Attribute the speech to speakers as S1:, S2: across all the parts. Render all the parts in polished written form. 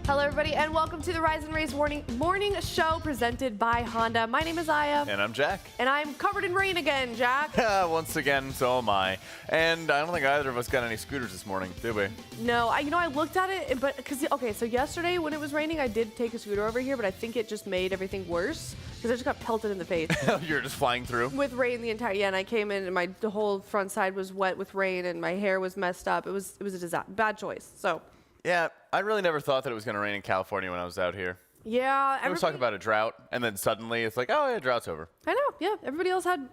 S1: Hello, everybody, and welcome to the Rise and Race morning show presented by Honda. My name is Aya.
S2: And I'm Jack.
S1: And I'm covered in rain again, Jack.
S2: Once again, so am I. And I don't think either of us got any scooters this morning, did we?
S1: No, I looked at it, but okay, so yesterday when it was raining, I did take a scooter over here, but I think it just made everything worse because I just got pelted in the face.
S2: You're just flying through?
S1: With rain the entire, and I came in and the whole front side was wet with rain and my hair was messed up. It was a disaster, bad choice, so.
S2: Yeah, I really never thought that it was going to rain in California when I was out here.
S1: Yeah.
S2: I was talking about a drought, and then suddenly it's like, oh, yeah, drought's over.
S1: I know, yeah. Everybody else had,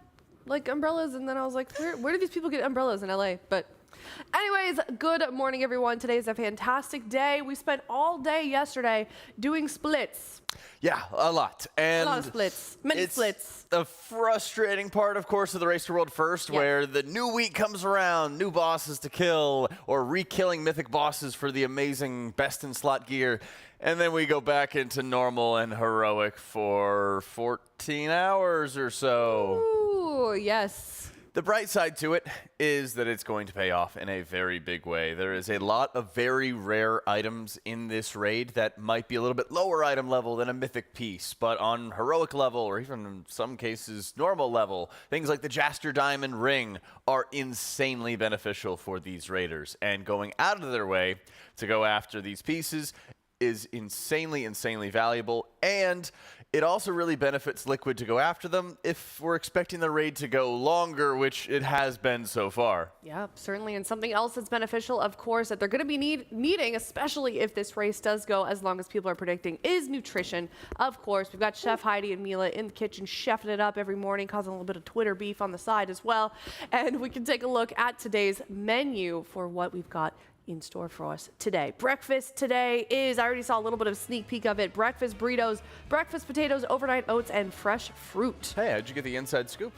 S1: like, umbrellas, and then I was like, where do these people get umbrellas in LA? But anyways, good morning, everyone. Today is a fantastic day. We spent all day yesterday doing splits.
S2: Yeah, a lot. And
S1: a lot of splits. Many splits.
S2: The frustrating part, of course, of the Race to World First, where the new week comes around, new bosses to kill, or re-killing mythic bosses for the amazing best-in-slot gear. And then we go back into normal and heroic for 14 hours or so.
S1: Ooh, yes.
S2: The bright side to it is that it's going to pay off in a very big way. There is a lot of very rare items in this raid that might be a little bit lower item level than a mythic piece, but on heroic level, or even in some cases normal level, things like the Jaster Diamond Ring are insanely beneficial for these raiders. And going out of their way to go after these pieces is insanely valuable, and it also really benefits Liquid to go after them if we're expecting the raid to go longer, which it has been so far.
S1: Yeah, certainly. And something else that's beneficial, of course, that they're going to be needing, especially if this race does go as long as people are predicting, is nutrition. Of course, we've got Chef Heidi and Mila in the kitchen chefing it up every morning, causing a little bit of Twitter beef on the side as well. And we can take a look at today's menu for what we've got in store for us today. Breakfast today is, I already saw a little bit of a sneak peek of it, breakfast burritos, breakfast potatoes, overnight oats, and fresh fruit.
S2: Hey, how'd you get the inside scoop?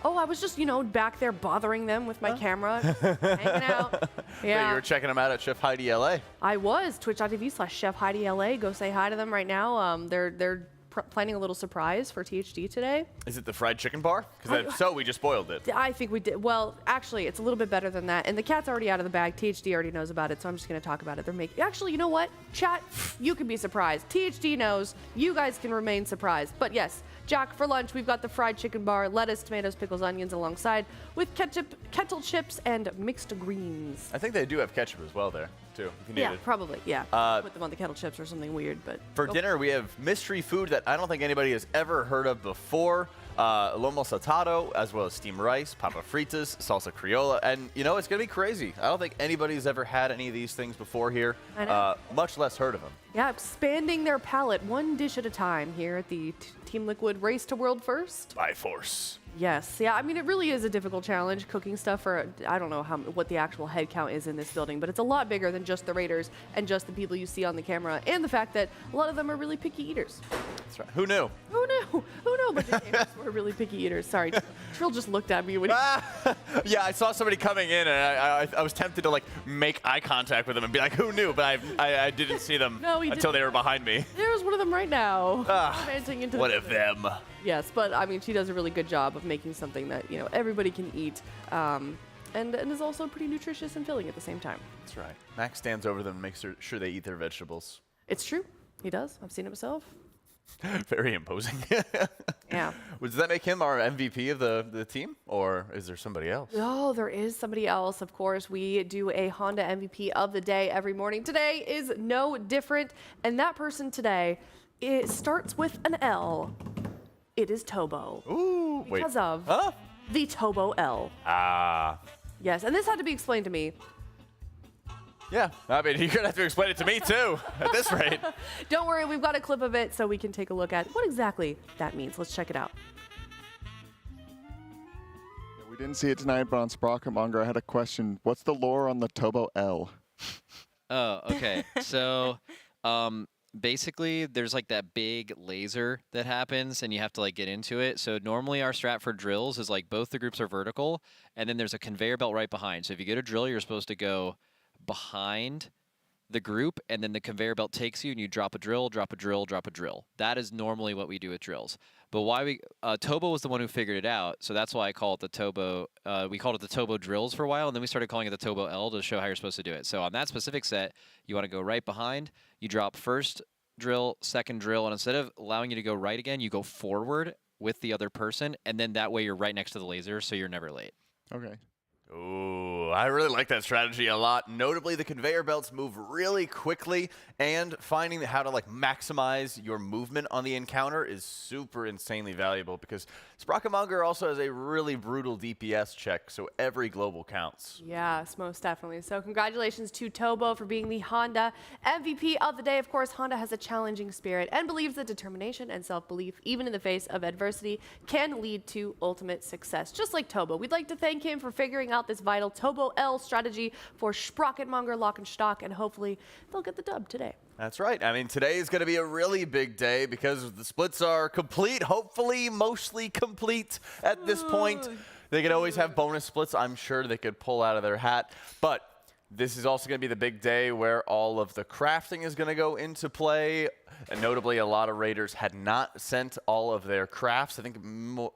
S1: Oh, I was just, back there bothering them with my camera, hanging out. Yeah.
S2: You were checking them out at Chef Heidi LA.
S1: I was, twitch.tv/Chef Heidi LA. Go say hi to them right now. They're planning a little surprise for THD today.
S2: Is it the fried chicken bar? Because if so, we just spoiled it.
S1: I think we did. Well, actually, it's a little bit better than that. And the cat's already out of the bag. THD already knows about it, so I'm just going to talk about it. They're making. Actually, you know what? Chat, you can be surprised. THD knows. You guys can remain surprised. But yes, Jack, for lunch, we've got the fried chicken bar, lettuce, tomatoes, pickles, onions alongside with ketchup, kettle chips, and mixed greens.
S2: I think they do have ketchup as well there, too, if you need it.
S1: Probably, yeah. Put them on the kettle chips or something weird, but.
S2: For dinner, we have mystery food that I don't think anybody has ever heard of before. Lomo saltado, as well as steamed rice, papa fritas, salsa criolla, and it's going to be crazy. I don't think anybody's ever had any of these things before here,
S1: I know.
S2: much less heard of them.
S1: Yeah, expanding their palate one dish at a time here at the Team Liquid Race to World First.
S2: By force.
S1: Yes, yeah, I mean, it really is a difficult challenge, cooking stuff for, I don't know what the actual head count is in this building, but it's a lot bigger than just the Raiders and just the people you see on the camera, and the fact that a lot of them are really picky eaters.
S2: That's right. Who knew?
S1: Who knew? Who knew? But the gamers were really picky eaters. Sorry, Trill just looked at me when
S2: Yeah, I saw somebody coming in, and I was tempted to, make eye contact with them and be like, who knew? But I didn't see them until they were behind me.
S1: There's one of them right now.
S2: What of them?
S1: Yes, but I mean, she does a really good job of making something that, everybody can eat, and is also pretty nutritious and filling at the same time.
S2: That's right. Max stands over them and makes sure they eat their vegetables.
S1: It's true. He does. I've seen it myself.
S2: Very imposing.
S1: Yeah.
S2: Does that make him our MVP of the team, or is there somebody else?
S1: Oh, there is somebody else. Of course, we do a Honda MVP of the day every morning. Today is no different, and that person today, it starts with an L. It is Tobo.
S2: Ooh,
S1: because of the Tobo L.
S2: Ah.
S1: Yes, and this had to be explained to me.
S2: Yeah, I mean, you're going to have to explain it to me, too, at this rate.
S1: Don't worry, we've got a clip of it so we can take a look at what exactly that means. Let's check it out.
S3: We didn't see it tonight, but on Sprocket Monger, I had a question. What's the lore on the Tobo L?
S4: Oh, okay. So, basically, there's that big laser that happens, and you have to get into it. So normally our strat for drills is both the groups are vertical, and then there's a conveyor belt right behind. So if you get a drill, you're supposed to go behind the group, and then the conveyor belt takes you and you drop a drill, drop a drill, drop a drill. That is normally what we do with drills. But why Tobo was the one who figured it out, so that's why I call it the Tobo. We called it the Tobo drills for a while, and then we started calling it the Tobo L to show how you're supposed to do it. So on that specific set, you want to go right behind, you drop first drill, second drill, and instead of allowing you to go right again, you go forward with the other person, and then that way you're right next to the laser, so you're never late.
S3: Okay.
S2: Ooh, I really like that strategy a lot. Notably, the conveyor belts move really quickly, and finding how to maximize your movement on the encounter is super insanely valuable because Sprocket Monger also has a really brutal DPS check, so every global counts.
S1: Yes, most definitely. So congratulations to Tobo for being the Honda MVP of the day. Of course, Honda has a challenging spirit and believes that determination and self-belief, even in the face of adversity, can lead to ultimate success. Just like Tobo, we'd like to thank him for figuring out this vital Tobo L strategy for Sprocket Monger, Lock and Stock, and hopefully they'll get the dub today.
S2: That's right. I mean, today is going to be a really big day because the splits are complete, hopefully mostly complete at this point. They could always have bonus splits I'm sure they could pull out of their hat, but this is also going to be the big day where all of the crafting is going to go into play. And notably, a lot of raiders had not sent all of their crafts. I think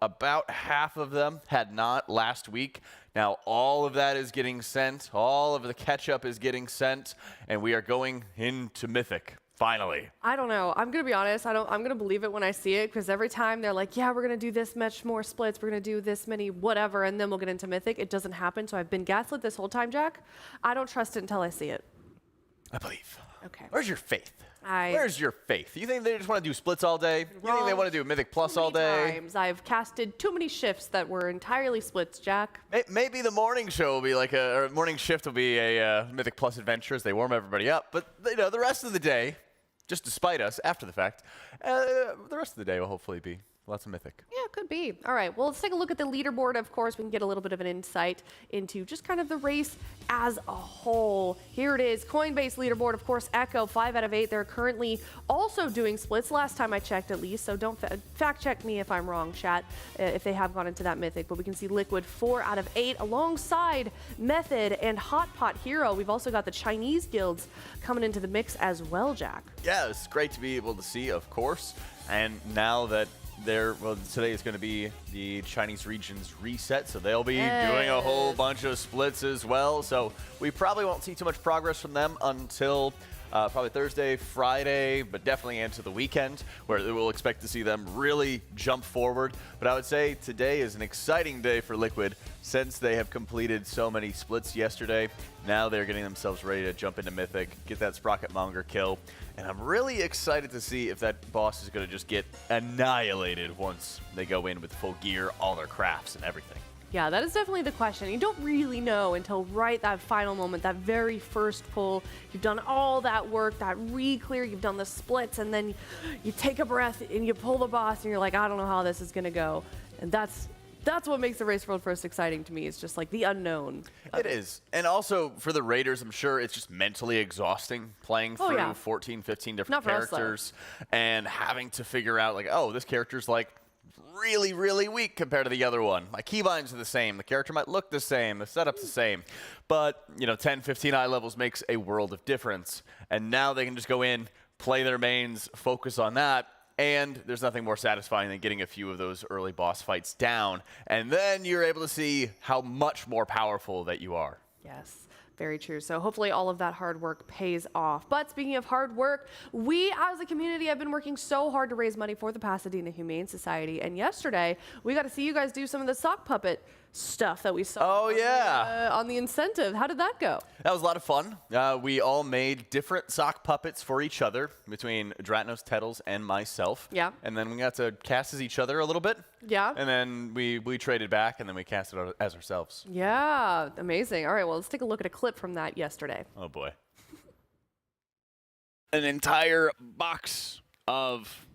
S2: about half of them had not last week. Now, all of that is getting sent. All of the catch-up is getting sent. And we are going into Mythic, finally.
S1: I don't know. I'm going to be honest. I'm going to believe it when I see it because every time they're like, yeah, we're going to do this much more splits. We're going to do this many whatever, and then we'll get into Mythic. It doesn't happen. So I've been gaslit this whole time, Jack. I don't trust it until I see it.
S2: I believe.
S1: Okay.
S2: Where's your faith? Where's your faith? You think they just want to do splits all day? You think they want to do Mythic Plus all day?
S1: Times I've casted too many shifts that were entirely splits, Jack.
S2: Maybe the morning show will be or morning shift will be a Mythic Plus adventure as they warm everybody up. But the rest of the day, just despite us after the fact, the rest of the day will hopefully be lots of Mythic.
S1: Yeah, could be. All right, well, let's take a look at the leaderboard. Of course, we can get a little bit of an insight into just kind of the race as a whole. Here it is, Coinbase leaderboard. Of course, Echo, 5 out of 8. They're currently also doing splits, last time I checked at least, so don't fact check me if I'm wrong, chat, if they have gone into that Mythic. But we can see Liquid, 4 out of 8, alongside Method and Hot Pot Hero. We've also got the Chinese guilds coming into the mix as well, Jack.
S2: Yeah, it's great to be able to see, of course. And now that today is going to be the Chinese region's reset, so they'll be doing a whole bunch of splits as well. So we probably won't see too much progress from them until probably Thursday, Friday, but definitely into the weekend, where we'll expect to see them really jump forward. But I would say today is an exciting day for Liquid since they have completed so many splits yesterday. Now they're getting themselves ready to jump into Mythic, get that Sprocket Monger kill. And I'm really excited to see if that boss is going to just get annihilated once they go in with full gear, all their crafts and everything.
S1: Yeah, that is definitely the question. You don't really know until right that final moment, that very first pull. You've done all that work, that re-clear, you've done the splits, and then you take a breath and you pull the boss and you're like, I don't know how this is going to go. And that's what makes the Race World First exciting to me. It's just like the unknown.
S2: It is. And also for the Raiders, I'm sure it's just mentally exhausting playing through 14, 15 different characters and having to figure out this character's really, really weak compared to the other one. My keybinds are the same. The character might look the same. The setup's the same. But, 10, 15 eye levels makes a world of difference. And now they can just go in, play their mains, focus on that. And there's nothing more satisfying than getting a few of those early boss fights down. And then you're able to see how much more powerful that you are.
S1: Yes. Very true. So hopefully all of that hard work pays off. But speaking of hard work, we as a community have been working so hard to raise money for the Pasadena Humane Society. And yesterday, we got to see you guys do some of the sock puppet stuff that we saw on the incentive. How did that go?
S2: That was a lot of fun. We all made different sock puppets for each other between Dratnos, Tettles, and myself.
S1: Yeah.
S2: And then we got to cast as each other a little bit.
S1: Yeah.
S2: And then we traded back, and then we cast it as ourselves.
S1: Yeah. Amazing. All right. Well, let's take a look at a clip from that yesterday.
S2: Oh, boy.
S5: An entire box of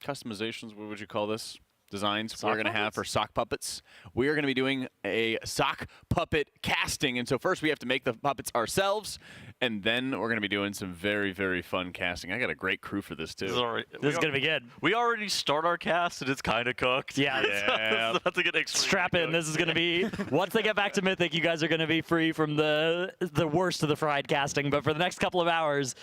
S5: customizations, what would you call this? Designs we're going to have for sock puppets. We are going to be doing a sock puppet casting. And so first we have to make the puppets ourselves. and then we're going to be doing some very, very fun casting. I got a great crew for this, too.
S6: This is going to be good.
S7: We already start our cast, and it's kind of cooked.
S6: Yeah.
S5: Yeah.
S7: It's about to get extremely
S6: Strap in.
S7: cooked.
S6: This is going to be, once they get back to Mythic, you guys are going to be free from the worst of the fried casting. But for the next couple of hours,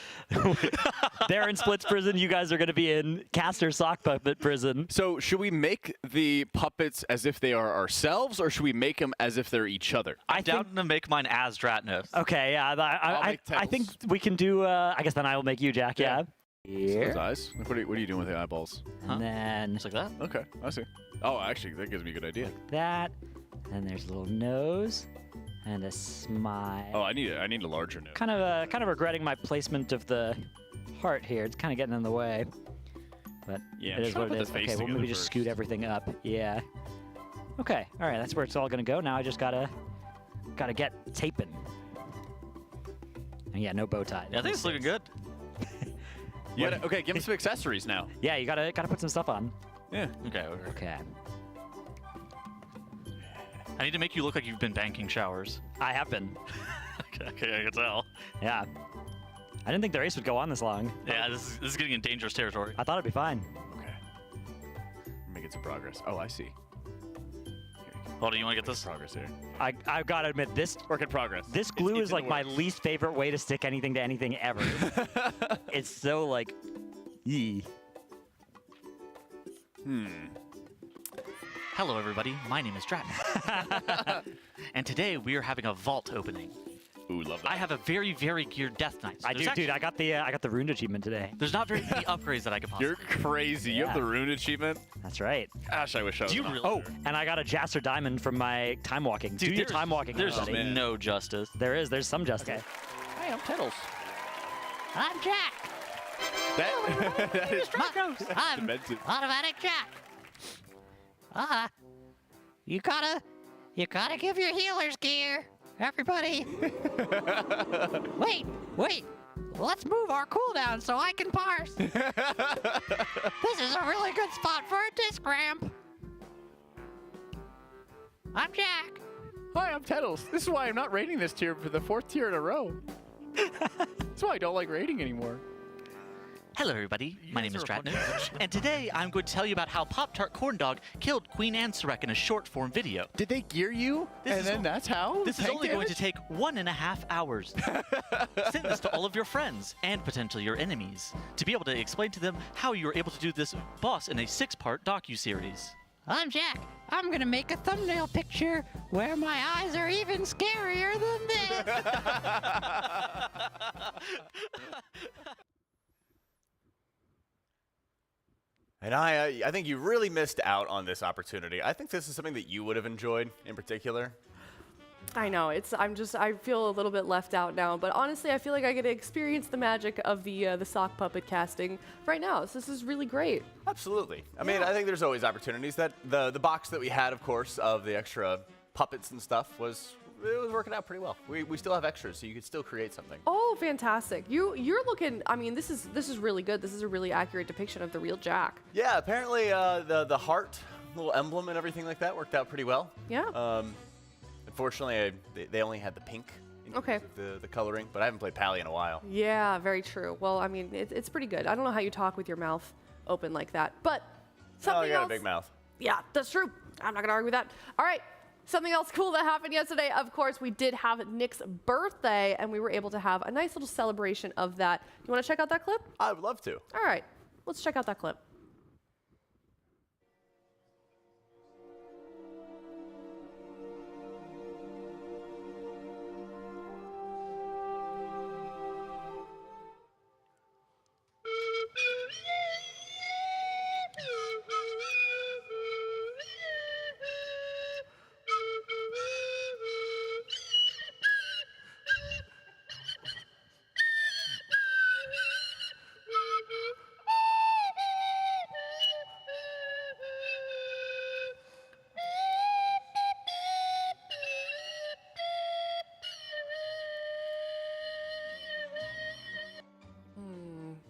S6: they're in Splits prison. You guys are going to be in Caster Sock Puppet prison.
S5: So should we make the puppets as if they are ourselves, or should we make them as if they're each other?
S7: I'm down to make mine as Dratnos.
S6: Okay, yeah. I think we can do, I guess then I will make you, Jack, yeah. Here.
S5: Those eyes. What are you doing with the eyeballs?
S6: And then
S7: Just like that?
S5: Okay, I see. Oh, actually, that gives me a good idea.
S6: that. And there's a little nose and a smile.
S5: Oh, I need a larger nose.
S6: Kind of regretting my placement of the heart here. It's kind of getting in the way. But
S5: Yeah,
S6: it
S5: I'm
S6: is
S5: trying
S6: what
S5: to
S6: it
S5: put
S6: is.
S5: the face
S6: Okay, we'll
S5: together
S6: maybe just scoot
S5: first.
S6: everything up. Yeah. Okay. All right. That's where it's all gonna go. Now I just gotta get taping. And yeah, no bow tie.
S7: Yeah, I think it's looking good.
S5: Okay, give them some accessories now.
S6: Yeah, you gotta put some stuff on.
S5: Yeah.
S7: Okay.
S6: Okay.
S7: I need to make you look like you've been banking showers.
S6: I have been.
S7: Okay, I can tell.
S6: Yeah. I didn't think the race would go on this long.
S7: Yeah, this is getting in dangerous territory.
S6: I thought it'd be fine.
S5: Okay. Making some progress. Oh, I see.
S7: Oh, do you want to get this?
S5: Progress here.
S6: I've got to admit this
S5: Work in progress.
S6: this glue
S5: It's
S6: is
S5: in
S6: like
S5: the
S6: my
S5: works.
S6: least favorite way to stick anything to anything ever. It's so like, yee.
S7: Hello, everybody. My name is Dratnos. And today we are having a vault opening.
S5: Ooh, love that.
S7: I have a very, very geared Death Knight.
S6: I do, dude. I got the rune achievement today.
S7: There's not very many upgrades that I can possibly.
S5: You're crazy. You have
S6: Yeah.
S5: the rune achievement?
S6: That's right.
S5: Gosh, I wish I was.
S7: Do you
S5: an
S7: really?
S6: Oh, and I got a Jaster Diamond from my time walking.
S7: Dude,
S6: Do your
S7: there's-
S6: time walking,
S7: There's
S6: everybody.
S5: man.
S7: no justice.
S6: There's some justice.
S5: Hey, I'm Tiddles.
S8: I'm Jack.
S5: That is
S8: I'm
S5: demented.
S8: Automatic Jack. You gotta give your healers gear, everybody. Wait. Let's move our cooldown so I can parse. This is a really good spot for a disc ramp. I'm Jack.
S5: Hi, I'm Tiddles. This is why I'm not rating this tier for the 4th tier in a row. That's why I don't like rating anymore.
S7: Hello, everybody. My name is Dratnos, and today I'm going to tell you about how Pop-Tart Corn Dog killed Queen Ansurek in a short-form video.
S5: Did they gear you?
S7: This is-
S5: that's how?
S7: This is only going to take 1.5 hours. Send this to all of your friends and potentially your enemies to be able to explain to them how you were able to do this boss in a 6-part docu-series.
S8: I'm Jack. I'm gonna make a thumbnail picture where my eyes are even scarier than this.
S2: And I think you really missed out on this opportunity. I think this is something that you would have enjoyed in particular.
S1: I know I feel a little bit left out now, but honestly, I feel like I get to experience the magic of the sock puppet casting right now. So this is really great.
S2: Absolutely. I mean, I think there's always opportunities. That the box that we had, of course, of the extra puppets and stuff was working out pretty well. We still have extras, so you could still create something.
S1: Oh, fantastic! You're looking. I mean, this is really good. This is a really accurate depiction of the real Jack.
S2: Yeah, apparently the heart, little emblem and everything like that worked out pretty well.
S1: Yeah.
S2: Unfortunately, they only had the pink in terms of the coloring, but I haven't played Pally in a while.
S1: Yeah, very true. Well, I mean, it's pretty good. I don't know how you talk with your mouth open like that, but something
S2: Oh, you got
S1: else.
S2: a big mouth.
S1: Yeah, that's true. I'm not gonna argue with that. All right. Something else cool that happened yesterday, of course, we did have Nick's birthday, and we were able to have a nice little celebration of that. You want to check out that clip?
S2: I would love to.
S1: All right, let's check out that clip.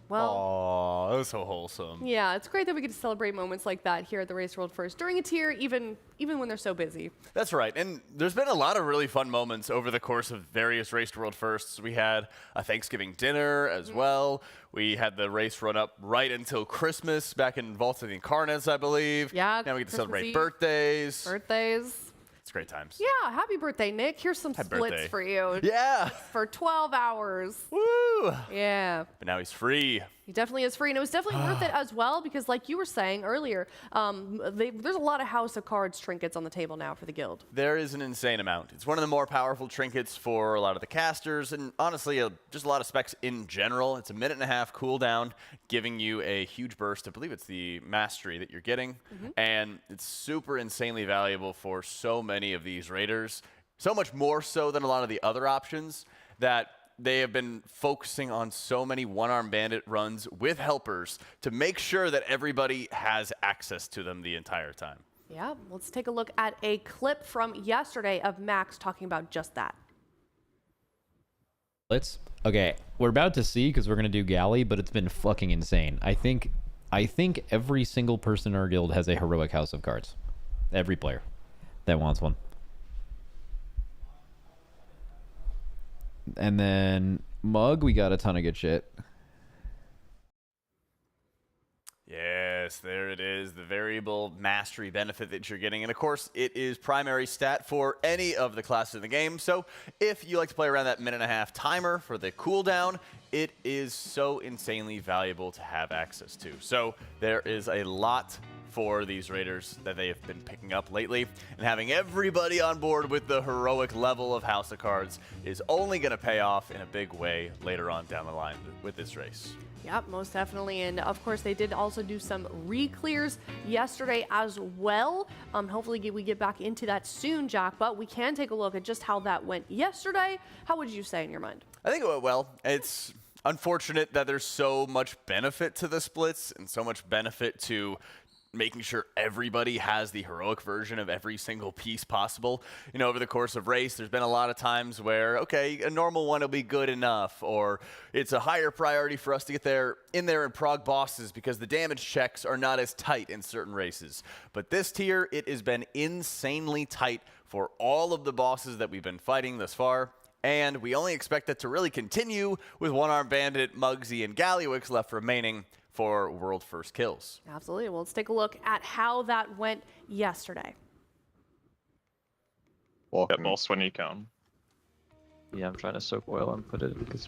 S1: Well,
S2: that was so wholesome.
S1: Yeah, it's great that we get to celebrate moments like that here at the Race World First during a tier, even when they're so busy.
S2: That's right. And there's been a lot of really fun moments over the course of various Race World Firsts. We had a Thanksgiving dinner as well. We had the race run up right until Christmas back in Vault of the Incarnates, I believe.
S1: Yeah,
S2: Now we get to
S1: Christmas
S2: celebrate
S1: Eve.
S2: birthdays. It's great times.
S1: Yeah, happy birthday, Nick. Here's some
S2: Happy
S1: splits
S2: birthday.
S1: for you.
S2: Yeah.
S1: For 12 hours.
S2: Woo!
S1: Yeah.
S2: But now he's free.
S1: He definitely is free, and it was definitely worth it as well because, like you were saying earlier, there's a lot of House of Cards trinkets on the table now for the guild.
S2: There is an insane amount. It's one of the more powerful trinkets for a lot of the casters, and honestly, just a lot of specs in general. It's a 1.5-minute cooldown, giving you a huge burst. I believe it's the mastery that you're getting, and it's super insanely valuable for so many of these raiders. So much more so than a lot of the other options that they have been focusing on so many one-arm bandit runs with helpers to make sure that everybody has access to them the entire time.
S1: Yeah, let's take a look at a clip from yesterday of Max talking about just that.
S9: Okay, we're about to see because we're gonna do galley, but it's been fucking insane. I think every single person in our guild has a heroic House of Cards. Every player that wants one. And then Mug, we got a ton of good shit.
S2: Yes, there it is, the variable mastery benefit that you're getting. And of course, it is primary stat for any of the classes in the game. So if you like to play around that 1.5-minute timer for the cooldown, it is so insanely valuable to have access to. So there is a lot for these raiders that they have been picking up lately, and having everybody on board with the heroic level of House of Cards is only going to pay off in a big way later on down the line with this race.
S1: Yep, most definitely. And of course, they did also do some re-clears yesterday as well. Hopefully we get back into that soon, Jack, but we can take a look at just how that went yesterday. How would you say in your mind?
S2: I think it went well. It's unfortunate that there's so much benefit to the splits and so much benefit to making sure everybody has the heroic version of every single piece possible. You know, over the course of race, there's been a lot of times where, okay, a normal one will be good enough, or it's a higher priority for us to get in there and prog bosses because the damage checks are not as tight in certain races. But this tier, it has been insanely tight for all of the bosses that we've been fighting thus far. And we only expect that to really continue with One-Arm Bandit, Muggsy, and Gallywix left remaining for world first kills.
S1: Absolutely. Well, let's take a look at how that went yesterday.
S10: Get boss when you can.
S11: Yeah, I'm trying to soak oil and put it because.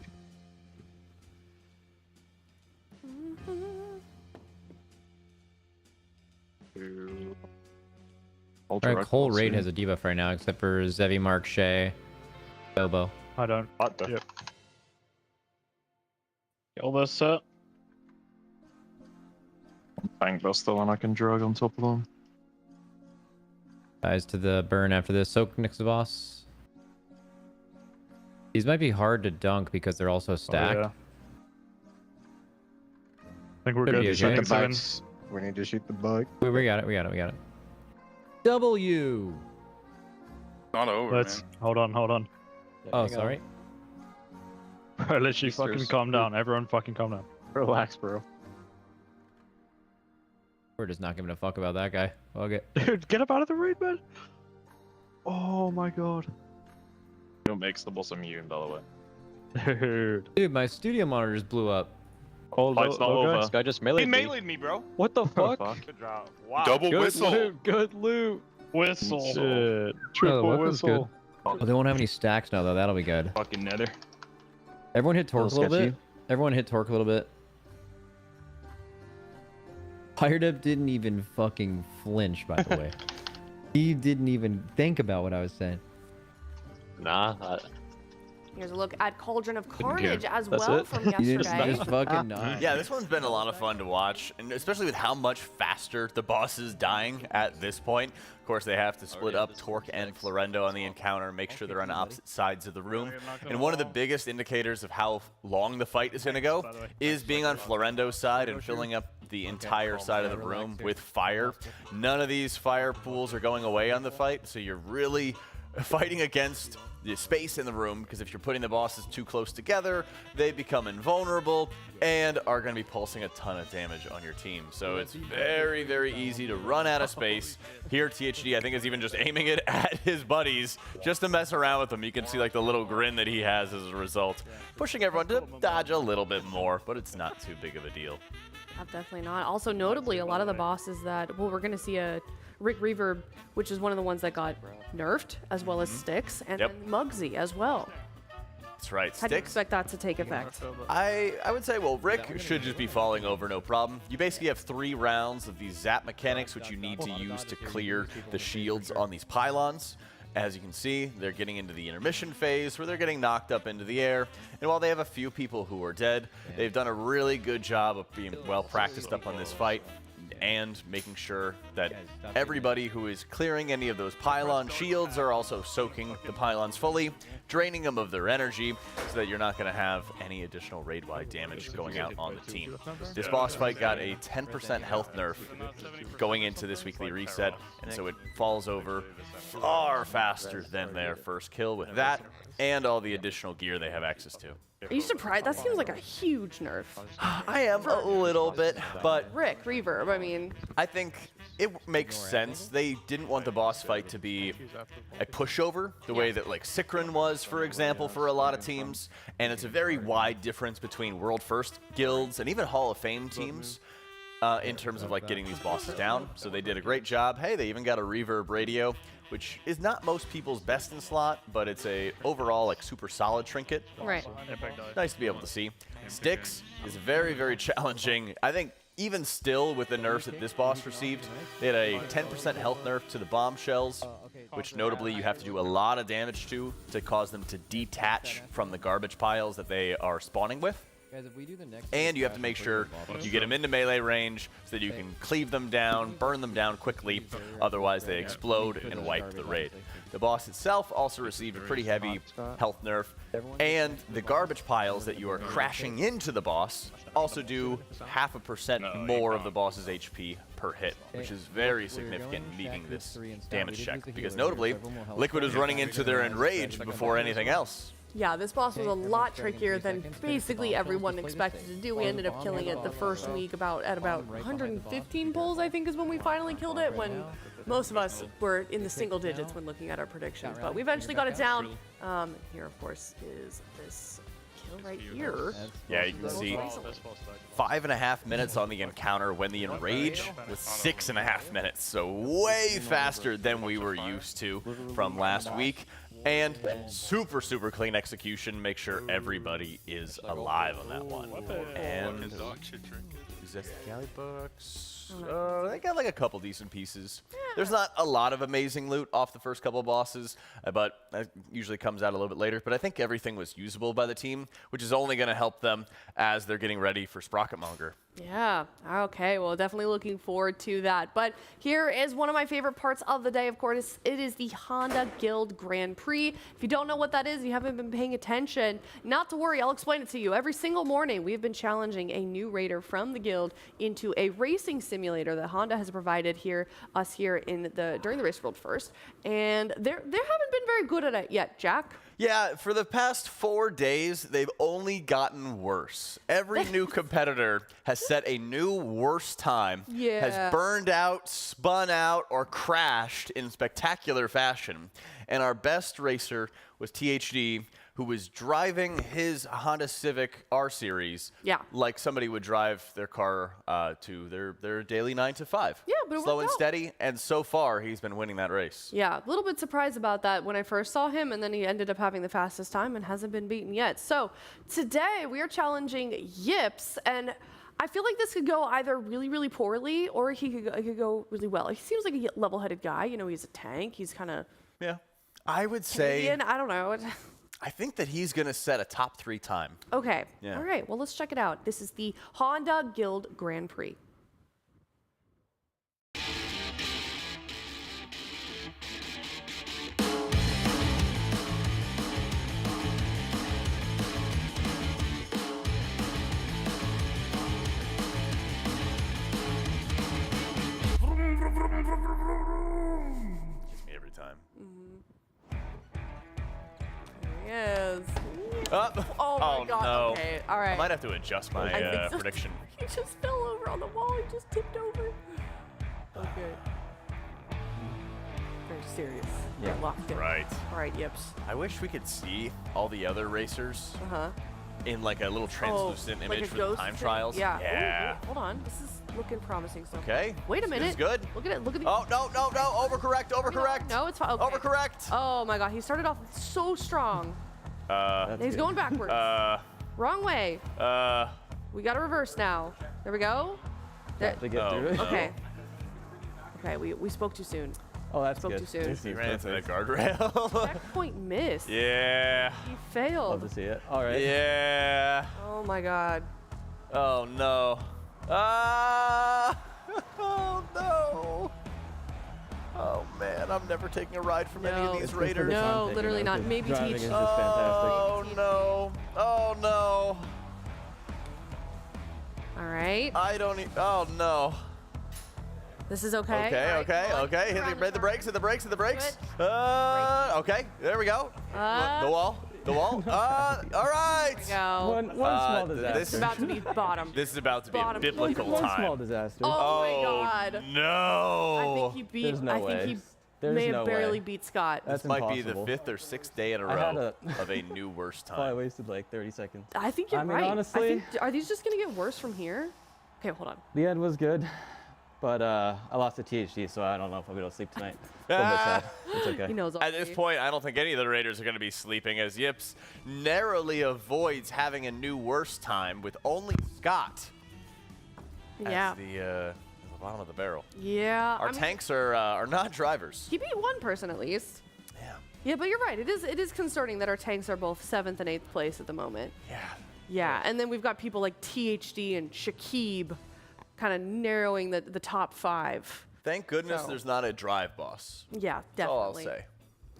S9: Our whole raid has a debuff right now, except for Zevi, Mark, Shay, Bobo.
S10: I don't.
S3: What the?
S10: Yep. Get all this set. Bank Buster and I can drag on top of them.
S9: Guys to the burn after this. Soak next to boss. These might be hard to dunk because they're also stacked.
S10: Oh, yeah. I think we're
S9: Could
S10: good.
S9: be okay.
S3: Shoot the
S10: Seven.
S3: bugs. We need to shoot the bug.
S9: We got it. W.
S5: Not over,
S10: Let's hold on.
S9: Oh, sorry.
S10: Bro, literally fucking calm down. Everyone fucking calm down.
S11: Relax, bro.
S9: We're just not giving a fuck about that guy. Okay.
S10: Dude, get up out of the raid, man. Oh my god.
S5: It makes the boss immune, by the way.
S10: Dude.
S9: My studio monitors blew up.
S10: Oh,
S5: Fight's not over.
S11: This guy just meleeed me.
S5: me, bro.
S11: What the fuck?
S5: Good job. Wow.
S10: Double
S11: Good loot. Good loot.
S10: whistle. Shit.
S9: Oh,
S10: Triple
S9: the weapon's
S10: whistle.
S9: Oh, they won't have any stacks now, though. That'll be good.
S5: Fucking nether.
S9: Everyone hit torque a little
S11: sketchy.
S9: bit. Everyone hit torque a little bit. Fired Up didn't even fucking flinch, by the way. He didn't even think about what I was saying.
S11: Nah.
S1: Here's a look at Cauldron of Carnage as
S11: That's
S1: well
S11: it.
S1: from
S9: He didn't
S1: yesterday.
S9: just fucking not.
S2: Yeah, this one's been a lot of fun to watch, and especially with how much faster the boss is dying at this point. Of course, they have to split up Torque and Florendo on the encounter, make sure they're on opposite sides of the room. And one of the biggest indicators of how long the fight is going to go is being on Florendo's side and filling up the entire side of the room with fire. None of these fire pools are going away on the fight, so you're really fighting against the space in the room, because if you're putting the bosses too close together, they become invulnerable and are going to be pulsing a ton of damage on your team. So it's very, very easy to run out of space. Here, THD, I think, is even just aiming it at his buddies just to mess around with them. You can see like the little grin that he has as a result, pushing everyone to dodge a little bit more, but it's not too big of a deal.
S1: Definitely not. Also, notably, a lot of the bosses that, well, we're going to see a Rick Reverb, which is one of the ones that got nerfed, as well as Styx, and then Muggsy as well.
S2: That's right.
S1: How do you
S2: Styx,
S1: expect that to take effect?
S2: I would say, well, Rick should just be falling over, no problem. You basically have 3 rounds of these zap mechanics, which you need to use to clear the shields on these pylons. As you can see, they're getting into the intermission phase where they're getting knocked up into the air. And while they have a few people who are dead, they've done a really good job of being well practiced up on this fight and making sure that everybody who is clearing any of those pylon shields are also soaking the pylons fully, draining them of their energy so that you're not going to have any additional raid-wide damage going out on the team. This boss fight got a 10% health nerf going into this weekly reset, and so it falls over far faster than their first kill with that and all the additional gear they have access to.
S1: Are you surprised? That seems like a huge nerf.
S2: I am a little bit, but
S1: Rick Reverb, I mean,
S2: I think it makes sense. They didn't want the boss fight to be a pushover, the way that like Sikrin was, for example, for a lot of teams. And it's a very wide difference between World First guilds and even Hall of Fame teams in terms of like getting these bosses down. So they did a great job. Hey, they even got a reverb radio, which is not most people's best in slot, but it's a overall like super solid trinket.
S1: right.
S2: Nice to be able to see. Styx is very, very challenging. I think even still with the nerfs that this boss received, they had a 10% health nerf to the bombshells, which notably you have to do a lot of damage to cause them to detach from the garbage piles that they are spawning with. And you have to make sure you get them into melee range so that you can cleave them down, burn them down quickly, otherwise they explode and wipe the raid. The boss itself also received a pretty heavy health nerf, and the garbage piles that you are crashing into the boss also do 0.5% more of the boss's HP per hit, which is very significant in meeting this damage check, because notably, Liquid was running into their enrage before anything else.
S1: Yeah, this boss was a lot trickier than basically everyone expected to do. We ended up killing it the first week at about 115 pulls, I think, is when we finally killed it, when most of us were in the single digits when looking at our predictions. But we eventually got it down. Here, of course, is this kill right here.
S2: Yeah, you can see 5.5 minutes on the encounter when the enrage was 6.5 minutes. So way faster than we were used to from last week. And super, super clean execution. Make sure everybody is alive on that one. And is that the galley books? They got like a couple decent pieces. There's not a lot of amazing loot off the first couple of bosses, but that usually comes out a little bit later. But I think everything was usable by the team, which is only going to help them as they're getting ready for Sprocket Monger.
S1: Yeah, okay, well, definitely looking forward to that. But here is one of my favorite parts of the day, of course. It is the Honda Guild Grand Prix. If you don't know what that is, you haven't been paying attention, not to worry, I'll explain it to you. Every single morning, we've been challenging a new raider from the guild into a racing simulator that Honda has provided us here during the Race World First. And they haven't been very good at it yet, Jack.
S2: Yeah, for the past 4 days, they've only gotten worse. Every new competitor has set a new worse time, has burned out, spun out, or crashed in spectacular fashion. And our best racer was THD, who was driving his Honda Civic R-Series like somebody would drive their car to their daily 9 to 5.
S1: Yeah, but it
S2: slow
S1: worked
S2: and
S1: out.
S2: steady, and so far he's been winning that race.
S1: Yeah, a little bit surprised about that when I first saw him, and then he ended up having the fastest time and hasn't been beaten yet. So today we are challenging Yips, and I feel like this could go either really, really poorly, or he could go really well. He seems like a level-headed guy. You know, he's a tank. He's kind of
S2: I would say
S1: Canadian. I don't know.
S2: I think that he's going to set a top 3 time.
S1: Okay.
S2: Yeah.
S1: All right. Well, let's check it out. This is the Honda Guild Grand Prix.
S2: Every time.
S1: Yes.
S2: Oh,
S1: Oh my god.
S2: no.
S1: Okay. All right.
S2: I might have to adjust my
S1: I think so.
S2: prediction.
S1: He just fell over on the wall. He just tipped over. Okay. Very serious.
S11: Yeah.
S1: Locked in.
S2: Right.
S1: All right, Yips.
S2: I wish we could see all the other racers
S1: Uh-huh.
S2: in like a little translucent
S1: like
S2: image
S1: a
S2: for the
S1: ghost
S2: time
S1: thing?
S2: trials.
S1: Yeah. Ooh,
S2: Yeah.
S1: ooh, hold on. This is looking promising so far.
S2: Okay.
S1: Wait a minute.
S2: This is good.
S1: Look at it. Look at the.
S2: Oh, no. Overcorrect. Overcorrect.
S1: No, it's fine. Okay.
S2: Overcorrect.
S1: Oh my god. He started off so strong. He's going backwards. Wrong way. We got to reverse now. There we go. There.
S11: To get through it.
S2: no.
S1: Okay. Okay. We spoke too soon.
S11: Oh, that's
S1: Spoke
S11: good.
S1: too soon.
S11: This
S2: He
S11: is
S2: ran into that
S11: perfect.
S2: guardrail.
S1: Checkpoint missed.
S2: Yeah.
S1: He
S11: Love
S1: failed.
S11: to see it. All right.
S2: Yeah.
S1: Oh my god.
S2: Oh, no. Ah. Oh, no. Oh, man. I'm never taking a ride from any
S1: No.
S2: of these
S11: It's good for
S2: raiders.
S11: the
S1: No,
S11: content,
S1: literally
S11: you know,
S1: not.
S11: 'cause
S1: Maybe
S11: driving
S1: teach.
S11: is just fantastic.
S2: Oh, no. Oh, no.
S1: All right.
S2: I don't oh, no.
S1: This is okay.
S2: Okay,
S1: All right,
S2: okay,
S1: come on.
S2: okay. Hit
S1: Around
S2: the brakes, hit the brakes, hit the brakes.
S1: Do
S2: Okay, there we go. The wall, the wall. All right.
S1: There we go.
S11: One small
S2: this-
S11: disaster.
S1: It's about to be bottom.
S2: This is about to be a
S1: Bottom.
S2: biblical
S11: one
S2: time.
S11: small disaster.
S1: Oh my god.
S2: No.
S1: I think he beat.
S11: There's no
S1: I think
S11: way.
S1: he
S11: There's
S1: may
S11: no
S1: have barely
S11: way.
S1: beat Scott.
S11: That's
S2: This might be the
S11: impossible.
S2: 5th or 6th day in a
S11: I had
S2: row of a new worst
S11: Probably
S2: time.
S11: wasted like 30 seconds.
S1: I think you're
S11: I mean,
S1: right.
S11: honestly-
S1: I think, are these just gonna get worse from here? Okay, hold on.
S11: The end was good, but I lost a THD, so I don't know if I'll be able to sleep tonight. A little bit sad. It's okay.
S1: He knows.
S2: At this
S1: already.
S2: point, I don't think any of the Raiders are going to be sleeping as Yips narrowly avoids having a new worst time with only Scott
S1: Yeah.
S2: as the bottom of the barrel.
S1: Yeah.
S2: Our
S1: I mean,
S2: tanks are not drivers.
S1: he beat one person at least.
S2: Yeah.
S1: Yeah, but you're right. It is concerning that our tanks are both 7th and 8th place at the moment.
S2: Yeah.
S1: Yeah, and then we've got people like THD and Shakib kind of narrowing the top 5.
S2: Thank goodness
S1: So-
S2: there's not a drive boss.
S1: Yeah,
S2: That's all I'll
S1: definitely.
S2: say.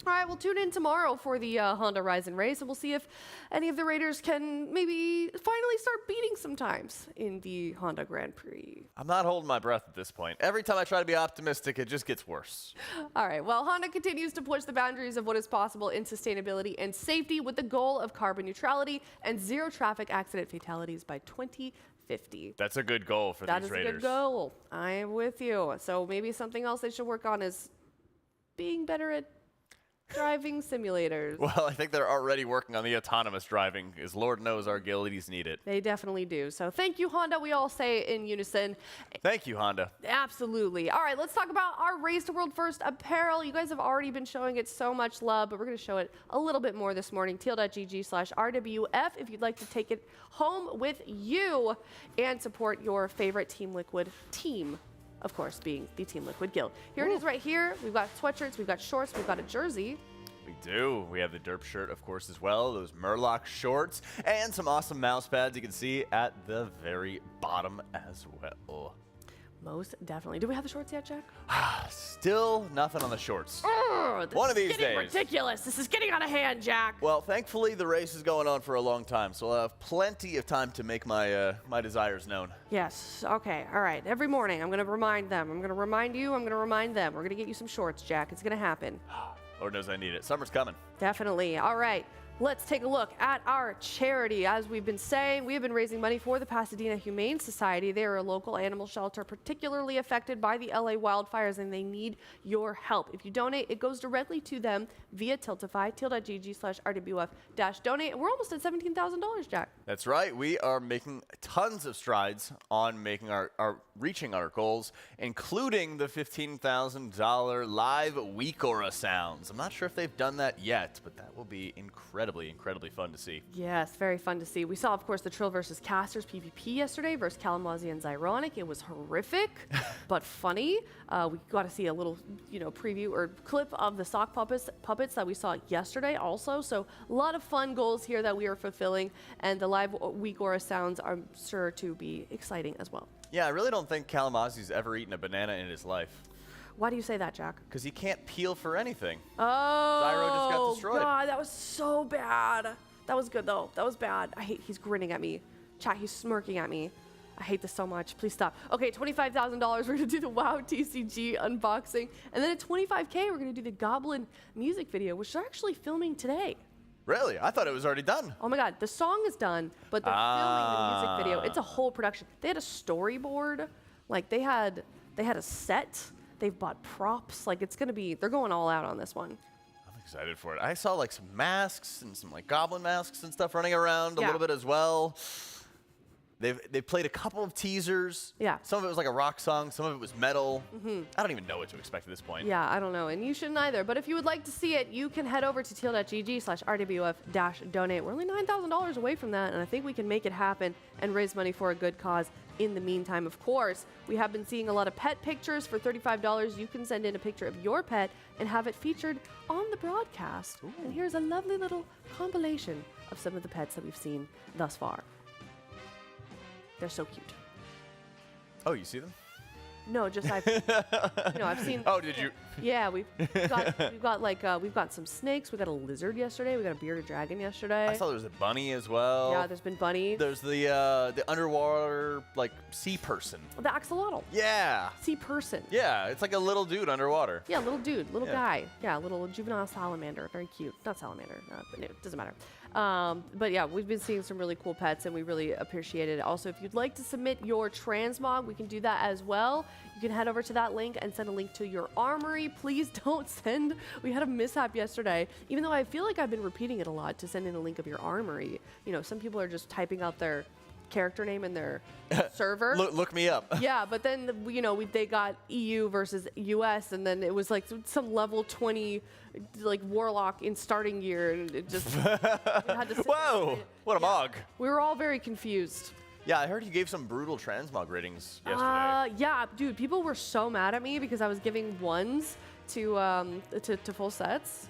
S1: All right, we'll tune in tomorrow for the Honda Ryzen race, and we'll see if any of the Raiders can maybe finally start beating some times in the Honda Grand Prix.
S2: I'm not holding my breath at this point. Every time I try to be optimistic, it just gets worse.
S1: All right, well, Honda continues to push the boundaries of what is possible in sustainability and safety with the goal of carbon neutrality and zero traffic accident fatalities by 2050.
S2: That's a good goal for
S1: That
S2: these
S1: is a
S2: Raiders.
S1: good goal. I am with you. So maybe something else they should work on is being better at driving simulators.
S2: Well, I think they're already working on the autonomous driving, as Lord knows our guildies need it.
S1: They definitely do. So thank you, Honda. We all say in unison.
S2: Thank you, Honda.
S1: Absolutely. All right, let's talk about our Race to World First apparel. You guys have already been showing it so much love, but we're going to show it a little bit more this morning. teal.gg/RWF if you'd like to take it home with you and support your favorite Team Liquid team. Of course, being the Team Liquid Guild. Here it is right here. We've got sweatshirts, we've got shorts, we've got a jersey.
S2: We do. We have the derp shirt, of course, as well, those Murloc shorts, and some awesome mouse pads you can see at the very bottom as well.
S1: Most definitely. Do we have the shorts yet, Jack?
S2: Still nothing on the shorts.
S1: This
S2: One of
S1: is
S2: these
S1: getting
S2: days.
S1: ridiculous. This is getting out of hand, Jack.
S2: Well, thankfully, the race is going on for a long time, so I'll have plenty of time to make my my desires known.
S1: Yes. Okay. All right. Every morning, I'm going to remind them. I'm going to remind you. I'm going to remind them. We're going to get you some shorts, Jack. It's going to happen.
S2: Lord knows I need it. Summer's coming.
S1: Definitely. All right. Let's take a look at our charity. As we've been saying, we have been raising money for the Pasadena Humane Society. They are a local animal shelter particularly affected by the LA wildfires, and they need your help. If you donate, it goes directly to them via Tiltify, teal.gg/RWF-donate. And we're almost at $17,000, Jack.
S2: That's right. We are making tons of strides on making reaching our goals, including the $15,000 live week aura sounds. I'm not sure if they've done that yet, but that will be incredibly fun to see.
S1: Yes, very fun to see. We saw, of course, the Trill versus Casters PvP yesterday versus Kalamazoo and Zyronic. It was horrific, but funny. We got to see a little, preview or clip of the sock puppets that we saw yesterday also. So a lot of fun goals here that we are fulfilling, and the live week aura sounds are sure to be exciting as well.
S2: Yeah, I really don't think Kalamazoo's ever eaten a banana in his life.
S1: Why do you say that, Jack?
S2: Because he can't peel for anything.
S1: Oh,
S2: Zyro just got destroyed.
S1: God, that was so bad. That was good, though. That was bad. He's grinning at me. Chat, he's smirking at me. I hate this so much. Please stop. Okay, $25,000. We're going to do the WoW TCG unboxing. And then at $25K, we're going to do the Goblin music video, which they're actually filming today.
S2: Really? I thought it was already done.
S1: Oh my God, the song is done, but they're filming the music video. It's a whole production. They had a storyboard, like they had a set. They've bought props. Like it's gonna be. They're going all out on this one.
S2: I'm excited for it. I saw like some masks and some like goblin masks and stuff running around a
S1: Yeah.
S2: little bit as well. They've played a couple of teasers.
S1: Yeah.
S2: Some of it was like a rock song. Some of it was metal. I don't even know what to expect at this point.
S1: Yeah, I don't know, and you shouldn't either. But if you would like to see it, you can head over to teal.gg/RWF-donate. We're only $9,000 away from that, and I think we can make it happen and raise money for a good cause. In the meantime, of course, we have been seeing a lot of pet pictures. For $35, you can send in a picture of your pet and have it featured on the broadcast. And here's a lovely little compilation of some of the pets that we've seen thus far. They're so cute.
S2: Oh, you see them?
S1: No, just I've seen.
S2: Oh, did you?
S1: Yeah, we've got some snakes. We got a lizard yesterday. We got a bearded dragon yesterday.
S2: I saw there was a bunny as well.
S1: Yeah, there's been bunnies.
S2: There's the underwater like sea person.
S1: The axolotl.
S2: Yeah.
S1: Sea person.
S2: Yeah, it's like a little dude underwater.
S1: Yeah, little dude, little
S2: Yeah.
S1: guy. Yeah, little juvenile salamander. Very cute. Not salamander, but no, it doesn't matter. But yeah, we've been seeing some really cool pets, and we really appreciate it. Also, if you'd like to submit your transmog, we can do that as well. You can head over to that link and send a link to your armory. Please don't send. We had a mishap yesterday, even though I feel like I've been repeating it a lot to send in a link of your armory. You know, some people are just typing out their character name in their server.
S2: Look me up.
S1: Yeah, but then they got EU versus US, and then it was like some level 20 like warlock in starting gear, and it just we had to sit
S2: Whoa! What a mog.
S1: We were all very confused.
S2: Yeah, I heard you gave some brutal transmog ratings yesterday.
S1: Yeah, dude, people were so mad at me because I was giving ones to full sets,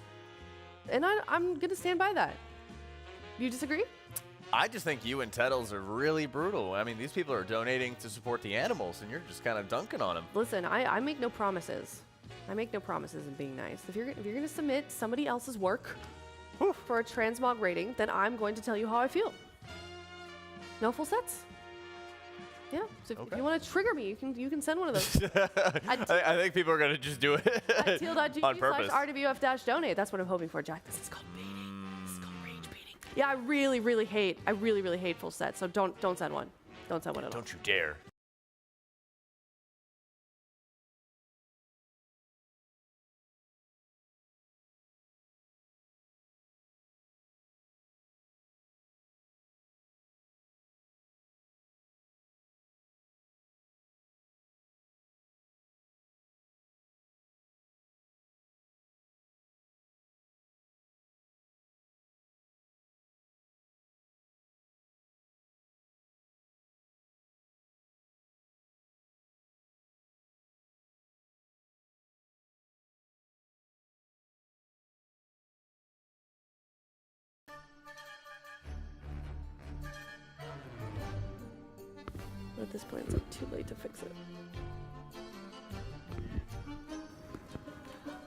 S1: and I'm gonna stand by that. Do you disagree?
S2: I just think you and Tettles are really brutal. I mean, these people are donating to support the animals, and you're just kind of dunking on them.
S1: Listen, I make no promises. I make no promises in being nice. If you're gonna submit somebody else's work for a transmog rating, then I'm going to tell you how I feel. No full sets. Yeah. So if you want to trigger me, you can send one of those.
S2: I think people are gonna just do it
S1: at
S2: on purpose.
S1: teal.gg/RWF-donate. That's what I'm hoping for, Jack. This is called baiting. This is called rage baiting. Yeah, I really hate full sets. So don't send one. Don't send one at all.
S2: Don't you dare.
S1: At this point, it's like too late to fix it.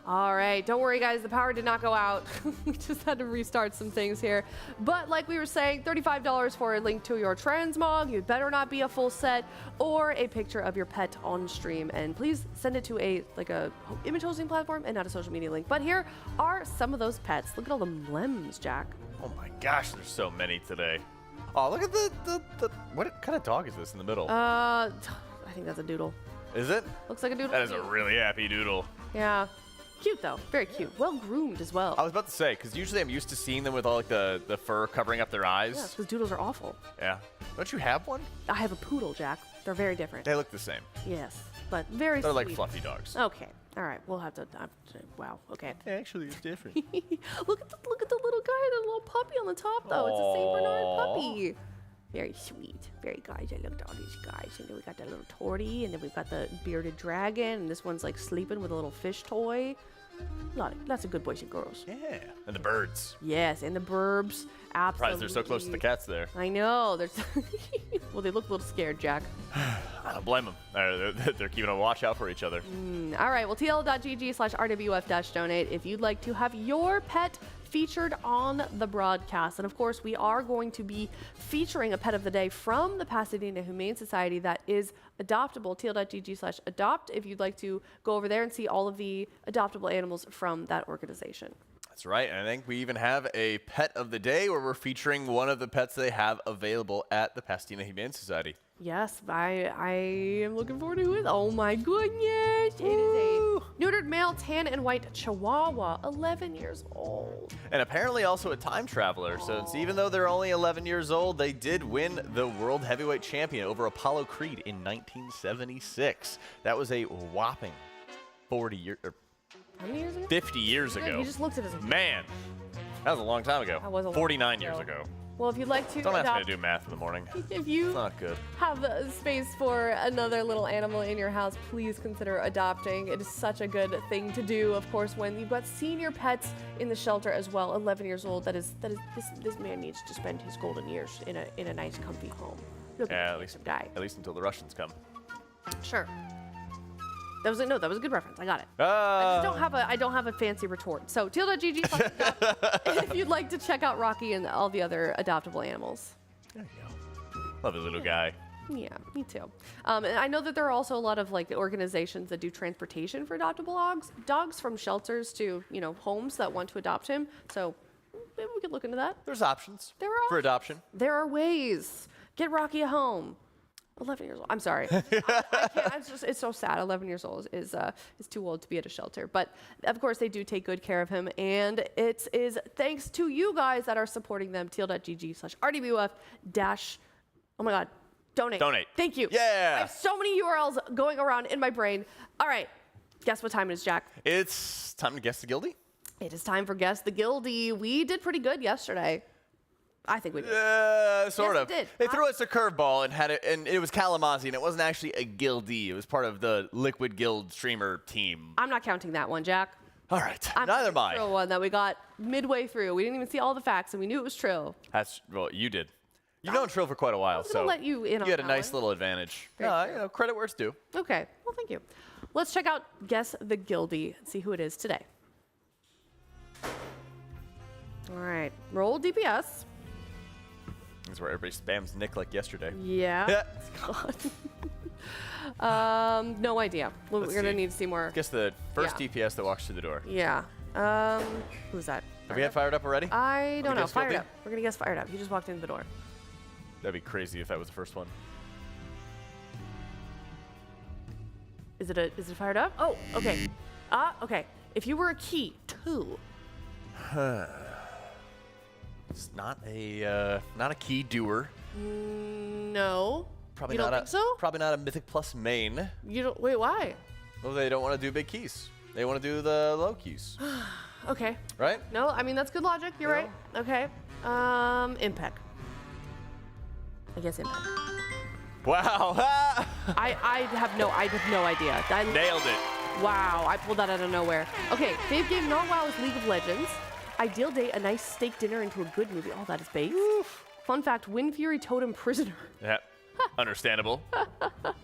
S1: All right, don't worry, guys. The power did not go out. We just had to restart some things here. But like we were saying, $35 for a link to your transmog. You better not be a full set or a picture of your pet on stream. And please send it to a image hosting platform and not a social media link. But here are some of those pets. Look at all the mlems, Jack.
S2: Oh my gosh, there's so many today. Oh, look at the what kind of dog is this in the middle?
S1: I think that's a doodle.
S2: Is it?
S1: Looks like a doodle.
S2: That is a really happy doodle.
S1: Yeah. Cute, though. Very cute. Well groomed as well.
S2: I was about to say, because usually I'm used to seeing them with all like the fur covering up their eyes.
S1: Yeah, because doodles are awful.
S2: Yeah. Don't you have one?
S1: I have a poodle, Jack. They're very different.
S2: They look the same.
S1: Yes, but very
S2: They're
S1: sweet.
S2: like fluffy dogs.
S1: Okay. All right. We'll have to. Wow. Okay.
S2: Actually, it's different.
S1: Look at the little guy, the little puppy on the top, though. It's a Saint Bernard puppy. Very sweet. Very guys. I looked at all these guys, and then we got the little tortie, and then we've got the bearded dragon, and this one's like sleeping with a little fish toy. Lots of good boys and girls.
S2: Yeah. And the birds.
S1: Yes, and the burbs. Absolutely.
S2: Surprised they're so close to the cats there.
S1: I know. They're well, they look a little scared, Jack.
S2: I don't blame them. They're keeping a watch out for each other.
S1: All right. Well, tl.gg/RWF-donate if you'd like to have your pet featured on the broadcast. And of course, we are going to be featuring a pet of the day from the Pasadena Humane Society that is adoptable. tl.gg/adopt if you'd like to go over there and see all of the adoptable animals from that organization.
S2: That's right. And I think we even have a pet of the day where we're featuring one of the pets they have available at the Pasadena Humane Society.
S1: Yes, I am looking forward to it. Oh my goodness. It is a neutered male tan and white Chihuahua, 11 years old.
S2: And apparently also a time traveler. So even though they're only 11 years old, they did win the World Heavyweight Champion over Apollo Creed in 1976. That was a whopping 40 years.
S1: How many years ago?
S2: 50 years
S1: Yeah,
S2: ago.
S1: you just looked at us.
S2: Man, that was a long time ago.
S1: That was a long
S2: 49
S1: time
S2: years
S1: ago.
S2: ago.
S1: Well, if you'd like to
S2: Don't ask me
S1: adopt,
S2: to do math in the morning.
S1: if you
S2: It's not good.
S1: have a space for another little animal in your house, please consider adopting. It is such a good thing to do. Of course, when you've got senior pets in the shelter as well, 11 years old, this man needs to spend his golden years in a nice, comfy home. Look
S2: Yeah,
S1: at
S2: at
S1: this
S2: least,
S1: handsome guy.
S2: at least until the Russians come.
S1: Sure. That was a good reference. I got it. I don't have a fancy retort. So teal.gg if you'd like to check out Rocky and all the other adoptable animals.
S2: There you go. Lovely little guy.
S1: Yeah, me too. And I know that there are also a lot of like organizations that do transportation for adoptable dogs from shelters to homes that want to adopt him. So maybe we could look into that.
S2: There's options
S1: There are
S2: for
S1: options.
S2: adoption.
S1: There are ways. Get Rocky a home. 11 years old. I'm sorry. I can't, it's so sad. 11 years old is too old to be at a shelter. But of course, they do take good care of him. And it is thanks to you guys that are supporting them. Teal.gg/RDBUF oh my God, donate.
S2: Donate.
S1: Thank you.
S2: Yeah.
S1: I have so many URLs going around in my brain. All right. Guess what time it is, Jack?
S2: It's time to guess the Guildie.
S1: It is time for Guess the Guildie. We did pretty good yesterday. I think we did.
S2: Sort
S1: Yes,
S2: of.
S1: we did.
S2: They threw us a curveball and it was Kalamazoo, and it wasn't actually a Guildie. It was part of the Liquid Guild streamer team.
S1: I'm not counting that one, Jack.
S2: All right.
S1: I'm
S2: Neither am
S1: counting
S2: I.
S1: the Trill one that we got midway through. We didn't even see all the facts, and we knew it was Trill.
S2: Well, you did. You've known Trill for quite a while,
S1: gonna
S2: so
S1: let you in on
S2: had a
S1: that
S2: nice
S1: one.
S2: little advantage.
S1: Very true.
S2: Credit where it's due.
S1: Okay. Well, thank you. Let's check out Guess the Guildie and see who it is today. All right. Roll DPS.
S2: That's where everybody spams Nick like yesterday.
S1: Yeah. God. No idea. We're
S2: Let's
S1: gonna
S2: see.
S1: need to see more.
S2: Guess the first
S1: Yeah.
S2: DPS that walks through the door.
S1: Yeah. Who's that?
S2: Have we had fired up already?
S1: I don't know.
S2: guessed
S1: Fired
S2: Guildie?
S1: up. We're gonna guess fired up. He just walked into the door.
S2: That'd be crazy if that was the first one.
S1: Is it fired up? Oh, okay. Okay. If you were a key 2.
S2: It's not a key doer.
S1: No.
S2: Probably
S1: you don't
S2: not
S1: think so?
S2: Probably not a Mythic Plus main.
S1: You don't. Wait, why?
S2: Well, they don't want to do big keys. They want to do the low keys,
S1: Okay.
S2: right?
S1: No, I mean that's good logic. You're right. Okay. Impact. I guess impact.
S2: Wow.
S1: I have no idea.
S2: Nailed it.
S1: Wow, I pulled that out of nowhere. Okay, fave game non-WoW is League of Legends. Ideal date, a nice steak dinner into a good movie. Oh, that is base. Fun fact, Wind Fury Totem Prisoner.
S2: Yeah. Understandable.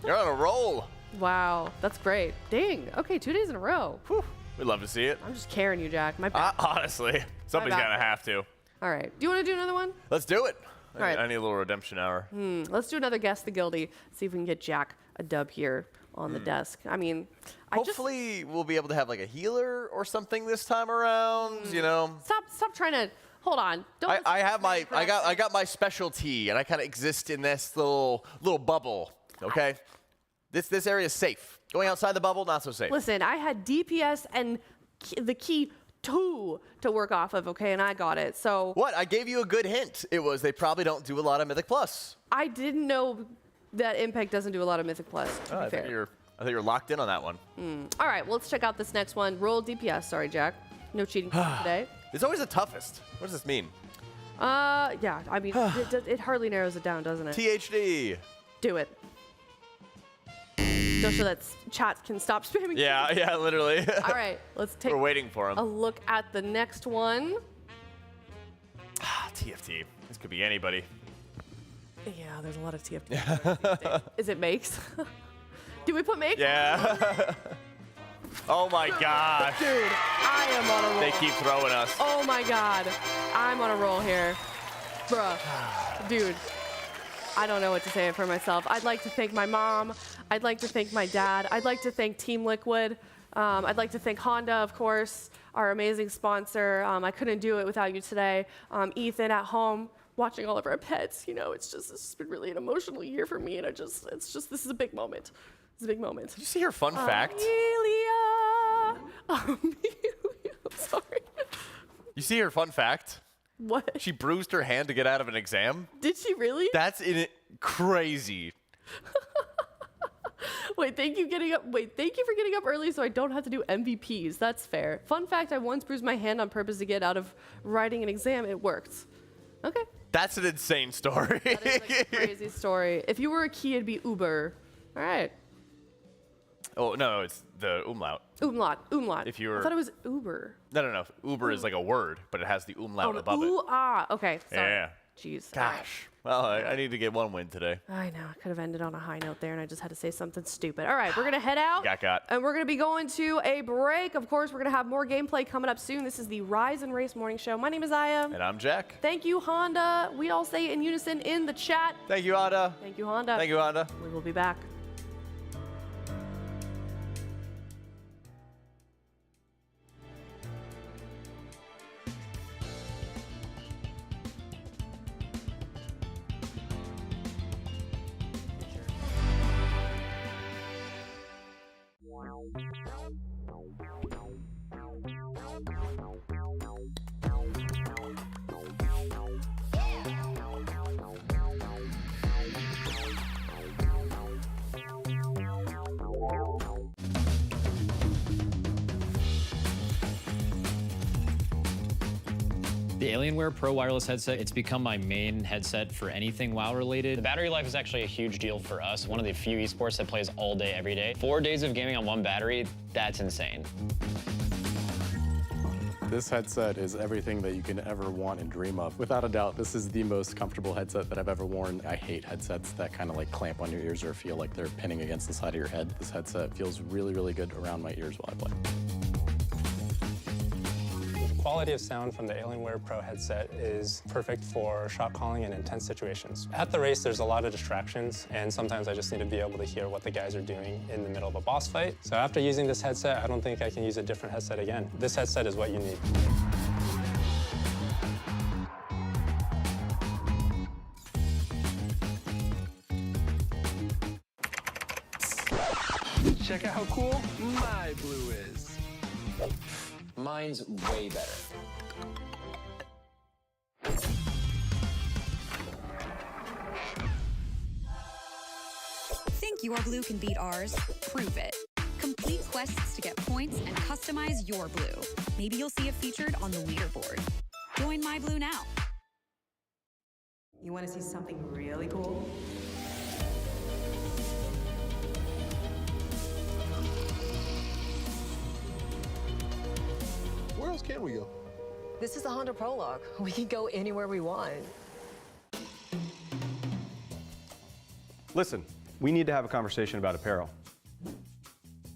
S2: You're on a roll.
S1: Wow, that's great. Dang. Okay, 2 days in a row. Whew.
S2: We'd love to see it.
S1: I'm just carrying you, Jack. My bad.
S2: Honestly, somebody's
S1: bad.
S2: gonna have to.
S1: All right. Do you want to do another one?
S2: Let's do it.
S1: All right.
S2: I need a little redemption hour.
S1: Let's do another Guess the Guildie. See if we can get Jack a dub here on the desk. I mean,
S2: Hopefully, we'll be able to have like a healer or something this time around. You know.
S1: Stop trying to. Hold on. Don't.
S2: I got my specialty, and I kind of exist in this little bubble. Okay. This area is safe. Going outside the bubble, not so safe.
S1: Listen, I had DPS and the key 2 to work off of, okay, and I got it. So
S2: What? I gave you a good hint. It was they probably don't do a lot of Mythic Plus.
S1: I didn't know that Impact doesn't do a lot of Mythic Plus, to be
S2: I think
S1: fair.
S2: you're locked in on that one.
S1: All right, well, let's check out this next one. Roll DPS. Sorry, Jack. No cheating today.
S2: It's always the toughest. What does this mean?
S1: Yeah, I mean, it hardly narrows it down, doesn't it?
S2: THD.
S1: Do it. Just so that chat can stop spamming.
S2: Yeah, literally.
S1: All right, let's take
S2: We're waiting for him.
S1: a look at the next one.
S2: TFT. This could be anybody.
S1: Yeah, there's a lot of TFT. Is it Makes? Do we put Makes?
S2: Yeah. Oh my gosh.
S1: Dude, I am on a roll.
S2: They keep throwing us.
S1: Oh my god. I'm on a roll here. Bruh. Dude. I don't know what to say for myself. I'd like to thank my mom. I'd like to thank my dad. I'd like to thank Team Liquid I'd like to thank Honda, of course, our amazing sponsor. I couldn't do it without you today. Ethan at home, watching all of our pets. You know, it's just been really an emotional year for me, and this is a big moment. It's a big moment.
S2: Did you see her fun fact?
S1: Amelia! I'm sorry.
S2: You see her fun fact?
S1: What?
S2: She bruised her hand to get out of an exam.
S1: Did she really?
S2: That's crazy.
S1: Wait, thank you for getting up early so I don't have to do MVPs. That's fair. Fun fact, I once bruised my hand on purpose to get out of writing an exam. It worked. Okay.
S2: That's an insane story.
S1: That is like a crazy story. If you were a key, it'd be Uber. All right.
S2: Oh, no, it's the umlaut.
S1: Umlaut.
S2: If you were...
S1: I thought it was Uber.
S2: No. Uber is like a word, but it has the umlaut above it.
S1: Okay. Sorry.
S2: Yeah.
S1: Jeez.
S2: Gosh. Well, I need to get one win today.
S1: I know. I could have ended on a high note there, and I just had to say something stupid. All right, we're going to head out.
S2: Got.
S1: And we're going to be going to a break. Of course, we're going to have more gameplay coming up soon. This is the Rise and Race Morning Show. My name is Aya.
S2: And I'm Jack.
S1: Thank you, Honda. We all say in unison in the chat.
S2: Thank you, Honda.
S1: Thank you, Honda.
S2: Thank you, Honda.
S1: We will be back.
S12: The Alienware Pro wireless headset, it's become my main headset for anything WoW related. The battery life is actually a huge deal for us. One of the few esports that plays all day, every day. 4 days of gaming on one battery, that's insane.
S13: This headset is everything that you can ever want and dream of. Without a doubt, this is the most comfortable headset that I've ever worn. I hate headsets that kind of like clamp on your ears or feel like they're pinning against the side of your head. This headset feels really, really good around my ears while I play.
S14: The quality of sound from the Alienware Pro headset is perfect for shot calling in intense situations. At the race, there's a lot of distractions, and sometimes I just need to be able to hear what the guys are doing in the middle of a boss fight. So after using this headset, I don't think I can use a different headset again. This headset is what you need.
S15: Check out how cool MyBlue is. Mine's way better.
S16: Think your blue can beat ours? Prove it. Complete quests to get points and customize your blue. Maybe you'll see it featured on the leaderboard. Join MyBlue now.
S17: You want to see something really cool?
S18: Where else can we go?
S17: This is the Honda Prologue. We can go anywhere we want.
S19: Listen, we need to have a conversation about apparel.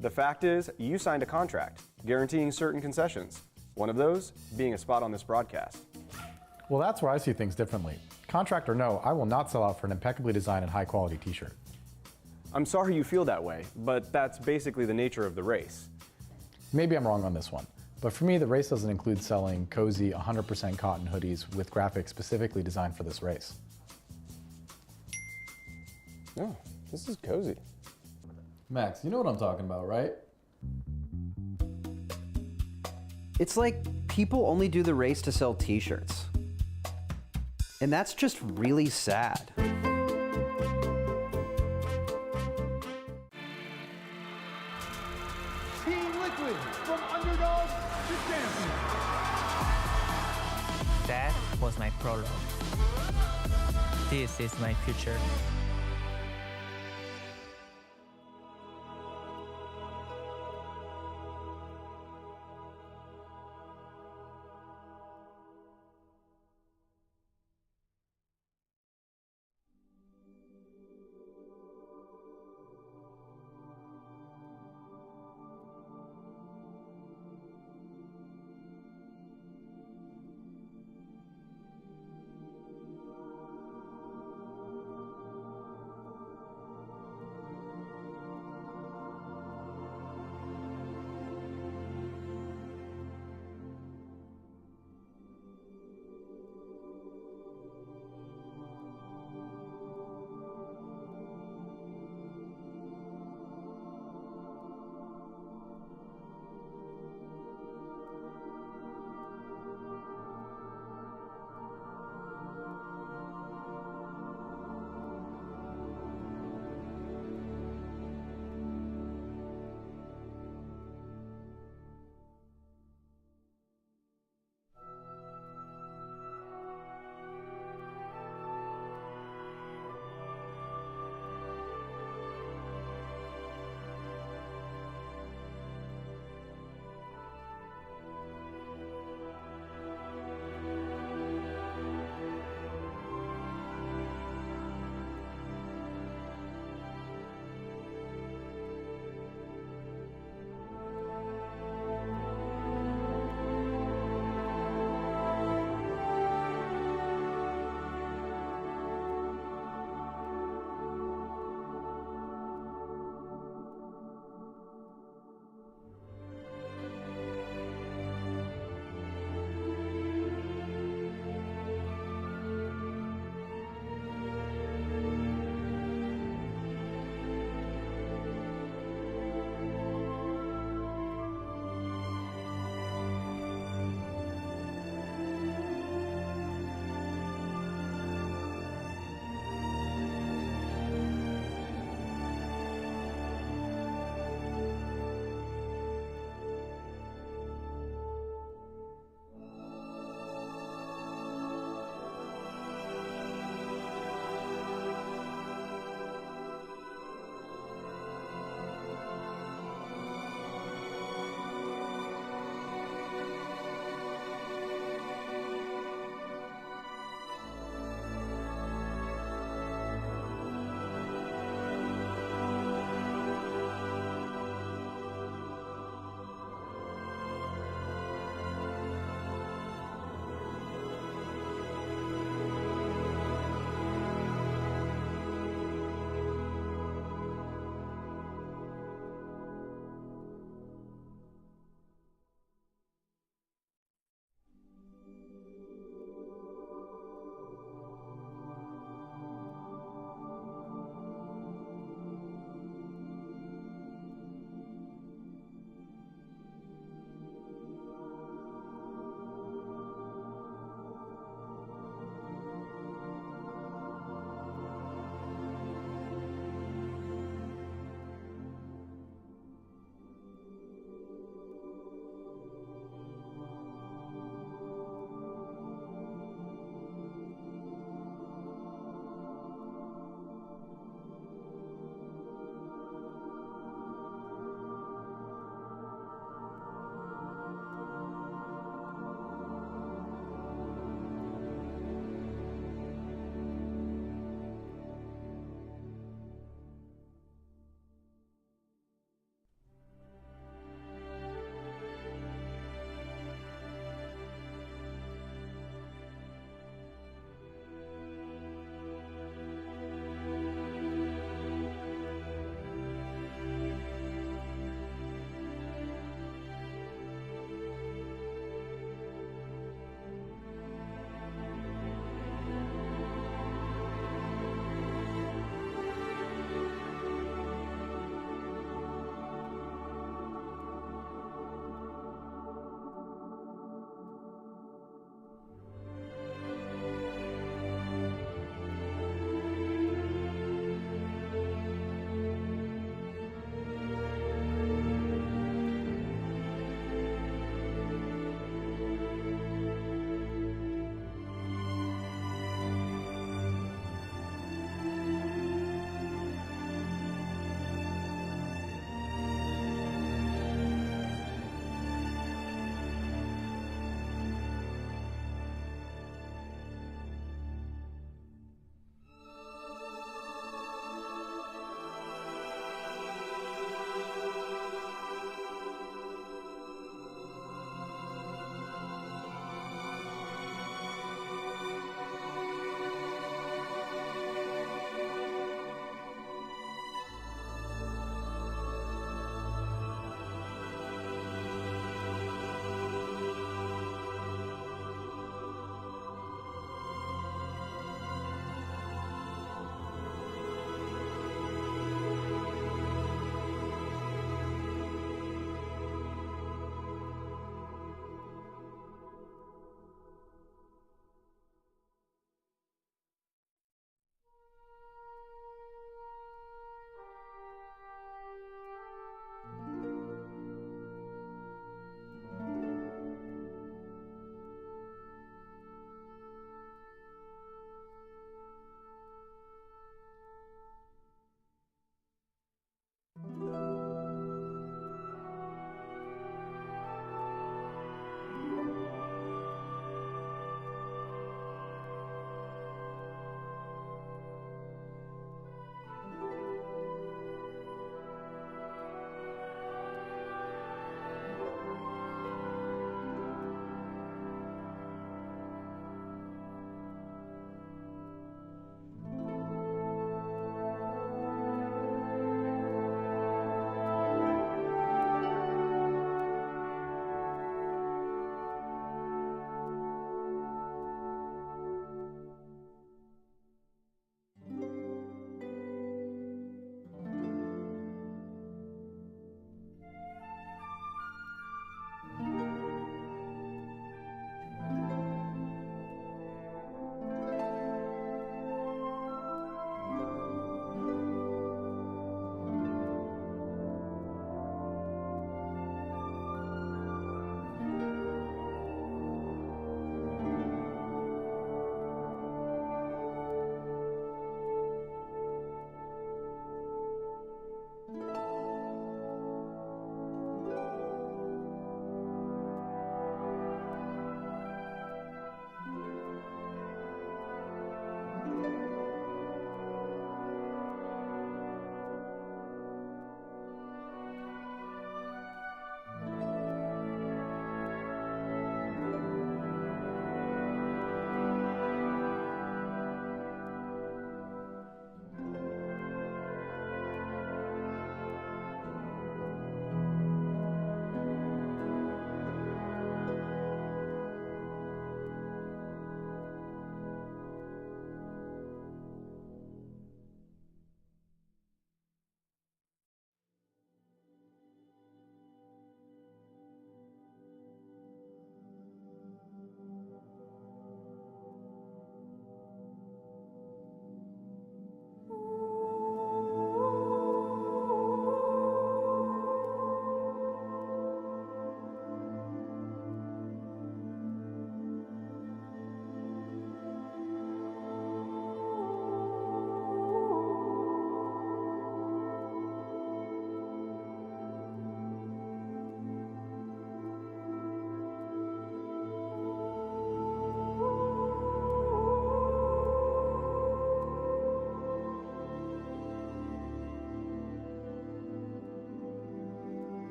S19: The fact is, you signed a contract guaranteeing certain concessions. One of those being a spot on this broadcast.
S20: Well, that's where I see things differently. Contract or no, I will not sell out for an impeccably designed and high-quality t-shirt.
S19: I'm sorry you feel that way, but that's basically the nature of the race.
S20: Maybe I'm wrong on this one, but for me, the race doesn't include selling cozy 100% cotton hoodies with graphics specifically designed for this race.
S19: No, this is cozy.
S20: Max, you know what I'm talking about, right?
S21: It's like people only do the race to sell t-shirts. And that's just really sad.
S22: Team Liquid, from underdog to champion.
S23: That was my prologue. This is my future.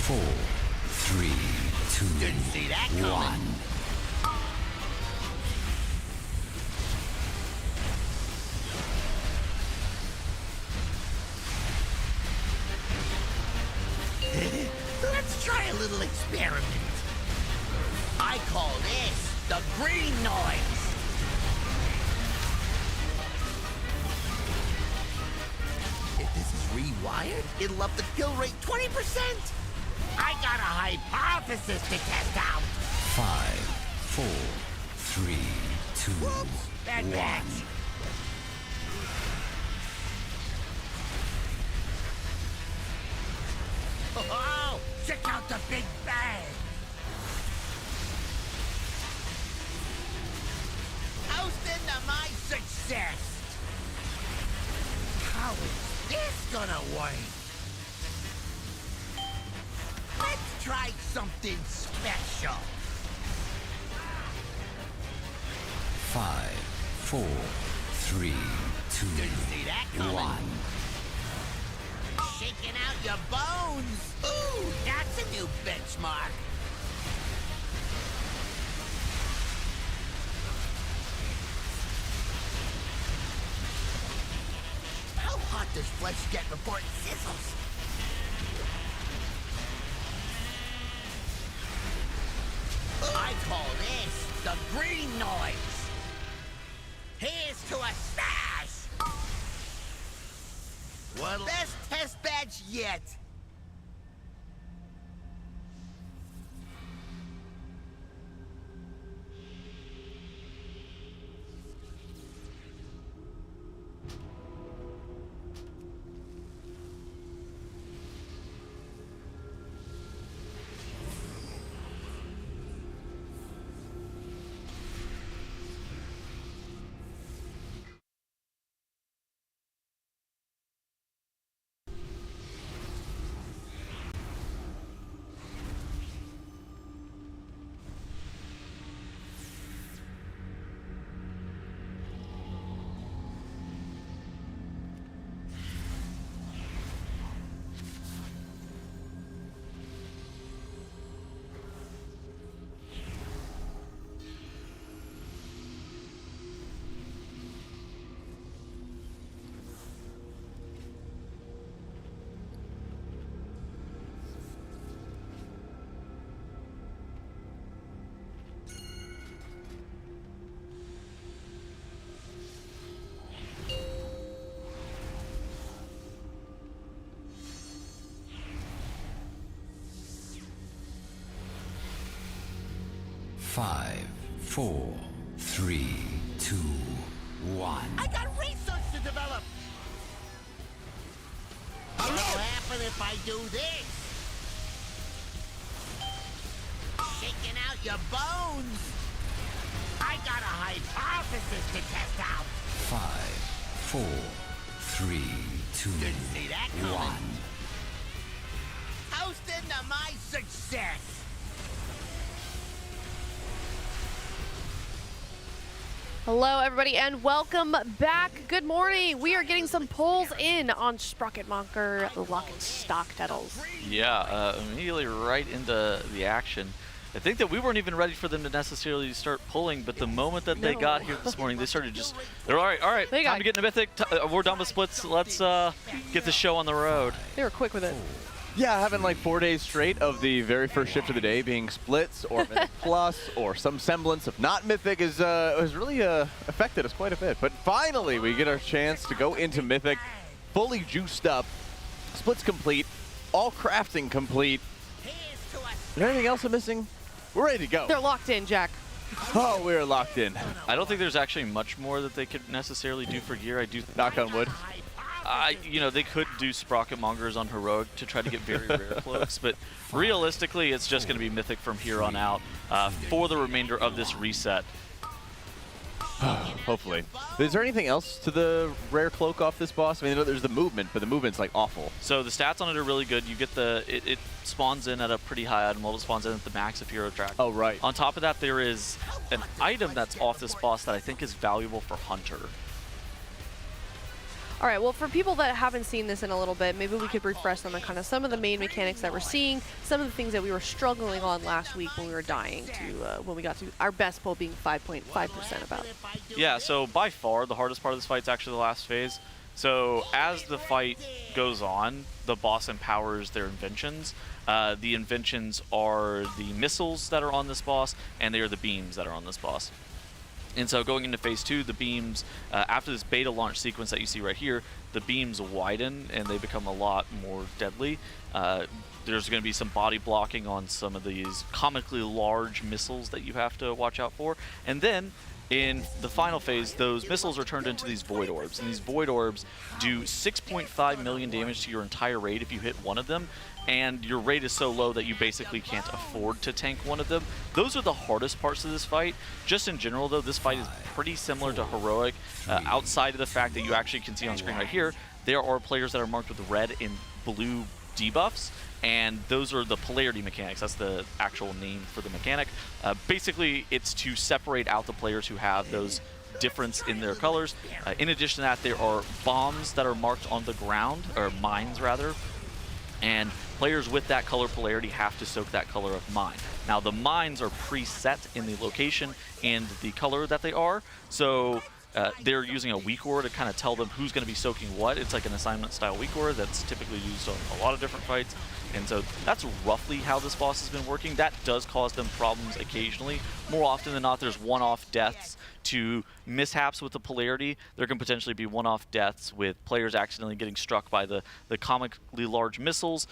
S4: 4, 3, 2,
S6: Didn't see that coming.
S4: 1.
S6: Let's try a little experiment. I call this the green noise. If this is rewired, it'll up the kill rate 20%. I got a hypothesis to test out.
S4: 5, 4, 3, 2,
S6: Bad
S4: 1.
S6: match. Oh, check out the big bang. Toast into my success. How is this gonna work? Let's try something special.
S4: 5, 4, 3, 2,
S6: Didn't see that coming.
S4: 1.
S6: Shaking out your bones. Ooh, that's a new benchmark. How hot does flesh get before it sizzles? I call this the green noise. Here's to a stash. Well, best test badge yet.
S4: Five, 4, 3, 2, 1.
S6: I got research to develop. What'll happen if I do this? Shaking out your bones. I got a hypothesis to test out.
S4: 5, 4, 3, 2,
S6: Didn't see that coming.
S4: 1.
S6: Toast into my success.
S1: Hello, everybody, and welcome back. Good morning. We are getting some polls in on Sprocket Monger Lock Stock Titles.
S7: Yeah, immediately right into the action. I think that we weren't even ready for them to necessarily start pulling, but the moment that they got here this morning, they started they're all right, time to get into Mythic. We're done with splits. Let's get the show on the road.
S1: They were quick with it.
S2: Yeah, having like 4 days straight of the very first shift of the day being splits or Mythic Plus or some semblance of not Mythic has really affected us quite a bit. But finally, we get our chance to go into Mythic, fully juiced up, splits complete, all crafting complete. Is there anything else I'm missing? We're ready to go.
S1: They're locked in, Jack.
S2: Oh, we're locked in.
S7: I don't think there's actually much more that they could necessarily do for gear. I do
S2: knock on wood.
S7: You know, they could do Sprocket Mongers on Heroic to try to get very rare cloaks, but realistically, it's just going to be Mythic from here on out for the remainder of this reset.
S2: Hopefully. Is there anything else to the rare cloak off this boss? I mean, there's the movement, but the movement's like awful.
S7: So the stats on it are really good. You get it spawns in at a pretty high item level. It spawns in at the max of hero track.
S2: Oh, right.
S7: On top of that, there is an item that's off this boss that I think is valuable for Hunter.
S1: All right, well, for people that haven't seen this in a little bit, maybe we could refresh them on kind of some of the main mechanics that we're seeing, some of the things that we were struggling on last week when we were dying to, when we got to our best pull being 5.5% about.
S7: Yeah, so by far the hardest part of this fight is actually the last phase. So as the fight goes on, the boss empowers their inventions. The inventions are the missiles that are on this boss, and they are the beams that are on this boss. And so going into phase 2, the beams, after this beta launch sequence that you see right here, the beams widen and they become a lot more deadly. There's going to be some body blocking on some of these comically large missiles that you have to watch out for. And then in the final phase, those missiles are turned into these void orbs. And these void orbs do 6.5 million damage to your entire raid if you hit one of them. And your rate is so low that you basically can't afford to tank one of them. Those are the hardest parts of this fight. Just in general, though, this fight is pretty similar to Heroic. Outside of the fact that you actually can see on screen right here, there are players that are marked with red and blue debuffs, and those are the polarity mechanics. That's the actual name for the mechanic. Basically, it's to separate out the players who have those difference in their colors. In addition to that, there are bombs that are marked on the ground, or mines rather, and players with that color polarity have to soak that color of mine. Now the mines are preset in the location and the color that they are, so they're using a weak aura to kind of tell them who's going to be soaking what. It's like an assignment style weak aura that's typically used on a lot of different fights. And so that's roughly how this boss has been working. That does cause them problems occasionally. More often than not, there's one-off deaths to mishaps with the polarity. There can potentially be one-off deaths with players accidentally getting struck by the comically large missiles.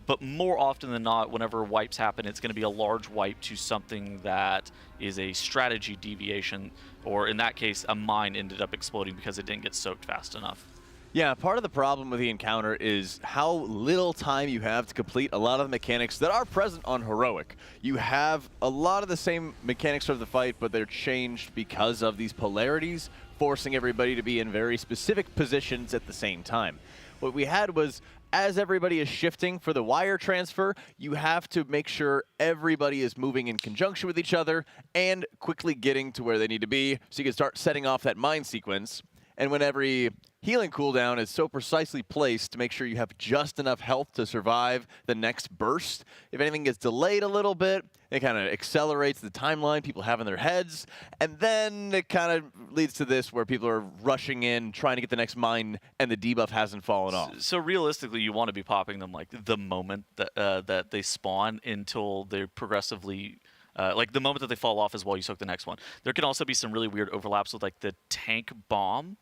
S7: But more often than not, whenever wipes happen, it's going to be a large wipe to something that is a strategy deviation, or in that case, a mine ended up exploding because it didn't get soaked fast enough.
S2: Yeah, part of the problem with the encounter is how little time you have to complete a lot of the mechanics that are present on Heroic. You have a lot of the same mechanics of the fight, but they're changed because of these polarities, forcing everybody to be in very specific positions at the same time. What we had was, as everybody is shifting for the wire transfer, you have to make sure everybody is moving in conjunction with each other and quickly getting to where they need to be so you can start setting off that mine sequence. And when every healing cooldown is so precisely placed to make sure you have just enough health to survive the next burst, if anything gets delayed a little bit, it kind of accelerates the timeline people have in their heads, and then it kind of leads to this where people are rushing in, trying to get the next mine, and the debuff hasn't fallen off.
S7: So realistically, you want to be popping them like the moment that that they spawn until they're progressively... like the moment that they fall off is while you soak the next one. There can also be some really weird overlaps with like the tank bomb.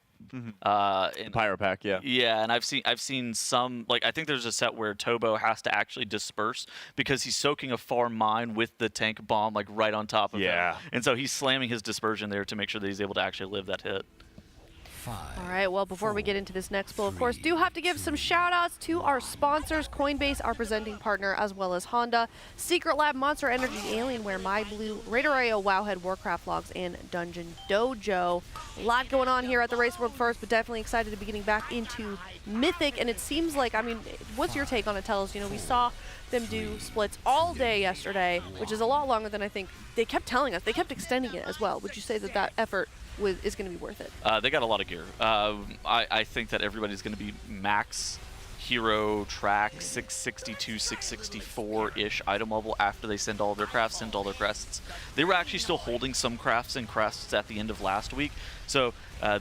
S2: Pyro pack, yeah.
S7: Yeah, and I've seen some, like I think there's a set where Tobo has to actually disperse because he's soaking a far mine with the tank bomb like right on top of him. And so he's slamming his dispersion there to make sure that he's able to actually live that hit.
S1: All right, well, before we get into this next pull, of course, do have to give some shout-outs to our sponsors, Coinbase, our presenting partner, as well as Honda, Secret Lab, Monster Energy, Alienware, MyBlue, RaiderIO, Wowhead, Warcraft Logs, and DungeonDojo. A lot going on here at the Race World First, but definitely excited to be getting back into Mythic, and it seems like, I mean, what's your take on it? Tell us, you know, we saw them do splits all day yesterday, which is a lot longer than I think they kept telling us. They kept extending it as well. Would you say that that effort is going to be worth it?
S7: They got a lot of gear. I think that everybody's going to be max hero track 662, 664-ish item level after they send all their crafts, send all their crests. They were actually still holding some crafts and crests at the end of last week, so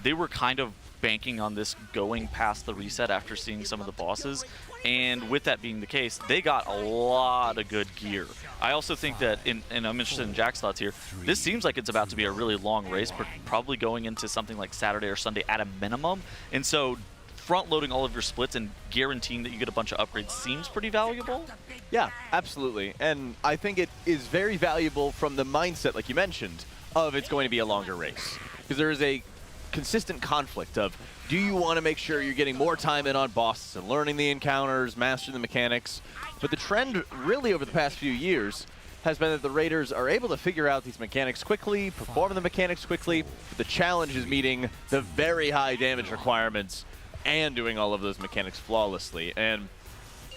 S7: they were kind of banking on this going past the reset after seeing some of the bosses. And with that being the case, they got a lot of good gear. I also think that, and I'm interested in Jack's thoughts here, this seems like it's about to be a really long race, probably going into something like Saturday or Sunday at a minimum. And so front-loading all of your splits and guaranteeing that you get a bunch of upgrades seems pretty valuable.
S2: Yeah, absolutely. And I think it is very valuable from the mindset, like you mentioned, of it's going to be a longer race. Because there is a consistent conflict of, do you want to make sure you're getting more time in on bosses and learning the encounters, mastering the mechanics? But the trend really over the past few years has been that the Raiders are able to figure out these mechanics quickly, perform the mechanics quickly, but the challenge is meeting the very high damage requirements and doing all of those mechanics flawlessly. And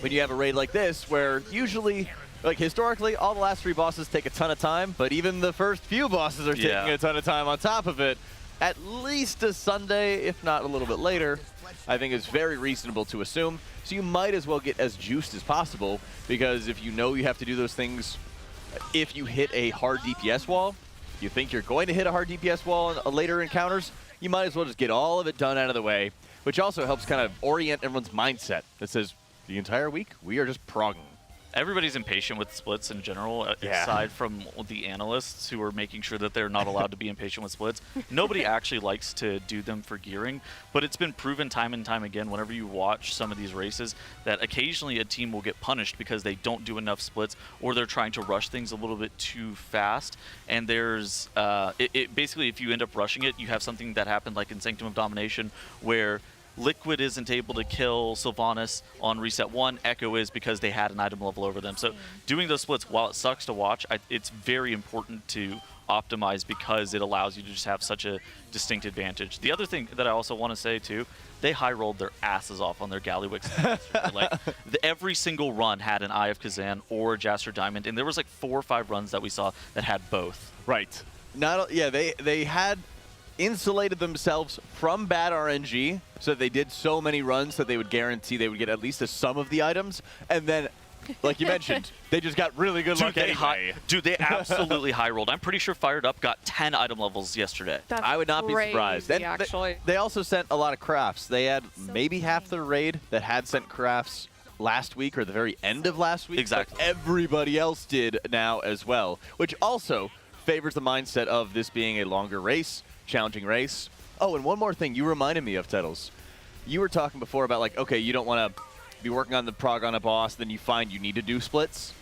S2: when you have a raid like this, where usually, like historically, all the last 3 bosses take a ton of time, but even the first few bosses are taking a ton of time on top of it, at least a Sunday, if not a little bit later, I think is very reasonable to assume. So you might as well get as juiced as possible, because if you know you have to do those things, if you hit a hard DPS wall, you think you're going to hit a hard DPS wall in later encounters, you might as well just get all of it done out of the way, which also helps kind of orient everyone's mindset that says, the entire week, we are just progging.
S7: Everybody's impatient with splits in general, aside from the analysts who are making sure that they're not allowed to be impatient with splits. Nobody actually likes to do them for gearing, but it's been proven time and time again whenever you watch some of these races that occasionally a team will get punished because they don't do enough splits or they're trying to rush things a little bit too fast. And there's, basically if you end up rushing it, you have something that happened like in Sanctum of Domination where Liquid isn't able to kill Sylvanas on reset 1. Echo is because they had an item level over them. So doing those splits, while it sucks to watch, it's very important to optimize because it allows you to just have such a distinct advantage. The other thing that I also want to say too, they high rolled their asses off on their Gallywix. Like every single run had an Eye of Kazan or a Jaster Diamond, and there was like 4 or 5 runs that we saw that had both.
S2: Right. They had insulated themselves from bad RNG, so they did so many runs that they would guarantee they would get at least a sum of the items, and then, like you mentioned, they just got really good luck anyway.
S7: They absolutely high rolled. I'm pretty sure Fired Up got 10 item levels yesterday.
S1: That's
S2: I would not be surprised. And
S1: actually.
S2: They also sent a lot of crafts. They had maybe half the raid that had sent crafts last week or the very end of last week.
S7: Exactly.
S2: But everybody else did now as well, which also favors the mindset of this being a longer race, challenging race. Oh, and one more thing you reminded me of, Tettles. You were talking before about like, okay, you don't want to be working on the prog on a boss, then you find you need to do splits.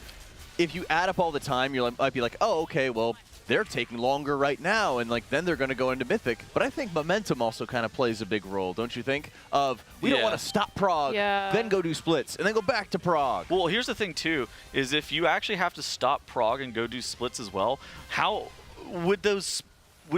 S2: If you add up all the time, you might be like, oh, okay, well, they're taking longer right now, and like then they're going to go into Mythic. But I think momentum also kind of plays a big role, don't you think? Of we don't want to stop prog, then go do splits, and then go back to prog.
S7: Well, here's the thing too, is if you actually have to stop prog and go do splits as well, how would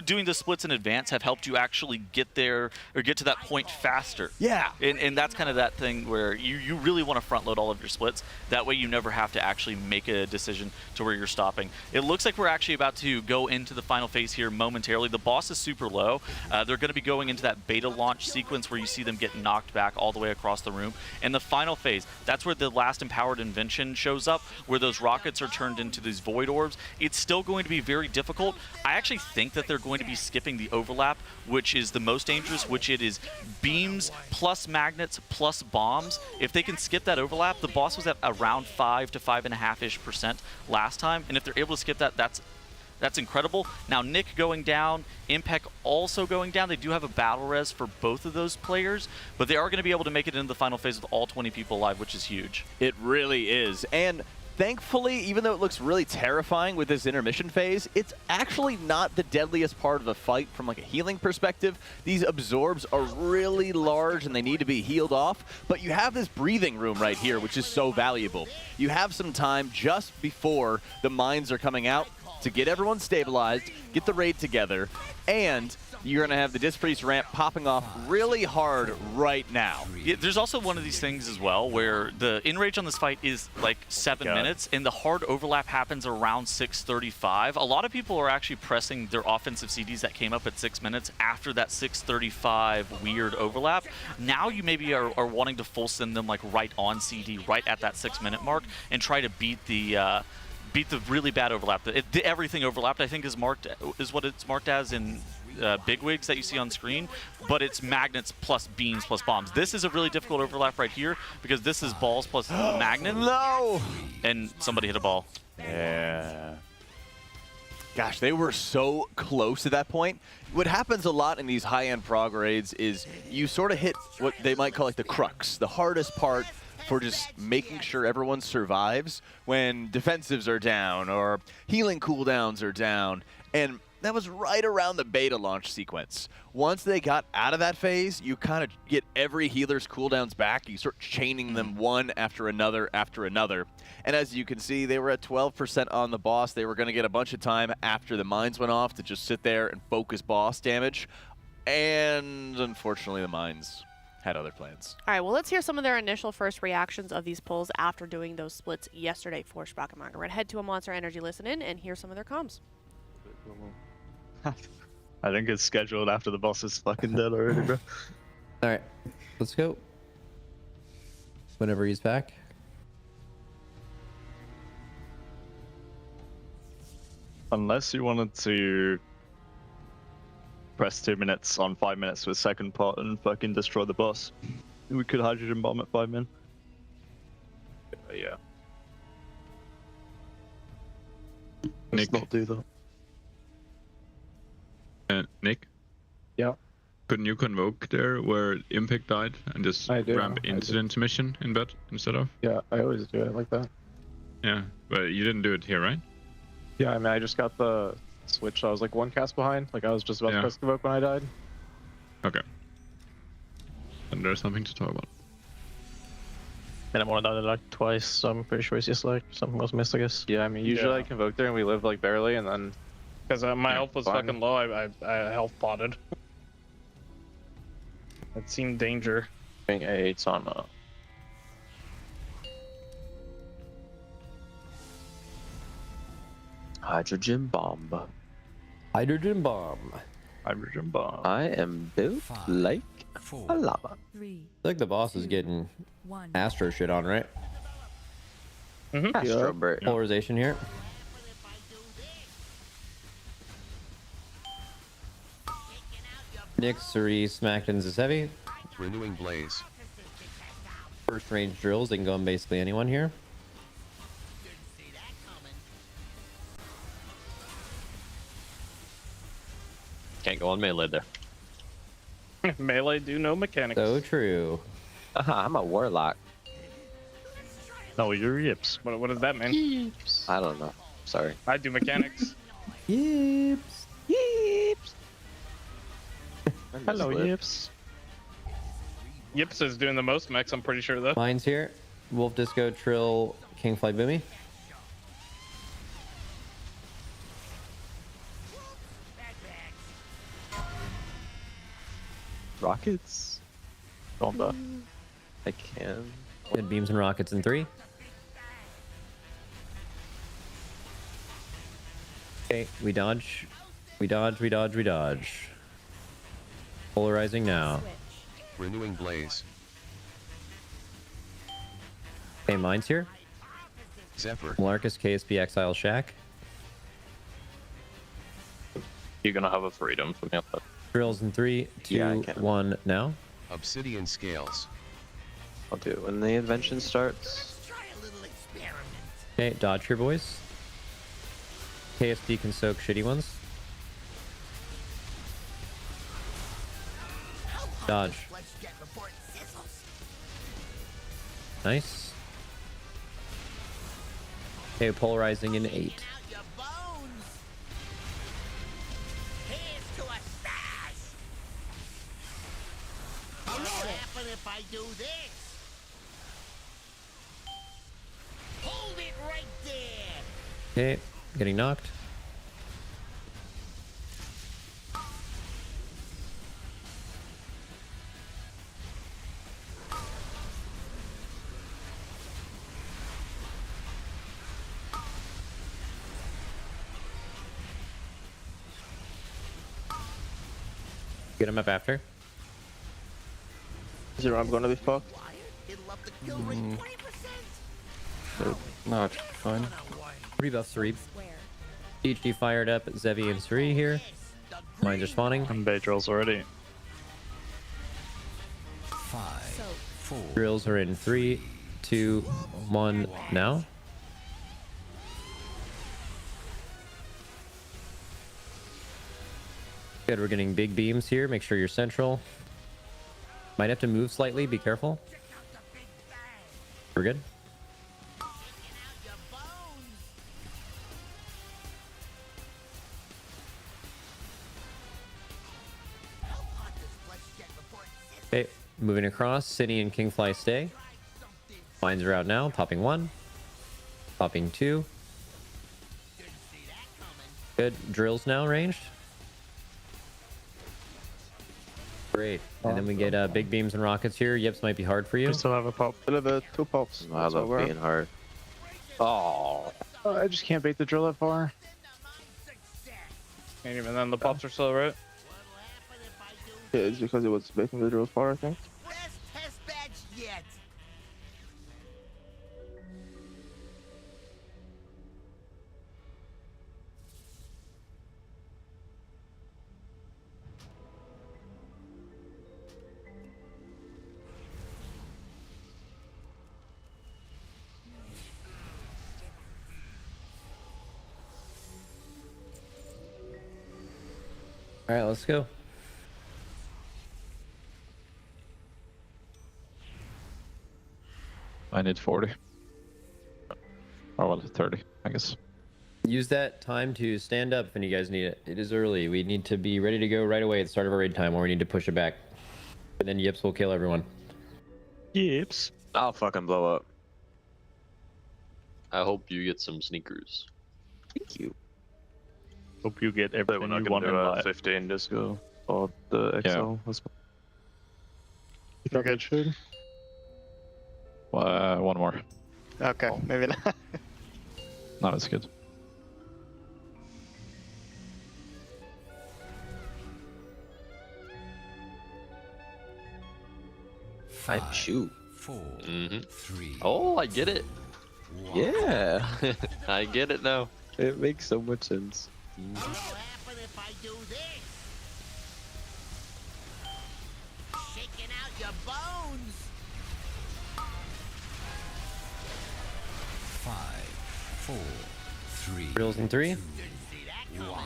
S7: doing the splits in advance have helped you actually get there or get to that point faster?
S2: Yeah.
S7: And that's kind of that thing where you really want to front load all of your splits. That way you never have to actually make a decision to where you're stopping. It looks like we're actually about to go into the final phase here momentarily. The boss is super low. They're going to be going into that beta launch sequence where you see them get knocked back all the way across the room. And the final phase, that's where the last empowered invention shows up, where those rockets are turned into these void orbs. It's still going to be very difficult. I actually think that they're going to be skipping the overlap, which is the most dangerous, which it is beams plus magnets plus bombs. If they can skip that overlap, the boss was at around 5 to 5.5% last time, and if they're able to skip that, that's incredible. Now Nick going down, Impec also going down. They do have a battle res for both of those players, but they are going to be able to make it into the final phase with all 20 people alive, which is huge.
S2: It really is. And thankfully, even though it looks really terrifying with this intermission phase, it's actually not the deadliest part of the fight from like a healing perspective. These absorbs are really large and they need to be healed off, but you have this breathing room right here, which is so valuable. You have some time just before the mines are coming out to get everyone stabilized, get the raid together, and you're going to have the Disc Priest ramp popping off really hard right now.
S7: Yeah, there's also one of these things as well where the in-range on this fight is like 7 minutes, and the hard overlap happens around 6:35. A lot of people are actually pressing their offensive CDs that came up at 6 minutes after that 6:35 weird overlap. Now you maybe are wanting to full send them like right on CD, right at that 6 minute mark, and try to beat the really bad overlap. The everything overlapped, I think, is what it's marked as in bigwigs that you see on screen, but it's magnets plus beams plus bombs. This is a really difficult overlap right here because this is balls plus magnet.
S2: No!
S7: And somebody hit a ball.
S2: Yeah. Gosh, they were so close at that point. What happens a lot in these high-end prog raids is you sort of hit what they might call like the crux, the hardest part for just making sure everyone survives when defensives are down or healing cooldowns are down. And that was right around the beta launch sequence. Once they got out of that phase, you kind of get every healer's cooldowns back. You start chaining them one after another after another. And as you can see, they were at 12% on the boss. They were going to get a bunch of time after the mines went off to just sit there and focus boss damage. And unfortunately, the mines had other plans.
S1: All right, well, let's hear some of their initial first reactions of these pulls after doing those splits yesterday for Sprocket Monger. We're going to head to a Monster Energy listen in and hear some of their comms.
S10: I think it's scheduled after the boss is fucking dead already, bro.
S9: All right, let's go. Whenever he's back.
S10: Unless you wanted to press 2 minutes on 5 minutes with second part and fucking destroy the boss. We could hydrogen bomb at 5 min. Yeah.
S3: Nick.
S10: Let's not do that.
S3: Nick?
S10: Yeah.
S3: Couldn't you convoke there where Impact died and just ramp into the intermission in bed instead of?
S10: Yeah, I always do it like that.
S3: Yeah, but you didn't do it here, right?
S10: Yeah, I mean, I just got the switch, so I was like 1 cast behind. Like, I was just about to press convoke when I died.
S3: Okay. And there's something to talk about.
S8: And I'm only died like twice, so I'm pretty sure it's just like something was missed, I guess.
S10: Yeah, I mean, usually I convoke there and we live like barely, and then because my health was fucking low, I health potted. It seemed danger.
S8: Being A8's on hydrogen bomb.
S9: Hydrogen bomb.
S10: Hydrogen bomb.
S8: I am built like a llama.
S9: I think the boss is getting Astro shit on, right?
S8: Astro Bird.
S9: Polarization here. Nick, Cerise, Smackdons is heavy.
S18: Renewing Blaze.
S9: First range drills, they can go on basically anyone here.
S8: Can't go on melee there.
S10: Melee do no mechanics.
S9: So true.
S8: I'm a warlock.
S10: No, you're yips. What does that mean?
S8: I don't know. Sorry.
S10: I do mechanics.
S9: Yips.
S8: Yips.
S10: Hello, Yips. Yips is doing the most mechs, I'm pretty sure, though.
S9: Mine's here. Wolf Disco, Trill, Kingfly Boomy.
S8: Rockets? Bomba. I can.
S9: Good beams and rockets in 3. Okay, we dodge. We dodge, we dodge, we dodge. Polarizing now.
S18: Renewing Blaze.
S9: Okay, mine's here.
S18: Zephyr.
S9: Malarcus, KSP, Exile, Shack.
S8: You're gonna have a freedom from me.
S9: Drills in 3, 2, 1 now.
S18: Obsidian Scales.
S8: I'll do it when the invention starts.
S9: Okay, dodge here, boys. KSD can soak shitty ones. Dodge. Nice. Okay, polarizing in 8.
S6: If I do this, hold it right there.
S9: Okay, getting knocked. Get him up after.
S8: Zero, I'm gonna be fucked.
S11: No, it's fine.
S9: Rebuff Cereeb. HG fired up. Zevi and Suri here. Mines are spawning.
S10: I'm Bay drills already.
S4: 5, 4.
S9: Drills are in 3, 2, 1 now. Good, we're getting big beams here. Make sure you're central. Might have to move slightly. Be careful. We're good. Okay, moving across. City and Kingfly stay. Mines are out now. Popping 1. Popping 2. Good. Drills now ranged. Great. And then we get big beams and rockets here. Yips might be hard for you.
S10: I still have a pop. I have 2 pops.
S8: Wow, that's being hard. Oh.
S10: I just can't bait the drill that far. And even then, the pops are slow, right?
S5: Yeah, it's because it was making the drills far, I think.
S6: Best test batch yet.
S9: All right, let's go.
S3: I need 40. Oh, well, 30, I guess.
S9: Use that time to stand up when you guys need it. It is early. We need to be ready to go right away at the start of our raid time, or we need to push it back. And then Yips will kill everyone.
S10: Yips.
S12: I'll fucking blow up. I hope you get some sneakers.
S10: Thank you. Hope you get everything you want in life. 15 just go. Or the XL.
S3: Yeah.
S5: You think I should?
S3: One more.
S5: Okay, maybe not.
S3: Not as good.
S12: I shoot.
S4: 4, 3.
S12: Oh, I get it. Yeah, I get it now.
S11: It makes so much sense.
S6: What'll happen if I do this? Shaking out your bones.
S4: 5, 4, 3.
S9: Drills in 3.
S4: 2, 1.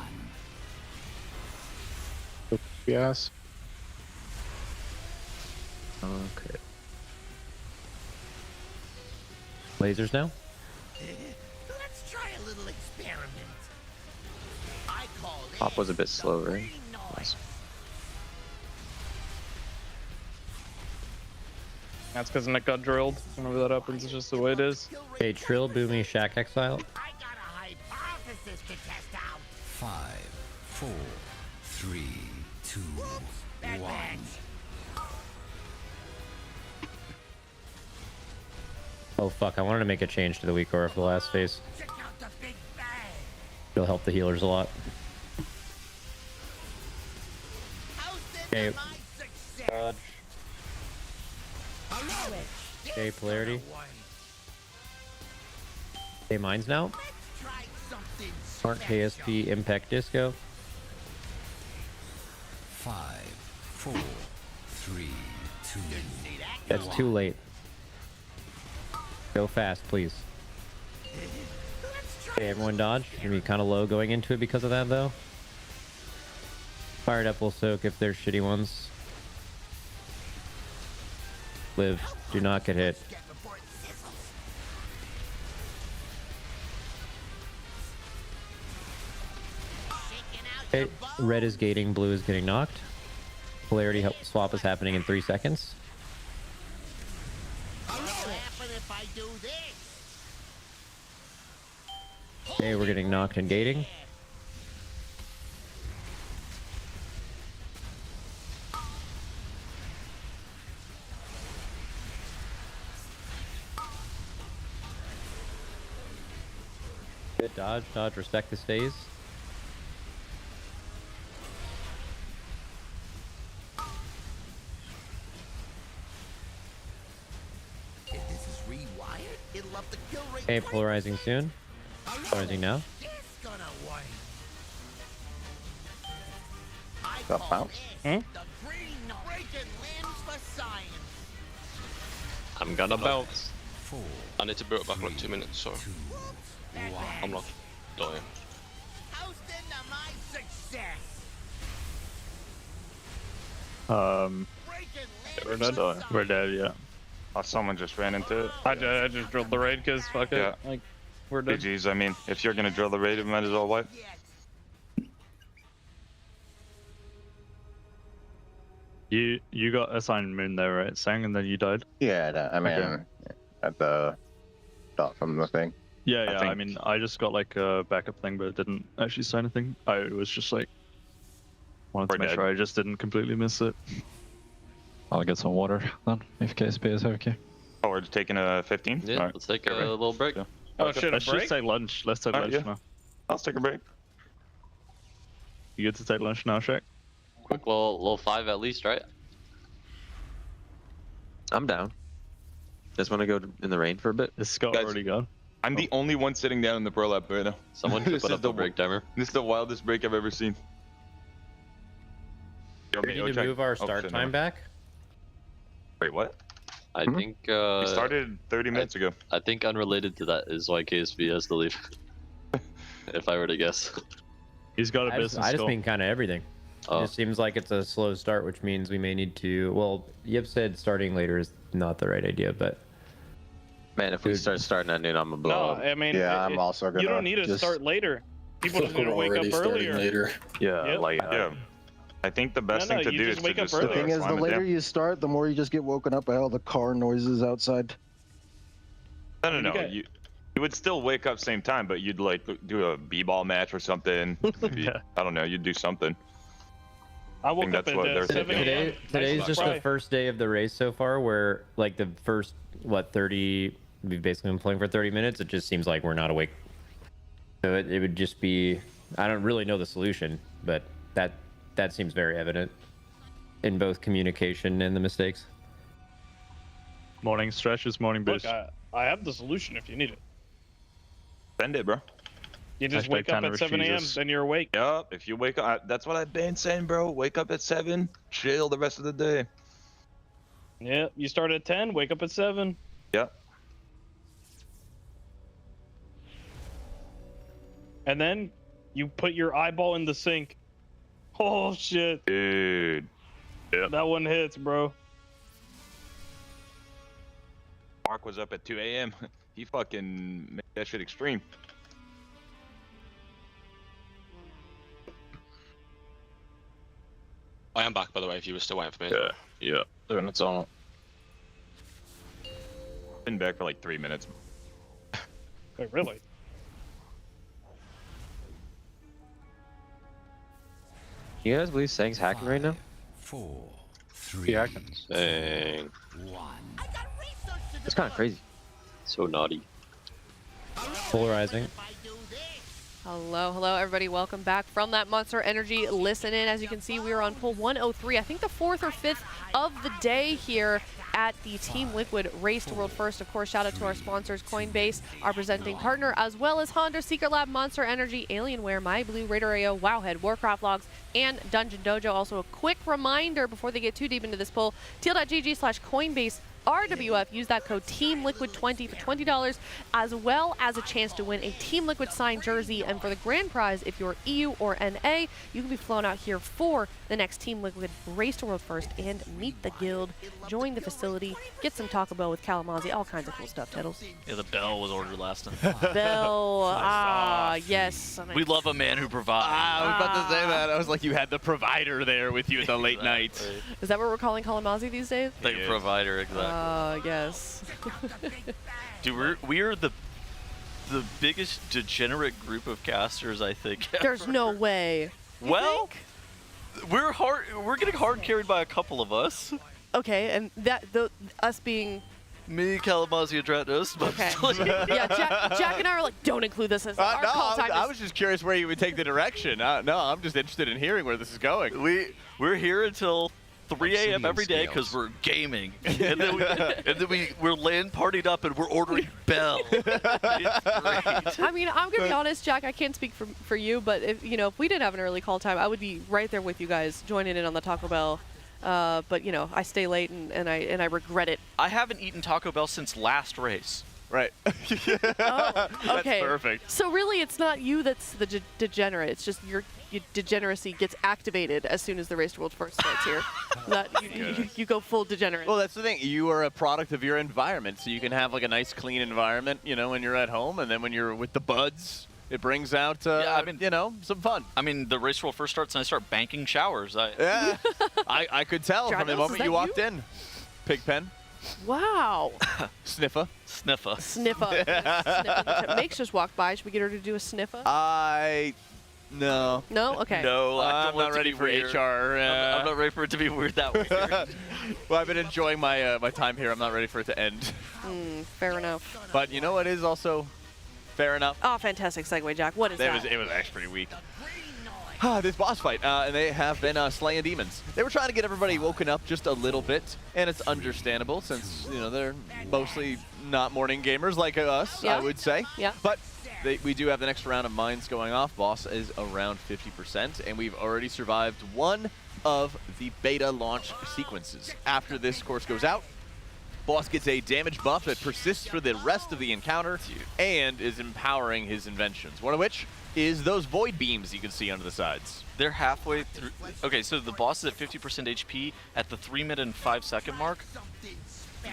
S5: Yes.
S11: Okay.
S9: Lasers now.
S6: Let's try a little experiment. I call it
S11: Pop was a bit slow, right? Nice.
S5: That's because Nick got drilled. Whenever that happens, it's just the way it is.
S9: Okay, Trill, Boomy, Shack Exile.
S6: I got a hypothesis to test out.
S4: 5, 4, 3, 2, 1.
S9: Oh fuck, I wanted to make a change to the weak aura for the last phase.
S6: Check out the big bang.
S9: It'll help the healers a lot. Okay. Dodge. Okay, polarity. Okay, mines now. Smart KSP Impact Disco.
S4: 5, 4, 3, 2.
S9: That's too late. Go fast, please. Okay, everyone dodge. Gonna be kind of low going into it because of that, though. Fired up will soak if there's shitty ones. Live. Do not get hit. Okay, red is gating, blue is getting knocked. Polarity swap is happening in 3 seconds. Okay, we're getting knocked and gating. Good dodge, dodge, respect the stays.
S6: If this is rewired, it'll up the kill rate.
S9: Okay, polarizing soon. Polarizing now.
S10: Got bounce.
S12: I'm gonna bounce. I need to build it back in like 2 minutes, so I'm not dying.
S10: We're dead. We're dead, yeah.
S5: Oh, someone just ran into it. I just drilled the raid because fuck it. Like, we're dead.
S10: GG's, I mean, if you're gonna drill the raid, you might as well wipe. You got assigned moon there, right, Sang, and then you died?
S13: Yeah, I mean,
S10: Okay.
S13: at the start from the thing.
S10: Yeah, yeah. I mean, I just got like a backup thing, but it didn't actually say anything. I was just like wanted to make sure I just didn't completely miss it.
S3: I'll get some water then, if KSP is okay.
S10: Oh, we're taking a 15?
S12: Yeah, let's take a little break.
S10: Oh shit, let's just take lunch. Let's take lunch now. Let's take a break. You get to take lunch now, Shaq?
S12: Quick little 5 at least, right?
S14: I'm down. Just want to go in the rain for a bit.
S10: Is Scott already gone?
S15: I'm the only one sitting down in the pro lab right now.
S12: Someone should put up the break timer.
S15: This is the wildest break I've ever seen.
S16: We need to move our start time back.
S15: Wait, what?
S12: I think
S15: we started 30 minutes ago.
S12: I think unrelated to that is why KSV has to leave. If I were to guess.
S10: He's got a
S16: I
S10: business
S16: just
S10: call.
S16: mean kind of everything.
S12: Oh.
S16: It just seems like it's a slow start, which means we may need to. Well, Yip said starting later is not the right idea, but.
S14: Man, if we start starting at noon, I'm gonna blow up.
S5: I mean,
S13: Yeah, I'm also gonna.
S5: you don't need to start later. People just need to wake up earlier.
S10: Yeah,
S5: Yep.
S10: like
S15: Yeah. I think the best thing to
S5: you
S15: do
S5: just
S15: is to
S5: wake up
S15: just
S5: earlier.
S24: The thing is, the
S15: slam it
S24: later
S15: down.
S24: you start, the more you just get woken up by all the car noises outside.
S15: No. You would still wake up same time, but you'd like do a b-ball match or something. Maybe, I don't know. You'd do something.
S5: I woke
S15: think
S5: up
S15: that's
S5: at
S15: what they're
S5: 7
S15: thinking.
S5: a.m.
S16: Today's just the first day of the race so far, where like the first 30, we've basically been playing for 30 minutes. It just seems like we're not awake. So it would just be, I don't really know the solution, but that seems very evident in both communication and the mistakes.
S10: Morning stretches, morning
S5: Look,
S10: boost.
S5: I have the solution if you need it.
S15: Send it, bro.
S5: You just
S10: Hashtag
S5: wake up
S10: Tanner
S5: at 7 a.m.
S10: refuses.
S5: Then you're awake.
S15: Yup. If you wake up, that's what I've been saying, bro. Wake up at 7, chill the rest of the day.
S5: Yeah, you start at 10, wake up at 7.
S15: Yep.
S5: And then you put your eyeball in the sink. Oh shit.
S15: Dude.
S5: Yep. That one hits, bro.
S15: Mark was up at 2 a.m. He fucking made that shit extreme.
S12: I am back, by the way, if you were still waiting for me.
S10: Yeah. Doing its own.
S15: Been back for like 3 minutes.
S5: Wait, really?
S14: You guys believe Sang's hacking right now?
S4: 4, 3,
S10: hacking.
S12: Dang.
S4: 1.
S14: It's kind of crazy.
S12: So naughty.
S16: Polarizing.
S1: Hello, everybody. Welcome back from that Monster Energy listen in. As you can see, we are on poll 103. I think the 4th or 5th of the day here at the Team Liquid Race to World First. Of course, shout out to our sponsors, Coinbase, our presenting partner, as well as Honda, Secret Lab, Monster Energy, Alienware, MyBlue, RaiderIO, Wowhead, Warcraft Logs, and DungeonDojo. Also, a quick reminder before they get too deep into this poll, teal.gg/Coinbase RWF. Use that code TEAMLIQUID20 for $20, as well as a chance to win a Team Liquid signed jersey. And for the grand prize, if you're EU or NA, you can be flown out here for the next Team Liquid Race to World First and meet the guild, join the facility, get some Taco Bell with Kalamazoo, all kinds of cool stuff, Tiddles.
S7: Yeah, the bell was ordered last time.
S1: Bell, yes.
S7: We love a man who provides.
S2: I was about to say that. I was like, you had the provider there with you in the late night.
S1: Is that what we're calling Kalamazoo these days?
S7: The provider, exactly.
S1: Yes.
S7: Dude, we're the biggest degenerate group of casters, I think.
S1: There's no way.
S7: Well, we're getting hard carried by a couple of us.
S1: Okay, and us being
S7: me, Kalamazoo, and Dratos.
S1: Okay. Yeah, Jack and I are like, don't include this as our call time.
S2: I was just curious where you would take the direction. No, I'm just interested in hearing where this is going.
S7: We're here until 3 a.m. every day because we're gaming, and then we're land partied up and we're ordering Bell. It's great.
S1: I mean, I'm gonna be honest, Jack. I can't speak for you, but if we didn't have an early call time, I would be right there with you guys, joining in on the Taco Bell. But I stay late and I regret it.
S7: I haven't eaten Taco Bell since last race.
S2: Right.
S1: Oh, okay.
S2: That's perfect.
S1: So really, it's not you that's the degenerate. It's just your degeneracy gets activated as soon as the Race to World First starts here. You go full degenerate.
S2: Well, that's the thing. You are a product of your environment, so you can have like a nice, clean environment, when you're at home, and then when you're with the buds, it brings out, some fun.
S7: I mean, the Race to World First starts and I start banking showers.
S2: Yeah, I could tell from the moment you walked in. Pigpen.
S1: Wow.
S2: Sniffa.
S7: Sniffa.
S1: Sniffa. Sniffa. Makes just walked by. Should we get her to do a sniffa?
S2: No.
S1: No? Okay.
S7: No,
S2: I'm not ready for
S7: weird.
S2: HR.
S7: I'm not ready for it to be weird that way.
S2: Well, I've been enjoying my my time here. I'm not ready for it to end.
S1: Fair enough.
S2: But you know what is also fair enough?
S1: Oh, fantastic segue, Jack. What is that?
S2: It was actually pretty weak. this boss fight, and they have been slaying demons. They were trying to get everybody woken up just a little bit, and it's understandable since, you know, they're mostly not morning gamers like us, I would say.
S1: Yeah.
S2: But we do have the next round of mines going off. Boss is around 50%, and we've already survived one of the beta launch sequences. After this course goes out, boss gets a damage buff that persists for the rest of the encounter and is empowering his inventions, one of which is those void beams you can see under the sides.
S7: They're halfway through. Okay, so the boss is at 50% HP at the 3-minute and 5-second mark.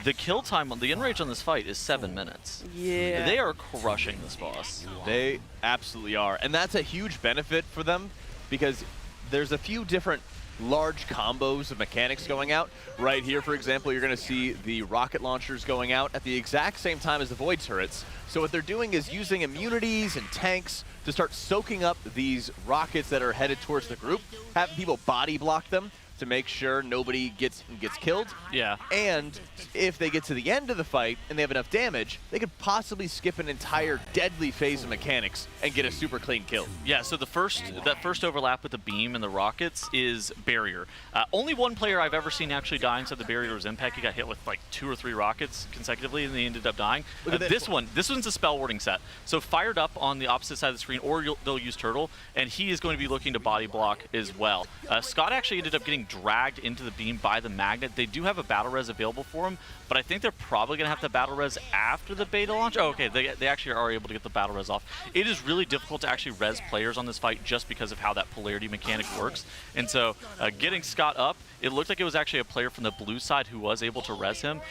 S7: The kill time, the in-range on this fight is 7 minutes.
S1: Yeah.
S7: They are crushing this boss.
S2: They absolutely are. And that's a huge benefit for them because there's a few different large combos of mechanics going out. Right here, for example, you're going to see the rocket launchers going out at the exact same time as the void turrets. So what they're doing is using immunities and tanks to start soaking up these rockets that are headed towards the group, having people body block them to make sure nobody gets killed.
S7: Yeah.
S2: And if they get to the end of the fight and they have enough damage, they could possibly skip an entire deadly phase of mechanics and get a super clean kill.
S7: Yeah, so that first overlap with the beam and the rockets is barrier. Only one player I've ever seen actually die inside the barrier was Impact. He got hit with like 2 or 3 rockets consecutively and they ended up dying. This one's a spell warding set. So fired up on the opposite side of the screen, or they'll use Turtle, and he is going to be looking to body block as well. Scott actually ended up getting dragged into the beam by the magnet. They do have a battle res available for him, but I think they're probably going to have the battle res after the beta launch. Oh, okay, they actually are able to get the battle res off. It is really difficult to actually res players on this fight just because of how that polarity mechanic works. And so getting Scott up, it looked like it was actually a player from the blue side who was able to res him.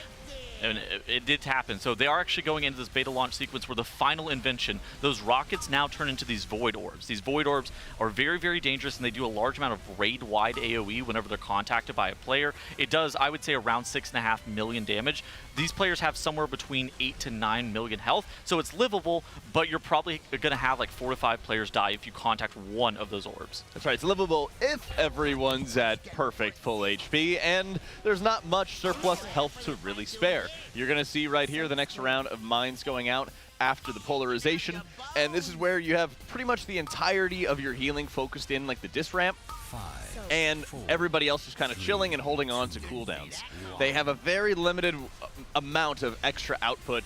S7: And it did happen. So they are actually going into this beta launch sequence where the final invention, those rockets now turn into these void orbs. These void orbs are very, very dangerous, and they do a large amount of raid-wide AoE whenever they're contacted by a player. It does, I would say, around 6.5 million damage. These players have somewhere between 8 to 9 million health, so it's livable, but you're probably going to have like 4 to 5 players die if you contact one of those orbs.
S2: That's right, it's livable if everyone's at perfect full HP, and there's not much surplus health to really spare. You're going to see right here the next round of mines going out after the polarization, and this is where you have pretty much the entirety of your healing focused in like the dis ramp, and everybody else just kind of chilling and holding on to cooldowns. They have a very limited amount of extra output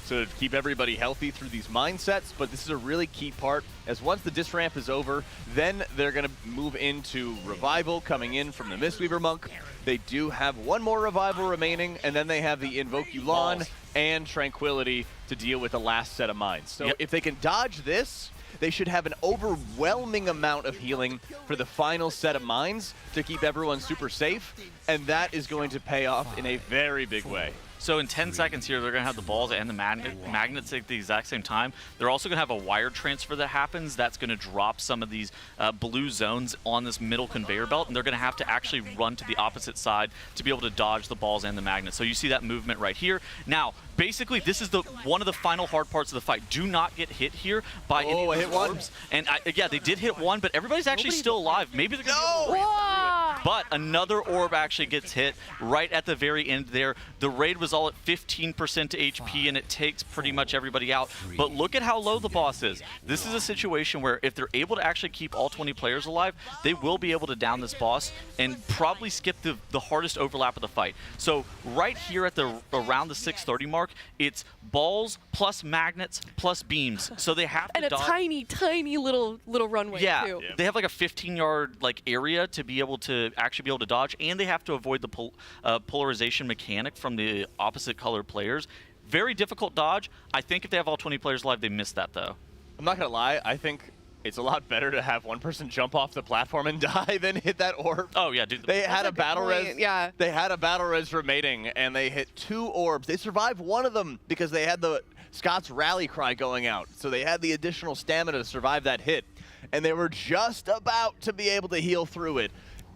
S2: to keep everybody healthy through these mine sets, but this is a really key part, as once the dis ramp is over, then they're going to move into revival coming in from the Mistweaver Monk. They do have one more revival remaining, and then they have the Invoke Yu'lon and Tranquility to deal with the last set of mines. So if they can dodge this, they should have an overwhelming amount of healing for the final set of mines to keep everyone super safe, and that is going to pay off in a very big way.
S7: So in 10 seconds here, they're going to have the balls and the magnets at the exact same time. They're also going to have a wire transfer that happens. That's going to drop some of these blue zones on this middle conveyor belt, and they're going to have to actually run to the opposite side to be able to dodge the balls and the magnets. So you see that movement right here. Now, basically, this is one of the final hard parts of the fight. Do not get hit here by any of the orbs. And yeah, they did hit one, but everybody's actually still alive. Maybe they're going to be able to raid through it. But another orb actually gets hit right at the very end there. The raid was all at 15% HP, and it takes pretty much everybody out. But look at how low the boss is. This is a situation where if they're able to actually keep all 20 players alive, they will be able to down this boss and probably skip the hardest overlap of the fight. So right here at around the 6:30 mark, it's balls plus magnets plus beams. So they have to
S1: and a tiny, tiny little runway too.
S7: They have like a 15-yard like area to be able to actually be able to dodge, and they have to avoid the polarization mechanic from the opposite color players. Very difficult dodge. I think if they have all 20 players alive, they miss that though.
S2: I'm not gonna lie, I think it's a lot better to have one person jump off the platform and die than hit that orb.
S7: Oh yeah, dude.
S2: They had a battle res. Yeah. They had a battle res remaining, and they hit 2 orbs. They survived one of them because they had the Scott's rally cry going out, so they had the additional stamina to survive that hit, and they were just about to be able to heal through it.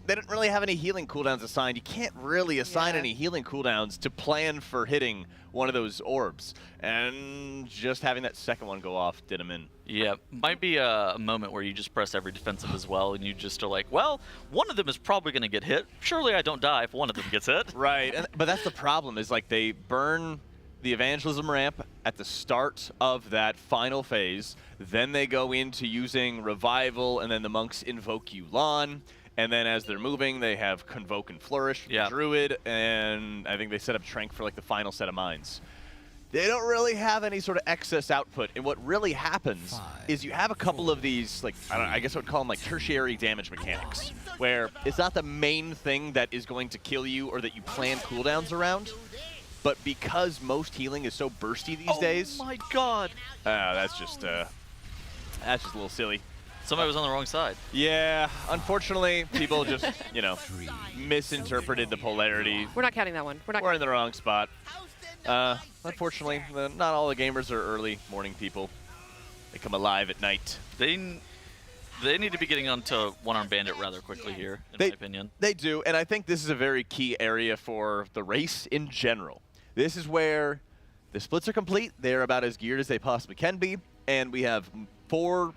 S2: They didn't really have any healing cooldowns assigned. You can't really assign any healing cooldowns to plan for hitting one of those orbs. And just having that second one go off did them in.
S7: Yeah, might be a moment where you just press every defensive as well, and you just are like, well, one of them is probably going to get hit. Surely I don't die if one of them gets hit.
S2: Right, but that's the problem, is like they burn the evangelism ramp at the start of that final phase. Then they go into using Revival, and then the monks invoke Yu'lon. And then as they're moving, they have Convoke and Flourish from the Druid, and I think they set up Trank for like the final set of mines. They don't really have any sort of excess output, and what really happens is you have a couple of these, like, I guess I would call them like tertiary damage mechanics, where it's not the main thing that is going to kill you or that you plan cooldowns around. But because most healing is so bursty these days...
S7: Oh my god!
S2: That's just a little silly.
S7: Somebody was on the wrong side.
S2: Yeah, unfortunately, people just, you know, misinterpreted the polarity.
S1: We're not counting that one.
S2: We're in the wrong spot. Unfortunately, not all the gamers are early morning people. They come alive at night.
S7: They need to be getting onto one-arm bandit rather quickly here, in my opinion.
S2: They do, and I think this is a very key area for the race in general. This is where the splits are complete. They're about as geared as they possibly can be, and we have 4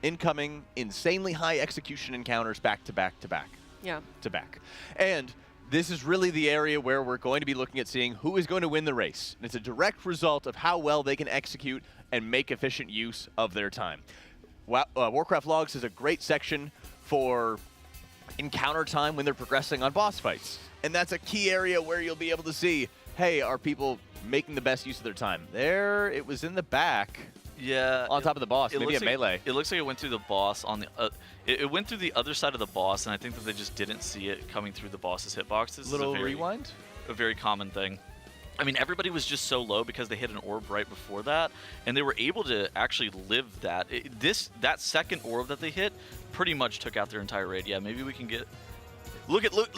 S2: incoming, insanely high execution encounters back to back to back.
S1: Yeah.
S2: To back. And this is really the area where we're going to be looking at seeing who is going to win the race. And it's a direct result of how well they can execute and make efficient use of their time. Warcraft Logs is a great section for encounter time when they're progressing on boss fights. And that's a key area where you'll be able to see, hey, are people making the best use of their time? There, it was in the back.
S7: Yeah.
S2: On top of the boss, maybe a melee.
S7: It looks like it went through the boss on the... it went through the other side of the boss, and I think that they just didn't see it coming through the boss's hitboxes.
S2: Little rewind?
S7: A very common thing. I mean, everybody was just so low because they hit an orb right before that, and they were able to actually live that. That second orb that they hit pretty much took out their entire raid. Yeah, maybe we can get...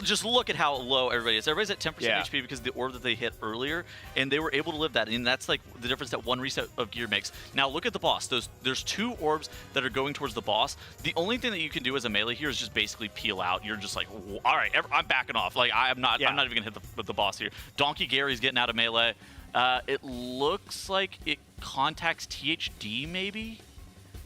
S7: Just look at how low everybody is. Everybody's at 10% HP because of the orb that they hit earlier, and they were able to live that. And that's like the difference that one reset of gear makes. Now look at the boss. There's 2 orbs that are going towards the boss. The only thing that you can do as a melee here is just basically peel out. You're just like, all right, I'm backing off. Like I'm not even gonna hit the boss here. Donkey Gary's getting out of melee. It looks like it contacts THD maybe.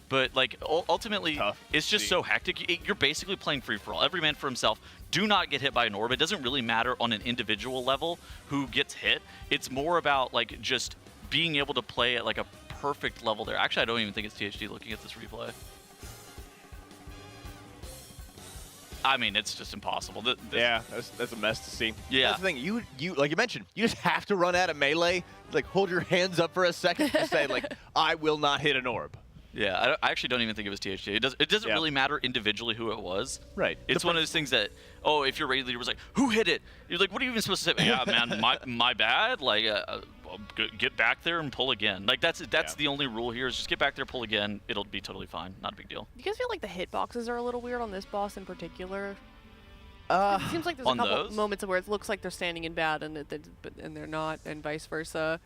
S7: But like ultimately, it's just so hectic. You're basically playing free for all. Every man for himself. Do not get hit by an orb. It doesn't really matter on an individual level who gets hit. It's more about like just being able to play at like a perfect level there. Actually, I don't even think it's THD looking at this replay. I mean, it's just impossible.
S2: Yeah, that's a mess to see.
S7: Yeah.
S2: That's the thing. You like you mentioned, you just have to run out of melee. Like hold your hands up for a second to say like, I will not hit an orb.
S7: Yeah, I actually don't even think it was THD. It doesn't really matter individually who it was.
S2: Right.
S7: It's one of those things that, oh, if your raid leader was like, who hit it? You're like, what are you even supposed to say? Yeah, man, my bad. Like, get back there and pull again. Like, that's the only rule here is just get back there, pull again. It'll be totally fine. Not a big deal.
S1: Do you guys feel like the hitboxes are a little weird on this boss in particular? It seems like there's a couple moments where it looks like they're standing in bad and they're not, and vice versa.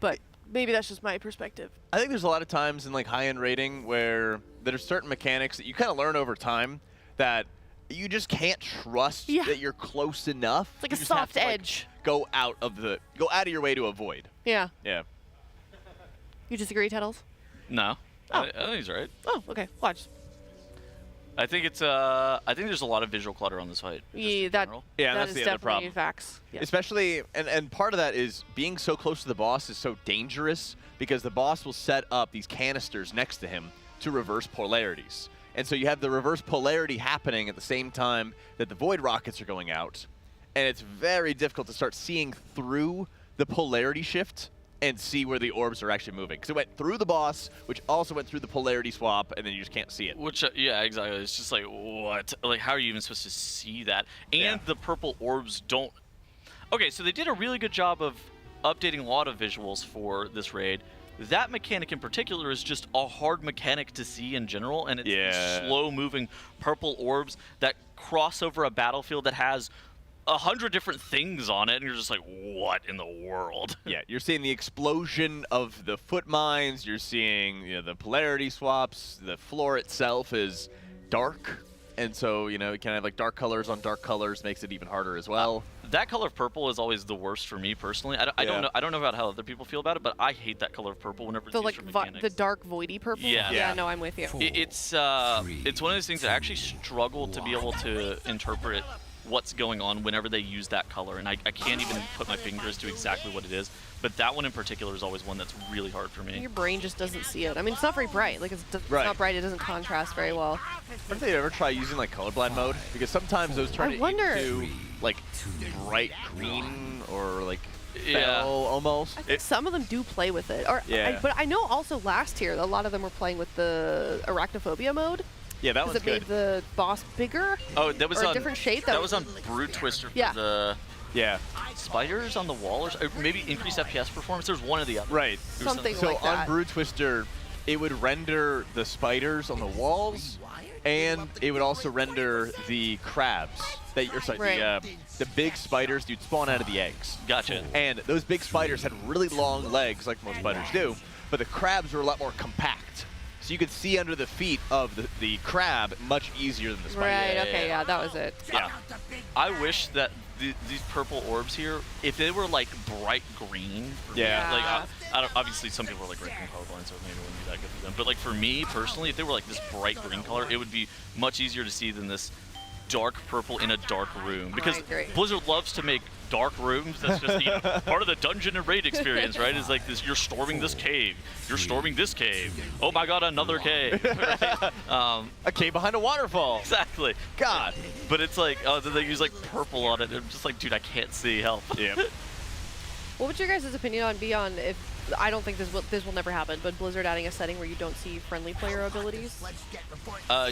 S1: But maybe that's just my perspective.
S2: I think there's a lot of times in like high-end raiding where there's certain mechanics that you kind of learn over time that you just can't trust that you're close enough.
S1: It's like a soft edge.
S2: Go out of your way to avoid.
S1: Yeah.
S2: Yeah.
S1: You disagree, Tettles?
S7: No. I think he's right.
S1: Oh, okay. Watch.
S7: I think it's I think there's a lot of visual clutter on this fight.
S1: Yeah,
S2: that's
S1: is
S2: the other
S1: definitely
S2: problem.
S1: Facts. Yeah.
S2: Especially, and part of that is being so close to the boss is so dangerous because the boss will set up these canisters next to him to reverse polarities. And so you have the reverse polarity happening at the same time that the void rockets are going out. And it's very difficult to start seeing through the polarity shift and see where the orbs are actually moving. Because it went through the boss, which also went through the polarity swap, and then you just can't see it.
S7: Which, yeah, exactly. It's just like, what? Like, how are you even supposed to see that? And the purple orbs don't... Okay, so they did a really good job of updating a lot of visuals for this raid. That mechanic in particular is just a hard mechanic to see in general, and it's these slow-moving purple orbs that cross over a battlefield that has 100 different things on it, and you're just like, what in the world?
S2: Yeah, you're seeing the explosion of the foot mines, you're seeing the polarity swaps, the floor itself is dark, and so, it kind of like dark colors on dark colors makes it even harder as well.
S7: That color of purple is always the worst for me personally. I don't know about how other people feel about it, but I hate that color of purple whenever it's used for mechanics.
S1: The dark voidy purple?
S7: Yeah.
S1: No, I'm with you.
S7: It's one of those things that I actually struggle to be able to interpret what's going on whenever they use that color, and I can't even put my fingers to exactly what it is. But that one in particular is always one that's really hard for me.
S1: Your brain just doesn't see it. I mean, it's not very bright. Like, it's not bright. It doesn't contrast very well.
S2: What if they ever try using like colorblind mode? Because sometimes those turn into like bright green or like fell almost.
S1: I think some of them do play with it. Or but I know also last year a lot of them were playing with the arachnophobia mode.
S2: Yeah, that one's
S1: good. It made the boss bigger.
S7: Oh, that was
S1: or
S7: on
S1: a different shape.
S7: That was on Brood Twister for the spiders on the wall, or maybe increased FPS performance. There's one or the other.
S2: Right.
S1: Something
S2: so
S1: like that.
S2: on Brood Twister, it would render the spiders on the walls, and it would also render the crabs. The big spiders you'd spawn out of the eggs.
S7: Gotcha.
S2: And those big spiders had really long legs, like most spiders do, but the crabs were a lot more compact. So you could see under the feet of the crab much easier than the spider.
S1: Right, okay, yeah, that was it.
S7: Yeah. I wish that these purple orbs here, if they were like bright green, like I don't, obviously some people are like red and colorblind, so maybe it wouldn't be that good for them. But like for me personally, if they were like this bright green color, it would be much easier to see than this dark purple in a dark room. Because Blizzard loves to make dark rooms. That's just part of the dungeon and raid experience, right? Is like this: you're storming this cave, you're storming this cave. Oh my God, another cave! Right?
S2: A cave behind a waterfall.
S7: Exactly.
S2: God.
S7: But it's like, oh, they use like purple on it. I'm just like, dude, I can't see. Help.
S2: Yeah.
S1: What would your guys' opinion be on if, I don't think this will never happen, but Blizzard adding a setting where you don't see friendly player abilities?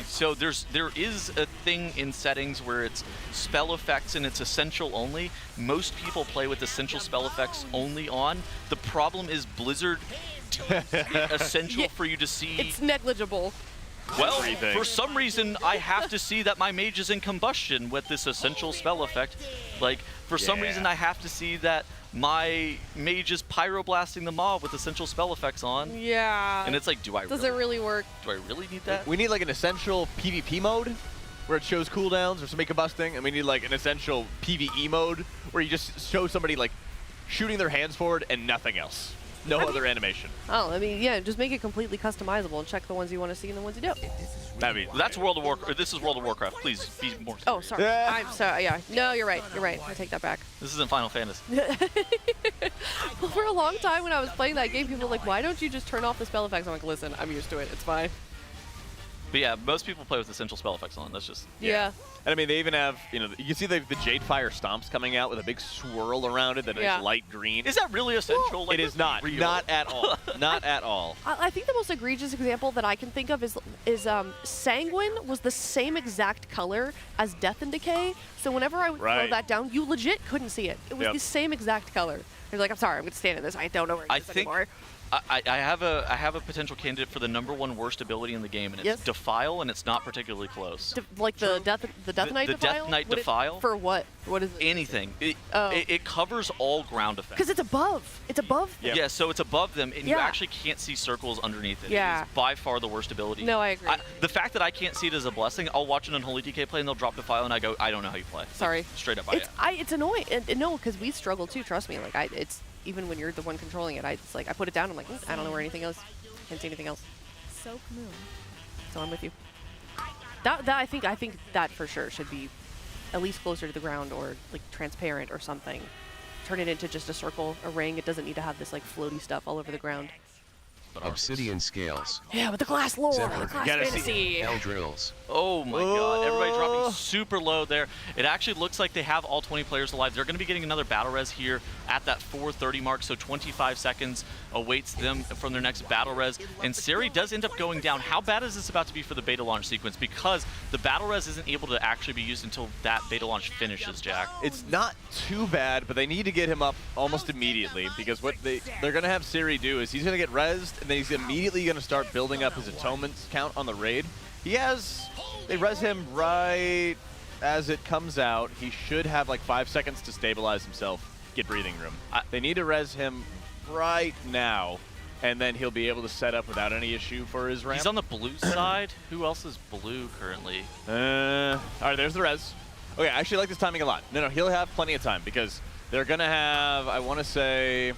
S7: So there is a thing in settings where it's spell effects and it's essential only. Most people play with essential spell effects only on. The problem is Blizzard essential for you to see.
S1: It's negligible.
S7: Well, for some reason, I have to see that my mage is in combustion with this essential spell effect. Like, for some reason, I have to see that my mage is pyroblasting the mob with essential spell effects on.
S1: Yeah.
S7: And it's like,
S1: does it really work?
S7: Do I really need that?
S2: We need like an essential PvP mode where it shows cooldowns or some combusting, and we need like an essential PvE mode where you just show somebody like shooting their hands forward and nothing else. No other animation.
S1: Oh, I mean, yeah, just make it completely customizable and check the ones you want to see and the ones you don't.
S2: I mean,
S7: that's World of Warcraft. This is World of Warcraft. Please be more serious.
S1: Oh, sorry. I'm sorry. Yeah. No, you're right. You're right. I take that back.
S7: This isn't Final Fantasy.
S1: Well, for a long time when I was playing that game, people were like, why don't you just turn off the spell effects? I'm like, listen, I'm used to it. It's fine.
S7: But yeah, most people play with essential spell effects on. That's just
S1: yeah.
S2: And I mean, they even have, you can see the Jadefire stomps coming out with a big swirl around it that is light green.
S7: Is that really essential?
S2: Well,
S7: like,
S2: it is not.
S7: real?
S2: Not at all. Not at all.
S1: I think the most egregious example that I can think of is Sanguine was the same exact color as Death and Decay. So whenever I would throw that down, you legit couldn't see it. It was the same exact color. You're like, I'm sorry, I'm going to stand in this. I don't know where it is anymore.
S7: I have a potential candidate for the #1 worst ability in the game, and it's Defile, and it's not particularly close.
S1: Like the Death Knight Defile?
S7: The Death Knight Defile?
S1: For what? What is it?
S7: Anything. It covers all ground effects.
S1: Because it's above. It's above them.
S7: Yeah, so it's above them, and you actually can't see circles underneath it.
S1: Yeah.
S7: It is by far the worst ability.
S1: No, I agree.
S7: The fact that I can't see it is a blessing. I'll watch an Unholy DK play, and they'll drop Defile, and I go, I don't know how you play.
S1: Sorry.
S7: Like, straight up,
S1: it's annoying. And no, because we struggle too, trust me. Like, it's even when you're the one controlling it, it's like I put it down. I'm like, I don't know where anything else. Can't see anything else.
S17: Soak Moon.
S1: So I'm with you. I think that for sure should be at least closer to the ground or like transparent or something. Turn it into just a circle, a ring. It doesn't need to have this like floaty stuff all over the ground.
S18: Obsidian scales.
S1: Yeah, with the glass lore, the glass fantasy.
S18: L drills.
S7: Oh my God! Everybody dropping super low there. It actually looks like they have all 20 players alive. They're going to be getting another battle res here at that 4:30 mark. So 25 seconds awaits them from their next battle res. And Sari does end up going down. How bad is this about to be for the beta launch sequence? Because the battle res isn't able to actually be used until that beta launch finishes, Jack.
S2: It's not too bad, but they need to get him up almost immediately because what they're going to have Sari do is he's going to get rezzed, and then he's immediately going to start building up his atonements count on the raid. They res him right as it comes out. He should have like 5 seconds to stabilize himself, get breathing room. They need to res him right now, and then he'll be able to set up without any issue for his ramp.
S7: He's on the blue side. Who else is blue currently?
S2: All right, there's the res. Okay, I actually like this timing a lot. No, he'll have plenty of time because they're going to have, I want to say,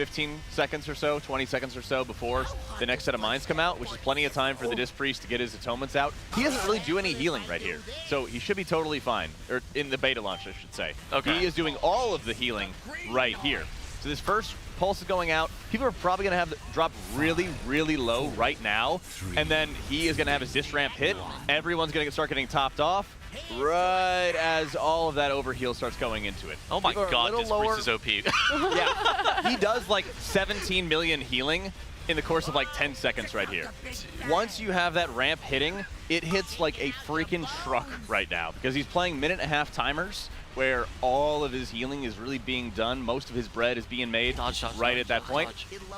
S2: 15 seconds or so, 20 seconds or so before the next set of mines come out, which is plenty of time for the Disc Priest to get his atonements out. He doesn't really do any healing right here, so he should be totally fine, or in the beta launch, I should say.
S7: Okay.
S2: He is doing all of the healing right here. So this first pulse is going out. People are probably going to have the drop really, really low right now, and then he is going to have his Disc Ramp hit. Everyone's going to start getting topped off right as all of that overheal starts going into it.
S7: Oh my god, this Priest is OP.
S2: Yeah, he does like 17 million healing in the course of like 10 seconds right here. Once you have that ramp hitting, it hits like a freaking truck right now because he's playing minute-and-a-half timers where all of his healing is really being done. Most of his bread is being made right at that point.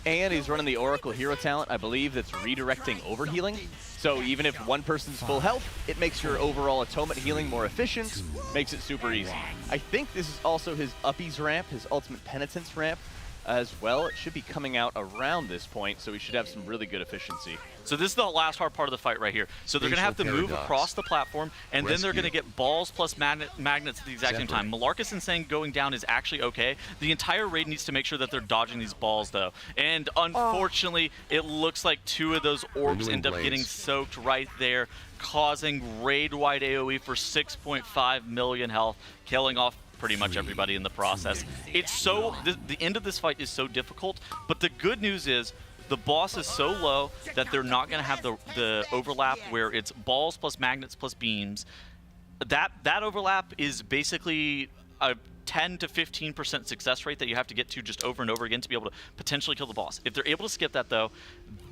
S2: And he's running the Oracle hero talent, I believe, that's redirecting overhealing. So even if one person's full health, it makes your overall atonement healing more efficient, makes it super easy. I think this is also his Uppies ramp, his Ultimate Penitence ramp as well. It should be coming out around this point, so we should have some really good efficiency.
S7: So this is the last hard part of the fight right here. So they're going to have to move across the platform, and then they're going to get balls plus magnets at the exact same time. Malarkus and Sang going down is actually okay. The entire raid needs to make sure that they're dodging these balls, though. And unfortunately, it looks like 2 of those orbs end up getting soaked right there, causing raid-wide AoE for 6.5 million health, killing off pretty much everybody in the process. It's so, the end of this fight is so difficult, but the good news is the boss is so low that they're not going to have the overlap where it's balls plus magnets plus beams. That overlap is basically a 10 to 15% success rate that you have to get to just over and over again to be able to potentially kill the boss. If they're able to skip that, though,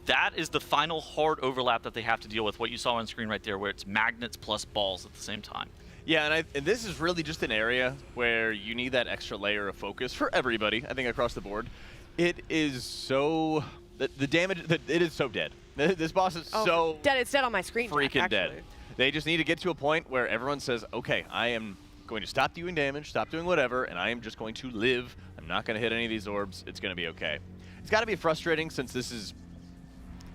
S7: that is the final hard overlap that they have to deal with, what you saw on screen right there, where it's magnets plus balls at the same time.
S2: Yeah, and this is really just an area where you need that extra layer of focus for everybody, I think, across the board. It is so... The damage... It is so dead. This boss is so...
S1: Dead. It's dead on my screen.
S2: Freaking dead. They just need to get to a point where everyone says, okay, I am going to stop doing damage, stop doing whatever, and I am just going to live. I'm not going to hit any of these orbs. It's going to be okay. It's got to be frustrating since this is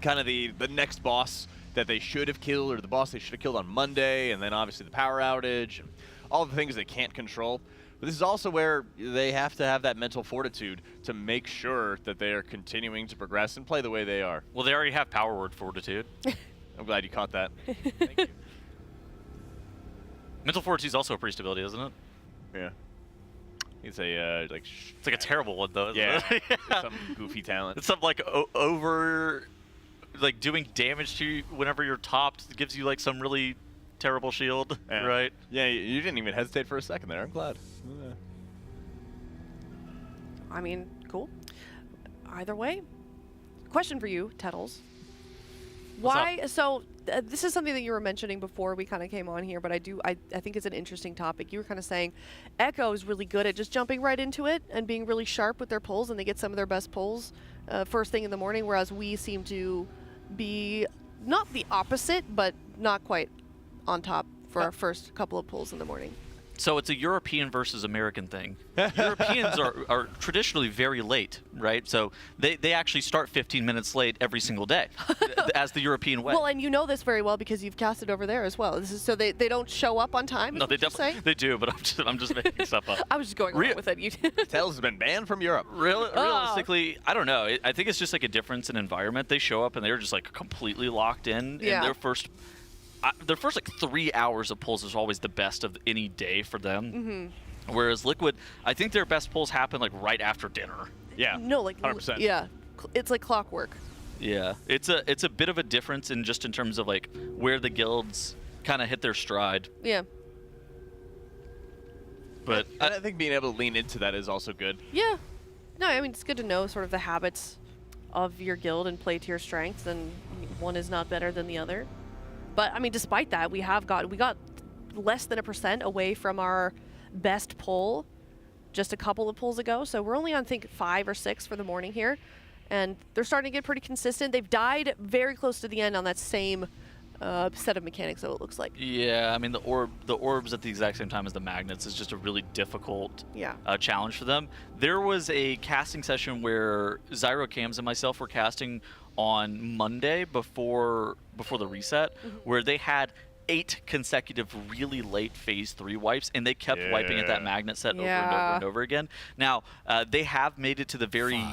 S2: kind of the next boss that they should have killed, or the boss they should have killed on Monday, and then obviously the power outage, and all the things they can't control. But this is also where they have to have that mental fortitude to make sure that they are continuing to progress and play the way they are.
S7: Well, they already have power word fortitude.
S2: I'm glad you caught that.
S7: Thank you. Mental fortitude is also a priest ability, isn't it?
S2: Yeah. It's a like.
S7: It's like a terrible one though. Isn't
S2: Yeah.
S7: it?
S2: Some goofy talent.
S7: It's some like over, like doing damage to you whenever you're topped. Gives you like some really terrible shield, right?
S2: Yeah, you didn't even hesitate for a second there. I'm glad.
S1: I mean, cool. Either way. Question for you, Tettles. Why? So this is something that you were mentioning before we kind of came on here, but I think it's an interesting topic. You were kind of saying Echo is really good at just jumping right into it and being really sharp with their pulls, and they get some of their best pulls first thing in the morning, whereas we seem to be not the opposite, but not quite on top for our first couple of pulls in the morning.
S7: So it's a European versus American thing. Europeans are traditionally very late, right? So they actually start 15 minutes late every single day, as the European way.
S1: Well, and you know this very well because you've casted over there as well. This is, so they don't show up on time?
S7: No, they definitely they do, but I'm just making stuff up.
S1: I was just going along with it.
S2: Tales has been banned from Europe.
S7: Realistically, I don't know. I think it's just like a difference in environment. They show up and they're just like completely locked in their first like 3 hours of pulls is always the best of any day for them.
S1: Mm-hmm.
S7: Whereas Liquid, I think their best pulls happen like right after dinner.
S2: Yeah.
S1: No, like
S2: 100%.
S1: Yeah, it's like clockwork.
S7: Yeah, it's a bit of a difference in just in terms of like where the guilds kind of hit their stride.
S1: Yeah.
S7: But
S2: and I think being able to lean into that is also good.
S1: Yeah. No, I mean it's good to know sort of the habits of your guild and play to your strengths, and one is not better than the other. But I mean, despite that, we got less than 1% away from our best pull just a couple of pulls ago. So we're only on, I think, 5 or 6 for the morning here, and they're starting to get pretty consistent. They've died very close to the end on that same set of mechanics, though, it looks like.
S7: Yeah, I mean the orbs at the exact same time as the magnets is just a really difficult challenge for them. There was a casting session where Zyro Cams and myself were casting on Monday before the reset, where they had 8 consecutive really late phase 3 wipes, and they kept wiping at that magnet set over and over and over again. Now, they have made it to the very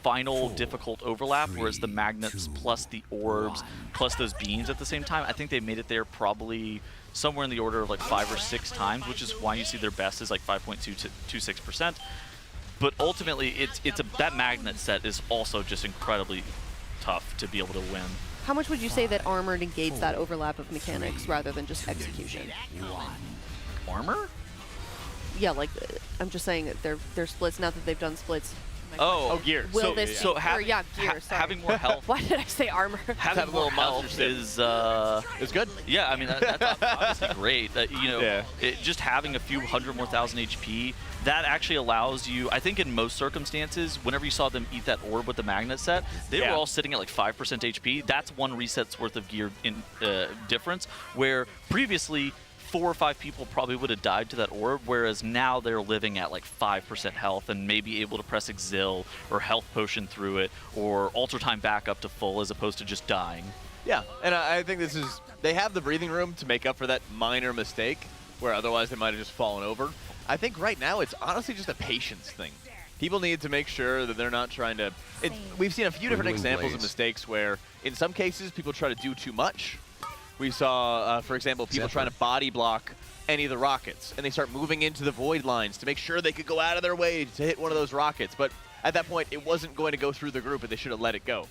S7: final difficult overlap, where it's the magnets plus the orbs plus those beams at the same time. I think they made it there probably somewhere in the order of like 5 or 6 times, which is why you see their best is like 5.226%. But ultimately, that magnet set is also just incredibly tough to be able to win.
S1: How much would you say that armor negates that overlap of mechanics rather than just execution?
S7: Armor?
S1: Yeah, like I'm just saying that they're splits now that they've done splits.
S7: Oh,
S2: gear.
S1: Will this
S7: so
S1: gear, sorry.
S7: having more health.
S1: Why did I say armor?
S7: Having more health is
S2: good.
S7: Yeah, I mean that's obviously great. You know, just having a few hundred more thousand HP, that actually allows you. I think in most circumstances, whenever you saw them eat that orb with the magnet set, they were all sitting at like 5% HP. That's 1 reset's worth of gear in difference. Where previously 4 or 5 people probably would have died to that orb, whereas now they're living at like 5% health and maybe able to press Exil or health potion through it or alter time back up to full as opposed to just dying.
S2: Yeah, and I think this is, they have the breathing room to make up for that minor mistake where otherwise they might have just fallen over. I think right now it's honestly just a patience thing. People need to make sure that they're not trying to, we've seen a few different examples of mistakes where in some cases people try to do too much. We saw, for example, people trying to body block any of the rockets, and they start moving into the void lines to make sure they could go out of their way to hit one of those rockets. But at that point, it wasn't going to go through the group, and they should have let it go.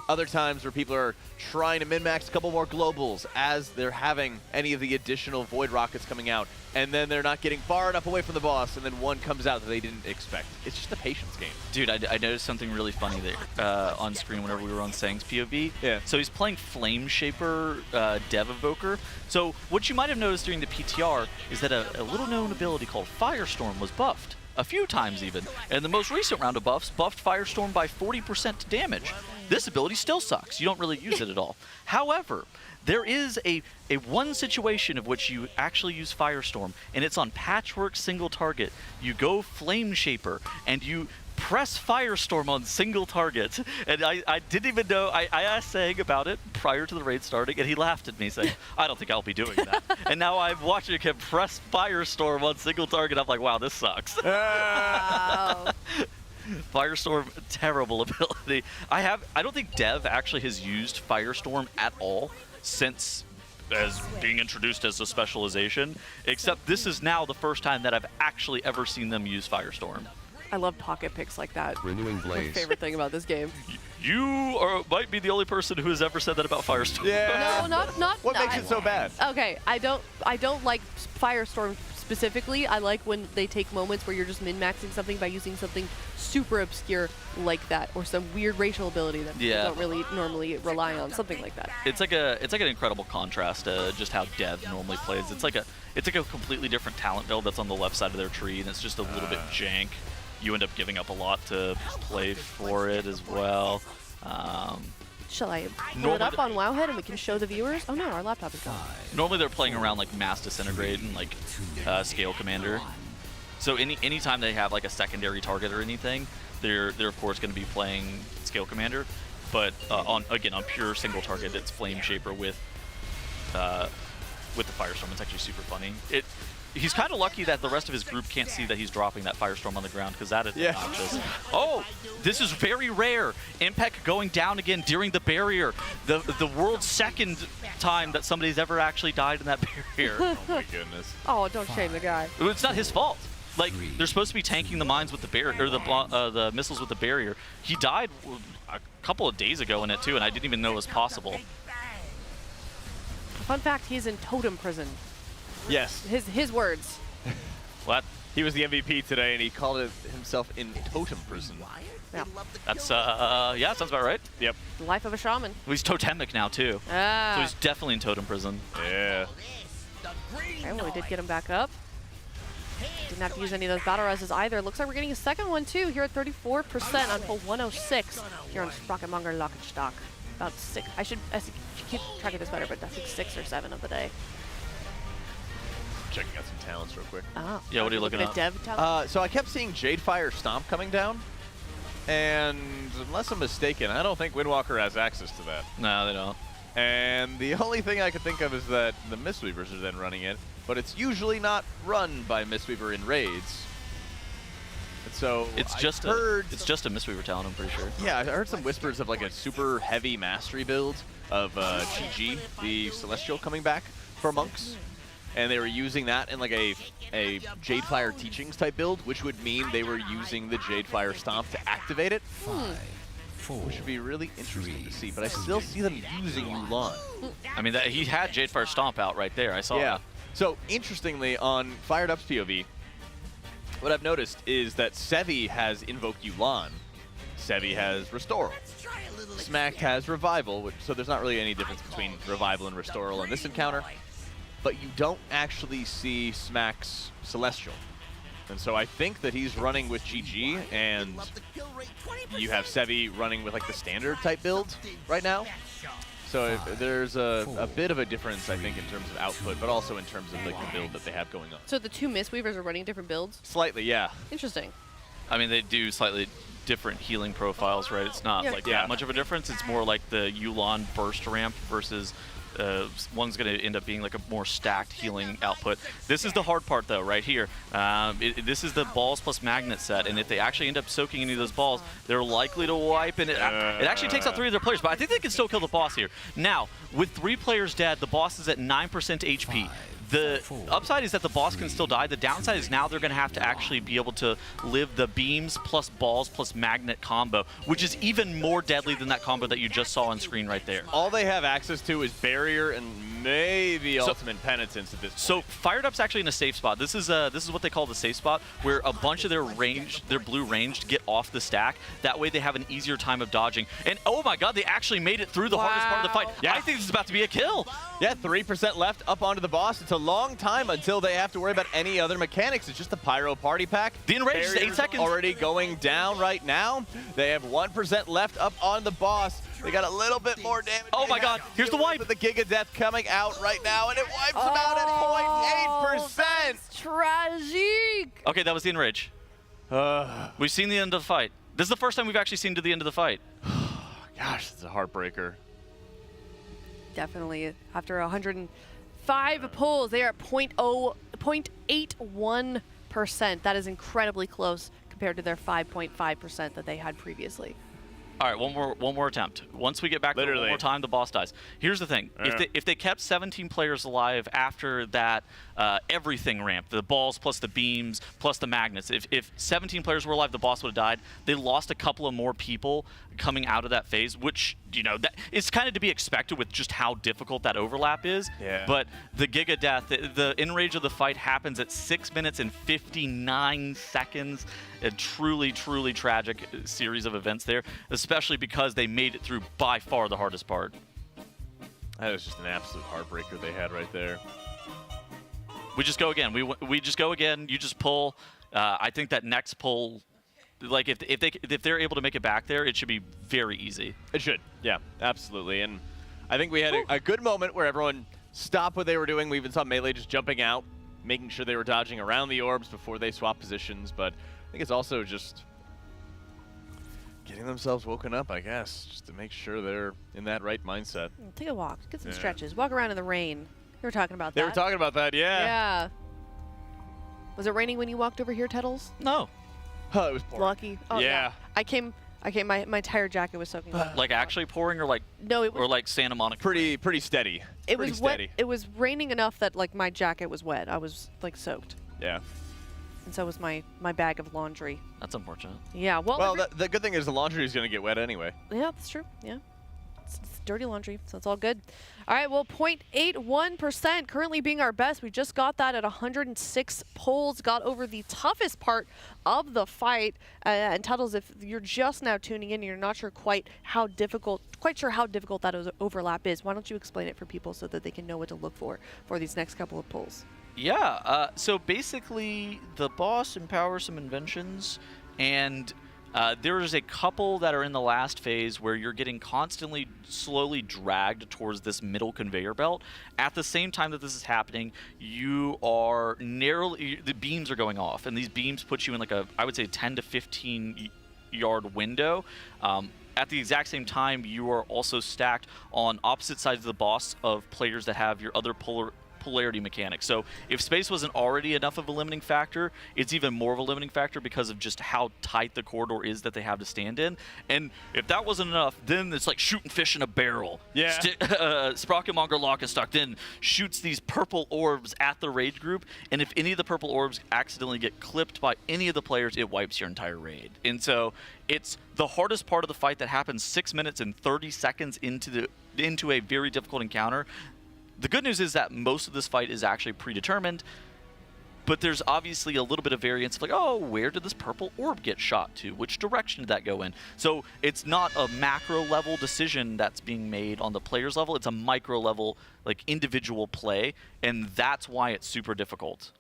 S2: Other times where people are trying to min-max a couple more globals as they're having any of the additional void rockets coming out, and then they're not getting far enough away from the boss, and then one comes out that they didn't expect. It's just a patience game.
S7: Dude, I noticed something really funny there on screen whenever we were on Sang's POV.
S2: Yeah.
S7: So he's playing Flame Shaper Dev Evoker. So what you might have noticed during the PTR is that a little known ability called Firestorm was buffed. A few times even. And the most recent round of buffs buffed Firestorm by 40% damage. This ability still sucks. You don't really use it at all. However, there is a one situation of which you actually use Firestorm, and it's on Patchwork single target. You go Flame Shaper, and you press Firestorm on single target. And I didn't even know, I asked Sang about it prior to the raid starting, and he laughed at me saying, I don't think I'll be doing that. And now I'm watching him press Firestorm on single target. I'm like, wow, this sucks.
S1: Wow.
S7: Firestorm, terrible ability. I don't think Dev actually has used Firestorm at all since as being introduced as a specialization, except this is now the first time that I've actually ever seen them use Firestorm.
S1: I love pocket picks like that.
S18: Renewing Blaze.
S1: My favorite thing about this game.
S7: You might be the only person who has ever said that about Firestorm.
S2: Yeah.
S1: No, not.
S2: What makes it so bad?
S1: Okay, I don't like Firestorm specifically. I like when they take moments where you're just min-maxing something by using something super obscure like that, or some weird racial ability that people don't really normally rely on. Something like that.
S7: It's like an incredible contrast to just how Dev normally plays. It's like a completely different talent build that's on the left side of their tree, and it's just a little bit jank. You end up giving up a lot to play for it as well.
S1: Shall I pull it up on Wowhead and we can show the viewers? Oh no, our laptop is gone.
S7: Normally they're playing around like Mass Disintegrate and like Scale Commander. So anytime they have like a secondary target or anything, they're of course going to be playing Scale Commander. But on pure single target, it's Flame Shaper with the Firestorm. It's actually super funny. He's kind of lucky that the rest of his group can't see that he's dropping that Firestorm on the ground, because that is obnoxious. Oh, this is very rare. Impact going down again during the barrier. The world's second time that somebody's ever actually died in that barrier.
S2: Oh my goodness.
S1: Oh, don't shame the guy.
S7: It's not his fault. Like, they're supposed to be tanking the mines with the barrier, or the missiles with the barrier. He died a couple of days ago in it too, and I didn't even know it was possible.
S1: Fun fact, he's in totem prison.
S2: Yes.
S1: His words.
S2: What? He was the MVP today, and he called it himself in totem prison.
S1: Yeah.
S7: That's yeah, sounds about right. Yep.
S1: The life of a shaman.
S7: Well, he's totemic now too.
S1: Ah.
S7: So he's definitely in totem prison.
S2: Yeah.
S1: Okay, well, we did get him back up. Didn't have to use any of those battle reses either. Looks like we're getting a second one too here at 34% on pull 106 here on Sprocket Monger Lock and Stock. About 6. I should keep track of this better, but I think 6 or 7 of the day.
S2: Checking out some talents real quick.
S1: Oh.
S7: Yeah, what are you looking at?
S1: Dev talent?
S2: So I kept seeing Jadefire Stomp coming down, and unless I'm mistaken, I don't think Windwalker has access to that.
S7: No, they don't.
S2: And the only thing I could think of is that the Mistweavers are then running it, but it's usually not run by Mistweaver in raids. And so
S7: it's just a Mistweaver talent, I'm pretty sure.
S2: Yeah, I heard some whispers of like a super heavy mastery build of GG, the Celestial, coming back for monks. And they were using that in like a Jadefire Teachings type build, which would mean they were using the Jadefire Stomp to activate it.
S4: 5, 4,
S2: which would be really interesting to see, but I still see them using Yu'lon.
S7: I mean, he had Jadefire Stomp out right there. I saw that.
S2: So, interestingly, on Fired Up's POV, what I've noticed is that Sevi has invoked Yu'lon. Sevi has Restoral. Smack has Revival, so there's not really any difference between Revival and Restoral in this encounter. But you don't actually see Smack's Celestial. And so I think that he's running with GG, and you have Sevi running with like the standard type build right now. So there's a bit of a difference, I think, in terms of output, but also in terms of like the build that they have going on.
S1: So the two Mistweavers are running different builds?
S2: Slightly, yeah.
S1: Interesting.
S7: I mean, they do slightly different healing profiles, right? It's not like that much of a difference. It's more like the Yu'lon burst ramp versus one's going to end up being like a more stacked healing output. This is the hard part, though, right here. This is the balls plus magnet set, and if they actually end up soaking any of those balls, they're likely to wipe, and it actually takes out 3 of their players, but I think they can still kill the boss here. Now, with 3 players dead, the boss is at 9% HP. The upside is that the boss can still die. The downside is now they're going to have to actually be able to live the beams plus balls plus magnet combo, which is even more deadly than that combo that you just saw on screen right there.
S2: All they have access to is barrier and maybe ultimate penitence at this point.
S7: So Fired Up's actually in a safe spot. This is what they call the safe spot, where a bunch of their blue ranged get off the stack. That way they have an easier time of dodging. And oh my god, they actually made it through the hardest part of the fight. Yeah. I think this is about to be a kill.
S2: Yeah, 3% left up onto the boss. It's a long time until they have to worry about any other mechanics. It's just the Pyro Party Pack.
S7: The enrage is 8 seconds.
S2: Already going down right now. They have 1% left up on the boss. They got a little bit more damage.
S7: Oh my god, here's the wipe.
S2: With the Giga Death coming out right now, and it wipes them out at 0.8%.
S1: Tragic.
S7: Okay, that was the enrage. We've seen the end of the fight. This is the first time we've actually seen to the end of the fight.
S2: Gosh, it's a heartbreaker.
S1: Definitely. After 105 pulls, they are at 0.81%. That is incredibly close compared to their 5.5% that they had previously.
S7: All right, one more attempt. Once we get back to one more time, the boss dies. Here's the thing: if they kept 17 players alive after that everything ramp, the balls plus the beams plus the magnets, if 17 players were alive, the boss would have died. They lost a couple of more people coming out of that phase, which, you know, that it's kind of to be expected with just how difficult that overlap is.
S2: Yeah.
S7: But the Giga Death, the enrage of the fight happens at 6 minutes and 59 seconds. A truly, truly tragic series of events there, especially because they made it through by far the hardest part.
S2: That was just an absolute heartbreaker they had right there.
S7: We just go again. We just go again. You just pull. I think that next pull, like if they're able to make it back there, it should be very easy.
S2: It should. Yeah, absolutely. And I think we had a good moment where everyone stopped what they were doing. We even saw Melee just jumping out, making sure they were dodging around the orbs before they swap positions. But I think it's also just getting themselves woken up, I guess, just to make sure they're in that right mindset.
S1: Take a walk. Get some stretches. Walk around in the rain. They were talking about that.
S2: They were talking about that, yeah.
S1: Yeah. Was it raining when you walked over here, Tettles?
S7: No.
S2: Oh, it was pouring.
S1: Lucky. Oh, yeah. I came. My entire jacket was soaking wet.
S7: Like actually pouring, or like
S1: no, it was,
S7: or like Santa Monica.
S2: Pretty steady.
S1: It was wet. It was raining enough that like my jacket was wet. I was like soaked.
S2: Yeah.
S1: And so was my bag of laundry.
S7: That's unfortunate.
S1: Yeah. Well,
S2: the good thing is the laundry is going to get wet anyway.
S1: Yeah, that's true. Yeah. It's dirty laundry, so it's all good. All right, well, 0.81% currently being our best. We just got that at 106 pulls, got over the toughest part of the fight. And Tuddles, if you're just now tuning in and you're not sure quite sure how difficult that overlap is, why don't you explain it for people so that they can know what to look for these next couple of pulls?
S7: Yeah, so basically the boss empowers some inventions, and there's a couple that are in the last phase where you're getting constantly slowly dragged towards this middle conveyor belt. At the same time that this is happening, you are the beams are going off, and these beams put you in like I would say 10 to 15 yard window. at the exact same time, you are also stacked on opposite sides of the boss of players that have your other polarity mechanics. So if space wasn't already enough of a limiting factor, it's even more of a limiting factor because of just how tight the corridor is that they have to stand in. And if that wasn't enough, then it's like shooting fish in a barrel.
S2: Yeah.
S7: Sprocket Monger Lock and Stock then shoots these purple orbs at the raid group, and if any of the purple orbs accidentally get clipped by any of the players, it wipes your entire raid. And so it's the hardest part of the fight that happens 6 minutes and 30 seconds into a very difficult encounter. The good news is that most of this fight is actually predetermined, but there's obviously a little bit of variance of like, oh, where did this purple orb get shot to? Which direction did that go in? So it's not a macro level decision that's being made on the player's level. It's a micro level, like individual play, and that's why it's super difficult.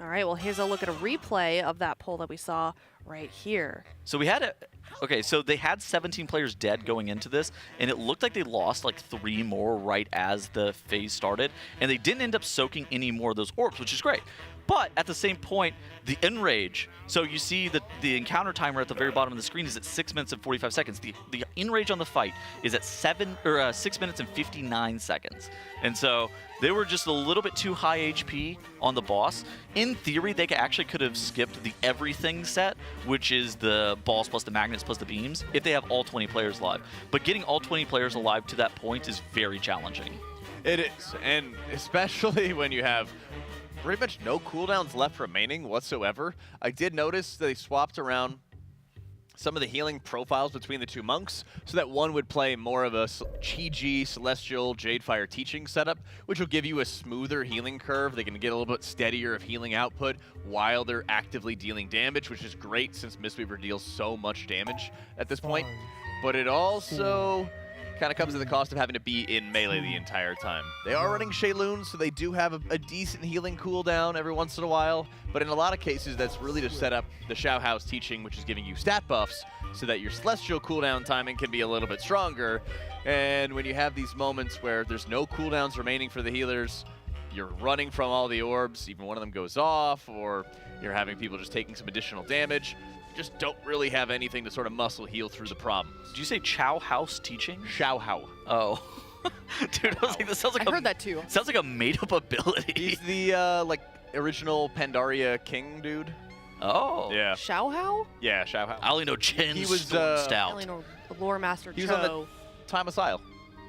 S1: All right, well, here's a look at a replay of that poll that we saw right here.
S7: So we had okay, so they had 17 players dead going into this, and it looked like they lost like 3 more right as the phase started, and they didn't end up soaking any more of those orbs, which is great. But at the same point, the enrage, so you see that the encounter timer at the very bottom of the screen is at 6 minutes and 45 seconds. The enrage on the fight is at 6 minutes and 59 seconds. And so they were just a little bit too high HP on the boss. In theory, they actually could have skipped the everything set, which is the balls plus the magnets plus the beams, if they have all 20 players alive. But getting all 20 players alive to that point is very challenging.
S2: It is, and especially when you have pretty much no cooldowns left remaining whatsoever. I did notice they swapped around some of the healing profiles between the two monks so that one would play more of a Chi-Ji, Celestial, Jadefire teaching setup, which will give you a smoother healing curve. They can get a little bit steadier of healing output while they're actively dealing damage, which is great since Mistweaver deals so much damage at this point. But it also kind of comes at the cost of having to be in melee the entire time. They are running Shayloons, so they do have a decent healing cooldown every once in a while, but in a lot of cases that's really to set up the Shao House teaching, which is giving you stat buffs so that your Celestial cooldown timing can be a little bit stronger. And when you have these moments where there's no cooldowns remaining for the healers, you're running from all the orbs, even one of them goes off, or you're having people just taking some additional damage, just don't really have anything to sort of muscle heal through the problems.
S7: Did you say Chow House teaching?
S2: Shao Hao.
S7: Oh. Dude, I was like, this sounds like
S1: I heard that too.
S7: Sounds like a made-up ability.
S2: He's the, like, original Pandaria king dude.
S7: Oh.
S2: Yeah.
S1: Shao Hao?
S2: Yeah, Shao Hao.
S7: I only know Chen
S2: He was,
S7: Stout.
S1: I only know the lore master
S2: He was on the Time Asile.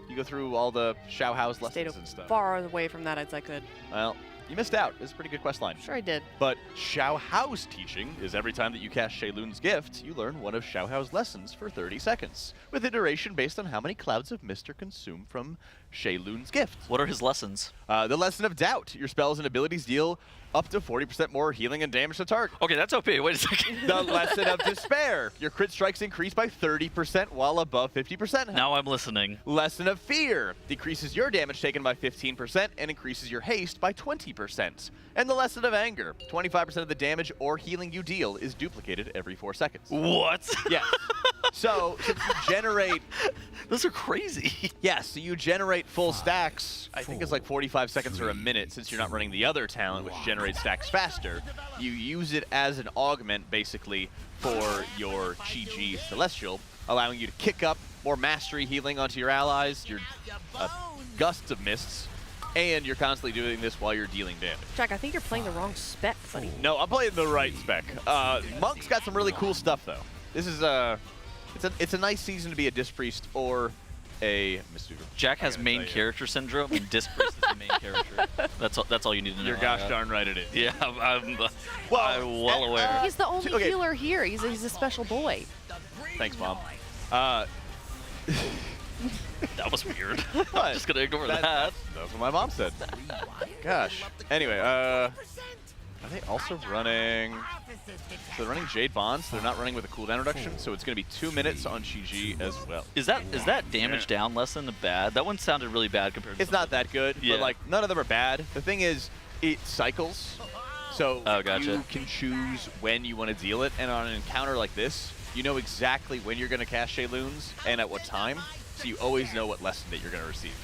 S2: You go through all the Shao Hao's lessons and stuff.
S1: Far away from that as I could.
S2: Well, you missed out. It's a pretty good quest line.
S1: Sure I did.
S2: But Shao Hao's teaching is every time that you cast Shayloon's gift, you learn one of Shao Hao's lessons for 30 seconds, with a duration based on how many clouds of mist are consumed from Shayloon's gift.
S7: What are his lessons?
S2: The lesson of doubt. Your spells and abilities deal up to 40% more healing and damage to target.
S7: Okay, that's OP. Wait a second.
S2: The lesson of despair. Your crit strikes increase by 30% while above 50%.
S7: Now I'm listening.
S2: Lesson of fear. Decreases your damage taken by 15% and increases your haste by 20%. And the lesson of anger. 25% of the damage or healing you deal is duplicated every 4 seconds.
S7: What?
S2: Yes. So since you generate...
S7: Those are crazy.
S2: Yes, so you generate full stacks. I think it's like 45 seconds or a minute since you're not running the other talent, which generates stacks faster. You use it as an augment, basically, for your Chi-Ji Celestial, allowing you to kick up more mastery healing onto your allies, your gusts of mists, and you're constantly doing this while you're dealing damage.
S1: Jack, I think you're playing the wrong spec, buddy.
S2: No, I'm playing the right spec. Monk's got some really cool stuff, though. This is it's a nice season to be a Disc Priest or a Mistweaver.
S7: Jack has main character syndrome, and Disc Priest is the main character. That's all you need to know.
S2: You're gosh darn right it is.
S7: Yeah, I'm well aware.
S1: He's the only healer here. He's a special boy.
S2: Thanks, Mom.
S7: That was weird. I'm just gonna ignore that.
S2: That's what my mom said. Gosh. Anyway, are they also running? So they're running Jade Bonds. They're not running with a cooldown reduction, so it's going to be 2 minutes on Chi-Ji as well.
S7: Is that damage down lesson bad? That one sounded really bad compared to.
S2: It's not that good,
S7: yeah.
S2: but like none of them are bad. The thing is, it cycles, so you can choose when you want to deal it. And on an encounter like this, you know exactly when you're going to cast Shayloons and at what time, so you always know what lesson that you're going to receive.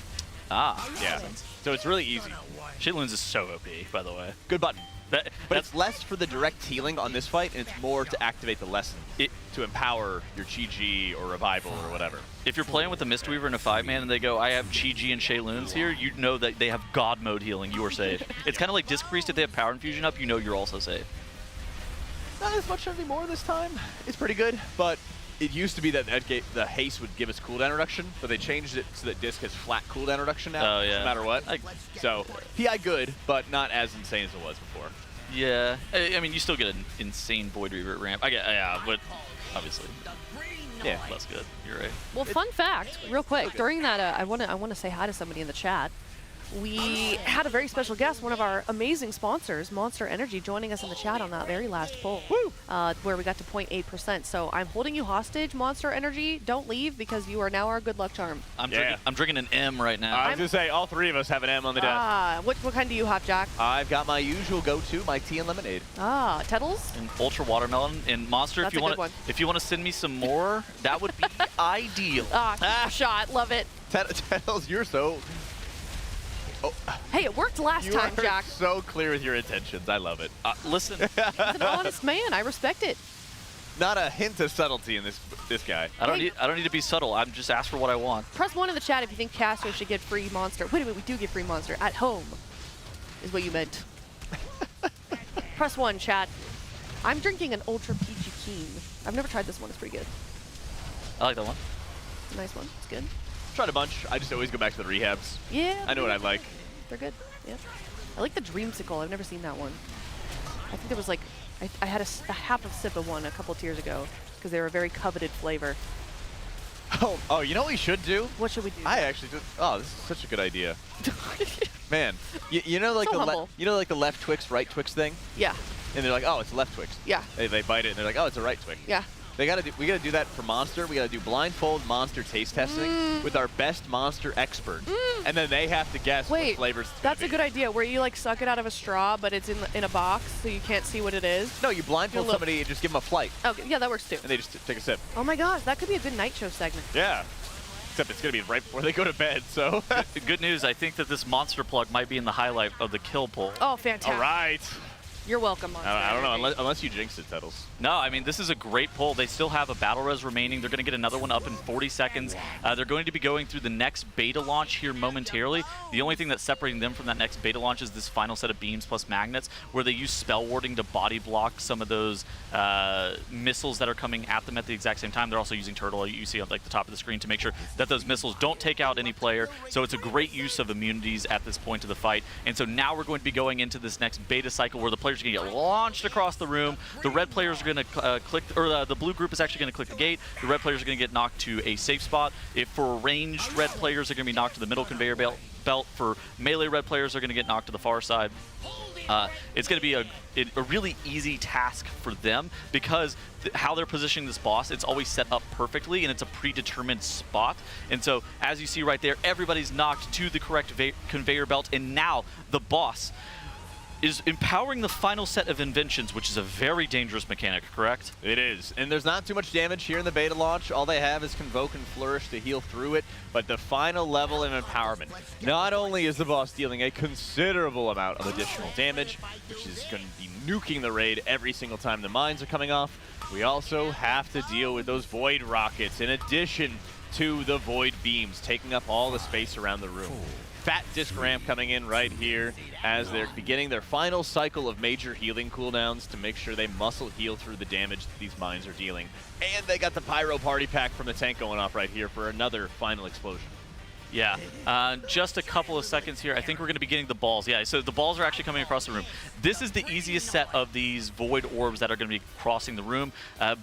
S7: Ah,
S2: yeah. So it's really easy.
S7: Shayloons is so OP, by the way.
S2: Good button. But it's less for the direct healing on this fight, and it's more to activate the lesson, to empower your Chi-Ji or Revival or whatever.
S7: If you're playing with a Mistweaver and a 5-man and they go, I have Chi-Ji and Shayloons here, you know that they have God mode healing, you are safe. It's kind of like Disc Priest, if they have Power Infusion up, you know you're also safe.
S2: Not as much anymore this time. It's pretty good, but it used to be that the haste would give us cooldown reduction, but they changed it so that Disc has flat cooldown reduction now, no matter what. So, PI good, but not as insane as it was before.
S7: Yeah, I mean, you still get an insane Void Reaver ramp. Yeah, but obviously, less good. You're right.
S1: Well, fun fact, real quick, during that, I want to say hi to somebody in the chat. We had a very special guest, one of our amazing sponsors, Monster Energy, joining us in the chat on that very last poll, where we got to 0.8%. So I'm holding you hostage, Monster Energy. Don't leave, because you are now our good luck charm.
S7: I'm drinking an M right now.
S2: I was going to say, all three of us have an M on the desk.
S1: What kind do you have, Jack?
S2: I've got my usual go-to, my tea and lemonade.
S1: Tettles?
S7: And Ultra Watermelon. And Monster,
S1: That's
S7: if you want to send me some more, that would be ideal.
S1: Shot, love it.
S2: Tettles, you're so... Oh.
S1: Hey, it worked last time, Jack.
S2: So clear with your intentions. I love it.
S7: Listen,
S1: he's an honest man. I respect it.
S2: Not a hint of subtlety in this guy.
S7: I don't need to be subtle. I'm just ask for what I want.
S1: Press 1 in the chat if you think casters should get free Monster. Wait a minute, we do get free Monster at home, is what you meant. Press 1, chat. I'm drinking an Ultra Peachy Keen. I've never tried this one. It's pretty good.
S7: I like that one.
S1: It's a nice one. It's good.
S2: Tried a bunch. I just always go back to the rehabs.
S1: Yeah.
S2: I know what I like.
S1: They're good. Yeah. I like the Dreamsicle. I've never seen that one. I think there was like, I had a half a sip of one a couple tiers ago because they were a very coveted flavor.
S2: Oh, you know what we should do?
S1: What should we do?
S2: I actually just, this is such a good idea. Man, you know like the left Twix, right Twix thing?
S1: Yeah.
S2: And they're like, oh, it's a left Twix.
S1: Yeah.
S2: They bite it and they're like, oh, it's a right Twix.
S1: Yeah.
S2: We gotta do that for Monster. We gotta do blindfold Monster taste testing with our best Monster expert, and then they have to guess what flavors.
S1: That's a good idea. Where you like suck it out of a straw, but it's in a box, so you can't see what it is.
S2: No, you blindfold somebody and just give them a flight.
S1: Okay, yeah, that works too.
S2: And they just take a sip.
S1: Oh my gosh, that could be a good night show segment.
S2: Yeah. Except it's gonna be right before they go to bed. So.
S7: Good news. I think that this Monster plug might be in the highlight of the kill poll.
S1: Oh, fantastic.
S2: All right.
S1: You're welcome, Monster.
S2: I don't know, unless you jinx it, Tettles.
S7: No, I mean, this is a great poll. They still have a battle res remaining. They're going to get another one up in 40 seconds. They're going to be going through the next beta launch here momentarily. The only thing that's separating them from that next beta launch is this final set of beams plus magnets, where they use spell warding to body block some of those missiles that are coming at them at the exact same time. They're also using Turtle, you see on like the top of the screen, to make sure that those missiles don't take out any player. So it's a great use of immunities at this point of the fight. And so now we're going to be going into this next beta cycle where the players are going to get launched across the room. The red players are going to click, or the blue group is actually going to click the gate. The red players are going to get knocked to a safe spot. If for ranged red players are going to be knocked to the middle conveyor belt. For melee red players are going to get knocked to the far side. It's going to be a really easy task for them because how they're positioning this boss, it's always set up perfectly and it's a predetermined spot. And so as you see right there, everybody's knocked to the correct conveyor belt, and now the boss is empowering the final set of inventions, which is a very dangerous mechanic, correct?
S2: It is, and there's not too much damage here in the beta launch. All they have is Convoke and Flourish to heal through it, but the final level of empowerment. Not only is the boss dealing a considerable amount of additional damage, which is going to be nuking the raid every single time the mines are coming off, we also have to deal with those Void Rockets in addition to the Void Beams, taking up all the space around the room. Fat disc ramp coming in right here as they're beginning their final cycle of major healing cooldowns to make sure they muscle heal through the damage that these mines are dealing. And they got the Pyro Party Pack from the tank going off right here for another final explosion.
S7: Yeah, just a couple of seconds here. I think we're going to be getting the balls. Yeah, so the balls are actually coming across the room. This is the easiest set of these void orbs that are going to be crossing the room.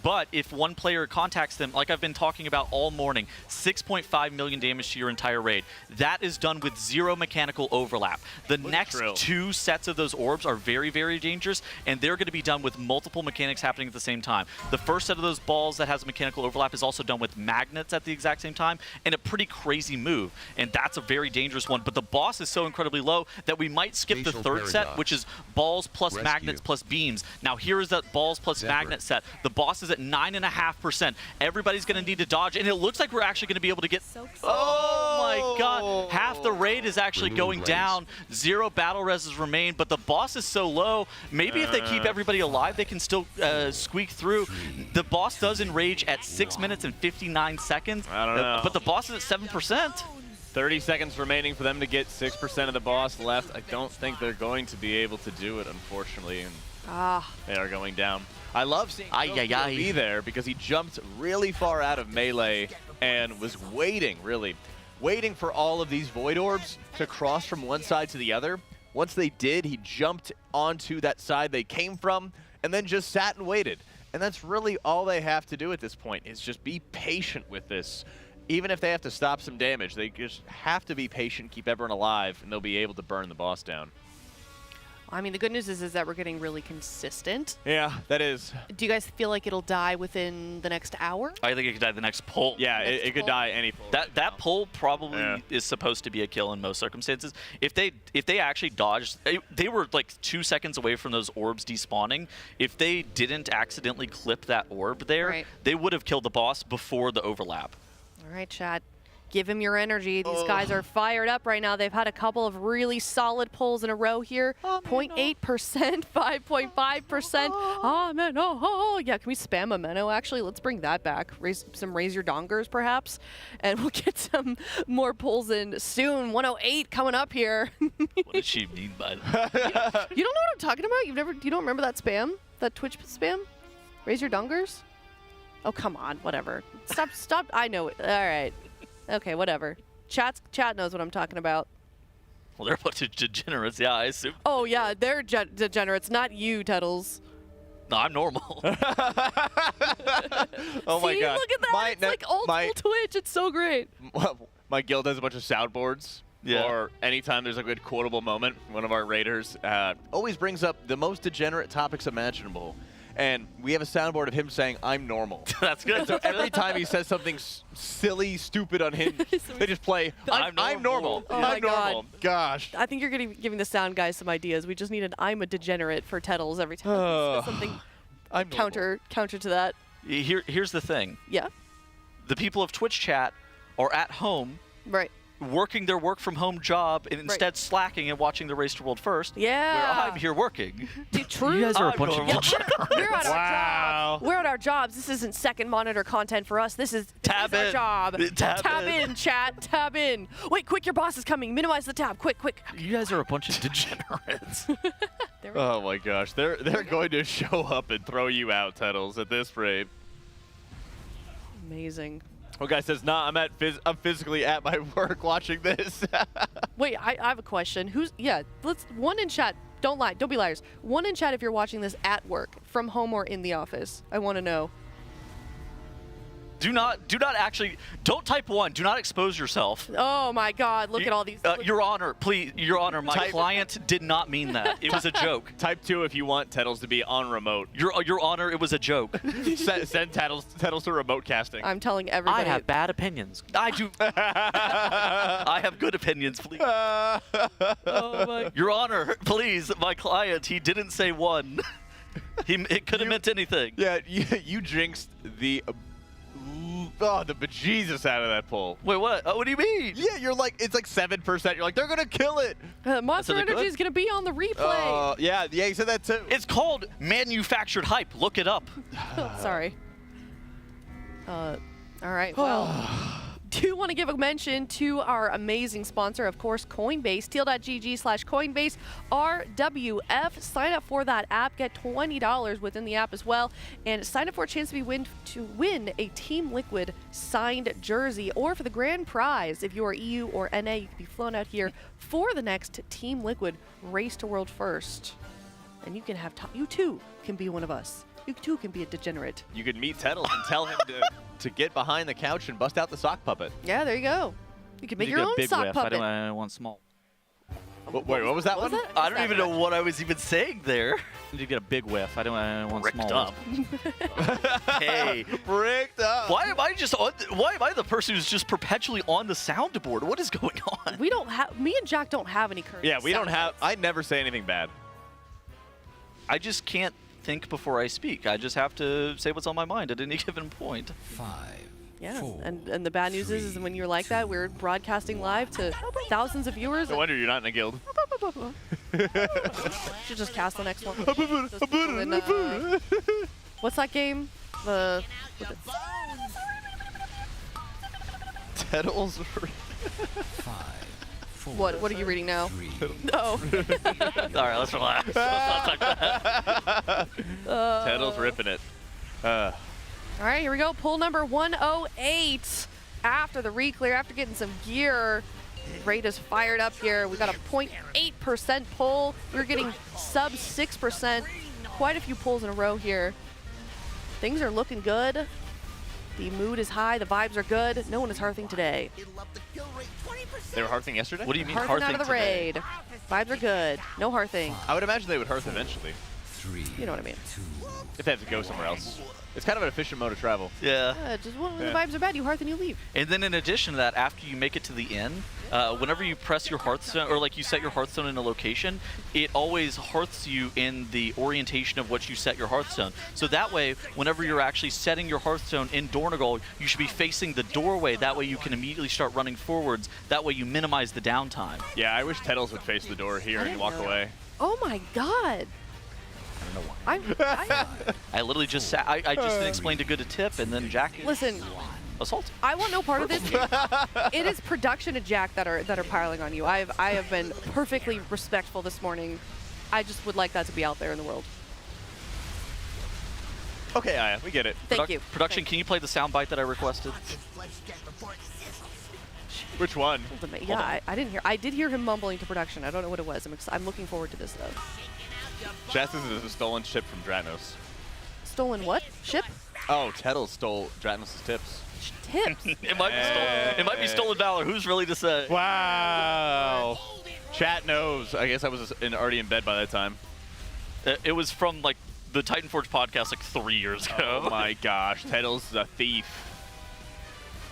S7: But if one player contacts them, like I've been talking about all morning, 6.5 million damage to your entire raid. That is done with 0 mechanical overlap. The next 2 sets of those orbs are very, very dangerous, and they're going to be done with multiple mechanics happening at the same time. The first set of those balls that has a mechanical overlap is also done with magnets at the exact same time, and a pretty crazy move. And that's a very dangerous one. But the boss is so incredibly low that we might skip the third set, which is balls plus magnets plus beams. Now here is that balls plus magnet set. The boss is at 9.5%. Everybody's going to need to dodge, and it looks like we're actually going to be able to get... my god. Half the raid is actually going down. 0 battle reses remain, but the boss is so low. Maybe if they keep everybody alive, they can still squeak through. The boss does enrage at 6 minutes and 59 seconds.
S17: I don't know.
S7: But the boss is at 7%.
S17: 30 seconds remaining for them to get 6% of the boss left. I don't think they're going to be able to do it, unfortunately. And they are going down. I love seeing Guildie be there because he jumped really far out of melee and was waiting for all of these Void Orbs to cross from one side to the other. Once they did, he jumped onto that side they came from and then just sat and waited. And that's really all they have to do at this point, is just be patient with this. Even if they have to stop some damage, they just have to be patient, keep everyone alive, and they'll be able to burn the boss down.
S1: I mean, the good news is that we're getting really consistent.
S17: Yeah, that is.
S1: Do you guys feel like it'll die within the next hour?
S7: I think it could die the next pull.
S17: Yeah, it could die any pull.
S7: That pull probably is supposed to be a kill in most circumstances. If they actually dodged, they were like 2 seconds away from those orbs despawning. If they didn't accidentally clip that orb there, they would have killed the boss before the overlap.
S1: All right, Chad. Give him your energy. These guys are fired up right now. They've had a couple of really solid pulls in a row here. 0.8%, 5.5%. Ameno. Yeah, can we spam Ameno, actually? Let's bring that back. Raise your dongers, perhaps. And we'll get some more pulls in soon. 108 coming up here.
S7: What does she mean by that?
S1: You don't know what I'm talking about? You don't remember that spam? That Twitch spam? Raise your dongers? Oh, come on. Whatever. Stop. I know it. All right. Okay, whatever. Chat knows what I'm talking about.
S7: Well, they're a bunch of degenerates, yeah, I assume.
S1: Oh, yeah, they're degenerates, not you, Tettles.
S7: No, I'm normal.
S17: Oh my god.
S1: Look at that. It's like old school Twitch. It's so great.
S17: My guild has a bunch of soundboards.
S7: Yeah.
S17: Or anytime there's a good quotable moment, one of our raiders always brings up the most degenerate topics imaginable. And we have a soundboard of him saying, "I'm normal."
S7: That's good.
S17: So every time he says something silly, stupid on him, they just play, I'm normal.
S1: Oh
S17: I'm
S1: my
S17: normal.
S1: God.
S17: Gosh.
S1: I think you're giving the sound guys some ideas. We just need an I'm a degenerate for Tettles every time. He says something counter to that.
S7: Here's the thing.
S1: Yeah.
S7: The people of Twitch chat are at home.
S1: Right.
S7: Working their work from home job and instead slacking and watching the Race to World First.
S1: Yeah.
S7: Where I'm here working.
S1: Dude, true.
S7: You guys are a bunch of
S1: We're at our jobs. We're at our jobs. This isn't second monitor content for us. This is our job. Tab in, chat. Tab in. Wait, quick, your boss is coming. Minimize the tab. Quick.
S7: You guys are a bunch of degenerates.
S17: Oh my gosh. They're going to show up and throw you out, Tettles, at this rate.
S1: Amazing.
S17: One guy says, "Nah, I'm physically at my work watching this."
S1: Wait, I have a question. Let's one in chat. Don't lie. Don't be liars. One in chat if you're watching this at work, from home or in the office. I want to know.
S7: Do not actually, don't type 1. Do not expose yourself.
S1: Oh my God, look at all these.
S7: Your Honor, please, Your Honor, my client did not mean that. It was a joke.
S17: Type 2 if you want Tettles to be on remote.
S7: Your Honor, it was a joke.
S17: Send Tettles to remote casting.
S1: I'm telling everybody.
S7: I have bad opinions. I do. I have good opinions, please.
S1: Oh my.
S7: Your Honor, please, my client, he didn't say 1. It could have meant anything.
S17: Yeah, you jinxed the bejesus out of that pull.
S7: Wait, what? What do you mean?
S17: Yeah, it's like 7%. You're like, they're gonna kill it.
S1: Monster Energy is gonna be on the replay.
S17: Yeah, he said that too.
S7: It's called manufactured hype. Look it up.
S1: Sorry. All right. Well, do want to give a mention to our amazing sponsor, of course, Coinbase. Steel.gg/Coinbase RWF. Sign up for that app. Get $20 within the app as well. And sign up for a chance to win a Team Liquid signed jersey. Or for the grand prize, if you are EU or NA, you can be flown out here for the next Team Liquid Race to World First. And you can have you too can be one of us. You too can be a degenerate.
S17: You could meet Tettles and tell him to get behind the couch and bust out the sock puppet.
S1: Yeah, there you go. You can make your own sock puppet.
S7: I want small.
S17: Wait, what was that one?
S7: I don't even know what I was even saying there.
S5: You need to get a big whiff. I want
S7: Bricked
S5: small.
S7: up. Hey,
S17: bricked up.
S7: Why am I the person who's just perpetually on the soundboard? What is going on?
S1: We don't have. Me and Jack don't have any current.
S17: Yeah, we don't have. I never say anything bad.
S7: I just can't think before I speak. I just have to say what's on my mind at any given point.
S4: 5,
S1: Yeah, and the bad news is when you're like that, we're broadcasting live to thousands of viewers.
S17: No wonder you're not in a guild.
S1: Should just cast the next one. What's that game?
S17: Tettles.
S1: What are you reading now? No.
S7: All right, let's relax. Let's not touch that.
S17: Tettles ripping it.
S1: All right, here we go. Pull number 108. After the reclear, after getting some gear, Raid is fired up here. We got a 0.8% pull. We're getting sub 6%. Quite a few pulls in a row here. Things are looking good. The mood is high. The vibes are good. No one is hearthing today.
S17: They were hearthing yesterday?
S7: What do you mean
S1: Hearthing
S7: hearthing
S1: out of the
S7: today?
S1: raid. Vibes are good. No hearthing.
S17: I would imagine they would hearth eventually.
S1: You know what I mean.
S17: If they have to go somewhere else. It's kind of an efficient mode of travel.
S7: Yeah.
S1: Just when the vibes are bad, you hearth and you leave.
S7: And then in addition to that, after you make it to the inn, whenever you press your Hearthstone, or like you set your Hearthstone in a location, it always hearths you in the orientation of what you set your Hearthstone. So that way, whenever you're actually setting your Hearthstone in Dornegal, you should be facing the doorway. That way you can immediately start running forwards. That way you minimize the downtime.
S17: Yeah, I wish Tettles would face the door here and walk away.
S1: Oh my god. I
S7: literally just sat, I just explained a good tip, and then Jack
S1: listen.
S7: Assault.
S1: I want no part of this. It is production and Jack that are piling on you. I have been perfectly respectful this morning. I just would like that to be out there in the world.
S17: Okay, Aya, we get it.
S1: Thank you.
S7: Production, can you play the soundbite that I requested?
S17: Which one?
S1: Yeah, I didn't hear. I did hear him mumbling to production. I don't know what it was. I'm looking forward to this though.
S17: Chassis is a stolen ship from Dratnos.
S1: Stolen what? Ship?
S17: Oh, Tettles stole Dratnos' tips.
S1: Tips?
S7: It might be stolen. It might be stolen valor. Who's really to say?
S17: Wow. Chat knows. I guess I was already in bed by that time.
S7: It was from like the Titan Forge podcast like 3 years ago.
S17: Oh my gosh, Tettles is a thief.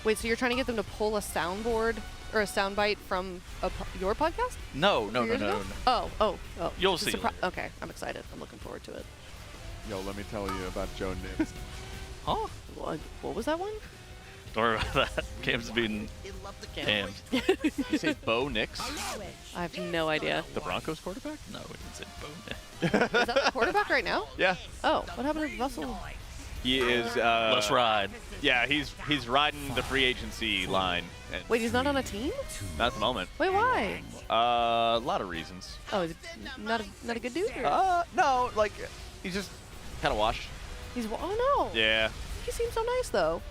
S1: Wait, so you're trying to get them to pull a soundboard or a soundbite from your podcast?
S7: No.
S1: Oh.
S7: You'll see.
S1: Okay, I'm excited. I'm looking forward to it.
S19: Yo, let me tell you about Joe Nix.
S7: Huh?
S1: What was that one?
S7: Don't worry about that. Cam's being cammed.
S17: You say Bo Nix?
S1: I have no idea.
S17: The Broncos quarterback?
S7: No, we didn't say Bo Nix.
S1: Is that the quarterback right now?
S17: Yeah.
S1: Oh, what happened to Russell?
S17: He is.
S7: Let's ride.
S17: Yeah, he's riding the free agency line.
S1: Wait, he's not on a team?
S17: Not at the moment.
S1: Wait, why?
S17: A lot of reasons.
S1: Oh, is he not a good dude? Or?
S17: No, like he's just kind of washed.
S1: Oh no.
S17: Yeah.
S1: He seems so nice though.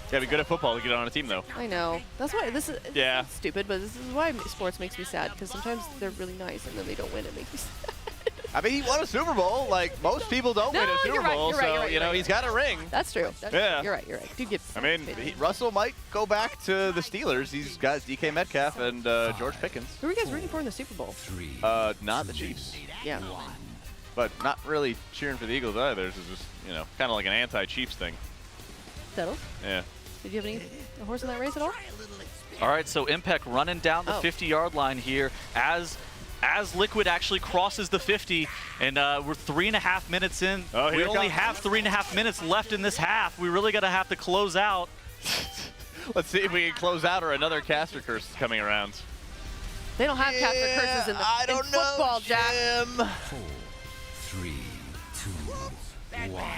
S17: Gotta be good at football to get on a team though.
S1: I know. That's why this is
S17: yeah.
S1: Stupid, but this is why sports makes me sad because sometimes they're really nice and then they don't win. It makes me sad.
S2: I mean, he won a Super Bowl. Like, most people don't win a Super Bowl, so, you know, he's got a ring.
S1: That's true.
S2: Yeah.
S1: You're right. Dude gets.
S2: I mean, Russell might go back to the Steelers. He's got DK Metcalf and George Pickens.
S1: Who are you guys rooting for in the Super Bowl?
S2: Not the Chiefs.
S1: Yeah.
S2: But not really cheering for the Eagles either. This is just, you know, kind of like an anti-Chiefs thing.
S1: Settle?
S2: Yeah.
S1: Did you have a horse in that race at all?
S7: All right, so Impact running down the 50-yard line here as Liquid actually crosses the 50, and we're 3.5 minutes in.
S17: Oh,
S7: we only have 3.5 minutes left in this half. We really got to have to close out.
S17: Let's see if we can close out or another caster curse is coming around.
S1: They don't have caster curses in football, Jack.
S4: 4, 3, 2, 1.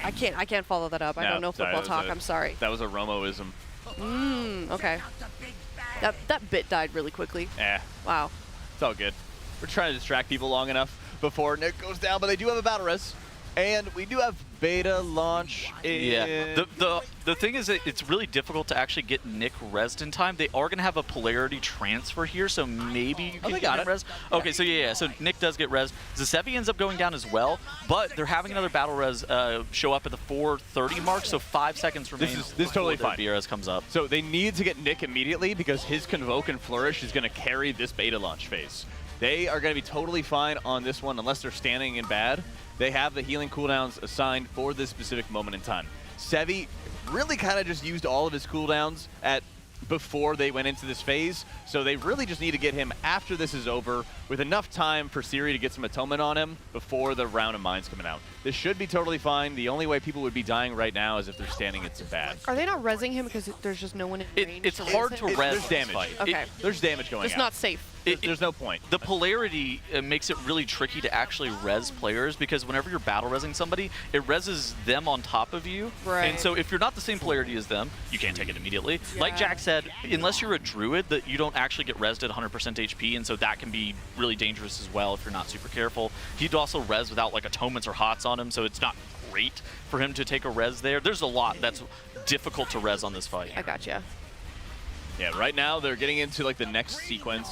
S1: I can't follow that up. I don't know football talk. I'm sorry.
S17: That was a Romoism.
S1: Okay. That bit died really quickly. Wow.
S17: It's all good. We're trying to distract people long enough before Nick goes down, but they do have a battle res. And we do have beta launch in...
S7: Yeah, the thing is that it's really difficult to actually get Nick resed in time. They are going to have a polarity transfer here, so maybe you can get res. Okay, so yeah, so Nick does get res. Zasevi ends up going down as well, but they're having another battle res show up at the 4:30 mark, so 5 seconds remain.
S17: This is totally fine.
S7: BRS comes up.
S17: So they need to get Nick immediately because his Convoke and Flourish is going to carry this beta launch phase. They are going to be totally fine on this one unless they're standing in bad. They have the healing cooldowns assigned for this specific moment in time. Sevi really kind of just used all of his cooldowns at before they went into this phase. So they really just need to get him after this is over with enough time for Siri to get some atonement on him before the round of mines coming out. This should be totally fine. The only way people would be dying right now is if they're standing in some bad.
S1: Are they not rezzing him because there's just no one in range?
S7: It's hard to res.
S17: There's damage.
S1: Okay.
S17: There's damage going
S1: It's
S17: out.
S1: not safe.
S17: There's no point.
S7: The polarity makes it really tricky to actually res players because whenever you're battle resing somebody, it reses them on top of you.
S1: Right.
S7: And so if you're not the same polarity as them, you can't take it immediately. Like Jack said, unless you're a druid, that you don't actually get resed at 100% HP, and so that can be really dangerous as well if you're not super careful. He'd also res without like atonements or hots on him, so it's not great for him to take a res there. There's a lot that's difficult to res on this fight.
S1: I gotcha.
S17: Yeah, right now they're getting into like the next sequence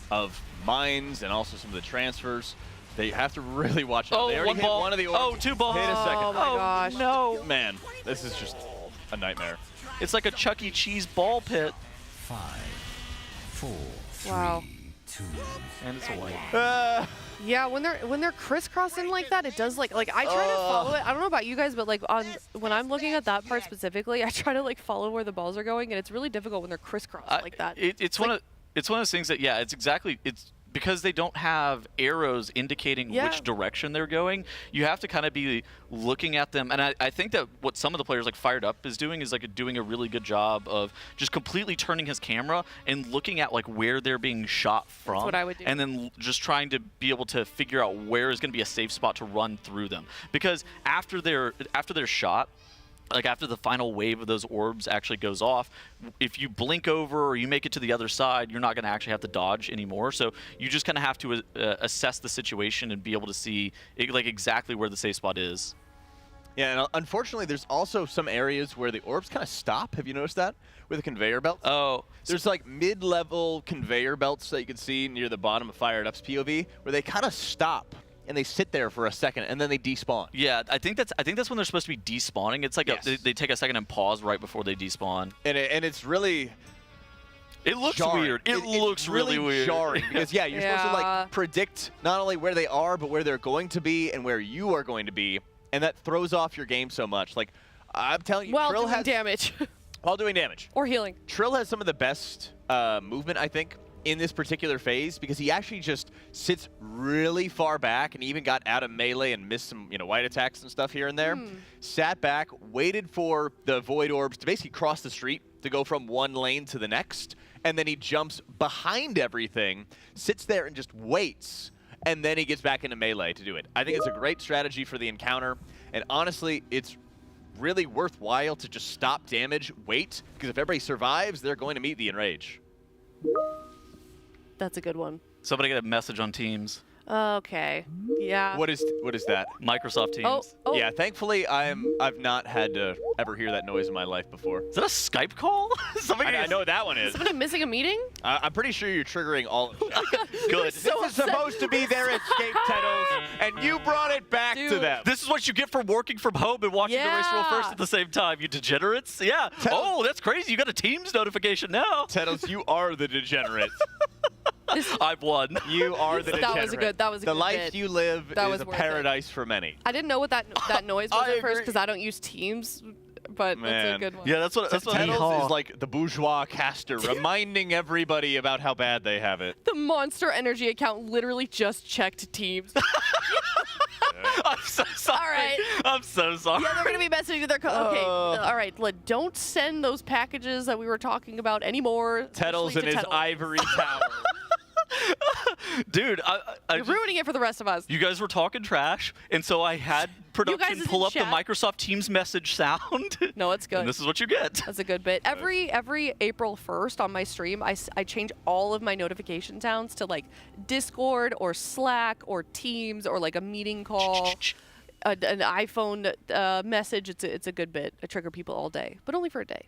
S17: of mines and also some of the transfers. They have to really watch out.
S7: Oh,
S17: they already
S7: one
S17: hit
S7: ball.
S17: one of the
S7: Oh,
S17: orbs.
S7: 2 balls.
S17: Hit a second.
S1: Oh my gosh.
S7: No.
S17: Man, this is just a nightmare.
S7: It's like a Chuck E. Cheese ball pit.
S4: 5, 4,
S1: Wow.
S4: 3, 2,
S7: And it's a white.
S1: Yeah, when they're crisscrossing like that, it does like I try to follow it. I don't know about you guys, but like when I'm looking at that part specifically, I try to like follow where the balls are going, and it's really difficult when they're crisscrossed like that.
S7: It's one of those things that it's because they don't have arrows indicating which direction they're going. You have to kind of be looking at them, and I think that what some of the players like Fired Up is doing is like doing a really good job of just completely turning his camera and looking at like where they're being shot from.
S1: That's what I would do.
S7: And then just trying to be able to figure out where is going to be a safe spot to run through them, because after they're shot, like after the final wave of those orbs actually goes off, if you blink over or you make it to the other side, you're not going to actually have to dodge anymore. So you just kind of have to assess the situation and be able to see like exactly where the safe spot is.
S17: Yeah, and unfortunately, there's also some areas where the orbs kind of stop. Have you noticed that? With the conveyor belts?
S7: Oh.
S17: There's like mid-level conveyor belts that you can see near the bottom of Fired Up's POV where they kind of stop. And they sit there for a second, and then they despawn.
S7: Yeah, I think that's when they're supposed to be despawning. It's like they take a second and pause right before they despawn.
S17: And it's really...
S7: It looks
S17: jarring.
S7: weird. It looks really weird.
S17: Jarring because you're supposed to like predict not only where they are, but where they're going to be and where you are going to be, and that throws off your game so much. Like I'm telling you,
S1: while
S17: Trill
S1: doing
S17: has
S1: damage.
S17: While doing damage
S1: or healing.
S17: Trill has some of the best movement, I think, in this particular phase because he actually just sits really far back and even got out of melee and missed some, white attacks and stuff here and there. Sat back, waited for the void orbs to basically cross the street to go from one lane to the next, and then he jumps behind everything, sits there and just waits, and then he gets back into melee to do it. I think it's a great strategy for the encounter, and honestly, it's really worthwhile to just stop damage, wait, because if everybody survives, they're going to meet the enrage.
S1: That's a good one.
S7: Somebody get a message on Teams.
S1: Okay. Yeah.
S17: What is that?
S7: Microsoft Teams.
S1: Oh.
S17: Yeah, thankfully I've not had to ever hear that noise in my life before.
S7: Is that a Skype call?
S17: I know what that one is.
S1: Somebody missing a meeting?
S17: I'm pretty sure you're triggering all of them.
S7: Good.
S17: This is supposed to be their escape, Teddles, and you brought it back to them.
S7: This is what you get for working from home and watching the race roll first at the same time, you degenerates. Yeah. Oh, that's crazy. You got a Teams notification now.
S17: Teddles, you are the degenerate.
S7: I've won.
S17: You are the degenerate.
S1: That was a good
S17: The life
S1: bit.
S17: you live
S1: That
S17: is
S1: was
S17: a
S1: worth
S17: paradise for many.
S1: I didn't know what that noise was
S17: I
S1: at first
S17: agree.
S1: because I don't use Teams, but that's a good one.
S7: Yeah, that's what
S17: Teddles is like the bourgeois caster, reminding everybody about how bad they have it.
S1: The Monster Energy account literally just checked Teams.
S7: I'm so sorry.
S1: All right.
S7: I'm so sorry.
S1: Yeah, they're going to be messaging their okay, all right, don't send those packages that we were talking about anymore.
S17: Teddles in his ivory tower.
S7: Dude,
S1: You're ruining it for the rest of us.
S7: You guys were talking trash, and so I had production pull up the Microsoft Teams message sound.
S1: No, it's good.
S7: And this is what you get.
S1: That's a good bit. Every April 1st on my stream, I change all of my notification sounds to like Discord or Slack or Teams or like a meeting call, an iPhone message. It's a good bit. I trigger people all day, but only for a day.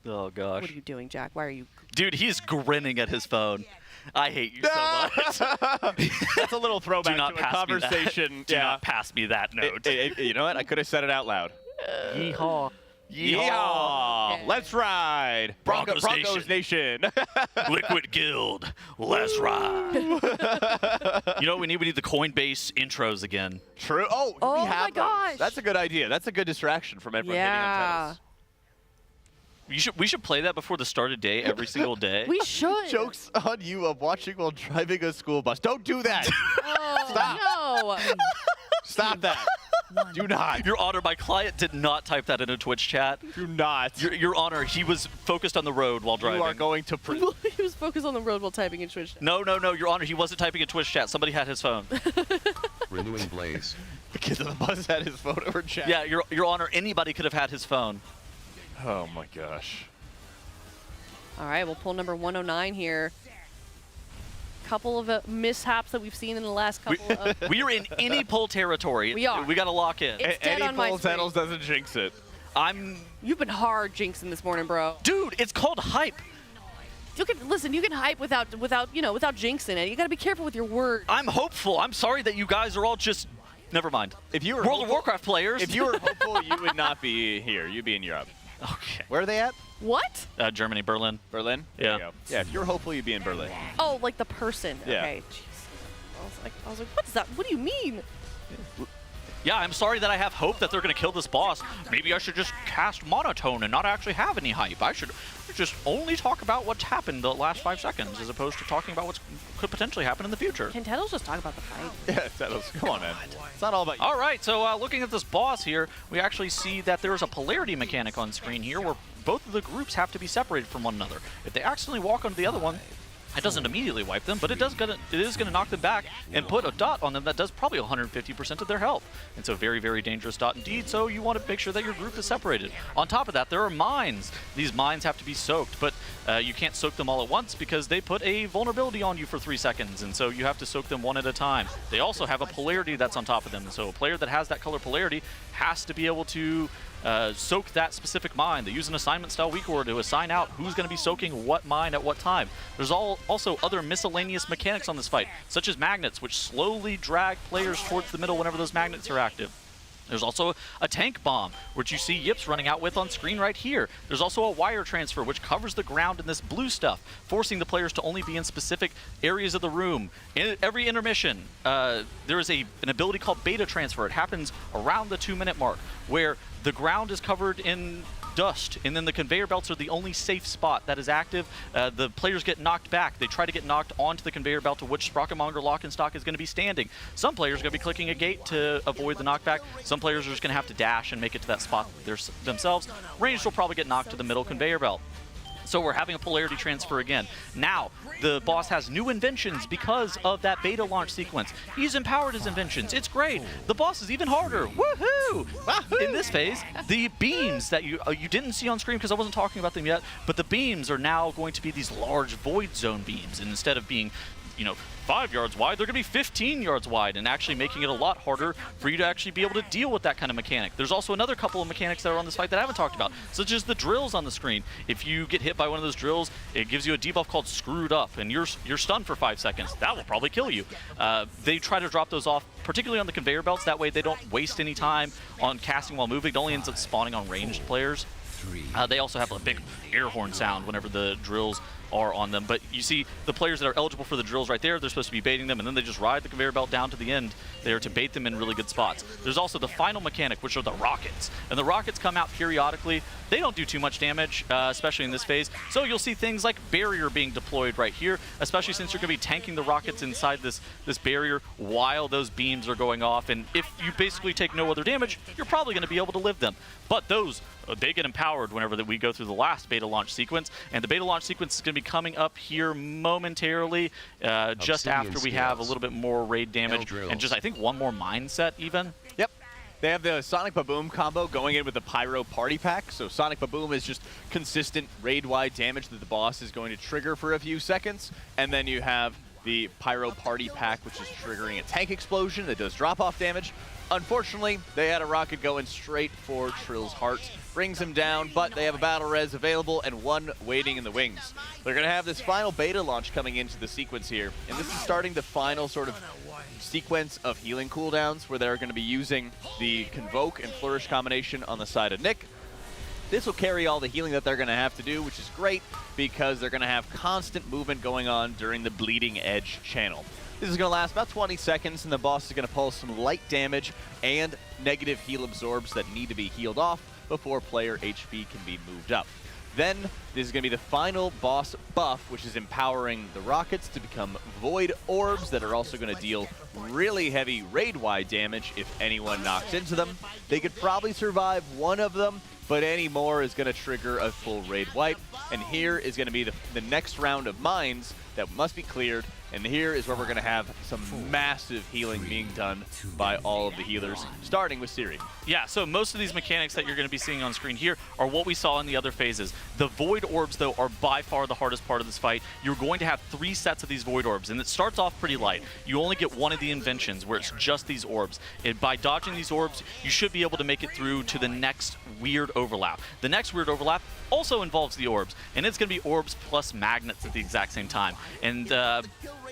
S7: Oh gosh.
S1: What are you doing, Jack? Why are you?
S7: Dude, he's grinning at his phone. I hate you so much.
S17: That's a little throwback to a conversation.
S7: Do not pass me that note.
S17: You know what? I could have said it out loud.
S8: Yeehaw.
S17: Yeehaw!
S1: Okay.
S17: Let's ride!
S7: Broncos
S17: Nation!
S7: Liquid Guild, let's ride! You know what we need? We need the Coinbase intros again.
S17: True. Oh, we have
S1: my gosh!
S17: That's a good idea. That's a good distraction from everyone hitting on Teddles.
S7: We should play that before the start of day every single day.
S1: We should.
S17: Jokes on you of watching while driving a school bus. Don't do that.
S1: Oh,
S17: Stop.
S1: no.
S17: Stop that. Do not.
S7: Your Honor, my client did not type that in a Twitch chat.
S17: Do not.
S7: Your Honor, he was focused on the road while driving.
S17: You are going to prison.
S1: He was focused on the road while typing in Twitch.
S7: No, Your Honor, he wasn't typing in Twitch chat. Somebody had his phone.
S18: Renewing Blaze.
S17: The kid on the bus had his phone over chat.
S7: Yeah, Your Honor, anybody could have had his phone.
S17: Oh my gosh.
S1: All right, we'll pull number 109 here. Couple of mishaps that we've seen in the last couple of...
S7: We are in any pull territory.
S1: We are.
S7: We got to lock in.
S1: It's dead
S17: any
S1: on my
S17: pull
S1: screen.
S17: titles doesn't jinx it.
S1: You've been hard jinxing this morning, bro.
S7: Dude, it's called hype.
S1: You can hype without jinxing it. You got to be careful with your words.
S7: I'm hopeful. I'm sorry that you guys are all just... Never mind.
S17: If you were
S7: World of Warcraft players.
S17: If you were hopeful, you would not be here. You'd be in Europe.
S7: Okay.
S17: Where are they at?
S1: What?
S7: Germany, Berlin.
S17: Berlin?
S7: Yeah.
S17: There you go. Yeah, if you're hopeful, you'd be in Berlin.
S1: Oh, like the person.
S17: Yeah.
S1: Okay. Jeez. I was like, what is that? What do you mean?
S7: Yeah, I'm sorry that I have hope that they're going to kill this boss. Maybe I should just cast monotone and not actually have any hype. I should just only talk about what's happened the last 5 seconds as opposed to talking about what could potentially happen in the future.
S1: Can Tettles just talk about the fight?
S17: Yeah, Tettles. Come on, man. It's not all about you.
S7: All right, so looking at this boss here, we actually see that there is a polarity mechanic on screen here where both of the groups have to be separated from one another. If they accidentally walk onto the other one, it doesn't immediately wipe them, but it is going to knock them back and put a dot on them that does probably 150% of their health. And so very, very dangerous dot indeed, so you want to make sure that your group is separated. On top of that, there are mines. These mines have to be soaked, but you can't soak them all at once because they put a vulnerability on you for 3 seconds, and so you have to soak them one at a time. They also have a polarity that's on top of them, so a player that has that color polarity has to be able to soak that specific mine. They use an assignment style weak order to assign out who's going to be soaking what mine at what time. There's also other miscellaneous mechanics on this fight, such as magnets, which slowly drag players towards the middle whenever those magnets are active. There's also a tank bomb, which you see Yips running out with on screen right here. There's also a wire transfer, which covers the ground in this blue stuff, forcing the players to only be in specific areas of the room. In every intermission, there is an ability called beta transfer. It happens around the 2-minute mark, where the ground is covered in dust, and then the conveyor belts are the only safe spot that is active. The players get knocked back. They try to get knocked onto the conveyor belt to which Sprocket Monger lock and stock is going to be standing. Some players are going to be clicking a gate to avoid the knockback. Some players are just going to have to dash and make it to that spot themselves. Ranged will probably get knocked to the middle conveyor belt. So we're having a polarity transfer again. Now, the boss has new inventions because of that beta launch sequence. He's empowered his inventions. It's great. The boss is even harder. Woohoo! In this phase, the beams that you didn't see on screen because I wasn't talking about them yet, but the beams are now going to be these large void zone beams. And instead of being 5 yards wide, they're going to be 15 yards wide, and actually making it a lot harder for you to actually be able to deal with that kind of mechanic. There's also another couple of mechanics that are on this fight that I haven't talked about, such as the drills on the screen. If you get hit by one of those drills, it gives you a debuff called Screwed Up, and you're stunned for 5 seconds. That will probably kill you. They try to drop those off, particularly on the conveyor belts. That way they don't waste any time on casting while moving. It only ends up spawning on ranged players. They also have a big air horn sound whenever the drills are on them, but you see the players that are eligible for the drills right there, they're supposed to be baiting them, and then they just ride the conveyor belt down to the end there to bait them in really good spots. There's also the final mechanic, which are the rockets, and the rockets come out periodically. They don't do too much damage, especially in this phase, so you'll see things like barrier being deployed right here, especially since you're going to be tanking the rockets inside this barrier while those beams are going off, and if you basically take no other damage, you're probably going to be able to live them. But those, they get empowered whenever we go through the last beta launch sequence, and the beta launch sequence is going to be coming up here momentarily, just after we have a little bit more raid damage, and just I think one more mindset even.
S17: Yep. They have the Sonic Baboom combo going in with the Pyro Party Pack. So Sonic Baboom is just consistent raid-wide damage that the boss is going to trigger for a few seconds. And then you have the Pyro Party Pack, which is triggering a tank explosion that does drop-off damage. Unfortunately, they had a rocket going straight for Trill's heart. Brings him down, but they have a battle res available and one waiting in the wings. They're going to have this final beta launch coming into the sequence here, and this is starting the final sort of sequence of healing cooldowns where they're going to be using the Convoke and Flourish combination on the side of Nick. This will carry all the healing that they're going to have to do, which is great because they're going to have constant movement going on during the Bleeding Edge channel. This is going to last about 20 seconds, and the boss is going to pull some light damage and negative heal absorbs that need to be healed off before player HP can be moved up. Then this is going to be the final boss buff, which is empowering the rockets to become void orbs that are also going to deal really heavy raid-wide damage if anyone knocks into them. They could probably survive one of them, but any more is going to trigger a full raid wipe. And here is going to be the next round of mines that must be cleared. And here is where we're going to have some massive healing being done by all of the healers, starting with Siri.
S7: Yeah, so most of these mechanics that you're going to be seeing on screen here are what we saw in the other phases. The Void Orbs, though, are by far the hardest part of this fight. You're going to have 3 sets of these Void Orbs, and it starts off pretty light. You only get one of the inventions, where it's just these orbs. And by dodging these orbs, you should be able to make it through to the next weird overlap. The next weird overlap also involves the orbs, and it's going to be orbs plus magnets at the exact same time. And,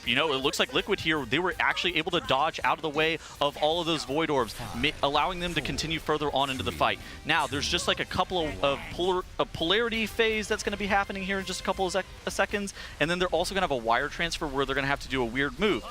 S7: you know, it looks like Liquid here, they were actually able to dodge out of the way of all of those Void Orbs, allowing them to continue further on into the fight. Now, there's just like a couple of polarity phase that's going to be happening here in just a couple of seconds, and then they're also going to have a wire transfer where they're going to have to do a weird move.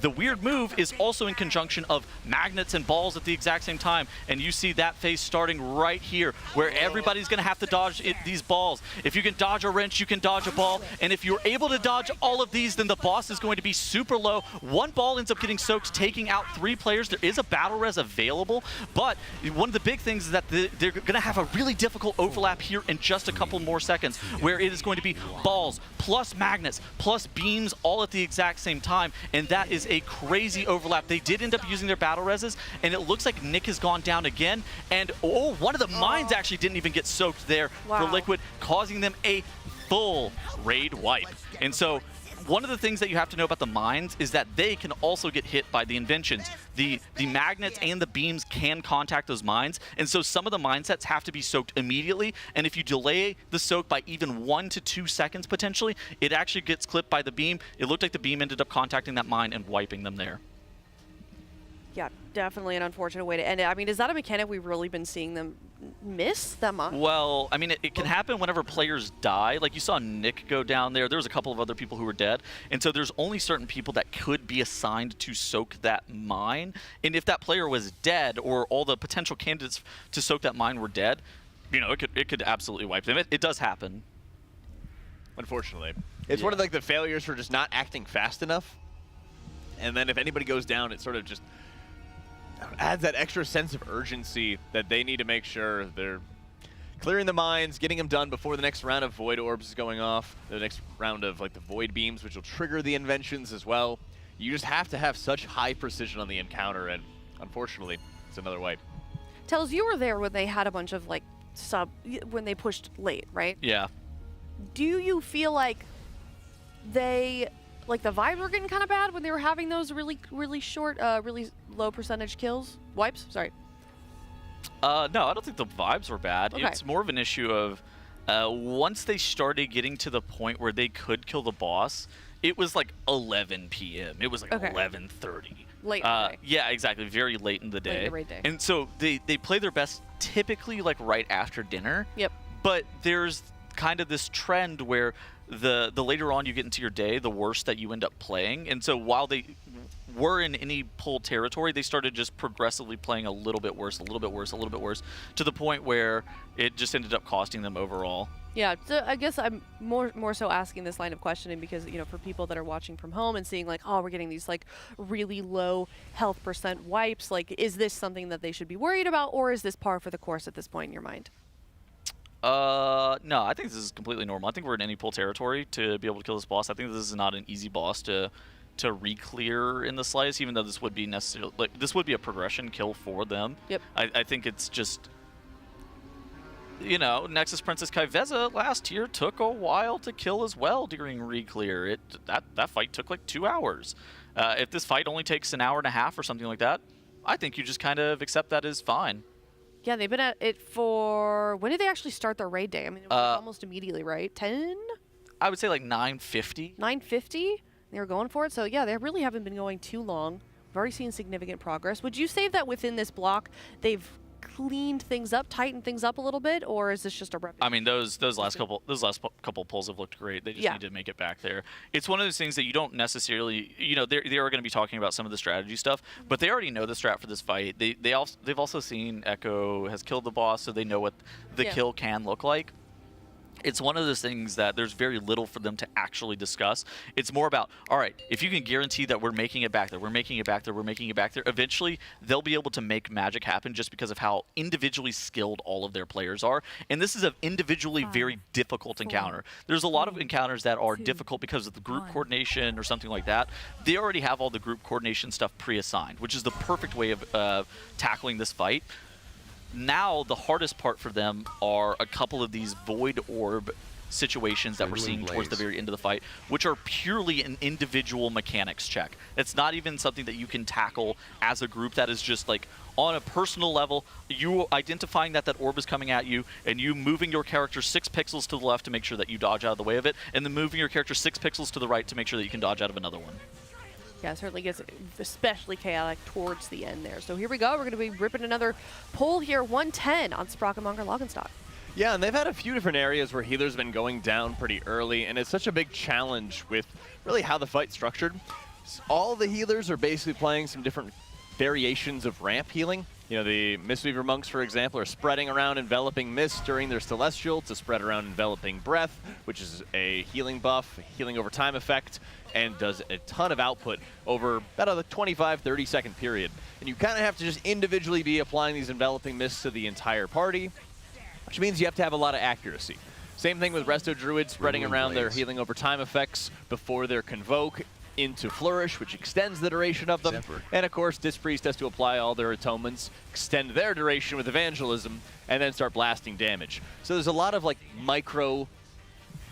S7: The weird move is also in conjunction of magnets and balls at the exact same time, and you see that phase starting right here, where everybody's going to have to dodge these balls. If you can dodge a wrench, you can dodge a ball, and if you're able to dodge all of these, then the boss is going to be super low. One ball ends up getting soaked, taking out 3 players. There is a battle res available, but one of the big things is that they're going to have a really difficult overlap here in just a couple more seconds, where it is going to be balls plus magnets plus beams all at the exact same time, and that is a crazy overlap. They did end up using their battle reses, and it looks like Nick has gone down again, and one of the mines actually didn't even get soaked there for Liquid, causing them a full raid wipe. And so one of the things that you have to know about the mines is that they can also get hit by the inventions. The magnets and the beams can contact those mines, and so some of the mine sets have to be soaked immediately, and if you delay the soak by even 1 to 2 seconds potentially, it actually gets clipped by the beam. It looked like the beam ended up contacting that mine and wiping them there.
S1: Yeah, definitely an unfortunate way to end it. I mean, is that a mechanic we've really been seeing them miss that much?
S7: Well, I mean, it can happen whenever players die. Like, you saw Nick go down there. There was a couple of other people who were dead. And so there's only certain people that could be assigned to soak that mine. And if that player was dead, or all the potential candidates to soak that mine were dead, you know, it could absolutely wipe them. It does happen.
S17: Unfortunately. It's one of like the failures for just not acting fast enough. And then if anybody goes down, it sort of just adds that extra sense of urgency that they need to make sure they're clearing the mines, getting them done before the next round of Void Orbs is going off, the next round of like the Void Beams, which will trigger the inventions as well. You just have to have such high precision on the encounter, and unfortunately, it's another wipe.
S1: Tells you were there when they had a bunch of like when they pushed late, right?
S7: Yeah.
S1: Do you feel like the vibes were getting kind of bad when they were having those really short, really low percentage kills? Wipes? Sorry.
S7: No, I don't think the vibes were bad.
S1: Okay.
S7: It's more of an issue of once they started getting to the point where they could kill the boss, it was like 11 p.m. It was like 11:30.
S1: Late in the day.
S7: Yeah, exactly. Very late in the day.
S1: Late in the raid day.
S7: And so they play their best typically like right after dinner.
S1: Yep.
S7: But there's kind of this trend where the later on you get into your day, the worse that you end up playing. And so while they were in any pull territory, they started just progressively playing a little bit worse, a little bit worse, a little bit worse, to the point where it just ended up costing them overall.
S1: Yeah, so I guess I'm more so asking this line of questioning because, you know, for people that are watching from home and seeing like, oh, we're getting these like really low health percent wipes, like, is this something that they should be worried about, or is this par for the course at this point in your mind?
S7: No, I think this is completely normal. I think we're in any pull territory to be able to kill this boss. I think this is not an easy boss to re-clear in the slightest, even though this would be necessarily, like, this would be a progression kill for them.
S1: Yep.
S7: I think it's just, you know, Nexus Princess Kaiveza last year took a while to kill as well during re-clear. That fight took like 2 hours. If this fight only takes an hour and a half or something like that, I think you just kind of accept that as fine.
S1: Yeah, they've been at it for... When did they actually start their raid day? I mean, it was almost immediately, right? 10?
S7: I would say like 9:50.
S1: 9:50? They were going for it? So, yeah, they really haven't been going too long. We've already seen significant progress. Would you say that within this block, they've cleaned things up, tightened things up a little bit, or is this just a repetition?
S7: I mean, those last couple pulls have looked great. They just need to make it back there. It's one of those things that you don't necessarily, you know, they are going to be talking about some of the strategy stuff, but they already know the strat for this fight. They've also seen Echo has killed the boss, so they know what the kill can look like. it's one of those things that there's very little for them to actually discuss. It's more about, all right, if you can guarantee that we're making it back there, we're making it back there, we're making it back there, eventually they'll be able to make magic happen just because of how individually skilled all of their players are. And this is an individually very difficult encounter. There's a lot of encounters that are difficult because of the group coordination or something like that. They already have all the group coordination stuff pre-assigned, which is the perfect way of tackling this fight. Now, the hardest part for them are a couple of these void orb situations that we're seeing towards the very end of the fight, which are purely an individual mechanics check. It's not even something that you can tackle as a group. That is just like on a personal level, you identifying that that orb is coming at you, and you moving your character 6 pixels to the left to make sure that you dodge out of the way of it, and then moving your character 6 pixels to the right to make sure that you can dodge out of another one.
S1: Yeah, it certainly gets especially chaotic towards the end there. So here we go. We're going to be ripping another pull here, 110 on Sprocket Monger Login Stock.
S17: Yeah, and they've had a few different areas where healers have been going down pretty early, and it's such a big challenge with really how the fight's structured. All the healers are basically playing some different variations of ramp healing. You know, the Mistweaver monks, for example, are spreading around Enveloping Mist during their Celestial to spread around Enveloping Breath, which is a healing buff, healing over time effect, and does a ton of output over about a 25, 30-second period. And you kind of have to just individually be applying these Enveloping Mists to the entire party, which means you have to have a lot of accuracy. Same thing with Resto Druids spreading around their healing over time effects before their Convoke into Flourish, which extends the duration of them. And of course, Disc Priest has to apply all their atonements, extend their duration with Evangelism, and then start blasting damage. So there's a lot of like micro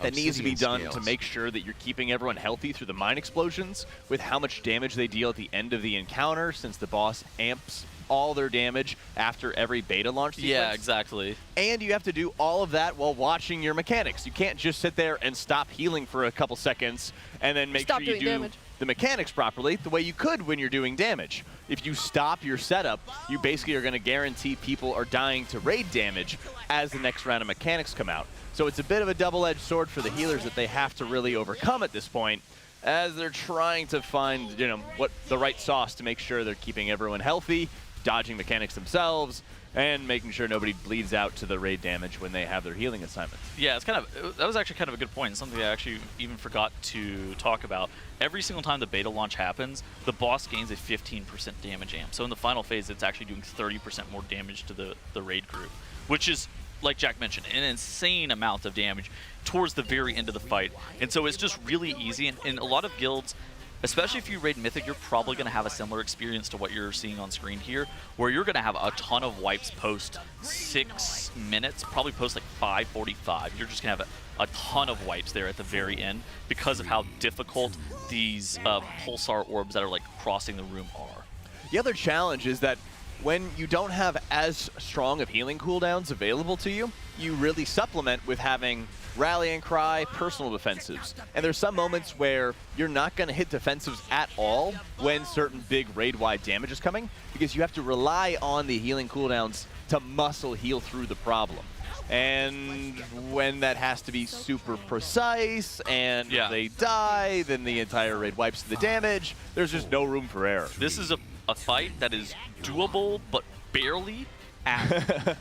S17: that needs to be done to make sure that you're keeping everyone healthy through the mine explosions with how much damage they deal at the end of the encounter, since the boss amps all their damage after every beta launch sequence.
S7: Yeah, exactly.
S17: And you have to do all of that while watching your mechanics. You can't just sit there and stop healing for a couple seconds and then make sure you do the mechanics properly the way you could when you're doing damage. If you stop your setup, you basically are going to guarantee people are dying to raid damage as the next round of mechanics come out. So it's a bit of a double-edged sword for the healers that they have to really overcome at this point, as they're trying to find, you know, what the right sauce to make sure they're keeping everyone healthy, dodging mechanics themselves, and making sure nobody bleeds out to the raid damage when they have their healing assignments.
S7: Yeah, it's that was actually kind of a good point, something I actually even forgot to talk about. Every single time the beta launch happens, the boss gains a 15% damage amp. So in the final phase, it's actually doing 30% more damage to the raid group, which is, like Jack mentioned, an insane amount of damage towards the very end of the fight. And so it's just really easy, and in a lot of guilds, especially if you raid Mythic, you're probably going to have a similar experience to what you're seeing on screen here, where you're going to have a ton of wipes post 6 minutes, probably post like 5:45. You're just going to have a ton of wipes there at the very end because of how difficult these pulsar orbs that are like crossing the room are.
S17: The other challenge is that when you don't have as strong of healing cooldowns available to you, you really supplement with having Rallying Cry, personal defensives. And there's some moments where you're not going to hit defensives at all when certain big raid-wide damage is coming, because you have to rely on the healing cooldowns to muscle heal through the problem. And when that has to be super precise and they die, then the entire raid wipes the damage. There's just no room for error.
S7: This is a fight that is doable, but barely at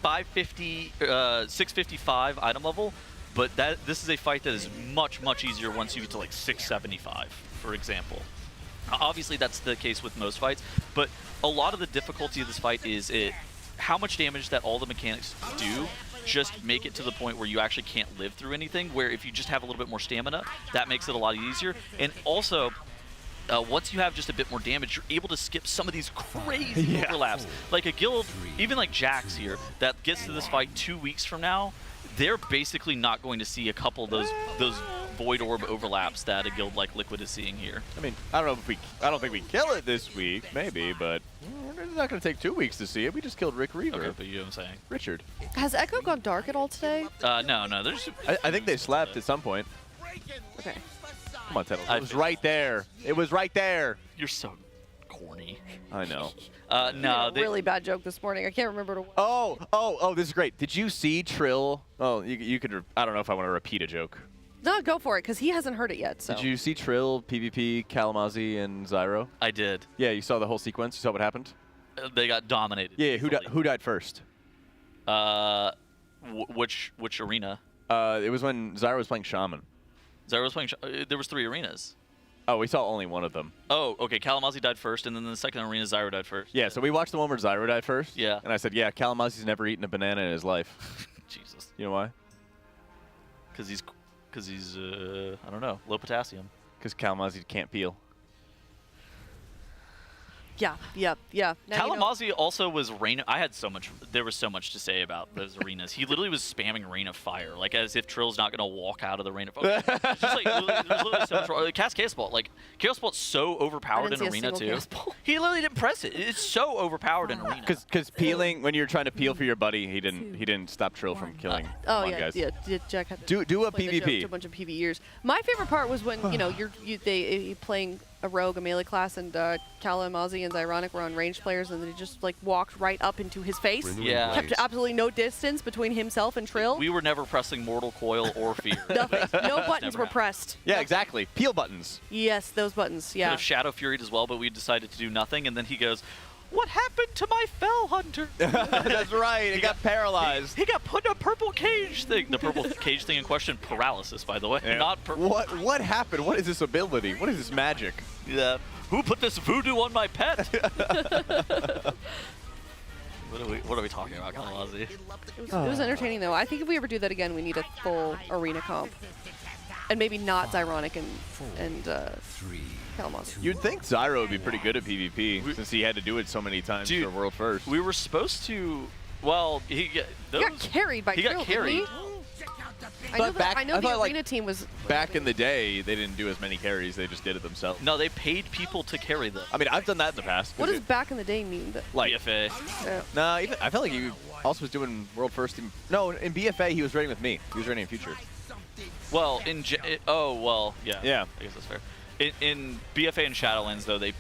S7: 550, 655 item level. But this is a fight that is much, much easier once you get to like 675, for example. Obviously, that's the case with most fights, but a lot of the difficulty of this fight is how much damage that all the mechanics do just make it to the point where you actually can't live through anything, where if you just have a little bit more stamina, that makes it a lot easier. And also, once you have just a bit more damage, you're able to skip some of these crazy overlaps. Like a guild, even like Jax here, that gets to this fight 2 weeks from now, they're basically not going to see a couple of those void orb overlaps that a guild like Liquid is seeing here.
S17: I mean, I don't think we kill it this week, maybe, but it's not going to take 2 weeks to see it. We just killed Rick Reaver.
S7: Okay, but you know what I'm saying.
S17: Richard.
S1: Has Echo gone dark at all today?
S7: No.
S17: I think they slept at some point.
S1: Okay.
S17: Come on, Tettle. It was right there. It was right there.
S7: You're so corny.
S17: I know.
S7: No,
S1: really bad joke this morning. I can't remember to.
S17: Oh, this is great. Did you see Trill? Oh, you could. I don't know if I want to repeat a joke.
S1: No, go for it, because he hasn't heard it yet. So.
S17: Did you see Trill, PvP, Kalamazi, and Zyro?
S7: I did.
S17: Yeah, you saw the whole sequence. You saw what happened?
S7: They got dominated.
S17: Yeah, who died first?
S7: Which arena?
S17: It was when Zyra was playing Shaman.
S7: Zyra was playing. There was 3 arenas.
S17: Oh, we saw only one of them.
S7: Oh, okay. Kalamazi died first, and then the second arena, Zyra died first.
S17: Yeah, so we watched the one where Zyra died first.
S7: Yeah.
S17: And I said, yeah, Kalamazi's never eaten a banana in his life.
S7: Jesus.
S17: You know why?
S7: Because he's I don't know, low potassium.
S17: Because Kalamazi can't peel.
S1: Yeah. Now you know.
S7: Kalamazi also was Reina. There was so much to say about those arenas. He literally was spamming Rain of Fire, like as if Trill's not gonna walk out of the Rain of Fire. It's just like there's literally so much. Like, cast Chaos Bolt. Like Chaos Bolt's so overpowered in Arena too. He literally didn't press it. It's so overpowered in Arena.
S17: Because peeling, when you're trying to peel for your buddy, he didn't stop Trill from killing.
S1: Oh
S17: yeah,
S1: yeah. Jack had to
S17: do a
S1: play the joke
S17: PvP.
S1: to a bunch of PvEers. My favorite part was when you're playing a rogue, a melee class, and Kalamazi and Zyronic were on ranged players, and then he just like walked right up into his face.
S7: Yeah.
S1: Kept absolutely no distance between himself and Trill.
S7: We were never pressing Mortal Coil or Fear.
S1: Nothing. No buttons were pressed.
S17: Yeah, exactly. Peel buttons.
S1: Yes, those buttons. Yeah.
S7: Could have Shadow Furied as well, but we decided to do nothing, and then he goes, "What happened to my Fell Hunter?"
S17: That's right. It got paralyzed.
S7: He got put in a purple cage thing. The purple cage thing in question, paralysis, by the way,
S17: Yeah.
S7: not purple.
S17: What happened? What is this ability? What is this magic?
S7: Yeah. Who put this voodoo on my pet? What are we talking about, Kalamazi?
S1: It was entertaining though. I think if we ever do that again, we need a full arena comp, and maybe not Zyronic and Kalamazi.
S17: You'd think Zyro would be pretty good at PvP since he had to do it so many times for World First.
S7: We were supposed to. Well, he
S1: got carried by
S7: He
S1: Trill,
S7: got carried.
S1: didn't he? I know the arena team was.
S17: Back in the day, they didn't do as many carries. They just did it themselves.
S7: No, they paid people to carry them.
S17: I mean, I've done that in the past.
S1: What does back in the day mean?
S17: Like
S7: BFA?
S1: Yeah.
S17: Nah, even I felt like he also was doing World First. No, in BFA he was raiding with me. He was raiding in Future.
S7: Well, yeah.
S17: Yeah.
S7: I guess that's fair. In BFA and Shadowlands, though, they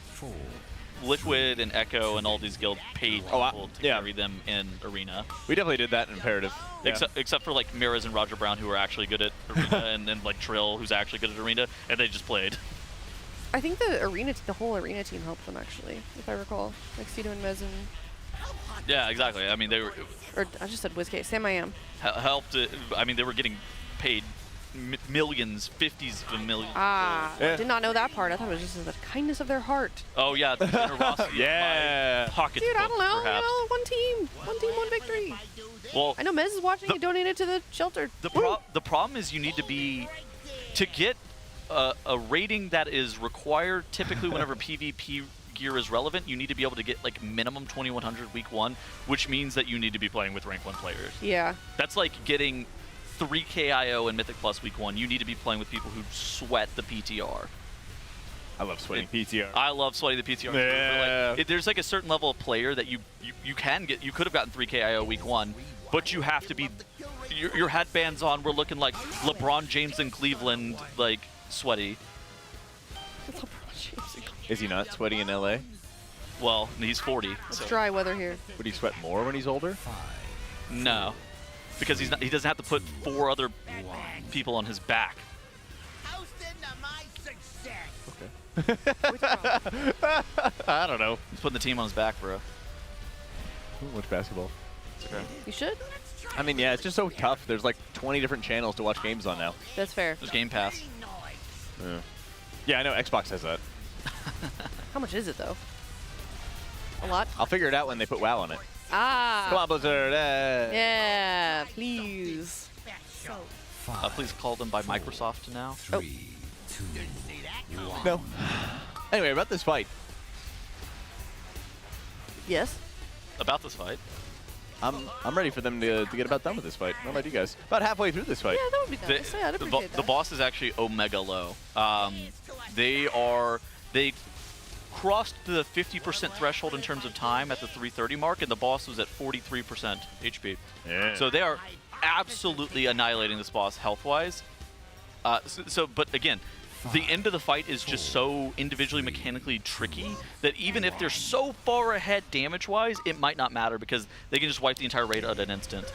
S7: Liquid and Echo and all these guilds paid people to carry them in Arena.
S17: We definitely did that in Imperative. Yeah.
S7: Except for like Miraz and Roger Brown, who are actually good at Arena, and then like Trill, who's actually good at Arena, and they just played.
S1: I think the whole arena team helped them actually, if I recall. Like Cito and Mez and.
S7: Yeah, exactly. I mean, they were.
S1: Or I just said WizKick. Sam I am.
S7: Helped. I mean, they were getting paid millions, 50s of millions.
S1: I did not know that part. I thought it was just the kindness of their heart.
S7: Oh yeah, the generosity.
S17: Yeah.
S7: Pocket.
S1: Dude, I don't know.
S7: Perhaps.
S1: One team, one victory.
S7: Well,
S1: I know Mez is watching. He donated to the shelter.
S7: The problem is you need to get a rating that is required typically whenever PvP gear is relevant. You need to be able to get like minimum 2100 week 1, which means that you need to be playing with rank 1 players.
S1: Yeah.
S7: That's like getting 3K IO in Mythic Plus week 1. You need to be playing with people who sweat the PTR.
S17: I love sweating PTR.
S7: I love sweating the PTR.
S17: Yeah.
S7: Like, there's like a certain level of player that you can get. You could have gotten 3K IO week 1, but you have to be. Your headbands on. We're looking like LeBron James in Cleveland, like sweaty.
S17: Is he not sweaty in LA?
S7: Well, he's 40.
S1: It's dry weather here.
S17: Would he sweat more when he's older?
S7: No, because he doesn't have to put 4 other people on his back.
S17: I don't know.
S7: He's putting the team on his back, bro.
S17: Watch basketball.
S7: It's okay.
S1: You should.
S17: I mean, yeah, it's just so tough. There's like 20 different channels to watch games on now.
S1: That's fair.
S7: There's Game Pass.
S17: Yeah, I know. Xbox has that.
S1: How much is it though? A lot.
S17: I'll figure it out when they put WoW on it.
S1: Ah.
S17: Come on, Blizzard.
S1: Yeah, please.
S7: Please call them by Microsoft now.
S4: 3, 2, 1.
S17: No. Anyway, about this fight.
S1: Yes.
S7: About this fight.
S17: I'm ready for them to get about done with this fight. What about you guys? About halfway through this fight.
S1: Yeah, that would be nice. I'd appreciate that.
S7: The boss is actually Omega Low. They crossed the 50% threshold in terms of time at the 330 mark, and the boss was at 43% HP.
S17: Yeah.
S7: So they are absolutely annihilating this boss health-wise. But again, the end of the fight is just so individually mechanically tricky that even if they're so far ahead damage-wise, it might not matter because they can just wipe the entire raid at an instant.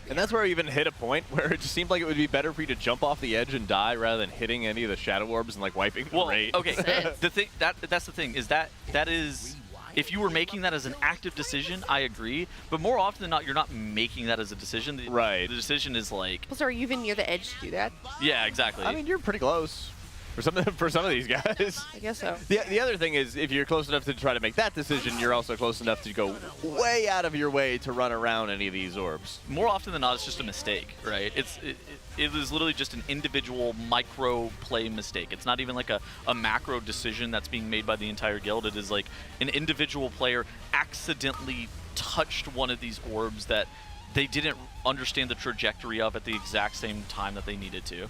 S17: And that's where I even hit a point where it just seemed like it would be better for you to jump off the edge and die rather than hitting any of the shadow orbs and like wiping the raid.
S7: Okay, that's the thing is that is if you were making that as an active decision, I agree. But more often than not, you're not making that as a decision.
S17: Right.
S7: The decision is like...
S1: Plus, are you even near the edge to do that?
S7: Yeah, exactly.
S17: I mean, you're pretty close. For some of these guys.
S1: I guess so.
S17: The other thing is, if you're close enough to try to make that decision, you're also close enough to go way out of your way to run around any of these orbs.
S7: More often than not, it's just a mistake, right? It is literally just an individual micro play mistake. It's not even like a macro decision that's being made by the entire guild. It is like an individual player accidentally touched one of these orbs that they didn't understand the trajectory of at the exact same time that they needed to.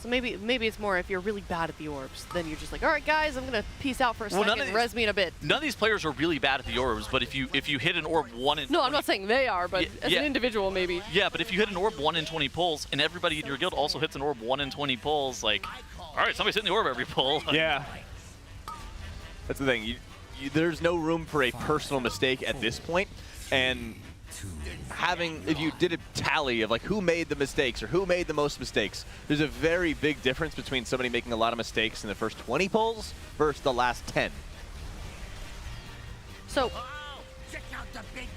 S1: So maybe it's more if you're really bad at the orbs, then you're just like, all right, guys, I'm gonna peace out for a second, res me in a bit.
S7: None of these players are really bad at the orbs, but if you hit an orb 1 in 20,
S1: No, I'm not saying they are, but as an individual, maybe.
S7: Yeah, but if you hit an orb 1 in 20 pulls, and everybody in your guild also hits an orb 1 in 20 pulls, like, all right, somebody's hitting the orb every pull.
S17: Yeah. That's the thing. There's no room for a personal mistake at this point, and if you did a tally of like who made the mistakes or who made the most mistakes, there's a very big difference between somebody making a lot of mistakes in the first 20 pulls versus the last 10.
S1: So,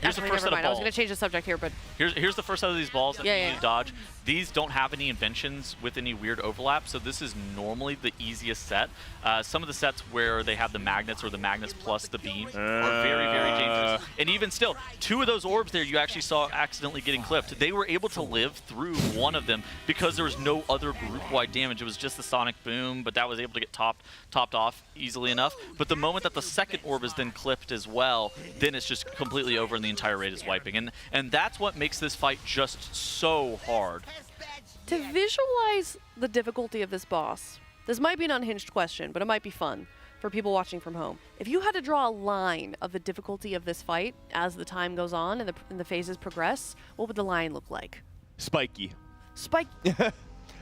S7: here's the first set of balls.
S1: I was going to change the subject here, but...
S7: Here's the first set of these balls that you need
S1: yeah.
S7: to dodge. These don't have any inventions with any weird overlap, so this is normally the easiest set. Some of the sets where they have the magnets or the magnets plus the beam are very, very dangerous. And even still, 2 of those orbs there you actually saw accidentally getting clipped. They were able to live through one of them because there was no other group-wide damage. It was just the sonic boom, but that was able to get topped off easily enough. But the moment that the second orb is then clipped as well, then it's just completely over and the entire raid is wiping. And that's what makes this fight just so hard.
S1: To visualize the difficulty of this boss, this might be an unhinged question, but it might be fun for people watching from home. If you had to draw a line of the difficulty of this fight as the time goes on and the phases progress, what would the line look like?
S17: Spiky.
S1: Spiky.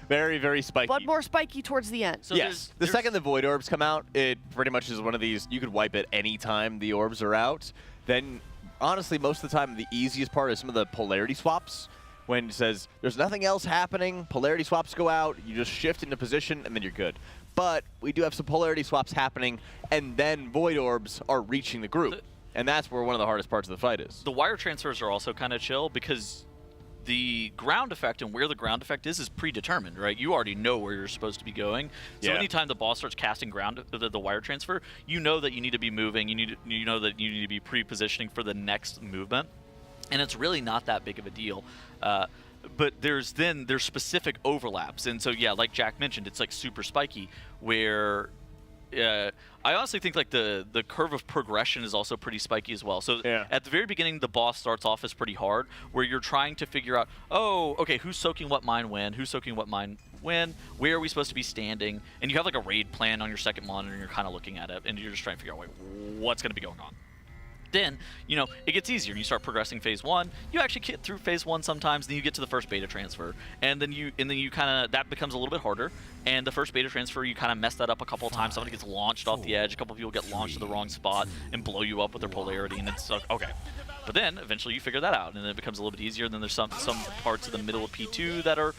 S17: Very, very spiky.
S1: But more spiky towards the end.
S7: So
S17: yes. The second the void orbs come out, it pretty much is one of these, you could wipe it any time the orbs are out. Then, honestly, most of the time, the easiest part is some of the polarity swaps. When it says there's nothing else happening, polarity swaps go out, you just shift into position, and then you're good. But we do have some polarity swaps happening, and then void orbs are reaching the group. And that's where one of the hardest parts of the fight is.
S7: The wire transfers are also kind of chill because the ground effect and where the ground effect is predetermined, right? You already know where you're supposed to be going. So anytime the boss starts casting the wire transfer, you know that you need to be moving. You know that you need to be pre-positioning for the next movement. And it's really not that big of a deal. But there's specific overlaps. And so, yeah, like Jack mentioned, it's like super spiky where I honestly think like the curve of progression is also pretty spiky as well. So at the very beginning, the boss starts off as pretty hard where you're trying to figure out, oh, okay, who's soaking what mine when? Who's soaking what mine when? Where are we supposed to be standing? And you have like a raid plan on your second monitor and you're kind of looking at it and you're just trying to figure out like, what's going to be going on. Then, it gets easier and you start progressing phase 1. You actually get through phase 1 sometimes, then you get to the first beta transfer. And then you kind of, that becomes a little bit harder. And the first beta transfer, you kind of mess that up a couple of times. Somebody gets launched off the edge. A couple of people get launched to the wrong spot and blow you up with their polarity. And it's like, okay. But then eventually you figure that out and then it becomes a little bit easier. And then there's some parts of the middle of P2 that are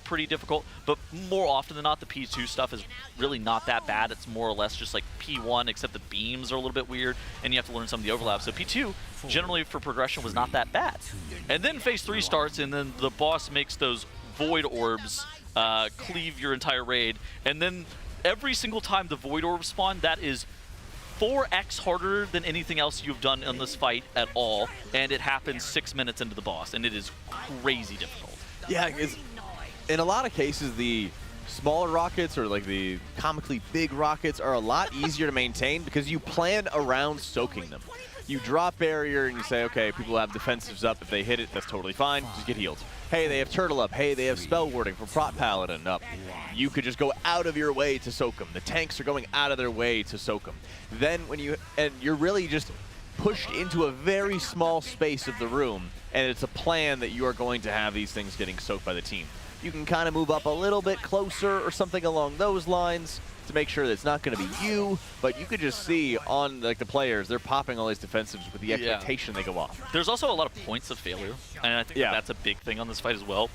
S7: pretty difficult, but more often than not, the P2 stuff is really not that bad. It's more or less just like P1, except the beams are a little bit weird, and you have to learn some of the overlaps. So P2, generally for progression, was not that bad. And then phase 3 starts, and then the boss makes those void orbs cleave your entire raid, and then every single time the void orbs spawn, that is 4x harder than anything else you've done in this fight at all, and it happens 6 minutes into the boss, and it is crazy difficult.
S17: Yeah, in a lot of cases, the smaller rockets or like the comically big rockets are a lot easier to maintain because you plan around soaking them. You drop barrier and you say, okay, people have defensives up. If they hit it, that's totally fine. Just get healed. Hey, they have turtle up. Hey, they have spell warding for prot paladin up. You could just go out of your way to soak them. The tanks are going out of their way to soak them. Then you're really just pushed into a very small space of the room, and it's a plan that you are going to have these things getting soaked by the team. You can kind of move up a little bit closer or something along those lines to make sure that it's not going to be you, but you could just see on like the players, they're popping all these defensives with the expectation they go off.
S7: There's also a lot of points of failure, and I think that's a big thing on this fight as well.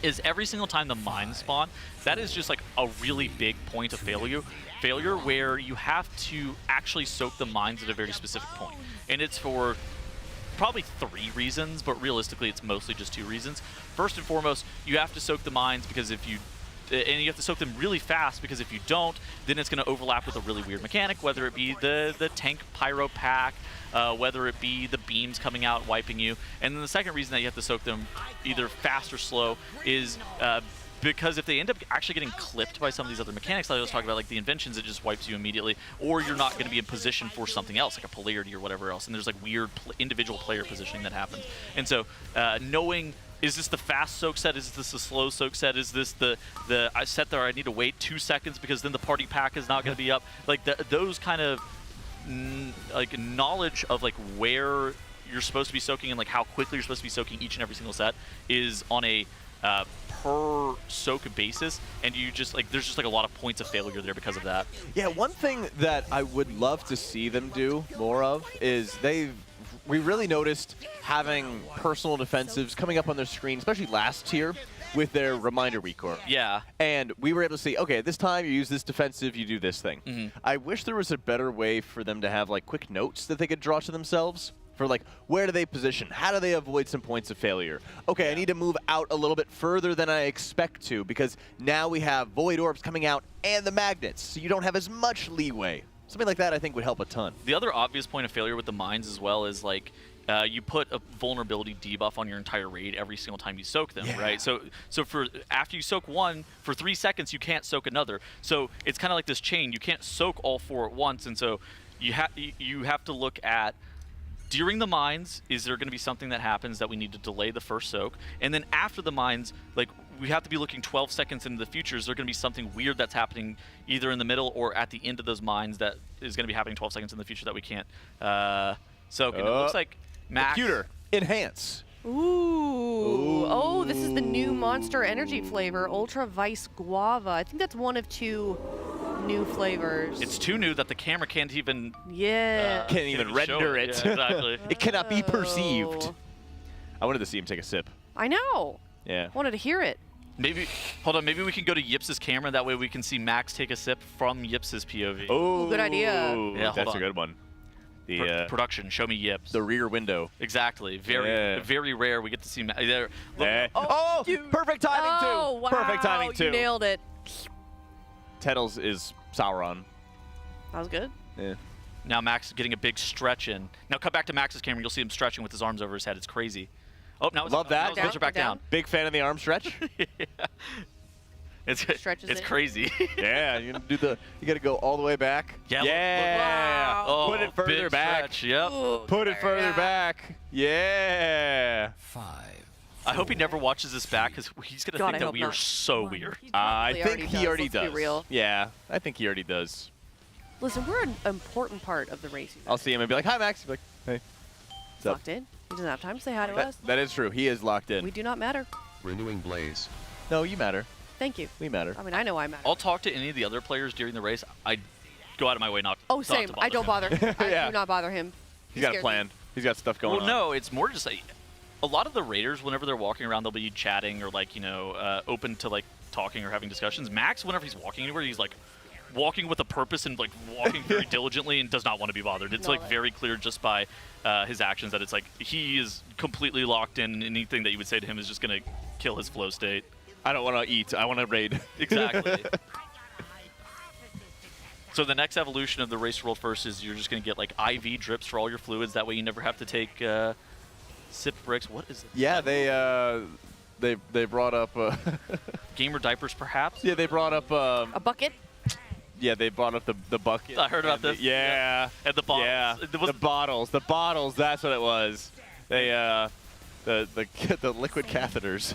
S7: is every single time the mines spawn, that is just like a really big point of failure where you have to actually soak the mines at a very specific point. And it's for probably 3 reasons, but realistically it's mostly just 2 reasons. First and foremost, you have to soak the mines because if you and you have to soak them really fast, because if you don't, then it's going to overlap with a really weird mechanic, whether it be the tank pyro pack, whether it be the beams coming out wiping you. And then the second reason that you have to soak them either fast or slow is because if they end up actually getting clipped by some of these other mechanics that I was talking about, like the inventions, it just wipes you immediately, or you're not going to be in position for something else, like a polarity or whatever else. And there's like weird individual player positioning that happens. And so knowing, is this the fast soak set? Is this the slow soak set? Is this the set there I need to wait 2 seconds because then the party pack is not going to be up? Like those kind of like knowledge of like where you're supposed to be soaking and like how quickly you're supposed to be soaking each and every single set is on a per soak basis, and you just like there's just like a lot of points of failure there because of that.
S2: Yeah, one thing that I would love to see them do more of is we really noticed having personal defensives coming up on their screen, especially last tier, with their reminder record.
S7: Yeah.
S2: And we were able to see, okay, this time you use this defensive, you do this thing.
S7: Mm-hmm.
S2: I wish there was a better way for them to have like quick notes that they could draw to themselves for like, where do they position? How do they avoid some points of failure? Okay, I need to move out a little bit further than I expect to because now we have void orbs coming out and the magnets, so you don't have as much leeway. Something like that I think would help a ton.
S7: The other obvious point of failure with the mines as well is like you put a vulnerability debuff on your entire raid every single time you soak them, right? So for after you soak one, for 3 seconds you can't soak another. So it's kind of like this chain. You can't soak all 4 at once, and so you have to look at, during the mines, is there going to be something that happens that we need to delay the first soak? And then after the mines, like we have to be looking 12 seconds into the future. Is there going to be something weird that's happening either in the middle or at the end of those mines that is going to be happening 12 seconds in the future that we can't soak? And it looks like Max.
S2: Computer, enhance.
S1: Ooh. Oh, this is the new Monster Energy flavor, Ultra Vice Guava. I think that's one of 2 new flavors.
S7: It's too new that the camera can't even
S2: can't even render it.
S7: Yeah, exactly.
S2: It cannot be perceived. I wanted to see him take a sip.
S1: I know.
S2: Yeah.
S1: I wanted to hear it.
S7: Maybe, hold on, maybe we can go to Yips's camera, that way we can see Max take a sip from Yips's POV.
S2: Oh,
S1: good idea.
S7: Yeah,
S2: that's a good one. The
S7: production, show me Yips.
S2: The rear window.
S7: Exactly. Very rare we get to see Max.
S2: Oh, perfect timing too.
S1: Oh, wow.
S2: Perfect timing too.
S1: You nailed it.
S2: Tettles is Sauron.
S1: That was good.
S2: Yeah.
S7: Now Max getting a big stretch in. Now cut back to Max's camera. You'll see him stretching with his arms over his head. It's crazy. Oh, now
S2: love that.
S7: Now back down.
S2: Big fan of the arm stretch.
S7: Yeah. It's crazy.
S2: Yeah, you gotta go all the way back.
S7: Yeah.
S2: Yeah.
S7: Wow.
S2: Put it further back.
S7: Stretch, yep.
S2: Put it further back. Yeah.
S4: 5.
S7: I hope he never watches this back because he's gonna think that we are so weird.
S2: I think he already
S1: Let's be
S2: does.
S1: real.
S2: Yeah, I think he already does.
S1: Listen, we're an important part of the race.
S2: I'll see him and be like, "Hi, Max." He'll be like, "Hey."
S1: He's locked in. He doesn't have time to say hi to us.
S2: That is true. He is locked in.
S1: We do not matter.
S18: Renewing Blaze.
S2: No, you matter.
S1: Thank you.
S2: We matter.
S1: I mean, I know I matter.
S7: I'll talk to any of the other players during the race. I go out of my way not.
S1: Oh, same.
S7: To bother
S1: I don't
S7: him.
S1: bother. I
S2: Yeah.
S1: do not bother him.
S2: He's got a plan. He's got stuff going on.
S7: Well, no, it's more just like a lot of the raiders, whenever they're walking around, they'll be chatting or like open to like talking or having discussions. Max, whenever he's walking anywhere, he's like walking with a purpose and like walking very diligently and does not want to be bothered. It's like very clear just by his actions that it's like he is completely locked in, and anything that you would say to him is just gonna kill his flow state.
S2: I don't want to eat. I want to raid.
S7: Exactly. So the next evolution of the Race World First is you're just going to get like IV drips for all your fluids. That way you never have to take sip bricks. What is it?
S2: Yeah, they brought up
S7: gamer diapers, perhaps.
S2: Yeah, they brought up
S1: a bucket.
S2: Yeah, they brought up the bucket.
S7: I heard about this.
S2: Yeah.
S7: And the bottles.
S2: Yeah. The bottles. That's what it was. They the liquid catheters.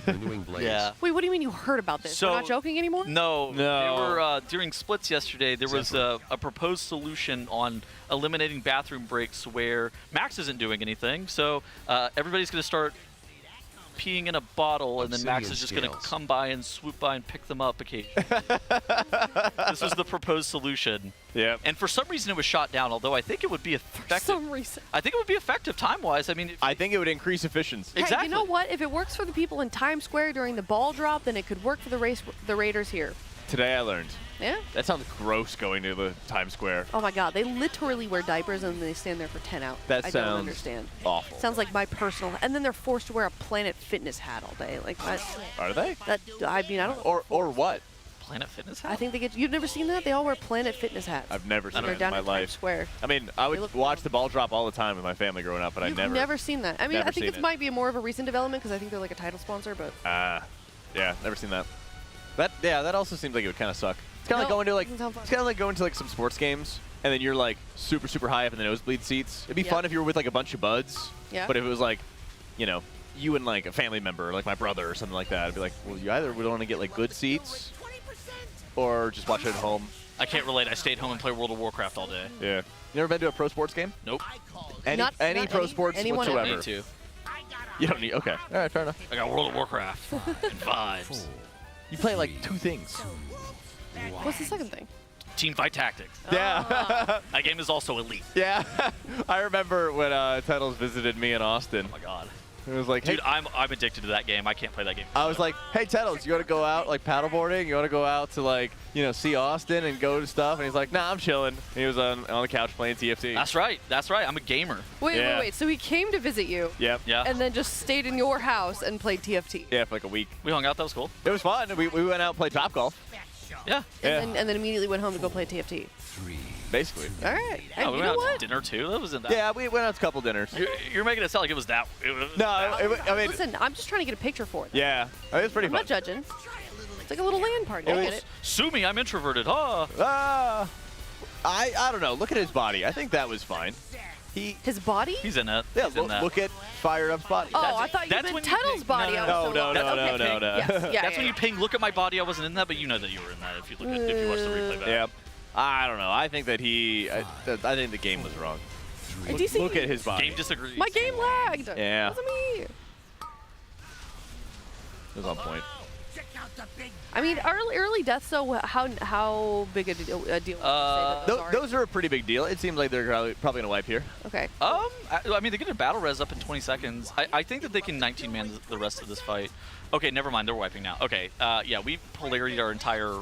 S7: Yeah.
S1: Wait, what do you mean you heard about this?
S7: So,
S1: We're not joking anymore?
S7: No. They were during splits yesterday. There was a proposed solution on eliminating bathroom breaks where Max isn't doing anything. So everybody's going to start peeing in a bottle, and then Max
S18: Obsidian
S7: is just going to
S18: scales.
S7: come by and swoop by and pick them up occasionally. This was the proposed solution.
S17: Yeah.
S7: And for some reason, it was shot down. Although I think it would be effective.
S1: For some reason.
S7: I think it would be effective time-wise. I mean,
S17: I think it would increase efficiency.
S1: Hey,
S7: exactly.
S1: you know what? If it works for the people in Times Square during the ball drop, then it could work for the Raiders here.
S17: Today I learned.
S1: Yeah?
S17: That sounds gross going to the Times Square.
S1: Oh my God, they literally wear diapers and they stand there for 10 hours.
S17: That
S1: I
S17: sounds
S1: don't understand.
S17: awful.
S1: Sounds like my personal, and then they're forced to wear a Planet Fitness hat all day. Like that.
S17: Are they?
S1: That I mean, I don't.
S17: Or what?
S7: Planet Fitness hat?
S1: I think they get. You've never seen that? They all wear Planet Fitness hats.
S17: I've never seen
S1: They're
S17: it in
S1: down
S17: my
S1: at
S17: life.
S1: Times Square.
S17: I mean, I would watch the ball drop all the time with my family growing up, but
S1: You've
S17: I
S1: never seen that. I mean,
S17: never
S1: I think
S17: seen
S1: it
S17: it.
S1: might be more of a recent development because I think they're like a title sponsor, but.
S17: Yeah, never seen that. That also seems like it would kind of suck. It's kind of
S1: No,
S17: like going to like
S1: doesn't sound fun.
S17: it's kind of like going to like some sports games and then you're like super high up in the nosebleed seats. It'd be
S1: Yeah.
S17: fun if you were with like a bunch of buds.
S1: Yeah.
S17: But if it was like, you know, you and like a family member, like my brother or something like that, I'd be like, well, you either would want to get like good seats or just watch it at home.
S7: I can't relate. I stayed home and played World of Warcraft all day.
S17: Yeah. You never been to a pro sports game?
S7: Nope.
S17: Any
S1: Not
S17: pro
S1: any-
S17: sports
S1: anyone
S17: whatsoever?
S7: Need to.
S17: You don't need. Okay. All right. Fair enough.
S7: I got World of Warcraft and vibes.
S17: You play like 2 things.
S1: What's the second thing?
S7: Teamfight Tactics.
S17: Yeah.
S7: That game is also elite.
S17: Yeah. I remember when Titles visited me in Austin.
S7: Oh my God.
S17: It was like,
S7: Dude,
S17: hey,
S7: I'm addicted to that game. I can't play that game.
S17: I was like, hey, Titles, you want to go out like paddleboarding? You want to go out to like, you know, see Austin and go to stuff? And he's like, nah, I'm chilling. And he was on the couch playing TFT.
S7: That's right. That's right. I'm a gamer.
S1: Wait. So he came to visit you.
S17: Yep.
S7: Yeah.
S1: And then just stayed in your house and played TFT.
S17: Yeah, for like a week.
S7: We hung out. That was cool.
S17: It was fun. We went out and played Topgolf.
S7: Yeah.
S1: And then immediately went home to go play TFT.
S17: Basically.
S1: All right. Hey,
S7: Oh, we
S1: you
S7: went
S1: know
S7: out
S1: what?
S7: to dinner too. That wasn't that.
S17: Yeah, we went out to a couple dinners.
S7: You're making it sound like it was that.
S17: No, I mean,
S1: Listen, I'm just trying to get a picture for it.
S17: yeah, it was pretty
S1: I'm
S17: fun.
S1: not judging. It's like a little LAN party. I get it.
S7: Sue me. I'm introverted. Oh.
S17: I don't know. Look at his body. I think that was fine.
S1: His body?
S7: He's in it.
S17: Yeah,
S7: He's in that.
S17: look at Fire Up's body.
S1: Oh, I thought you
S7: that's
S1: meant
S7: when you
S1: Tettle's
S7: ping-
S1: body.
S7: no,
S1: I
S17: no,
S1: was
S17: no,
S1: so
S17: no,
S1: lost.
S17: no,
S1: Okay,
S17: no, no.
S1: Yes, yeah,
S7: That's when you ping. Look at my body. I wasn't in that, but you know that you were in that if you look at, if you watch the replay back.
S17: Yep. I don't know. I think that I think the game was wrong.
S1: DC.
S17: Look at his body.
S7: Game disagrees.
S1: My game lagged.
S17: Yeah.
S1: Wasn't me.
S17: It was on point.
S1: I mean, early deaths. So how big a deal? Would you say that those are?
S17: Those are a pretty big deal. It seems like they're probably gonna wipe here.
S1: Okay.
S7: I mean, they get a battle res up in 20 seconds. I think that they can 19-man the rest of this fight. Okay, never mind. They're wiping now. Okay, yeah, we polarity'd our entire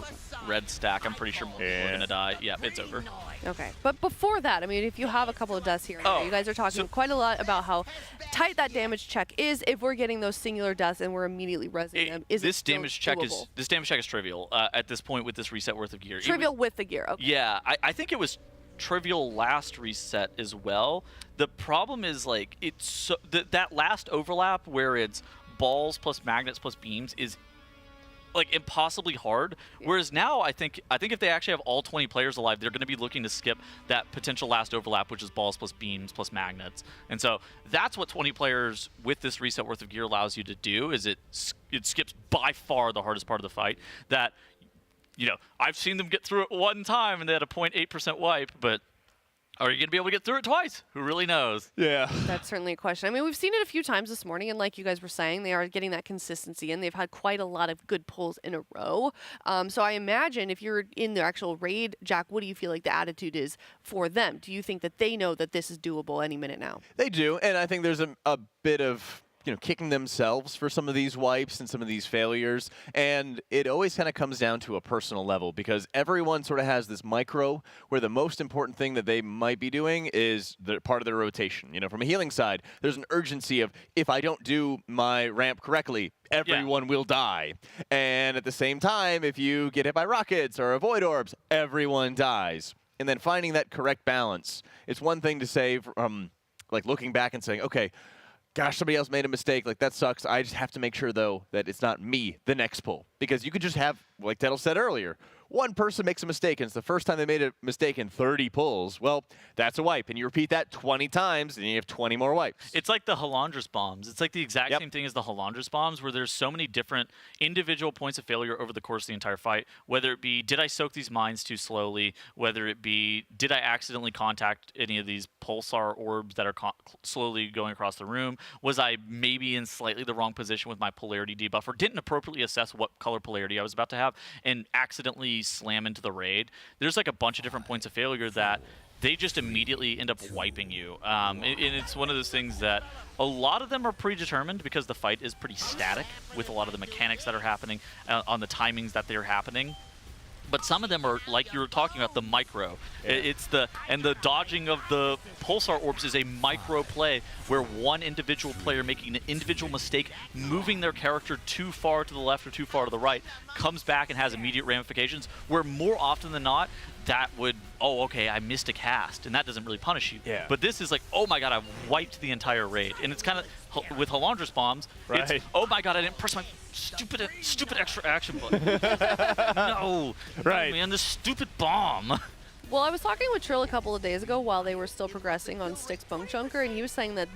S7: red stack. I'm pretty sure more people are gonna die. Yeah, it's over.
S1: Okay, but before that, I mean, if you have a couple of deaths here, and there, you guys are talking quite a lot about how tight that damage check is. If we're getting those singular deaths and we're immediately resing them, is
S7: this
S1: it still
S7: damage check
S1: doable?
S7: this damage check is trivial at this point with this reset worth of gear.
S1: Trivial with the gear. Okay.
S7: Yeah, I think it was trivial last reset as well. The problem is like it's so, that last overlap where it's balls plus magnets plus beams is like impossibly hard. Whereas now I think if they actually have all 20 players alive, they're going to be looking to skip that potential last overlap, which is balls plus beams plus magnets. And so that's what 20 players with this reset worth of gear allows you to do. Is it skips by far the hardest part of the fight. That, you know, I've seen them get through it one time and they had a 0.8% wipe, but are you going to be able to get through it twice? Who really knows?
S17: Yeah.
S1: That's certainly a question. I mean, we've seen it a few times this morning, and like you guys were saying, they are getting that consistency, and they've had quite a lot of good pulls in a row. So I imagine if you're in the actual raid, Jack, what do you feel like the attitude is for them? Do you think that they know that this is doable any minute now?
S17: They do, and I think there's a bit of, you know, kicking themselves for some of these wipes and some of these failures. And it always kind of comes down to a personal level because everyone sort of has this micro where the most important thing that they might be doing is the part of their rotation. You know, from a healing side, there's an urgency of if I don't do my ramp correctly, everyone will die. And at the same time, if you get hit by rockets or avoid orbs, everyone dies. And then finding that correct balance. It's one thing to say from like looking back and saying, okay, gosh, somebody else made a mistake. Like, that sucks. I just have to make sure, though, that it's not me the next pull. Because you could just have, like Tettle said earlier,
S2: one person makes a mistake, and it's the first time they made a mistake in 30 pulls, well, that's a wipe. And you repeat that 20 times, and you have 20 more wipes.
S7: It's like the Halandras bombs. It's like the exact same thing as the Halandras bombs, where there's so many different individual points of failure over the course of the entire fight, whether it be, did I soak these mines too slowly, whether it be, did I accidentally contact any of these pulsar orbs that are slowly going across the room, was I maybe in slightly the wrong position with my polarity debuff, or didn't appropriately assess what color polarity I was about to have, and accidentally slam into the raid. There's like a bunch of different points of failure that they just immediately end up wiping you. And it's one of those things that a lot of them are predetermined because the fight is pretty static with a lot of the mechanics that are happening on the timings that they're happening. But some of them are, like you were talking about, the micro. It's the dodging of the pulsar orbs is a micro play where one individual player making an individual mistake, moving their character too far to the left or too far to the right, comes back and has immediate ramifications, where more often than not, that would, oh, okay, I missed a cast, and that doesn't really punish you.
S2: Yeah.
S7: But this is like, oh my god, I've wiped the entire raid. And it's kind of, with Halandras bombs, it's, oh my god, I didn't press my stupid extra action button. No.
S2: Right.
S7: No, man, this stupid bomb.
S1: Well, I was talking with Trill a couple of days ago while they were still progressing on Styx Bunk Junker, and he was saying that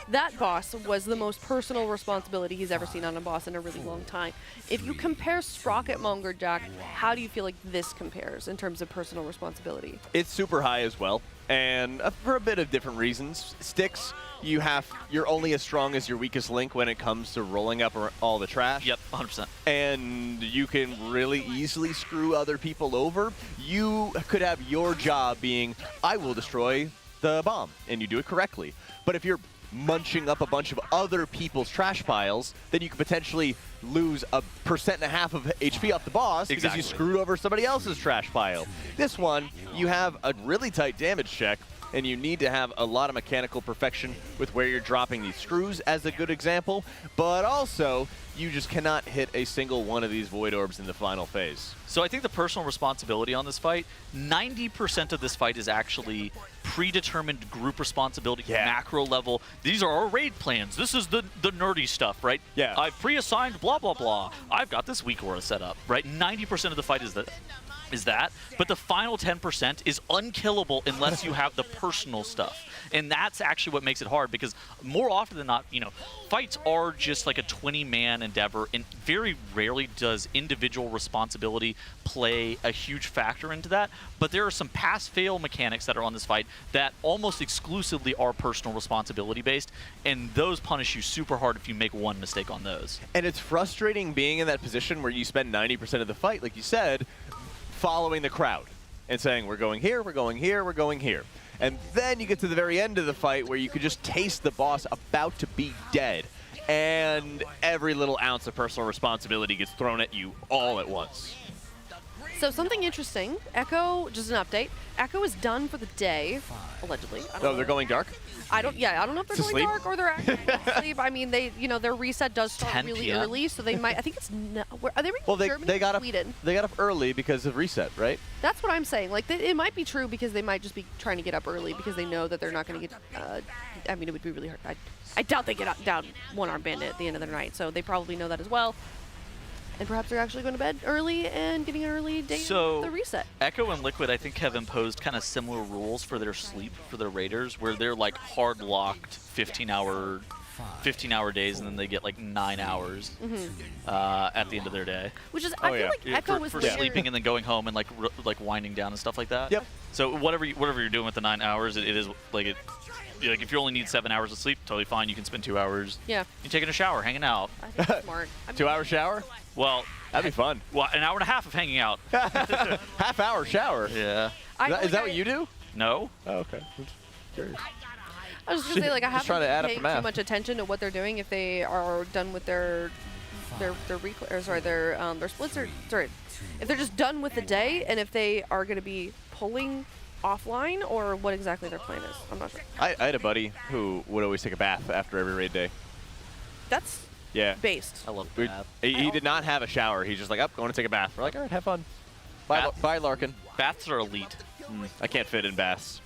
S1: that boss was the most personal responsibility he's ever seen on a boss in a really long time. If you compare Sprocket Monger, Jack, how do you feel like this compares in terms of personal responsibility?
S2: It's super high as well, and for a bit of different reasons. Styx, you're only as strong as your weakest link when it comes to rolling up all the trash.
S7: Yep, 100%.
S2: And you can really easily screw other people over. You could have your job being, I will destroy the bomb, and you do it correctly. But if you're munching up a bunch of other people's trash piles, then you could potentially lose 1.5% of HP off the boss because you screwed over somebody else's trash pile. This one, you have a really tight damage check, and you need to have a lot of mechanical perfection with where you're dropping these screws as a good example, but also you just cannot hit a single one of these void orbs in the final phase.
S7: So I think the personal responsibility on this fight, 90% of this fight is actually predetermined group responsibility, macro level. These are our raid plans. This is the nerdy stuff, right?
S2: Yeah.
S7: I've pre-assigned blah, blah, blah. I've got this weak aura set up, right? 90% of the fight is that, but the final 10% is unkillable unless you have the personal stuff. And that's actually what makes it hard, because more often than not, fights are just like a 20-man endeavor, and very rarely does individual responsibility play a huge factor into that. But there are some pass-fail mechanics that are on this fight that almost exclusively are personal responsibility based, and those punish you super hard if you make one mistake on those.
S2: And it's frustrating being in that position where you spend 90% of the fight, like you said, following the crowd and saying, we're going here, we're going here, we're going here. And then you get to the very end of the fight where you could just taste the boss about to be dead, and every little ounce of personal responsibility gets thrown at you all at once.
S1: So something interesting, Echo, just an update, Echo is done for the day, allegedly.
S2: They're going dark?
S1: I don't know if they're going dark or they're actually going to sleep. I mean, their reset does start really early, so they might, I think it's, are they Germany or Sweden?
S2: They got up early because of reset, right?
S1: That's what I'm saying. Like, it might be true because they might just be trying to get up early because they know that they're not going to get, I mean, it would be really hard. I doubt they get down one-arm Bandit at the end of the night, so they probably know that as well. And perhaps they're actually going to bed early and getting an early day of the reset.
S7: Echo and Liquid, I think, have imposed kind of similar rules for their sleep for their Raiders, where they're like hard-locked 15-hour days, and then they get like 9 hours at the end of their day.
S1: Which is, I feel like Echo was
S7: for sleeping and then going home and like winding down and stuff like that.
S2: Yep.
S7: So whatever you're doing with the 9 hours, it is like it. Like if you only need 7 hours of sleep, totally fine. You can spend 2 hours.
S1: Yeah.
S7: You're taking a shower, hanging out.
S1: I think that's smart.
S2: 2-hour shower?
S7: Well,
S2: that'd be fun.
S7: Well, an hour and a half of hanging out.
S2: Half-hour shower.
S7: Yeah.
S2: Is that what you do?
S7: No.
S2: Oh, okay. Curious.
S1: I was just gonna say, like, I haven't paid too much attention to what they're doing if they are done with their splits, or sorry, if they're just done with the day, and if they are gonna be pulling offline, or what exactly their plan is. I'm not sure.
S2: I had a buddy who would always take a bath after every raid day.
S1: That's based.
S7: I love bath.
S2: He did not have a shower. He's just like, going to take a bath. We're like, all right, have fun. Bye, Larkin.
S7: Baths are elite.
S2: I can't fit in baths.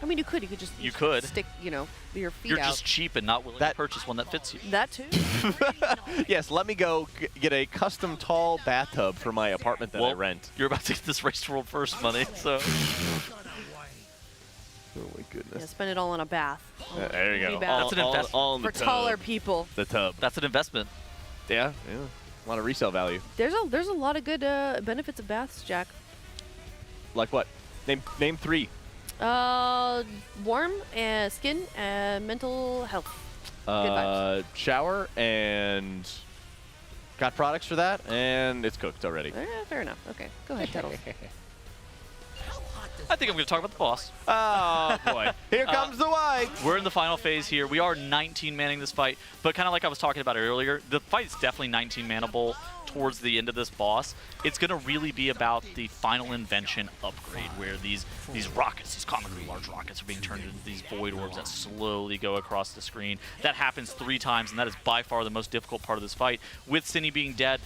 S1: I mean, you could just stick, your feet
S17: You're
S1: out.
S17: just cheap and not willing to purchase one that fits you.
S1: That too.
S17: Yes, let me go get a custom tall bathtub for my apartment that I rent.
S7: You're about to get this race to world first money, so.
S17: Oh my goodness.
S1: Yeah, spend it all on a bath.
S17: There you go.
S1: That's
S7: an investment.
S17: All in
S1: for
S17: the tub.
S1: taller people.
S17: The tub.
S7: That's an investment.
S17: Yeah. A lot of resale value.
S1: There's a lot of good benefits of baths, Jack.
S17: Like what? Name 3.
S1: Warm, skin, mental health. Good vibes.
S17: Shower and got products for that, and it's cooked already.
S1: Fair enough. Okay, go ahead, Tuddles.
S7: I think I'm going to talk about the boss.
S17: Oh, boy. Here comes the white.
S7: We're in the final phase here. We are 19 manning this fight, but kind of like I was talking about earlier, the fight is definitely 19 manable towards the end of this boss. It's going to really be about the final invention upgrade, where these rockets, these comically large rockets, are being turned into these void orbs that slowly go across the screen. That happens 3 times, and that is by far the most difficult part of this fight. With Cinny being dead,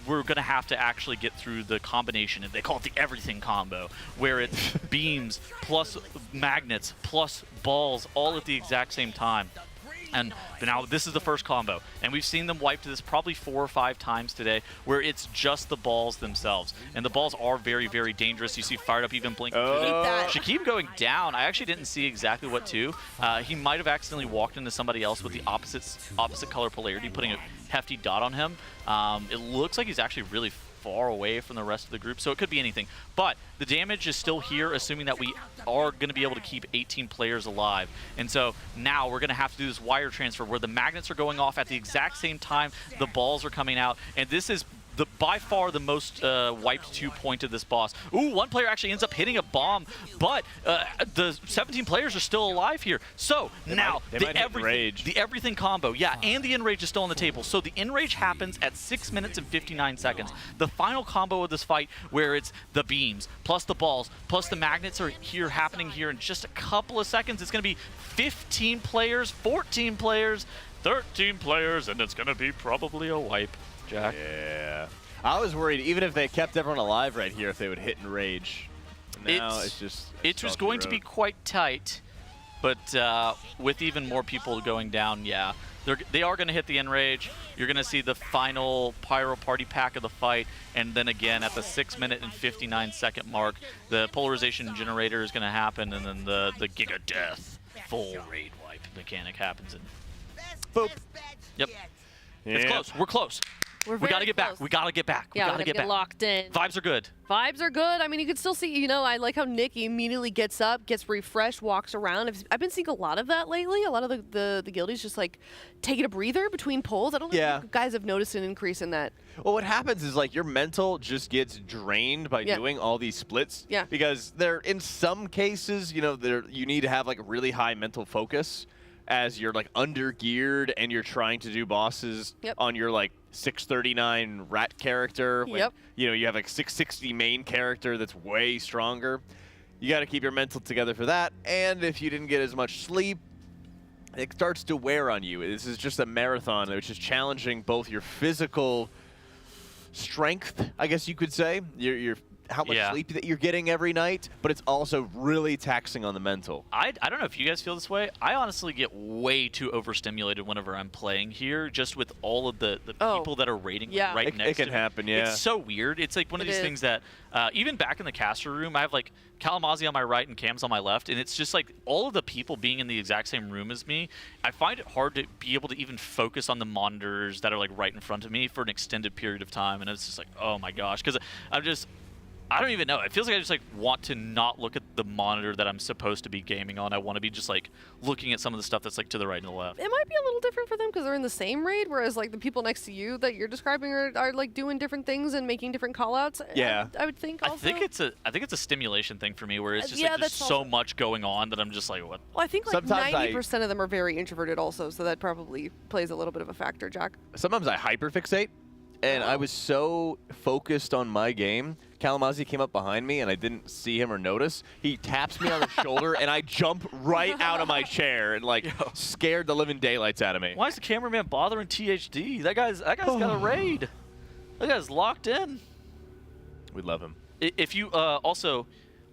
S7: we're going to have to actually get through the combination, and they call it the everything combo, where it's beams plus magnets plus balls all at the exact same time. And now this is the first combo, and we've seen them wipe to this probably 4 or 5 times today, where it's just the balls themselves, and the balls are very, very dangerous. You see Fired Up even blinking. Shaquem going down. I actually didn't see exactly what to. He might have accidentally walked into somebody else with the opposite color polarity, putting a hefty dot on him. It looks like he's actually really far away from the rest of the group, so it could be anything. But the damage is still here, assuming that we are going to be able to keep 18 players alive. And so now we're going to have to do this wire transfer where the magnets are going off at the exact same time the balls are coming out. And this is by far the most wiped 2 point of this boss. Ooh, one player actually ends up hitting a bomb, but the 17 players are still alive here. So now the everything combo, and the enrage is still on the table. So the enrage happens at 6 minutes and 59 seconds. The final combo of this fight, where it's the beams plus the balls plus the magnets are happening here in just a couple of seconds. It's going to be 15 players, 14 players, 13 players, and it's going to be probably a wipe. Jack.
S17: Yeah. I was worried, even if they kept everyone alive right here, if they would hit and rage. Now it's just...
S7: It was going to be quite tight, but with even more people going down, they are going to hit the enrage. You're going to see the final pyro party pack of the fight, and then again at the 6 minute and 59 second mark, the polarization generator is going to happen, and then the Giga Death full raid wipe mechanic happens. And boop. Yep. It's close. We're close. We got to get back. We got to get back. We got to get back.
S1: Locked in.
S7: Vibes are good.
S1: Vibes are good. I mean, you can still see, I like how Nick immediately gets up, gets refreshed, walks around. I've been seeing a lot of that lately. A lot of the guildies just like taking a breather between polls. I don't know if you guys have noticed an increase in that.
S17: Well, what happens is your mental just gets drained by doing all these splits.
S1: Yeah.
S17: Because in some cases, you need to have really high mental focus as you're under geared and you're trying to do bosses on your 639 rat character. When, you have 660 main character that's way stronger. You got to keep your mental together for that. And if you didn't get as much sleep, it starts to wear on you. This is just a marathon, which is challenging both your physical strength, I guess you could say, your how much sleep that you're getting every night, but it's also really taxing on the mental.
S7: I don't know if you guys feel this way. I honestly get way too overstimulated whenever I'm playing here, just with all of the people that are raiding right next to me.
S17: It can happen, yeah.
S7: It's so weird. It's like one of these things that, even back in the caster room, I have Kalamazzi on my right and Cam's on my left, and it's just all of the people being in the exact same room as me, I find it hard to be able to even focus on the monitors that are right in front of me for an extended period of time, and it's just oh my gosh, because I don't even know. It feels like I just want to not look at the monitor that I'm supposed to be gaming on. I want to be just looking at some of the stuff that's to the right and the left.
S1: It might be a little different for them because they're in the same raid, whereas the people next to you that you're describing are doing different things and making different callouts.
S17: Yeah,
S1: I would think. Also.
S7: I think it's a stimulation thing for me, where it's just there's so much going on that I'm just what.
S1: Well, I think 90% of them are very introverted also, so that probably plays a little bit of a factor, Jack.
S17: Sometimes I hyperfixate. And I was so focused on my game, Kalamazzi came up behind me, and I didn't see him or notice. He taps me on the shoulder, and I jump right out of my chair and scared the living daylights out of me.
S7: Why is the cameraman bothering THD? That guy's got a raid. That guy's locked in.
S17: We love him.
S7: If you also,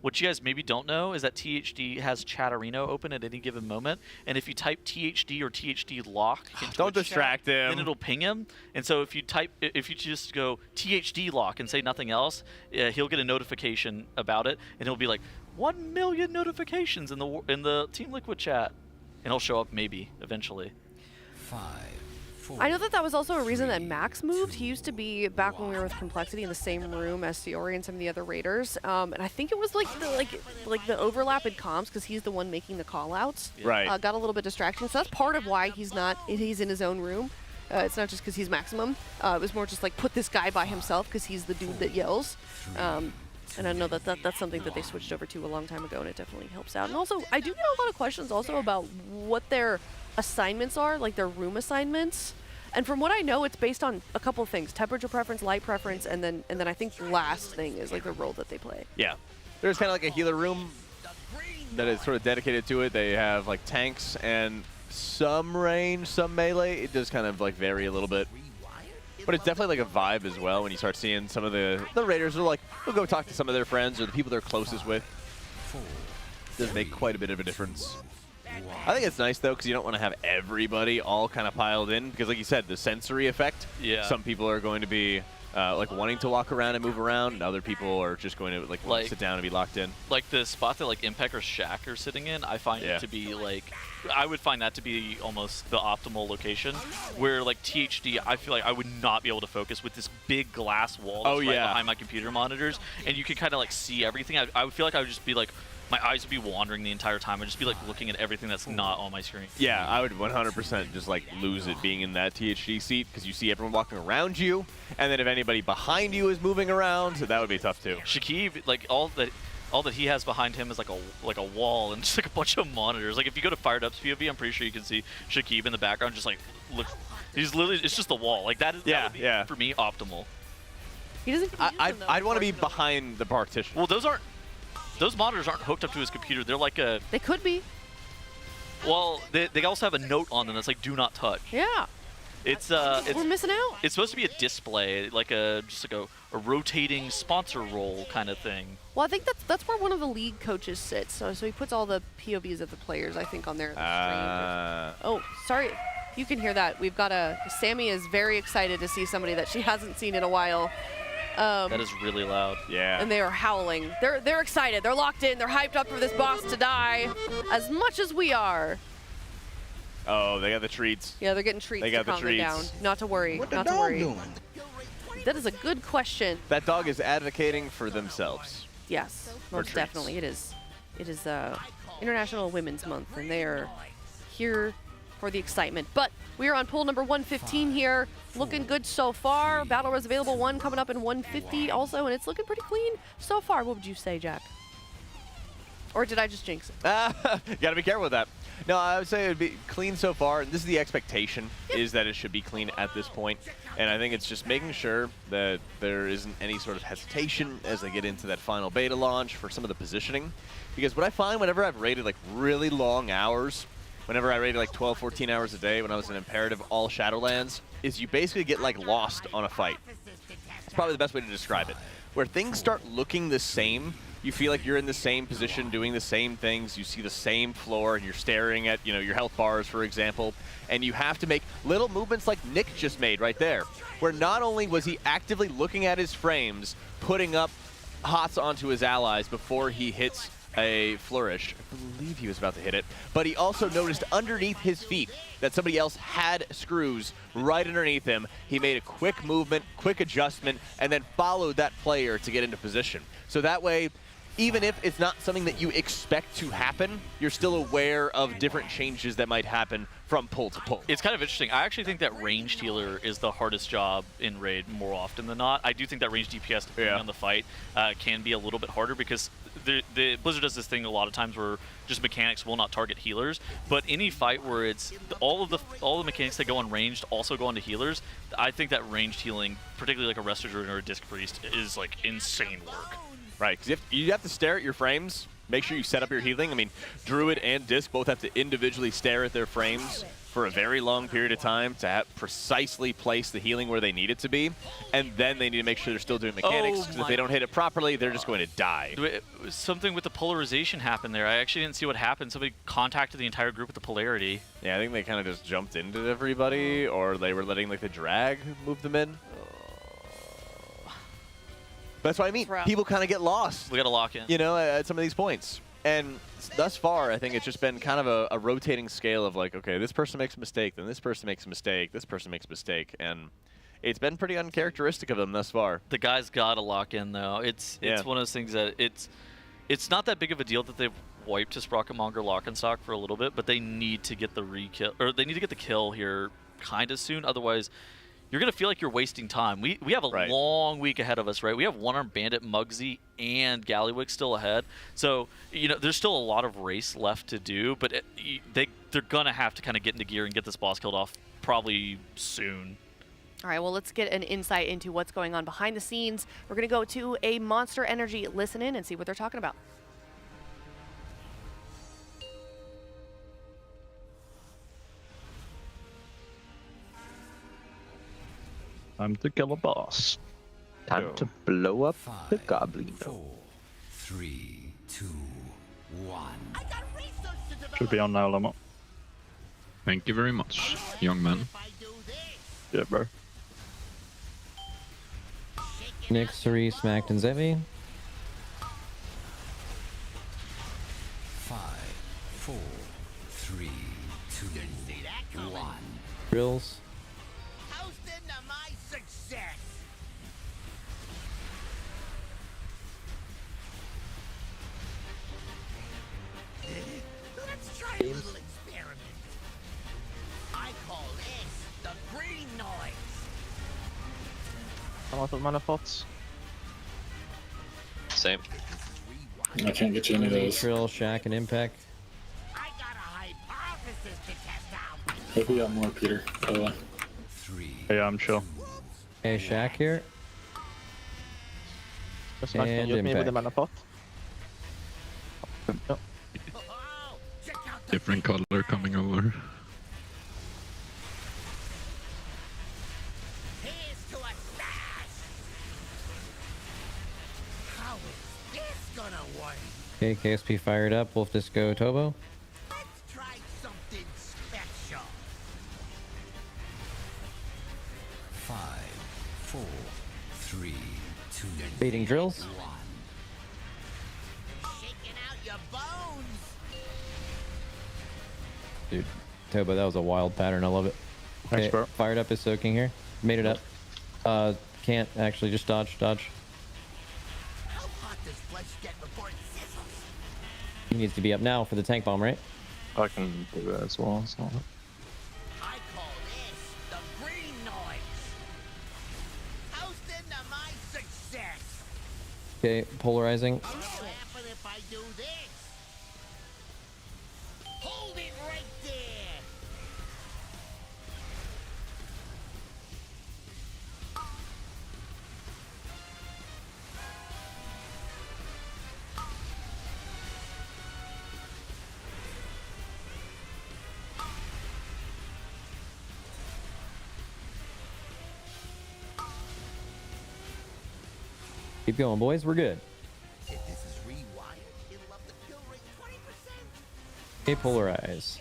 S7: what you guys maybe don't know is that THD has Chatterino open at any given moment, and if you type THD or THD lock into
S17: Don't distract him.
S7: then it'll ping him. And so if you just go THD lock and say nothing else, he'll get a notification about it, and he'll be like 1 million notifications in the Team Liquid chat, and he'll show up maybe eventually.
S4: 5, 4.
S1: I know that was also a reason that Max moved. He used to be, back when we were with Complexity, in the same room as Fiori and some of the other Raiders. And I think it was like the overlap in comms, because he's the one making the call-outs.
S17: Right.
S1: Got a little bit distraction. So that's part of why he's in his own room. It's not just because he's Maximum. It was more just like, put this guy by himself because he's the dude that yells. And I know that's something that they switched over to a long time ago, and it definitely helps out. And also, I do get a lot of questions also about what their assignments are, like their room assignments. And from what I know, it's based on a couple of things: temperature preference, light preference, and then I think the last thing is like the role that they play.
S17: Yeah. There's kind of like a healer room that is sort of dedicated to it. They have like tanks and some range, some melee. It does kind of like vary a little bit. But it's definitely like a vibe as well when you start seeing some of the Raiders are like, we'll go talk to some of their friends or the people they're closest with. It does make quite a bit of a difference. I think it's nice though, because you don't want to have everybody all kind of piled in, because like you said, the sensory effect. Yeah. Some people are going to be like wanting to walk around and move around, and other people are just going to like sit down and be locked in.
S7: Like the spot that like Impeck or Shaq are sitting in, I find it to be like, I would find that to be almost the optimal location. Where like THD, I feel like I would not be able to focus with this big glass wall that's right behind my computer monitors, and you can kind of like see everything. I would feel like I would just be like, my eyes would be wandering the entire time. I'd just be like looking at everything that's not on my screen.
S17: Yeah, I would 100% just like lose it being in that THD seat, because you see everyone walking around you, and then if anybody behind you is moving around, that would be tough too.
S7: Shakib, like all that he has behind him is like a wall and just like a bunch of monitors. Like if you go to Fired Up's POV, I'm pretty sure you can see Shakib in the background just like look. He's literally, it's just the wall. Like that would be, for me, optimal.
S1: He doesn't.
S17: I'd want to be behind the partition.
S7: Well, those monitors aren't hooked up to his computer. They're like a...
S1: They could be.
S7: Well, they also have a note on them that's like, do not touch.
S1: Yeah.
S7: It's
S1: we're missing out.
S7: It's supposed to be a display, like a rotating sponsor roll kind of thing.
S1: Well, I think that's where one of the league coaches sits. So he puts all the POVs of the players, I think, on there. Oh, sorry. You can hear that. We've got Sammy is very excited to see somebody that she hasn't seen in a while.
S7: That is really loud.
S17: Yeah.
S1: And they are howling. They're excited. They're locked in. They're hyped up for this boss to die as much as we are.
S17: Oh, they got the treats.
S1: Yeah, they're getting treats.
S17: They got
S1: to
S17: the
S1: calm them down.
S17: treats.
S1: Not to worry.
S24: What the
S1: Not to
S24: dog
S1: worry.
S24: doing?
S1: That is a good question.
S17: That dog is advocating for themselves.
S1: Yes, most definitely. It is International Women's Month, and they are here for the excitement. But we are on pool number 115 here. Looking good so far. Battle Res available 1 coming up in 150 also, and it's looking pretty clean so far. What would you say, Jack? Or did I just jinx it?
S17: Gotta be careful with that. No, I would say it would be clean so far. And this is the expectation, is that it should be clean at this point. And I think it's just making sure that there isn't any sort of hesitation as they get into that final beta launch for some of the positioning. Because what I find whenever I've raided like really long hours, whenever I raided like 12, 14 hours a day when I was in Imperative all Shadowlands, is you basically get like lost on a fight. It's probably the best way to describe it. Where things start looking the same, you feel like you're in the same position, doing the same things, you see the same floor, and you're staring at, your health bars, for example, and you have to make little movements like Nick just made right there, where not only was he actively looking at his frames, putting up hots onto his allies before he hits a flourish. I believe he was about to hit it, but he also noticed underneath his feet that somebody else had screws right underneath him. He made a quick movement, quick adjustment, and then followed that player to get into position. So that way, even if it's not something that you expect to happen, you're still aware of different changes that might happen from pull to pull.
S7: It's kind of interesting. I actually think that ranged healer is the hardest job in Raid more often than not. I do think that ranged DPS, depending on the fight, can be a little bit harder, because the Blizzard does this thing a lot of times where just mechanics will not target healers, but any fight where it's all the mechanics that go on ranged also go onto healers, I think that ranged healing, particularly like a Resto Druid or a Disc Priest, is like insane work.
S17: Right, because you have to stare at your frames, make sure you set up your healing. I mean, Druid and Disc both have to individually stare at their frames for a very long period of time to precisely place the healing where they need it to be, and then they need to make sure they're still doing mechanics, because if they don't hit it properly, they're just going to die.
S7: Something with the polarization happened there. I actually didn't see what happened. Somebody contacted the entire group with the polarity.
S17: Yeah, I think they kind of just jumped into everybody, or they were letting like the drag move them in. That's what I mean. People kind of get lost.
S7: We got to lock in.
S17: You know, at some of these points. And thus far, I think it's just been kind of a rotating scale of like, okay, this person makes a mistake, then this person makes a mistake, this person makes a mistake, and it's been pretty uncharacteristic of them thus far.
S7: The guys got to lock in, though. It's one of those things that it's not that big of a deal that they've wiped to Sprocket Monger lock and stock for a little bit, but they need to get the re-kill, or they need to get the kill here kind of soon. Otherwise, you're going to feel like you're wasting time. We have a long week ahead of us, right? We have one-armed Bandit, Muggsy, and Galliwick still ahead. So, you know, there's still a lot of race left to do, but they're going to have to kind of get into gear and get this boss killed off probably soon.
S1: All right, well, let's get an insight into what's going on behind the scenes. We're going to go to a Monster Energy listen in and see what they're talking about.
S10: Time to kill a boss. Time to blow up the goblin.
S4: 4, 3, 2, 1.
S10: Should be on now, Lama.
S3: Thank you very much, young man.
S10: Yeah, bro.
S16: Nyx, 3, smacked, and Zevi.
S4: 5, 4, 3, 2, 1.
S16: Drills.
S6: Let's try a little experiment. I call this the green noise.
S8: A lot of mana pots.
S12: Same.
S20: I can't get you any of those.
S16: Drill, Shack, and Impact.
S6: I got a hypothesis to test out.
S20: Hope we got more, Peter. By the way.
S10: Yeah, I'm sure.
S16: Hey, Shack here.
S8: Just not
S16: And
S8: use me with the
S16: Impact.
S8: mana pot. No.
S3: Different color coming over.
S6: Here's to a stash. How is this gonna work?
S16: Okay, KSP fired up. Wolf Disco Tobo.
S6: Let's try something special.
S4: 5, 4, 3, 2,
S16: Baiting drills.
S4: 1.
S6: Shaking out your bones.
S16: Dude, Tobo, that was a wild pattern. I love it.
S10: Thanks,
S16: Okay,
S10: bro.
S16: fired up is soaking here. Made it up. Can't actually just dodge.
S6: How hot does flesh get before it sizzles?
S16: He needs to be up now for the tank bomb, right?
S10: I can do that as well. So.
S6: I call this the green noise. Toasting to my success.
S16: Okay, polarizing.
S6: What'll happen if I do this? Hold it right there.
S16: Keep going, boys. We're good.
S6: If this is rewired, it'll up the kill rate 20%.
S16: Okay, polarize.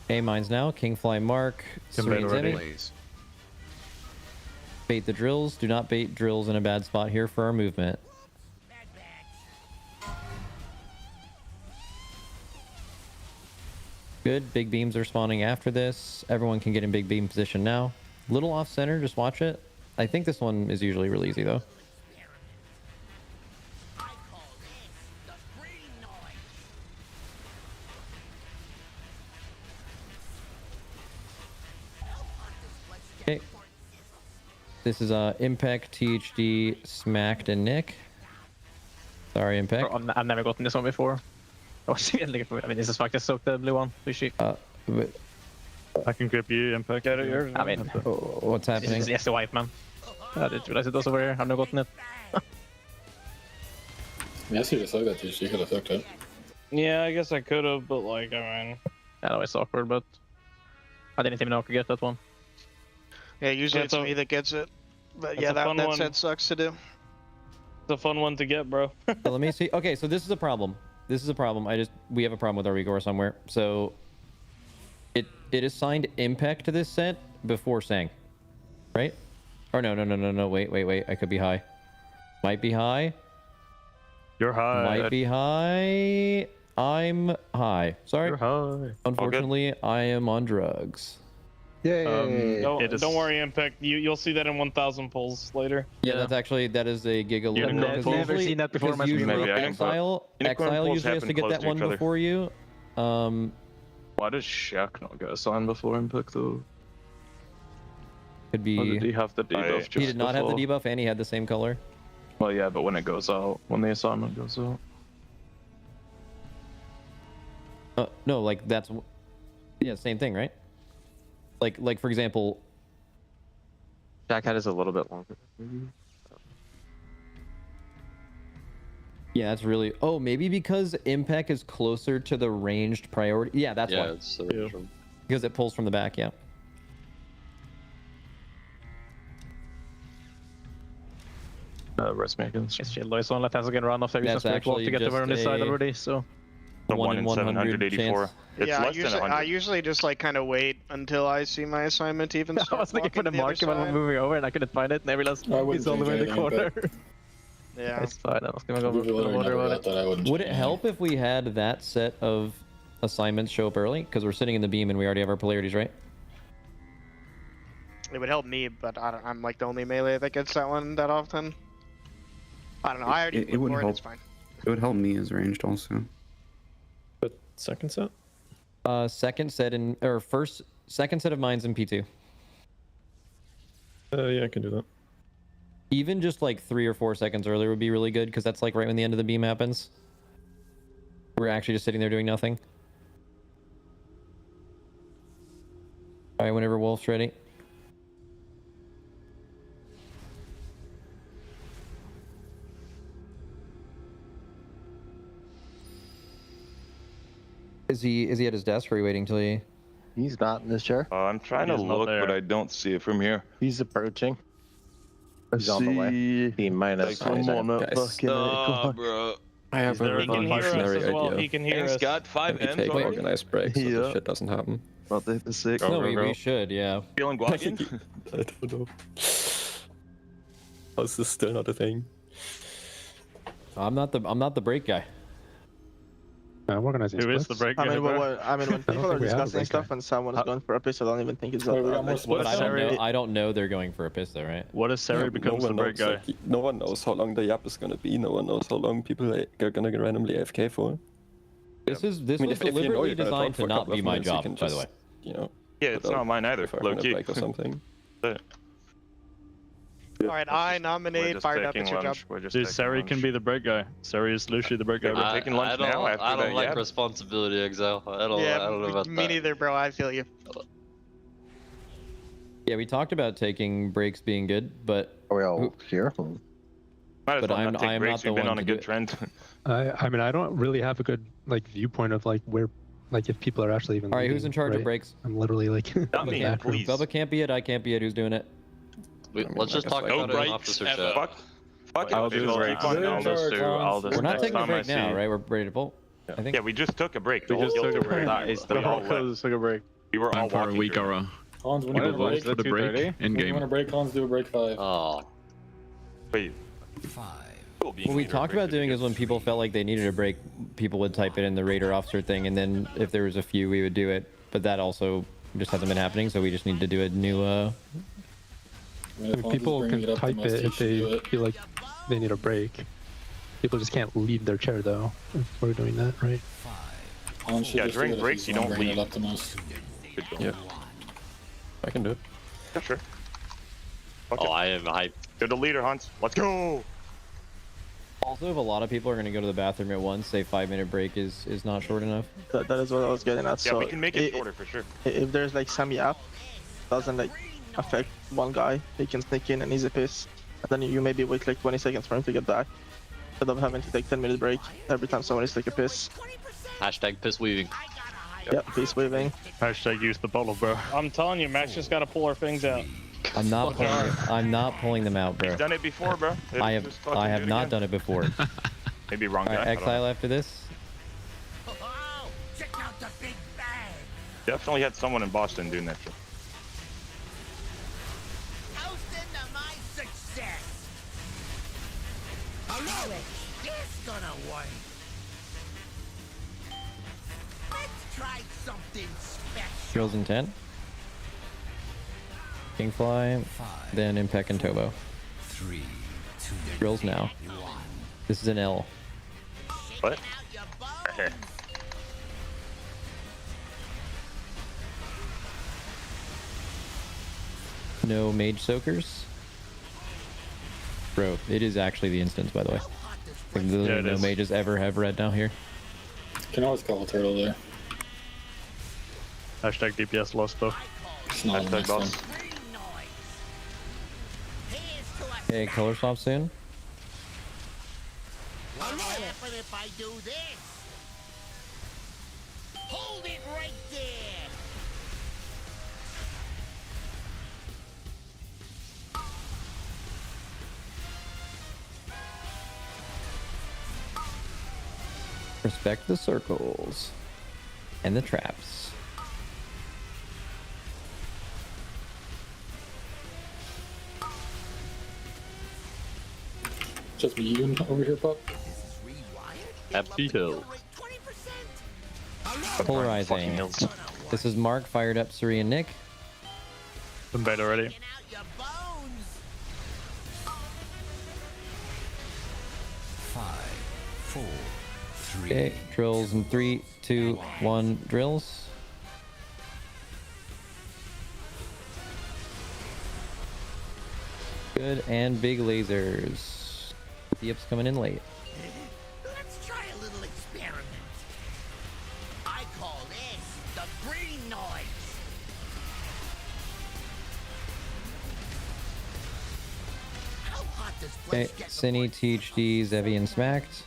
S16: Okay, mine's now. Kingfly Mark. Serene Zemi. Bait the drills. Do not bait drills in a bad spot here for our movement. Good. Big beams are spawning after this. Everyone can get in big beam position now. Little off center. Just watch it. I think this one is usually really easy though. Okay. This is Impact, THD, Smacked, and Nick. Sorry, Impact.
S8: I've never gotten this one before. I mean, this is fucked. Just soak the blue one. Please shoot.
S10: I can grip you, Impact.
S8: I mean,
S16: what's happening?
S8: This is just a wipe, man. I didn't realize it was over here. I've never gotten it.
S20: Yeah, I see just like that, dude. You could have hooked it.
S5: Yeah, I guess I could have, but like, I mean,
S8: I know it's awkward, but I didn't even know I could get that one.
S11: Yeah, usually
S5: Yeah,
S11: it's
S5: so-
S11: me that gets it. But
S5: That's
S11: yeah,
S5: a
S11: that,
S5: fun
S11: that
S5: one.
S11: set sucks to do.
S5: it's a fun one to get, bro.
S9: So let me see. Okay, so this is a problem. This is a problem. We have a problem with our Igor somewhere. So it assigned impact to this set before Sang, right? Or no. Wait. I could be high. Might be high.
S5: You're high.
S9: Might be high. I'm high. Sorry.
S8: You're high.
S9: Unfortunately, I am on drugs.
S24: Yay!
S5: Don't worry, Impact. You'll see that in 1,000 pulls later.
S9: Yeah, that is a giga low.
S8: I've never seen that before in my
S9: Usually
S8: stream.
S15: Maybe I can put-
S9: Exile
S15: Unicorn pulls
S9: usually has
S15: happen
S9: to get
S15: close
S9: that
S15: to
S9: one
S15: each other.
S9: before you.
S10: Why does Shaq not get assigned before Impact though?
S9: Could be.
S10: Or did he have the debuff just
S9: He did not have the
S10: before?
S9: debuff, and he had the same color.
S10: Well, yeah, but when it goes out, when the assignment goes out.
S9: No, like that's, yeah, same thing, right? Like for example,
S14: Jack hat is a little bit longer.
S9: yeah, that's really. Oh, maybe because impact is closer to the ranged priority. Yeah, that's why.
S12: It's
S9: Because it pulls from the back. Yeah.
S10: Rest makers.
S8: It's chill, though. It's only 10 second run off there.
S9: That's
S8: Just walk
S9: actually
S8: to get over on this
S9: just
S8: side
S9: a-
S8: already, so.
S15: The
S9: 1
S15: 1
S9: in
S15: in
S9: 184.
S15: 784. It's
S11: Yeah,
S15: less than 100.
S11: I usually just like kind of wait until I see my assignment even
S8: I
S11: start
S8: was looking for
S11: walking
S8: the
S11: the other
S8: marker when I'm
S11: side.
S8: moving over and I couldn't find it, and I realized it's all the way in the corner.
S11: Yeah.
S8: It's fine, I was gonna go
S20: Movie literally
S8: wonder
S20: never
S8: about
S20: got
S8: it.
S20: that. I wouldn't
S9: Would
S20: change
S9: it
S20: anything.
S9: help if we had that set of assignments show up early? Because we're sitting in the beam and we already have our polarities, right?
S11: It would help me, but I'm like the only melee that gets that one that often. I don't know. I already
S21: It would
S11: looked for
S21: help.
S11: It's fine.
S21: It would help me as ranged also.
S8: But second set?
S9: Second set second set of mines in P2.
S8: Yeah, I can do that.
S9: Even just like 3 or 4 seconds earlier would be really good, because that's like right when the end of the beam happens. We're actually just sitting there doing nothing. Alright, whenever Wolf's ready. Is he at his desk, or are you waiting till he...
S13: He's not in this chair.
S15: I'm trying to
S5: He's not
S15: look,
S5: there.
S15: but I don't see it from here.
S13: He's approaching. He's on the way. B minus.
S10: Come on up, fucking
S12: Oh, bro.
S14: I have
S5: He can hear us as well. He can hear
S12: He's
S5: us.
S12: got 5 M's
S10: take
S12: already.
S10: organized breaks so this shit doesn't happen. About to hit the 6.
S9: No, we should, yeah.
S15: Feeling guac?
S10: I don't know. How's this still not a thing?
S9: I'm not the break guy.
S8: I'm organizing
S5: Who is the break
S11: I
S5: guy,
S11: mean,
S5: bro?
S11: when people are discussing stuff and someone is going for a piss, I don't even think it's
S20: Wait, we got
S11: that
S20: more
S11: bad.
S20: splits.
S9: But I don't know they're going for a piss though, right?
S5: What if Sari becomes the break guy?
S10: No one knows how long the yap is gonna be. No one knows how long people are gonna get randomly AFK for.
S9: This was
S10: I mean, if you know
S9: deliberately
S10: you're gonna
S9: designed
S10: talk for
S9: to
S10: a
S9: not
S10: couple
S9: be
S10: of
S9: my
S10: minutes, you
S9: job,
S10: can
S9: by the
S10: just,
S9: way.
S10: You know.
S15: Yeah, it's not mine either. Low key.
S10: Break or something.
S11: Alright, I nominate Fired Up. It's your job.
S5: Dude, Sari can be the break guy. Sari is literally the break guy.
S15: We're taking lunch now after
S12: I don't
S15: that,
S12: like
S15: yeah?
S12: responsibility, Exile. I don't know about
S11: me
S12: that.
S11: neither, bro. I feel you.
S9: Yeah, we talked about taking breaks being good, but
S13: Are we all here?
S15: Might as
S9: But
S15: well
S9: I'm-
S15: not take
S9: I am
S15: breaks.
S9: not the
S15: We've been
S9: one
S15: on a
S9: to do
S15: good
S9: it.
S15: trend.
S8: I mean, I don't really have a good viewpoint of where, if people are actually even.
S9: all right, who's in charge of breaks?
S8: I'm literally
S15: Not me,
S8: back room.
S15: please.
S9: Bubba can't be it. I can't be it. Who's doing it?
S12: Let's just talk
S15: No
S12: about it in
S15: breaks
S12: officer
S15: ever.
S12: chat.
S15: Fuck it.
S10: I'll do
S15: I'll
S10: breaks.
S15: keep on
S20: You're in charge, Hans.
S9: We're not taking a
S15: time I
S9: break now,
S15: see-
S9: right? We're ready to pull. I think.
S15: Yeah, we just took a break. The
S10: We
S15: whole
S10: just
S15: guild
S10: took a break.
S15: took
S10: That is the
S15: we all
S10: whole
S15: left.
S10: took a break.
S15: We were all
S3: Time for a
S15: walking
S3: week
S15: through.
S3: aura.
S20: Hans, when you want to break,
S3: For the break in
S20: when you
S3: game.
S20: want to break, Hans, do a break 5.
S12: Oh.
S15: Wait.
S4: 5.
S15: Cool, being
S9: What we
S15: leader
S9: talked
S15: break
S9: about doing is when people felt like they needed a break, people would type it in the Raider officer thing, and then if there was a few, we would do it. But that also just hasn't been happening, so we just need to do a new.
S20: I mean, if Hans is
S8: People
S20: bringing
S8: can
S20: it up the
S8: type
S20: most,
S8: it
S20: he
S8: if
S20: should do
S8: they
S20: it.
S8: feel like they need a break. People just can't leave their chair though. If we're doing that, right?
S4: 5.
S20: Hans should
S15: Yeah,
S20: just
S15: during
S20: do it if
S15: breaks,
S20: he's
S15: you
S20: the one
S15: don't
S20: bringing
S15: leave.
S20: it up the most.
S10: Yeah. I can do it.
S15: Yeah, sure. Fuck
S12: Oh,
S15: it.
S12: I am hyped.
S15: You're the leader, Hans. Let's go.
S9: Also, if a lot of people are going to go to the bathroom at once, say 5-minute break is not short enough.
S11: That is what I was getting at.
S15: Yeah,
S11: So
S15: we can make it shorter for sure.
S11: If there's like some yap, doesn't like affect one guy, he can sneak in and easy piss. And then you maybe wait like 20 seconds for him to get back.
S8: instead of having to take 10-minute break every time somebody's take a piss.
S12: Hashtag piss weaving.
S8: Yep, piss weaving.
S10: Hashtag use the bottle, bro.
S5: I'm telling you, Max just gotta pull our things out.
S9: I'm not pulling them out, bro.
S15: You've done it before, bro.
S9: I have not done it before.
S15: Maybe wrong guy.
S9: Alright,
S15: I don't
S9: exile
S15: know.
S9: after this.
S15: Definitely had someone in Boston doing that shit.
S6: This gonna work. Let's try something special.
S9: Drills in 10. Kingfly, then Impec and Tobo.
S4: 3, 2,
S9: Drills now. This is an L.
S15: What?
S9: No mage soakers. Bro, it is actually the instance, by the way. Like, literally no mages ever have red down here.
S20: Can always call a turtle there.
S10: Hashtag DPS lost though.
S15: Hashtag boss.
S9: Okay, color swap soon.
S6: What'll happen if I do this? Hold it right there.
S9: Respect the circles. And the traps.
S20: Just me you over here, pup.
S10: Happy Hill.
S9: Polarizing. This is Mark, fired up Suri and Nick.
S10: Been bait already.
S9: Okay, drills in 3, 2, 1, drills. Good, and big lasers. The up's coming in late.
S6: Let's try a little experiment. I call this the green noise. How hot does
S9: Okay,
S6: Blitz get
S9: Cine, THD, Zevi, and Smacked.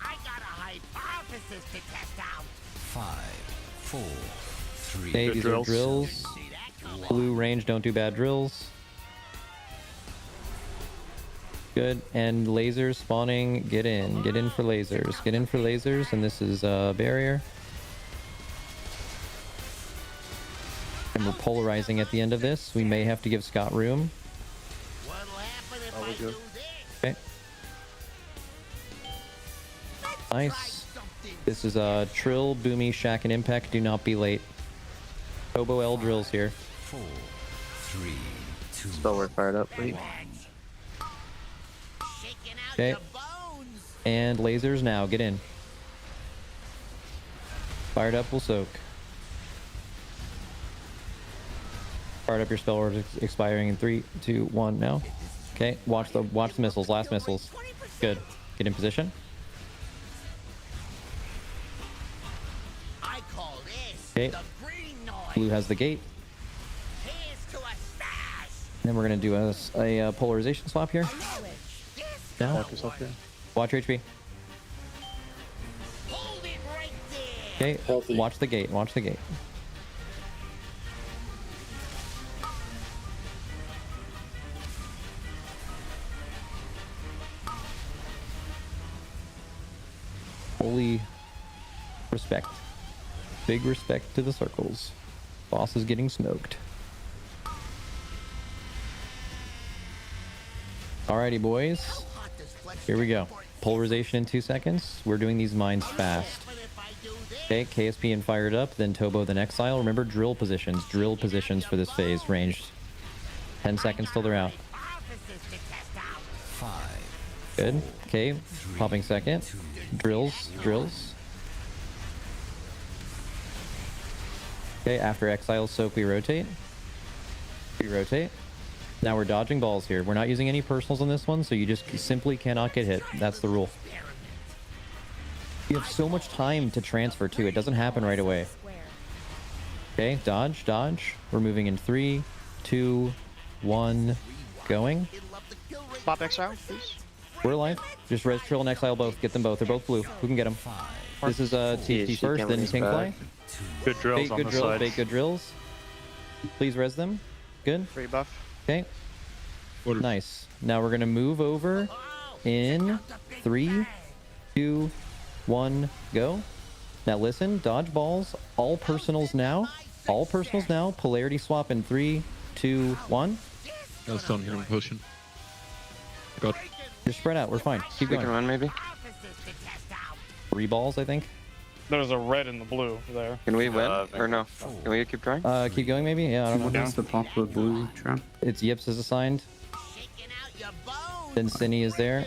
S6: I got a hypothesis to test out.
S4: 5, 4, 3.
S9: Okay, these are drills. Blue range, don't do bad drills. Good, and lasers spawning, get in for lasers, get in for lasers, and this is a barrier. And we're polarizing at the end of this. We may have to give Scott room. Okay. Nice. This is a Trill, Boomy, Shack, and Impact. Do not be late. Tobo L drills here.
S4: 4, 3, 2.
S10: Spellword fired up, please.
S9: Okay. And lasers now, get in. Fired up will soak. Fired up your spell word expiring in 3, 2, 1 now. Okay, watch the missiles, last missiles. Good. Get in position. Okay. Blue has the gate. Then we're gonna do a polarization swap here. Now. Watch your HP. Okay, watch the gate, watch the gate. Holy respect. Big respect to the circles. Boss is getting smoked. Alrighty, boys. Here we go. Polarization in 2 seconds. We're doing these mines fast. Okay, KSP and fired up, then Tobo, then Exile. Remember drill positions for this phase, ranged. 10 seconds till they're out.
S4: 5.
S9: Good. Okay, popping second. Drills. Okay, after Exile soak, we rotate. Now we're dodging balls here. We're not using any personals on this one, so you just simply cannot get hit. That's the rule. You have so much time to transfer too. It doesn't happen right away. Okay, dodge. We're moving in 3, 2, 1, going.
S11: Pop exile, please.
S9: We're alive. Just res Trill and Exile both. Get them both. They're both blue. Who can get them? This is TFT first, then Pingfly.
S10: Good drills on the side.
S9: Bait good drills. Please res them. Good.
S11: Free buff.
S9: Okay. Nice. Now we're gonna move over in 3, 2, 1, go. Now listen, dodge balls. All personals now. All personals now. Polarity swap in 3, 2, 1.
S3: That's done here in potion. God.
S9: Just spread out. We're fine. Keep going.
S14: We can run maybe.
S9: 3 balls, I think.
S5: There's a red and the blue there.
S14: Can we win or no? Can we keep trying?
S9: Keep going maybe. Yeah, I don't know.
S21: What is the pop with blue trap?
S9: It's Yips is assigned. Then Cinny is there.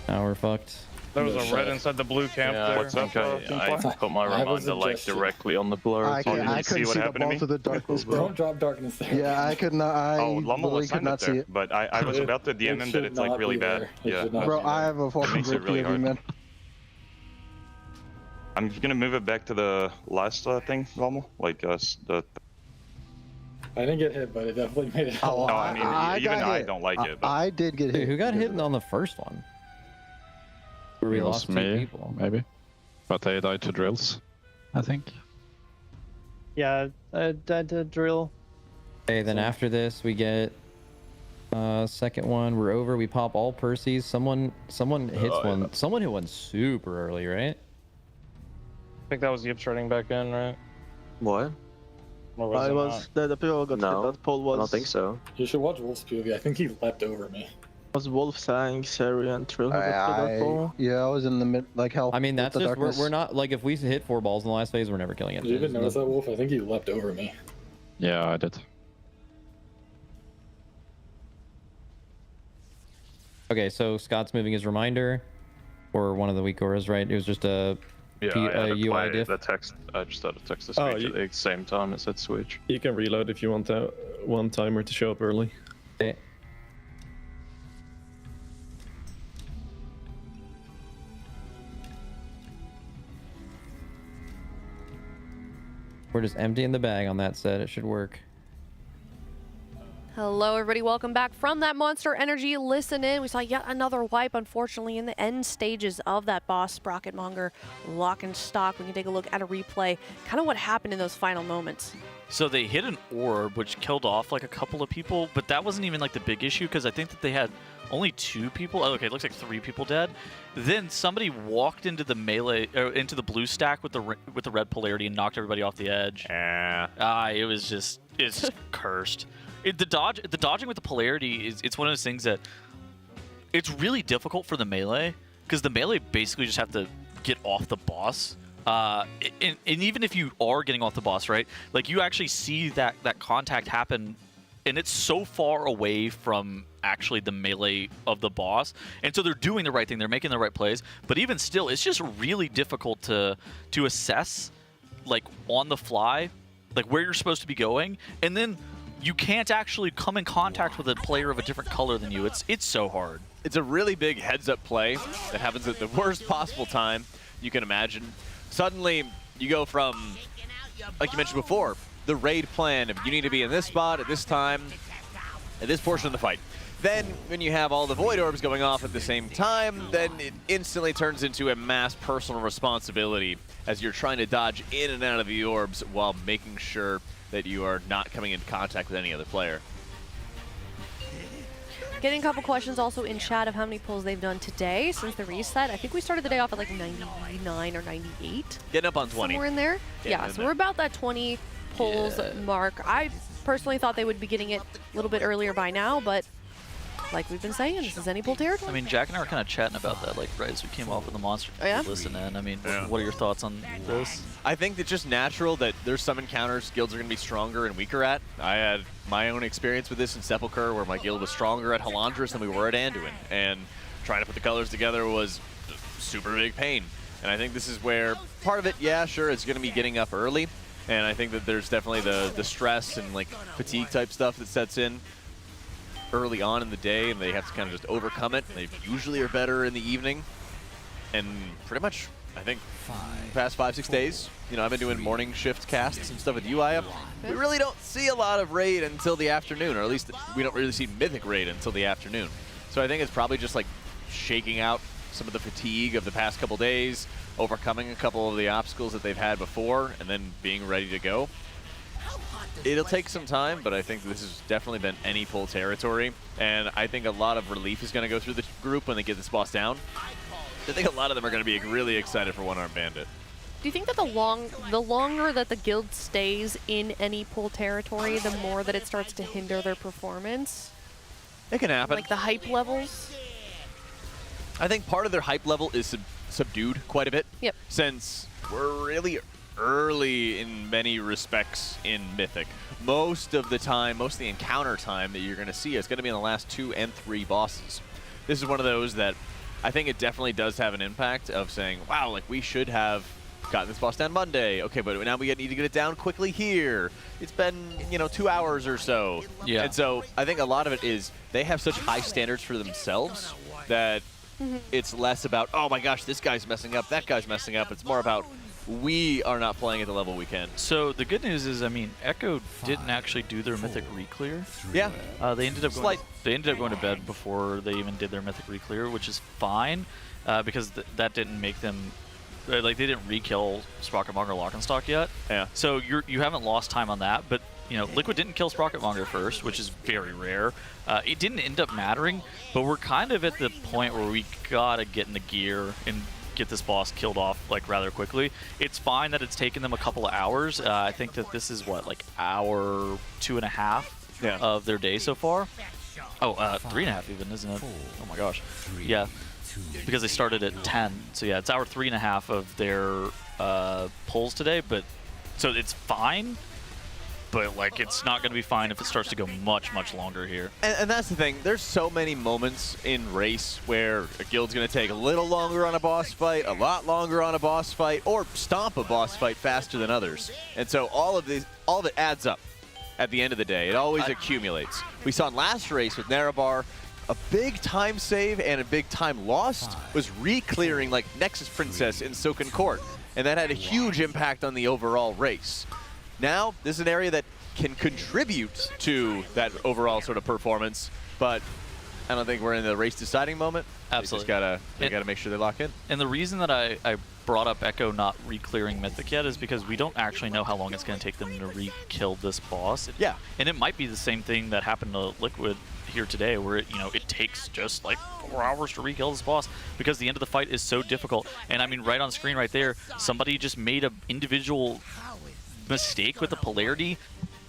S9: Now we're fucked.
S5: There was a red inside the blue camp there.
S10: What's up? I put my reminder like directly on the blur.
S24: I couldn't see what happened to me. The darkness, bro.
S20: Don't drop darkness there.
S24: Yeah, I could not. I literally could not see it.
S15: But I was about to DM him that it's like really bad. Yeah.
S24: Bro, I have a fucking
S15: makes it really
S24: POV,
S15: hard.
S24: man.
S15: I'm gonna move it back to the last thing, Vomel. Like the.
S20: I didn't get hit, but it definitely made it.
S24: Oh,
S15: No, I mean even I
S24: hit.
S15: don't like it. But
S24: I did get hit.
S9: Dude, who got hit on the first one? Where we lost 2 people.
S3: Maybe. But they died to drills, I think.
S8: Yeah, I died to drill.
S9: Okay, then after this we get second one. We're over. We pop all Percy's. Someone hits one. Yeah. Someone hit one super early, right?
S5: I think that was Yips running back in, right?
S14: What?
S5: Or was
S8: I
S5: it
S8: was
S5: not?
S8: the people got
S14: No,
S8: hit. That Paul was.
S14: I don't think so.
S20: You should watch Wolf's POV. I think he leapt over me.
S8: Was Wolf saying Sari and Trill who got hit that Paul?
S24: Yeah, I was in the mid, like hell.
S9: I mean, that's
S24: the
S9: just
S24: darkness.
S9: we're not like if we hit 4 balls in the last phase, we're never killing it.
S20: Did you even notice that, Wolf? I think he leapt over me.
S3: Yeah, I did.
S9: Okay, so Scott's moving his reminder, or one of the weak auras, right? It was just a UI diff.
S10: The text. I just had to text the switch at the same time. It said switch.
S8: You can reload if you want that one timer to show up early.
S9: Okay. We're just emptying the bag on that set. It should work.
S1: Hello, everybody. Welcome back from that Monster Energy Listen In. We saw yet another wipe, unfortunately, in the end stages of that boss Sprocket Monger lock and stock. We can take a look at a replay, kind of what happened in those final moments.
S7: So they hit an orb, which killed off like a couple of people, but that wasn't even like the big issue because I think that they had only 2 people. Oh, okay, it looks like 3 people dead. Then somebody walked into the melee, into the blue stack with the red polarity and knocked everybody off the edge. It was just, it's cursed. The dodging with the polarity it's one of those things that it's really difficult for the melee because the melee basically just have to get off the boss. And even if you are getting off the boss, right? Like you actually see that contact happen, and it's so far away from actually the melee of the boss. And so they're doing the right thing, they're making the right plays, but even still, it's just really difficult to assess, like on the fly, like where you're supposed to be going, and then you can't actually come in contact with a player of a different color than you. It's so hard.
S17: It's a really big heads-up play that happens at the worst possible time you can imagine. Suddenly, you go from, like you mentioned before, the raid plan of you need to be in this spot at this time, at this portion of the fight. Then, when you have all the Void Orbs going off at the same time, then it instantly turns into a mass personal responsibility as you're trying to dodge in and out of the orbs while making sure that you are not coming in contact with any other player.
S1: Getting a couple questions also in chat of how many pulls they've done today since the reset. I think we started the day off at like 99 or 98.
S17: Getting up on 20.
S1: Somewhere in there. So we're about that 20 pulls mark. I personally thought they would be getting it a little bit earlier by now, but like we've been saying, this is any pull territory.
S7: I mean, Jack and I were kind of chatting about that, like right as we came off of the Monster Listen In. I mean, what are your thoughts on this?
S17: I think it's just natural that there's some encounters guilds are going to be stronger and weaker at. I had my own experience with this in Sepulchre, where my guild was stronger at Halandris than we were at Anduin, and trying to put the colors together was super big pain. And I think this is where part of it, yeah, sure, it's going to be getting up early, and I think that there's definitely the stress and like fatigue type stuff that sets in early on in the day, and they have to kind of just overcome it. They usually are better in the evening, and pretty much, I think, the past 5-6 days, you know, I've been doing morning shift casts and stuff with UI. We really don't see a lot of raid until the afternoon, or at least we don't really see Mythic raid until the afternoon. So I think it's probably just like shaking out some of the fatigue of the past couple days, overcoming a couple of the obstacles that they've had before, and then being ready to go. It'll take some time, but I think this has definitely been any pull territory, and I think a lot of relief is going to go through the group when they get this boss down. I think a lot of them are going to be really excited for One-Armed Bandit.
S1: Do you think that the longer that the guild stays in any pull territory, the more that it starts to hinder their performance?
S17: It can happen.
S1: Like the hype levels?
S17: I think part of their hype level is subdued quite a bit.
S1: Yep.
S17: Since we're really early in many respects in Mythic. Most of the time, most of the encounter time that you're going to see is going to be in the last 2 and 3 bosses. This is one of those that I think it definitely does have an impact of saying, wow, like we should have gotten this boss down Monday. Okay, but now we need to get it down quickly here. It's been, 2 hours or so.
S7: Yeah.
S17: And so I think a lot of it is they have such high standards for themselves that it's less about, oh my gosh, this guy's messing up, that guy's messing up. It's more about we are not playing at the level we can.
S7: So the good news is, I mean, Echo didn't actually do their Mythic Reclear.
S17: Yeah.
S7: They ended up going to bed before they even did their Mythic Reclear, which is fine because that didn't make them like they didn't re-kill Sprocket Monger Lock and Stock yet.
S17: Yeah.
S7: So you haven't lost time on that, but Liquid didn't kill Sprocket Monger first, which is very rare. It didn't end up mattering, but we're kind of at the point where we gotta get in the gear and get this boss killed off like rather quickly. It's fine that it's taken them a couple of hours. I think that this is what, like hour 2.5 of their day so far. Oh, 3.5 even, isn't it? Oh my gosh. Yeah, because they started at 10. So yeah, it's hour 3.5 of their pulls today. But so it's fine. But like, it's not going to be fine if it starts to go much, much longer here.
S17: And that's the thing. There's so many moments in race where a guild's going to take a little longer on a boss fight, a lot longer on a boss fight, or stomp a boss fight faster than others. And so all of it adds up at the end of the day. It always accumulates. We saw in last race with Narabar, a big time save and a big time lost was re-clearing like Nexus Princess in Silken Court. And that had a huge impact on the overall race. Now, this is an area that can contribute to that overall sort of performance, but I don't think we're in the race deciding moment.
S7: Absolutely.
S17: They gotta make sure they lock in.
S7: And the reason that I brought up Echo not re-clearing Mythic yet is because we don't actually know how long it's going to take them to re-kill this boss.
S17: Yeah.
S7: And it might be the same thing that happened to Liquid here today, where it takes just like 4 hours to re-kill this boss because the end of the fight is so difficult. And I mean, right on screen right there, somebody just made an individual mistake with the polarity,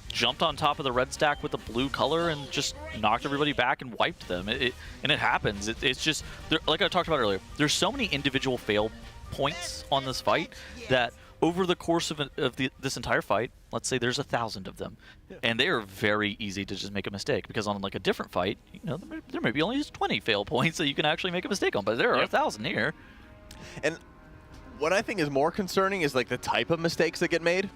S7: jumped on top of the red stack with the blue color and just knocked everybody back and wiped them. And it happens. It's just, like I talked about earlier, there's so many individual fail points on this fight that over the course of this entire fight, let's say there's 1,000 of them, and they are very easy to just make a mistake because on like a different fight, there may be only just 20 fail points that you can actually make a mistake on, but there are 1,000 here.
S17: And what I think is more concerning is like the type of mistakes that get made.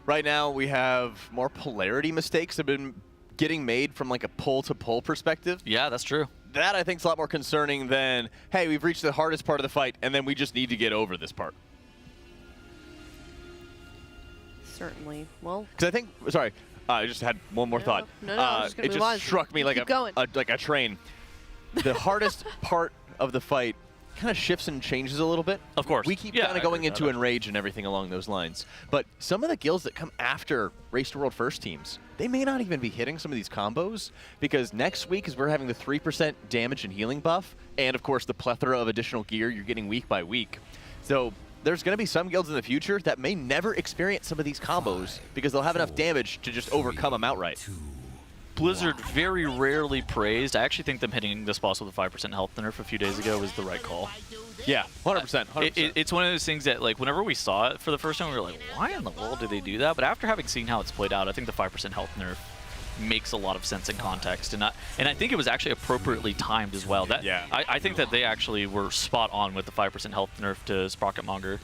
S17: Right now, we have more polarity mistakes that have been getting made from like a pull-to-pull perspective.
S7: Yeah, that's true.
S17: That, I think, is a lot more concerning than, hey, we've reached the hardest part of the fight, and then we just need to get over this part.
S1: Certainly. Well,
S17: because I think, sorry, I just had one more thought.
S1: No,
S17: it just struck me like a train. The hardest part of the fight kind of shifts and changes a little bit.
S7: Of course.
S17: We keep kind of going into Enrage and everything along those lines. But some of the guilds that come after Race to World First teams, they may not even be hitting some of these combos because next week is we're having the 3% damage and healing buff and, of course, the plethora of additional gear you're getting week by week. So there's going to be some guilds in the future that may never experience some of these combos because they'll have enough damage to just overcome them outright.
S7: Blizzard very rarely praised. I actually think them hitting this boss with a 5% health nerf a few days ago was the right call.
S17: Yeah, 100%. 100%.
S7: It's one of those things that, like, whenever we saw it for the first time, we were like, why in the world did they do that? But after having seen how it's played out, I think the 5% health nerf makes a lot of sense in context. And I think it was actually appropriately timed as well. I think that they actually were spot on with the 5% health nerf to Sprocket Monger.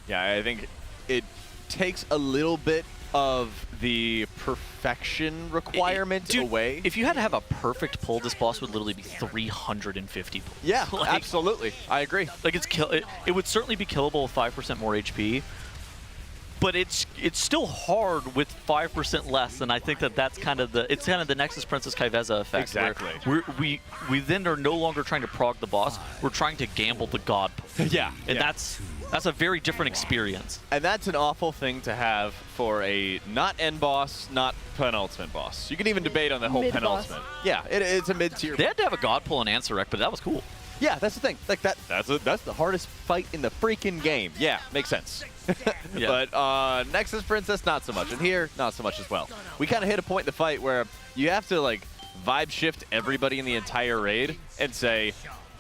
S17: Yeah, I think it takes a little bit of the perfection requirement away.
S7: If you had to have a perfect pull, this boss would literally be 350 pulls.
S17: Yeah, absolutely. I agree.
S7: Like it would certainly be killable with 5% more HP, but it's still hard with 5% less, and I think that's kind of the Nexus Princess Kaiveza effect.
S17: Exactly.
S7: Where we then are no longer trying to prog the boss. We're trying to gamble the god.
S17: Yeah.
S7: And that's a very different experience.
S17: And that's an awful thing to have for a not end boss, not penultimate boss. You can even debate on the whole
S1: Mid-boss.
S17: penultimate. Yeah, it's a mid-tier.
S7: They had to have a god pull on Ansarek, but that was cool.
S17: Yeah, that's the thing. Like that's the hardest fight in the freaking game. Yeah, makes sense.
S7: Yeah.
S17: But Nexus Princess, not so much. And here, not so much as well. We kind of hit a point in the fight where you have to like vibe shift everybody in the entire raid and say,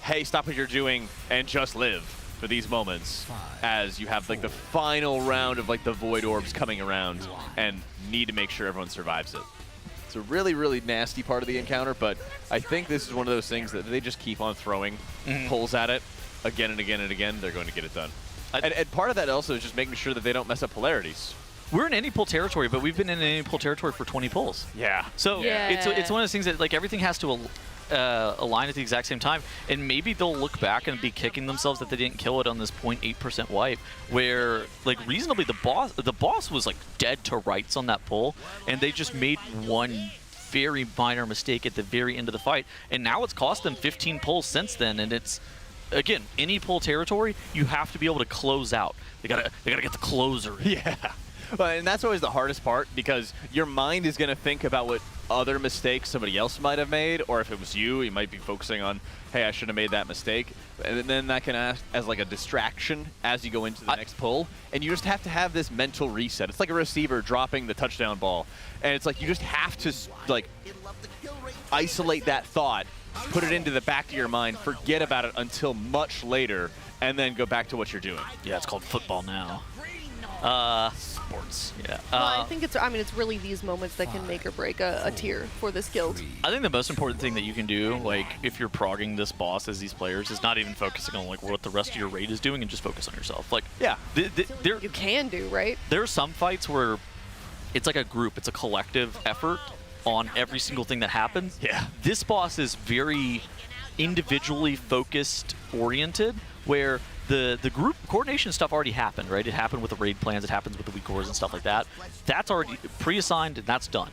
S17: hey, stop what you're doing and just live for these moments, as you have like the final round of like the void orbs coming around and need to make sure everyone survives it. It's a really, really nasty part of the encounter, but I think this is one of those things that they just keep on throwing pulls at it again and again and again. They're going to get it done. And part of that also is just making sure that they don't mess up polarities.
S7: We're in any pull territory, but we've been in any pull territory for 20 pulls.
S17: Yeah.
S7: So it's one of those things that like everything has to align at the exact same time, and maybe they'll look back and be kicking themselves that they didn't kill it on this 0.8% wipe, where like reasonably the boss was like dead to rights on that pull, and they just made one very minor mistake at the very end of the fight, and now it's cost them 15 pulls since then. And it's, again, any pull territory, you have to be able to close out. They gotta get the closer.
S17: Yeah. Well, and that's always the hardest part, because your mind is going to think about what other mistakes somebody else might have made, or if it was you might be focusing on, hey, I shouldn't have made that mistake. And then that can act as like a distraction as you go into the next pull. And you just have to have this mental reset. It's like a receiver dropping the touchdown ball. And it's like you just have to like isolate that thought, put it into the back of your mind, forget about it until much later, and then go back to what you're doing.
S7: Yeah, it's called football now. Sports. Yeah.
S1: Well, I think it's really these moments that can make or break a tier for this guild.
S7: I think the most important thing that you can do, like if you're progging this boss as these players, is not even focusing on like what the rest of your raid is doing and just focus on yourself. Like,
S17: yeah,
S1: you can do, right?
S7: There are some fights where it's like a group, it's a collective effort on every single thing that happens.
S17: Yeah.
S7: This boss is very individually focused oriented, where the group coordination stuff already happened, right? It happened with the raid plans, it happens with the weak cores and stuff like that. That's already pre-assigned and that's done.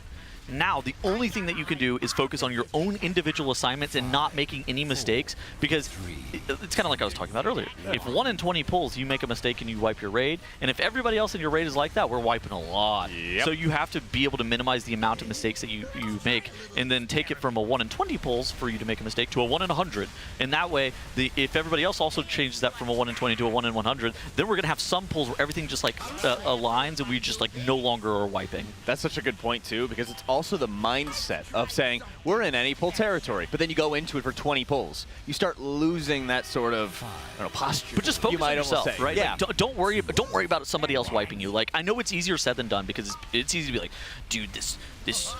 S7: Now, the only thing that you can do is focus on your own individual assignments and not making any mistakes, because it's kind of like I was talking about earlier. If 1 in 20 pulls, you make a mistake and you wipe your raid, and if everybody else in your raid is like that, we're wiping a lot.
S17: Yep.
S7: So you have to be able to minimize the amount of mistakes that you make, and then take it from a 1 in 20 pulls for you to make a mistake to a 1 in 100. And that way, if everybody else also changes that from a 1 in 20 to a 1 in 100, then we're going to have some pulls where everything just like aligns and we just like no longer are wiping.
S17: That's such a good point too, because it's also the mindset of saying we're in any pull territory, but then you go into it for 20 pulls. You start losing that sort of posture.
S7: But just focus on yourself, right?
S17: Yeah.
S7: Like, don't worry about somebody else wiping you. Like, I know it's easier said than done, because it's easy to be like, dude, this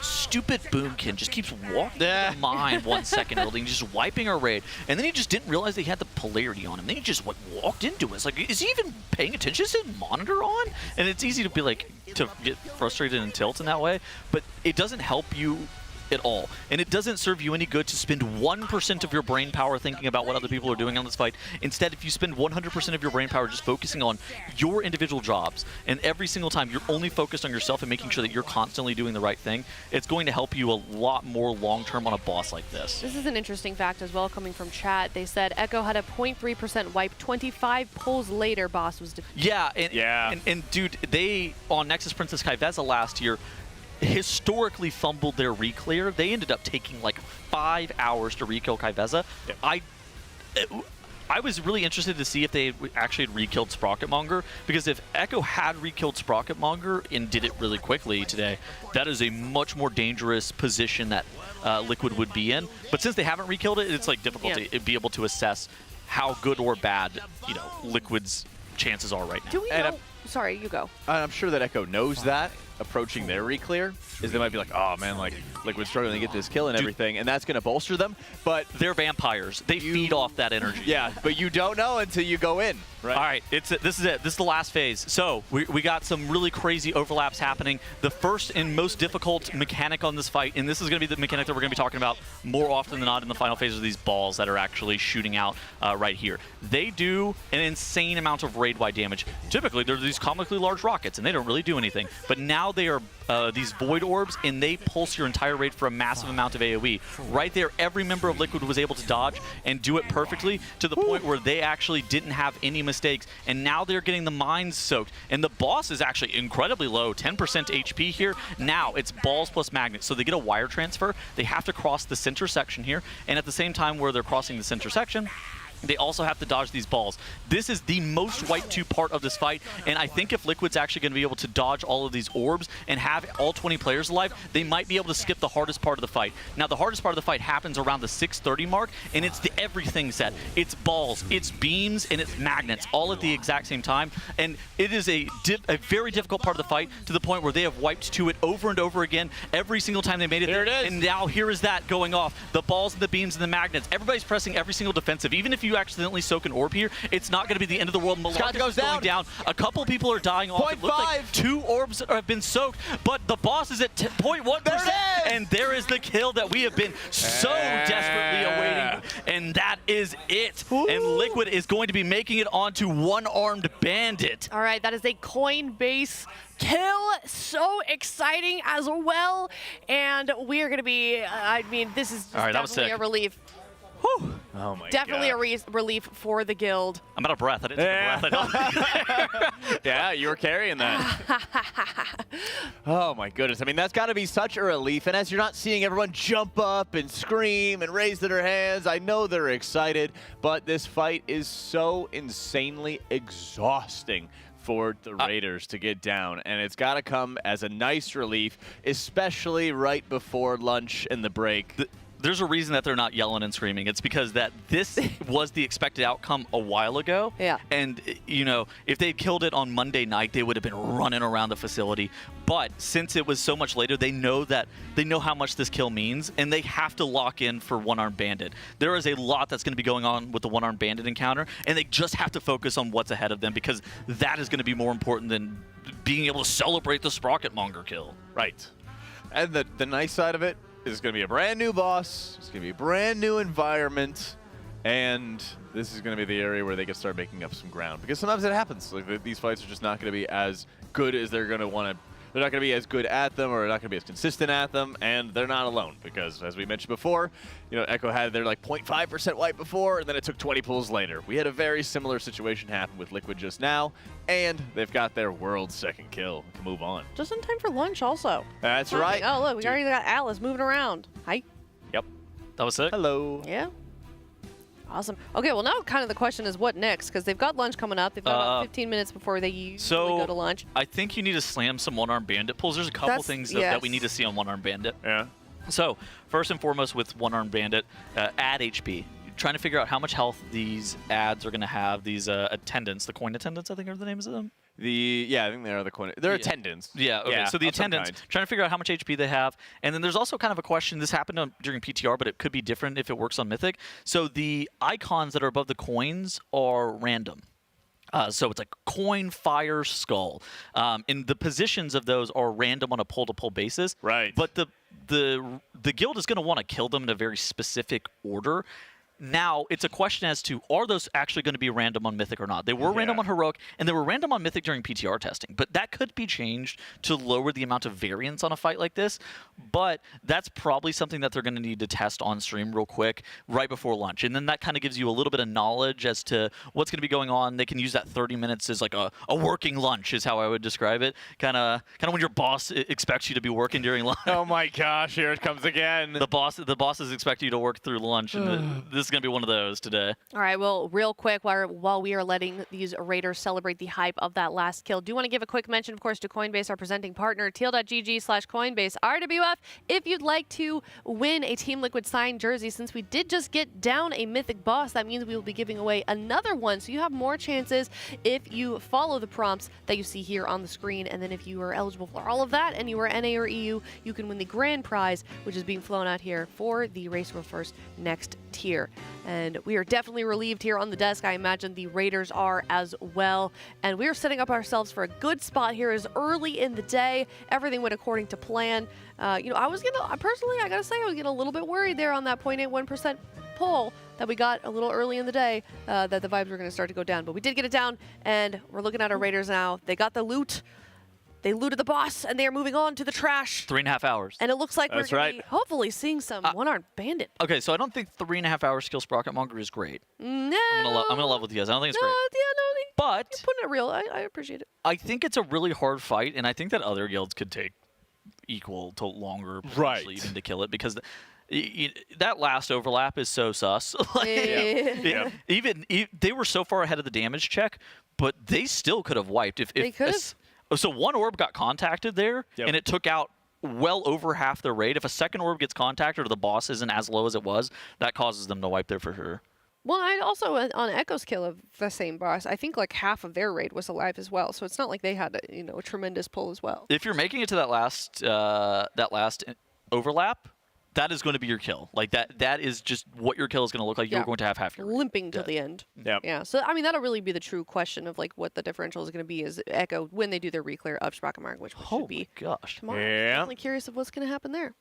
S7: stupid boomkin just keeps walking into mine 1 second early and just wiping our raid, and then he just didn't realize they had the polarity on him. Then he just walked into it. It's like, is he even paying attention? Is his monitor on? And it's easy to be like, to get frustrated and tilt in that way, but it doesn't help you at all, and it doesn't serve you any good to spend 1% of your brain power thinking about what other people are doing on this fight. Instead, if you spend 100% of your brain power just focusing on your individual jobs, and every single time you're only focused on yourself and making sure that you're constantly doing the right thing, it's going to help you a lot more long-term on a boss like this.
S1: This is an interesting fact as well coming from chat. They said Echo had a 0.3% wipe. 25 pulls later, boss was defeated.
S7: Yeah, and dude, they, on Nexus Princess Kaiveza last year, historically fumbled their reclear. They ended up taking like 5 hours to re-kill Kaiveza. I was really interested to see if they actually had re-killed Sprocket Monger, because if Echo had re-killed Sprocket Monger and did it really quickly today, that is a much more dangerous position that Liquid would be in. But since they haven't re-killed it, it's like difficult to be able to assess how good or bad, Liquid's chances are right now.
S1: Do we know? Sorry, you go.
S17: I'm sure that Echo knows that approaching their reclear is they might be like, oh man, like Liquid's struggling to get this kill and everything, and that's going to bolster them. But
S7: they're vampires. They feed off that energy.
S17: Yeah, but you don't know until you go in. Right.
S7: All right, this is it. This is the last phase. So we got some really crazy overlaps happening. The first and most difficult mechanic on this fight, and this is going to be the mechanic that we're going to be talking about more often than not in the final phase, of these balls that are actually shooting out right here. They do an insane amount of raid-wide damage. Typically, they're these comically large rockets, and they don't really do anything. But now they are these void orbs, and they pulse your entire raid for a massive amount of AoE. Right there, every member of Liquid was able to dodge and do it perfectly to the point where they actually didn't have any mistakes. And now they're getting the mines soaked. And the boss is actually incredibly low, 10% HP here. Now it's balls plus magnets. So they get a wire transfer. They have to cross the center section here. And at the same time where they're crossing the center section, they also have to dodge these balls. This is the most wipe 2 part of this fight, and I think if Liquid's actually going to be able to dodge all of these orbs and have all 20 players alive, they might be able to skip the hardest part of the fight. Now, the hardest part of the fight happens around the 6:30 mark, and it's the everything set. It's balls, it's beams, and it's magnets, all at the exact same time, and it is a very difficult part of the fight to the point where they have wiped to it over and over again every single time they made it.
S17: There it is.
S7: And now here is that going off. The balls and the beams and the magnets. Everybody's pressing every single defensive. Even if you accidentally soak an orb here, it's not going to be the end of the world.
S17: Scott goes
S7: going down. A couple people are dying off. It looks like 2 orbs have been soaked, but the boss is at 0.1%. And there is the kill that we have been so desperately awaiting. And that is it. And Liquid is going to be making it onto one-armed Bandit.
S1: All right, that is a Coinbase kill. So exciting as well. And we are going to be, I mean, this is definitely a relief. Whew.
S17: Oh my
S1: Definitely
S17: God.
S1: a relief for the guild.
S7: I'm out of breath. I didn't take a breath.
S17: Yeah, you were carrying that. Oh my goodness. I mean, that's got to be such a relief. And as you're not seeing everyone jump up and scream and raise their hands, I know they're excited, but this fight is so insanely exhausting for the Raiders to get down, and it's got to come as a nice relief, especially right before lunch and the break.
S7: There's a reason that they're not yelling and screaming. It's because that this was the expected outcome a while ago.
S1: Yeah.
S7: And, you know, if they killed it on Monday night, they would have been running around the facility. But since it was so much later, they know how much this kill means, and they have to lock in for one-armed Bandit. There is a lot that's going to be going on with the one-armed Bandit encounter, and they just have to focus on what's ahead of them because that is going to be more important than being able to celebrate the Sprocket Monger kill.
S17: Right. And the nice side of it, it's going to be a brand new boss. It's going to be a brand new environment. And this is going to be the area where they can start making up some ground. Because sometimes it happens. Like, these fights are just not going to be as good as they're going to want to. They're not going to be as good at them, or they're not going to be as consistent at them, and they're not alone. Because, as we mentioned before, you know, Echo had their like 0.5% wipe before, and then it took 20 pulls later. We had a very similar situation happen with Liquid just now, and they've got their world's second kill to move on.
S1: Just in time for lunch also.
S17: That's right.
S1: Oh, look, we already got Alice moving around. Hi.
S17: Yep.
S7: That was it.
S17: Hello.
S1: Yeah. Awesome. Okay, well, now kind of the question is what next? Because they've got lunch coming up. They've got about 15 minutes before they usually go to lunch.
S7: I think you need to slam some one-armed Bandit pulls. There's a couple things that we need to see on one-armed Bandit.
S17: Yeah.
S7: So, first and foremost with one-armed Bandit, add HP. Trying to figure out how much health these ads are going to have, these attendants, the coin attendants, I think are the names of them.
S17: I think they are the coin. They're attendants.
S7: Yeah, okay. So the attendants, trying to figure out how much HP they have. And then there's also kind of a question, this happened during PTR, but it could be different if it works on Mythic. So the icons that are above the coins are random. So it's like coin, fire, skull. And the positions of those are random on a pull-to-pull basis.
S17: Right.
S7: But the guild is going to want to kill them in a very specific order. Now, it's a question as to, are those actually going to be random on Mythic or not? They were random on Heroic, and they were random on Mythic during PTR testing. But that could be changed to lower the amount of variance on a fight like this. But that's probably something that they're going to need to test on stream real quick right before lunch. And then that kind of gives you a little bit of knowledge as to what's going to be going on. They can use that 30 minutes as like a working lunch is how I would describe it. Kind of when your boss expects you to be working during lunch.
S17: Oh my gosh, here it comes again.
S7: The bosses expect you to work through lunch. And this is going to be one of those today.
S1: All right, well, real quick, while we are letting these Raiders celebrate the hype of that last kill, do want to give a quick mention, of course, to Coinbase, our presenting partner, teal.gg/Coinbase RWF. If you'd like to win a Team Liquid signed jersey, since we did just get down a Mythic boss, that means we will be giving away another one. So you have more chances if you follow the prompts that you see here on the screen. And then if you are eligible for all of that and you are NA or EU, you can win the grand prize, which is being flown out here for the Race World First next tier. And we are definitely relieved here on the desk. I imagine the Raiders are as well. And we are setting up ourselves for a good spot here as early in the day. Everything went according to plan. You know, I was I gotta say, I was getting a little bit worried there on that 0.81% pull. that we got a little early in the day that the vibes were going to start to go down. But we did get it down, and we're looking at our Raiders now. They got the loot. They looted the boss, and they are moving on to the trash.
S7: 3.5 hours.
S1: And it looks like
S17: That's
S1: we're going
S17: right.
S1: to be hopefully seeing some one-armed bandit.
S7: Okay, so I don't think 3.5 hours skill Sprocket Monger is great.
S1: No.
S7: I'm gonna level with you guys. I don't think it's
S1: No,
S7: great.
S1: yeah, no,
S7: But
S1: you're putting it real. I appreciate it.
S7: I think it's a really hard fight, and I think that other guilds could take equal to longer, potentially even to kill it, because that last overlap is so sus. Even they were so far ahead of the damage check, but they still could have wiped. If
S1: they could have.
S7: So one orb got contacted there, and it took out well over half their raid. If a second orb gets contacted or the boss isn't as low as it was, that causes them to wipe there for sure.
S1: Well, I also, on Echo's kill of the same boss, I think like half of their raid was alive as well. So it's not like they had a tremendous pull as well.
S7: If you're making it to that last overlap, that is going to be your kill. Like that is just what your kill is going to look like. You're going to have half your raid.
S1: Limping till the end. Yeah. So I mean, that'll really be the true question of like what the differential is going to be is Echo when they do their reclear of Sprocket Monger, which should be tomorrow.
S17: Yeah.
S1: Definitely curious of what's going to happen there.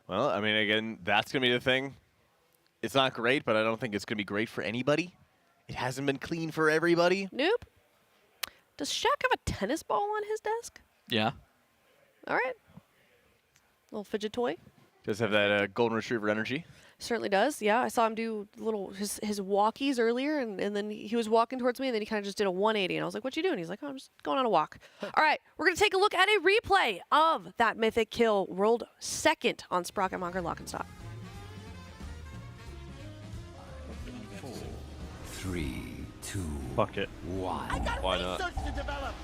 S17: Well, I mean, again, that's going to be the thing. It's not great, but I don't think it's going to be great for anybody. It hasn't been clean for everybody.
S1: Nope. Does Shaq have a tennis ball on his desk?
S7: Yeah.
S1: All right. Little fidget toy.
S17: Does have that golden retriever energy.
S1: Certainly does. Yeah, I saw him do his walkies earlier, and then he was walking towards me, and then he kind of just did a 180, and I was like, "What you doing?" He's like, "Oh, I'm just going on a walk." All right, we're gonna take a look at a replay of that Mythic kill, world second on Sprocket Monger Lock and Stock.
S4: 4, 3, 2,
S10: Fuck it.
S4: 1.
S12: Why not?
S6: To develop.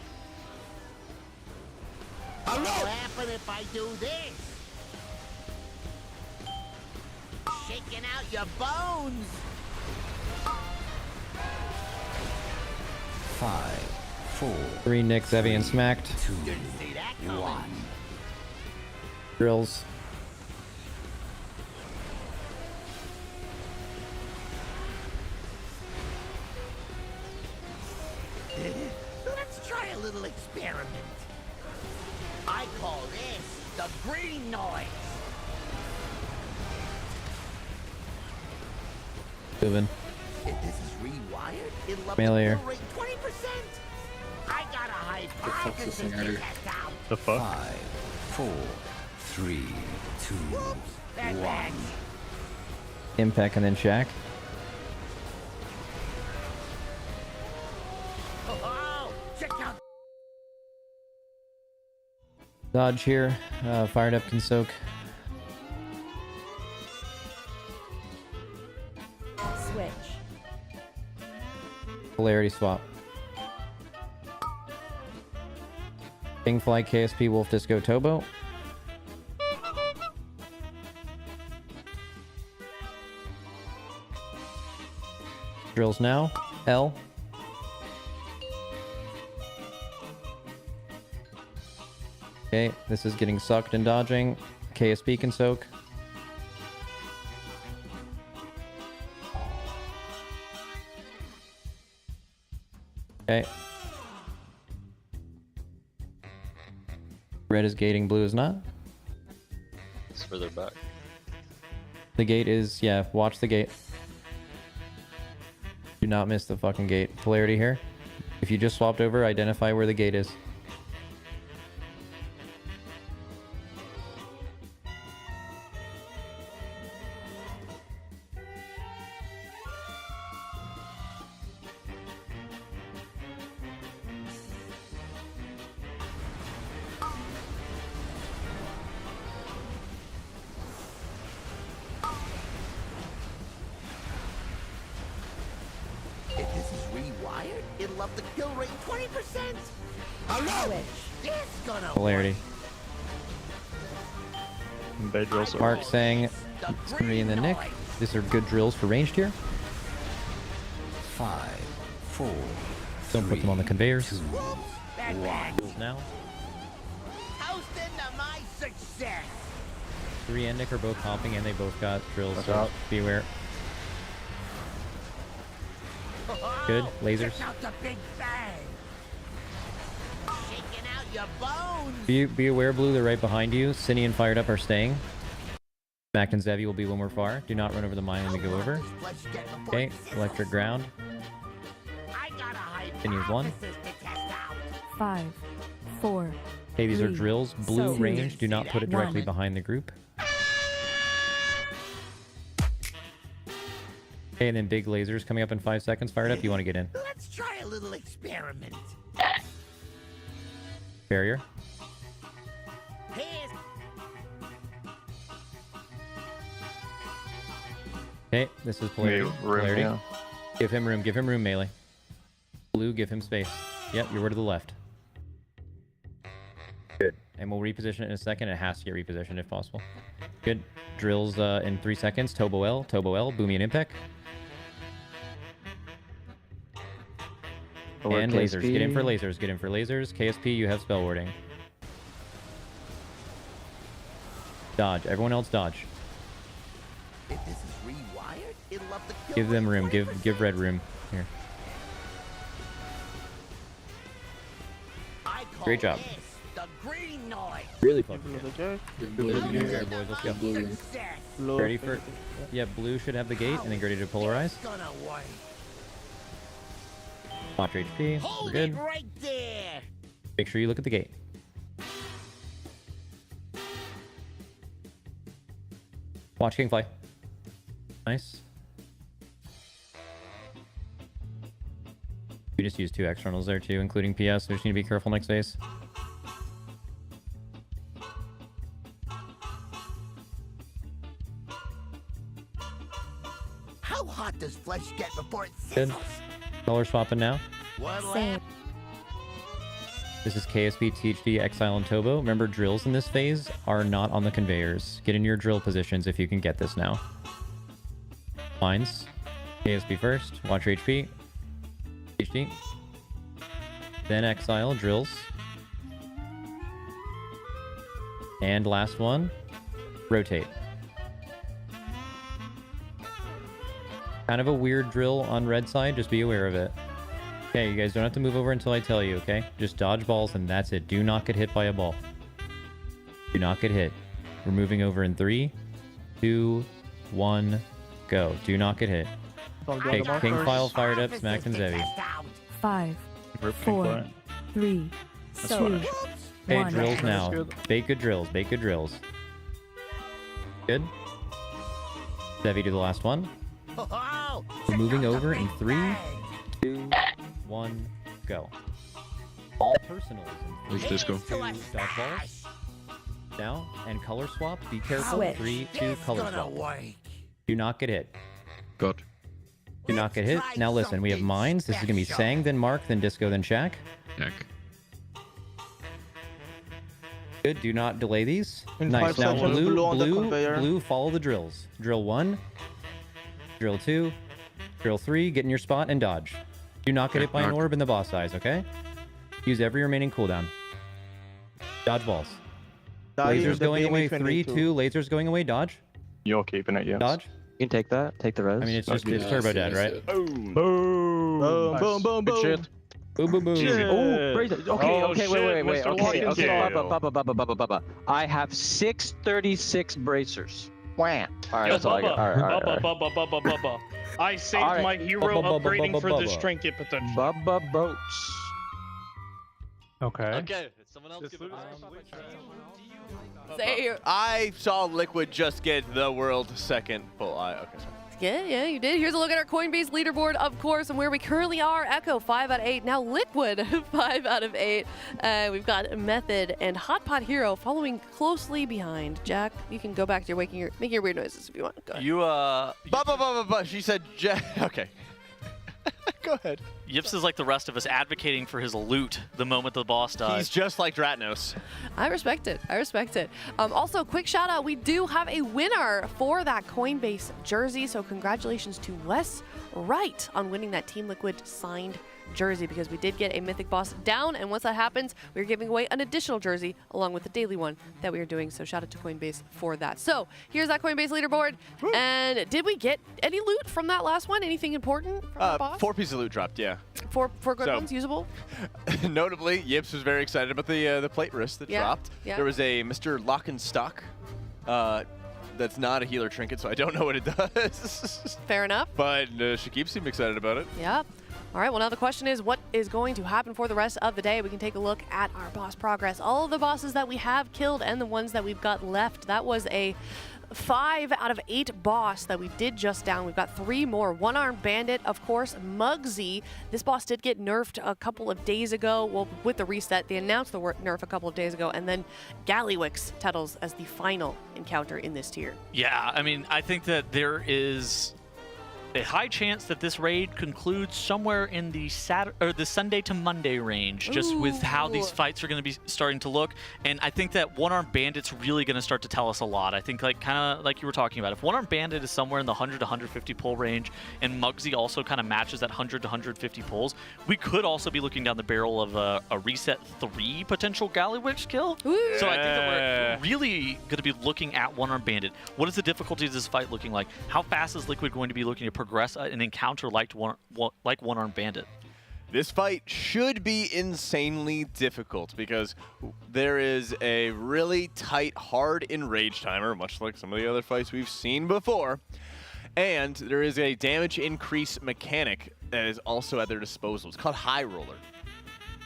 S6: What'll happen if I do this? Shaking out your bones.
S4: 5, 4,
S9: 3 Nicks, Evie, and Smacked.
S4: 2, 1.
S9: Drills.
S6: Let's try a little experiment. I call this the green noise.
S9: Moving.
S6: If this is rewired, it'll up
S9: Melee
S6: the
S9: here.
S6: kill rate 20%. I got a hypothesis to test out.
S10: The fuck?
S4: 5, 4, 3, 2, 1.
S9: Impact and then Shaq.
S6: Oh, check out.
S9: Dodge here. Fired up can soak.
S18: Switch.
S9: Polarity swap. Kingfly, KSP, Wolf Disco, Tobo. Drills now. L. Okay, this is getting sucked and dodging. KSP can soak. Okay. Red is gating, blue is not.
S12: It's further back.
S9: The gate is, yeah, watch the gate. Do not miss the fucking gate. Polarity here. If you just swapped over, identify where the gate is.
S6: If this is rewired, it'll up the kill rate 20%. Oh no! This gonna
S9: Polarity.
S10: They drills are
S9: Mark saying 3 in the Nick. These are good drills for ranged here.
S4: 5, 4.
S9: Don't put them on the conveyors.
S4: 2, 1.
S9: Now.
S6: Toasting to my success.
S9: 3 and Nick are both hopping and they both got drills,
S24: Watch
S9: so
S24: out.
S9: beware. Good. Lasers.
S6: Check out the big bang. Shaking out your bones.
S9: Be aware, Blue, they're right behind you. Cine and Fired Up are staying. Mac and Zevi will be when we're far. Do not run over the mine when we go over. Okay, electric ground. Continues 1.
S18: 5, 4.
S9: Okay, these are
S18: 3,
S9: drills. Blue
S18: 2,
S9: range. Do not put it directly
S18: 1.
S9: behind the group. Okay, and then big lasers coming up in 5 seconds. Fired up. You want to get in.
S6: Let's try a little experiment.
S9: Barrier. Okay, this is polarity. Polarity.
S10: Yeah.
S9: Give him room, melee. Blue, give him space. Yep, you're to the left. Good. And we'll reposition it in a second. It has to get repositioned if possible. Good. Drills in 3 seconds. Tobo L, Boomy and Impact. And lasers. Get in for lasers. KSP, you have spell warding. Dodge. Everyone else dodge.
S6: If this is rewired, it'll up the kill
S9: Give them
S6: rate
S9: room.
S6: 20%.
S9: Give red room. Here. Great job.
S6: The green noise.
S9: Really fucking good. Boys, let's go. Ready for... Yeah, blue should have the gate, and then ready to polarize. Watch HP. We're good.
S6: Right there.
S9: Make sure you look at the gate. Watch King fly. Nice. We just used 2 externals there too, including PS, so we just need to be careful next phase.
S6: How hot does flesh get before it
S9: Good.
S6: sizzles?
S9: Color swapping now.
S6: Same.
S9: This is KSP, THD, Exile, and Tobo. Remember, drills in this phase are not on the conveyors. Get in your drill positions if you can get this now. Mines. KSP first. Watch your HP. HD. Then Exile, drills. And last one. Rotate. Kind of a weird drill on red side. Just be aware of it. Okay, you guys don't have to move over until I tell you, okay? Just dodge balls and that's it. Do not get hit by a ball. Do not get hit. We're moving over in 3, 2, 1, go. Do not get hit. Okay, King File fired up, Smack and Zevi.
S18: 5, 4, 3, 2, 1.
S9: Okay, drills now. Bake good drills. Bake good drills. Good. Zevi, do the last one. We're moving over in 3, 2, 1, go. All personals in 3, 2, dodge balls. Now, and color swap. Be careful.
S18: Switch.
S9: 3, 2, color swap. Do not get hit.
S3: Good.
S9: Do not get hit. Now listen, we have mines. This is going to be Sang, then Mark, then Disco, then Shaq.
S3: Check.
S9: Good. Do not delay these.
S19: In
S9: Nice.
S19: 5
S9: Now
S19: seconds, blue on the conveyor.
S9: blue, follow the drills. Drill 1, drill 2, drill 3, get in your spot and dodge. Do not get hit by an orb in the boss eyes, okay? Use every remaining cooldown. Dodge balls. Lasers going away. 3, 2, lasers going away. Dodge.
S10: You're keeping it, yes.
S9: Dodge.
S14: You can take that. Take the res.
S9: I mean, it's just it's turbo dead, right?
S10: Boom.
S19: Boom, boom, boom,
S10: Good
S19: boom.
S10: shit.
S9: Boom, boom, boom.
S14: Oh, praise it. Okay,
S10: Oh,
S14: okay,
S10: shit,
S14: wait.
S10: Mr.
S14: Okay,
S10: Watkins.
S14: Bubba. I have 636 bracers. Wham. All right,
S5: Yo,
S14: that's all I got. All right.
S5: Bubba. I saved
S14: All right.
S5: my hero upgrading for this trinket potential.
S14: Bubba boats.
S8: Okay.
S7: Okay, someone else give it
S17: I saw Liquid just get the world second pull. Okay, sorry.
S1: Yeah, you did. Here's a look at our Coinbase leaderboard, of course, and where we currently are. Echo, 5 out of 8. Now Liquid, 5 out of 8. We've got Method and Hot Pot Hero following closely behind. Jack, you can go back to making your weird noises if you want. Go ahead.
S17: She said, okay. Go ahead.
S7: Yips is like the rest of us, advocating for his loot the moment the boss dies.
S17: He's just like Dratnos.
S1: I respect it. Also, quick shout out. We do have a winner for that Coinbase jersey. So congratulations to Wes Wright on winning that Team Liquid signed jersey, because we did get a Mythic boss down. And once that happens, we're giving away an additional jersey along with the daily one that we are doing. So shout out to Coinbase for that. So here's that Coinbase leaderboard. Woo. And did we get any loot from that last one? Anything important from the boss?
S17: 4 pieces of loot dropped, yeah.
S1: Four good ones, usable?
S17: Notably, Yips was very excited about the plate wrist that dropped.
S1: Yeah.
S17: There was a Mr. Lock and Stock that's not a healer trinket, so I don't know what it does.
S1: Fair enough.
S17: But Shakib seemed excited about it.
S1: Yep. All right, well, now the question is, what is going to happen for the rest of the day? We can take a look at our boss progress. All of the bosses that we have killed and the ones that we've got left. That was a 5 out of 8 boss that we did just down. We've got 3 more. One-Armed Bandit, of course, Muggsy. This boss did get nerfed a couple of days ago. Well, with the reset, they announced the nerf a couple of days ago, and then Gallywix titles as the final encounter in this tier.
S7: Yeah, I mean, I think that there is a high chance that this raid concludes somewhere in the Sunday to Monday range, just with how these fights are going to be starting to look. And I think that One-Armed Bandit's really going to start to tell us a lot. I think, like, kind of like you were talking about, if One-Armed Bandit is somewhere in the 100 to 150 pull range, and Muggsy also kind of matches that 100 to 150 pulls, we could also be looking down the barrel of a reset 3 potential Gallywix kill.
S1: Ooh.
S7: So I think that we're really going to be looking at One-Armed Bandit. What is the difficulty of this fight looking like? How fast is Liquid going to be looking to progress an encounter like One-Armed Bandit?
S17: This fight should be insanely difficult because there is a really tight, hard enrage timer, much like some of the other fights we've seen before. And there is a damage increase mechanic that is also at their disposal. It's called High Roller.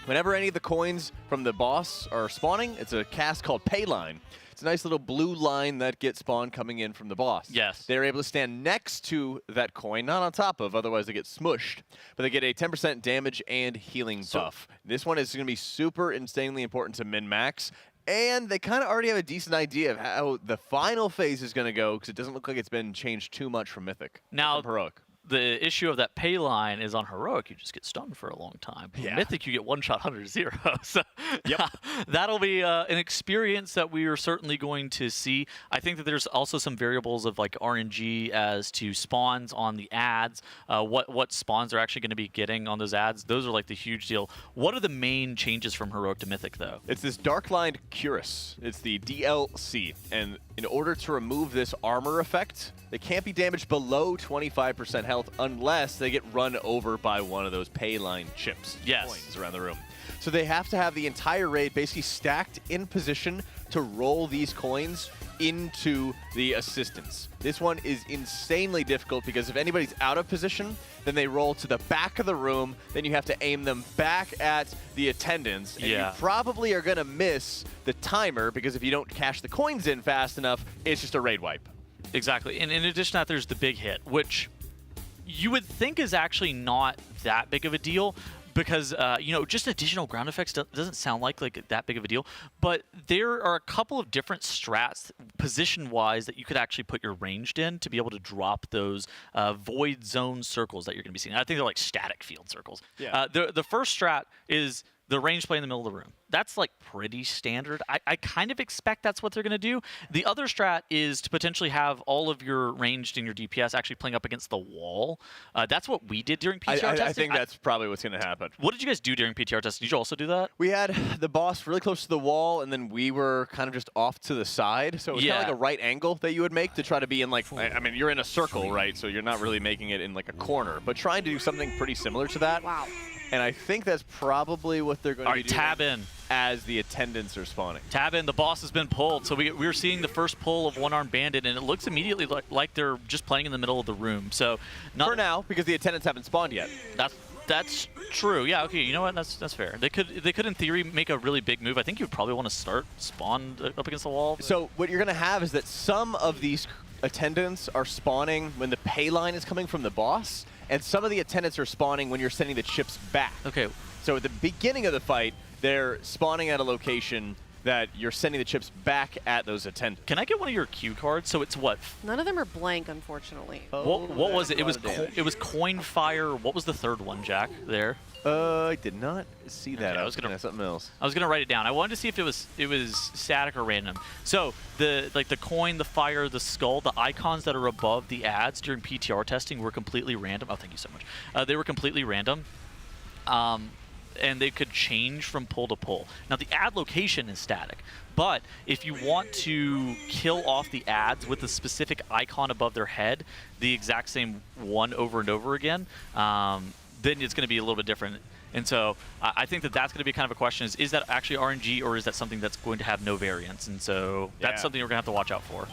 S17: Whenever any of the coins from the boss are spawning, it's a cast called Payline. It's a nice little blue line that gets spawned coming in from the boss.
S7: Yes.
S17: They're able to stand next to that coin, not on top of, otherwise they get smushed. But they get a 10% damage and healing buff. This one is going to be super insanely important to min-max. And they kind of already have a decent idea of how the final phase is going to go, because it doesn't look like it's been changed too much from Mythic.
S7: Now,
S17: from Heroic.
S7: The issue of that pay line is on Heroic, you just get stunned for a long time.
S17: Yeah.
S7: Mythic, you get one-shot 100-0. So
S17: yep.
S7: That'll be an experience that we are certainly going to see. I think that there's also some variables of like RNG as to spawns on the ads, what spawns they're actually going to be getting on those ads. Those are like the huge deal. What are the main changes from Heroic to Mythic, though?
S17: It's this Dark-Lined Cuirass. It's the DLC, and in order to remove this armor effect, they can't be damaged below 25% health unless they get run over by one of those payline chips.
S7: Yes.
S17: Coins around the room. So they have to have the entire raid basically stacked in position to roll these coins into the assistants. This one is insanely difficult because if anybody's out of position, then they roll to the back of the room, then you have to aim them back at the attendants, and you probably are going to miss the timer because if you don't cash the coins in fast enough, it's just a raid wipe.
S7: Exactly. And in addition to that, there's the big hit, which you would think is actually not that big of a deal because, you know, just additional ground effects doesn't sound like that big of a deal. But there are a couple of different strats, position-wise, that you could actually put your ranged in to be able to drop those void zone circles that you're going to be seeing. I think they're like static field circles.
S17: Yeah.
S7: The first strat is the range play in the middle of the room. That's like pretty standard. I kind of expect that's what they're going to do. The other strat is to potentially have all of your ranged and your DPS actually playing up against the wall. That's what we did during PTR testing.
S17: I think that's probably what's going to happen.
S7: What did you guys do during PTR testing? Did you also do that?
S17: We had the boss really close to the wall, and then we were kind of just off to the side. So it was kind of like a right angle that you would make to try to be in like, I mean, you're in a circle, right? So you're not really making it in like a corner, but trying to do something pretty similar to that.
S1: Wow.
S17: And I think that's probably what they're going to be doing.
S7: Tab in.
S17: As the attendants are spawning.
S7: Tab in, the boss has been pulled. So we're seeing the first pull of One-Armed Bandit, and it looks immediately like they're just playing in the middle of the room. So
S17: for now, because the attendants haven't spawned yet.
S7: That's true. Yeah, okay, you know what? That's fair. They could in theory make a really big move. I think you would probably want to start spawn up against the wall.
S17: So what you're going to have is that some of these attendants are spawning when the pay line is coming from the boss, and some of the attendants are spawning when you're sending the chips back.
S7: Okay.
S17: So at the beginning of the fight, they're spawning at a location that you're sending the chips back at those attendants.
S7: Can I get one of your cue cards? So it's what?
S1: None of them are blank, unfortunately.
S7: What was it? It was Coin Fire. What was the third one, Jack? There.
S17: I did not see that.
S7: Okay,
S17: I was gonna something else.
S7: I was gonna write it down. I wanted to see if it was static or random. So the coin, the fire, the skull, the icons that are above the ads during PTR testing were completely random. Oh, thank you so much. They were completely random. And they could change from pull to pull. Now, the ad location is static, but if you want to kill off the ads with a specific icon above their head, the exact same one over and over again, then it's going to be a little bit different. And so I think that's going to be kind of a question, is that actually RNG or is that something that's going to have no variance? And so that's something we're going to have to watch out for.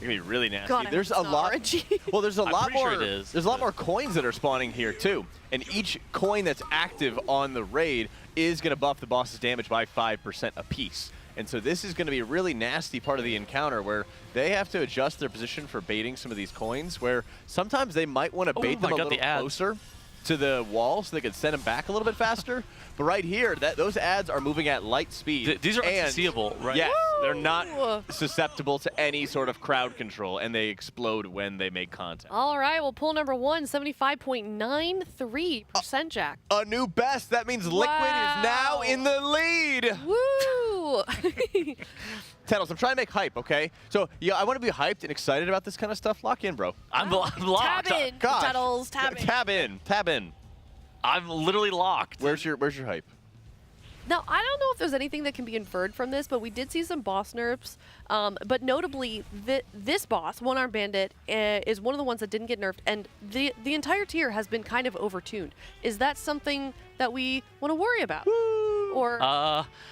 S17: gonna be really nasty.
S1: God,
S17: There's a lot. Well, there's a lot
S7: pretty
S17: more.
S7: sure it is,
S17: There's a lot more coins that are spawning here too, and each coin that's active on the raid is gonna buff the boss's damage by 5% apiece. And so this is going to be a really nasty part of the encounter where they have to adjust their position for baiting some of these coins, where sometimes they might want to bait them a little closer to the wall so they could send them back a little bit faster. But right here, those ads are moving at light speed.
S7: These are unseeable, right?
S17: Yes, they're not susceptible to any sort of crowd control, and they explode when they make contact.
S1: All right, well, pool number 1, 75.93%, Jack.
S17: A new best. That means Liquid is now in the lead.
S1: Woo!
S17: Tettles, I'm trying to make hype, okay? So, yeah, I want to be hyped and excited about this kind of stuff. Lock in, bro.
S7: I'm locked.
S1: Tab in,
S17: Gosh.
S1: Tuddles, tab in.
S17: Tab in. Tab in.
S7: I'm literally locked.
S17: Where's your hype?
S1: Now, I don't know if there's anything that can be inferred from this, but we did see some boss nerfs. But notably, this boss, One Arm Bandit, is one of the ones that didn't get nerfed, and the entire tier has been kind of overtuned. Is that something that we want to worry about? Or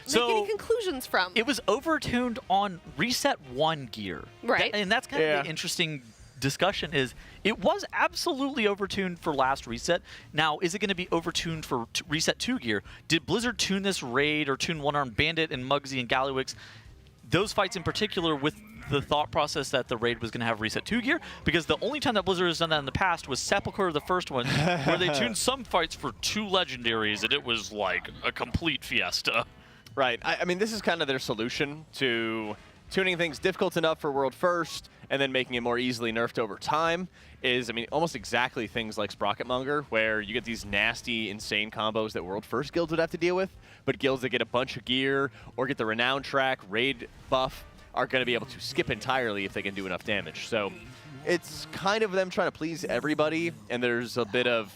S1: make any conclusions from?
S7: It was overtuned on Reset 1 gear.
S1: Right.
S7: And that's kind of the interesting discussion is it was absolutely overtuned for last reset. Now, is it going to be overtuned for Reset 2 gear? Did Blizzard tune this raid or tune One Armed Bandit and Muggsy and Gallywix? Those fights in particular with the thought process that the raid was going to have Reset 2 gear? Because the only time that Blizzard has done that in the past was Sepulchre, the first one, where they tuned some fights for 2 legendaries, and it was like a complete fiesta.
S17: Right. I mean, this is kind of their solution to tuning things difficult enough for World First and then making it more easily nerfed over time is, I mean, almost exactly things like Sprocket Monger, where you get these nasty, insane combos that World First guilds would have to deal with, but guilds that get a bunch of gear or get the Renown track, raid buff, are going to be able to skip entirely if they can do enough damage. So it's kind of them trying to please everybody, and there's a bit of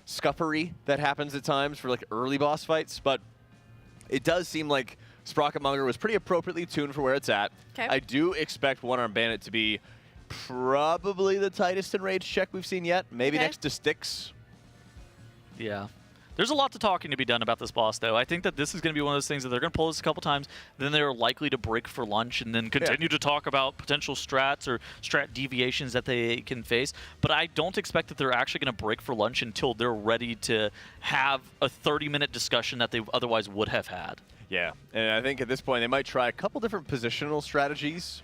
S17: scuppery that happens at times for like early boss fights, but it does seem like Sprocket Monger was pretty appropriately tuned for where it's at.
S1: Okay.
S17: I do expect One Arm Bandit to be probably the tightest in rage check we've seen yet, maybe next to Styx.
S7: Yeah. There's a lot to talking to be done about this boss, though. I think that this is going to be one of those things that they're going to pull this a couple times, then they're likely to break for lunch and then continue to talk about potential strats or strat deviations that they can face. But I don't expect that they're actually going to break for lunch until they're ready to have a 30-minute discussion that they otherwise would have had.
S17: Yeah, and I think at this point they might try a couple different positional strategies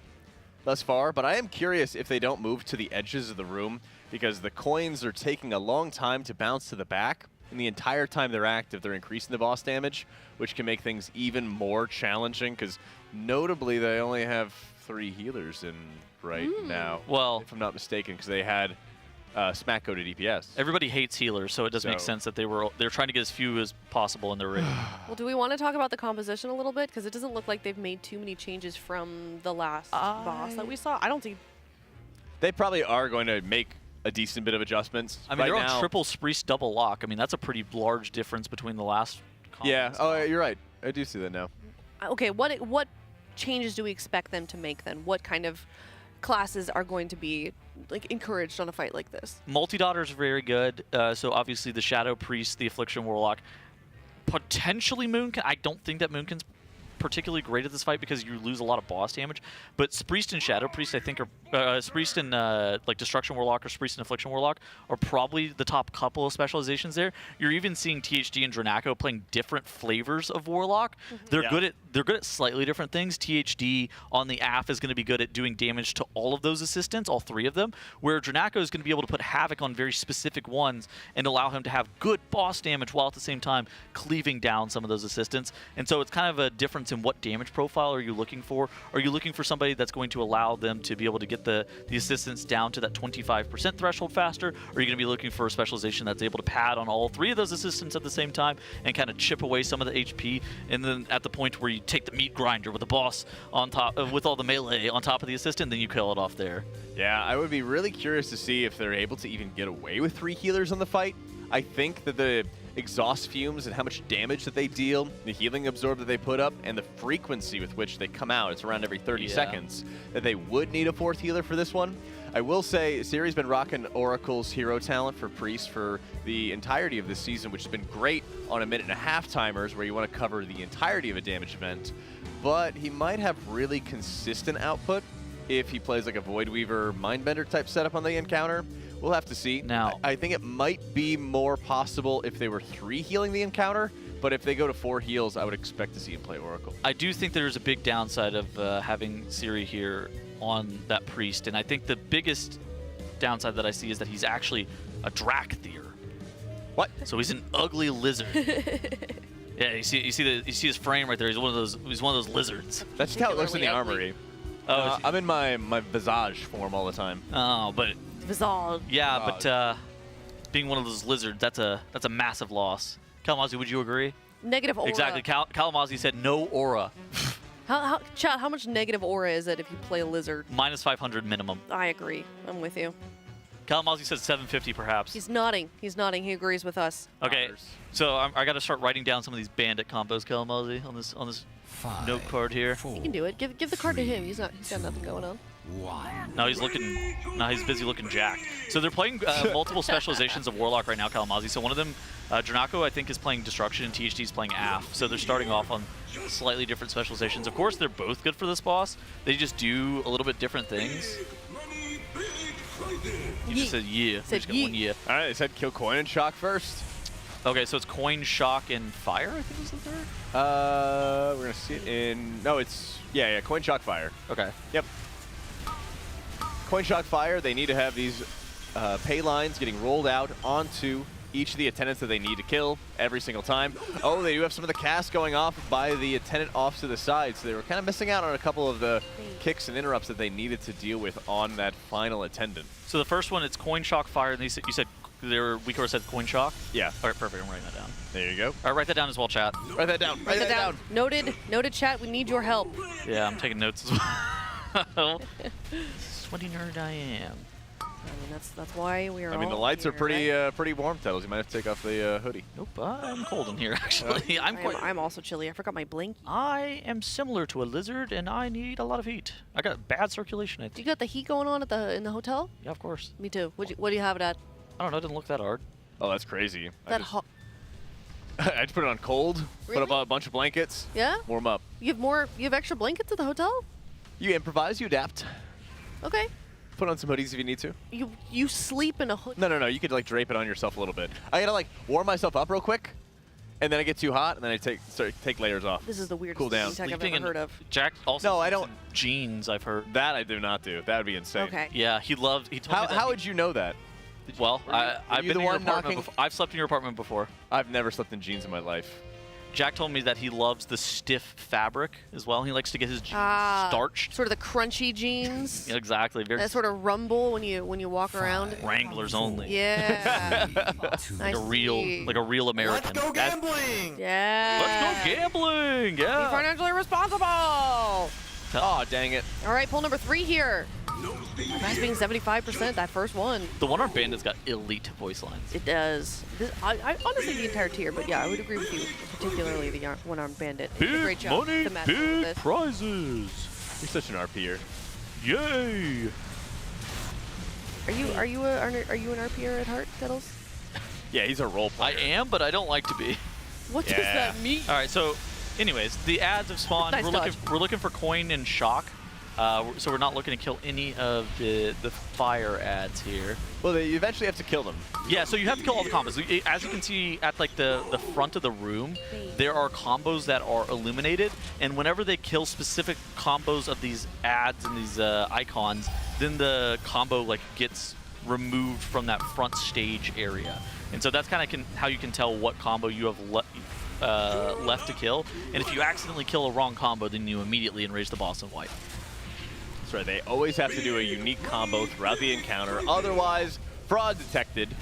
S17: thus far, but I am curious if they don't move to the edges of the room because the coins are taking a long time to bounce to the back. And the entire time they're active, they're increasing the boss damage, which can make things even more challenging because notably they only have 3 healers in right now.
S7: Well,
S17: if I'm not mistaken, because they had Smack go to DPS.
S7: Everybody hates healers, so it does make sense that they're trying to get as few as possible in their raid.
S1: Well, do we want to talk about the composition a little bit? Because it doesn't look like they've made too many changes from the last boss that we saw. I don't think...
S17: They probably are going to make a decent bit of adjustments.
S7: I mean, they're on triple Spriest double lock. I mean, that's a pretty large difference between the last combos.
S17: Yeah, oh, you're right. I do see that now.
S1: Okay, what changes do we expect them to make then? What kind of classes are going to be like encouraged on a fight like this?
S7: Multi-Daughter's very good. So obviously the Shadow Priest, the Affliction Warlock, potentially Moonkin. I don't think that Moonkin's particularly great at this fight because you lose a lot of boss damage. But Spriest and Shadow Priest, I think, are Spriest and like Destruction Warlock or Spriest and Affliction Warlock are probably the top couple of specializations there. You're even seeing THD and Dranaco playing different flavors of Warlock. They're good at slightly different things. THD on the AF is going to be good at doing damage to all of those assistants, all 3 of them, where Dranaco is going to be able to put havoc on very specific ones and allow him to have good boss damage while at the same time cleaving down some of those assistants. And so it's kind of a difference in what damage profile are you looking for. Are you looking for somebody that's going to allow them to be able to get the assistants down to that 25% threshold faster? Or are you going to be looking for a specialization that's able to pad on all 3 of those assistants at the same time and kind of chip away some of the HP? And then at the point where you take the meat grinder with the boss on top, with all the melee on top of the assistant, then you kill it off there.
S17: Yeah, I would be really curious to see if they're able to even get away with 3 healers on the fight. I think that the exhaust fumes and how much damage that they deal, the healing absorb that they put up, and the frequency with which they come out, it's around every 30 seconds, that they would need a 4th healer for this one. I will say, Siri's been rocking Oracle's hero talent for Priest for the entirety of this season, which has been great on a 1.5-minute timers where you want to cover the entirety of a damage event, but he might have really consistent output if he plays like a Void Weaver Mindbender type setup on the encounter. We'll have to see.
S7: Now,
S17: I think it might be more possible if they were 3 healing the encounter, but if they go to 4 heals, I would expect to see him play Oracle.
S7: I do think there's a big downside of having Ciri here on that Priest, and I think the biggest downside that I see is that he's actually a Drakthir.
S17: What?
S7: So he's an ugly lizard. Yeah, you see his frame right there. He's one of those lizards.
S17: That's just how it looks in the armory.
S7: Oh,
S17: I'm in my Visage form all the time.
S7: Oh, but
S1: Visage.
S7: yeah, but being one of those lizards, that's a massive loss. Kalamazoo, would you agree?
S1: Negative aura.
S7: Exactly. Kalamazoo said no aura.
S1: Chat, how much negative aura is it if you play a lizard?
S7: Minus 500 minimum.
S1: I agree. I'm with you.
S7: Kalamazoo said 750 perhaps.
S1: He's nodding. He's nodding. He agrees with us.
S7: Okay, so I got to start writing down some of these bandit combos, Kalamazoo, on this note card here.
S1: You can do it. Give the card to him. He's got nothing going on.
S7: Now he's busy looking jacked. So they're playing multiple specializations of Warlock right now, Kalamazoo. So one of them, Dranako, I think, is playing Destruction, and THD is playing AF. So they're starting off on slightly different specializations. Of course, they're both good for this boss. They just do a little bit different things. You just said yeah.
S1: Said
S7: One yeah.
S17: All right, they said kill Coin and Shock first.
S7: Okay, so it's Coin, Shock, and Fire, I think was the third?
S17: We're going to see it in... No, it's... Yeah, Coin, Shock, Fire.
S7: Okay.
S17: Yep. Coin, Shock, Fire, they need to have these pay lines getting rolled out onto each of the attendants that they need to kill every single time. Oh, they do have some of the cast going off by the attendant off to the side, so they were kind of missing out on a couple of the kicks and interrupts that they needed to deal with on that final attendant.
S7: So the first one, it's Coin, Shock, Fire, and you said Weaker said Coin, Shock?
S17: Yeah.
S7: All right, perfect. I'm writing that down.
S17: There you go.
S7: All right, write that down as well, chat.
S17: Write that down. Write that down.
S1: Noted, chat. We need your help.
S7: Yeah, I'm taking notes as well. Sweaty nerd I am.
S1: I mean, that's why we are.
S17: I mean, the lights
S1: here,
S17: are pretty
S1: right?
S17: pretty warm, Tettles. You might have to take off the hoodie.
S7: Nope, I'm cold in here actually.
S1: I'm also chilly. I forgot my blankie.
S7: I am similar to a lizard, and I need a lot of heat. I got bad circulation. I think.
S1: You got the heat going on in the hotel?
S7: Yeah, of course.
S1: Me too. What do you have it at?
S7: I don't know. It didn't look that hard.
S17: Oh, that's crazy.
S1: That hot.
S17: I just put it on cold.
S1: Really?
S17: Put up a bunch of blankets.
S1: Yeah.
S17: Warm up.
S1: You have extra blankets at the hotel?
S17: You improvise. You adapt.
S1: Okay.
S17: Put on some hoodies if you need to.
S1: You sleep in a hoodie?
S17: No. You could like drape it on yourself a little bit. I gotta like warm myself up real quick, and then I get too hot, and then I take layers off.
S1: This is the weirdest
S17: cool down.
S1: thing I've ever heard of.
S7: Jack also.
S17: No, I don't.
S7: Jeans, I've heard.
S17: That I do not do. That would be insane.
S1: Okay.
S7: Yeah, he told me that.
S17: How would you know that?
S7: Well, I've been in your apartment before. I've slept in your apartment before.
S17: I've never slept in jeans in my life.
S7: Jack told me that he loves the stiff fabric as well. He likes to get his jeans starched.
S1: Sort of the crunchy jeans.
S7: Exactly. Very
S1: that sort of rumble when you walk around.
S7: Wranglers only.
S1: Yeah.
S7: like a real American.
S6: Let's go gambling.
S1: Yeah.
S7: Let's go gambling. Yeah.
S1: Be financially responsible.
S17: Oh, dang it.
S1: All right, pull number 3 here. That's being 75%, that first one.
S7: The one on Bandit's got elite voice lines.
S1: It does. I honestly the entire tier, but yeah, I would agree with you, particularly the one on Bandit.
S7: Big
S1: Great job.
S7: money, big prizes.
S17: You're such an RPer.
S7: Yay!
S1: Are you an RPer at heart, Kettles?
S17: Yeah, he's a role player.
S7: I am, but I don't like to be.
S1: What does that mean?
S7: All right, so, anyways, the ads have spawned.
S1: Nice
S7: we're looking for Coin and Shock. So we're not looking to kill any of the fire ads here.
S17: Well, you eventually have to kill them.
S7: Yeah, so you have to kill all the combos. As you can see at like the front of the room, there are combos that are illuminated, and whenever they kill specific combos of these ads and these icons, then the combo like gets removed from that front stage area. And so that's kind of how you can tell what combo you have left to kill. And if you accidentally kill a wrong combo, then you immediately enrage the boss and wipe.
S17: That's right, they always have to do a unique combo throughout the encounter, otherwise fraud detected,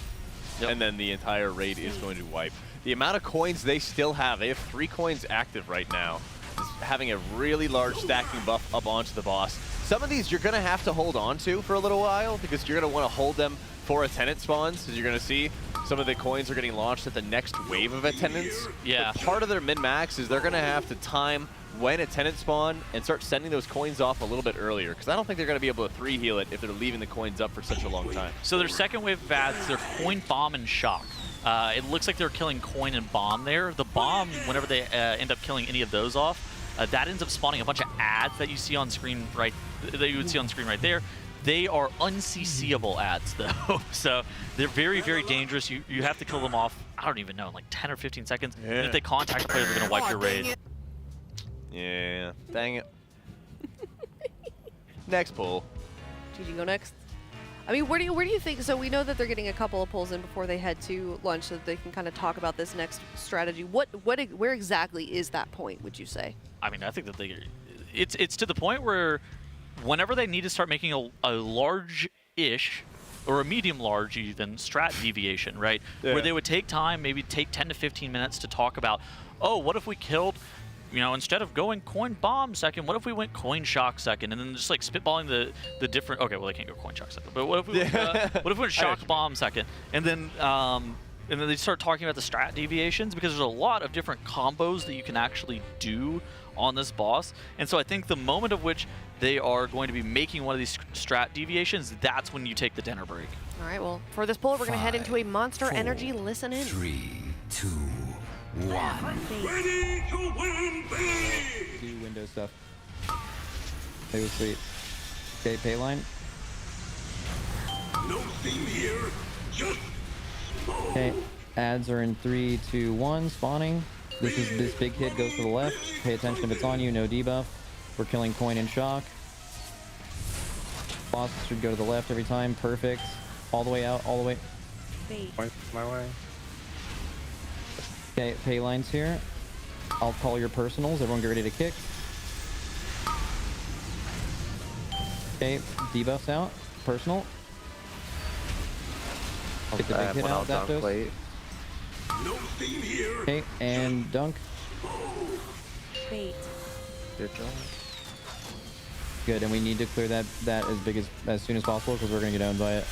S17: and then the entire raid is going to wipe. The amount of coins they still have, they have 3 coins active right now, is having a really large stacking buff up onto the boss. Some of these you're going to have to hold on to for a little while, because you're going to want to hold them for attendant spawns, as you're going to see some of the coins are getting launched at the next wave of attendants.
S7: Yeah.
S17: But part of their min-max is they're going to have to time when attendants spawn and start sending those coins off a little bit earlier, because I don't think they're going to be able to 3-heal it if they're leaving the coins up for such a long time.
S7: So their second wave of ads, they're Coin, Bomb, and Shock. It looks like they're killing Coin and Bomb there. The Bomb, whenever they end up killing any of those off, that ends up spawning a bunch of ads that you see on screen right there. They are unCCable ads though, so they're very, very dangerous. You have to kill them off, I don't even know, in like 10 or 15 seconds.
S17: Yeah.
S7: And if they contact a player, they're gonna wipe your raid.
S17: Yeah, dang it. Next pull.
S1: GG, go next. I mean, where do you think? So we know that they're getting a couple of pulls in before they head to lunch, so that they can kind of talk about this next strategy. Where exactly is that point? Would you say?
S7: I mean, I think that it's to the point where whenever they need to start making a large-ish or a medium-large even strat deviation, right?
S17: Yeah.
S7: Where they would take time, maybe take 10 to 15 minutes to talk about, oh, what if we killed, you know, instead of going coin bomb second, what if we went coin shock second? And then just like spitballing the different, okay, well, they can't go coin shock second, but what if we went, what if we went shock bomb second? And then they start talking about the strat deviations, because there's a lot of different combos that you can actually do on this boss. And so I think the moment of which they are going to be making one of these strat deviations, that's when you take the dinner break.
S1: All right, well, for this poll, we're going to head into a Monster Energy listen in.
S4: 3, 2, 1.
S18: Ready to win big!
S9: Do window stuff. It was sweet. Okay, pay line.
S18: No theme here, just smoke.
S9: Okay, ads are in 3, 2, 1, spawning. This big hit goes to the left. Pay attention if it's on you, no debuff. We're killing coin and shock. Boss should go to the left every time, perfect. All the way out, all the way.
S5: Point my way.
S9: Okay, pay lines here. I'll call your personals, everyone get ready to kick. Okay, debuffs out, personal. Get the big hit out, Zapdos.
S18: No theme here.
S9: Okay, and dunk.
S18: Bait.
S9: Good job. Good, and we need to clear that as soon as possible, because we're gonna get owned by it.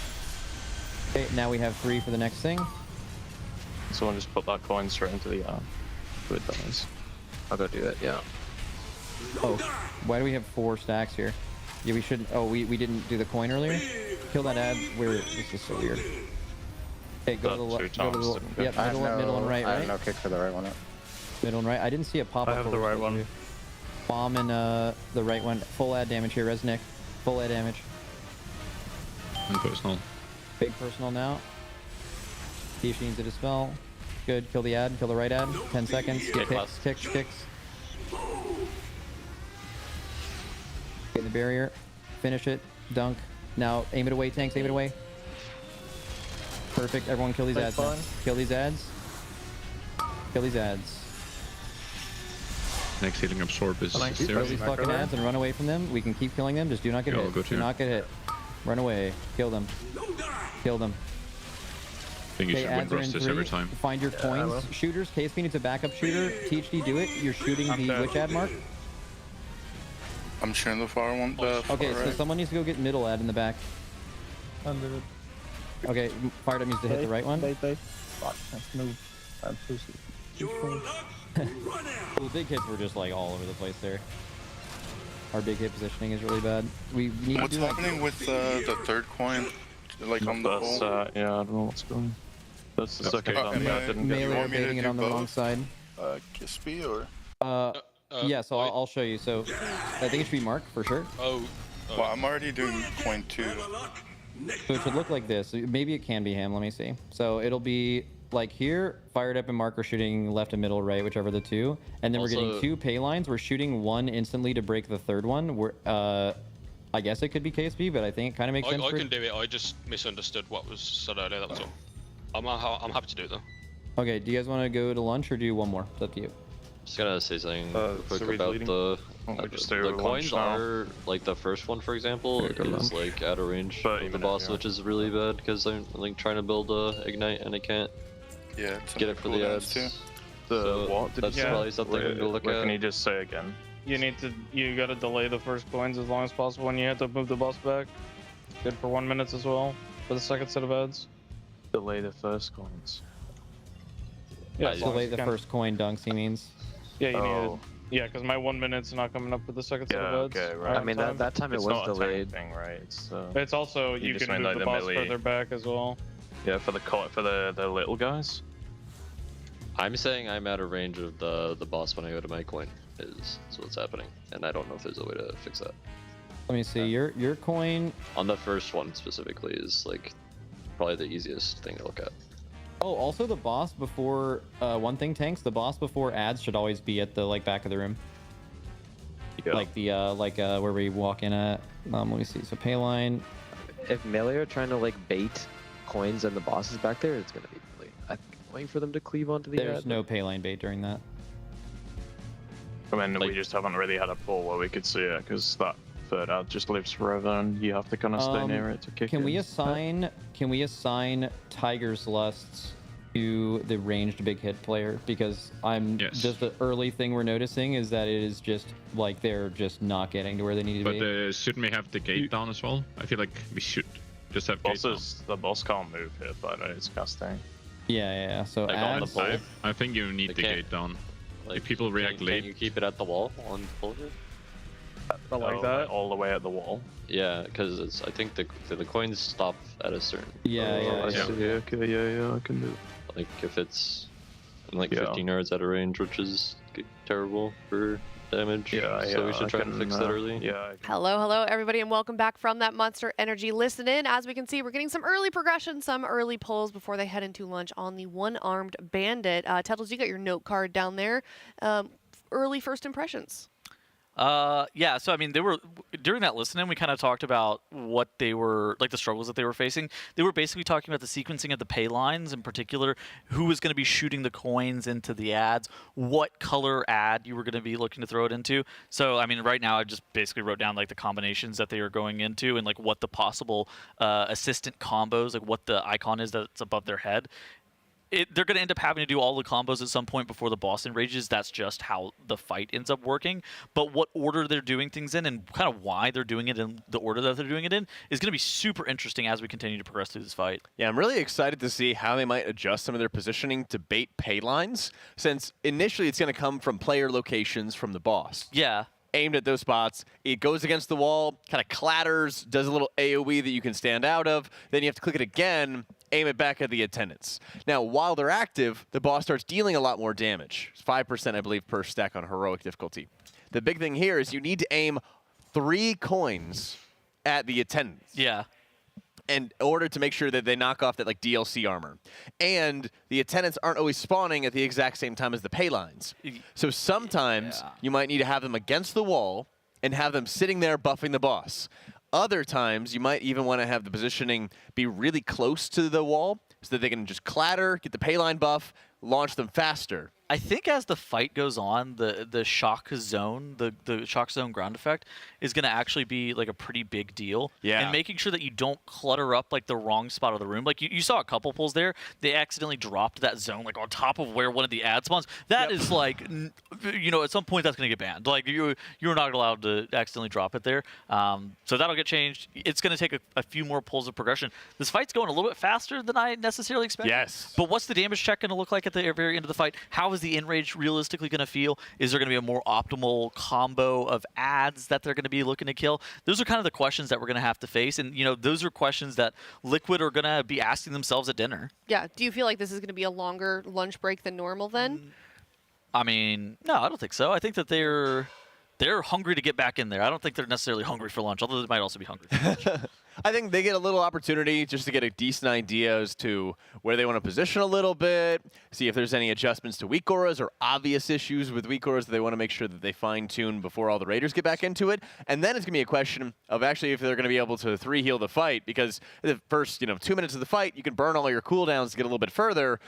S9: Okay, now we have 3 for the next thing.
S10: Someone just put that coin straight into the good dice.
S14: I'll go do it, yeah.
S9: Oh, why do we have 4 stacks here? Yeah, we shouldn't. Oh, we didn't do the coin earlier? Kill that ad. This is so weird. Okay, go to the left. Yep, middle and right,
S14: I have no kick for the right one.
S9: Middle and right. I didn't see a pop-up.
S10: I have the right one.
S9: Bomb and the right one. Full ad damage here, Resnick. Full ad damage.
S3: And personal.
S9: Big personal now. See if she needs to dispel. Good. Kill the ad. Kill the right ad. 10 seconds. Get kicks. Get the barrier. Finish it. Dunk. Now aim it away, tanks. Aim it away. Perfect. Everyone kill these ads now. Kill these ads. Kill these ads.
S3: Next healing absorb is
S9: Kill
S3: zero.
S9: these fucking ads and run away from them. We can keep killing them. Just do not get hit. Do not get hit. Run away. Kill them. Kill them.
S3: I think you should win burst this every time.
S9: Find your coins. Shooters. KSP needs a backup shooter. THD, do it. You're shooting the which ad mark?
S2: I'm shooting the far one.
S9: Okay, so someone needs to go get middle ad in the back. Okay, fired up needs to hit the right one.
S24: Fuck, let's move. I'm pussy.
S9: The big hits were just like all over the place there. Our big hit positioning is really bad. We need
S2: What's
S9: to do
S2: happening with the third coin? Like on the pole?
S10: Yeah, I don't know what's going on. That's the second time I didn't get
S9: melee or baiting it on the wrong side.
S2: Kispy or?
S9: Yeah, so I'll show you. So I think it should be Mark for sure.
S2: Oh. Well, I'm already doing coin 2.
S9: So it should look like this. Maybe it can be him. Let me see. So it'll be like here, fired up and marker shooting left and middle, right, whichever the two. And then we're getting 2 pay lines. We're shooting 1 instantly to break the third one. We're, I guess it could be KSP, but I think it kind of makes sense.
S12: I can do it. I just misunderstood what was said earlier. That was all. I'm happy to do it though.
S9: Okay. Do you guys want to go to lunch or do one more? It's up to you.
S16: Just gonna say something quick about the coins are like the first one, for example, is like out of range of the boss, which is really bad because I'm like trying to build ignite and I can't get it for the ads. That's probably something to look at.
S10: Can you just say again?
S5: You gotta delay the first coins as long as possible, and you have to move the boss back. Good for 1 minute as well for the second set of ads.
S10: Delay the first coins.
S5: Yeah,
S9: delay the first coin dunks, he means.
S5: Yeah, you need it. Yeah, because my 1 minute's not coming up for the second set of ads.
S10: Okay, right.
S14: I mean, that time it was delayed.
S10: Thing, right?
S5: It's also you can move the boss further back as well.
S10: Yeah, for the little guys.
S16: I'm saying I'm out of range of the boss when I go to my coin. is what's happening, and I don't know if there's a way to fix that.
S9: Let me see. Your coin
S16: on the first one specifically is like probably the easiest thing to look at.
S9: Oh, also the boss before one thing tanks. The boss before ads should always be at the back of the room. Yeah. Like the where we walk in at. Let me see. So pay line.
S11: If melee are trying to bait coins and the bosses back there, it's gonna be really. I'm waiting for them to cleave onto the.
S9: There's no pay line bait during that.
S10: I mean, we just haven't really had a pull where we could see it because that third ad just lives forever, and you have to kind of stay near it to kick it.
S9: Can we assign Tiger's Lusts to the ranged big hit player? Because just the early thing we're noticing is that it is just they're just not getting to where they need to be.
S3: But shouldn't we have the gate down as well? I feel like we should just have gate down.
S10: The boss can't move here, but it's casting.
S9: Yeah. So ads,
S3: I think you need the gate down. If people react late,
S16: can you keep it at the wall on pull here?
S10: I like that. All the way at the wall.
S16: Yeah, because I think the coins stop at a certain.
S10: Yeah. Okay, I can do it.
S16: Like if it's 15 yards out of range, which is terrible for damage. So we should try to fix that early.
S1: Hello, everybody, and welcome back from that Monster Energy listen in. As we can see, we're getting some early progression, some early pulls before they head into lunch on the one-armed bandit. Tettles, you got your note card down there. Early first impressions.
S7: Yeah, so I mean, they were during that listen-in, we kind of talked about what they were the struggles that they were facing. They were basically talking about the sequencing of the pay lines, in particular, who was going to be shooting the coins into the ads, what color ad you were going to be looking to throw it into. So I mean, right now I just basically wrote down the combinations that they are going into and what the possible assistant combos, what the icon is that's above their head. They're going to end up having to do all the combos at some point before the boss enrages. That's just how the fight ends up working. But what order they're doing things in and kind of why they're doing it in the order that they're doing it in is going to be super interesting as we continue to progress through this fight.
S17: Yeah, I'm really excited to see how they might adjust some of their positioning to bait pay lines, since initially it's going to come from player locations from the boss.
S7: Yeah.
S17: Aimed at those spots. It goes against the wall, kind of clatters, does a little AoE that you can stand out of. Then you have to click it again, aim it back at the attendants. Now, while they're active, the boss starts dealing a lot more damage. It's 5%, I believe, per stack on heroic difficulty. The big thing here is you need to aim 3 coins at the attendants.
S7: Yeah.
S17: In order to make sure that they knock off that DLC armor. And the attendants aren't always spawning at the exact same time as the pay lines. So sometimes you might need to have them against the wall and have them sitting there buffing the boss. Other times you might even want to have the positioning be really close to the wall so that they can just clatter, get the pay line buff, launch them faster.
S7: I think as the fight goes on, the shock zone, the shock zone ground effect is going to actually be a pretty big deal.
S17: Yeah.
S7: And making sure that you don't clutter up the wrong spot of the room. You saw a couple pulls there. They accidentally dropped that zone on top of where one of the ad spawns. That is at some point that's going to get banned. You're not allowed to accidentally drop it there. So that'll get changed. It's going to take a few more pulls of progression. This fight's going a little bit faster than I necessarily expected.
S17: Yes.
S7: But what's the damage check going to look like at the very end of the fight? How is the enrage realistically going to feel? Is there going to be a more optimal combo of ads that they're going to be looking to kill? Those are kind of the questions that we're going to have to face, and those are questions that Liquid are going to be asking themselves at dinner.
S1: Yeah. Do you feel like this is going to be a longer lunch break than normal then?
S7: I mean, no, I don't think so. I think that they're hungry to get back in there. I don't think they're necessarily hungry for lunch, although they might also be hungry for lunch.
S17: I think they get a little opportunity just to get a decent idea as to where they want to position a little bit, see if there's any adjustments to weak auras or obvious issues with weak auras that they want to make sure that they fine-tune before all the Raiders get back into it. And then it's going to be a question of actually if they're going to be able to 3-heal the fight, because the first 2 minutes of the fight, you can burn all your cooldowns to get a little bit further.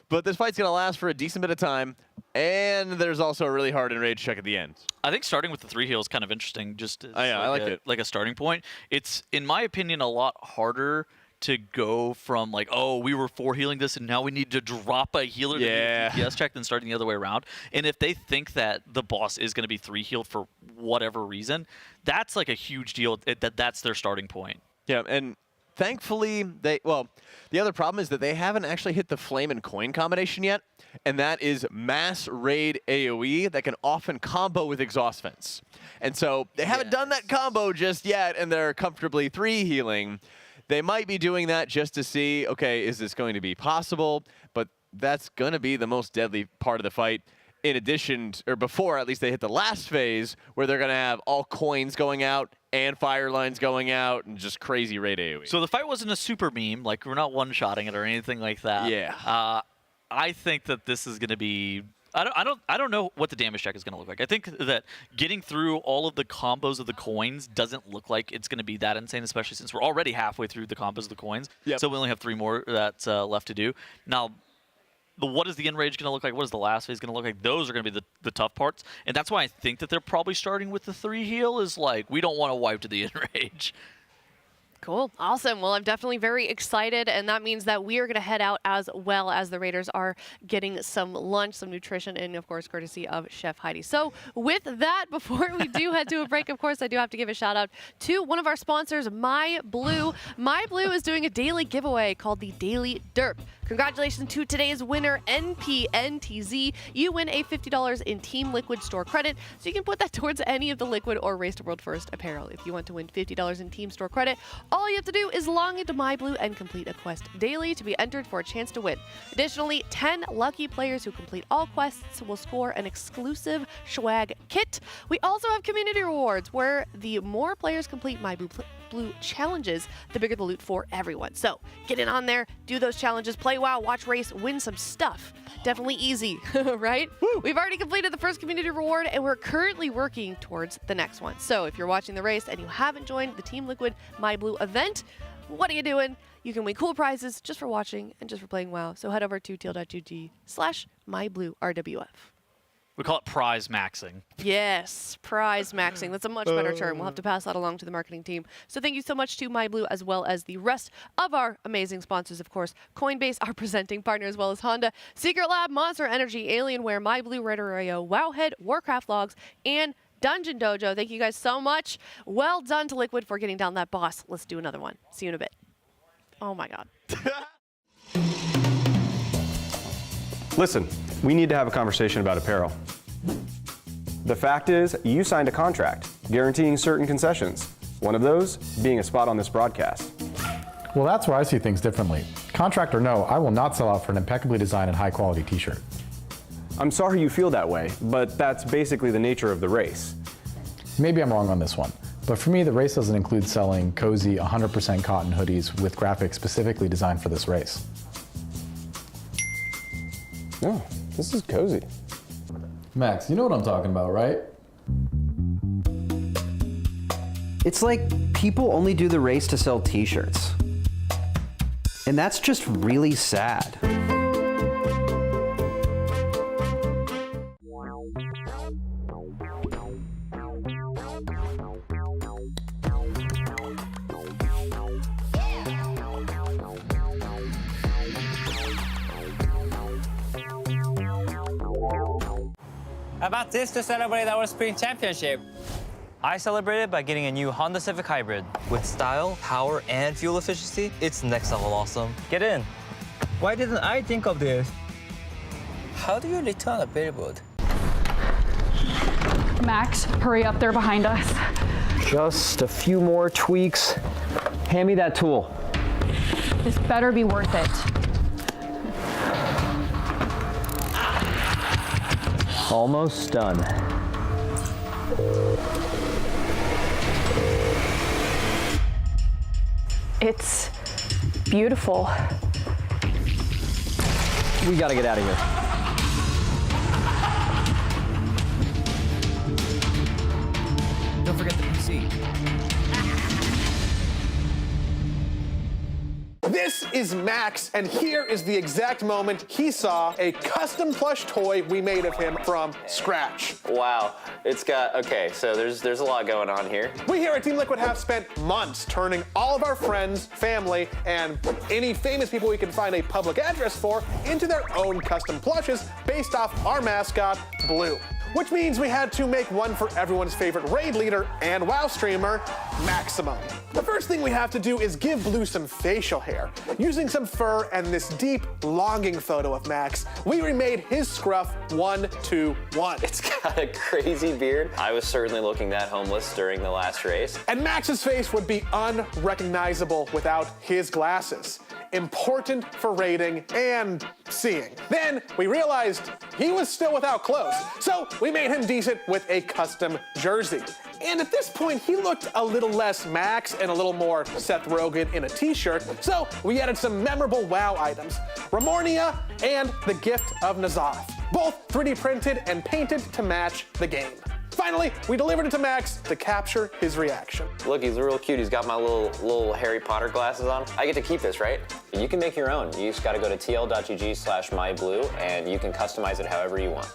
S17: But this fight's going to last for a decent bit of time, and there's also a really hard enrage check at the end.
S7: I think starting with the 3-heal is kind of interesting, just as
S17: I like it.
S7: Like a starting point. It's, in my opinion, a lot harder to go from we were 4-healing this and now we need to drop a healer to do a DPS check than starting the other way around. And if they think that the boss is going to be 3-healed for whatever reason, that's a huge deal. That's their starting point.
S17: Yeah, and thankfully, the other problem is that they haven't actually hit the flame and coin combination yet, and that is mass raid AoE that can often combo with exhaust vents. And so they haven't done that combo just yet, and they're comfortably 3-healing. They might be doing that just to see, okay, is this going to be possible? But that's going to be the most deadly part of the fight. in addition, or before at least they hit the last phase, where they're going to have all coins going out and fire lines going out and just crazy raid AoE.
S7: So the fight wasn't a super meme, like we're not one-shotting it or anything like that.
S17: Yeah.
S7: I think that this is going to be... I don't know what the damage check is going to look like. I think that getting through all of the combos of the coins doesn't look like it's going to be that insane, especially since we're already halfway through the combos of the coins.
S17: Yep.
S7: So we only have 3 more that's left to do. Now, what is the enrage going to look like? What is the last phase going to look like? Those are going to be the tough parts. And that's why I think that they're probably starting with the 3 heal is like, we don't want to wipe to the enrage.
S1: Cool. Awesome. Well, I'm definitely very excited, and that means that we are going to head out as well as the Raiders are getting some lunch, some nutrition, and, of course, courtesy of Chef Heidi. So with that, before we do head to a break, of course, I do have to give a shout-out to one of our sponsors, MyBlue. MyBlue is doing a daily giveaway called the Daily Derp. Congratulations to today's winner, NPNTZ. You win a $50 in Team Liquid store credit, so you can put that towards any of the Liquid or Race to World First apparel. If you want to win $50 in Team store credit, all you have to do is log into MyBlue and complete a quest daily to be entered for a chance to win. Additionally, 10 lucky players who complete all quests will score an exclusive swag kit. We also have community rewards, where the more players complete MyBlue challenges, the bigger the loot for everyone. So get in on there, do those challenges, play WoW, watch race, win some stuff. Definitely easy, right? Woo. We've already completed the first community reward, and we're currently working towards the next one. So if you're watching the race and you haven't joined the Team Liquid MyBlue event, what are you doing? You can win cool prizes just for watching and just for playing WoW. So head over to teal.gg/MyBlueRWF.
S7: We call it prize maxing.
S1: Yes, prize maxing. That's a much better term. We'll have to pass that along to the marketing team. So thank you so much to MyBlue, as well as the rest of our amazing sponsors, of course. Coinbase, our presenting partner, as well as Honda, Secret Lab, Monster Energy, Alienware, MyBlue, RaiderIO, Wowhead, Warcraft Logs, and DungeonDojo. Thank you guys so much. Well done to Liquid for getting down that boss. Let's do another one. See you in a bit. Oh my God.
S13: Listen, we need to have a conversation about apparel. The fact is, you signed a contract guaranteeing certain concessions. One of those being a spot on this broadcast.
S21: Well, that's where I see things differently. Contract or no, I will not sell out for an impeccably designed and high-quality t-shirt.
S13: I'm sorry you feel that way, but that's basically the nature of the race.
S21: Maybe I'm wrong on this one, but for me, the race doesn't include selling cozy 100% cotton hoodies with graphics specifically designed for this race.
S13: No, this is cozy.
S21: Max, you know what I'm talking about, right?
S22: It's like people only do the race to sell t-shirts. And that's just really sad.
S23: How about this to celebrate our spring championship? I celebrated by getting a new Honda Civic Hybrid. With style, power, and fuel efficiency, it's next level awesome. Get in. Why didn't I think of this? How do you return a billboard?
S25: Max, hurry up, they're behind us.
S22: Just a few more tweaks. Hand me that tool.
S25: This better be worth it.
S22: Almost done.
S25: It's beautiful.
S22: We gotta get out of here.
S6: Don't forget the PC.
S26: This is Max, and here is the exact moment he saw a custom plush toy we made of him from scratch.
S27: Wow, it's got, okay, so there's a lot going on here.
S26: We here at Team Liquid have spent months turning all of our friends, family, and any famous people we can find a public address for into their own custom plushes based off our mascot, Blue. Which means we had to make one for everyone's favorite raid leader and WoW streamer, Maximum. The first thing we have to do is give Blue some facial hair. Using some fur and this deep, longing photo of Max, we remade his scruff 1-2-1.
S27: It's got a crazy beard. I was certainly looking that homeless during the last race.
S26: And Max's face would be unrecognizable without his glasses. important for raiding and seeing. Then we realized he was still without clothes, so we made him decent with a custom jersey. And at this point, he looked a little less Max and a little more Seth Rogen in a t-shirt, so we added some memorable WoW items, Ramornia and the Gift of N'Zoth, both 3D printed and painted to match the game. Finally, we delivered it to Max to capture his reaction.
S27: Look, he's real cute. He's got my little Harry Potter glasses on. I get to keep this, right? You can make your own. You just gotta go to tl.gg/myblue and you can customize it however you want.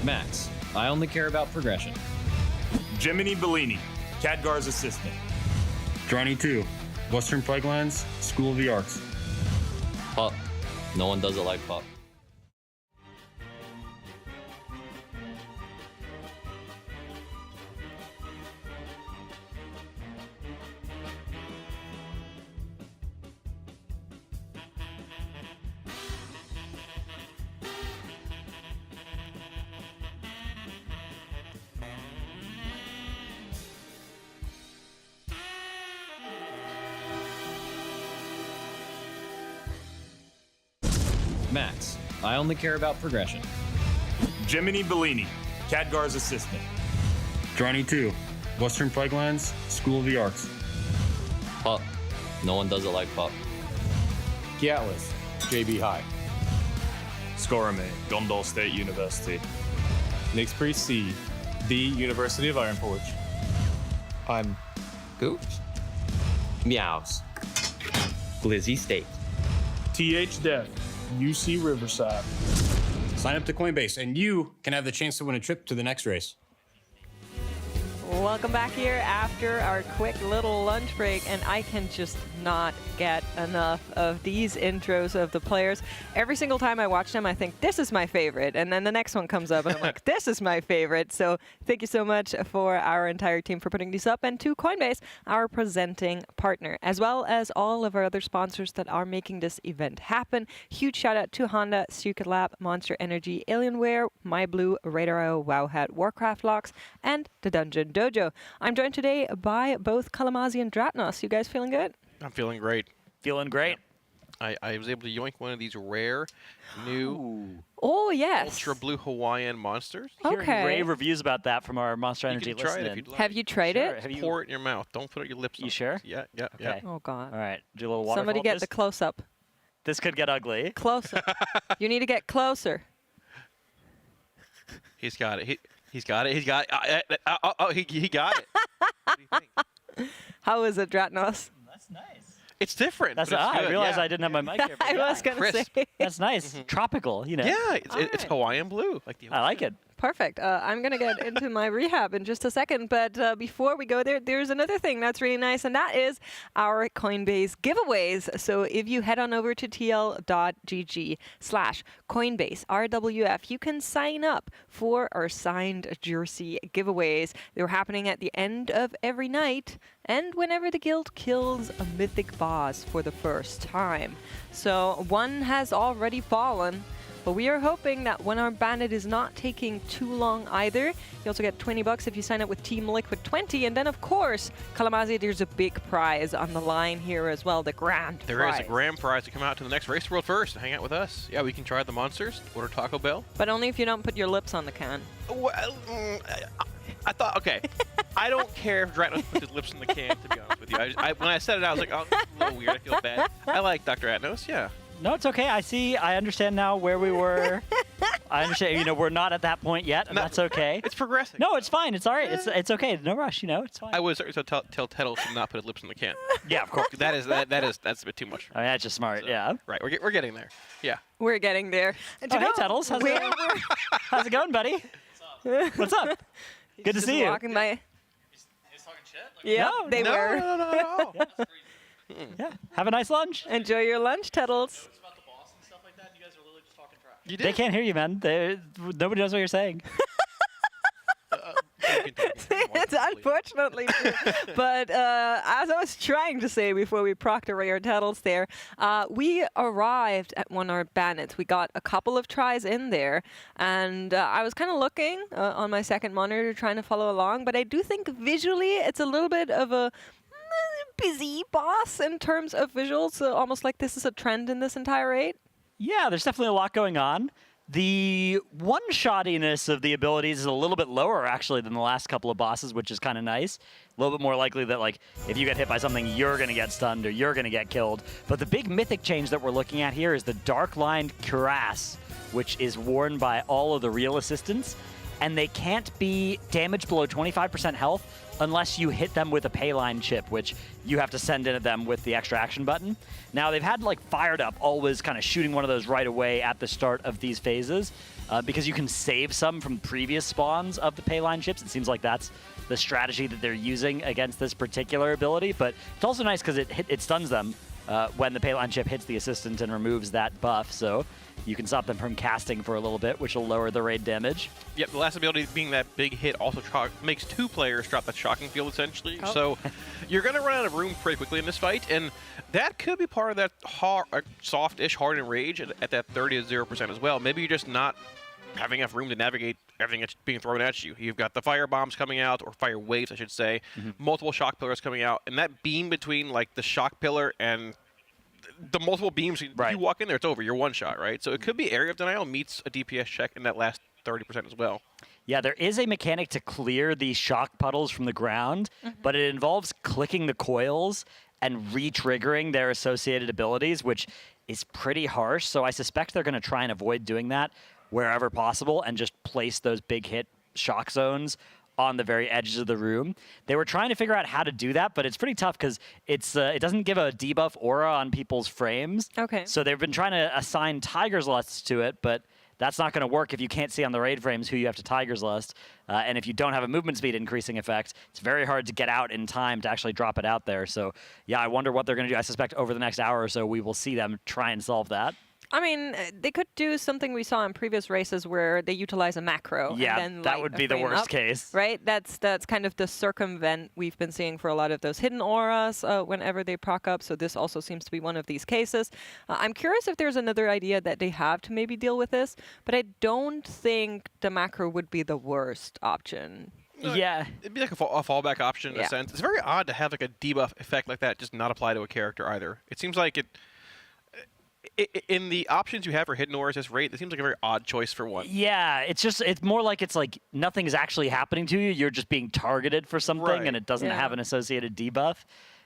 S9: Max, I only care about progression.
S4: Jiminy Bellini, Khadgar's assistant.
S8: Johnny 2, Western Plaguelands, School of the Arts.
S16: Pop. No one does it like Pop.
S9: Max, I only care about progression.
S4: Jiminy Bellini, Khadgar's assistant.
S8: Johnny 2, Western Plaguelands, School of the Arts.
S16: Pop. No one does it like Pop.
S8: Atlas, JB High.
S4: Skorame, Gondal State University.
S8: Next Prix, the University of Ironforge.
S15: I'm Gooch. Meows. Glizzy State.
S4: TH Dev, UC Riverside.
S8: Sign up to Coinbase, and you can have the chance to win a trip to the next race.
S18: Welcome back here after our quick little lunch break, and I can just not get enough of these intros of the players. Every single time I watch them, I think, this is my favorite, and then the next one comes up, and I'm like, this is my favorite. So thank you so much for our entire team for putting these up, and to Coinbase, our presenting partner, as well as all of our other sponsors that are making this event happen. Huge shout out to Honda, Secret Lab, Monster Energy, Alienware, MyBlue, RaiderIO, Wowhead, Warcraft Logs, and the DungeonDojo. I'm joined today by both Kalamazi and Dratnos. You guys feeling good?
S12: I'm feeling great.
S23: Feeling great.
S12: I was able to yoink one of these rare, new,
S18: yes,
S12: ultra blue Hawaiian monsters.
S23: Hearing rave reviews about that from our Monster Energy
S12: You can try it
S23: listening.
S12: if you'd like.
S18: Have you tried it?
S23: Have you?
S12: Pour it in your mouth. Don't put it your lips on.
S23: You sure?
S12: Yeah, yeah,
S23: Okay.
S18: Oh, God.
S23: All right. Do a little water.
S18: Somebody get the close-up.
S23: This could get ugly.
S18: Closer. You need to get closer.
S12: He's got it. He's got it. He's got it. He got it. What do you think?
S18: How is it, Dratnos?
S23: That's nice.
S12: It's different.
S23: That's
S12: but it's
S23: I
S12: good.
S23: realized
S12: Yeah.
S23: I didn't have my mic here.
S18: I was going to say.
S23: That's nice. Tropical, you know.
S12: Yeah, it's Hawaiian blue. Like the
S23: I like it.
S18: Perfect. I'm going to get into my rehab in just a second, but before we go there, there's another thing that's really nice, and that is our Coinbase giveaways. So if you head on over to tl.gg/Coinbase, you can sign up for our signed jersey giveaways. They're happening at the end of every night and whenever the guild kills a mythic boss for the first time. So one has already fallen. But we are hoping that when our bandit is not taking too long either, you also get $20 if you sign up with Team Liquid 20. And then, of course, Kalamazi, there's a big prize on the line here as well, the grand prize.
S12: There is a grand prize to come out to the next Race World first and hang out with us. Yeah, we can try the monsters, order Taco Bell.
S18: But only if you don't put your lips on the can.
S12: Well, I thought, okay, I don't care if Dratnos puts his lips in the can, to be honest with you. When I said it, I was like, oh, it's a little weird. I feel bad. I like Dr. Atnos, yeah.
S23: No, it's okay. I understand now where we were. I understand, we're not at that point yet, and that's okay.
S12: It's progressing.
S23: No, it's fine. It's all right. It's okay. No rush, it's fine.
S12: I would certainly tell Tettles to not put his lips in the can.
S23: Yeah, of course.
S12: That's a bit too much.
S23: I mean, that's just smart, yeah.
S12: Right, we're getting there. Yeah.
S18: We're getting there.
S23: Hey, Tettles. How's it going, buddy? What's up? Good to see you.
S18: Walking by.
S23: He's talking shit?
S18: Yeah, they were.
S12: No.
S23: Yeah. Have a nice lunch.
S18: Enjoy your lunch, Tettles.
S23: They can't hear you, man. Nobody knows what you're saying.
S18: It's unfortunately true. But as I was trying to say before we procced our Tettles there, we arrived at one of our bandits. We got a couple of tries in there, and I was kind of looking on my second monitor trying to follow along, but I do think visually it's a little bit of a busy boss in terms of visuals, almost like this is a trend in this entire raid.
S23: Yeah, there's definitely a lot going on. The one-shottiness of the abilities is a little bit lower, actually, than the last couple of bosses, which is kind of nice. A little bit more likely that, like, if you get hit by something, you're going to get stunned or you're going to get killed. But the big mythic change that we're looking at here is the Dark-Lined Cuirass, which is worn by all of the real assistants.
S2: and they can't be damaged below 25% health unless you hit them with a payline chip, which you have to send in at them with the extra action button. Now, they've had like Fired Up always kind of shooting one of those right away at the start of these phases because you can save some from previous spawns of the payline chips. It seems like that's the strategy that they're using against this particular ability, but it's also nice because it stuns them when the payline chip hits the assistant and removes that buff, so you can stop them from casting for a little bit, which will lower the raid damage.
S12: Yep, the last ability being that big hit also makes 2 players drop that shocking field, essentially.
S2: Oh.
S12: So you're going to run out of room pretty quickly in this fight, and that could be part of that soft-ish hardened rage at that 30 to 0% as well. Maybe you're just not having enough room to navigate everything that's being thrown at you. You've got the fire bombs coming out, or fire waves, I should say, multiple shock pillars coming out, and that beam between like the shock pillar and the multiple beams, you walk in there, it's over. You're one shot, right? So it could be Area of Denial meets a DPS check in that last 30% as well.
S2: Yeah, there is a mechanic to clear these shock puddles from the ground, but it involves clicking the coils and re-triggering their associated abilities, which is pretty harsh. So I suspect they're going to try and avoid doing that wherever possible and just place those big hit shock zones on the very edges of the room. They were trying to figure out how to do that, but it's pretty tough because it doesn't give a debuff aura on people's frames.
S18: Okay.
S2: So they've been trying to assign Tiger's Lust to it, but that's not going to work if you can't see on the raid frames who you have to Tiger's Lust. And if you don't have a movement speed increasing effect, it's very hard to get out in time to actually drop it out there. So yeah, I wonder what they're going to do. I suspect over the next hour or so, we will see them try and solve that.
S18: I mean, they could do something we saw in previous races where they utilize a macro.
S2: Yeah,
S18: and then
S2: that would be the worst case.
S18: Right? That's kind of the circumvent we've been seeing for a lot of those hidden auras whenever they proc up. So this also seems to be one of these cases. I'm curious if there's another idea that they have to maybe deal with this, but I don't think the macro would be the worst option.
S2: Yeah.
S12: It'd be like a fallback option in a sense. It's very odd to have like a debuff effect like that just not apply to a character either. It seems like in the options you have for hidden auras this rate, it seems like a very odd choice for one.
S2: Yeah, it's more like nothing is actually happening to you. You're just being targeted for something, and it doesn't have an associated debuff.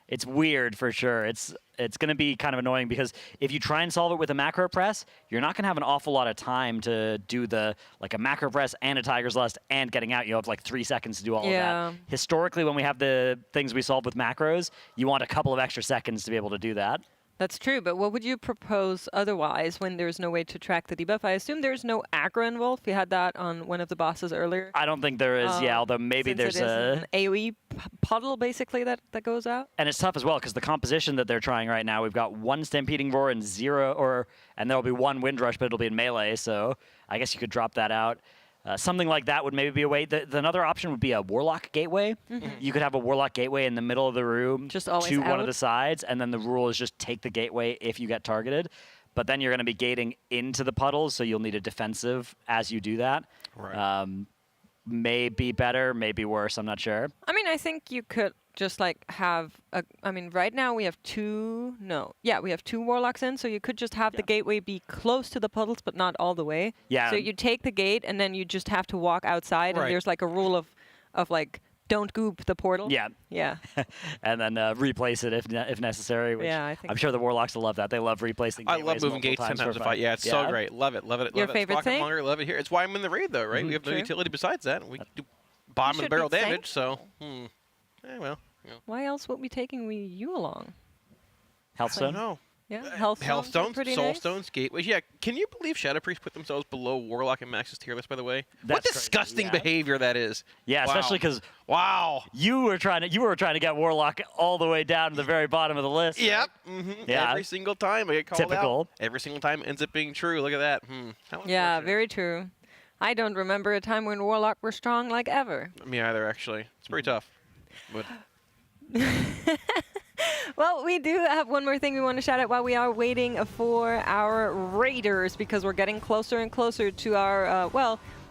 S2: It's weird for sure. It's going to be kind of annoying because if you try and solve it with a macro press, you're not going to have an awful lot of time to do a macro press and a Tiger's Lust and getting out. You have like 3 seconds to do all of that. Historically, when we have the things we solve with macros, you want a couple of extra seconds to be able to do that.
S18: That's true, but what would you propose otherwise when there's no way to track the debuff? I assume there's no aggro involved. We had that on one of the bosses earlier.
S2: I don't think there is, although maybe there's
S18: an AoE puddle, basically, that goes out.
S2: And it's tough as well, because the composition that they're trying right now, we've got 1 Stampeding Roar and 0, and there'll be 1 Windrush, but it'll be in melee, so I guess you could drop that out. Something like that would maybe be a way. Another option would be a Warlock Gateway. You could have a Warlock Gateway in the middle of the room
S18: just always
S2: to one
S18: out.
S2: of the sides, and then the rule is just take the gateway if you get targeted. But then you're going to be gating into the puddles, so you'll need a defensive as you do that.
S12: Right.
S2: May be better, may be worse, I'm not sure.
S18: I mean, I think you could just have right now we have two Warlocks in, so you could just have the gateway be close to the puddles but not all the way.
S2: Yeah.
S18: So you take the gate and then you just have to walk outside, and there's like a rule of like don't goop the portal.
S2: Yeah.
S18: Yeah.
S2: And then replace it if necessary. Which
S18: I think
S2: I'm sure the Warlocks will love that. They love replacing
S12: I
S2: gateways
S12: love moving gates
S2: multiple
S12: sometimes
S2: times
S12: to fight. Yeah, it's so great. Love it. Love it.
S18: Your
S12: love
S18: favorite
S12: it. Sprocket
S18: thing?
S12: Monger, love it here. It's why I'm in the raid, though, right? We have no utility besides that. We do bottom of the barrel damage, so well.
S18: Why else would we taking you along?
S2: Healthstone?
S12: No.
S18: Yeah,
S12: Healthstones,
S18: pretty
S12: Soulstones,
S18: nice.
S12: Gateways. Yeah, can you believe Shadow Priest put themselves below Warlock and Max's tier list, by the way?
S2: That's
S12: what disgusting behavior that is.
S2: Yeah,
S12: Wow.
S2: especially because
S12: wow,
S2: you were trying to get Warlock all the way down to the very bottom of the list.
S12: Yep.
S2: Right? Yeah.
S12: Every single time I get called
S2: Typical.
S12: out. Every single time ends up being true. Look at that.
S18: Yeah, very true. I don't remember a time when Warlock were strong like ever.
S12: Me either, actually. It's pretty tough. But
S18: Well, we do have one more thing we want to shout out while we are waiting for our Raiders, because we're getting closer and closer to our,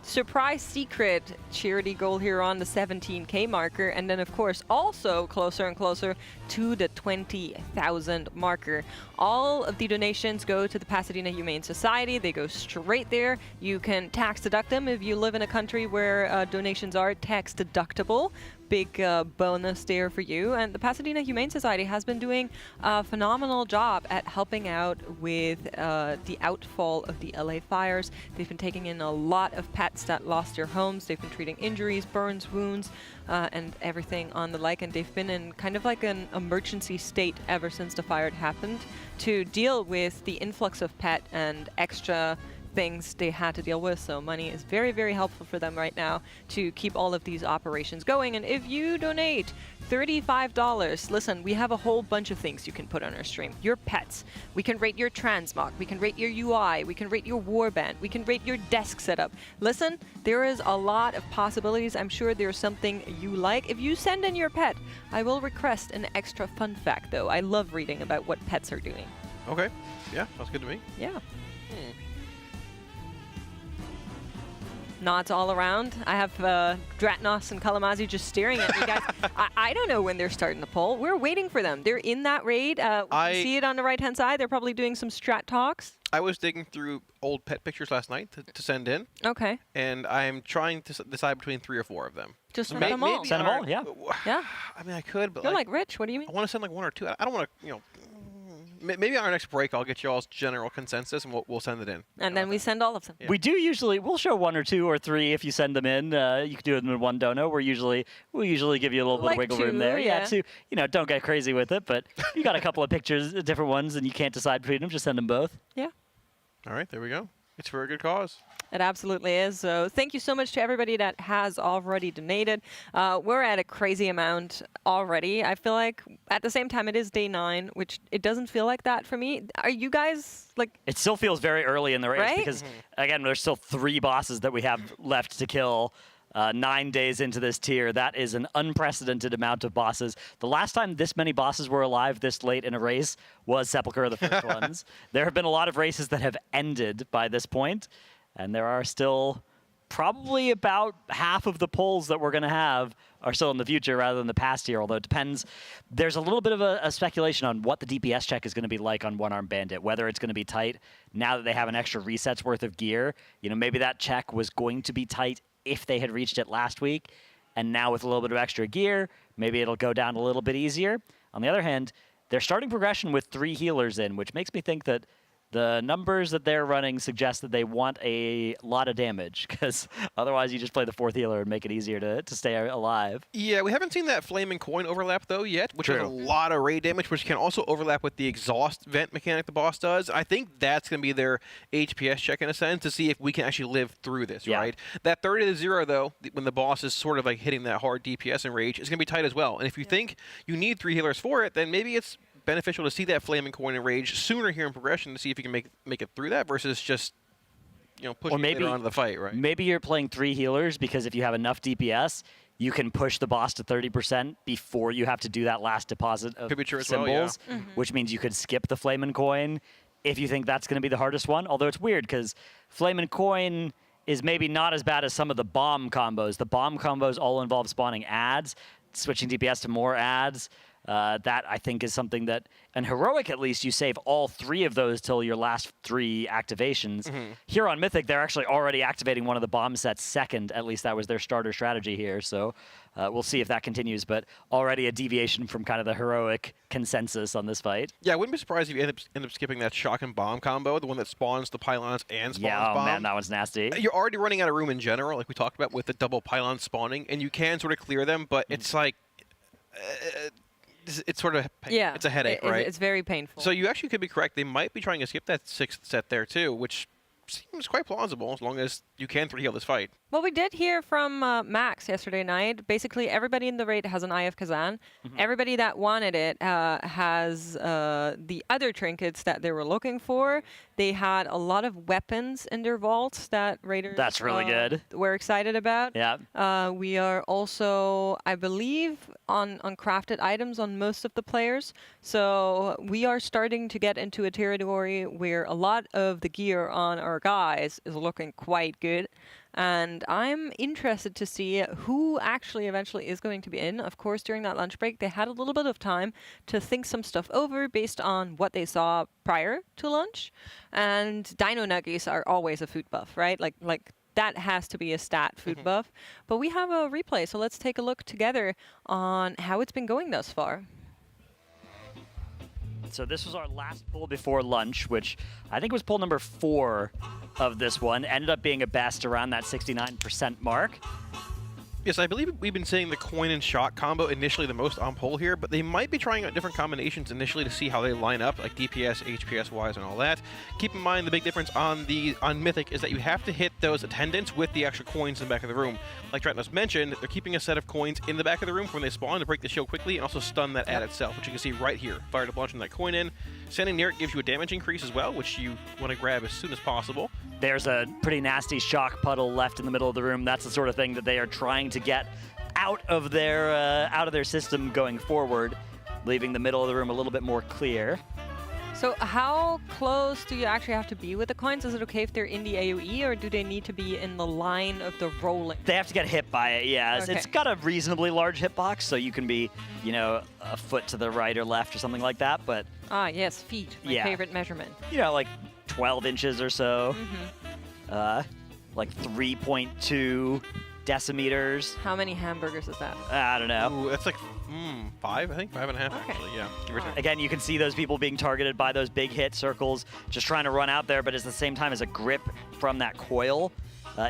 S18: surprise secret charity goal here on the 17K marker, and then of course also closer and closer to the 20,000 marker. All of the donations go to the Pasadena Humane Society. They go straight there. You can tax deduct them if you live in a country where donations are tax deductible. Big bonus there for you. And the Pasadena Humane Society has been doing a phenomenal job at helping out with the outfall of the LA fires. They've been taking in a lot of pet pets that lost their homes. They've been treating injuries, burns, wounds, and everything on the like, and they've been in kind of like an emergency state ever since the fire had happened to deal with the influx of pet and extra things they had to deal with. So money is very, very helpful for them right now to keep all of these operations going. And if you donate $35, listen, we have a whole bunch of things you can put on our stream. Your pets, we can rate your transmog, we can rate your UI, we can rate your warband, we can rate your desk setup. Listen, there is a lot of possibilities. I'm sure there's something you like. If you send in your pet, I will request an extra fun fact though. I love reading about what pets are doing.
S12: Okay, yeah, sounds good to me.
S18: Yeah. Nods all around. I have Dratnos and Kalamazi just staring at me, guys. I don't know when they're starting to pull. We're waiting for them. They're in that raid. You see it on the right-hand side. They're probably doing some strat talks.
S12: I was digging through old pet pictures last night to send in.
S18: Okay.
S12: And I'm trying to decide between 3 or 4 of them.
S18: Just send them all.
S2: Send them all, yeah.
S18: Yeah.
S12: I mean, I could, but
S18: You're like Rich. What do you mean?
S12: I want to send like 1 or 2. I don't want to, maybe on our next break, I'll get you all's general consensus, and we'll send it in.
S18: And then we send all of them.
S12: Yeah.
S2: We do usually, we'll show 1 or 2 or 3 if you send them in. You can do it in one dono. We'll usually give you a little bit of wiggle room there. Yeah, to, don't get crazy with it, but you got a couple of pictures, different ones, and you can't decide between them, just send them both.
S18: Yeah.
S12: All right, there we go. It's for a good cause.
S18: It absolutely is. So thank you so much to everybody that has already donated. We're at a crazy amount already. I feel like at the same time it is day 9, which it doesn't feel like that for me. Are you guys like?
S2: It still feels very early in the race
S18: right?
S2: because again, there's still 3 bosses that we have left to kill. 9 days into this tier, that is an unprecedented amount of bosses. The last time this many bosses were alive this late in a race was Sepulchre of the first ones. There have been a lot of races that have ended by this point, and there are still probably about half of the pulls that we're going to have are still in the future rather than the past here, although it depends. There's a little bit of a speculation on what the DPS check is going to be like on One Arm Bandit, whether it's going to be tight now that they have an extra reset's worth of gear. Maybe that check was going to be tight if they had reached it last week, and now with a little bit of extra gear, maybe it'll go down a little bit easier. On the other hand, they're starting progression with 3 healers in, which makes me think that the numbers that they're running suggest that they want a lot of damage, because otherwise you just play the 4th healer and make it easier to stay alive.
S12: Yeah, we haven't seen that flame and coin overlap, though, yet, which has a
S2: True.
S12: lot of raid damage, which can also overlap with the exhaust vent mechanic the boss does. I think that's going to be their HPS check, in a sense, to see if we can actually live through this, right? That 30-0, though, when the boss is sort of like hitting that hard DPS and rage, is going to be tight as well. And if you think you need 3 healers for it, then maybe it's beneficial to see that flame and coin and rage sooner here in progression to see if you can make it through that versus just pushing later on to the fight, right?
S2: Maybe you're playing 3 healers because if you have enough DPS, you can push the boss to 30% before you have to do that last deposit of symbols, which means you could skip the flame and coin if you think that's going to be the hardest one. Although it's weird because flame and coin is maybe not as bad as some of the bomb combos. The bomb combos all involve spawning ads, switching DPS to more ads. That, I think, is something that, in Heroic at least, you save all 3 of those till your last 3 activations. Here on Mythic, they're actually already activating one of the bomb sets second. At least that was their starter strategy here. So we'll see if that continues, but already a deviation from kind of the Heroic consensus on this fight.
S12: Yeah, I wouldn't be surprised if you end up skipping that shock and bomb combo, the one that spawns the pylons and spawns bomb.
S2: Yeah, man, that one's nasty.
S12: You're already running out of room in general, like we talked about with the double pylon spawning, and you can sort of clear them, but it's like... it's sort of it's a headache, right?
S18: It's very painful.
S12: So you actually could be correct. They might be trying to skip that 6th set there too, which seems quite plausible as long as you can 3-heal this fight.
S18: Well, we did hear from Max yesterday night. Basically, everybody in the raid has an Eye of Kazan. Everybody that wanted it has the other trinkets that they were looking for. They had a lot of weapons in their vaults that raiders
S2: That's really good.
S18: We're excited about.
S2: Yeah.
S18: We are also, I believe, on crafted items on most of the players. So we are starting to get into a territory where a lot of the gear on our guys is looking quite good. And I'm interested to see who actually eventually is going to be in. Of course, during that lunch break, they had a little bit of time to think some stuff over based on what they saw prior to lunch. And dino nuggies are always a food buff, right? Like that has to be a stat food buff. But we have a replay, so let's take a look together on how it's been going thus far.
S2: So this was our last pull before lunch, which I think was pull number 4 of this one. Ended up being a best around that 69% mark.
S12: Yes, I believe we've been saying the coin and shot combo initially the most on pull here, but they might be trying out different combinations initially to see how they line up, like DPS, HPS wise, and all that. Keep in mind the big difference on Mythic is that you have to hit those attendants with the extra coins in the back of the room. Like Tratnos mentioned, they're keeping a set of coins in the back of the room for when they spawn to break the shield quickly and also stun that ad itself, which you can see right here. Fire to launching that coin in. Standing near it gives you a damage increase as well, which you want to grab as soon as possible.
S2: There's a pretty nasty shock puddle left in the middle of the room. That's the sort of thing that they are trying to get out of their system going forward, leaving the middle of the room a little bit more clear.
S18: So how close do you actually have to be with the coins? Is it okay if they're in the AoE, or do they need to be in the line of the rolling?
S2: They have to get hit by it, yeah.
S18: Okay.
S2: It's got a reasonably large hitbox, so you can be, you know, a foot to the right or left or something like that, but...
S18: Ah, yes, feet, my
S2: Yeah.
S18: favorite measurement.
S2: You know, like 12 inches or so. Like 3.2 decimeters.
S18: How many hamburgers is that?
S2: I don't know.
S12: Ooh, that's like 5, I think. 5.5, actually, yeah. Give or take.
S2: Again, you can see those people being targeted by those big hit circles, just trying to run out there, but at the same time as a grip from that coil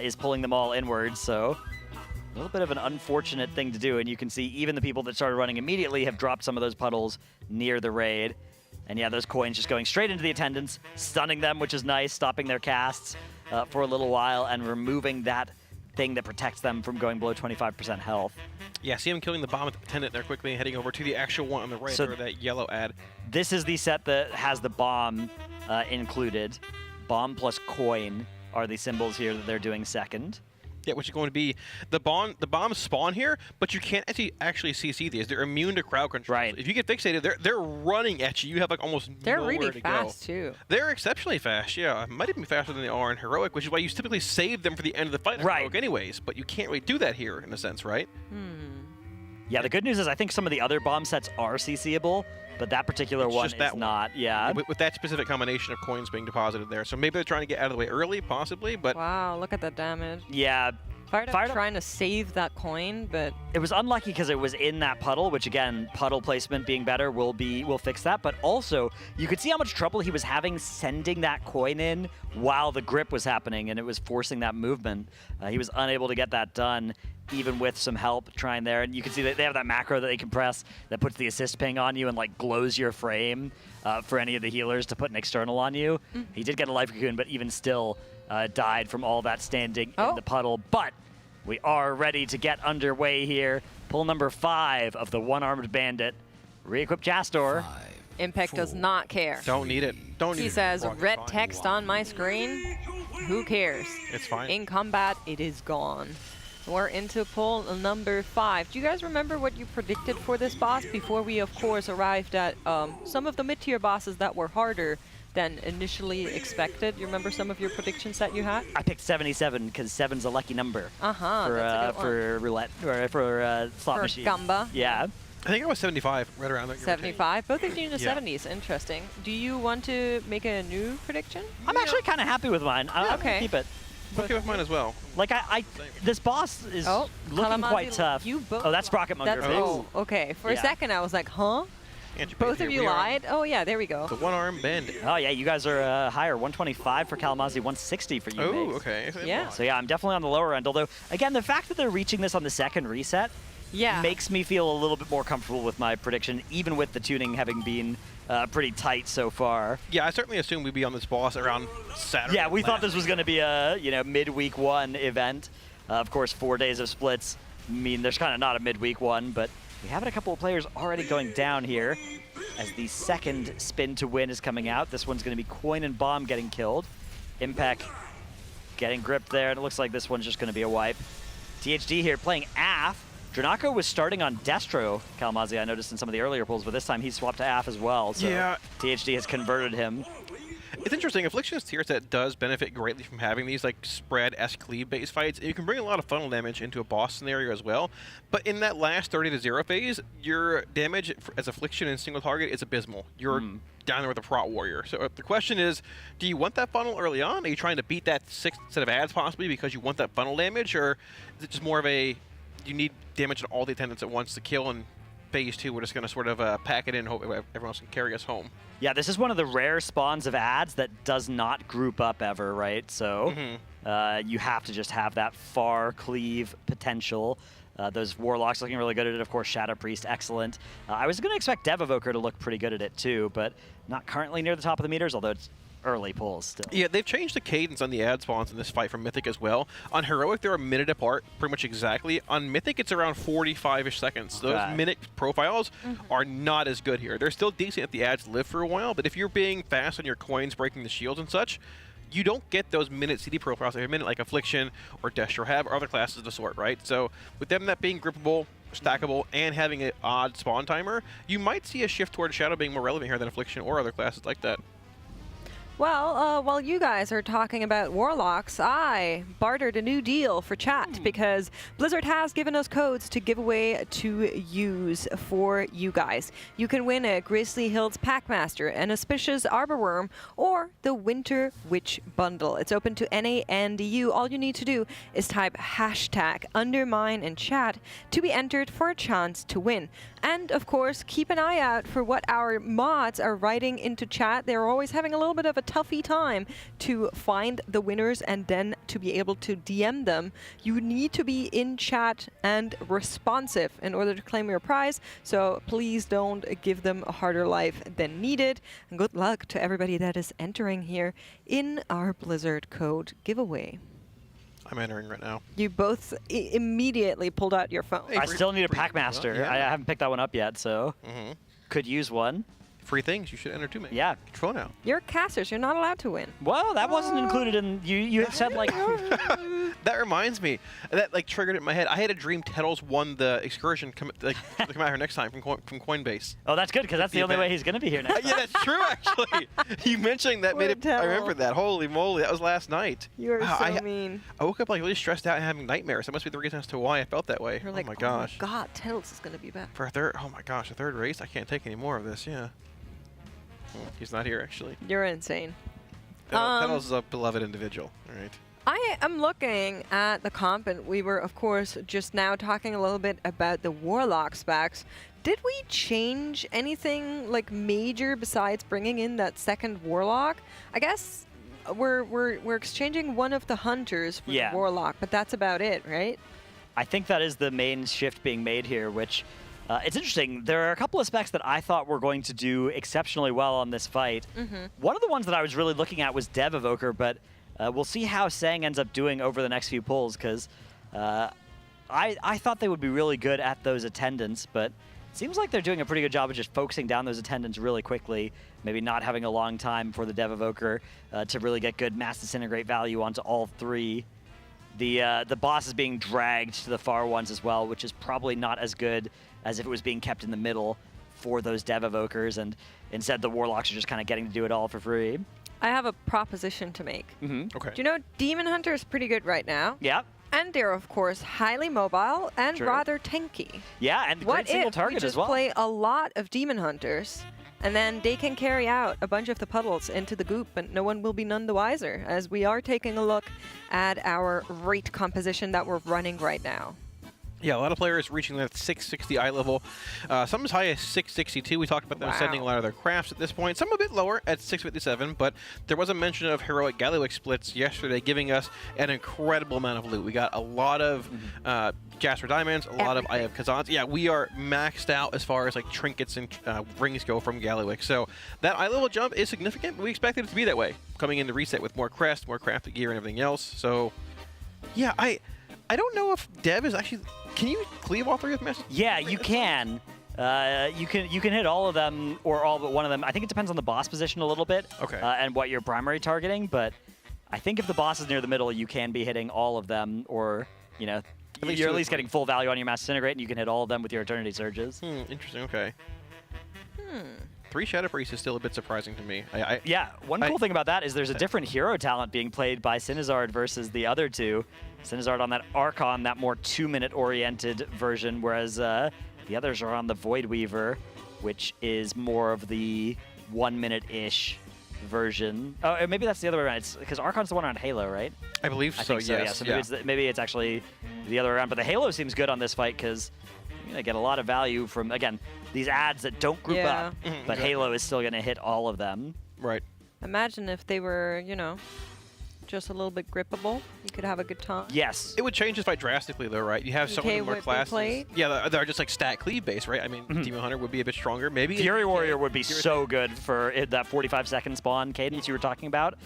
S2: is pulling them all inwards, so a little bit of an unfortunate thing to do, and you can see even the people that started running immediately have dropped some of those puddles near the raid. And yeah, those coins just going straight into the attendants, stunning them, which is nice, stopping their casts for a little while, and removing that thing that protects them from going below 25% health.
S12: Yeah, see him killing the bomb attendant there quickly and heading over to the actual one on the right, or that yellow ad.
S2: This is the set that has the bomb included. Bomb plus coin are the symbols here that they're doing second.
S12: Yeah, which is going to be the bombs spawn here, but you can't actually CC these. They're immune to crowd control.
S2: Right.
S12: If you get fixated, they're running at you. You have like almost
S18: They're
S12: nowhere
S18: really
S12: to
S18: fast
S12: go.
S18: too.
S12: They're exceptionally fast. Yeah, might even be faster than they are in heroic, which is why you typically save them for the end of the fight in heroic anyways. But you can't really do that here in a sense, right?
S2: Yeah, the good news is I think some of the other bomb sets are CCable, but that particular
S12: It's
S2: one
S12: just
S2: is
S12: that one.
S2: not. Yeah.
S12: With that specific combination of coins being deposited there. So maybe they're trying to get out of the way early, possibly, but...
S18: Wow, look at that damage.
S2: Yeah.
S18: Fired up trying to save that coin, but...
S2: It was unlucky because it was in that puddle, which again, puddle placement being better will fix that. But also, you could see how much trouble he was having sending that coin in while the grip was happening, and it was forcing that movement. He was unable to get that done, even with some help trying there. And you can see that they have that macro that they can press that puts the assist ping on you and like glows your frame for any of the healers to put an external on you. He did get a life cocoon, but even still died from all that standing in the puddle. But we are ready to get underway here. Pull number 5 of the one-armed bandit. Re-equip Jastor.
S18: Impact does not care.
S12: Don't need it. Don't need it.
S18: He says, red text on my screen. Who cares?
S12: It's fine.
S18: In combat, it is gone. We're into pull number 5. Do you guys remember what you predicted for this boss before we, of course, arrived at some of the mid-tier bosses that were harder than initially expected? You remember some of your predictions that you had?
S2: I picked 77 because 7's a lucky number.
S18: That's a good one.
S2: For roulette or for slot machine.
S18: Gamba.
S2: Yeah.
S12: I think I was 75, right around there.
S18: 75? Both of you in the
S12: Yeah.
S18: 70s. Interesting. Do you want to make a new prediction?
S2: I'm actually kind of happy with mine. I'm
S18: Okay.
S2: gonna keep it.
S12: Okay with mine as well.
S2: Like this boss is looking quite tough. Oh, that's Sprocket Monger.
S18: Oh, okay. For a second, I was like, huh? Both of you lied? Oh, yeah, there we go.
S12: The one-armed bandit.
S2: Oh, yeah, you guys are higher. 125 for Kalamazoo, 160 for you.
S12: Oh,
S2: Migs.
S12: okay.
S18: Yeah.
S2: So, yeah, I'm definitely on the lower end. Although, again, the fact that they're reaching this on the second reset makes me feel a little bit more comfortable with my prediction, even with the tuning having been pretty tight so far.
S12: Yeah, I certainly assumed we'd be on this boss around Saturday.
S2: Yeah, we thought this was going to be a midweek one event. Of course, 4 days of splits mean there's kind of not a midweek one, but we have a couple of players already going down here as the second spin to win is coming out. This one's going to be Coin and Bomb getting killed. Impact getting gripped there, and it looks like this one's just going to be a wipe. THD here playing AF. Dranako was starting on Destro, Kalamazoo, I noticed in some of the earlier pulls, but this time he swapped to AF as well, so
S12: yeah.
S2: THD has converted him.
S12: It's interesting. Affliction's tier set does benefit greatly from having these like spread-esque cleave-based fights. You can bring a lot of funnel damage into a boss scenario as well. But in that last 30-0 phase, your damage as Affliction and single target is abysmal. You're down there with a Prot Warrior. So the question is, do you want that funnel early on? Are you trying to beat that 6th set of ads possibly because you want that funnel damage? Or is it just more of a, you need damage to all the attendants at once to kill and phase 2. We're just going to sort of pack it in and hope everyone else can carry us home.
S2: Yeah, this is one of the rare spawns of ads that does not group up ever, right? So you have to just have that far cleave potential. Those Warlocks looking really good at it. Of course, Shadow Priest, excellent. I was going to expect Dev Evoker to look pretty good at it too, but not currently near the top of the meters, although it's early pulls still.
S12: Yeah, they've changed the cadence on the ad spawns in this fight from Mythic as well. On Heroic, they're a minute apart, pretty much exactly. On Mythic, it's around 45-ish seconds. Those minute profiles are not as good here. They're still decent if the ads live for a while, but if you're being fast on your coins, breaking the shields and such, you don't get those minute CD profiles every minute like Affliction or Destro have or other classes of the sort, right? So with them that being grippable, stackable, and having an odd spawn timer, you might see a shift toward Shadow being more relevant here than Affliction or other classes like that.
S18: Well, while you guys are talking about Warlocks, I bartered a new deal for chat because Blizzard has given us codes to give away to use for you guys. You can win a Grizzly Hills Packmaster, an Auspicious Arborworm, or the Winter Witch Bundle. It's open to NA and EU. All you need to do is type hashtag Undermine in chat to be entered for a chance to win. And of course, keep an eye out for what our mods are writing into chat. They're always having a little bit of a toughy time to find the winners and then to be able to DM them. You need to be in chat and responsive in order to claim your prize, so please don't give them a harder life than needed. And good luck to everybody that is entering here in our Blizzard code giveaway.
S12: I'm entering right now.
S18: You both immediately pulled out your phone.
S2: I still need a Packmaster.
S12: Yeah.
S2: I haven't picked that one up yet, so could use one.
S12: Free things you should enter too, man.
S2: Yeah.
S12: Control now.
S18: You're casters. You're not allowed to win.
S2: Well, that wasn't included in you said like
S12: That reminds me. That like triggered it in my head. I had a dream Tettles won the excursion to come out here next time from Coinbase.
S2: Oh, that's good because that's the only way he's going to be here next.
S12: Yeah, that's true actually. You mentioning that made it. I remember that. Holy moly, that was last night.
S18: You are so mean.
S12: I woke up like really stressed out and having nightmares. That must be the reason as to why I felt that way.
S18: You're like,
S12: oh my gosh.
S18: Oh my God, Tettles is going to be back.
S12: For a third, oh my gosh, a third race. I can't take any more of this. Yeah. He's not here, actually.
S18: You're insane.
S12: Tettles is a beloved individual. All right.
S18: I am looking at the comp, and we were, of course, just now talking a little bit about the Warlock specs. Did we change anything like major besides bringing in that second Warlock? I guess we're exchanging one of the hunters for the Warlock, but that's about it, right?
S2: I think that is the main shift being made here, which it's interesting. There are a couple of specs that I thought were going to do exceptionally well on this fight. One of the ones that I was really looking at was Dev Evoker, but we'll see how Sang ends up doing over the next few pulls, because I thought they would be really good at those attendants, but it seems like they're doing a pretty good job of just focusing down those attendants really quickly, maybe not having a long time for the Dev Evoker to really get good mass disintegrate value onto all three. The boss is being dragged to the far ones as well, which is probably not as good as if it was being kept in the middle for those Dev Evokers, and instead the Warlocks are just kind of getting to do it all for free.
S18: I have a proposition to make.
S12: Okay.
S18: Do you know Demon Hunter is pretty good right now?
S2: Yeah.
S18: And they're, of course, highly mobile and
S2: True.
S18: rather tanky.
S2: Yeah, and
S18: What
S2: great single
S18: if
S2: target
S18: we just
S2: as well.
S18: play a lot of Demon Hunters, and then they can carry out a bunch of the puddles into the goop, and no one will be none the wiser, as we are taking a look at our rate composition that we're running right now.
S12: Yeah, a lot of players reaching that 660 eye level. Some as high as 662. We talked about them sending a lot of their crafts at this point. Some a bit lower at 657, but there was a mention of heroic Gallywix splits yesterday, giving us an incredible amount of loot. We got a lot of Jasper Diamonds, a lot of Eye of Kazans. Yeah, we are maxed out as far as like trinkets and rings go from Gallywix. So that eye level jump is significant, but we expected it to be that way. Coming in the reset with more crest, more crafted gear, and everything else. So, yeah, I don't know if Dev is actually... Can you cleave all three of them?
S2: Yeah, you can. You can hit all of them or all but one of them. I think it depends on the boss position a little bit.
S12: Okay.
S2: And what you're primary targeting, but I think if the boss is near the middle, you can be hitting all of them, or you're at least getting full value on your mass disintegrate, and you can hit all of them with your Eternity Surges.
S12: Interesting. Okay. 3 Shadow Priests is still a bit surprising to me.
S2: Yeah, one cool thing about that is there's a different hero talent being played by Cinezard versus the other two. Cinezard on that Archon, that more 2-minute oriented version, whereas the others are on the Void Weaver, which is more of the 1-minute-ish version. Oh, maybe that's the other way around. It's because Archon's the one on Halo, right?
S12: I believe so.
S2: I think so,
S12: yes.
S2: yeah. So maybe it's actually the other way around. But the Halo seems good on this fight because You're gonna get a lot of value from, again, these ads that don't group up, but Halo is still gonna hit all of them.
S12: Right.
S18: Imagine if they were, you know, just a little bit grippable. You could have a good time.
S2: Yes.
S12: It would change this fight drastically, though, right? You have some of the more classes. Yeah, they're just like stat cleave based, right? I mean, Demon Hunter would be a bit stronger. Maybe
S2: Fury Warrior would be so good for that 45-second spawn cadence you were talking about.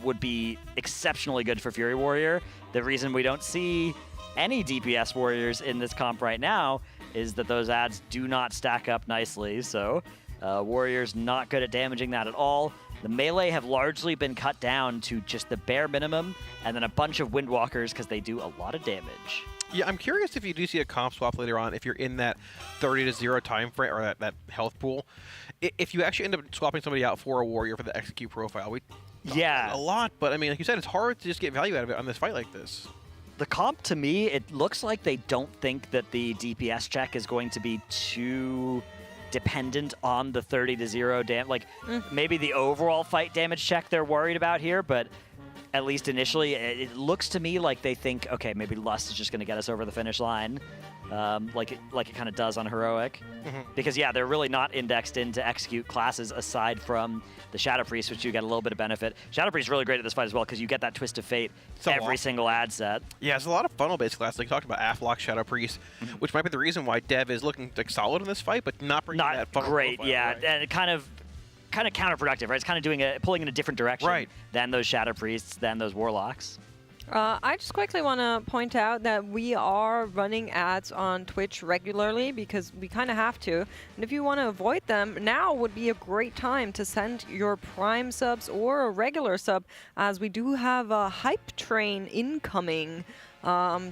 S2: Would be exceptionally good for Fury Warrior. The reason we don't see any DPS warriors in this comp right now is that those ads do not stack up nicely. So Warriors not good at damaging that at all. The melee have largely been cut down to just the bare minimum, and then a bunch of Windwalkers because they do a lot of damage.
S12: Yeah, I'm curious if you do see a comp swap later on, if you're in that 30-0 time frame, or that health pool. If you actually end up swapping somebody out for a warrior for the execute profile, we
S2: yeah,
S12: a lot, but I mean, like you said, it's hard to just get value out of it on this fight like this.
S2: The comp, to me, it looks like they don't think that the DPS check is going to be too dependent on the 30-0 damage. Like, maybe the overall fight damage check they're worried about here, but at least initially, it looks to me like they think, okay, maybe Lust is just going to get us over the finish line, like it kind of does on Heroic. Because, yeah, they're really not indexed into execute classes aside from the Shadow Priest, which you get a little bit of benefit. Shadow Priest is really great at this fight as well because you get that Twist of Fate every single ad set.
S12: Yeah, it's a lot of funnel-based classes. Like you talked about Aflock, Shadow Priest, which might be the reason why Dev is looking like solid in this fight, but not bringing that funnel
S2: great,
S12: profile,
S2: yeah,
S12: right?
S2: and kind of counterproductive, right? It's kind of pulling in a different direction than those Shadow Priests, than those Warlocks.
S18: I just quickly want to point out that we are running ads on Twitch regularly because we kind of have to. And if you want to avoid them, now would be a great time to send your Prime subs or a regular sub, as we do have a hype train incoming.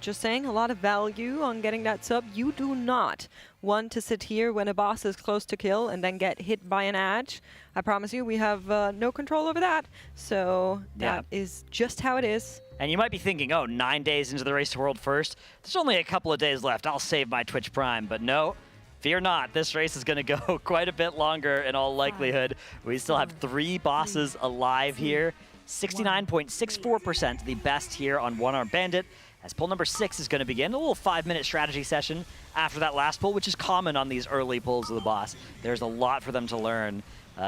S18: Just saying, a lot of value on getting that sub. You do not want to sit here when a boss is close to kill and then get hit by an ad. I promise you, we have no control over that. So that is just how it is.
S2: And you might be thinking, oh, 9 days into the Race to World First, there's only a couple of days left. I'll save my Twitch Prime. But no, fear not. This race is going to go quite a bit longer in all likelihood. We still have 3 bosses alive here. 69.64%, the best here on One-Arm Bandit. As pull number 6 is going to begin, a little 5-minute strategy session after that last pull, which is common on these early pulls of the boss. There's a lot for them to learn,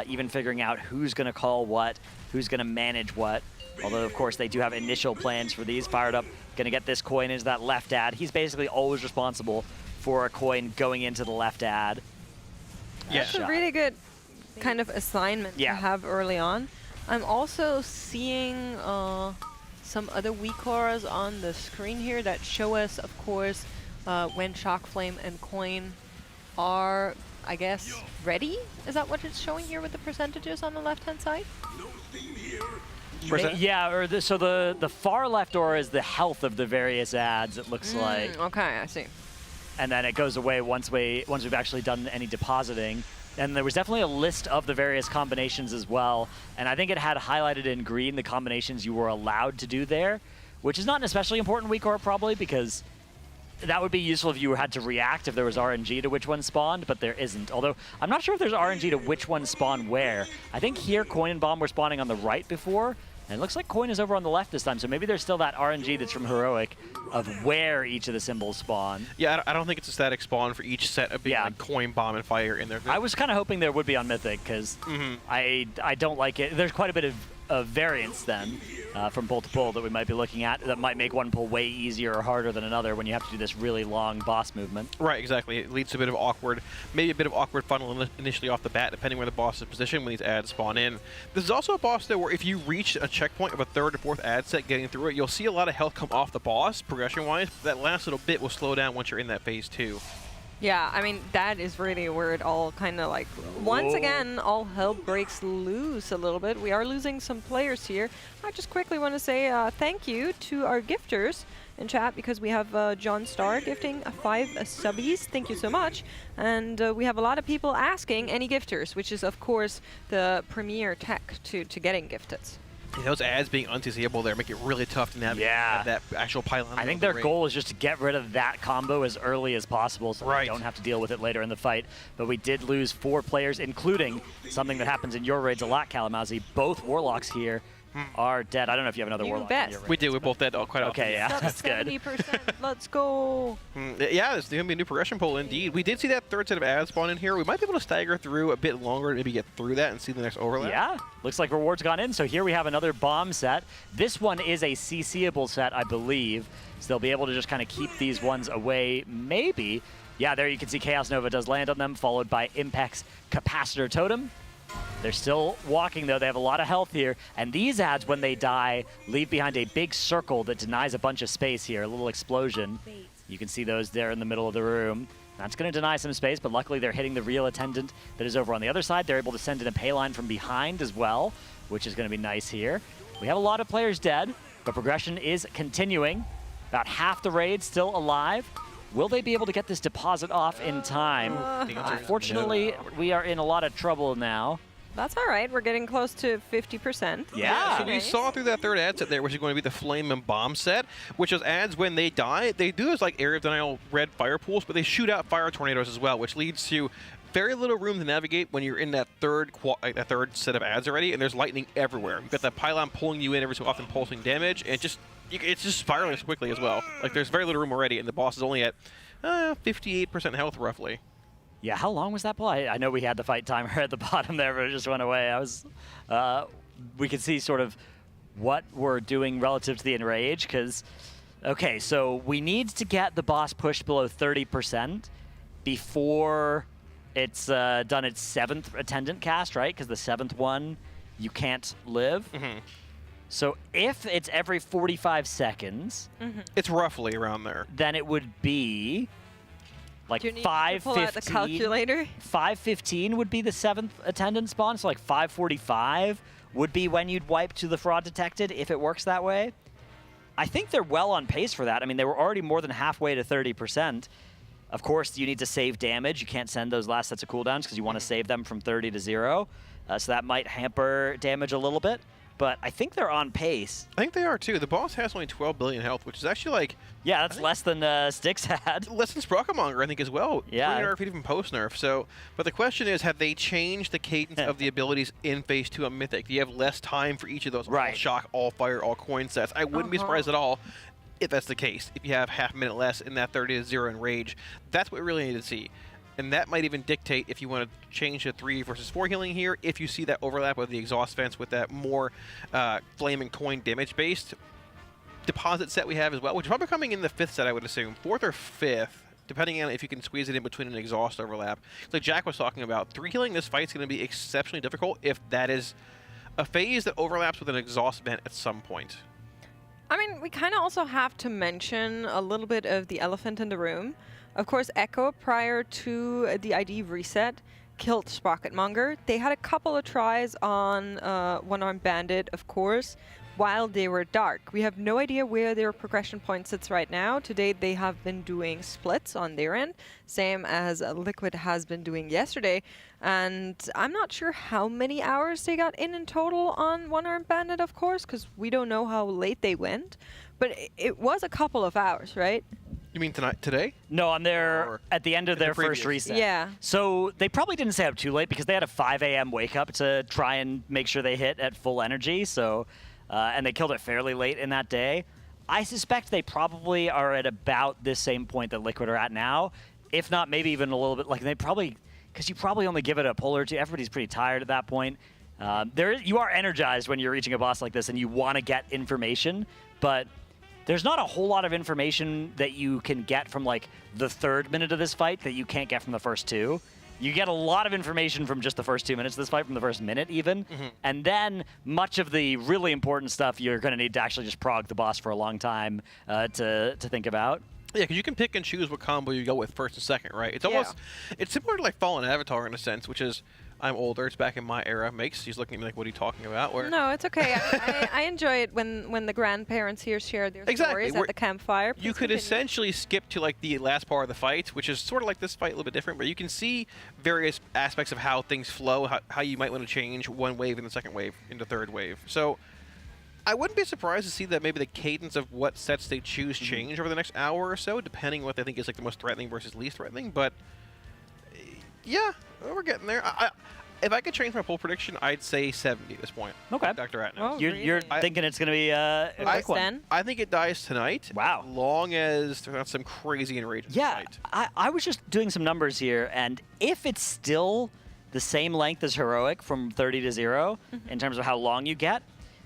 S2: even figuring out who's going to call what, who's going to manage what. Although, of course, they do have initial plans for these. Fired Up, going to get this coin into that left ad. He's basically always responsible for a coin going into the left ad.
S18: Yeah. That's a really good kind of assignment to have early on. I'm also seeing some other weak auras on the screen here that show us, of course, when Shock Flame and Coin are, I guess, ready? Is that what it's showing here with the percentages on the left-hand side?
S2: Yeah, or so the far left aura is the health of the various ads, it looks like.
S18: Okay, I see.
S2: And then it goes away once we've actually done any depositing. And there was definitely a list of the various combinations as well. And I think it had highlighted in green the combinations you were allowed to do there, which is not an especially important weak aura probably, because that would be useful if you had to react if there was RNG to which one spawned, but there isn't. Although, I'm not sure if there's RNG to which one spawned where. I think here Coin and Bomb were spawning on the right before, and it looks like Coin is over on the left this time, so maybe there's still that RNG that's from Heroic of where each of the symbols spawn.
S12: Yeah, I don't think it's a static spawn for each set of being like Coin, Bomb, and Fire in there.
S2: I was kind of hoping there would be on Mythic, because I don't like it. There's quite a bit of variance then from pull to pull that we might be looking at that might make one pull way easier or harder than another when you have to do this really long boss movement.
S12: Right, exactly. It leads to a bit of awkward, maybe a bit of awkward funnel initially off the bat, depending where the boss is positioned when these ads spawn in. This is also a boss though where if you reach a checkpoint of a 3rd or 4th ad set getting through it, you'll see a lot of health come off the boss progression-wise. That last little bit will slow down once you're in that phase 2.
S18: Yeah, I mean, that is really where it all kind of like, once again, all hell breaks loose a little bit. We are losing some players here. I just quickly want to say thank you to our gifters in chat, because we have John Starr gifting 5 subbies. Thank you so much. And we have a lot of people asking any gifters, which is, of course, the premier tech to getting gifted.
S12: Yeah, those ads being unseeable there make it really tough to navigate that actual pylon.
S2: I think their goal is just to get rid of that combo as early as possible so they don't have to deal with it later in the fight. But we did lose 4 players, including something that happens in your raids a lot, Kalamazoo. Both Warlocks here are dead. I don't know if you have another Warlock in your range.
S12: We do. We're both dead quite often.
S2: Okay, yeah, that's good.
S18: 70%. Let's go.
S12: Yeah, there's going to be a new progression poll indeed. We did see that third set of ads spawn in here. We might be able to stagger through a bit longer and maybe get through that and see the next overlap.
S2: Yeah, looks like rewards gone in. So here we have another bomb set. This one is a CCable set, I believe. So they'll be able to just kind of keep these ones away, maybe. Yeah, there you can see Chaos Nova does land on them, followed by Impact's Capacitor Totem. They're still walking, though. They have a lot of health here. And these ads, when they die, leave behind a big circle that denies a bunch of space here, a little explosion. You can see those there in the middle of the room. That's going to deny some space, but luckily they're hitting the real attendant that is over on the other side. They're able to send in a pay line from behind as well, which is going to be nice here. We have a lot of players dead, but progression is continuing. About half the raid still alive. Will they be able to get this deposit off in time? Unfortunately, we are in a lot of trouble now.
S18: That's all right. We're getting close to 50%.
S2: Yeah.
S12: So we saw through that third ad set there, which is going to be the Flame and Bomb set, which is ads when they die. They do those like area of denial red fire pools, but they shoot out fire tornadoes as well, which leads to very little room to navigate when you're in that third set of ads already, and there's lightning everywhere. You've got that pylon pulling you in every so often, pulsing damage, and it's just spiraling as quickly as well. Like, there's very little room already, and the boss is only at 58% health, roughly.
S2: Yeah, how long was that pull? I know we had the fight timer at the bottom there, but it just went away. We could see sort of what we're doing relative to the enrage, because, okay, so we need to get the boss pushed below 30% before it's done its 7th attendant cast, right? Because the 7th one, you can't live. So if it's every 45 seconds,
S12: it's roughly around there.
S2: Then it would be like 5:15.
S18: Pull out the calculator.
S2: 5:15 would be the 7th attendant spawn. So like 5:45 would be when you'd wipe to the fraud detected if it works that way. I think they're well on pace for that. I mean, they were already more than halfway to 30%. Of course, you need to save damage. You can't send those last sets of cooldowns because you want to save them from 30 to 0. So that might hamper damage a little bit. But I think they're on pace.
S12: I think they are, too. The boss has only 12 billion health, which is actually like...
S2: Yeah, that's less than Styx had.
S12: Less than Sprocket Monger, I think, as well.
S2: Yeah.
S12: Pre-nerf, even post-nerf. So, but the question is, have they changed the cadence of the abilities in Phase 2 of Mythic? Do you have less time for each of those? All shock, all fire, all coin sets. I wouldn't be surprised at all if that's the case. If you have half a minute less in that 30 to 0 Enrage, that's what we really need to see. And that might even dictate if you want to change to 3 versus 4 healing here, if you see that overlap of the exhaust fence with that more flame and coin damage-based deposit set we have as well, which is probably coming in the 5th set, I would assume. 4th or 5th, depending on if you can squeeze it in between an exhaust overlap. Like Jack was talking about, 3 healing this fight's going to be exceptionally difficult if that is a phase that overlaps with an exhaust event at some point.
S18: I mean, we kind of also have to mention a little bit of the elephant in the room. Of course, Echo, prior to the ID reset, killed Sprocket Monger. They had a couple of tries on one-armed Bandit, of course, while they were dark. We have no idea where their progression point sits right now. Today, they have been doing splits on their end, same as Liquid has been doing yesterday. And I'm not sure how many hours they got in total on one-armed Bandit, of course, because we don't know how late they went. But it was a couple of hours, right?
S12: You mean today?
S2: No, on at the end of their first reset.
S18: Yeah.
S2: So they probably didn't stay up too late because they had a 5 a.m. wake up to try and make sure they hit at full energy. So, and they killed it fairly late in that day. I suspect they probably are at about this same point that Liquid are at now, if not maybe even a little bit. Like they probably, because you probably only give it a pull or two. Everybody's pretty tired at that point. You are energized when you're reaching a boss like this and you want to get information, but there's not a whole lot of information that you can get from like the 3rd minute of this fight that you can't get from the first 2. You get a lot of information from just the first 2 minutes of this fight, from the first minute even. And then much of the really important stuff you're going to need to actually just prog the boss for a long time to think about.
S12: Yeah, because you can pick and choose what combo you go with first and second, right? It's almost, it's similar to like Fallen Avatar in a sense, which is, I'm older, it's back in my era. She's looking at me like, what are you talking about? Where
S18: no, it's okay. I enjoy it when the grandparents here share their stories at the campfire.
S12: You could essentially skip to like the last part of the fight, which is sort of like this fight, a little bit different, but you can see various aspects of how things flow, how you might want to change one wave in the second wave into third wave. So I wouldn't be surprised to see that maybe the cadence of what sets they choose change over the next hour or so, depending on what they think is like the most threatening versus least threatening. But yeah, we're getting there. If I could change my poll prediction, I'd say 70 at this point.
S2: Okay.
S12: Dr. Atno.
S18: Oh,
S2: You're thinking it's going to be a quick one.
S12: I think it dies tonight.
S2: Wow.
S12: As long as there's not some crazy enraging fight.
S2: I was just doing some numbers here, and if it's still the same length as Heroic from 30 to 0 in terms of how long you get,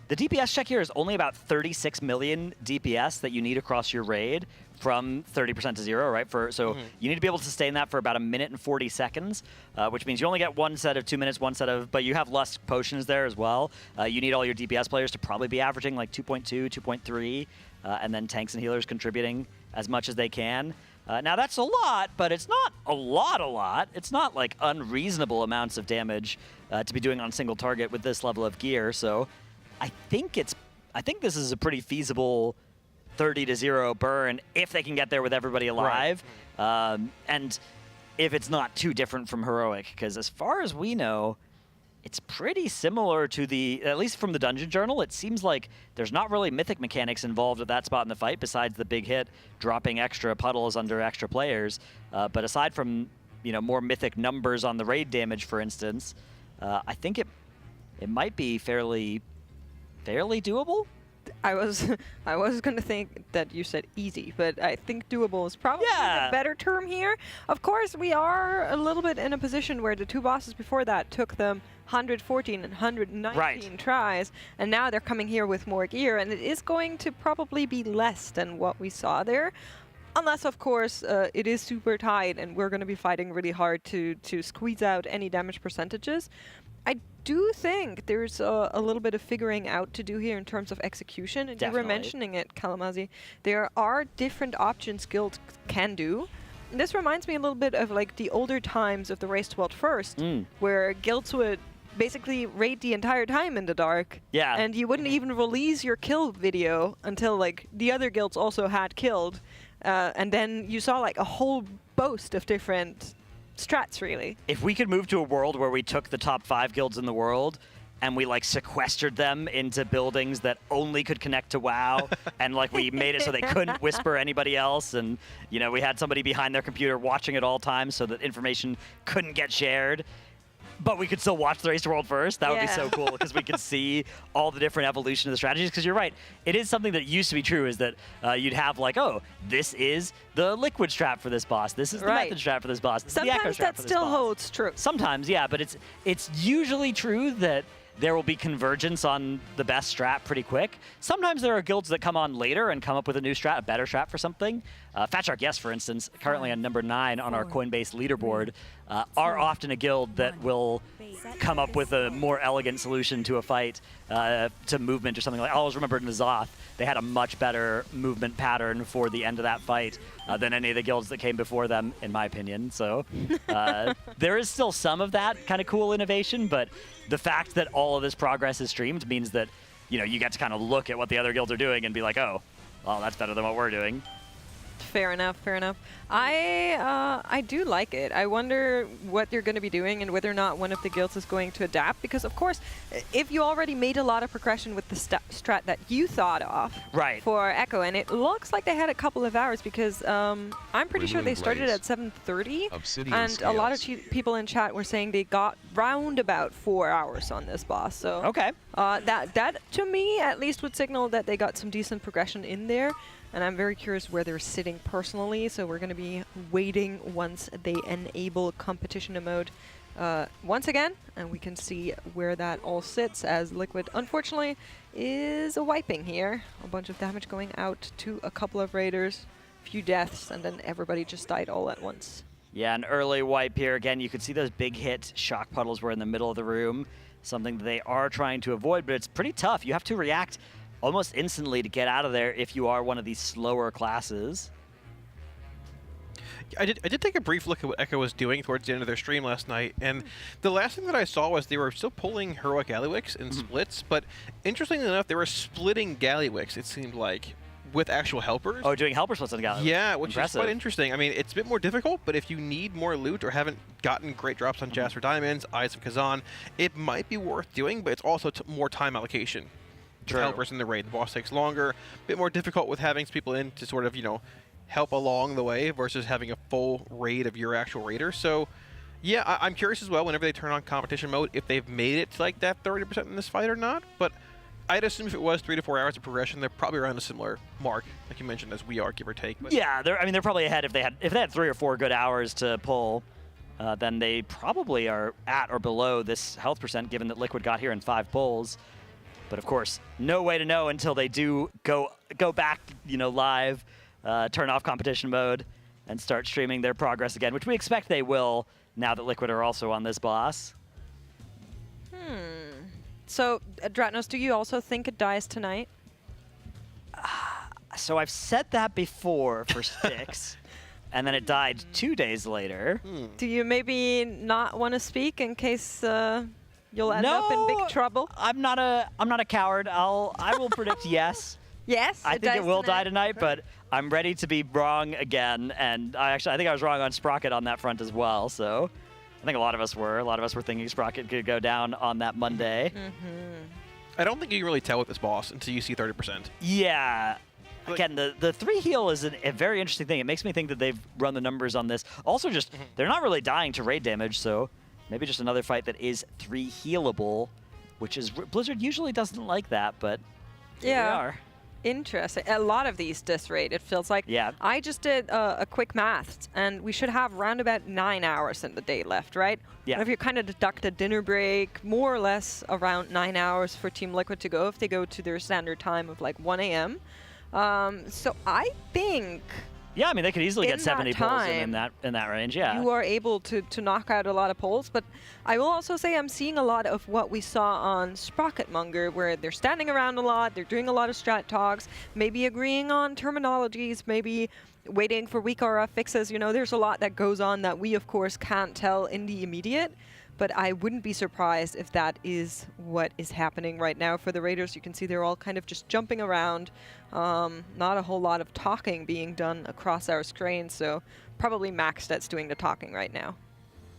S2: the DPS check here is only about 36 million DPS that you need across your raid from 30% to 0, right? So you need to be able to sustain that for about 1 minute and 40 seconds, which means you only get one set of 2 minutes, but you have less potions there as well. You need all your DPS players to probably be averaging like 2.2, 2.3, and then tanks and healers contributing as much as they can. Now that's a lot, but it's not a lot. It's not like unreasonable amounts of damage to be doing on a single target with this level of gear. So I think this is a pretty feasible 30 to 0 burn if they can get there with everybody alive, and if it's not too different from Heroic, because as far as we know, it's pretty similar to at least from the Dungeon Journal, it seems like there's not really Mythic mechanics involved at that spot in the fight besides the big hit, dropping extra puddles under extra players. But aside from, more Mythic numbers on the raid damage, for instance, I think it might be fairly doable.
S18: I was going to think that you said easy, but I think doable is probably the better term here. Of course, we are a little bit in a position where the two bosses before that took them 114 and 119 tries, and now they're coming here with more gear, and it is going to probably be less than what we saw there. Unless, of course, it is super tight, and we're going to be fighting really hard to squeeze out any damage percentages. I do think there's a little bit of figuring out to do here in terms of execution, and you were mentioning it, Kalamazi. There are different options guilds can do. And this reminds me a little bit of like the older times of the Race to World First, where guilds would basically raid the entire time in the dark.
S2: Yeah.
S18: And you wouldn't even release your kill video until like the other guilds also had killed. And then you saw like a whole boast of different strats, really.
S2: If we could move to a world where we took the top 5 guilds in the world and we like sequestered them into buildings that only could connect to WoW, and like we made it so they couldn't whisper anybody else, and we had somebody behind their computer watching at all times so that information couldn't get shared, but we could still watch the Race to World First. That would be so cool, because we could see all the different evolution of the strategies. Because you're right, it is something that used to be true, is that you'd have like, oh, this is the liquid strat for this boss. This is the method strat for this boss. This
S18: Sometimes
S2: is the echo strat
S18: that
S2: for this
S18: still
S2: boss.
S18: holds true.
S2: Sometimes, yeah, but it's usually true that there will be convergence on the best strat pretty quick. Sometimes there are guilds that come on later and come up with a new strat, a better strat for something. Fat Shark, yes, for instance, currently on number 9 on our Coinbase leaderboard, are often a guild that will come up with a more elegant solution to a fight, to movement or something like. I always remember in N'Zoth, they had a much better movement pattern for the end of that fight than any of the guilds that came before them, in my opinion. So there is still some of that kind of cool innovation, but the fact that all of this progress is streamed means that you get to kind of look at what the other guilds are doing and be like, oh, well, that's better than what we're doing.
S18: Fair enough, fair enough. I do like it. I wonder what they're going to be doing and whether or not one of the guilds is going to adapt, because of course, if you already made a lot of progression with the strat that you thought of for Echo, and it looks like they had a couple of hours, because I'm pretty sure they started at 7:30, and a lot of people in chat were saying they got round about 4 hours on this boss. So that to me at least would signal that they got some decent progression in there. And I'm very curious where they're sitting personally, so we're going to be waiting once they enable competition mode once again, and we can see where that all sits, as Liquid, unfortunately, is wiping here. A bunch of damage going out to a couple of raiders, few deaths, and then everybody just died all at once.
S2: Yeah, an early wipe here. Again, you could see those big hit shock puddles were in the middle of the room, something that they are trying to avoid, but it's pretty tough. You have to react almost instantly to get out of there if you are one of these slower classes.
S12: I did take a brief look at what Echo was doing towards the end of their stream last night, and the last thing that I saw was they were still pulling Heroic Gallywicks in splits, but interestingly enough, they were splitting Gallywicks, it seemed like, with actual helpers.
S2: Oh, doing helper splits on Gallywicks.
S12: Yeah, which is quite interesting. I mean, it's a bit more difficult, but if you need more loot or haven't gotten great drops on Jasper Diamonds, Eyes of Kazan, it might be worth doing, but it's also more time allocation. Helpers in the raid. The boss takes longer, a bit more difficult with having people in to sort of, help along the way versus having a full raid of your actual raider. So, Yeah, I'm curious as well, whenever they turn on competition mode, if they've made it to like that 30% in this fight or not. But I'd assume if it was 3 to 4 hours of progression, they're probably around a similar mark, like you mentioned, as we are, give or take. But
S2: yeah, they're probably ahead if they had 3 or 4 good hours to pull. Then they probably are at or below this health percent, given that Liquid got here in 5 pulls. But of course, no way to know until they do go back, live, turn off competition mode, and start streaming their progress again, which we expect they will now that Liquid are also on this boss.
S18: So, Dratnos, do you also think it dies tonight?
S2: So I've said that before for Styx, and then it died 2 days later.
S18: Do you maybe not want to speak in case you'll end up in big trouble?
S2: I'm not a coward. I will predict yes.
S18: Yes,
S2: I think it will die tonight, but I'm ready to be wrong again. And I think I was wrong on Sprocket on that front as well. So I think a lot of us were. A lot of us were thinking Sprocket could go down on that Monday.
S12: I don't think you can really tell with this boss until you see 30%.
S2: Yeah. Again, the 3 heal is a very interesting thing. It makes me think that they've run the numbers on this. Also, just they're not really dying to raid damage, so maybe just another fight that is 3 healable, which is Blizzard usually doesn't like that, but here we are.
S18: Interesting. A lot of these dis rate, it feels like.
S2: Yeah.
S18: I just did a quick math, and we should have around about 9 hours in the day left, right?
S2: Yeah.
S18: And if you kind of deduct a dinner break, more or less around 9 hours for Team Liquid to go if they go to their standard time of like 1 a.m. So I think...
S2: Yeah, I mean, they could easily get 70 pulls in that range, yeah.
S18: You are able to knock out a lot of pulls, but I will also say I'm seeing a lot of what we saw on Sprocket Monger, where they're standing around a lot, they're doing a lot of strat talks, maybe agreeing on terminologies, maybe waiting for weak RF fixes. There's a lot that goes on that we, of course, can't tell in the immediate, but I wouldn't be surprised if that is what is happening right now for the Raiders. You can see they're all kind of just jumping around. Not a whole lot of talking being done across our screen, so probably Max that's doing the talking right now.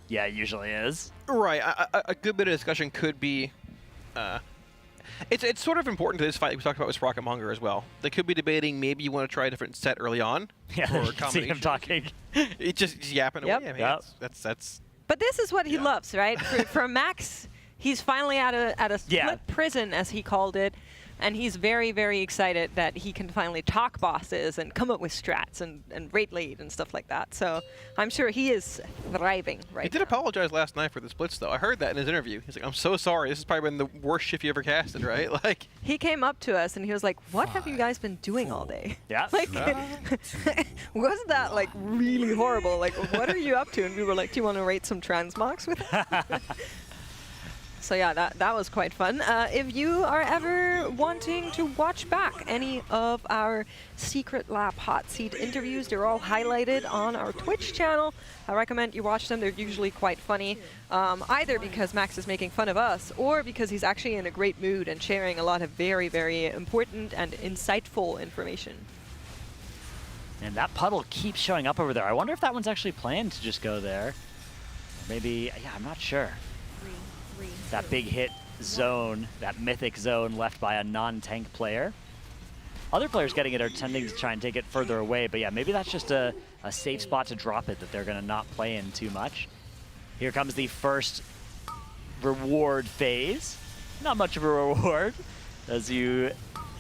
S2: Yeah, it usually is.
S12: Right. A good bit of discussion could be... It's sort of important to this fight we talked about with Sprocket Monger as well. They could be debating maybe you want to try a different set early on.
S2: Yeah,
S12: or a
S2: see
S12: combination.
S2: him talking.
S12: It's just yapping away. I mean, that's...
S18: But this is what he loves, right? For Max, he's finally at a split prison, as he called it, and he's very, very excited that he can finally talk bosses and come up with strats and rate lead and stuff like that. So I'm sure he is thriving right now.
S12: He did apologize last night for the splits, though. I heard that in his interview. He's like, I'm so sorry. This has probably been the worst shift you ever casted, right? Like,
S18: he came up to us and he was like, what have you guys been doing all day?
S2: Yeah.
S18: Like, wasn't that like really horrible? Like, what are you up to? And we were like, do you want to rate some transmogs with us? So yeah, that was quite fun. If you are ever wanting to watch back any of our Secret Lab Hot Seat interviews, they're all highlighted on our Twitch channel. I recommend you watch them. They're usually quite funny, either because Max is making fun of us or because he's actually in a great mood and sharing a lot of very, very important and insightful information.
S2: And that puddle keeps showing up over there. I wonder if that one's actually planned to just go there. Maybe, yeah, I'm not sure. That big hit zone, that mythic zone left by a non-tank player. Other players getting it are tending to try and take it further away, but yeah, maybe that's just a safe spot to drop it that they're going to not play in too much. Here comes the first reward phase. Not much of a reward, as you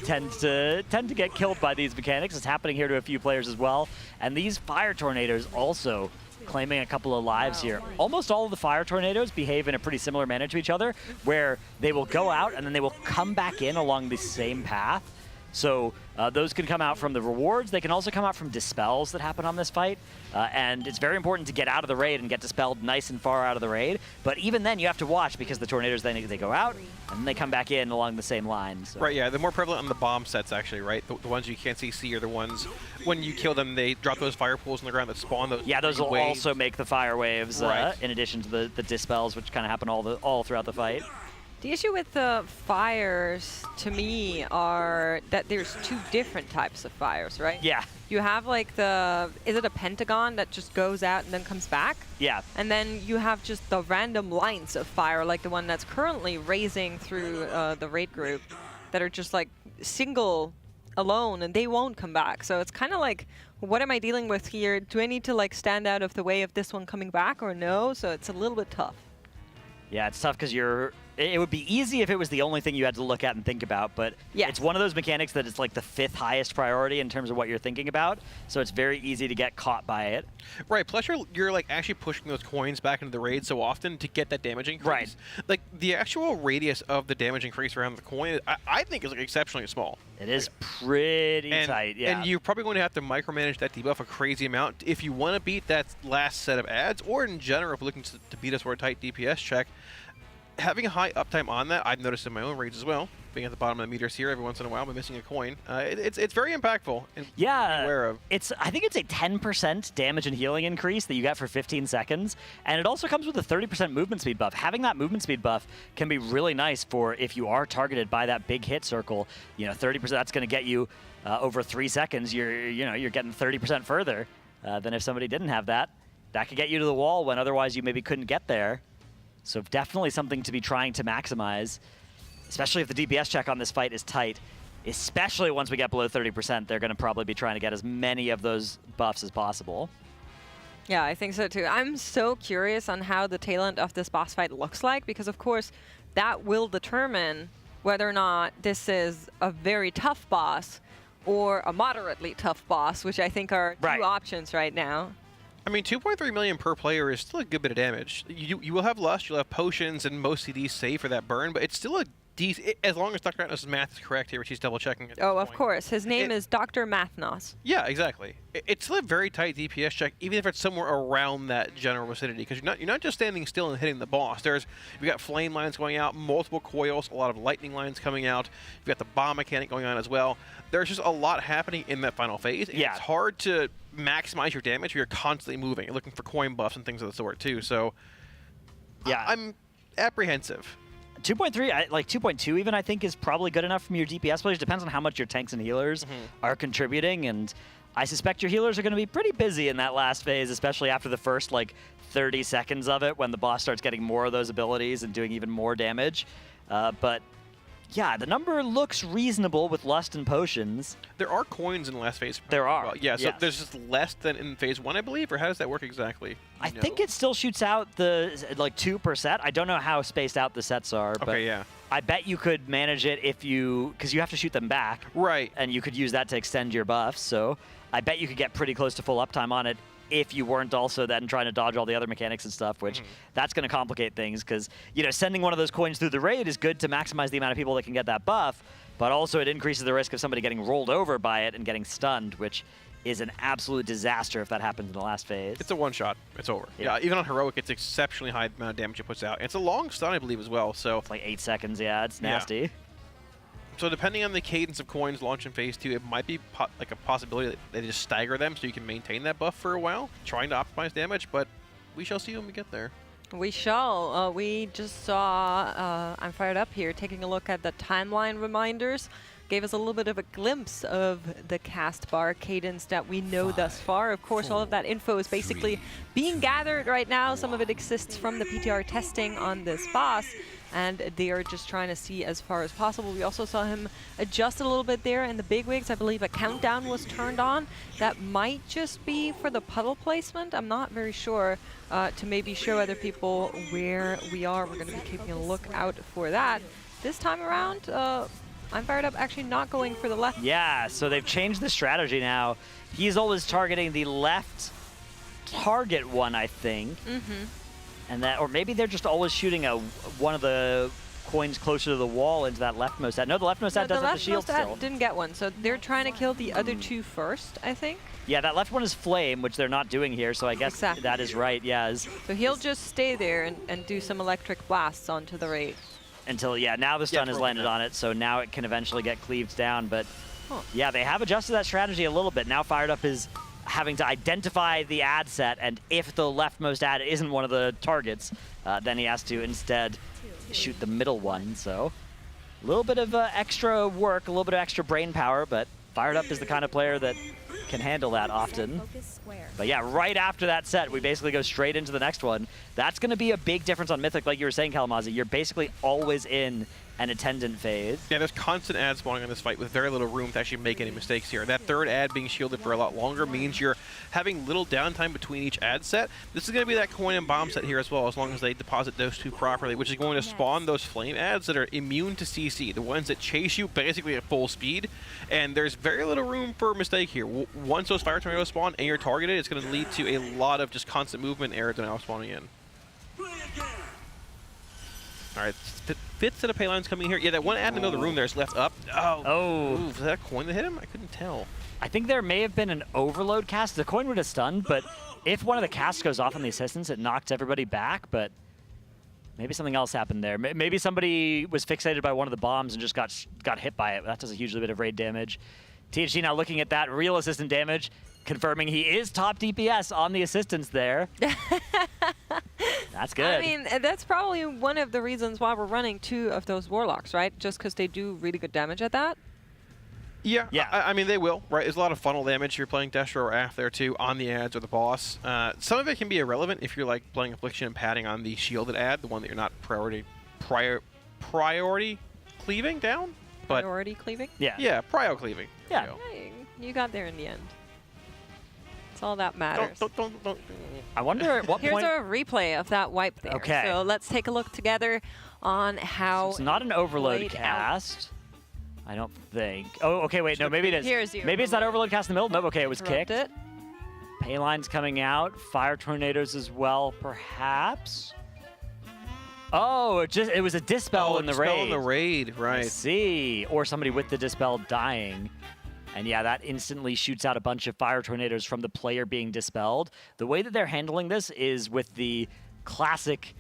S2: tend to get killed by these mechanics. It's happening here to a few players as well. And these fire tornadoes also claiming a couple of lives here. Almost all of the fire tornadoes behave in a pretty similar manner to each other, where they will go out and then they will come back in along the same path. So those can come out from the rewards. They can also come out from dispels that happen on this fight. And it's very important to get out of the raid and get dispelled nice and far out of the raid. But even then, you have to watch because the tornadoes, then they go out and then they come back in along the same line. So.
S12: Right, yeah. They're more prevalent on the bomb sets, actually, right? The ones you can't see are the ones, when you kill them, they drop those fire pools on the ground that spawn those.
S2: Yeah, those will
S12: waves.
S2: also make the fire waves, in addition to the dispels, which kind of happen all throughout the fight.
S18: The issue with the fires, to me, are that there's 2 different types of fires, right?
S2: Yeah.
S18: You have like is it a pentagon that just goes out and then comes back?
S2: Yeah.
S18: And then you have just the random lines of fire, like the one that's currently raising through the raid group, that are just like single alone and they won't come back. So it's kind of like what am I dealing with here? Do I need to like stand out of the way of this one coming back or no? So it's a little bit tough.
S2: Yeah, it's tough because it would be easy if it was the only thing you had to look at and think about, but it's one of those mechanics that it's like the 5th highest priority in terms of what you're thinking about, so it's very easy to get caught by it.
S12: Right, plus you're like actually pushing those coins back into the raid so often to get that damage increase.
S2: Right.
S12: Like the actual radius of the damage increase around the coin, I think is like exceptionally small.
S2: It is pretty tight, yeah.
S12: And you're probably going to have to micromanage that debuff a crazy amount if you want to beat that last set of ads, or in general, if you're looking to beat us for a tight DPS check. Having a high uptime on that, I've noticed in my own raids as well. Being at the bottom of the meters here every once in a while, but missing a coin. It's very impactful. And aware of.
S2: I think it's a 10% damage and healing increase that you get for 15 seconds, and it also comes with a 30% movement speed buff. Having that movement speed buff can be really nice for if you are targeted by that big hit circle. 30%. That's going to get you over 3 seconds. You're getting 30% further than if somebody didn't have that. That could get you to the wall when otherwise you maybe couldn't get there. So definitely something to be trying to maximize, especially if the DPS check on this fight is tight. Especially once we get below 30%, they're going to probably be trying to get as many of those buffs as possible.
S18: Yeah, I think so too. I'm so curious on how the tail end of this boss fight looks like, because of course that will determine whether or not this is a very tough boss or a moderately tough boss, which I think are two options right now.
S12: I mean, 2.3 million per player is still a good bit of damage. You will have Lust, you'll have Potions, and most CDs save for that burn, but it's still a decent, as long as Dr. Atnos' math is correct here, which he's double-checking.
S18: Oh, of course. His name is Dr. Mathnos.
S12: Yeah, exactly. It's still a very tight DPS check, even if it's somewhere around that general vicinity, because you're not just standing still and hitting the boss. You've got flame lines going out, multiple coils, a lot of lightning lines coming out. You've got the bomb mechanic going on as well. There's just a lot happening in that final phase. And it's hard to maximize your damage when you're constantly moving. You're looking for coin buffs and things of the sort, too. So, yeah, I'm apprehensive.
S2: 2.3, like 2.2 even, I think is probably good enough from your DPS players. Depends on how much your tanks and healers are contributing, and I suspect your healers are going to be pretty busy in that last phase, especially after the first, 30 seconds of it when the boss starts getting more of those abilities and doing even more damage. But yeah, the number looks reasonable with Lust and Potions.
S12: There are coins in the last phase.
S2: There are.
S12: Well, yeah, so there's just less than in phase 1, I believe, or how does that work exactly?
S2: I think it still shoots out the 2 per set. I don't know how spaced out the sets are, but I bet you could manage it because you have to shoot them back.
S12: Right.
S2: And you could use that to extend your buffs, so I bet you could get pretty close to full uptime on it if you weren't also then trying to dodge all the other mechanics and stuff, which that's going to complicate things because, sending one of those coins through the raid is good to maximize the amount of people that can get that buff, but also it increases the risk of somebody getting rolled over by it and getting stunned, which is an absolute disaster if that happens in the last phase.
S12: It's a one-shot. It's over. Yeah, even on Heroic, it's exceptionally high amount of damage it puts out. And it's a long stun, I believe, as well, so...
S2: It's 8 seconds, it's nasty.
S12: Yeah. So depending on the cadence of coins launch in phase 2, it might be a possibility that they just stagger them so you can maintain that buff for a while, trying to optimize damage, but we shall see when we get there.
S18: We shall. We just saw, I'm fired up here, taking a look at the timeline reminders. Gave us a little bit of a glimpse of the cast bar cadence that we know thus far. Of course, all of that info is basically being gathered right now. Some of it exists from the PTR testing on this boss, and they are just trying to see as far as possible. We also saw him adjust a little bit there in the bigwigs. I believe a countdown was turned on. That might just be for the puddle placement. I'm not very sure, to maybe show other people where we are. We're going to be keeping a look out for that. This time around, I'm fired up actually not going for the left.
S2: Yeah, so they've changed the strategy now. He's always targeting the left target one, I think. And that, or maybe they're just always shooting one of the coins closer to the wall into that leftmost ad. No, the leftmost ad doesn't have the shield still.
S18: Didn't get one, so they're trying to kill the other two first, I think.
S2: Yeah, that left one is flame, which they're not doing here, so I guess that is right,
S18: So he'll just stay there and do some electric blasts onto the raid.
S2: Until, now the stun has landed on it, so now it can eventually get cleaved down. But, yeah, they have adjusted that strategy a little bit. Now Fired Up is having to identify the ad set, and if the leftmost ad isn't one of the targets, then he has to instead shoot the middle one. So a little bit of extra work, a little bit of extra brain power, but Fired Up is the kind of player that can handle that often. But yeah, right after that set, we basically go straight into the next one. That's going to be a big difference on Mythic, like you were saying, Kalamazoo. You're basically always in and Attendant phase.
S12: Yeah, there's constant ads spawning on this fight with very little room to actually make any mistakes here. That third ad being shielded for a lot longer means you're having little downtime between each ad set. This is going to be that coin and bomb set here as well, as long as they deposit those two properly, which is going to spawn those flame ads that are immune to CC, the ones that chase you basically at full speed. And there's very little room for a mistake here. Once those fire tornadoes spawn and you're targeted, it's going to lead to a lot of just constant movement errors that are now spawning in. All right, fifth set of pay lines coming here. Yeah, that one ad in the middle of the room there is left up. Oh. Ooh, was that a coin that hit him? I couldn't tell.
S2: I think there may have been an overload cast. The coin would have stunned, but if one of the casts goes off on the assistants, it knocked everybody back, but maybe something else happened there. Maybe somebody was fixated by one of the bombs and just got hit by it. That does a huge bit of raid damage. THG now looking at that real assistant damage, confirming he is top DPS on the assistants there. That's good.
S18: I mean, that's probably one of the reasons why we're running 2 of those Warlocks, right? Just because they do really good damage at that?
S12: Yeah. I mean, they will, right? There's a lot of funnel damage if you're playing Destro or AF there, too, on the ads or the boss. Some of it can be irrelevant if you're, like, playing Affliction and padding on the shielded ad, the one that you're not priority cleaving down. But
S18: priority cleaving?
S12: Yeah. Yeah, prio cleaving.
S2: Yeah.
S18: You got there in the end. That's all that matters.
S12: Don't.
S2: I wonder at what
S18: Here's
S2: point...
S18: a replay of that wipe there.
S2: Okay.
S18: So let's take a look together on how
S2: it's not an overload cast. I don't think. Oh, okay, wait, no, maybe it is. Maybe it's not overload cast in the middle. No, okay, it was kicked. Pay lines coming out. Fire tornadoes as well, perhaps. Oh, it was a dispel in the raid.
S12: Dispel in the raid, right.
S2: I see. Or somebody with the dispel dying. And yeah, that instantly shoots out a bunch of fire tornadoes from the player being dispelled. The way that they're handling this is with the classic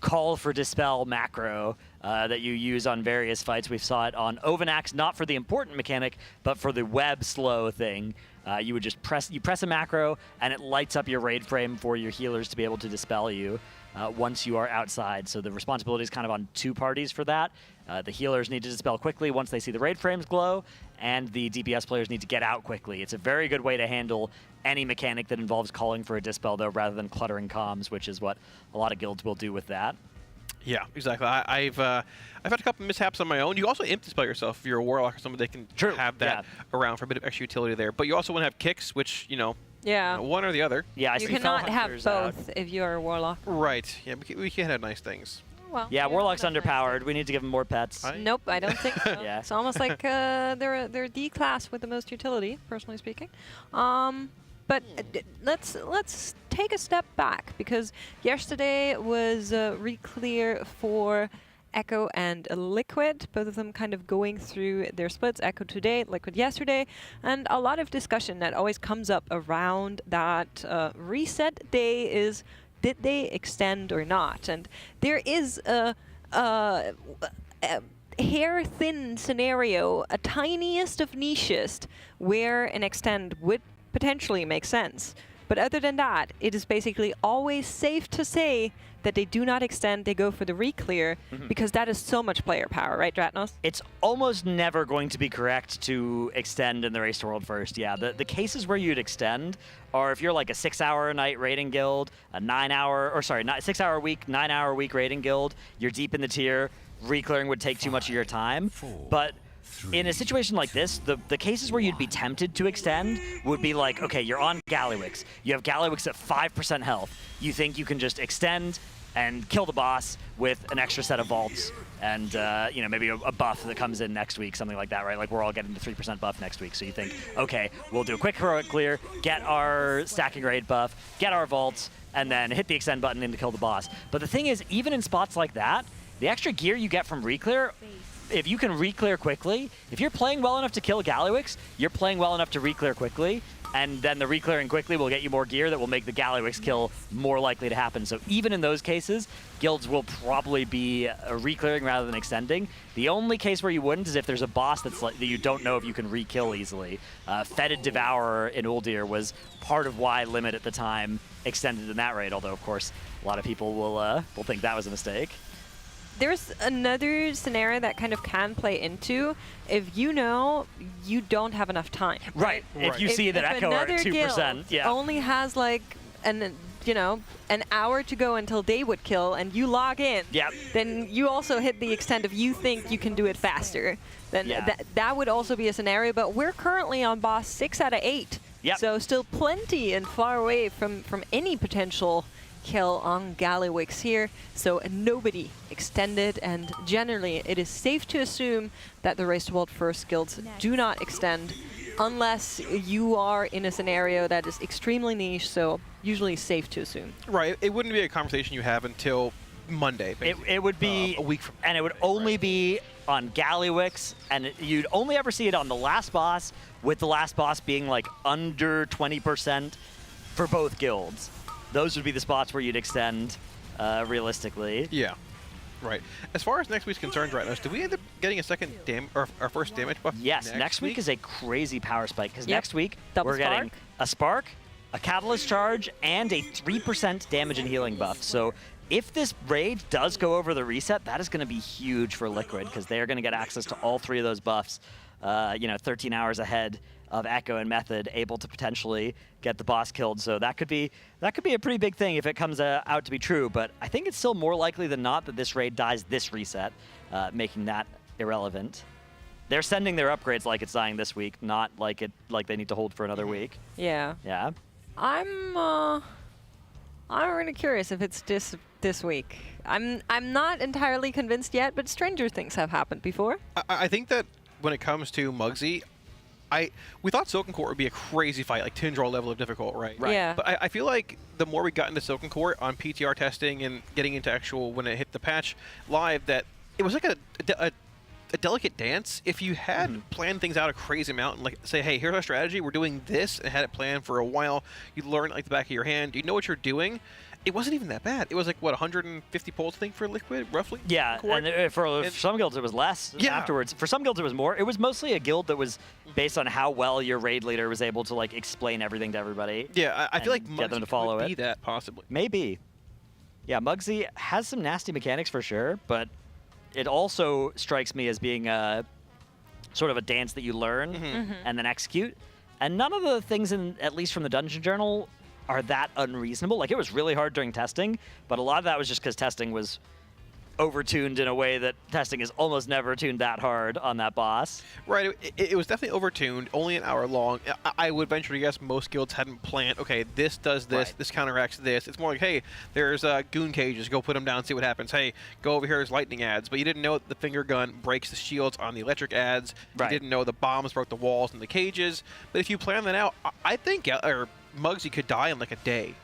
S2: call for dispel macro that you use on various fights. We saw it on Ovanax, not for the important mechanic, but for the web slow thing. You would just press a macro, and it lights up your raid frame for your healers to be able to dispel you once you are outside. So the responsibility is kind of on 2 parties for that. The healers need to dispel quickly once they see the raid frames glow, and the DPS players need to get out quickly. It's a very good way to handle any mechanic that involves calling for a dispel, though, rather than cluttering comms, which is what a lot of guilds will do with that.
S12: Yeah, exactly. I've had a couple mishaps on my own. You also imp dispel yourself if you're a warlock or something. They can have that around for a bit of extra utility there. But you also want to have kicks, which, one or the other.
S2: Yeah,
S18: you cannot have both if you're a warlock.
S12: Right. Yeah, we can't have nice things.
S18: Well,
S2: yeah, Warlock's underpowered. We need to give him more pets.
S18: Nope, I don't think so.
S2: Yeah.
S18: It's almost like they're D class with the most utility, personally speaking. But let's take a step back, because yesterday was re-clear for Echo and Liquid, both of them kind of going through their splits. Echo today, Liquid yesterday, and a lot of discussion that always comes up around that reset day is, did they extend or not? And there is a hair-thin scenario, a tiniest of nichest, where an extend would potentially make sense. But other than that, it is basically always safe to say that they do not extend, they go for the re-clear, because that is so much player power, right, Dratnos?
S2: It's almost never going to be correct to extend in the Race to World First. Yeah, the cases where you'd extend are if you're like a 6-hour-a-night raiding guild, a 6-hour a week, 9-hour a week raiding guild, you're deep in the tier, re-clearing would take too much of your time. But in a situation like this, the cases where you'd be tempted to extend would be like, okay, you're on Gallywix. You have Gallywix at 5% health. You think you can just extend and kill the boss with an extra set of vaults and maybe a buff that comes in next week, something like that, right? Like we're all getting the 3% buff next week. So you think, okay, we'll do a quick heroic clear, get our stacking raid buff, get our vaults, and then hit the extend button in to kill the boss. But the thing is, even in spots like that, the extra gear you get from re-clear, if you can re-clear quickly, if you're playing well enough to kill Gallywix, you're playing well enough to re-clear quickly, and then the re-clearing quickly will get you more gear that will make the Gallywix kill more likely to happen. So even in those cases, guilds will probably be re-clearing rather than extending. The only case where you wouldn't is if there's a boss that you don't know if you can re-kill easily. Fetid Devourer in Uldir was part of why Limit at the time extended in that raid, although of course a lot of people will think that was a mistake.
S18: There's another scenario that kind of can play into if you know you don't have enough time.
S2: Right. If you see that Echo are at 2%,
S18: only has like you know, an hour to go until they would kill and you log in, then you also hit the extent of you think you can do it faster. Then that would also be a scenario, but we're currently on boss 6 out of 8. So still plenty and far away from any potential kill on Gallywix here. So nobody extended, and generally it is safe to assume that the Race to World First guilds do not extend unless you are in a scenario that is extremely niche, so usually safe to assume.
S12: Right, it wouldn't be a conversation you have until Monday.
S2: It would be
S12: a week from
S2: and it would only be on Gallywix, and you'd only ever see it on the last boss, with the last boss being like under 20% for both guilds. Those would be the spots where you'd extend realistically.
S12: Yeah. Right. As far as next week's concerned right now, do we end up getting a second our first damage buff?
S2: Yes, next week is a crazy power spike, because next week
S18: Double
S2: we're getting a spark, a catalyst charge, and a 3% damage and healing buff. So if this raid does go over the reset, that is going to be huge for Liquid, because they are going to get access to all 3 of those buffs, 13 hours ahead of Echo and Method, able to potentially get the boss killed. So that could be a pretty big thing if it comes out to be true. But I think it's still more likely than not that this raid dies this reset, making that irrelevant. They're sending their upgrades like it's dying this week, not like they need to hold for another week.
S18: Yeah.
S2: Yeah.
S18: I'm really curious if it's this week. I'm not entirely convinced yet, but stranger things have happened before.
S12: I think that when it comes to Muggsy, we thought Silken Court would be a crazy fight, like Tindral level of difficult, right?
S18: Yeah.
S12: But I feel like the more we got into Silken Court on PTR testing and getting into actual, when it hit the patch live, that it was like a delicate dance. If you had planned things out a crazy amount and like say, hey, here's our strategy, we're doing this, and had it planned for a while, you'd learn like the back of your hand, you know what you're doing. It wasn't even that bad. It was like, what, 150 pulls, I think, for Liquid, roughly?
S2: Yeah, and for some guilds it was less afterwards. For some guilds it was more. It was mostly a guild that was based on how well your raid leader was able to like explain everything to everybody.
S12: Yeah, I feel like
S2: get them to follow
S12: would
S2: it.
S12: be that, possibly.
S2: Maybe. Yeah, Muggsy has some nasty mechanics for sure, but it also strikes me as being a sort of a dance that you learn and then execute. And none of the things, at least from the Dungeon Journal, are that unreasonable. Like, it was really hard during testing, but a lot of that was just because testing was overtuned in a way that testing is almost never tuned that hard on that boss.
S12: Right, it was definitely overtuned, only an hour long. I would venture to guess most guilds hadn't planned, okay, this does this, this counteracts this. It's more like, hey, there's goon cages, go put them down, see what happens. Hey, go over here, there's lightning ads. But you didn't know that the finger gun breaks the shields on the electric ads. You didn't know the bombs broke the walls and the cages. But if you plan that out, I think Muggsy could die in like a day.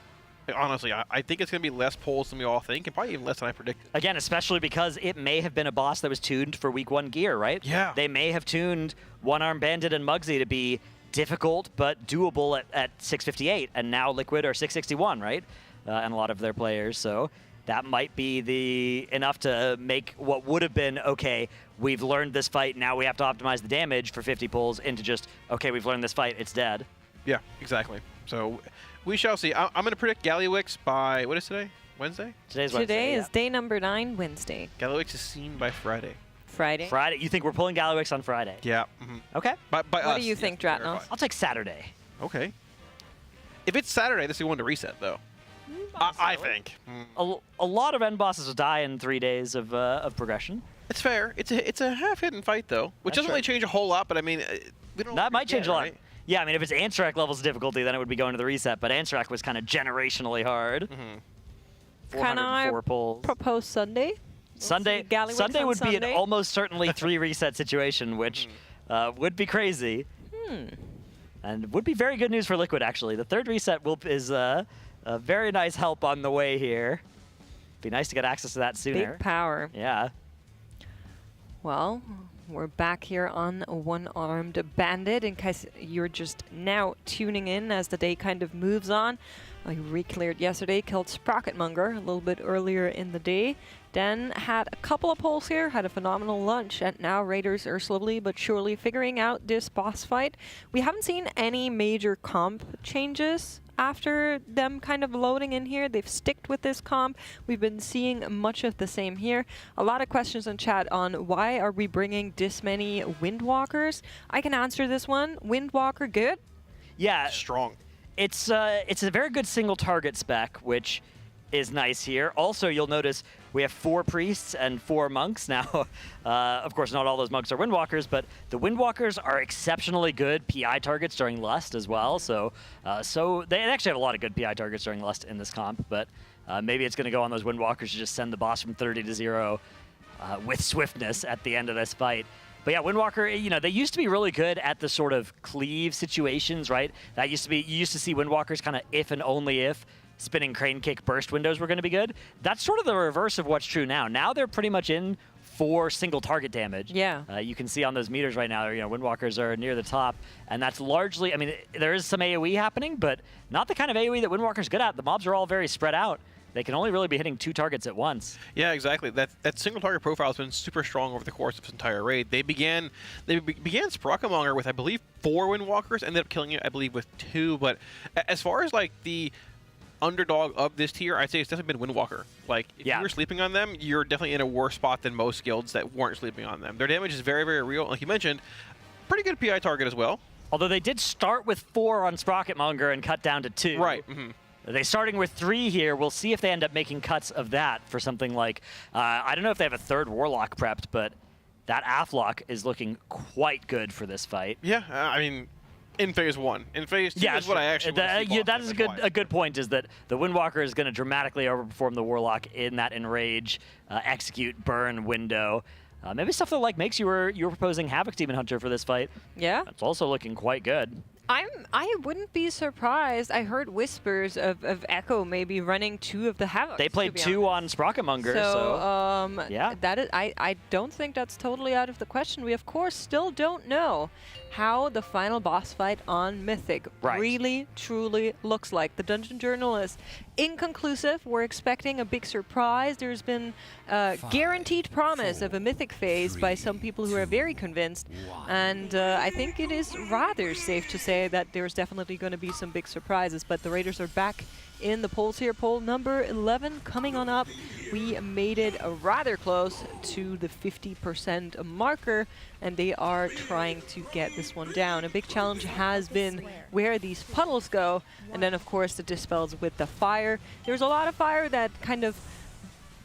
S12: Like, honestly, I think it's going to be less pulls than we all think, and probably even less than I predicted.
S2: Again, especially because it may have been a boss that was tuned for week 1 gear, right?
S12: Yeah.
S2: They may have tuned One-Arm Bandit and Muggsy to be difficult but doable at 658, and now Liquid are 661, right? And a lot of their players, so that might be enough to make what would have been, okay, we've learned this fight, now we have to optimize the damage for 50 pulls, into just, okay, we've learned this fight, it's dead.
S12: Yeah, exactly. So we shall see. I'm going to predict Gallywix by, what is today? Wednesday?
S2: Today's Wednesday.
S18: Today is day number 9, Wednesday.
S12: Gallywix is seen by Friday.
S18: Friday?
S2: Friday. You think we're pulling Gallywix on Friday?
S12: Yeah.
S2: Okay.
S12: By
S18: what
S12: us,
S18: do you think, Dratnos?
S2: I'll take Saturday.
S12: Okay. If it's Saturday, this is one to reset, though. I think.
S2: A lot of end bosses will die in 3 days of progression.
S12: It's fair. It's a half-hidden fight, though, which doesn't really change a whole lot, but I mean, we don't know.
S2: That might change a lot.
S12: Right?
S2: Yeah, I mean, if it's Antrak levels of difficulty, then it would be going to the reset, but Antrak was kind of generationally hard. 404 pulls.
S18: Propose Sunday?
S2: Sunday would be an almost certainly 3 reset situation, which would be crazy. And would be very good news for Liquid, actually. The 3rd reset is a very nice help on the way here. Be nice to get access to that sooner.
S18: Big power.
S2: Yeah.
S18: Well, we're back here on One-Armed Bandit in case you're just now tuning in as the day kind of moves on. I re-cleared yesterday, killed Sprocket Monger a little bit earlier in the day. Then had a couple of pulls here, had a phenomenal lunch, and now Raiders are slowly but surely figuring out this boss fight. We haven't seen any major comp changes after them kind of loading in here. They've sticked with this comp. We've been seeing much of the same here. A lot of questions in chat on why are we bringing this many Windwalkers? I can answer this one. Windwalker, good.
S2: Yeah.
S12: Strong.
S2: It's a very good single target spec, which is nice here. Also, you'll notice we have 4 priests and 4 monks now. Of course, not all those monks are Windwalkers, but the Windwalkers are exceptionally good PI targets during Lust as well. So they actually have a lot of good PI targets during Lust in this comp, but maybe it's going to go on those Windwalkers to just send the boss from 30 to 0 with swiftness at the end of this fight. But yeah, Windwalker, you know, they used to be really good at the sort of cleave situations, right? That used to be, you used to see Windwalkers kind of if and only if spinning crane kick burst windows were going to be good. That's sort of the reverse of what's true now. Now they're pretty much in for single target damage.
S18: Yeah.
S2: You can see on those meters right now, you know, Windwalkers are near the top, and that's largely, I mean, there is some AoE happening, but not the kind of AoE that Windwalker's good at. The mobs are all very spread out. They can only really be hitting 2 targets at once.
S12: Yeah, exactly. That single target profile has been super strong over the course of this entire raid. They began Sprocket Monger with, I believe, 4 Windwalkers, ended up killing it, I believe, with 2. But as far as like the underdog of this tier, I'd say it's definitely been Windwalker. Like, if you were sleeping on them, you're definitely in a worse spot than most guilds that weren't sleeping on them. Their damage is very, very real. Like you mentioned, pretty good PI target as well.
S2: Although they did start with 4 on Sprocket Monger and cut down to 2.
S12: Right. Mm-hmm.
S2: They're starting with 3 here. We'll see if they end up making cuts of that for something like, I don't know if they have a 3rd Warlock prepped, but that Athlock is looking quite good for this fight.
S12: Yeah, I mean, in phase 1. In phase 2 is what I actually
S2: that is a good point, is that the Windwalker is going to dramatically overperform the Warlock in that Enrage, Execute, Burn window. Maybe stuff that like makes you were proposing Havoc Demon Hunter for this fight.
S18: Yeah.
S2: It's also looking quite good.
S18: I wouldn't be surprised. I heard whispers of Echo maybe running 2 of the Havocs.
S2: They played 2 on Sprocket Monger, so
S18: yeah. That is, I don't think that's totally out of the question. We of course still don't know how the final boss fight on Mythic really truly looks like. The Dungeon Journal is inconclusive. We're expecting a big surprise. There's been guaranteed promise of a Mythic phase by some people who are very convinced, and I think it is rather safe to say that there's definitely going to be some big surprises. But the Raiders are back in the polls here. Poll number 11 coming on up. We made it rather close to the 50% marker, and they are trying to get this one down. A big challenge has been where these puddles go, and then of course the dispels with the fire. There's a lot of fire that kind of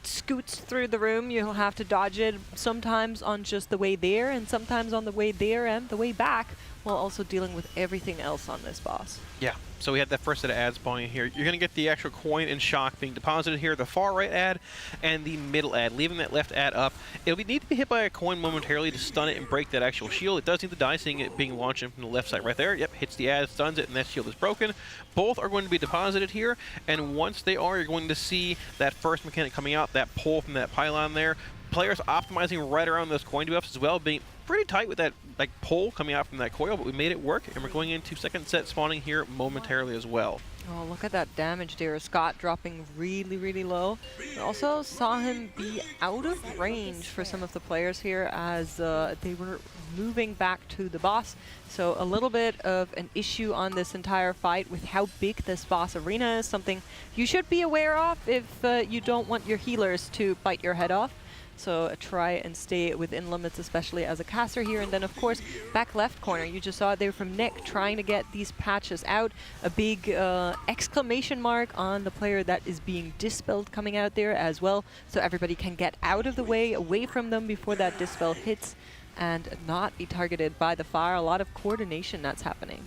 S18: scoots through the room. You'll have to dodge it sometimes on just the way there, and sometimes on the way there and the way back, while also dealing with everything else on this boss.
S12: Yeah, so we had that first set of ads spawning here. You're going to get the actual coin and shock being deposited here, the far right ad and the middle ad, leaving that left ad up. It'll need to be hit by a coin momentarily to stun it and break that actual shield. It does need to die, seeing it being launched in from the left side right there. Yep, hits the ad, stuns it, and that shield is broken. Both are going to be deposited here, and once they are, you're going to see that first mechanic coming out, that pull from that pylon there. Players optimizing right around those coin debuffs as well, being pretty tight with that like pull coming out from that coil, but we made it work, and we're going into second set spawning here momentarily as well.
S18: Oh, look at that damage there. Scott dropping really, really low. We also saw him be out of range for some of the players here as they were moving back to the boss. So a little bit of an issue on this entire fight with how big this boss arena is, something you should be aware of if you don't want your healers to bite your head off. So try and stay within limits, especially as a caster here. And then, of course, back left corner, you just saw it there from Nick trying to get these patches out. A big exclamation mark on the player that is being dispelled coming out there as well. So everybody can get out of the way, away from them before that dispel hits and not be targeted by the fire. A lot of coordination that's happening.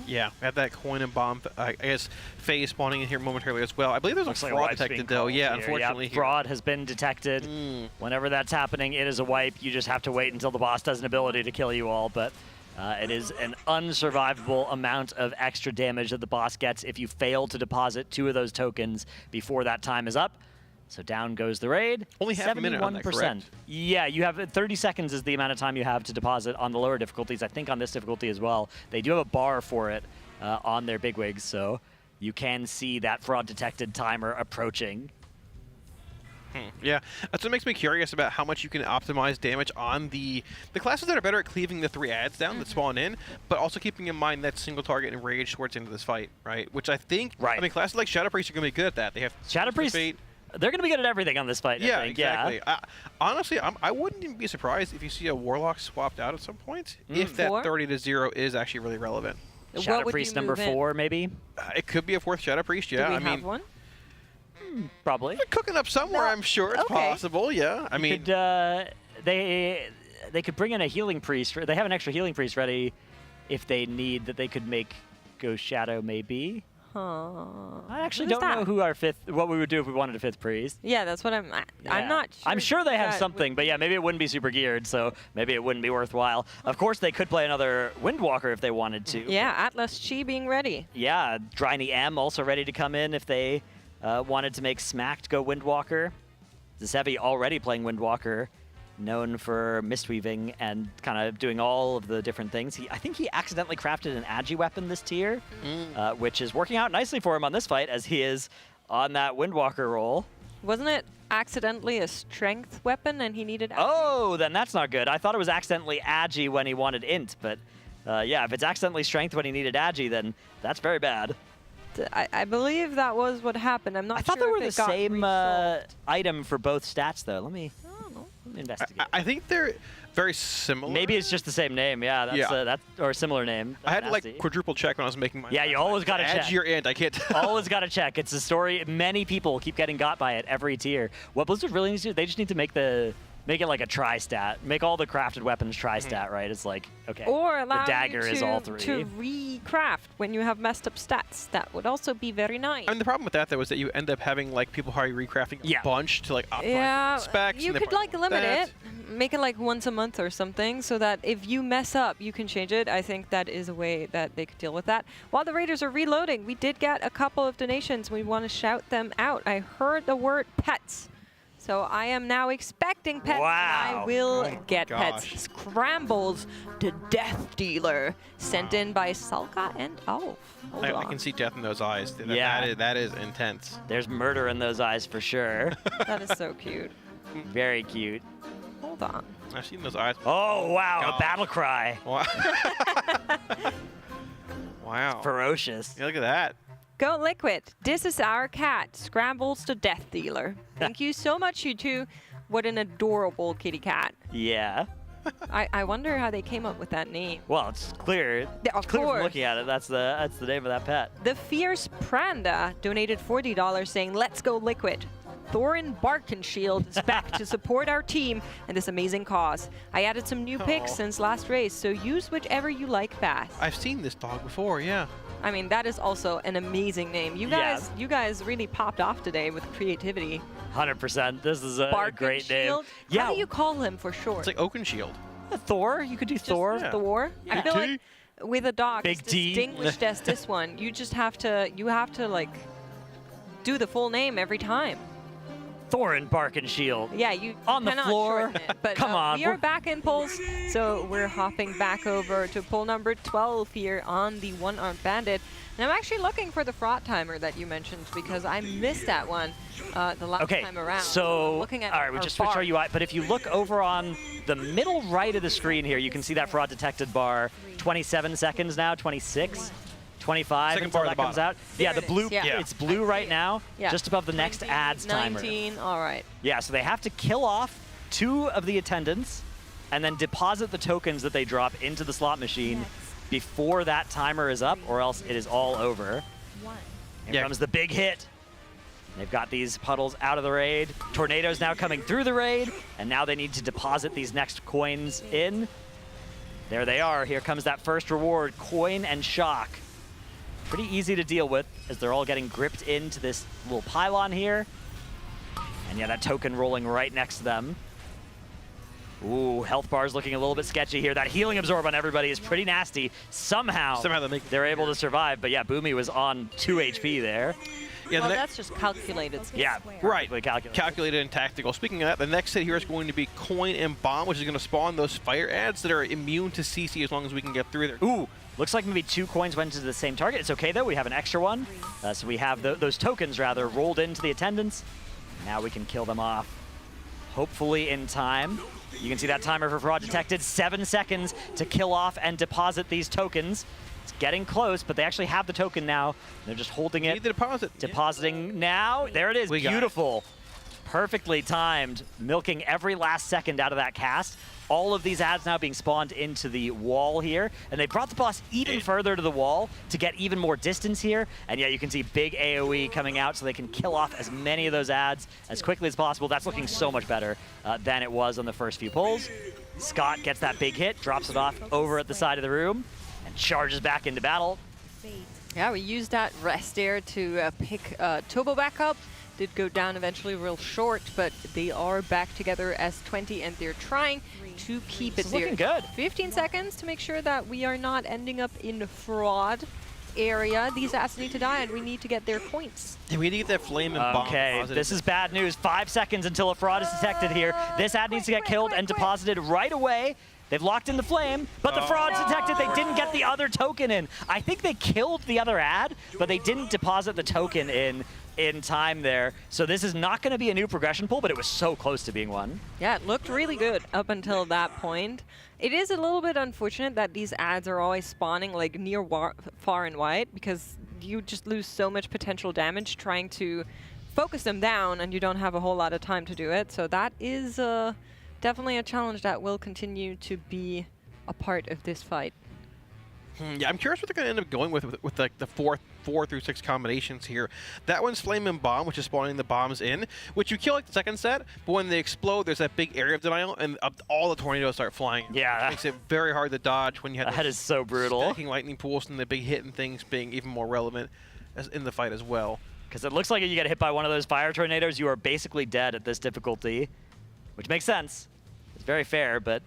S12: Yeah, at that coin and bomb, I guess, phase spawning in here momentarily as well. I believe there's a fraud detected, though. Yeah, unfortunately.
S2: Yeah, fraud has been detected. Whenever that's happening, it is a wipe. You just have to wait until the boss has an ability to kill you all, but it is an unsurvivable amount of extra damage that the boss gets if you fail to deposit 2 of those tokens before that time is up. So down goes the raid.
S12: Only half a minute on that, correct?
S2: Yeah, you have 30 seconds is the amount of time you have to deposit on the lower difficulties. I think on this difficulty as well. They do have a bar for it on their bigwigs, so you can see that fraud detected timer approaching.
S12: Yeah, that's what makes me curious about how much you can optimize damage on the classes that are better at cleaving the 3 ads down that spawn in, but also keeping in mind that single target and rage towards the end of this fight, right? Which I think, I mean, classes like Shadow Priest are going to be good at that. They have
S2: Shadow Priest. They're going to be good at everything on this fight,
S12: yeah,
S2: I think.
S12: Exactly.
S2: Yeah,
S12: honestly, I wouldn't even be surprised if you see a Warlock swapped out at some point, if that 30 to 0 is actually really relevant.
S2: Shadow Priest number 4, maybe?
S12: It could be a 4th Shadow Priest, yeah.
S18: Do we have one?
S2: Probably.
S12: They're cooking up somewhere, I'm sure. It's possible, yeah. I mean...
S2: They could bring in a healing priest. They have an extra healing priest ready if they need that they could make Ghost Shadow, maybe. I actually don't know who our what we would do if we wanted a 5th priest.
S18: Yeah, that's what I'm not sure.
S2: I'm sure they have something, but yeah, maybe it wouldn't be super geared, so maybe it wouldn't be worthwhile. Of course, they could play another Windwalker if they wanted to.
S18: Yeah, Atlas Chi being ready.
S2: Yeah, Dryny M also ready to come in if they wanted to make Smacked go Windwalker. Zesevi already playing Windwalker, known for mistweaving and kind of doing all of the different things. I think he accidentally crafted an Agi weapon this tier, which is working out nicely for him on this fight as he is on that Windwalker roll.
S18: Wasn't it accidentally a strength weapon and he needed Agi?
S2: Oh, then that's not good. I thought it was accidentally Agi when he wanted int, but yeah, if it's accidentally strength when he needed Agi, then that's very bad.
S18: I believe that was what happened. I'm not sure.
S2: I thought they were the same
S18: resolved.
S2: item for both stats, though. Let me investigate.
S12: I think they're very similar.
S2: Maybe it's just the same name. Yeah, that's or a similar name.
S12: I had to like quadruple check when I was making my.
S2: Yeah, you always got to check.
S12: Add your int. I can't.
S2: Always got to check. It's a story. Many people keep getting got by it every tier. What Blizzard really needs to do, they just need to make it like a tri-stat. Make all the crafted weapons tri-stat, right? It's like, okay,
S18: or allow
S2: the dagger
S18: you to,
S2: is all 3.
S18: to recraft when you have messed up stats. That would also be very nice.
S12: I mean, the problem with that, though, is that you end up having like people who are recrafting a bunch to like optimize specs.
S18: You could like limit it, make it like once a month or something, so that if you mess up, you can change it. I think that is a way that they could deal with that. While the Raiders are reloading, we did get a couple of donations. We want to shout them out. I heard the word pets. So I am now expecting pets, and I will get pets. Scrambles to Death Dealer, sent in by Salka and Alf.
S12: I can see death in those eyes.
S2: Yeah.
S12: That is intense.
S2: There's murder in those eyes for sure.
S18: That is so cute.
S2: Very cute.
S18: Hold on.
S12: I've seen those eyes.
S2: Oh, wow, a battle cry.
S12: Wow. Wow.
S2: It's ferocious.
S12: Yeah, look at that.
S18: Go Liquid. This is our cat. Scrambles to Death Dealer. Thank you so much, you two. What an adorable kitty cat.
S2: Yeah.
S18: I wonder how they came up with that name.
S2: Well, it's clear.
S18: Of
S2: clear
S18: course.
S2: from looking at it. That's the name of that pet.
S18: The Fierce Pranda donated $40 saying, "Let's go Liquid." Thorin Barkenshield is back to support our team and this amazing cause. I added some new picks since last race, so use whichever you like best.
S12: I've seen this dog before, yeah.
S18: I mean, that is also an amazing name. You guys really popped off today with creativity.
S2: 100%. This is a great name.
S18: Yeah. How do you call him for short?
S12: It's like Oakenshield.
S2: Thor. You could do Thor.
S18: Yeah. Thor.
S2: Yeah.
S18: I feel like with a dog
S2: Big
S18: as
S2: D.
S18: distinguished as this one, you have to like do the full name every time.
S2: Thorin Barkenshield.
S18: Yeah, you
S2: on the
S18: cannot
S2: floor.
S18: shorten it, but
S2: Come on.
S18: We are back in polls, so we're hopping back over to poll number 12 here on the one-armed bandit. And I'm actually looking for the fraud timer that you mentioned because I missed that one the last time around.
S2: So
S18: looking at
S2: all right, we just switched our UI, but if you look over on the middle right of the screen here, you can see that fraud detected bar. 27 seconds now, 26. 25 until that comes out. Yeah, the blue. It's blue right now, just above the next ads timer.
S18: 19. All right.
S2: Yeah, so they have to kill off 2 of the attendants, and then deposit the tokens that they drop into the slot machine before that timer is up, or else it is all over. Here comes the big hit. They've got these puddles out of the raid. Tornadoes now coming through the raid, and now they need to deposit these next coins in. There they are. Here comes that first reward, coin and shock. Pretty easy to deal with as they're all getting gripped into this little pylon here. And yeah, that token rolling right next to them. Ooh, health bar's looking a little bit sketchy here. That healing absorb on everybody is pretty nasty. Somehow they're able to survive. But yeah, Boomy was on 2 HP there.
S18: Yeah, well, that's just calculated.
S2: Yeah,
S12: right. Calculated and tactical. Speaking of that, the next hit here is going to be Coin and Bomb, which is going to spawn those fire ads that are immune to CC as long as we can get through there.
S2: Ooh, looks like maybe 2 coins went to the same target. It's okay, though. We have an extra one. So we have those tokens, rather, rolled into the attendants. Now we can kill them off, hopefully in time. You can see that timer for fraud detected. 7 seconds to kill off and deposit these tokens. It's getting close, but they actually have the token now. They're just holding it.
S12: Need the deposit.
S2: Depositing now. There it is. Beautiful. Perfectly timed. Milking every last second out of that cast. all of these ads now being spawned into the wall here, and they brought the boss even further to the wall to get even more distance here. And yeah, you can see big AoE coming out so they can kill off as many of those ads as quickly as possible. That's looking so much better than it was on the first few pulls. Scott gets that big hit, drops it off over at the side of the room, and charges back into battle.
S18: Yeah, we used that rest there to pick Turbo back up. Did go down eventually real short, but they are back together as 20, and they're trying to keep it there.
S2: Looking good.
S18: 15 seconds to make sure that we are not ending up in the fraud area. These ads need to die, and we need to get their points.
S12: And we need to get that flame and bomb.
S2: Okay, this is bad news. 5 seconds until a fraud is detected here. This ad needs to get killed and deposited right away. They've locked in the flame, but the fraud's detected. They didn't get the other token in. I think they killed the other ad, but they didn't deposit the token in time there. So this is not going to be a new progression pull, but it was so close to being one.
S18: Yeah, it looked really good up until that point. It is a little bit unfortunate that these ads are always spawning like near far and wide, because you just lose so much potential damage trying to focus them down, and you don't have a whole lot of time to do it. So that is definitely a challenge that will continue to be a part of this fight.
S12: Yeah, I'm curious what they're going to end up going with like the 4 through 6 combinations here. That one's Flame and Bomb, which is spawning the bombs in, which you kill like the second set, but when they explode, there's that big area of denial, and all the tornadoes start flying.
S2: Yeah.
S12: Which makes it very hard to dodge when you have
S2: that is so brutal.
S12: Stacking lightning pools and the big hit and things being even more relevant in the fight as well.
S2: Because it looks like if you get hit by one of those fire tornadoes, you are basically dead at this difficulty, which makes sense. It's very fair, but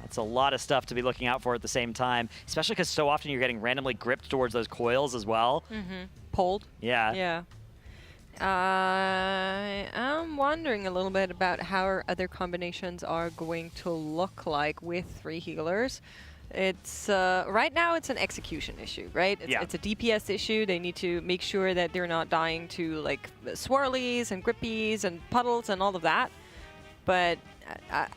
S2: that's a lot of stuff to be looking out for at the same time, especially because so often you're getting randomly gripped towards those coils as well.
S18: Pulled.
S2: Yeah.
S18: Yeah. I'm wondering a little bit about how our other combinations are going to look like with 3 healers. It's right now it's an execution issue, right? It's a DPS issue. They need to make sure that they're not dying to like swirlies and grippies and puddles and all of that. But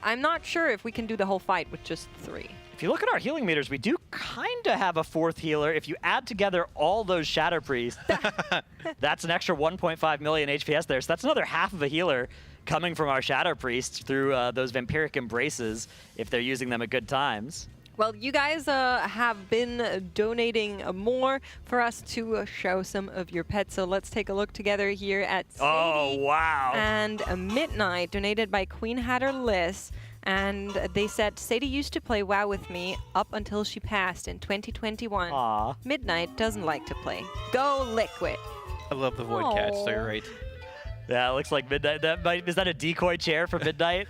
S18: I'm not sure if we can do the whole fight with just 3.
S2: If you look at our healing meters, we do kind of have a 4th healer. If you add together all those Shadow Priests, that's an extra 1.5 million HPS there. So that's another half of a healer coming from our Shadow Priests through those Vampiric Embraces if they're using them at good times.
S18: Well, you guys have been donating more for us to show some of your pets. So let's take a look together here at Sadie.
S2: Oh, wow.
S18: And Midnight, donated by Queen Hatter Liz. And they said, Sadie used to play WoW with me up until she passed in 2021.
S2: Aww.
S18: Midnight doesn't like to play. Go Liquid.
S12: I love the Void Cat, so you're right.
S2: Yeah, it looks like Midnight. Is that a decoy chair for Midnight?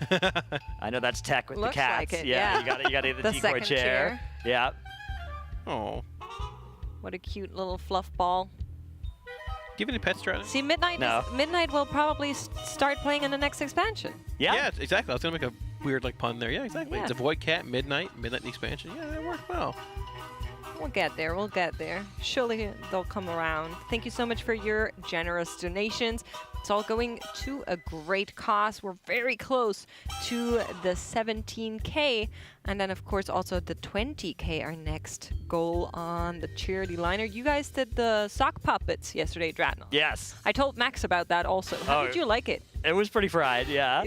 S2: I know that's tech with
S18: Looks
S2: the cats.
S18: like it,
S2: yeah. You got the decoy
S18: second chair.
S2: Yeah.
S12: Oh.
S18: What a cute little fluff ball.
S12: Give any pet strat?
S18: See, Midnight will probably start playing in the next expansion.
S12: Yeah, exactly. I was going to make a weird like pun there. Yeah, exactly.
S18: Yeah.
S12: It's a Void Cat, Midnight the expansion. Yeah, that worked well.
S18: We'll get there. We'll get there. Surely they'll come around. Thank you so much for your generous donations. It's all going to a great cause. We're very close to the 17K. And then, of course, also the 20K, our next goal on the charity liner. You guys did the sock puppets yesterday, Dratnol.
S2: Yes.
S18: I told Max about that also. How did you like it?
S2: It was pretty fried, yeah.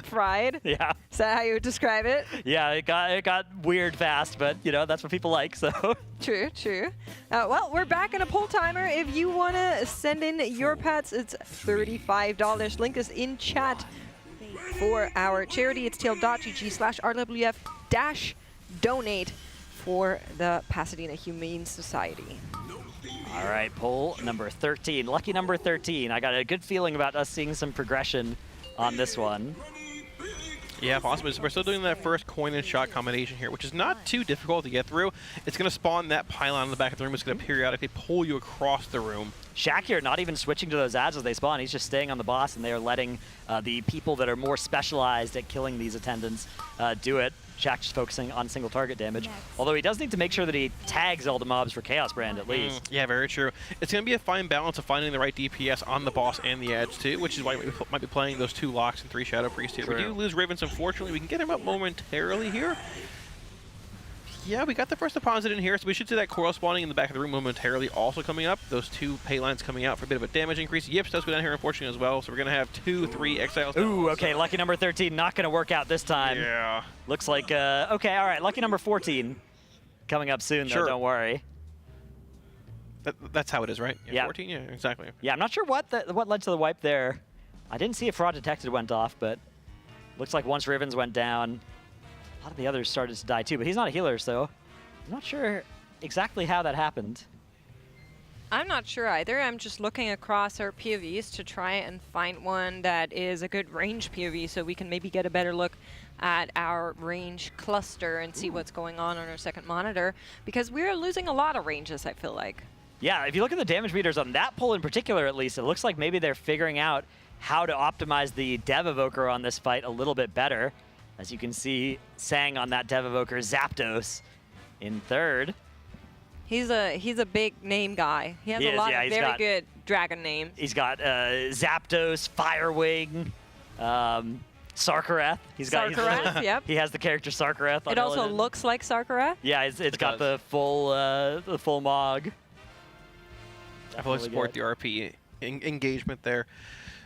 S18: Fried?
S2: Yeah.
S18: Is that how you would describe it?
S2: Yeah, it got weird fast, but, you know, that's what people like, so.
S18: True. Well, we're back in a poll timer. If you want to send in your pets, it's $35. Link is in chat for our charity. It's TL.gg/RWF-donate for the Pasadena Humane Society.
S2: All right, poll number 13. Lucky number 13. I got a good feeling about us seeing some progression on this one.
S12: Yeah, possibly. So we're still doing that first coin and shot combination here, which is not too difficult to get through. It's going to spawn that pylon in the back of the room. It's going to periodically pull you across the room.
S2: Shaq here not even switching to those ads as they spawn. He's just staying on the boss, and they are letting the people that are more specialized at killing these attendants do it. Shaq just focusing on single target damage. Although he does need to make sure that he tags all the mobs for Chaos Brand at least.
S12: Yeah, very true. It's going to be a fine balance of finding the right DPS on the boss and the ads too, which is why we might be playing those 2 locks and 3 Shadow Priests here.
S2: True.
S12: We do lose Ravens, unfortunately. We can get him up momentarily here. Yeah, we got the first deposit in here, so we should see that coral spawning in the back of the room momentarily also coming up. Those 2 pay lines coming out for a bit of a damage increase. Yips does go down here, unfortunately, as well, so we're going to have 2-3 exiles.
S2: Ooh, okay, lucky number 13 not going to work out this time.
S12: Yeah.
S2: Looks like, okay, all right, lucky number 14 coming up soon, though, don't worry.
S12: That's how it is, right?
S2: Yeah.
S12: 14? Yeah, exactly.
S2: Yeah, I'm not sure what led to the wipe there. I didn't see if fraud detected went off, but looks like once Rivens went down, a lot of the others started to die too, but he's not a healer, so I'm not sure exactly how that happened.
S18: I'm not sure either. I'm just looking across our POVs to try and find one that is a good range POV so we can maybe get a better look at our range cluster and see what's going on our second monitor, because we're losing a lot of ranges, I feel like.
S2: Yeah, if you look at the damage meters on that pull in particular, at least, it looks like maybe they're figuring out how to optimize the Dev Evoker on this fight a little bit better. As you can see, Sang on that Dev Evoker, Zapdos in third.
S18: He's a big name guy. He has a lot of very good dragon names.
S2: He's got Zapdos, Firewing, Sarkareth.
S18: Sarkareth, yep.
S2: He has the character Sarkareth.
S18: It also looks like Sarkareth.
S2: Yeah, it's got the full Mog.
S12: I fully support the RP engagement there.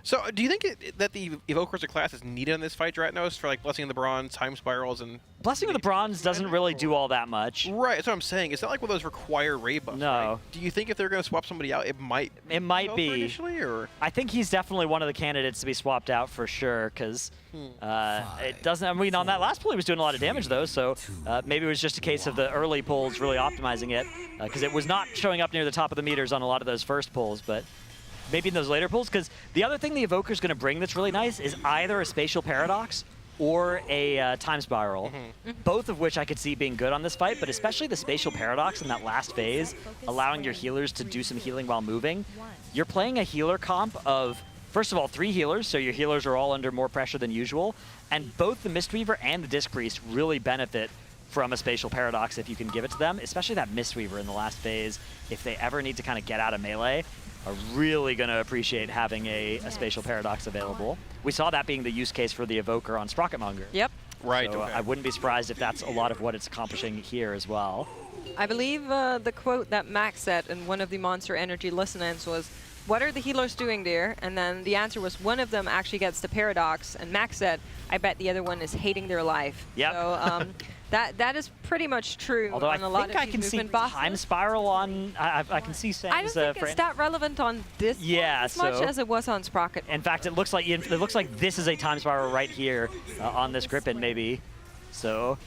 S12: So, do you think that the Evoker as a class is needed in this fight, Dratnos, for like Blessing of the Bronze, Time Spirals, and...
S2: Blessing of the Bronze doesn't really do all that much.
S12: Right, that's what I'm saying. It's not like one of those require raid buffs,
S2: No.
S12: right? Do you think if they're going to swap somebody out, it might
S2: be.
S12: Initially, or?
S2: I think he's definitely one of the candidates to be swapped out for sure, because it doesn't... I mean, on that last pull, he was doing a lot of damage, though, so maybe it was just a case of the early pulls really optimizing it, because it was not showing up near the top of the meters on a lot of those first pulls, but... maybe in those later pulls, because the other thing the Evoker's going to bring that's really nice is either a Spatial Paradox or a Time Spiral, both of which I could see being good on this fight, but especially the Spatial Paradox in that last phase, allowing your healers to do some healing while moving. You're playing a healer comp of, first of all, 3 healers, so your healers are all under more pressure than usual, and both the Mistweaver and the Disc Priest really benefit from a Spatial Paradox if you can give it to them, especially that Mistweaver in the last phase. If they ever need to kind of get out of melee, are really going to appreciate having a Spatial Paradox available. We saw that being the use case for the Evoker on Sprocket Monger.
S18: Yep.
S12: Right.
S2: So I wouldn't be surprised if that's a lot of what it's accomplishing here as well.
S18: I believe the quote that Max said in one of the Monster Energy listen-ins was, "What are the healers doing there?" And then the answer was one of them actually gets the Paradox, and Max said, "I bet the other one is hating their life."
S2: Yep.
S18: So that is pretty much true.
S2: Although
S18: on a lot
S2: I
S18: of
S2: can
S18: these
S2: see
S18: movement bosses.
S2: Time Spiral on... I can see Sam's...
S18: I don't think it's that relevant on this one as much as it was on Sprocket.
S2: In fact, it looks like this is a Time Spiral right here on this Grippin, maybe. So,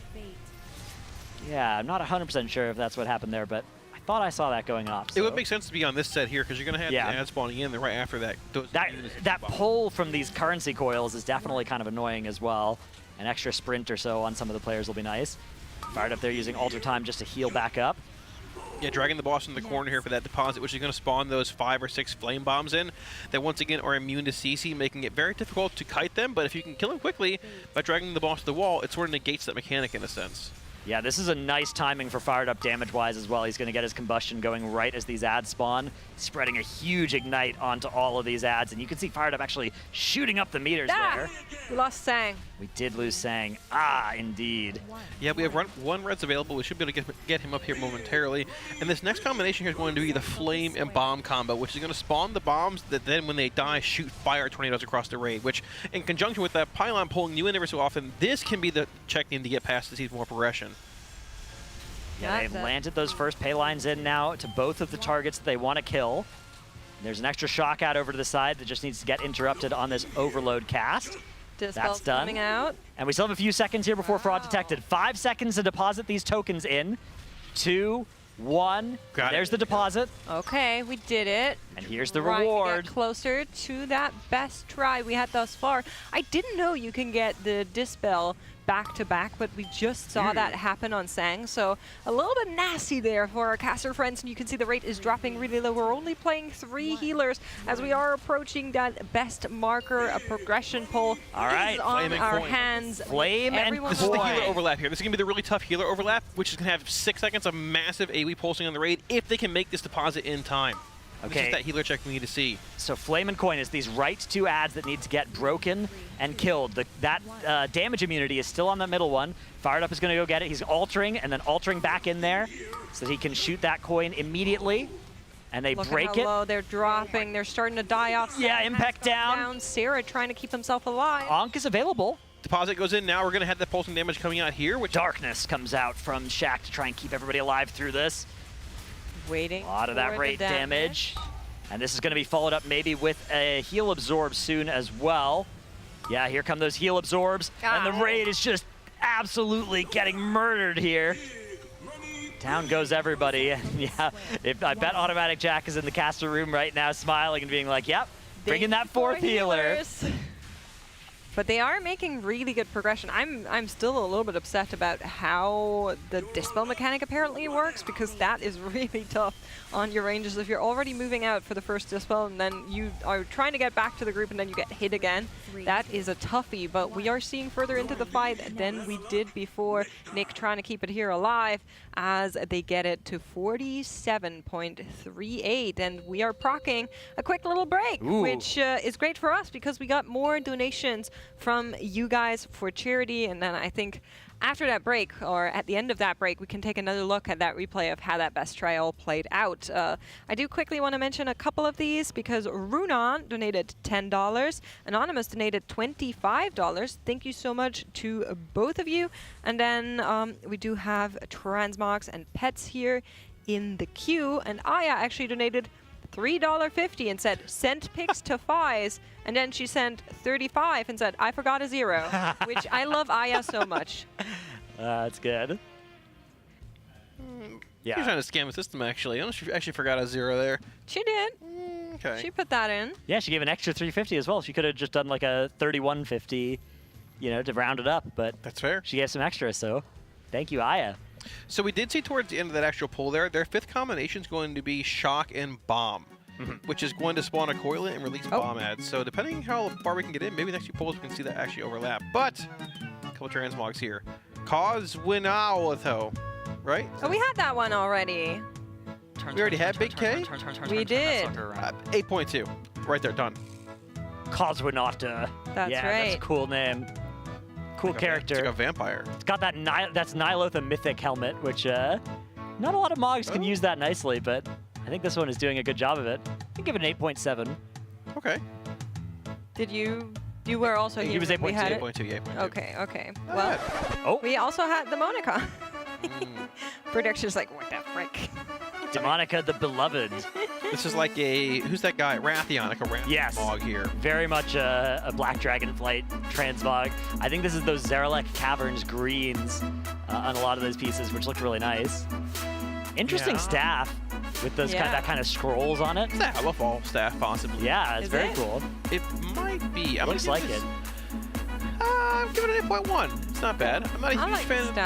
S2: yeah, I'm not 100% sure if that's what happened there, but I thought I saw that going off. So.
S12: It would make sense to be on this set here, because you're going to have the ad spawning in right after that.
S2: That pull from these currency coils is definitely kind of annoying as well. An extra sprint or so on some of the players will be nice. Fired up there using Alter Time just to heal back up.
S12: Yeah, dragging the boss in the corner here for that deposit, which is going to spawn those 5 or 6 flame bombs in that once again are immune to CC, making it very difficult to kite them, but if you can kill them quickly by dragging the boss to the wall, it sort of negates that mechanic in a sense.
S2: Yeah, this is a nice timing for Fired Up damage-wise as well. He's going to get his combustion going right as these ads spawn, spreading a huge ignite onto all of these ads, and you can see Fired Up actually shooting up the meters there.
S18: We lost Sang.
S2: We did lose Sang. Indeed.
S12: Yeah, we have one reds available. We should be able to get him up here momentarily. And this next combination here is going to be the Flame and Bomb combo, which is going to spawn the bombs that then, when they die, shoot fire tornadoes across the raid, which, in conjunction with that pylon pulling you in every so often, this can be the check-in to get past to see more progression.
S2: Yeah, they've landed those first pay lines in now to both of the targets that they want to kill. There's an extra shock out over to the side that just needs to get interrupted on this overload cast. That's done.
S18: Coming out.
S2: And we still have a few seconds here before fraud detected. 5 seconds to deposit these tokens in. 2, 1. There's the deposit.
S18: Okay, we did it.
S2: And here's the
S18: Trying
S2: reward.
S18: to get closer to that best try we had thus far. I didn't know you can get the Dispel back-to-back, but we just saw that happen on Sang, so a little bit nasty there for our caster friends, and you can see the rate is dropping really low. We're only playing 3 healers as we are approaching that best marker. A progression pull is on our hands.
S2: Flame and
S12: This is the healer overlap here. This is going to be the really tough healer overlap, which is going to have 6 seconds of massive AoE pulsing on the raid if they can make this deposit in time. It's just that healer check we need to see.
S2: So Flame and Coin is these right two ads that need to get broken and killed. That damage immunity is still on the middle one. Fired Up is going to go get it. He's altering and then altering back in there so that he can shoot that coin immediately. And they
S18: Look
S2: break
S18: at how
S2: it.
S18: Low. They're dropping. They're starting to die off.
S2: Yeah, impact down.
S18: Sarah trying to keep himself alive.
S2: Ankh is available.
S12: Deposit goes in now. We're going to have the pulsing damage coming out here. Which
S2: Darkness comes out from Shaq to try and keep everybody alive through this.
S18: Waiting.
S2: A lot of that
S18: for
S2: rate
S18: the
S2: damage. And this is going to be followed up maybe with a heal absorb soon as well. Yeah, here come those heal absorbs. And the raid is just absolutely getting murdered here. Down goes everybody. Yeah, I bet Automatic Jack is in the caster room right now smiling and being like, yep, bringing that fourth healer.
S18: But they are making really good progression. I'm still a little bit upset about how the dispel mechanic apparently works, because that is really tough on your ranges. If you're already moving out for the first dispel and then you are trying to get back to the group and then you get hit again, that is a toughie. But we are seeing further into the fight than we did before. Nick trying to keep it here alive as they get it to 47.38. And we are proccing a quick little break, which is great for us because we got more donations from you guys for charity. And then I think after that break, or at the end of that break, we can take another look at that replay of how that best trial played out. I do quickly want to mention a couple of these because Runon donated $10. Anonymous donated $25. Thank you so much to both of you. And then we do have Transmox and Pets here in the queue. And Aya actually donated $3.50 and said, sent pics to Fies. And then she sent 35 and said, I forgot a 0, which I love Aya so much.
S2: That's good.
S12: Yeah. She's trying to scam the system, actually. I don't know if she actually forgot a 0 there.
S18: She did.
S12: Okay.
S18: She put that in.
S2: Yeah, she gave an extra 350 as well. She could have just done like a 3150, you know, to round it up. But
S12: that's fair.
S2: She gave some extra, so thank you, Aya.
S12: So we did see towards the end of that actual pull there, their fifth combination is going to be Shock and Bomb, which is going to spawn a Coilet and release Bomb ads. So depending how far we can get in, maybe next few pulls we can see that actually overlap. But a couple transmogs here. Cause Winao, right?
S18: Oh, we had that one already.
S12: We already had Big K?
S18: We did.
S12: 8.2. Right there, done.
S2: Coswinata.
S18: That's
S2: yeah,
S18: right.
S2: That's a cool name. Cool character.
S12: It's like a vampire.
S2: It's got that that's Nihilotha Mythic helmet, which not a lot of Mogs can use that nicely, but I think this one is doing a good job of it. I give it an 8.7.
S12: Okay.
S18: Did you were also here?
S2: He was 8.2.
S12: 8.2, 8.2.
S18: Okay, okay. Well, we also had the Monica. Production's like, what the frick?
S2: Demonica the Beloved.
S12: This is like a, who's that guy? Rathion, like a Rathion Mog here.
S2: Very much a Black Dragonflight transmog. I think this is those Zaralek Caverns greens on a lot of those pieces, which look really nice. Interesting staff with those that kind of scrolls on it.
S12: It's a Hellfall staff, possibly.
S2: Yeah, it's very cool.
S12: It might be.
S2: Looks like it.
S12: I'm giving it an 8.1. It's not bad. I'm not a huge fan
S18: of the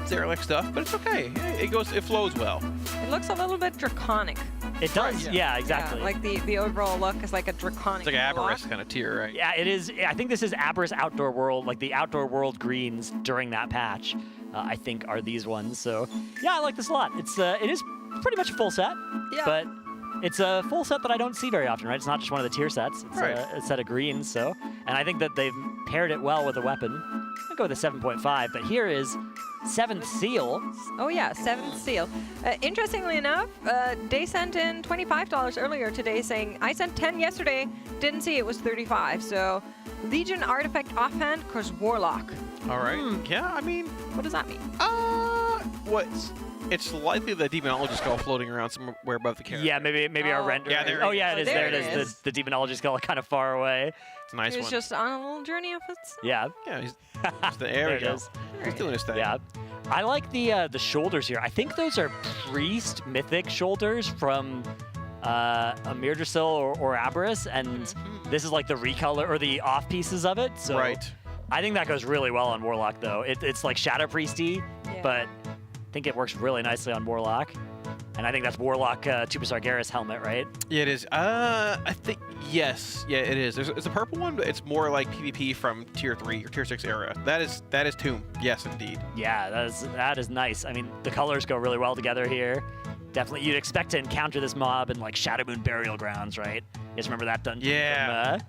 S12: Zaralek stuff, but it's okay. It flows well.
S18: It looks a little bit draconic.
S2: It does, yeah, exactly.
S18: Yeah, like the overall look is like a draconic.
S12: It's like an
S18: block.
S12: Aberrus kind of tier, right?
S2: Yeah, it is. I think this is Aberrus Outdoor World, like the Outdoor World greens during that patch. I think are these ones. So yeah, I like this a lot. It is pretty much a full set, but it's a full set that I don't see very often, right? It's not just one of the tier sets. It's a set of greens. So, and I think that they've paired it well with a weapon. I'll go with a 7.5, but here is 7th Seal.
S18: Oh yeah, 7th Seal. Interestingly enough, they sent in $25 earlier today saying, I sent 10 yesterday, didn't see it was 35. So Legion Artifact offhand, cause Warlock.
S12: All right. Yeah, I mean.
S18: What does that mean?
S12: It's likely the Demonology skull floating around somewhere above the character.
S2: Yeah, maybe our render.
S12: Yeah, there
S2: it is. There it is. The Demonology skull kind of far away.
S12: It's a nice
S18: He's
S12: one.
S18: just on a little journey of its.
S2: Yeah.
S12: Yeah, there he goes. He's doing his thing.
S2: Yeah. I like the shoulders here. I think those are Priest Mythic shoulders from a Mirdrasil or Aberrus, and this is like the recolor or the off pieces of it. So I think that goes really well on Warlock, though. It's like Shadow Priesty, but I think it works really nicely on Warlock. And I think that's Warlock Tuba Sargeras helmet, right?
S12: Yeah, it is. I think, yes. Yeah, it is. There's a purple one, but it's more like PvP from Tier 3 or Tier 6 era. That is Tomb. Yes, indeed.
S2: Yeah, that is nice. I mean, the colors go really well together here. Definitely, you'd expect to encounter this mob in like Shadow Moon Burial Grounds, right? You guys remember that dungeon?
S12: Yeah.
S2: From,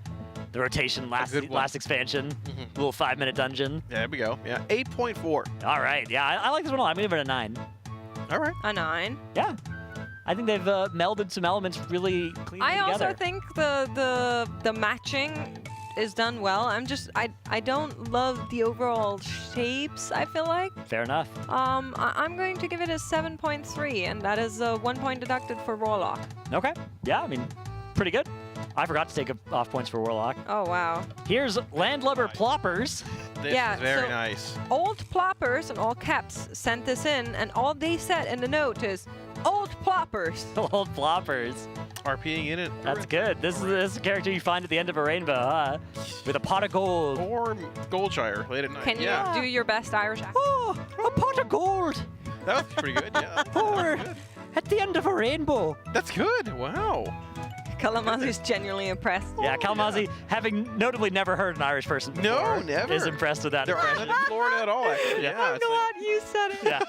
S2: the rotation last expansion, little 5-minute dungeon.
S12: Yeah, there we go. Yeah, 8.4.
S2: All right, yeah, I like this one a lot. I'm gonna give it a 9.
S12: All right.
S18: A 9.
S2: Yeah, I think they've melded some elements really cleanly
S18: I
S2: together.
S18: also think the matching is done well. I don't love the overall shapes, I feel like.
S2: Fair enough.
S18: I'm going to give it a 7.3, and that is 1 point deducted for Warlock.
S2: Okay. Yeah, I mean, pretty good. I forgot to take off points for Warlock.
S18: Oh, wow.
S2: Here's Landlubber Ploppers.
S12: This is very nice.
S18: Old Ploppers, in all caps, sent this in, and all they said in the note is, Old Ploppers.
S2: Old Ploppers.
S12: RPing in it.
S2: That's good. This is a character you find at the end of a rainbow, huh? With a pot of gold.
S12: Or Goldshire late at night.
S18: Can you do your best Irish accent?
S2: Oh, a pot of gold.
S12: That was pretty good, yeah.
S2: Or at the end of a rainbow.
S12: That's good. Wow.
S18: Kalamazi's genuinely impressed.
S2: Yeah, Kalamazi, having notably never heard an Irish person before,
S12: No, never.
S2: is impressed with that
S12: They're
S2: impression.
S12: not in Florida at all, actually. Yeah,
S18: I'm glad you said it.
S2: Yeah.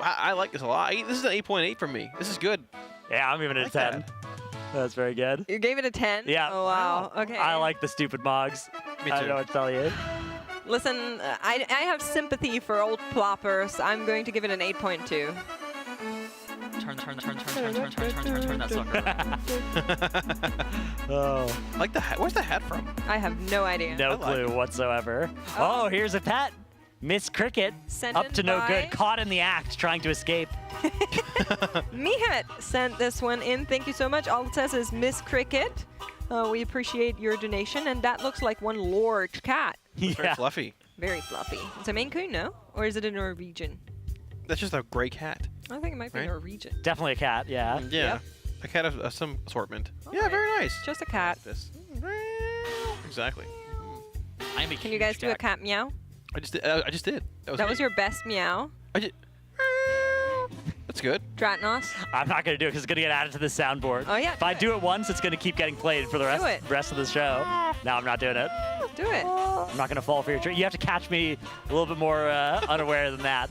S12: I like this a lot. This is an 8.8 for me. This is good.
S2: Yeah, I'm giving it a 10. That's very good.
S18: You gave it a 10?
S2: Yeah.
S18: Oh, wow. Okay.
S2: I like the stupid mogs.
S12: Me
S2: I
S12: too.
S2: don't know what to tell you.
S18: Listen, I have sympathy for old ploppers. I'm going to give it an 8.2.
S2: Turn that sucker. Oh.
S12: I like the hat. Where's the hat from?
S18: I have no idea.
S2: No clue whatsoever. Oh, here's a pet. Miss Cricket,
S18: Sent
S2: up
S18: in
S2: to no
S18: by-
S2: good, caught in the act, trying to escape.
S18: Mihet sent this one in. Thank you so much. All it says is Miss Cricket. We appreciate your donation, and that looks like one large cat.
S12: It's very fluffy.
S18: Very fluffy. It's a Maine Coon, no? Or is it a Norwegian?
S12: That's just a gray cat.
S18: I think it might be
S12: Right?
S18: Norwegian.
S2: Definitely a cat, yeah.
S12: Yeah.
S18: Yep.
S12: A cat of some assortment. Yeah,
S18: Alright.
S12: very nice.
S18: Just a cat.
S12: This. Exactly.
S18: Can you guys do a cat meow?
S12: I just did.
S18: That was your best meow.
S12: That's good.
S18: Dratnos.
S2: I'm not going to do it because it's going to get added to the soundboard.
S18: Oh, yeah,
S2: If I do it once, it's going to keep getting played for the
S18: Do it.
S2: rest of the show. No, I'm not doing it.
S18: Do it.
S2: I'm not going to fall for your trick. You have to catch me a little bit more unaware than that.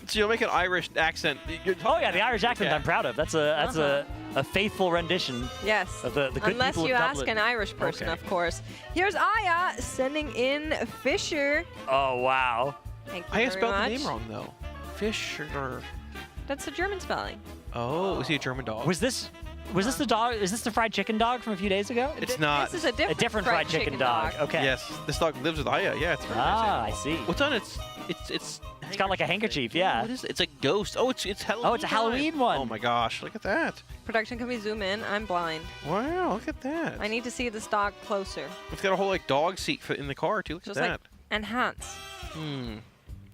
S12: So you'll make an Irish accent.
S2: Oh, yeah, the Irish accent
S12: Okay.
S2: I'm proud of. That's a faithful rendition
S18: Yes.
S2: of the good
S18: Unless
S2: people
S18: you
S2: of
S18: ask
S2: Dublin.
S18: an Irish person,
S2: Okay.
S18: of course. Here's Aya sending in Fisher.
S2: Oh, wow.
S18: Thank you
S12: I
S18: very
S12: spelled
S18: much.
S12: the name wrong, though. Fisher.
S18: That's the German spelling.
S12: Oh, is he a German dog?
S2: Was this the dog? Is this the fried chicken dog from a few days ago?
S12: It's not.
S18: This is a different
S2: fried chicken dog. Okay.
S12: Yes, this dog lives with Aya. Yeah, it's very nice.
S2: Ah, I see.
S12: What's on its?
S2: It's got like a handkerchief, yeah.
S12: What is it? It's a ghost. Oh, it's Halloween.
S2: Oh, it's a Halloween one.
S12: Oh my gosh, look at that.
S18: Production, can we zoom in? I'm blind.
S12: Wow, look at that.
S18: I need to see this dog closer.
S12: It's got a whole like dog seat in the car too. Look
S18: Just
S12: at
S18: like
S12: that.
S18: enhance.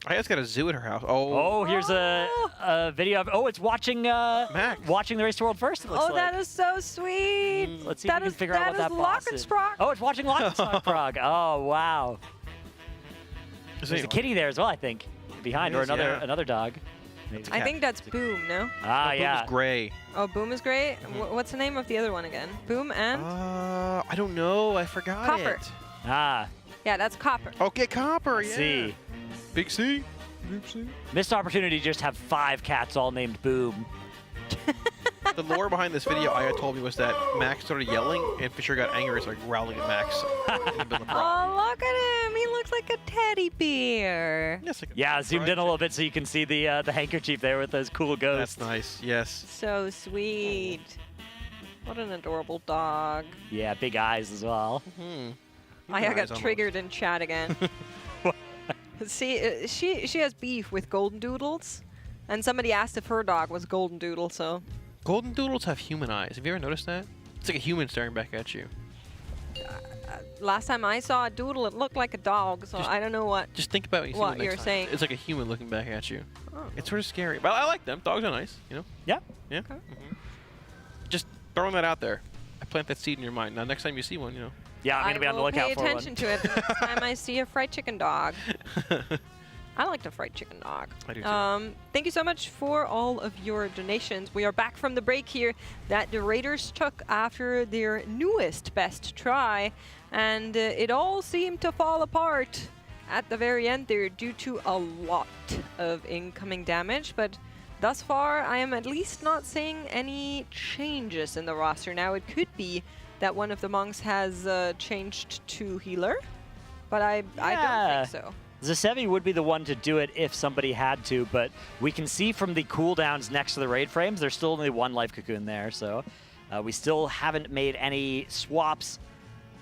S12: Aya's got a zoo at her house. Oh.
S2: Oh, here's a video of. Oh, it's watching watching the Race to World first. It looks
S18: Oh,
S2: like.
S18: that is so sweet.
S2: Let's see if we can figure out what that boss is.
S18: Lockenstrach.
S2: Oh, it's watching Lockenstrach. Oh, wow. There's a kitty there as well, I think, behind,
S12: It
S2: or
S12: is,
S2: another
S12: yeah.
S2: another dog. Maybe it's a
S18: I
S2: cat.
S18: think that's Boom, no?
S2: Ah,
S12: Boom
S2: yeah.
S12: is gray.
S18: Oh, Boom is great. What's the name of the other one again? Boom and?
S12: I don't know. I forgot
S18: Copper.
S12: it.
S2: Ah,
S18: Yeah, that's Copper.
S12: Okay, Copper. Yeah.
S2: see.
S12: Big C. Big C.
S2: Missed opportunity to just have 5 cats all named Boom.
S12: The lore behind this video, Aya told me, was that Max started yelling and Fisher got angry and started growling at Max.
S18: Oh, look at him. He looks like a teddy bear.
S2: Yeah, zoomed in a little bit so you can see the handkerchief there with those cool ghosts.
S12: That's nice. Yes.
S18: So sweet. What an adorable dog.
S2: Yeah, big eyes as well.
S18: I got triggered in chat again. See, she has beef with Golden Doodles, and somebody asked if her dog was Golden Doodle, so.
S12: Golden Doodles have human eyes. Have you ever noticed that? It's like a human staring back at you.
S18: Last time I saw a doodle, it looked like a dog, so I don't know what.
S12: Just think about
S18: what
S12: next
S18: you're
S12: time.
S18: saying.
S12: It's like a human looking back at you. It's sort of scary, but I like them. Dogs are nice, you know.
S2: Yeah.
S12: Yeah. Just throwing that out there. I plant that seed in your mind. Now, next time you see one, you know.
S2: Yeah, I'm gonna be on the lookout for
S18: I will pay attention to it the next time I see a fried chicken dog. I like the fried chicken dog.
S12: I do too.
S18: Thank you so much for all of your donations. We are back from the break here that the Raiders took after their newest best try, and it all seemed to fall apart at the very end there due to a lot of incoming damage, but thus far, I am at least not seeing any changes in the roster. Now, it could be that one of the monks has changed to healer, but I don't think so.
S2: Zasevi would be the one to do it if somebody had to, but we can see from the cooldowns next to the raid frames, there's still only one life cocoon there, so we still haven't made any swaps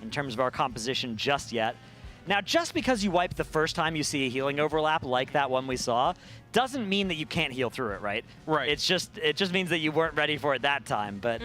S2: in terms of our composition just yet. Now, just because you wipe the first time you see a healing overlap like that one we saw, doesn't mean that you can't heal through it, right?
S12: Right.
S2: It just means that you weren't ready for it that time, but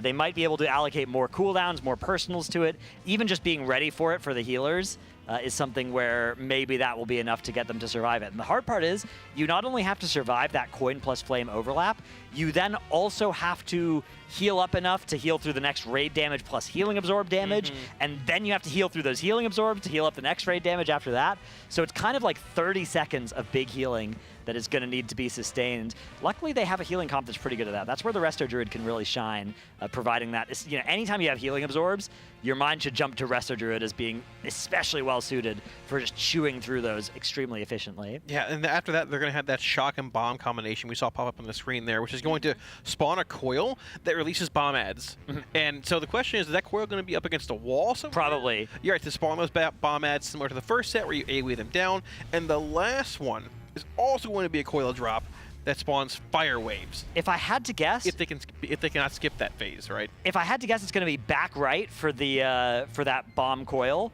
S2: they might be able to allocate more cooldowns, more personals to it. Even just being ready for it for the healers is something where maybe that will be enough to get them to survive it. And the hard part is, you not only have to survive that coin plus flame overlap, you then also have to heal up enough to heal through the next raid damage plus healing absorb damage, and then you have to heal through those healing absorbs to heal up the next raid damage after that. So it's kind of like 30 seconds of big healing that is going to need to be sustained. Luckily, they have a healing comp that's pretty good at that. That's where the Resto Druid can really shine, providing that. Anytime you have healing absorbs, your mind should jump to Resto Druid as being especially well suited for just chewing through those extremely efficiently.
S12: Yeah, and after that, they're going to have that shock and bomb combination we saw pop up on the screen there, which is going to spawn a coil that releases bomb ads. And so the question is that coil going to be up against a wall somewhere?
S2: Probably.
S12: You're right, to spawn those bomb ads similar to the first set where you AoE them down. And the last one is also going to be a coil drop that spawns fire waves.
S2: If I had to guess,
S12: if they cannot skip that phase, right?
S2: If I had to guess, it's going to be back right for the for that bomb coil,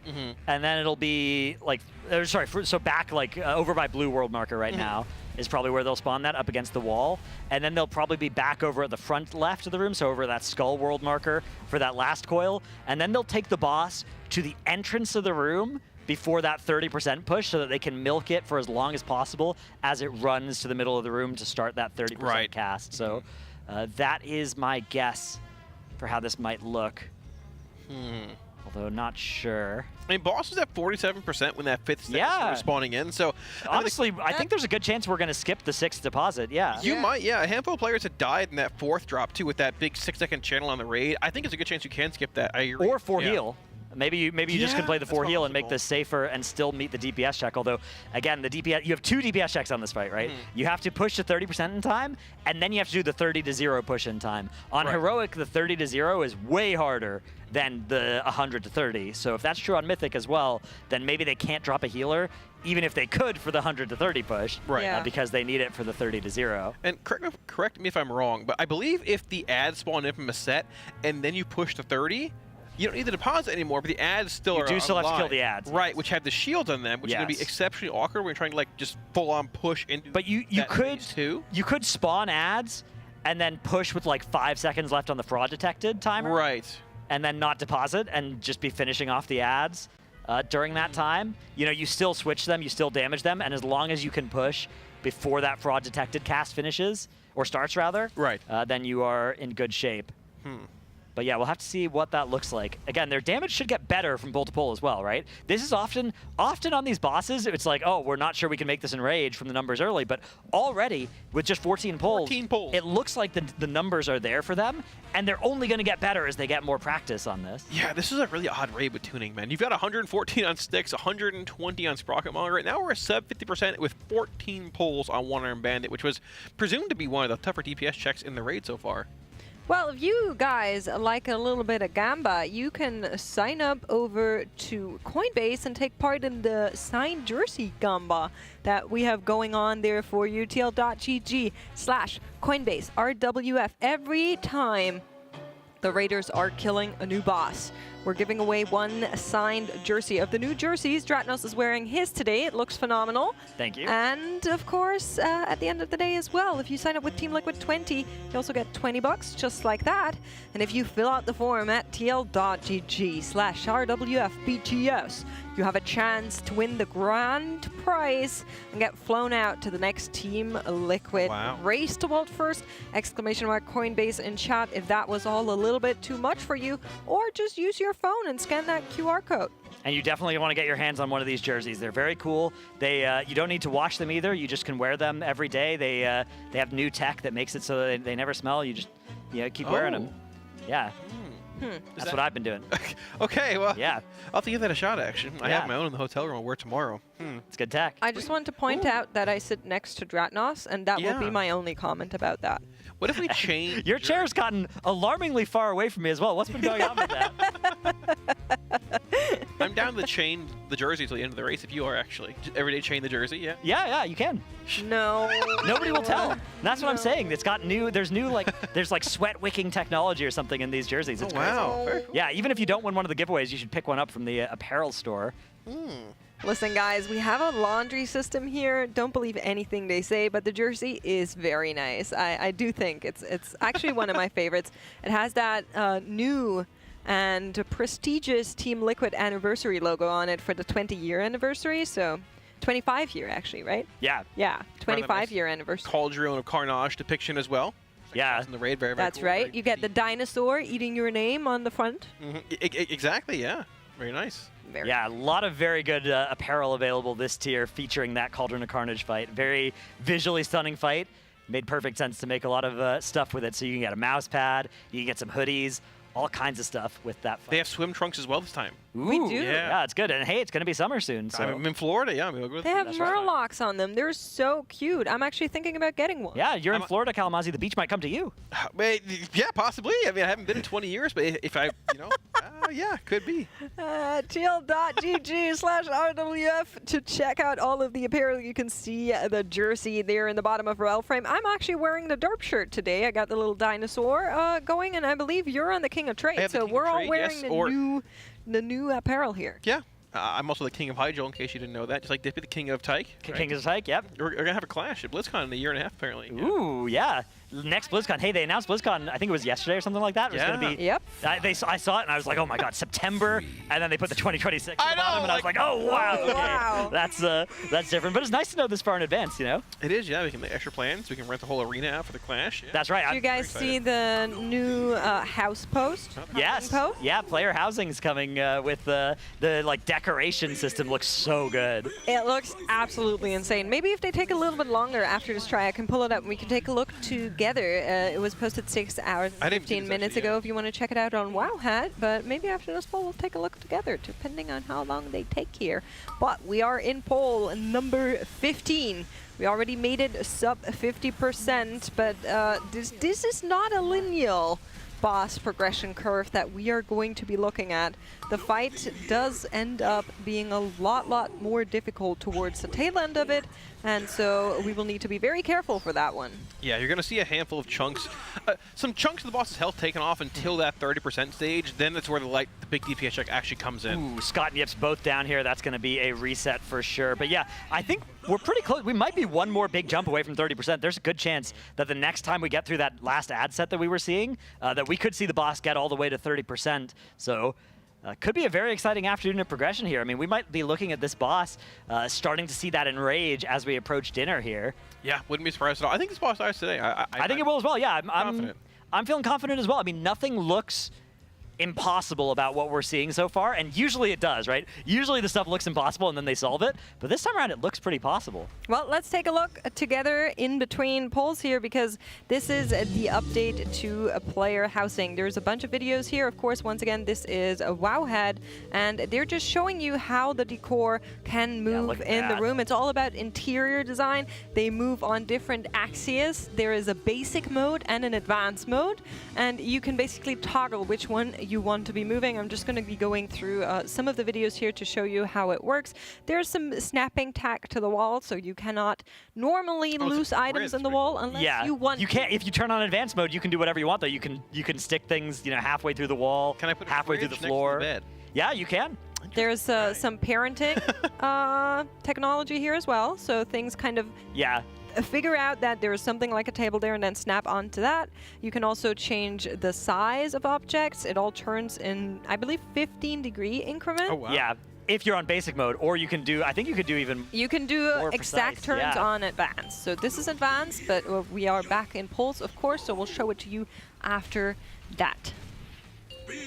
S2: and then it'll be like, so back like over by blue world marker right now is probably where they'll spawn that up against the wall, and then they'll probably be back over at the front left of the room, so over that skull world marker for that last coil, and then they'll take the boss to the entrance of the room before that 30% push so that they can milk it for as long as possible as it runs to the middle of the room to start that 30% cast. So that is my guess for how this might look. Although not sure.
S12: I mean, boss was at 47% when that fifth step was spawning in, so...
S2: Honestly, I think there's a good chance we're going to skip the sixth deposit,
S12: You might, A handful of players had died in that fourth drop, too, with that big 6-second channel on the raid. I think it's a good chance you can skip that. I agree.
S2: Or 4 heal. Maybe you just can play the 4 heal and make this safer and still meet the DPS check. Although, again, the DPS, you have 2 DPS checks on this fight, right? You have to push to 30% in time, and then you have to do the 30-0 push in time. On Heroic, the 30-0 is way harder than the 100-30. So if that's true on Mythic as well, then maybe they can't drop a healer, even if they could for the 100-30 push, because they need it for the 30-0.
S12: And correct me if I'm wrong, but I believe if the ads spawn in from a set and then you push to 30, you don't need the deposit anymore, but the ads still are
S2: You do still have to kill
S12: alive.
S2: the ads.
S12: Right, which have the shields on them, which is going to be exceptionally awkward when you're trying to like just full-on push into
S2: But you could spawn ads and then push with like 5 seconds left on the fraud detected timer.
S12: Right.
S2: And then not deposit and just be finishing off the ads during that time. You still switch them, you still damage them, and as long as you can push before that fraud detected cast finishes, or starts rather, then you are in good shape. But yeah, we'll have to see what that looks like. Again, their damage should get better from pull to pull as well, right? This is often on these bosses, it's like, oh, we're not sure we can make this in Rage from the numbers early, but already with just 14 pulls, it looks like the numbers are there for them, and they're only going to get better as they get more practice on this.
S12: Yeah, this is a really odd raid with tuning, man. You've got 114 on Sticks, 120 on Sprocket Monger. Right now we're at sub 50% with 14 pulls on One Arm Bandit, which was presumed to be one of the tougher DPS checks in the raid so far.
S18: Well, if you guys like a little bit of gamba, you can sign up over to Coinbase and take part in the signed jersey gamba that we have going on there for you. TL.gg/Coinbase RWF. Every time the Raiders are killing a new boss, we're giving away one signed jersey of the new jerseys. Dratnos is wearing his today. It looks phenomenal.
S2: Thank you.
S18: And of course, at the end of the day as well, if you sign up with Team Liquid 20, you also get $20 just like that. And if you fill out the form at TL.gg/RWFBGS, you have a chance to win the grand prize and get flown out to the next Team Liquid race to world first. !Coinbase in chat if that was all a little bit too much for you, or just use your phone and scan that QR code.
S2: And you definitely want to get your hands on one of these jerseys. They're very cool. They you don't need to wash them either. You just can wear them every day. They have new tech that makes it so that they never smell. You just keep wearing them. Yeah. That's what I've been doing.
S12: Okay, well,
S2: yeah,
S12: I'll have to give that a shot, actually. I have my own in the hotel room. I'll wear tomorrow.
S2: It's good tech.
S18: I just want to point out that I sit next to Dratnos, and that will be my only comment about that.
S12: What if we change?
S2: Your chair's gotten alarmingly far away from me as well. What's been going on with that?
S12: I'm down to chain the jersey till the end of the race if you are actually. Just every day chain the jersey, yeah?
S2: Yeah, you can.
S18: No.
S2: Nobody will tell. And that's what I'm saying. It's got there's like sweat wicking technology or something in these jerseys. It's crazy.
S12: Wow.
S2: Yeah, even if you don't win one of the giveaways, you should pick one up from the apparel store.
S18: Listen, guys, we have a laundry system here. Don't believe anything they say, but the jersey is very nice. I do think it's actually one of my favorites. It has that new and prestigious Team Liquid anniversary logo on it for the 20-year anniversary. So 25-year, actually, right?
S2: Yeah.
S18: Yeah, 25-year anniversary.
S12: Cauldron of Carnage depiction as well.
S2: Yeah.
S12: In the raid, very, very
S18: That's
S12: cool.
S18: right. You get the dinosaur eating your name on the front.
S12: Exactly, yeah. Very nice.
S2: Yeah, a lot of very good apparel available this tier featuring that Cauldron of Carnage fight. Very visually stunning fight. Made perfect sense to make a lot of stuff with it. So you can get a mouse pad, you can get some hoodies, all kinds of stuff with that fight.
S12: They have swim trunks as well this time.
S2: Ooh,
S18: We do?
S2: Yeah, it's good. And hey, it's going to be summer soon. So
S12: I'm in Florida, yeah. We'll go
S18: They have murlocs on them. They're so cute. I'm actually thinking about getting one.
S2: yeah, you're in Florida, Kalamazoo. The beach might come to you.
S12: Wait, yeah, possibly. I mean, I haven't been in 20 years, but if I, yeah, could be.
S18: TL.gg/RWF to check out all of the apparel. You can see the jersey there in the bottom of Rel Frame. I'm actually wearing the derp shirt today. I got the little dinosaur going, and I believe you're on the King of Trade. So we're all wearing the new apparel here.
S12: Yeah. I'm also the King of Hydro, in case you didn't know that. Just like Dippy, the King of Tyke.
S2: King of Tyke, yep.
S12: We're going to have a clash at BlizzCon in a year and a half, apparently.
S2: Ooh, yeah. Next BlizzCon. Hey, they announced BlizzCon, I think it was yesterday or something like that. It was going to be.
S18: Yep.
S2: I saw it and I was like, oh my god, September. And then they put the 2026 at the bottom and I was like, oh wow.
S18: Oh, wow.
S2: That's different. But it's nice to know this far in advance, you know?
S12: It is, yeah. We can make extra plans. We can rent the whole arena out for the clash. Yeah.
S2: That's right.
S18: Do you guys see the new house post?
S2: Yes.
S18: Post?
S2: Yeah, player housing is coming with the like decoration system. Looks so good.
S18: It looks absolutely insane. Maybe if they take a little bit longer after this try, I can pull it up and we can take a look together. It was posted 6 hours and 15 minutes ago if you want to check it out on Wowhead, but maybe after this poll we'll take a look together, depending on how long they take here. But we are in poll number 15. We already made it sub 50%, but this is not a lineal boss progression curve that we are going to be looking at. The fight does end up being a lot more difficult towards the tail end of it, and so we will need to be very careful for that one.
S12: Yeah, you're going to see a handful of chunks, some chunks of the boss's health taken off until that 30% stage. Then that's where the big DPS check actually comes in.
S2: Ooh, Scott and Yips both down here. That's going to be a reset for sure. But yeah, I think we're pretty close. We might be one more big jump away from 30%. There's a good chance that the next time we get through that last ad set that we were seeing, that we could see the boss get all the way to 30%. So could be a very exciting afternoon of progression here. I mean, we might be looking at this boss starting to see that enrage as we approach dinner here.
S12: Yeah, wouldn't be surprised at all. I think this boss dies today.
S2: I think it will as well. Yeah,
S12: confident.
S2: I'm feeling confident as well. I mean, nothing looks impossible about what we're seeing so far, and usually it does, right? Usually the stuff looks impossible and then they solve it, but this time around it looks pretty possible.
S18: Well, let's take a look together in between polls here, because this is the update to player housing. There's a bunch of videos here. Of course, once again, this is a Wowhead, and they're just showing you how the decor can move in the room. It's all about interior design. They move on different axes. There is a basic mode and an advanced mode, and you can basically toggle which one you want to be moving. I'm just going to be going through some of the videos here to show you how it works. There's some snapping tack to the wall, so you cannot normally lose items in the wall unless you want.
S2: You can't. If you turn on advanced mode, you can do whatever you want. Though you can stick things, halfway through the wall,
S12: can I put
S2: halfway through the floor.
S12: Next to the bed?
S2: Yeah, you can.
S18: There's some parenting technology here as well, so things kind of figure out that there is something like a table there and then snap onto that. You can also change the size of objects. It all turns in, I believe, 15-degree increment.
S2: Oh, wow. Yeah, if you're on basic mode, or you can do, I think you could do even
S18: You can do
S2: more
S18: exact
S2: precise.
S18: turns on advanced. So this is advanced, but we are back in Pulse, of course, so we'll show it to you after that.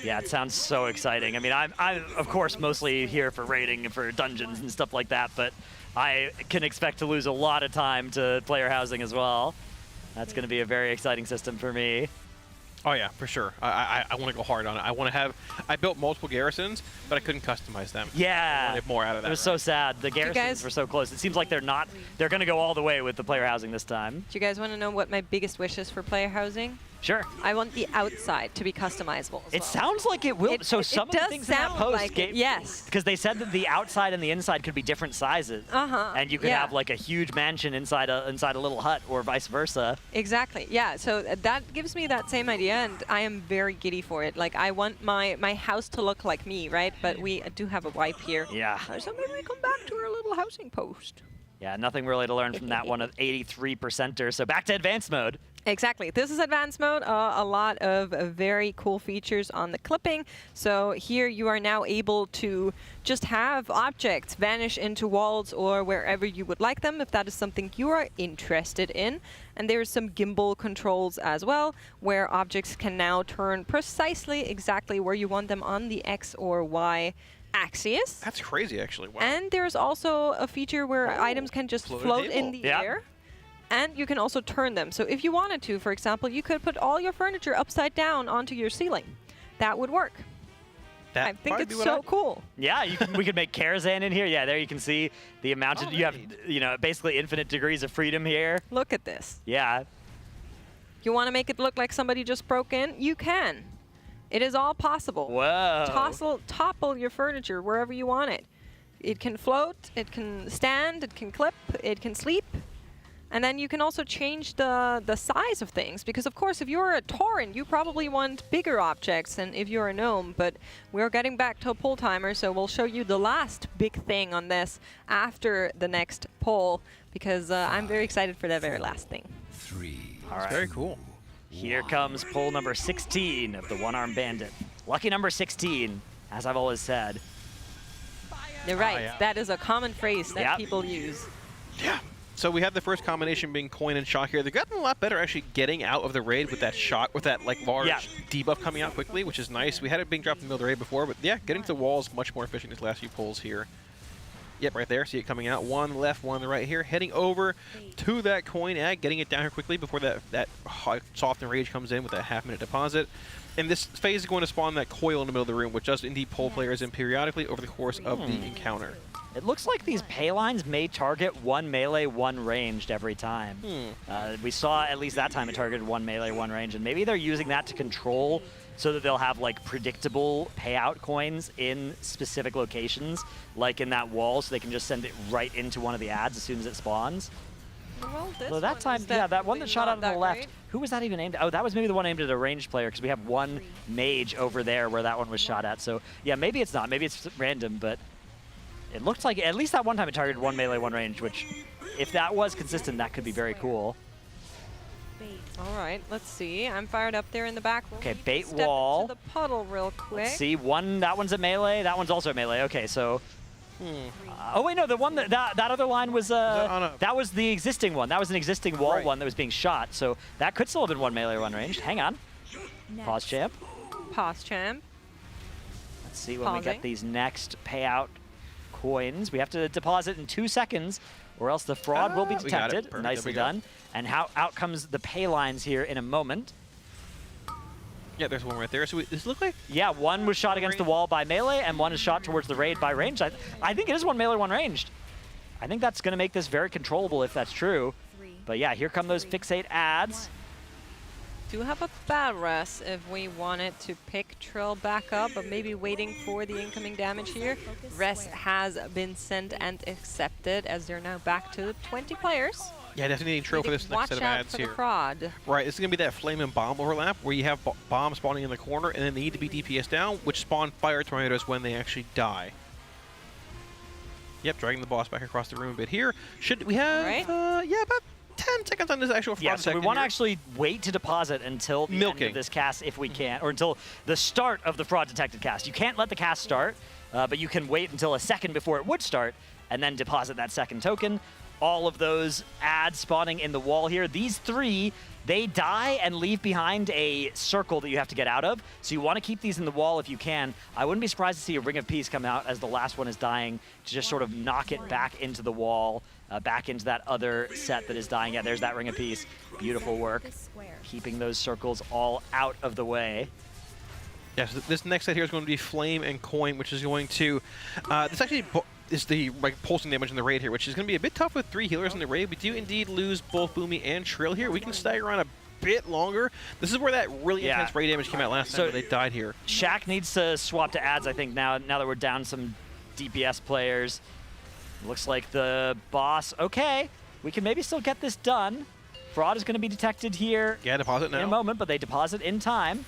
S2: Yeah, it sounds so exciting. I mean, I'm of course mostly here for raiding and for dungeons and stuff like that, but I can expect to lose a lot of time to player housing as well. That's going to be a very exciting system for me.
S12: Oh yeah, for sure. I want to go hard on it. I built multiple garrisons, but I couldn't customize them.
S2: Yeah.
S12: I wanted more out of that.
S2: It was so sad. The garrisons were so close. It seems like they're going to go all the way with the player housing this time.
S18: Do you guys want to know what my biggest wish is for player housing?
S2: Sure.
S18: I want the outside to be customizable as
S2: It sounds like it will. So some of the things in that post
S18: yes.
S2: Because they said that the outside and the inside could be different sizes. And you could have like a huge mansion inside a little hut or vice versa.
S18: Exactly. Yeah. So that gives me that same idea, and I am very giddy for it. Like I want my house to look like me, right? But we do have a wipe here.
S2: Yeah.
S18: So maybe we come back to our little housing post.
S2: Yeah, nothing really to learn from that one of 83%er. So back to advanced mode.
S18: Exactly. This is advanced mode. A lot of very cool features on the clipping. So here you are now able to just have objects vanish into walls or wherever you would like them, if that is something you are interested in. And there's some gimbal controls as well, where objects can now turn precisely exactly where you want them on the X or Y axis.
S12: That's crazy, actually. Wow.
S18: And there's also a feature where items can just float in the air. And you can also turn them. So if you wanted to, for example, you could put all your furniture upside down onto your ceiling. That would work. I think it's so cool.
S2: Yeah, we could make Karazhan in here. Yeah, there you can see the amount of, you have, basically infinite degrees of freedom here.
S18: Look at this.
S2: Yeah.
S18: You want to make it look like somebody just broke in? You can. It is all possible.
S2: Whoa.
S18: Topple your furniture wherever you want it. It can float, it can stand, it can clip, it can sleep. And then you can also change the size of things, because of course if you're a Tauren, you probably want bigger objects than if you're a gnome, but we're getting back to a pull timer, so we'll show you the last big thing on this after the next poll, because I'm very excited for that very last thing.
S2: All right.
S12: Very cool.
S2: Here comes poll number 16 of the one-armed bandit. Lucky number 16, as I've always said.
S18: You're right. That is a common phrase that people use.
S12: Yeah. So we have the first combination being coin and shot here. They've gotten a lot better actually getting out of the raid with that shot, with that like large debuff coming out quickly, which is nice. We had it being dropped in the middle of the raid before, but yeah, getting to the wall is much more efficient these last few pulls here. Yep, right there. See it coming out. One left, one right here. Heading over to that coin egg, getting it down here quickly before that soft and rage comes in with that half-minute deposit. And this phase is going to spawn that coil in the middle of the room, which does indeed pull players in periodically over the course of the encounter.
S2: It looks like these pay lines may target one melee, one ranged every time. We saw at least that time it targeted one melee, one range, and maybe they're using that to control so that they'll have like predictable payout coins in specific locations, like in that wall, so they can just send it right into one of the ads as soon as it spawns.
S18: Well,
S2: that time, that one that shot out on the left, who was that even aimed at? Oh, that was maybe the one aimed at a ranged player, because we have one mage over there where that one was shot at. So yeah, maybe it's not, maybe it's random, but it looks like at least that one time it targeted one melee, one range, which if that was consistent, that could be very cool.
S18: All right, let's see. I'm fired up there in the back.
S2: Okay, bait
S18: Step
S2: wall.
S18: into the puddle real quick.
S2: Let's see, that one's a melee, that one's also a melee. Okay, so. Oh wait, no, the one that other line was that was the existing one. That was an existing wall one that was being shot. So that could still have been one melee, one ranged. Hang on. Pause champ.
S18: Pause champ.
S2: Let's see when we get these next payout coins. We have to deposit in 2 seconds, or else the fraud will be detected. Nicely done. And out comes the pay lines here in a moment.
S12: Yeah, there's one right there. So does it look like?
S2: Yeah, one was shot against the wall by melee, and one is shot towards the raid by range. I think it is one melee, one ranged. I think that's going to make this very controllable if that's true. But yeah, here come those fixate ads.
S18: Do have a bad res if we wanted to pick Trill back up, but maybe waiting for the incoming damage here. Res has been sent and accepted, as they're now back to 20 players.
S12: Yeah, definitely need Trill for this next set of ads here. Right, this is going to be that flame and bomb overlap where you have bombs spawning in the corner and then they need to be DPS down, which spawn fire tornadoes when they actually die. Yep, dragging the boss back across the room a bit here. Should we have, yeah, about 10 seconds on this actual fraud.
S2: Yeah, so we want to actually wait to deposit until the end of this cast if we can, or until the start of the fraud detected cast. You can't let the cast start, but you can wait until a second before it would start and then deposit that second token. all of those ads spawning in the wall here. These 3, they die and leave behind a circle that you have to get out of. So you want to keep these in the wall if you can. I wouldn't be surprised to see a Ring of Peace come out as the last one is dying to just sort of knock it back into the wall, back into that other set that is dying. Yeah, there's that Ring of Peace. Beautiful work. Keeping those circles all out of the way.
S12: Yeah, so this next set here is going to be Flame and Coin, which is going to... this actually is the pulsing damage in the raid here, which is going to be a bit tough with 3 healers in the raid. We do indeed lose both Boomy and Trill here. We can stagger on a bit longer. This is where that really intense raid damage came out last time when they died here.
S2: Shaq needs to swap to ads, I think, now that we're down some DPS players. Looks like the boss, okay, we can maybe still get this done. Fraud is going to be detected here
S12: deposit now.
S2: In a moment, but they deposit in time.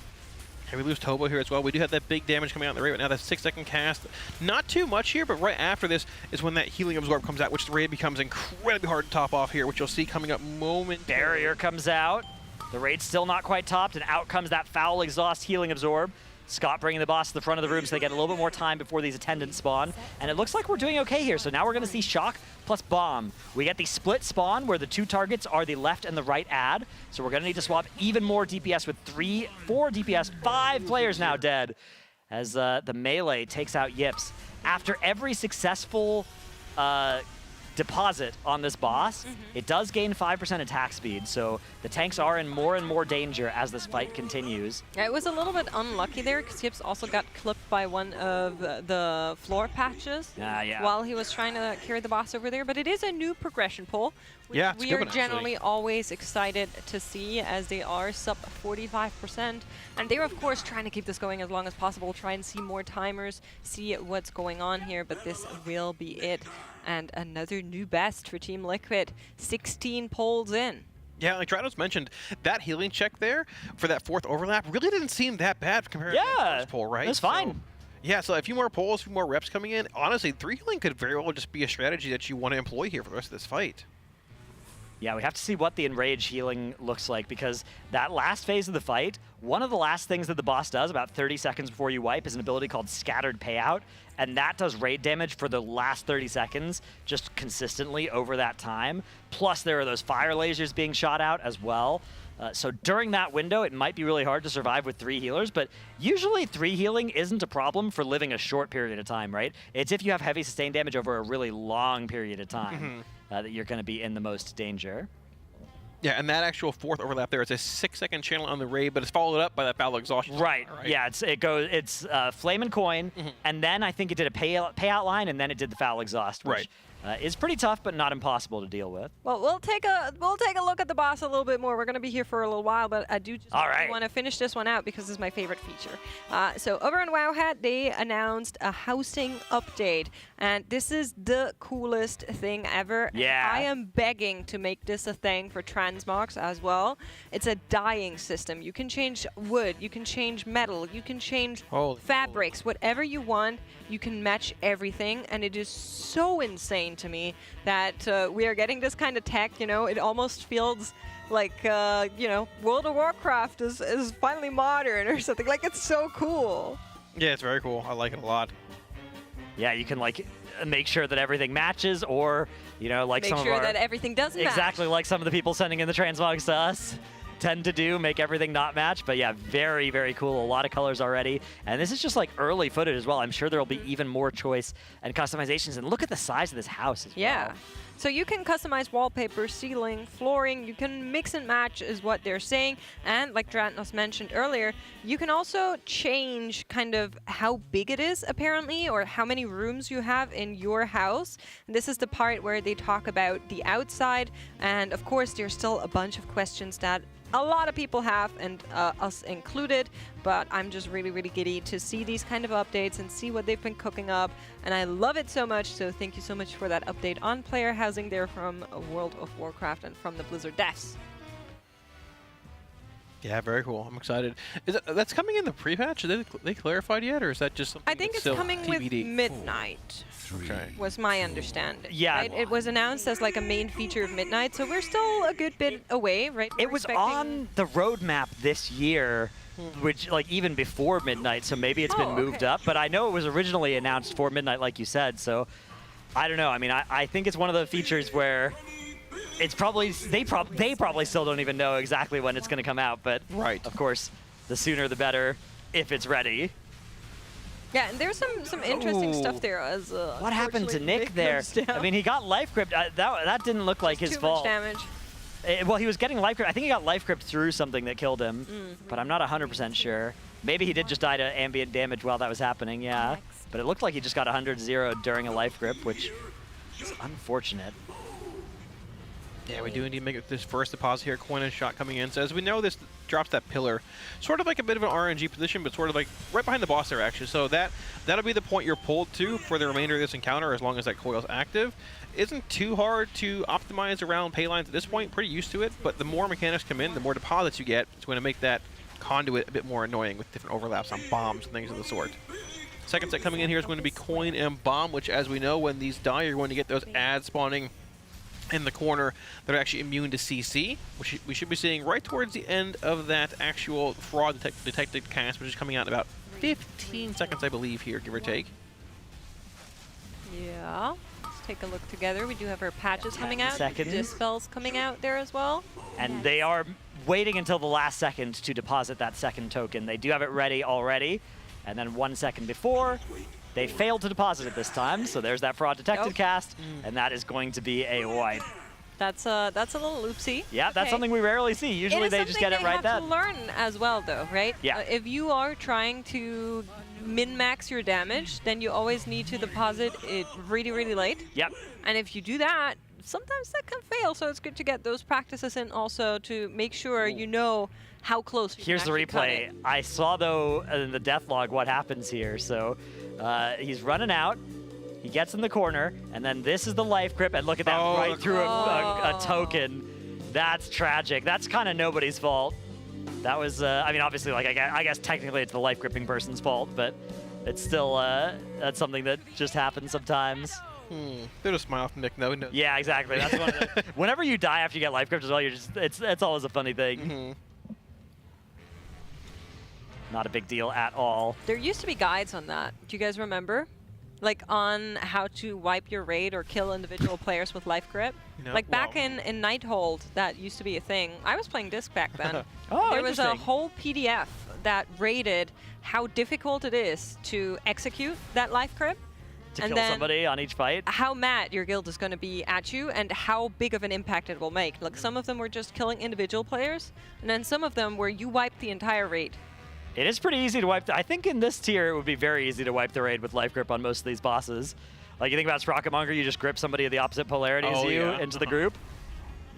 S12: And we lose Tobo here as well. We do have that big damage coming out in the raid right now. That 6-second cast. Not too much here, but right after this is when that healing absorb comes out, which the raid becomes incredibly hard to top off here, which you'll see coming up momentarily.
S2: Barrier comes out. The raid's still not quite topped, and out comes that foul exhaust healing absorb. Scott bringing the boss to the front of the room so they get a little bit more time before these attendants spawn. And it looks like we're doing okay here. So now we're going to see Shock plus Bomb. We get the split spawn where the 2 targets are the left and the right ad. So we're going to need to swap even more DPS with 3, 4 DPS, 5 players now dead as the melee takes out Yips. After every successful deposit on this boss, it does gain 5% attack speed, so the tanks are in more and more danger as this fight continues.
S18: Yeah, it was a little bit unlucky there because Yips also got clipped by one of the floor patches while he was trying to carry the boss over there, but it is a new progression pull, which we are generally always excited to see as they are sub 45%, and they're of course trying to keep this going as long as possible, try and see more timers, see what's going on here, but this will be it. And another new best for Team Liquid, 16 polls in.
S12: Yeah, like Trados mentioned, that healing check there for that 4th overlap really didn't seem that bad compared to the first poll, right?
S2: That's fine.
S12: Yeah, so a few more polls, a few more reps coming in. Honestly, 3 healing could very well just be a strategy that you want to employ here for the rest of this fight.
S2: Yeah, we have to see what the Enrage healing looks like, because that last phase of the fight, one of the last things that the boss does about 30 seconds before you wipe is an ability called Scattered Payout, and that does raid damage for the last 30 seconds, just consistently over that time. Plus, there are those fire lasers being shot out as well. So during that window, it might be really hard to survive with 3 healers, but usually 3 healing isn't a problem for living a short period of time, right? It's if you have heavy sustained damage over a really long period of time that you're going to be in the most danger.
S12: Yeah, and that actual 4th overlap there is a 6-second channel on the raid, but it's followed up by that foul exhaustion.
S2: Right. Yeah, it's Flame and Coin, and then I think it did a payout line, and then it did the foul exhaust, which is pretty tough, but not impossible to deal with.
S18: Well, we'll take a look at the boss a little bit more. We're going to be here for a little while, but I do just want to finish this one out because this is my favorite feature. So over on Wowhead, they announced a housing update, and this is the coolest thing ever.
S2: Yeah.
S18: I am begging to make this a thing for transmogs as well. It's a dyeing system. You can change wood, you can change metal, you can change fabrics, whatever you want. You can match everything, and it is so insane to me that we are getting this kind of tech. You know, it almost feels like you know, World of Warcraft is finally modern or something. Like, it's so cool.
S12: Yeah, it's very cool. I like it a lot.
S2: Yeah, you can like make sure that everything matches, or you know, like
S18: make
S2: some
S18: sure
S2: of our
S18: that everything does match.
S2: Exactly, like some of the people sending in the transmogs to us tend to do, make everything not match. But yeah, very, very cool. A lot of colors already. And this is just like early footage as well. I'm sure there'll be even more choice and customizations. And look at the size of this house as well.
S18: So you can customize wallpaper, ceiling, flooring. You can mix and match is what they're saying. And like Dratnos mentioned earlier, you can also change kind of how big it is, apparently, or how many rooms you have in your house. And this is the part where they talk about the outside. And of course, there's still a bunch of questions that a lot of people have, and us included, but I'm just really, really giddy to see these kind of updates and see what they've been cooking up, and I love it so much. So thank you so much for that update on player housing there from World of Warcraft and from the Blizzard devs.
S12: Yeah, very cool. I'm excited. That's coming in the pre-patch? Did they clarified yet, or is that just something
S18: I think it's coming
S12: TBD?
S18: with Midnight.
S12: Okay.
S18: Was my understanding.
S2: Yeah.
S18: Right? It was announced as like a main feature of Midnight, so we're still a good bit away, right?
S2: It was on the roadmap this year, which like even before Midnight, so maybe it's been moved up. But I know it was originally announced for Midnight, like you said. So I don't know. I mean, I think it's one of the features where it's probably they probably still don't even know exactly when it's going to come out. But of course, the sooner the better if it's ready.
S18: Yeah, and there's some interesting stuff there. As
S2: what happened to Nick there? I mean, he got life gripped. That didn't look like his fault.
S18: Too much damage.
S2: Well, he was getting life gripped. I think he got life gripped through something that killed him, but I'm not 100% sure. Maybe he did just die to ambient damage while that was happening, yeah. But it looked like he just got 100-0 during a life grip, which is unfortunate.
S12: Yeah, we do indeed make it this first deposit here. Coin and shot coming in. So as we know, this drops that pillar. Sort of like a bit of an RNG position, but sort of like right behind the boss there, actually. So that'll be the point you're pulled to for the remainder of this encounter as long as that coil's active. Isn't too hard to optimize around pay lines at this point. Pretty used to it, but the more mechanics come in, the more deposits you get. It's going to make that conduit a bit more annoying with different overlaps on bombs and things of the sort. Second set coming in here is going to be coin and bomb, which, as we know, when these die, you're going to get those ads spawning in the corner that are actually immune to CC, which we should be seeing right towards the end of that actual fraud detected cast, which is coming out in about 15 seconds, I believe, here, give or take.
S18: Yeah. Let's take a look together. We do have our patches coming out.
S2: Seconds.
S18: Dispels coming out there as well.
S2: And they are waiting until the last second to deposit that second token. They do have it ready already. And then 1 second before, they failed to deposit it this time. So there's that fraud detected cast, and that is going to be a wipe.
S18: That's a little oopsie.
S2: Yeah, that's something we rarely see. Usually they just get it right then.
S18: It is something they have to learn as well, though, right?
S2: Yeah.
S18: If you are trying to min-max your damage, then you always need to deposit it really, really late.
S2: Yep.
S18: And if you do that, sometimes that can fail. So it's good to get those practices in also to make sure you know how close you
S2: Here's
S18: can
S2: the
S18: actually cut
S2: replay.
S18: it.
S2: I saw, though, in the death log what happens here. So he's running out. He gets in the corner, and then this is the life grip, and look at that, right through a token. That's tragic. That's kind of nobody's fault. That was, I mean, obviously, like I guess technically it's the life gripping person's fault, but it's still that's something that just happens sometimes.
S12: Bit of smile from Nick, no.
S2: Yeah, exactly. That's one of the, whenever you die after you get life gripped as well, you're just it's always a funny thing. Not a big deal at all.
S18: There used to be guides on that. Do you guys remember? Like on how to wipe your raid or kill individual players with life grip?
S12: No,
S18: like back in Nighthold, that used to be a thing. I was playing Disc back then. There was a
S2: interesting.
S18: whole PDF that rated how difficult it is to execute that life grip.
S2: To
S18: and
S2: kill
S18: then
S2: somebody on each fight?
S18: how mad your guild is going to be at you and how big of an impact it will make. Like some of them were just killing individual players, and then some of them where you wipe the entire raid.
S2: It is pretty easy to wipe. I think in this tier, it would be very easy to wipe the raid with life grip on most of these bosses. Like, you think about Sprocket Monger, you just grip somebody of the opposite polarity as you into the group.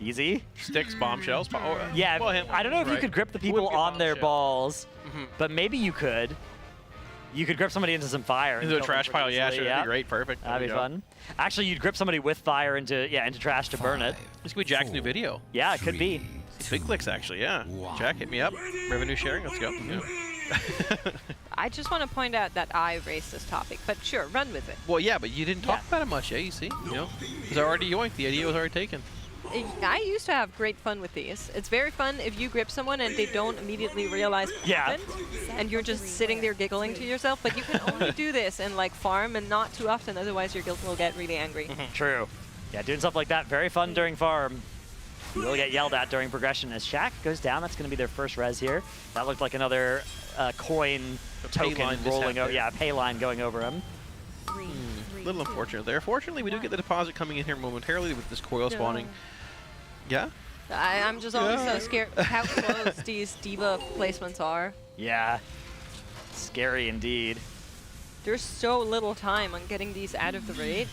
S2: Easy.
S12: Sticks, bombshells.
S2: Yeah,
S12: well,
S2: I don't know if you could grip the people on their balls, but maybe you could. You could grip somebody into some fire.
S12: Into a trash pile, yeah, sure, that'd be great, perfect.
S2: That'd be fun. Actually, you'd grip somebody with fire into trash to burn it.
S12: This could be Jack's new video.
S2: Yeah, it could be.
S12: Big clicks, actually, yeah. Jack, hit me up. Revenue sharing, let's go. Yeah.
S18: I just want to point out that I raised this topic, but sure, run with it.
S12: Well, yeah, but you didn't talk about it much, yeah, you see? You know, it was already yoinked. The idea was already taken.
S18: I used to have great fun with these. It's very fun if you grip someone and they don't immediately realize what happened, and you're just sitting there giggling to yourself. But you can only do this in like farm and not too often, otherwise your guild will get really angry.
S2: True. Yeah, doing stuff like that, very fun during farm. You will get yelled at during progression. As Shaq goes down, that's going to be their first res here. That looked like another coin token rolling over. Yeah, a pay line going over him.
S12: A little unfortunate there. Fortunately, we do get the deposit coming in here momentarily with this coil spawning. Yeah?
S18: I'm just always so scared how close these diva placements are.
S2: Yeah. Scary indeed.
S18: There's so little time on getting these out of the raid.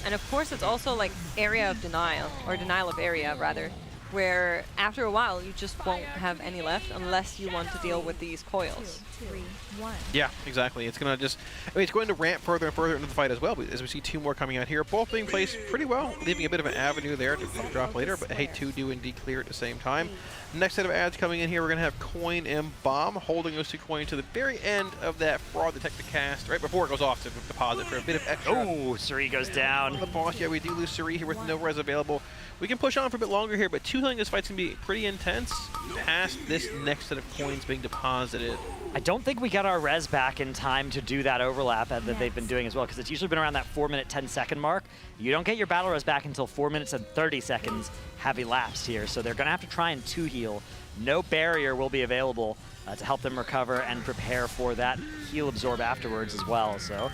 S18: And of course, it's also like area of denial, or denial of area, rather, where after a while, you just won't have any left unless you want to deal with these coils.
S25: 2, 3, 1.
S12: Yeah, exactly. It's going to just, I mean, it's going to ramp further and further into the fight as well, but as we see two more coming out here, both being placed pretty well, leaving a bit of an avenue there to drop later, but hey, two do indeed clear at the same time. Next set of ads coming in here, we're going to have Coin and Bomb, holding those two coins to the very end of that fraud detected cast, right before it goes off to deposit for a bit of extra.
S2: Oh, Suri goes down.
S12: The boss, yeah, we do lose Suri here with no res available. We can push on for a bit longer here, but two feeling this fight's going to be pretty intense past this next set of coins being deposited.
S2: I don't think we got our res back in time to do that overlap that they've been doing as well, because it's usually been around that 4-minute, 10-second mark. You don't get your battle res back until 4 minutes and 30 seconds have elapsed here, so they're going to have to try and 2-heal. No barrier will be available to help them recover and prepare for that heal absorb afterwards as well. So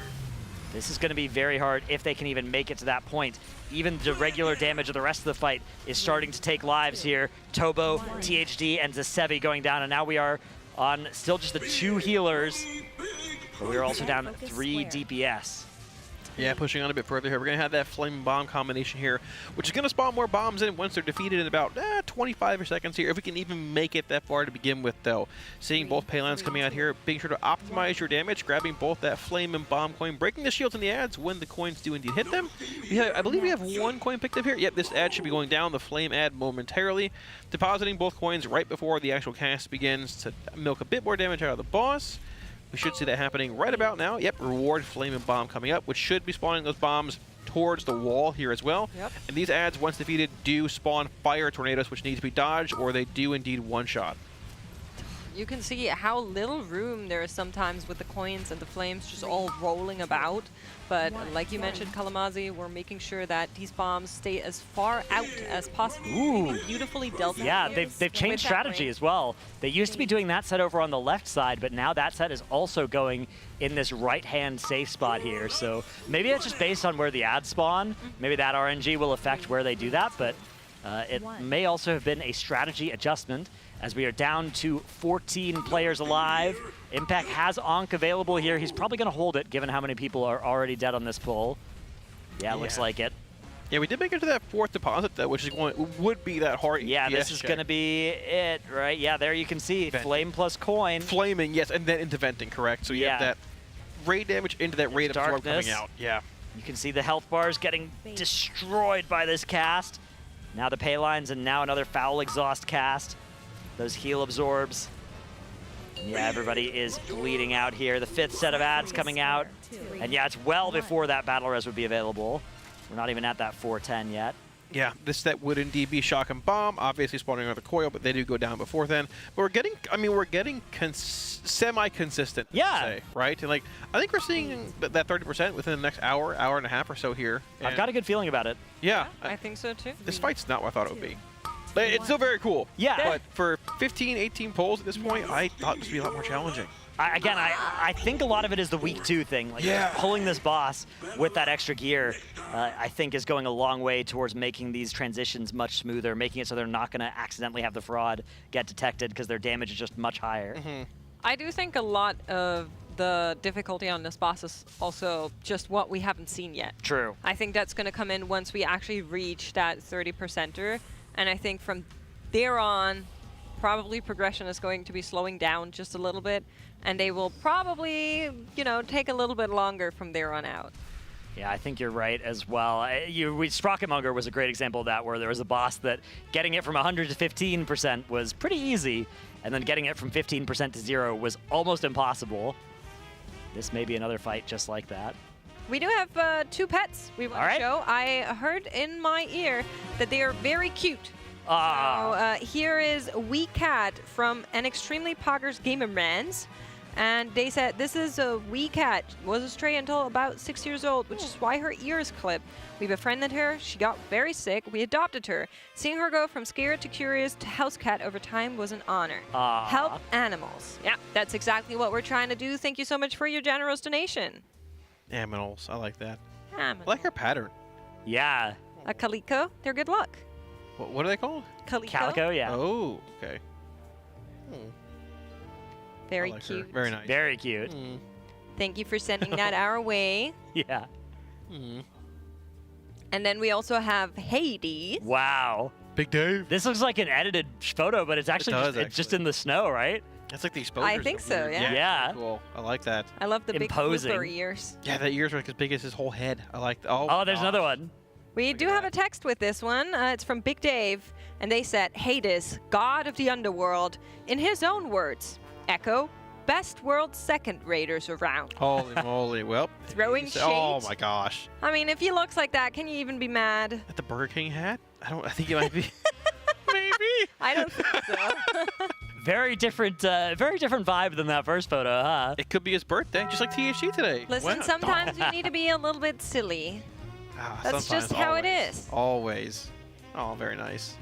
S2: this is going to be very hard if they can even make it to that point. Even the regular damage of the rest of the fight is starting to take lives here. Tobo, THD, and Zasevi going down, and now we are on still just the 2 healers, but we are also down 3 DPS.
S12: Yeah, pushing on a bit further here. We're going to have that flame bomb combination here, which is going to spawn more bombs in once they're defeated in about 25 seconds here, if we can even make it that far to begin with, though. Seeing both paylines coming out here, being sure to optimize your damage, grabbing both that flame and bomb coin, breaking the shields and the ads when the coins do indeed hit them. I believe we have 1 coin picked up here. Yep, this ad should be going down, the flame ad momentarily, depositing both coins right before the actual cast begins to milk a bit more damage out of the boss. We should see that happening right about now. Yep, reward, flame, and bomb coming up, which should be spawning those bombs towards the wall here as well.
S18: Yep.
S12: And these ads, once defeated, do spawn fire tornadoes, which need to be dodged, or they do indeed one-shot.
S18: You can see how little room there is sometimes with the coins and the flames just all rolling about. But like you mentioned, Kalamazi, we're making sure that these bombs stay as far out as possible.
S2: Ooh.
S18: Beautifully dealt.
S2: Yeah, they've changed strategy as well. They used to be doing that set over on the left side, but now that set is also going in this right-hand safe spot here. So maybe it's just based on where the ads spawn. Maybe that RNG will affect where they do that, but it may also have been a strategy adjustment, as we are down to 14 players alive. Impact has Ankh available here. He's probably going to hold it, given how many people are already dead on this pull. Yeah, looks like it.
S12: Yeah, we did make it to that 4th deposit, though, which is would be that hard.
S2: Yeah, this is going to be it, right? Yeah, there you can see
S12: Venting.
S2: flame plus coin.
S12: Flaming, yes, and then into venting, correct. So you have that raid damage into that raid absorb coming out. Yeah.
S2: You can see the health bars getting destroyed by this cast. Now the pay lines, and now another foul exhaust cast. Those heal absorbs. Yeah, everybody is bleeding out here. The 5th set of ads coming out. And yeah, it's well before that battle res would be available. We're not even at that 410 yet.
S12: Yeah, this set would indeed be shock and bomb, obviously spawning another coil, but they do go down before then. But we're getting semi-consistent, say, right? And like, I think we're seeing that 30% within the next hour and a half or so here.
S2: I've got a good feeling about it.
S12: Yeah.
S18: I think so too.
S12: This fight's not what I thought it would be. But it's still very cool.
S2: Yeah.
S12: But for 15, 18 polls at this point, I thought this would be a lot more challenging.
S2: I think a lot of it is the week 2 thing. Like pulling this boss with that extra gear, I think is going a long way towards making these transitions much smoother, making it so they're not going to accidentally have the fraud get detected because their damage is just much higher.
S18: I do think a lot of the difficulty on this boss is also just what we haven't seen yet.
S2: True.
S18: I think that's going to come in once we actually reach that 30%er. And I think from there on, probably progression is going to be slowing down just a little bit, and they will probably, take a little bit longer from there on out.
S2: Yeah, I think you're right as well. Sprocket Monger was a great example of that, where there was a boss that getting it from 100 to 15% was pretty easy, and then getting it from 15% to 0 was almost impossible. This may be another fight just like that.
S18: We do have 2 pets we want to show. I heard in my ear that they are very cute. So here is Wee Cat from an extremely poggers Gamer Rans. And they said this is a wee cat, was a stray until about 6 years old, which is why her ear is clipped. We befriended her, she got very sick, we adopted her. Seeing her go from scared to curious to house cat over time was an honor. Help animals. Yeah, that's exactly what we're trying to do. Thank you so much for your generous donation.
S12: Aminals, I like that.
S18: Aminals.
S12: I like her pattern.
S2: Yeah.
S18: A calico, they're good luck.
S12: What are they called?
S18: Calico.
S2: Calico, yeah.
S12: Oh, okay.
S18: Very cute.
S12: Very nice.
S2: Very cute.
S18: Thank you for sending that our way.
S2: Yeah.
S18: And then we also have Hades.
S2: Wow.
S12: Big Dave.
S2: This looks like an edited photo, but it's actually it's just in the snow, right?
S12: That's like the exposure.
S18: I think so, yeah.
S2: Yeah.
S12: Cool. I like that.
S18: I love the
S2: Imposing.
S18: big flipper ears.
S12: Yeah, the ears are like as big as his whole head. I like that.
S2: Oh, there's another one.
S18: We do have a text with this one. It's from Big Dave, and they said, Hades, god of the underworld, in his own words, Echo, best world second raiders around.
S12: Holy moly. Well.
S18: Throwing shade.
S12: Oh my gosh.
S18: I mean, if he looks like that, can you even be mad?
S12: At the Burger King hat? I think it might be. Maybe.
S18: I don't think so.
S2: Very different vibe than that first photo, huh?
S12: It could be his birthday, just like THC today.
S18: Listen, sometimes you need to be a little bit silly. That's just how it is.
S12: Always. Oh, very nice.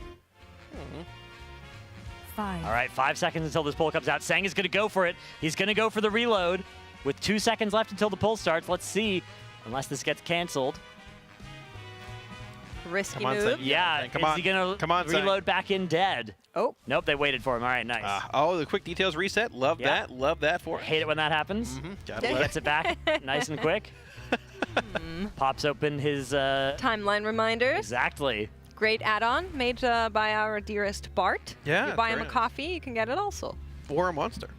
S2: All right, 5 seconds until this pull comes out. Sang is going to go for it. He's going to go for the reload with 2 seconds left until the pull starts. Let's see, unless this gets canceled.
S18: Risky move.
S2: Yeah,
S12: Come
S2: is
S12: on.
S2: he going
S12: Come on,
S2: to
S12: Sang.
S2: reload back in dead?
S18: Oh.
S2: Nope, they waited for him. All right, nice.
S12: Oh, the quick details reset. Love that. Love that for it.
S2: Hate it when that happens.
S12: Gotta
S2: He
S12: love
S2: gets it back nice and quick. Pops open his...
S18: Timeline reminders.
S2: Exactly.
S18: Great add-on made by our dearest Bart.
S12: Yeah,
S18: You buy him
S12: very
S18: a
S12: nice.
S18: coffee, you can get it also.
S12: Or a monster.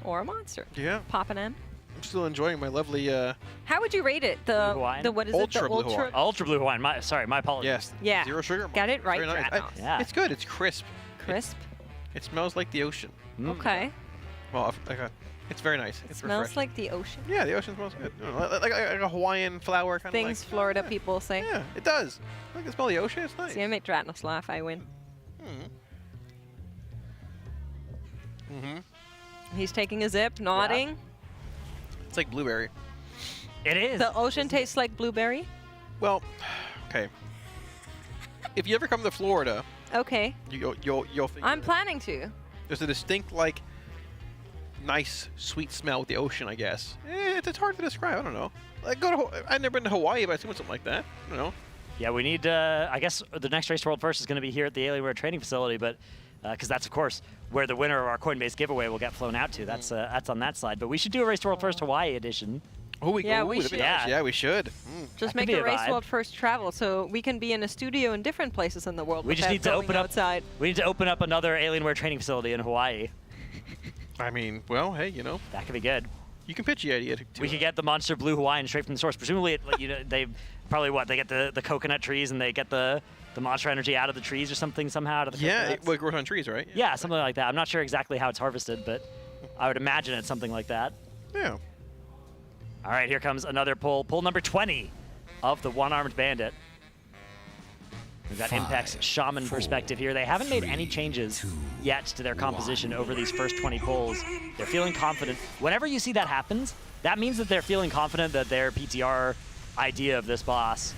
S18: Or a monster.
S12: Yeah.
S18: Popping in.
S12: I'm still enjoying my lovely
S18: How would you rate it? The what is
S12: Ultra
S18: it? The
S12: Blue
S18: ultra.
S12: Hawaiian.
S2: Ultra Blue Hawaiian. Sorry, my apologies.
S12: Yes.
S18: Yeah.
S12: Zero sugar.
S18: Get it right,
S12: Very nice.
S18: Dranos.
S2: Yeah.
S12: It's good. It's crisp.
S18: Crisp.
S12: It smells like the ocean.
S18: Okay.
S12: Well, it's very nice. It's
S18: Smells
S12: refreshing.
S18: like the ocean.
S12: Yeah, the ocean smells good. Like a Hawaiian flower kind of
S18: Things Florida people say.
S12: Yeah, it does. I can smell the ocean. It's nice.
S18: See, I make Dranos laugh. I win. He's taking a zip, nodding.
S12: It's like blueberry.
S2: It is.
S18: The ocean tastes like blueberry.
S12: Well, okay. If you ever come to Florida,
S18: Okay.
S12: you'll figure
S18: I'm planning to.
S12: there's a distinct nice sweet smell with the ocean, I guess. It's hard to describe. I don't know. Like I've never been to Hawaii, but I've seen something like that. I don't know.
S2: Yeah, we need, I guess the next Race to World First is going to be here at the Alienware training facility, but because that's, of course, where the winner of our Coinbase giveaway will get flown out to. That's on that slide. But we should do a Race to World First Hawaii edition.
S12: Oh, we
S18: Yeah,
S12: ooh,
S18: we
S12: that'd be
S18: should.
S12: nice. Yeah, we should.
S18: Just
S2: That
S18: make
S2: could be
S18: the
S2: a
S18: race
S2: vibe.
S18: world first travel so we can be in a studio in different places in the world.
S2: We just
S18: without
S2: need to
S18: going
S2: open up.
S18: outside.
S2: We need to open up another Alienware training facility in Hawaii.
S12: I mean, well, hey,
S2: that could be good.
S12: You can pitch the idea to
S2: We could get the Monster Blue Hawaiian straight from the source. Presumably, they probably they get the coconut trees and they get the Monster Energy out of the trees or something somehow out of the coconuts.
S12: it grows on trees, right?
S2: Yeah, something like that. I'm not sure exactly how it's harvested, but I would imagine it's something like that.
S12: Yeah.
S2: All right, here comes another pull. Pull number 20 of the one-armed bandit. We've got Impact's Shaman perspective here. They haven't made any changes yet to their composition over these first 20 pulls. They're feeling confident. Whenever you see that happens, that means that they're feeling confident that their PTR idea of this boss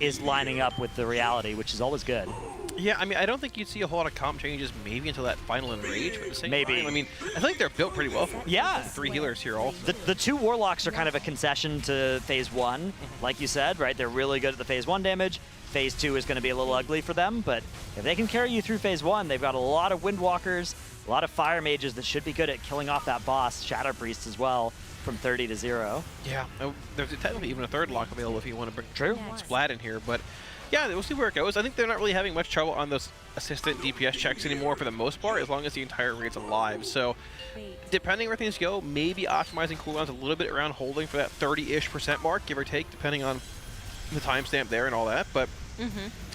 S2: is lining up with the reality, which is always good.
S12: Yeah, I mean, I don't think you'd see a whole lot of comp changes maybe until that final enrage, but at the same
S2: Maybe.
S12: time, I mean, I think they're built pretty well for it.
S2: Yeah.
S12: 3 healers here also.
S2: The 2 Warlocks are kind of a concession to Phase 1, like you said, right? They're really good at the Phase 1 damage. Phase 2 is going to be a little ugly for them, but if they can carry you through Phase 1, they've got a lot of Windwalkers, a lot of Fire Mages that should be good at killing off that boss, Shadow Priests as well, from 30 to 0.
S12: Yeah, there's technically even a 3rd lock available if you want to bring
S2: True.
S12: Splat in here, but yeah, we'll see where it goes. I think they're not really having much trouble on those assistant DPS checks anymore for the most part, as long as the entire raid's alive. So, depending where things go, maybe optimizing cooldowns a little bit around holding for that 30-ish% mark, give or take, depending on the timestamp there and all that. But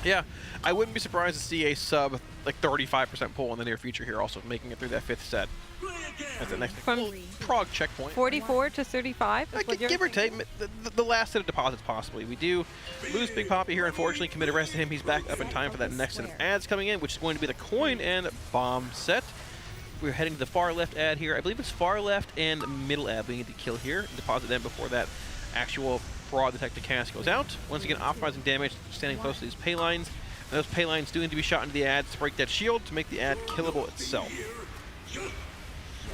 S12: yeah, I wouldn't be surprised to see a sub 35% pull in the near future here, also making it through that 5th set. That's the next Prague checkpoint.
S18: 44 to 35.
S12: Give or take, the last set of deposits possibly. We do lose Big Poppy here, unfortunately. Commit a rest to him. He's back up in time for that next set of ads coming in, which is going to be the coin and bomb set. We're heading to the far left ad here. I believe it's far left and middle ad we need to kill here. Deposit them before that actual fraud detector cast goes out. Once again, optimizing damage, standing close to these pay lines. And those pay lines do need to be shot into the ads to break that shield to make the ad killable itself.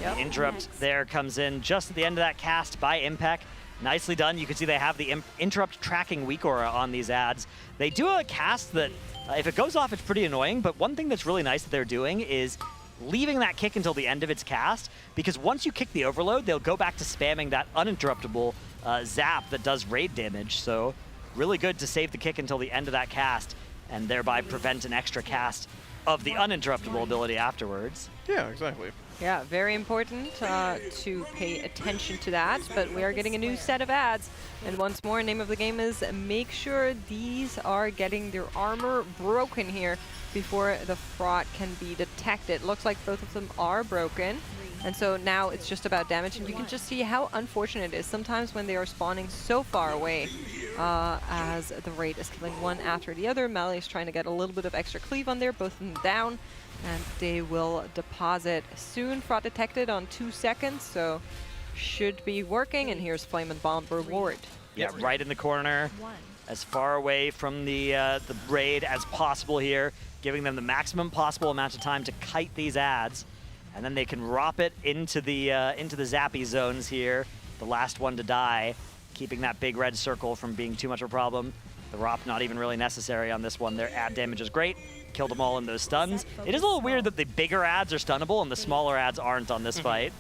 S2: The interrupt there comes in just at the end of that cast by Impact. Nicely done. You can see they have the interrupt tracking weak aura on these ads. They do a cast that, if it goes off, it's pretty annoying, but one thing that's really nice that they're doing is leaving that kick until the end of its cast, because once you kick the overload, they'll go back to spamming that uninterruptible zap that does raid damage. So really good to save the kick until the end of that cast and thereby prevent an extra cast of the uninterruptible ability afterwards.
S12: Yeah, exactly.
S18: Yeah, very important to pay attention to that, but we are getting a new set of ads. And once more, name of the game is make sure these are getting their armor broken here before the fraud can be detected. Looks like both of them are broken. And so now it's just about damage, and you can just see how unfortunate it is sometimes when they are spawning so far away as the raid is killing one after the other. Melee is trying to get a little bit of extra cleave on there, both of them down, and they will deposit soon. Fraud detected on 2 seconds, so should be working. And here's Flame and Bomb reward.
S2: Yeah, right in the corner, as far away from the raid as possible here, giving them the maximum possible amount of time to kite these ads, and then they can rop it into the zappy zones here. The last one to die, keeping that big red circle from being too much of a problem. The ROP not even really necessary on this one. Their ad damage is great. Killed them all in those stuns. It is a little weird that the bigger ads are stunnable and the smaller ads aren't on this fight.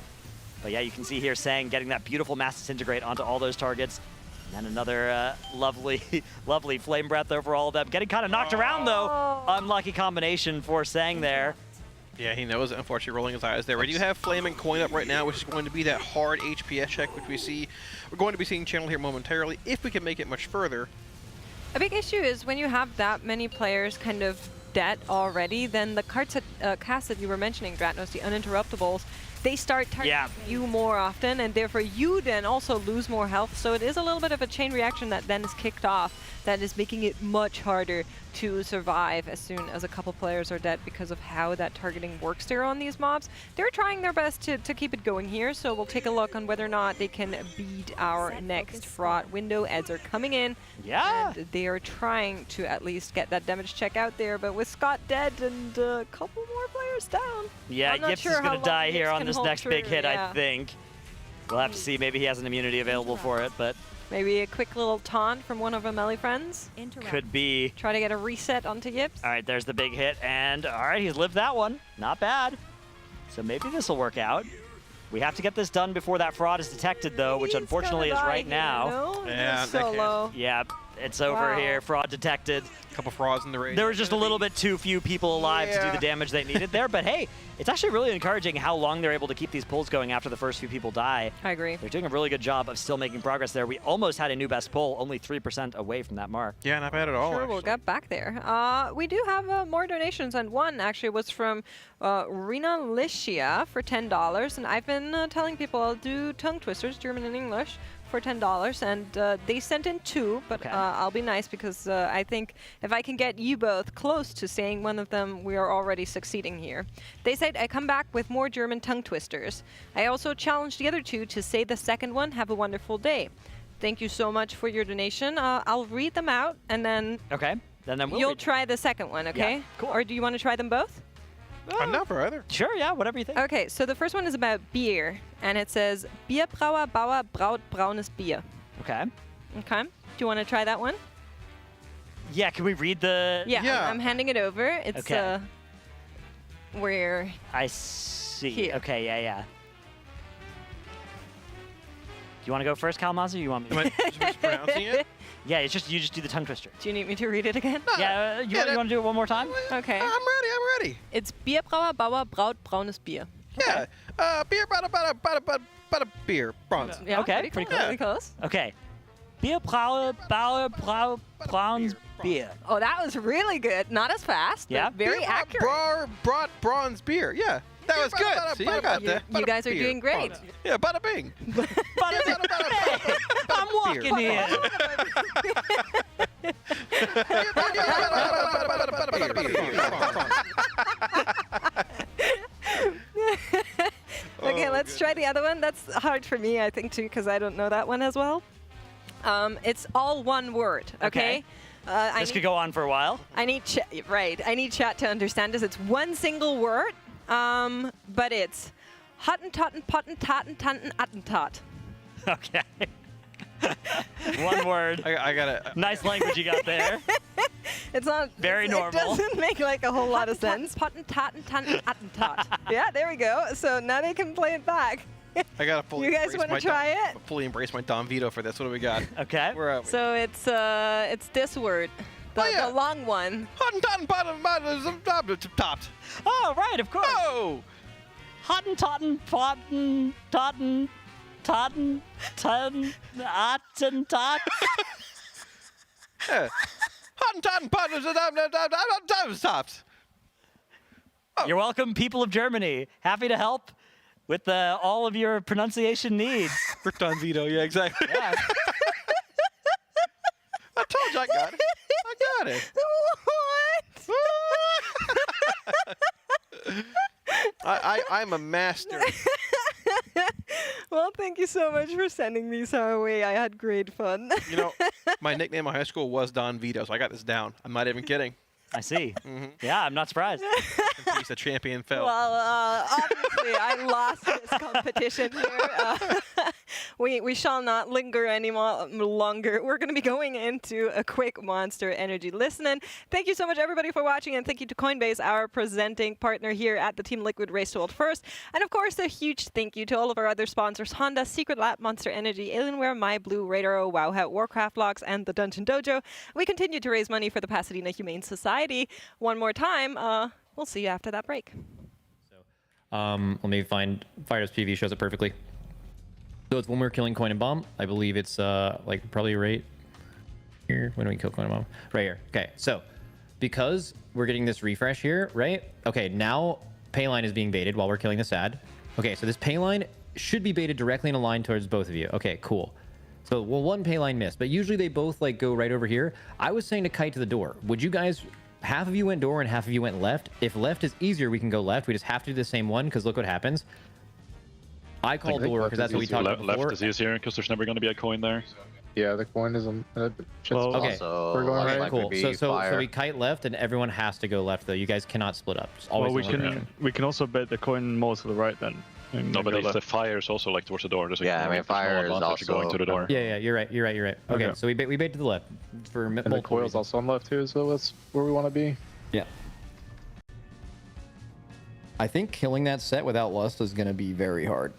S2: But yeah, you can see here Sang getting that beautiful mass disintegrate onto all those targets. And then another lovely, lovely flame breath over all of them. Getting kind of knocked around though. Unlucky combination for Sang there.
S12: Yeah, he knows it, unfortunately, rolling his eyes there. We do have Flame and Coin up right now, which is going to be that hard HPS check, which we see. We're going to be seeing Channel here momentarily, if we can make it much further.
S18: A big issue is when you have that many players kind of dead already, then the cards cast that you were mentioning, Dratnos, the uninterruptibles, they start targeting you more often, and therefore you then also lose more health. So it is a little bit of a chain reaction that then is kicked off that is making it much harder to survive as soon as a couple players are dead because of how that targeting works there on these mobs. They're trying their best to keep it going here, so we'll take a look on whether or not they can beat our next fraud window. Ads are coming in.
S2: Yeah.
S18: And they are trying to at least get that damage check out there, but with Scott dead and a couple more players down.
S2: Yeah, Yips is going to die here on this next big hit,
S18: yeah.
S2: I think. We'll have to see. Maybe he has an immunity available for it, but...
S18: Maybe a quick little taunt from one of our melee friends.
S2: Could be.
S18: Try to get a reset onto Yips.
S2: All right, there's the big hit, and all right, he's lived that one. Not bad. So maybe this will work out. We have to get this done before that fraud is detected, though, which unfortunately is right now.
S18: No?
S12: Yeah,
S18: solo.
S2: Yeah, it's over here. Fraud detected.
S12: A couple frauds in the raid.
S2: There was just a little bit too few people alive to do the damage they needed there, but hey, it's actually really encouraging how long they're able to keep these pulls going after the first few people die.
S18: I agree.
S2: They're doing a really good job of still making progress there. We almost had a new best pull, only 3% away from that mark.
S12: Yeah, not bad at all.
S18: Sure, we'll get back there. We do have more donations, and one actually was from Rina Licia for $10, and I've been telling people I'll do tongue twisters, German and English, for $10, and they sent in 2, but I'll be nice because I think if I can get you both close to saying one of them, we are already succeeding here. They said I come back with more German tongue twisters. I also challenged the other 2 to say the second one, have a wonderful day. Thank you so much for your donation. I'll read them out, and then you'll try the second one, okay?
S2: Yeah, cool.
S18: Or do you want to try them both?
S12: I'm not for either.
S2: Sure, yeah, whatever you think.
S18: Okay, so the first one is about beer, and it says, Bierbrauer Bauer braut braunes Bier.
S2: Okay.
S18: Okay. Do you want to try that one?
S2: Yeah, can we read the...
S18: Yeah. I'm handing it over. It's where...
S2: I see.
S18: Here.
S2: Okay, yeah. Do you want to go first, Kalamazoo, or you want me to?
S12: Just pronouncing it?
S2: Yeah, it's just you just do the tongue twister.
S18: Do you need me to read it again?
S12: No.
S2: Yeah, you want to do it one more time?
S18: Okay.
S12: I'm ready.
S18: It's Bierbrauer Bauer braut braunes Bier.
S12: Yeah. Beer, bada, beer. Bronze.
S18: Yeah,
S2: Okay,
S18: pretty close.
S2: Okay. Bierbrauer Bauer braunes Bier.
S18: Oh, that was really good. Not as fast,
S2: Yeah.
S18: but very accurate.
S12: Brought bronze beer. Yeah. That was good. See, I got that.
S18: You guys are doing great.
S12: Bronze. Yeah, bada bing.
S2: I'm walking here.
S18: Okay, let's try the other one. That's hard for me, I think, too, because I don't know that one as well. It's all one word, okay?
S2: This could go on for a while.
S18: I need chat to understand this. It's one single word, but it's Hottentotten, Pottentotten, Tanten, Attentat.
S2: Okay. One word.
S12: I got it.
S2: Nice language you got there.
S18: It's not
S2: very normal.
S18: It doesn't make like a whole lot of sense. Pottentotten, Tanten, Attentat. Yeah, there we go. So now they can play it back.
S12: I got to fully.
S18: You guys want to try it?
S12: Fully embrace my Dom Vito for this. What do we got?
S2: Okay.
S12: Where are we?
S18: So it's this word, the long one.
S12: Hottentotten, topped.
S2: Oh, right, of course.
S12: Oh.
S2: Hottentotten, Pottentotten, Totten, Attentat.
S12: Hottentotten, topped.
S2: You're welcome, people of Germany. Happy to help with all of your pronunciation needs.
S12: For Don Vito, yeah, exactly.
S2: Yeah.
S12: I got it. I got it.
S18: What?
S12: I'm a master.
S18: Well, thank you so much for sending these our way. I had great fun.
S12: You know, my nickname in high school was Don Vito, so I got this down. I'm not even kidding.
S2: I see. Yeah, I'm not surprised.
S12: He's a champion fell.
S18: Well, obviously, I lost this competition here. We shall not linger any longer. We're going to be going into a quick Monster Energy listening. Thank you so much, everybody, for watching, and thank you to Coinbase, our presenting partner here at the Team Liquid Race to World First. And, of course, a huge thank you to all of our other sponsors, Honda, Secret Lab, Monster Energy, Alienware, MyBlue, RaiderIO, Wowhead, Warcraft Logs, and the Dungeon Dojo. We continue to raise money for the Pasadena Humane Society. One more time. We'll see you after that break.
S9: Let me find Fire's PV shows it perfectly. So it's when we're killing Coin and Bomb. I believe it's like probably right here. When do we kill Coin and Bomb? Right here. Okay, so because we're getting this refresh here, right? Okay, now Payline is being baited while we're killing the Sad. Okay, so this Payline should be baited directly in a line towards both of you. Okay, cool. So, well, one Payline missed, but usually they both like go right over here. I was saying to kite to the door. Would you guys... Half of you went door and half of you went left. If left is easier, we can go left. We just have to do the same one because look what happens. I call door because that's what we talked about before.
S3: Left is easier because there's never going to be a coin there.
S5: Yeah, the coin is on.
S9: Okay,
S5: we're going right.
S9: Cool. So we kite left and everyone has to go left though. You guys cannot split up. Just always
S3: we can also bet the coin more to the right then. No, but if the fire is also like towards the door, there's
S5: fire is also
S3: going to the door.
S9: Yeah, you're right. Okay, so we bait to the left for
S5: and the coil's also on left too, so that's where we want to be.
S9: Yeah. I think killing that set without lust is going to be very hard.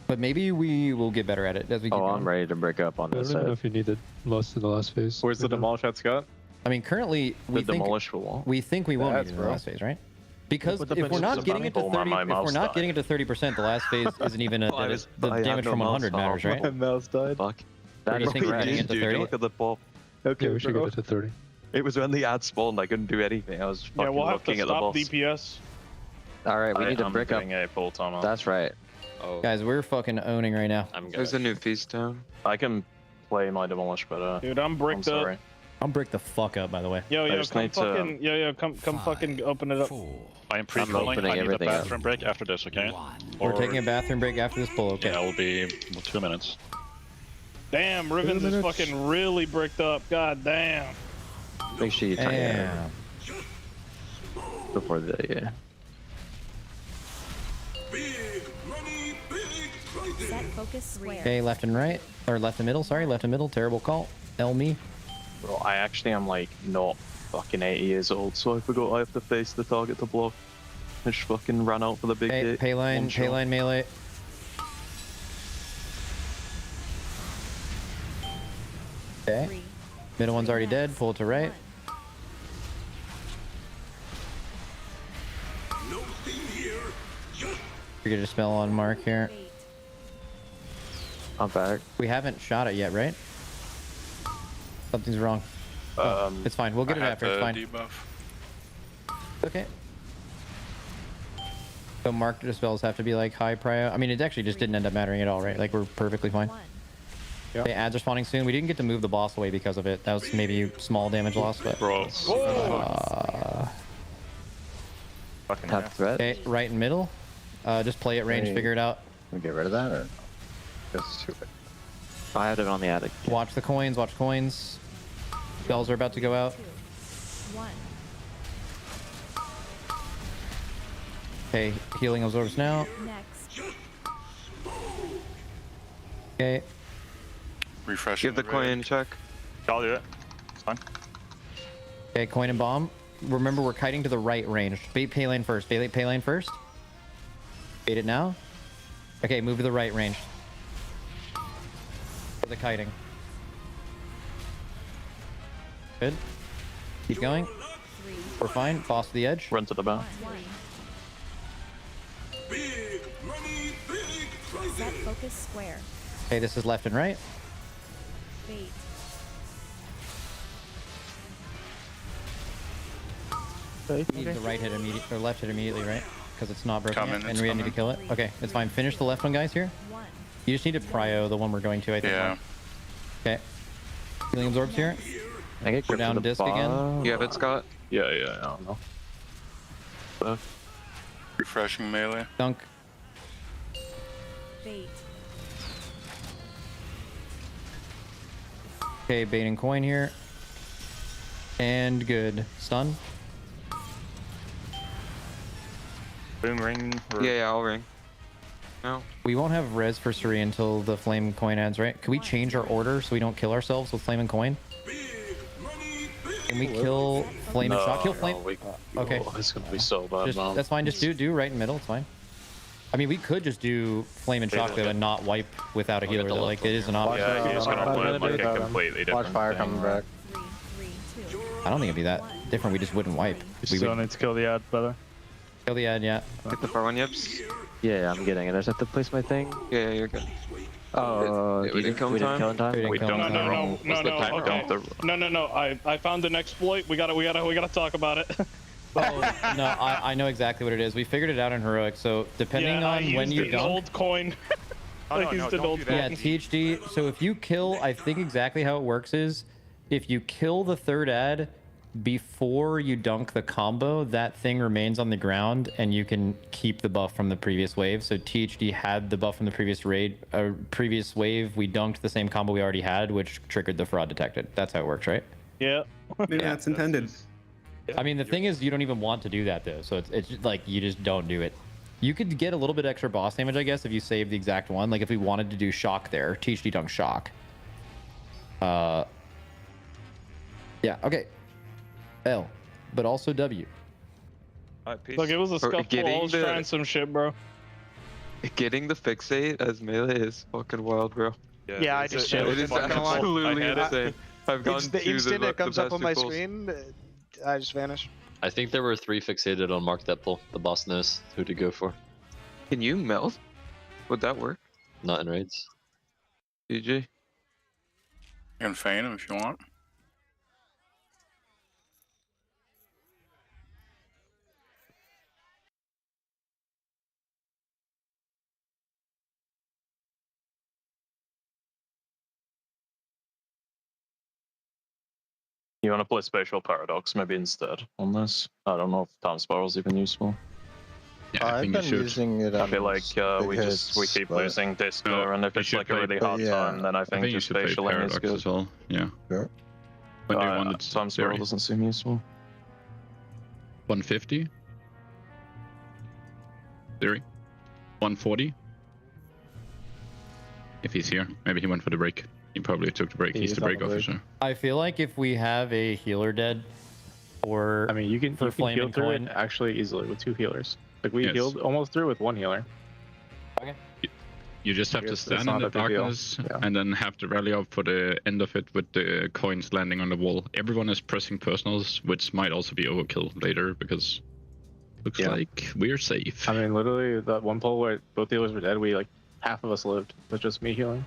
S9: But maybe we will get better at it as we keep going.
S10: I'm ready to break up on this set.
S5: I don't know if you needed lust in the last phase.
S10: Where's the demolish at, Scott?
S9: I mean, currently we think we won't need it in the last phase, right? Because if we're not getting it to 30, if we're not getting it to 30%, the last phase isn't even the damage from 100 matters, right?
S10: My mouse died. Fuck.
S9: Or do you think we're getting it to 30?
S10: Look at the pop.
S5: Okay, we should get it to 30.
S10: It was when the ad spawned. I couldn't do anything. I was fucking looking at the boss.
S4: DPS.
S10: All right, we need to brick up.
S5: That's right.
S10: Oh.
S9: Guys, we're fucking owning right now.
S10: There's a new feast town. I can play my demolish, but
S4: dude, I'm bricked up.
S9: I'm bricked the fuck up, by the way.
S4: Yo, come fucking, come fucking open it up.
S3: I am pre-pulling. I need a bathroom break after this, okay?
S9: We're taking a bathroom break after this pull, okay?
S3: Yeah, it will be 2 minutes.
S4: Damn, Rivens is fucking really bricked up. God damn.
S10: Make sure you tie it before the
S11: Set focus square.
S9: Okay, left and right, or left and middle. Sorry, left and middle. Terrible call. L me.
S10: Bro, I actually am like not fucking 80 years old, so I forgot I have to face the target to block. I just fucking ran out for the big hit.
S9: Payline melee. Okay. Middle one's already dead. Pull it to right. We're gonna spell on Mark here.
S10: I'm back.
S9: We haven't shot it yet, right? Something's wrong. It's fine. We'll get it after. It's fine.
S3: Debuff.
S9: Okay. So Mark dispels have to be like high prio. I mean, it actually just didn't end up mattering at all, right? Like we're perfectly fine. Yep. Okay, ads are spawning soon. We didn't get to move the boss away because of it. That was maybe small damage loss, but.
S3: Bro.
S10: Tap threat.
S9: Okay, right and middle. Just play it range, figure it out.
S5: Can we get rid of that or? That's stupid.
S10: I had it on the attic.
S9: Watch the coins. Watch coins. Spells are about to go out.
S11: 2, 1.
S9: Okay, healing absorbs now.
S11: Next.
S9: Okay.
S3: Refresh.
S10: Give the coin check.
S3: I'll do it. It's fine.
S9: Okay, coin and bomb. Remember, we're kiting to the right range. Bait Paylane first. Bait Paylane first. Bait it now. Okay, move to the right range. For the kiting. Good. Keep going.
S11: 3.
S9: We're fine. Boss to the edge.
S10: Run to the bow.
S11: 1. Set focus square.
S9: Okay, this is left and right.
S11: Bait.
S9: Need the right hit immediately, or left hit immediately, right? Because it's not broken yet, and we need to kill it. Okay, it's fine. Finish the left one, guys. Here.
S11: 1.
S9: You just need to prio the one we're going to, I think.
S3: Yeah.
S9: Okay. Healing absorbs here.
S5: I get
S9: We're down disc again.
S5: You have it, Scott?
S10: Yeah, I don't know.
S1: Refreshing melee.
S9: Dunk.
S11: Bait.
S9: Okay, bait and coin here. And good. Stun.
S5: Boom ring.
S15: Yeah, I'll ring. No.
S9: We won't have res for Suri until the flame and coin ends, right? Can we change our order so we don't kill ourselves with flame and coin? Can we kill flame and shock? Kill flame. Okay.
S10: Oh, it's gonna be so bad.
S9: That's fine. Just do right in the middle. It's fine. I mean, we could just do flame and shock though and not wipe without a healer. Though. Like it is an option.
S10: Yeah, he's gonna play like a completely different.
S5: Watch fire coming back.
S9: I don't think it'd be that different. We just wouldn't wipe.
S3: You still need to kill the ad, brother.
S9: Kill the ad, yeah.
S15: Get the far one, yips.
S5: Yeah, I'm getting it. I just have to place my thing.
S15: Yeah, you're good.
S5: Oh,
S15: we didn't kill in time.
S10: We don't know.
S4: No. I found an exploit. We gotta talk about it.
S9: Oh no, I know exactly what it is. We figured it out in heroic. So depending on when you dunk.
S4: Old coin.
S9: Yeah, THD. So if you kill, I think exactly how it works is, if you kill the third ad before you dunk the combo, that thing remains on the ground and you can keep the buff from the previous wave. So THD had the buff from the previous previous wave. We dunked the same combo we already had, which triggered the fraud detected. That's how it works, right?
S4: Yeah.
S7: Maybe that's intended.
S9: I mean, the thing is, you don't even want to do that though. So it's just like, you just don't do it. You could get a little bit extra boss damage, I guess, if you save the exact one. Like if we wanted to do shock there, THD dunk shock. Yeah, okay. L, but also W.
S4: Look, it was a scuffle. I was trying some shit, bro.
S15: Getting the fixate as melee is fucking wild, bro.
S14: Yeah, I just
S15: it is absolutely insane. I've gone
S14: the instant it comes up on my screen, I just vanish.
S16: I think there were 3 fixated on Mark that pull. The boss knows who to go for.
S15: Can you melt? Would that work?
S16: Not in raids.
S15: GG.
S1: You can feign him if you want.
S10: You want to play Spatial Paradox maybe instead on this? I don't know if Time Spiral is even useful.
S1: Yeah, I think you should.
S5: Using it
S10: I feel like we keep losing disc there, and if it's like a really hard time, then I think just spatialing is good.
S1: As well. Yeah.
S5: Sure.
S1: When do you want it?
S10: Time Spiral doesn't seem useful.
S1: 150. Theory. 140. If he's here, maybe he went for the break. He probably took the break. He's the break officer.
S9: I feel like if we have a healer dead, or
S3: I mean, you can
S9: flame
S3: heal
S9: and
S3: through
S9: coin
S3: it actually easily with 2 healers. Like we healed almost through with 1 healer.
S9: Okay.
S1: You just have to stand in the darkness and then have to rally up for the end of it with the coins landing on the wall. Everyone is pressing personals, which might also be overkill later because looks like we're safe.
S3: I mean, literally that one pull where both healers were dead, we like half of us lived with just me healing.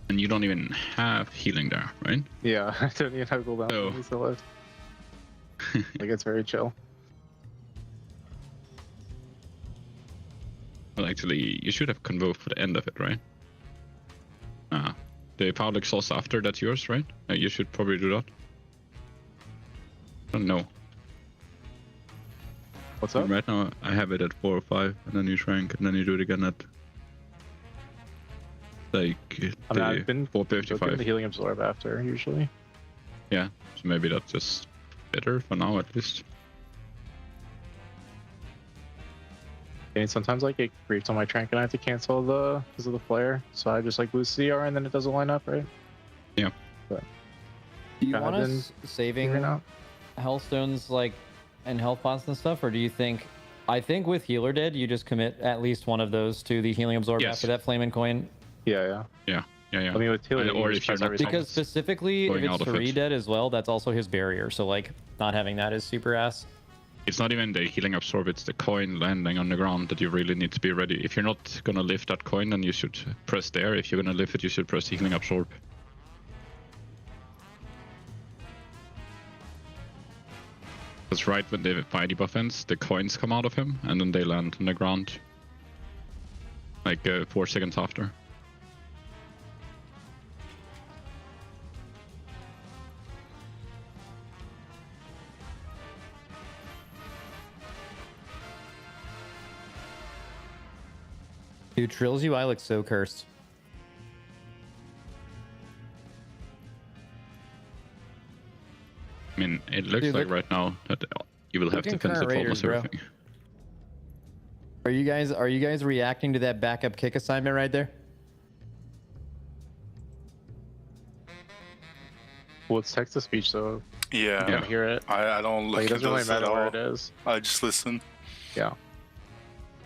S1: And you don't even have healing there, right?
S3: Yeah, I don't even have cooldown.
S1: Oh.
S3: We still lived. Like it's very chill.
S1: Well, actually, you should have convo for the end of it, right? The power exhaust after, that's yours, right? You should probably do that. I don't know.
S3: What's up?
S1: Right now, I have it at 4 or 5, and then you shrank, and then you do it again at like
S3: I mean, I've been
S1: 455.
S3: The healing absorb after usually.
S1: Yeah, so maybe that's just better for now at least.
S3: And sometimes like it creeps on my trank and I have to cancel because of the flare. So I just like lose CR and then it doesn't line up, right?
S1: Yeah.
S3: But
S9: do you want us saving health stones like and health pots and stuff, or do you think? I think with healer dead, you just commit at least one of those to the healing absorb after that flame and coin.
S3: Yeah.
S1: I
S3: mean, with healing,
S1: or if you're not
S9: because specifically if it's Prix dead as well, that's also his barrier. So like not having that is super ass.
S1: It's not even the healing absorb, it's the coin landing on the ground that you really need to be ready. If you're not gonna lift that coin, then you should press there. If you're gonna lift it, you should press the healing absorb. That's right, when they buy debuff ends, the coins come out of him, and then they land on the ground. Like 4 seconds after.
S9: Dude, Trill's UI looks so cursed.
S1: I mean, it looks
S9: Dude,
S1: like
S9: look-
S1: right now that you will have
S9: look in
S1: defensive
S9: current
S1: almost
S9: Raiders, bro.
S1: everything.
S9: Are you guys reacting to that backup kick assignment right there?
S3: Well, it's text to speech, so
S7: Yeah.
S3: you can hear it.
S7: I don't look
S3: Like, it
S7: at
S3: doesn't really
S7: those at
S3: matter where
S7: all.
S3: it is.
S7: I just listen.
S3: Yeah.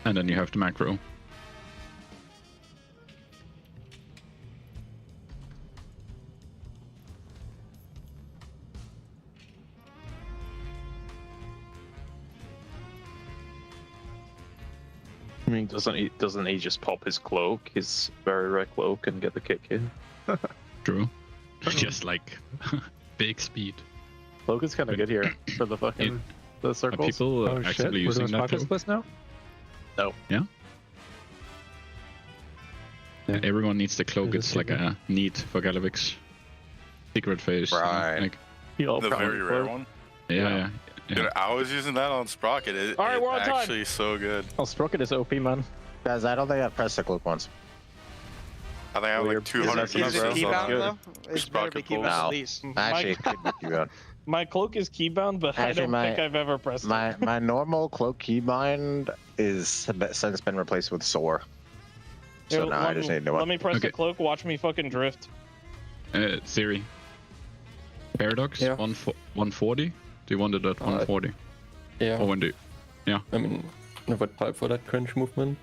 S1: And then you have the macro.
S3: I mean, doesn't he just pop his cloak, his very rare cloak, and get the kick in?
S1: True. Just like big speed.
S3: Cloak is kind of good here for the fucking the circles.
S1: people actually using that cloak?
S3: now? No.
S1: Yeah. Yeah, everyone needs the cloak. It's like a need for Galavix. Secret phase.
S15: Right.
S1: Like,
S7: The very rare one.
S1: yeah.
S7: Dude, I was using that on Sprocket. It,
S26: All right, we're on time.
S7: actually so good.
S3: Oh, Sprocket is OP, man.
S15: Guys, I don't think I've pressed the cloak once.
S7: I think I have like 200
S14: Is it
S7: pieces on
S14: keybound
S7: that.
S14: though? It's better be
S7: Sprocket pulls.
S14: keybound at least.
S15: Actually, it could be keybound.
S4: My cloak is keybound, but I
S15: Actually,
S4: don't think I've ever pressed it.
S15: My normal cloak keybind is since been replaced with soar. So
S4: Here,
S15: now I just need to
S4: let me press the
S1: Okay.
S4: cloak, watch me fucking drift.
S1: Siri. Paradox,
S9: Yeah.
S1: 140? Do you want it at 140?
S9: Yeah.
S1: Or when do you... Yeah.
S9: I mean, I would type for that cringe movement.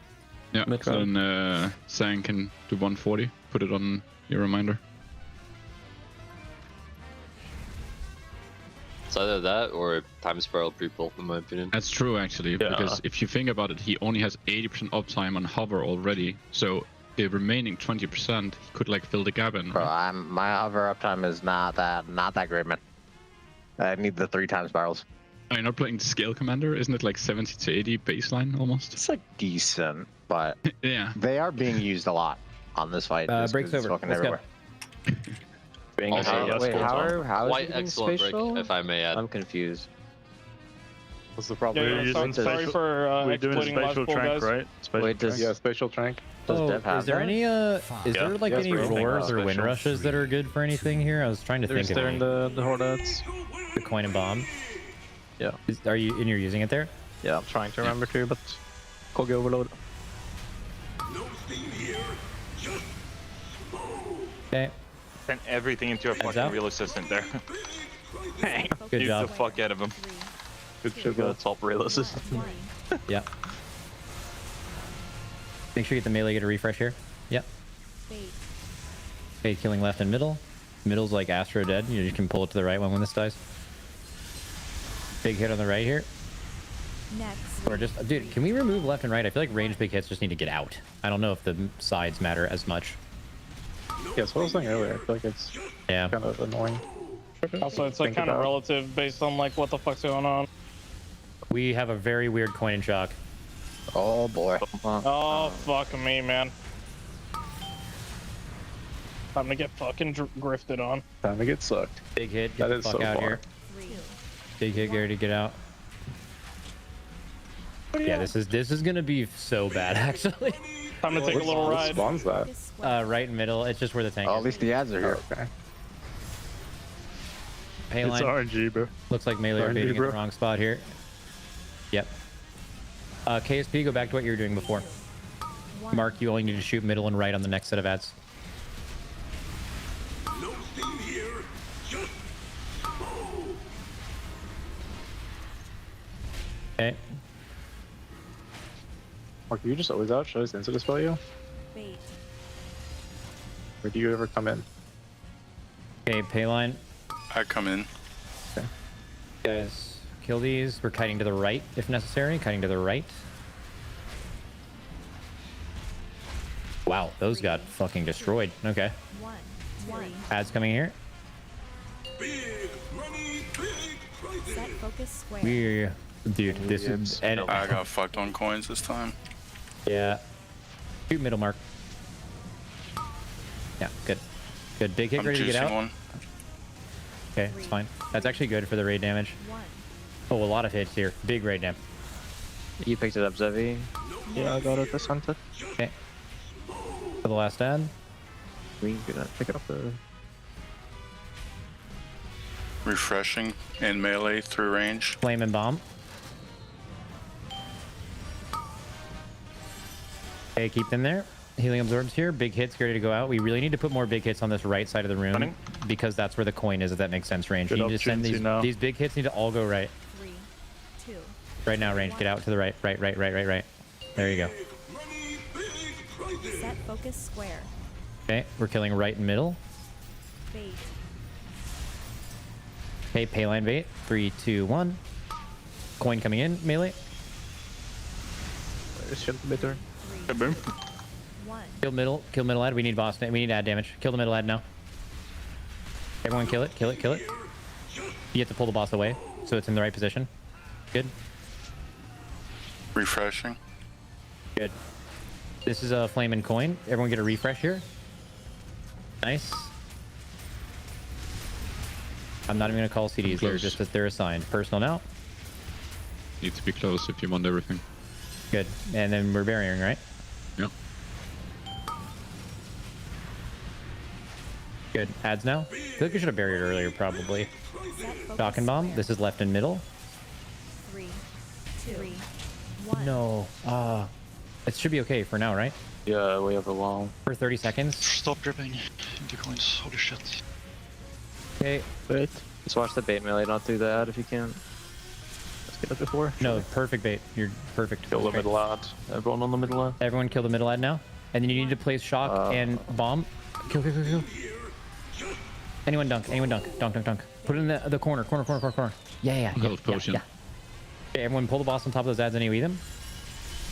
S1: Yeah, so then Sang can do 140. Put it on your reminder.
S16: It's either that or time spiral pre-pull, in my opinion.
S1: That's true, actually, because if you think about it, he only has 80% uptime on hover already. So the remaining 20%, he could like fill the gap in.
S15: Bro, my hover uptime is not that great, man. I need the 3 times spirals.
S1: Are you not playing Scale Commander? Isn't it like 70 to 80 baseline almost?
S15: It's like decent, but
S1: yeah,
S15: they are being used a lot on this fight. just
S9: breaks
S15: 'cause it's
S9: over.
S15: fucking
S9: Let's go.
S15: everywhere.
S16: Also,
S15: Wait, how is
S16: quite
S15: it getting
S16: excellent
S15: spatial?
S16: break, if I may add.
S15: I'm confused.
S3: What's the problem?
S4: Yeah, sorry for
S3: We're doing
S4: exploiting
S3: spatial
S4: last
S3: trank,
S4: guys.
S3: right? Spatial
S15: Wait, does-
S3: trank? Yeah, spatial trank.
S15: Does
S9: Oh,
S15: Dev have
S9: is there
S15: that?
S9: any is there like
S3: Yeah,
S9: any
S3: spatial trank.
S9: roars or wind
S3: Spatial.
S9: rushes that are good for anything here? I was trying to think of
S3: They're
S9: any.
S3: in the Hornets.
S9: The coin and bomb.
S3: Yeah.
S9: Are you and you're using it there?
S3: Yeah, I'm trying to remember too, but Kogi overload.
S9: Okay.
S13: Send everything into a fucking
S9: out.
S13: real assistant there.
S9: Good
S13: Use
S9: job.
S13: the fuck out of him.
S3: Good shit, got a top rail assist.
S9: Yeah. Make sure you get the melee, get a refresh here. Yep. Okay, killing left and middle. Middle's like Astro dead. You can pull it to the right one when this dies. Big hit on the right here.
S11: Next.
S9: Or just, dude, can we remove left and right? I feel like ranged big hits just need to get out. I don't know if the sides matter as much.
S3: Yeah, so I was saying earlier. I feel like it's
S9: Yeah.
S3: kind of annoying.
S4: Also, it's like
S3: Think
S4: kind of
S3: about.
S4: relative based on like what the fuck's going on.
S9: We have a very weird coin and shock.
S15: Oh boy.
S4: Oh fuck me, man. Time to get fucking grifted on.
S3: Time to get sucked.
S9: Big hit, get
S3: That
S9: the
S3: is
S9: fuck
S3: so
S9: out
S3: far.
S9: here. Big hit, Gary, to get out. Yeah, this is gonna be so bad actually.
S4: Time to take a little ride.
S3: Spawns that.
S9: Right in middle. It's just where the tank
S15: Oh,
S9: is.
S15: at least the ads are here.
S3: Okay.
S9: Pay line.
S3: It's RNG, bro.
S9: Looks like melee are
S3: RNG,
S9: baiting in the
S3: bro.
S9: wrong spot here. Yep. KSP, go back to what you were doing before. Mark, you only need to shoot middle and right on the next set of ads. Okay.
S3: Mark, are you just always out? Should I just instant dispel you?
S11: Bait.
S3: Or do you ever come in?
S9: Okay, pay line.
S7: I come in.
S3: Okay.
S9: Guys, kill these. We're kiting to the right if necessary. Kiting to the right. Wow, those got fucking destroyed. Okay.
S11: One.
S9: Ads coming here.
S11: Set focus square.
S9: Dude, this is... And,
S7: I got fucked on coins this time.
S9: yeah. Shoot middle, Mark. Yeah, good. Good. Big hit,
S7: I'm
S9: ready to get
S7: juicing
S9: out.
S7: one.
S9: Okay, it's fine. That's actually good for the raid damage. Oh, a lot of hits here. Big raid damage.
S5: You picked it up, Zevi.
S3: Yeah, I got it this hunted.
S9: Okay. For the last ad.
S5: We gonna pick it up the.
S7: Refreshing and melee through range.
S9: Flame and bomb. Okay, keep them there. Healing absorbs here. Big hits ready to go out. We really need to put more big hits on this right side of the room because that's where the coin is, if that makes sense, range.
S10: Good
S9: You need to send these big hits need to all go right.
S11: 3, 2.
S9: Right now, range. Get out to the right. Right. There you go.
S11: Set focus square.
S9: Okay, we're killing right and middle.
S11: Bait.
S9: Okay, payline bait. 3, 2, 1. Coin coming in, melee.
S3: Shield the bitter.
S10: Boom.
S11: 1.
S9: Kill middle ad. We need boss. We need ad damage. Kill the middle ad now. Everyone kill it. You have to pull the boss away so it's in the right position. Good.
S7: Refreshing.
S9: Good. This is a flame and coin. Everyone get a refresh here. Nice. I'm not even gonna call CDs. They're just that they're assigned. Personal now.
S1: Need to be close if you want everything.
S9: Good. And then we're burying, right?
S1: Yeah.
S9: Good. Ads now. I feel like we should have buried earlier, probably. Shock and bomb. This is left and middle.
S11: 3, 2, 1.
S9: No. It should be okay for now, right?
S5: Yeah, we have a long.
S9: For 30 seconds.
S6: Stop dripping into coins. Holy shit.
S9: Okay.
S5: Wait. Just watch the bait melee, not do that if you can. Let's get it before.
S9: No, perfect bait. You're perfect.
S10: Kill the middle ad. Everyone on the middle ad.
S9: Everyone kill the middle ad now. And then you need to place shock and bomb. Kill. Anyone dunk. Dunk. Put it in the corner. Yeah.
S1: Potion.
S9: Okay, everyone pull the boss on top of those ads and AoE them.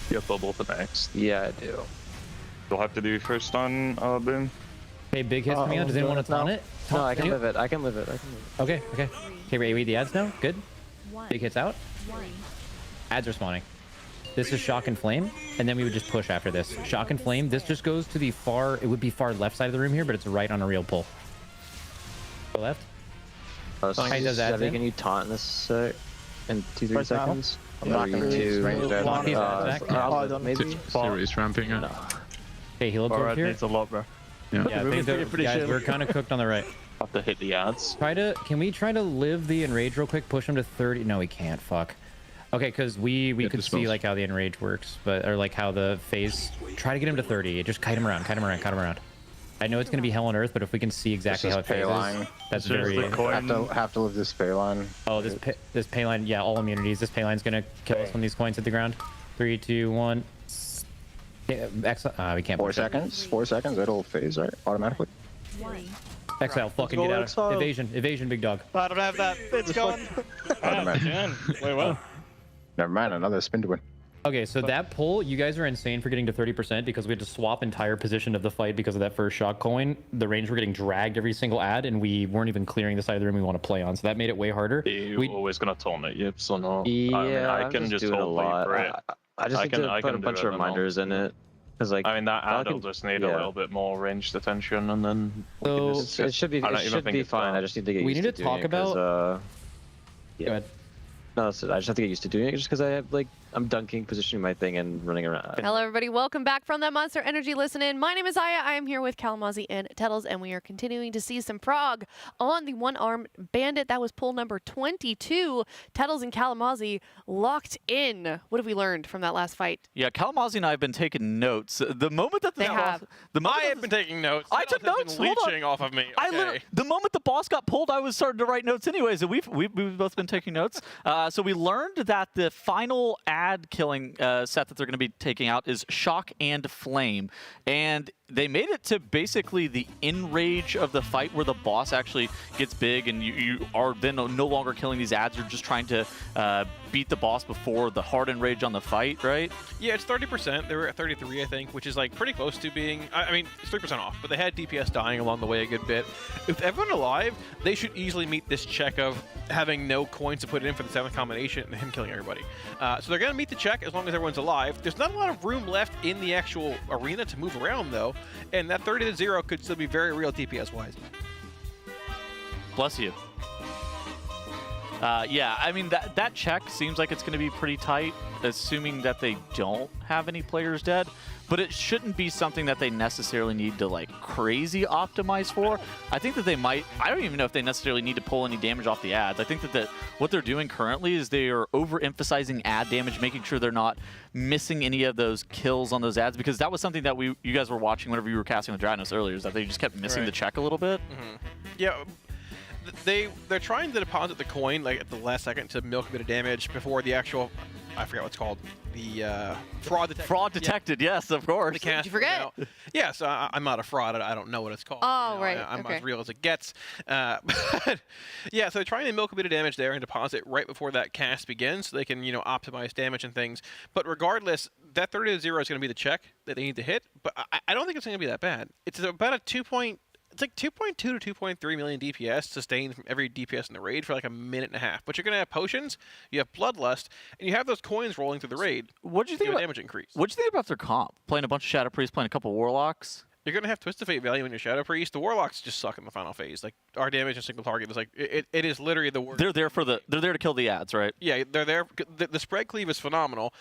S10: You have bubble for next.
S5: Yeah, I do.
S10: You'll have to do first on boom.
S9: Okay, big hits coming out. Does anyone want to taunt it?
S5: No, I can live it.
S9: Okay. Okay, we're AoE the ads now. Good.
S11: 1.
S9: Big hits out.
S11: 1.
S9: Ads are spawning. This is shock and flame, and then we would just push after this. Shock and flame. This just goes to the far. It would be far left side of the room here, but it's right on a real pull. Go left.
S5: Can you taunt in this in 2-3 seconds?
S3: I'm not gonna
S5: maybe.
S1: Series ramping up.
S9: No. Okay, heal absorb here.
S10: Needs a lot, bro.
S1: Yeah.
S9: Guys, we're kind of cooked on the right.
S10: Have to hit the ads.
S9: Can we try to live the enrage real quick? Push him to 30. No, we can't. Fuck. Okay, because we could see like how the enrage works, or like how the phase. Try to get him to 30. Just kite him around. I know it's gonna be hell on earth, but if we can see exactly how it phases, that's very.
S15: Have to live this pay line.
S9: Oh, this pay line, yeah, all immunities. This pay line's gonna kill us when these coins hit the ground. 3, 2, 1. Excellent. We can't.
S15: 4 seconds. 4 seconds. It'll phase right automatically.
S11: 1.
S9: Exile. Fucking get out. Evasion, big dog.
S14: I don't have that. It's going.
S4: Wait, what?
S15: Never mind. Another spin to win.
S9: Okay, so that pull, you guys are insane for getting to 30% because we had to swap entire position of the fight because of that first shock coin. The range were getting dragged every single ad, and we weren't even clearing the side of the room we want to play on, so that made it way harder.
S10: You're always gonna taunt it, yep, so no.
S5: Yeah,
S10: I can just hold for it.
S5: I just need to put a bunch of reminders in it. Cause like,
S10: that ad will just need a little bit more ranged attention, and then
S5: it should be fine. I just need to get used to doing it. We need to talk about.
S9: Go ahead.
S5: No, I just have to get used to doing it just because I have I'm dunking, positioning my thing, and running around.
S17: Hello, everybody. Welcome back from that Monster Energy Listen In. My name is Aya. I am here with Kalamazzi and Tettles, and we are continuing to see some prog on the one-armed bandit. That was pull number 22. Tettles and Kalamazzi locked in. What have we learned from that last fight?
S19: Yeah, Kalamazzi and I have been taking notes. The moment that
S12: I have been taking notes.
S19: I took notes.
S12: Leeching off of me. Okay.
S19: The moment the boss got pulled, I was starting to write notes anyways, and we've both been taking notes. So we learned that the final ad killing set that they're going to be taking out is Shock and Flame, and they made it to basically the enrage of the fight where the boss actually gets big and you are then no longer killing these ads. You're just trying to beat the boss before the hard enrage on the fight, right?
S12: Yeah, it's 30%. They were at 33, I think, which is like pretty close to being, I mean, it's 3% off, but they had DPS dying along the way a good bit. With everyone alive, they should easily meet this check of having no coins to put in for the 7th combination and him killing everybody. So they're going to meet the check as long as everyone's alive. There's not a lot of room left in the actual arena to move around, though, and that 30-0 could still be very real DPS-wise.
S19: Bless you. Yeah, I mean, that check seems like it's going to be pretty tight, assuming that they don't have any players dead. but it shouldn't be something that they necessarily need to like crazy optimize for. I think that they might. I don't even know if they necessarily need to pull any damage off the ads. I think that what they're doing currently is they are overemphasizing ad damage, making sure they're not missing any of those kills on those ads, because that was something that you guys were watching whenever you were casting with Dranos earlier, is that they just kept missing the check a little bit.
S12: Yeah. They're trying to deposit the coin like at the last second to milk a bit of damage before the actual, I forget what it's called, the fraud detected.
S19: Fraud detected, yes, of course.
S12: Did
S17: you forget?
S12: Yeah, so I'm not a fraud. I don't know what it's called.
S17: Oh, right.
S12: I'm
S17: okay.
S12: as real as it gets. But yeah, so they're trying to milk a bit of damage there and deposit right before that cast begins, so they can optimize damage and things. But regardless, that 30-0 is going to be the check that they need to hit. But I don't think it's going to be that bad. It's about a 2.2 to 2.3 million DPS sustained from every DPS in the raid for like a minute and a half. But you're going to have potions, you have Bloodlust, and you have those coins rolling through the raid.
S19: What do you think about
S12: damage increase?
S19: What do you think about their comp? Playing a bunch of Shadow Priests, playing a couple Warlocks?
S12: You're going to have Twist of Fate value in your Shadow Priest. The Warlocks just suck in the final phase. Like, our damage in single target is like, it is literally the worst.
S19: They're there to kill the ads, right?
S12: Yeah, they're there. The spread cleave is phenomenal.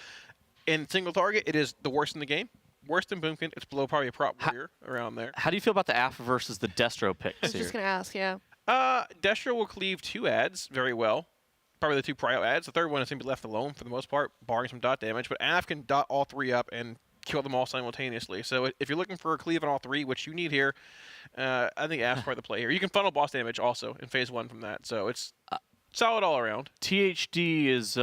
S12: In single target, it is the worst in the game. Worse than Boomkin. It's below probably a prop warrior around there.
S19: How do you feel about the AF versus the Destro picks
S17: I was just going to ask, yeah.
S12: Destro will cleave 2 ads very well. Probably the 2 prio ads. The third one is going to be left alone for the most part, barring some dot damage. But AF can dot all 3 up and kill them all simultaneously. So if you're looking for a cleave on all 3, which you need here, I think AF's part of the play here. You can funnel boss damage also in phase 1 from that. So it's solid all around.
S19: THD is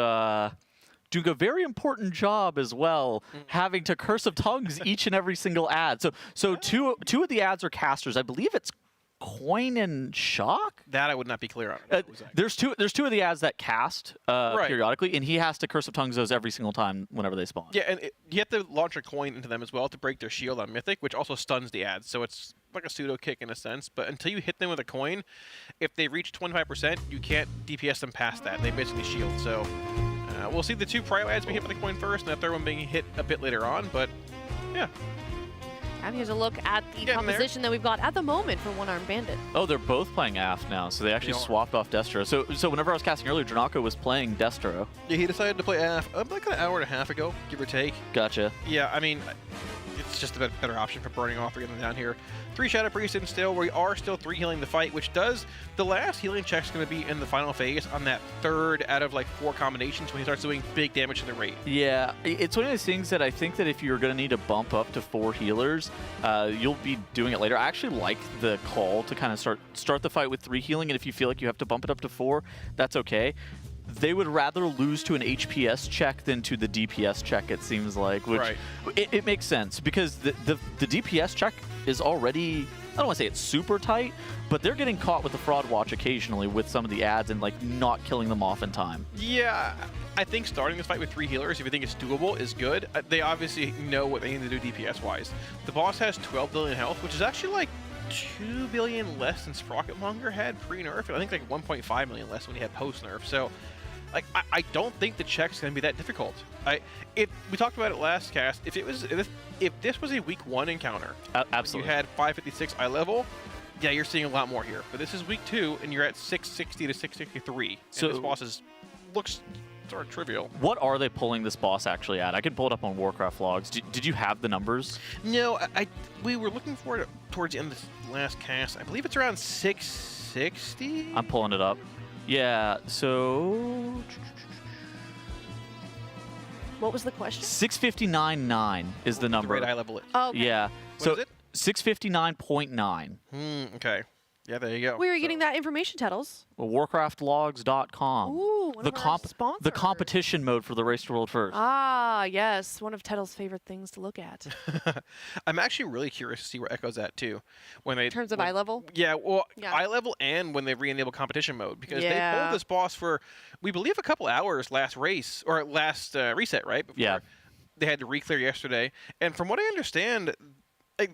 S19: doing a very important job as well, having to Curse of Tongues each and every single ad. So two of the ads are casters. I believe it's Coin and Shock?
S12: That I would not be clear on.
S19: There's two of the ads that cast periodically, and he has to Curse of Tongues those every single time whenever they spawn.
S12: Yeah, and you have to launch a coin into them as well to break their shield on Mythic, which also stuns the ads. So it's like a pseudo kick in a sense. But until you hit them with a coin, if they reach 25%, you can't DPS them past that. They basically shield. So we'll see the 2 prio ads being hit by the coin first, and that third one being hit a bit later on. But yeah.
S17: And here's a look at the composition that we've got at the moment for One Armed Bandit.
S19: Oh, they're both playing AF now, so they actually swapped off Destro. So whenever I was casting earlier, Dranako was playing Destro.
S12: Yeah, he decided to play AF like an hour and a half ago, give or take.
S19: Gotcha.
S12: Yeah, I mean, it's just a better option for burning all 3 of them down here. 3 Shadow Priests in still. We are still 3 healing the fight, which does... The last healing check's going to be in the final phase on that 3rd out of like 4 combinations when he starts doing big damage to the raid.
S19: Yeah, it's one of those things that I think that if you're going to need to bump up to 4 healers, you'll be doing it later. I actually like the call to kind of start the fight with 3 healing, and if you feel like you have to bump it up to 4, that's okay. They would rather lose to an HPS check than to the DPS check, it seems like, which it makes sense, because the DPS check is already, I don't want to say it's super tight, but they're getting caught with the fraud watch occasionally with some of the ads and like not killing them off in time.
S12: Yeah, I think starting this fight with 3 healers, if you think it's doable, is good. They obviously know what they need to do DPS-wise. The boss has 12 billion health, which is actually like 2 billion less than Sprocket Monger had pre-nerf, and I think like 1.5 million less when he had post-nerf. So like, I don't think the check's going to be that difficult. We talked about it last cast. If this was a week 1 encounter,
S19: absolutely,
S12: you had 556 eye level, yeah, you're seeing a lot more here. But this is week 2, and you're at 660 to 663. So this boss looks sort of trivial.
S19: What are they pulling this boss actually at? I can pull it up on Warcraft Logs. Did you have the numbers?
S12: No, we were looking for it towards the end of this last cast. I believe it's around 660.
S19: I'm pulling it up. Yeah, so...
S17: What was the question?
S19: 659.9 is the number.
S12: The rate eye level is.
S17: Oh, okay.
S19: Yeah.
S12: What is it?
S19: 659.9.
S12: Okay. Yeah, there you go.
S17: We were getting that information, Tettles.
S19: WarcraftLogs.com.
S17: Ooh, one of our sponsors.
S19: The competition mode for the Race to World First.
S17: Ah, yes. One of Tettles' favorite things to look at.
S12: I'm actually really curious to see where Echo's at, too. In
S17: terms of eye level?
S12: Yeah, well, eye level and when they re-enable competition mode. Because they pulled this boss for, we believe, a couple hours last race, or last reset, right? Before they had to re-clear yesterday. And from what I understand...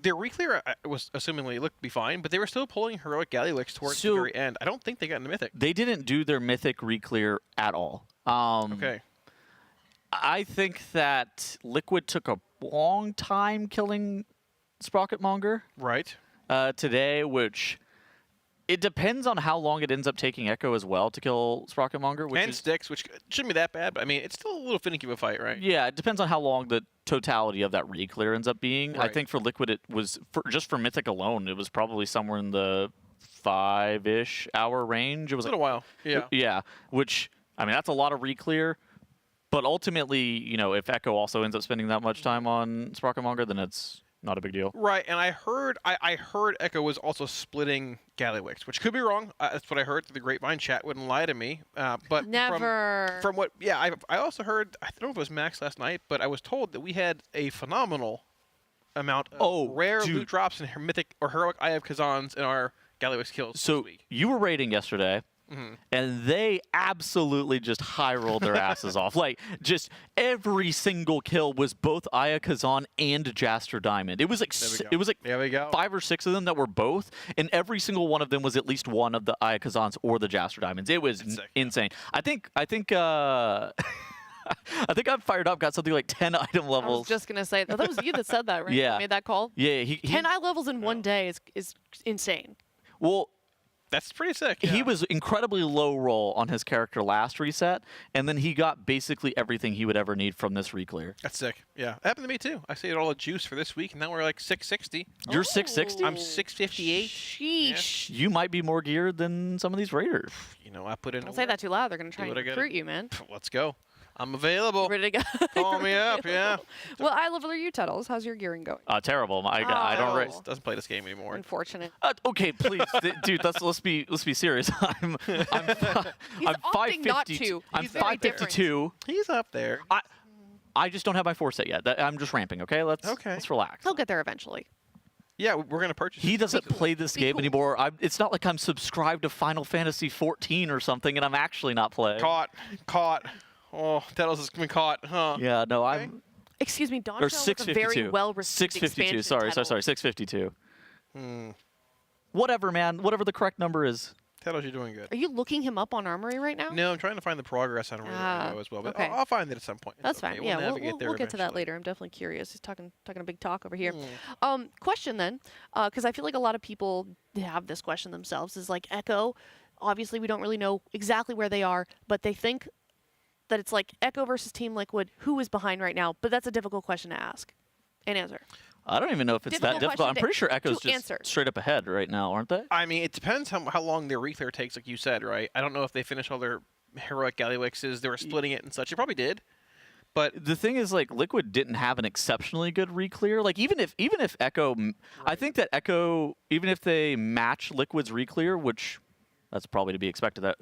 S12: their re-clear was assumingly looked to be fine, but they were still pulling heroic Galilix towards the very end. I don't think they got into Mythic.
S19: They didn't do their Mythic re-clear at all.
S12: Okay.
S19: I think that Liquid took a long time killing Sprocket Monger.
S12: Right.
S19: Today, which... It depends on how long it ends up taking Echo as well to kill Sprocket Monger.
S12: And Styx, which shouldn't be that bad, but I mean, it's still a little finicky of a fight, right?
S19: Yeah, it depends on how long totality of that re-clear ends up being. I think for Liquid, it was just for Mythic alone, it was probably somewhere in the 5-ish hour range. It was
S12: a little while. Yeah.
S19: Yeah, which I mean that's a lot of re-clear. But ultimately, you know, if Echo also ends up spending that much time on Sprocket Monger, then it's not a big deal.
S12: Right, and I heard Echo was also splitting Gallywix, which could be wrong. That's what I heard through the grapevine. Chat wouldn't lie to me. But
S17: Never.
S12: From what, yeah, I also heard, I don't know if it was Max last night, but I was told that we had a phenomenal amount of rare loot drops and Mythic or Heroic Eye of Kazans in our Gallywix kills
S19: so
S12: this week.
S19: You were raiding yesterday. And they absolutely just high rolled their asses off. Like, just every single kill was both Aya Kazan and Jaster Diamond. It was like
S12: there we go.
S19: 5 or 6 of them that were both, and every single one of them was at least one of the Aya Kazans or the Jaster Diamonds. It was insane. I think I think I'm fired up. Got something like 10 item levels.
S17: I was just gonna say that was you that said that, right?
S19: Yeah.
S17: You made that call.
S19: Yeah,
S17: 10 eye levels in one day is insane.
S19: Well.
S12: That's pretty sick.
S19: He was incredibly low roll on his character last reset, and then he got basically everything he would ever need from this re-clear.
S12: That's sick. Yeah, it happened to me too. I saved all the juice for this week, and now we're like 660.
S19: You're 660?
S12: I'm 658.
S17: Sheesh.
S19: You might be more geared than some of these raiders.
S12: You know, I put in.
S17: Don't say that too loud. They're gonna try and recruit you, man.
S12: Let's go. I'm available.
S17: Ready to go.
S12: Call me up, yeah.
S17: Well, eye level are you, Tuttles? How's your gearing going?
S19: Terrible. I don't
S12: doesn't play this game anymore.
S17: Unfortunate.
S19: Okay, please, dude. Let's be serious. I'm 552. I'm 552.
S12: He's up there.
S19: I just don't have my 4 set yet. I'm just ramping. Okay, let's relax.
S17: He'll get there eventually.
S12: Yeah, we're gonna purchase.
S19: He doesn't play this game anymore. It's not like I'm subscribed to Final Fantasy 14 or something, and I'm actually not playing.
S12: Caught. Oh, Tettles has been caught, huh?
S19: Yeah, no, I'm.
S17: Excuse me, Don.
S19: Or
S17: is a very well received
S19: 652. Sorry, 652. Whatever, man. Whatever the correct number is.
S12: Tettles, you're doing good.
S17: Are you looking him up on Armory right now?
S12: No, I'm trying to find the progress on RaiderIO as well, but
S17: okay.
S12: I'll find it at some point.
S17: That's fine. Yeah, we'll get to that later. I'm definitely curious. He's talking a big talk over here. Question then, because I feel like a lot of people have this question themselves. Is like Echo. Obviously, we don't really know exactly where they are, but they think that it's like Echo versus Team Liquid, who is behind right now? But that's a difficult question to ask and answer.
S19: I don't even know if it's that difficult. I'm pretty sure Echo's just straight up ahead right now, aren't they?
S12: I mean, it depends how long their re-clear takes, like you said, right? I don't know if they finished all their heroic Gallywixes. They were splitting it and such. They probably did. But
S19: the thing is, like, Liquid didn't have an exceptionally good re-clear. Like, even if Echo, I think that Echo, even if they match Liquid's re-clear, which that's probably to be expected, that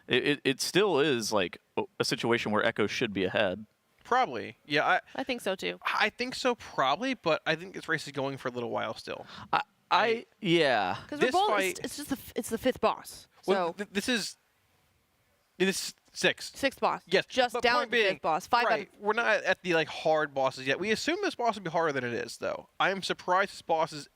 S19: it still is like a situation where Echo should be ahead.
S12: Probably, yeah.
S17: I think so too.
S12: I think so, probably, but I think this race is going for a little while still.
S19: Yeah.
S17: Because we're both. It's the 5th boss.
S12: Well,
S17: so
S12: this is 6th.
S17: 6th boss.
S12: Yes,
S17: just down the 5th boss. 5
S12: right. We're not at the like hard bosses yet. We assume this boss will be harder than it is, though. I am surprised this boss is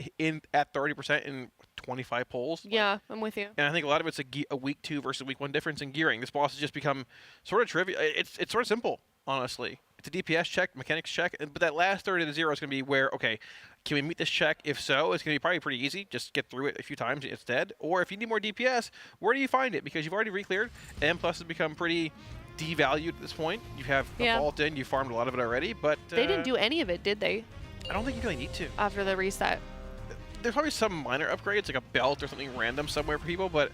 S12: at 30% in 25 pulls.
S17: Yeah, I'm with you.
S12: And I think a lot of it's a week 2 versus week 1 difference in gearing. This boss has just become sort of trivial. It's sort of simple, honestly. It's a DPS check, mechanics check, but that last third of the 0 is going to be where, okay, can we meet this check? If so, it's going to be probably pretty easy. Just get through it a few times, it's dead. Or if you need more DPS, where do you find it? Because you've already re-cleared. M+ has become pretty devalued at this point. You have a vault in, you farmed a lot of it already, but...
S17: they didn't do any of it, did they?
S12: I don't think you really need to.
S17: After the reset.
S12: There's probably some minor upgrades, like a belt or something random somewhere for people, but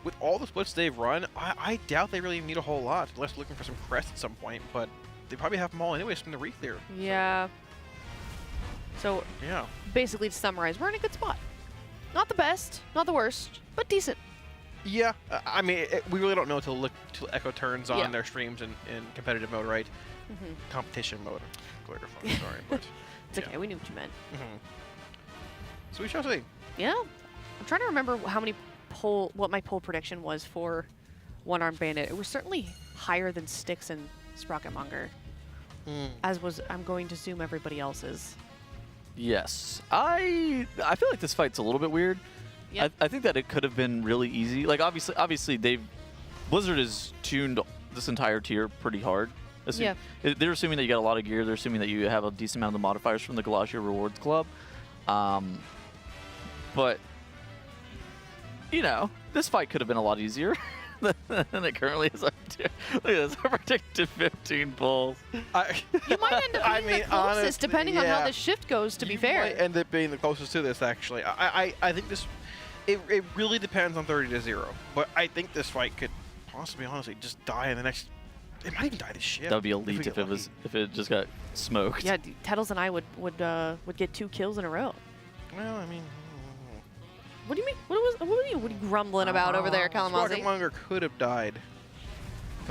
S12: with all the splits they've run, I doubt they really need a whole lot, unless looking for some crests at some point, but they probably have them all anyways from the re-clear.
S17: Yeah. So, basically to summarize, we're in a good spot. Not the best, not the worst, but decent.
S12: Yeah, I mean, we really don't know till Echo turns on their streams in competitive mode, right? Competition mode. Sorry, but
S17: it's okay. We knew what you meant.
S12: So we shall see.
S17: Yeah, I'm trying to remember what my poll prediction was for One-Armed Bandit. It was certainly higher than Styx and Sprocket Monger, as was I'm going to assume everybody else's.
S19: Yes, I feel like this fight's a little bit weird.
S17: Yep.
S19: I think that it could have been really easy. Like obviously Blizzard has tuned this entire tier pretty hard. They're assuming that you got a lot of gear. They're assuming that you have a decent amount of the modifiers from the Galactia Rewards Club. But you know, this fight could have been a lot easier than it currently is. Look at this, I predicted 15 pulls.
S17: You might end up being the closest, depending on how this shift goes, to be fair.
S12: Might end up being the closest to this, actually. I think this, it really depends on 30-0. But I think this fight could possibly, honestly, just die in the next, it might even die this shift.
S19: That would be elite if it just got smoked.
S17: Yeah, Tettles and I would get 2 kills in a row.
S12: Well, I mean,
S17: what do you mean? What are you grumbling about over there, Kalamazoo?
S12: Sprocket Monger could have died.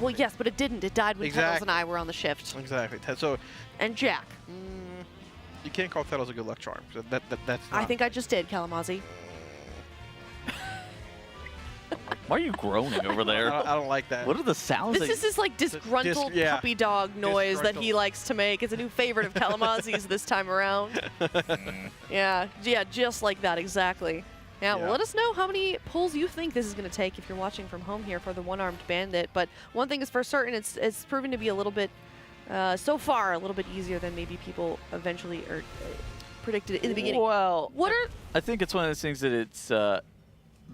S17: Well, yes, but it didn't. It died when Tettles and I were on the shift.
S12: Exactly. So,
S17: and Jack.
S12: You can't call Tettles a good luck charm. That's not.
S17: I think I just did, Kalamazoo.
S19: Why are you groaning over there?
S12: I don't like that.
S19: What are the sounds?
S17: This is his like disgruntled puppy dog noise that he likes to make. It's a new favorite of Kalamazoo's this time around. Yeah, just like that, exactly. Now, let us know how many pulls you think this is going to take if you're watching from home here for the one-armed bandit. But one thing is for certain, it's proven to be a little bit, so far, a little bit easier than maybe people eventually predicted in the beginning.
S19: Well, I think it's one of those things that it's,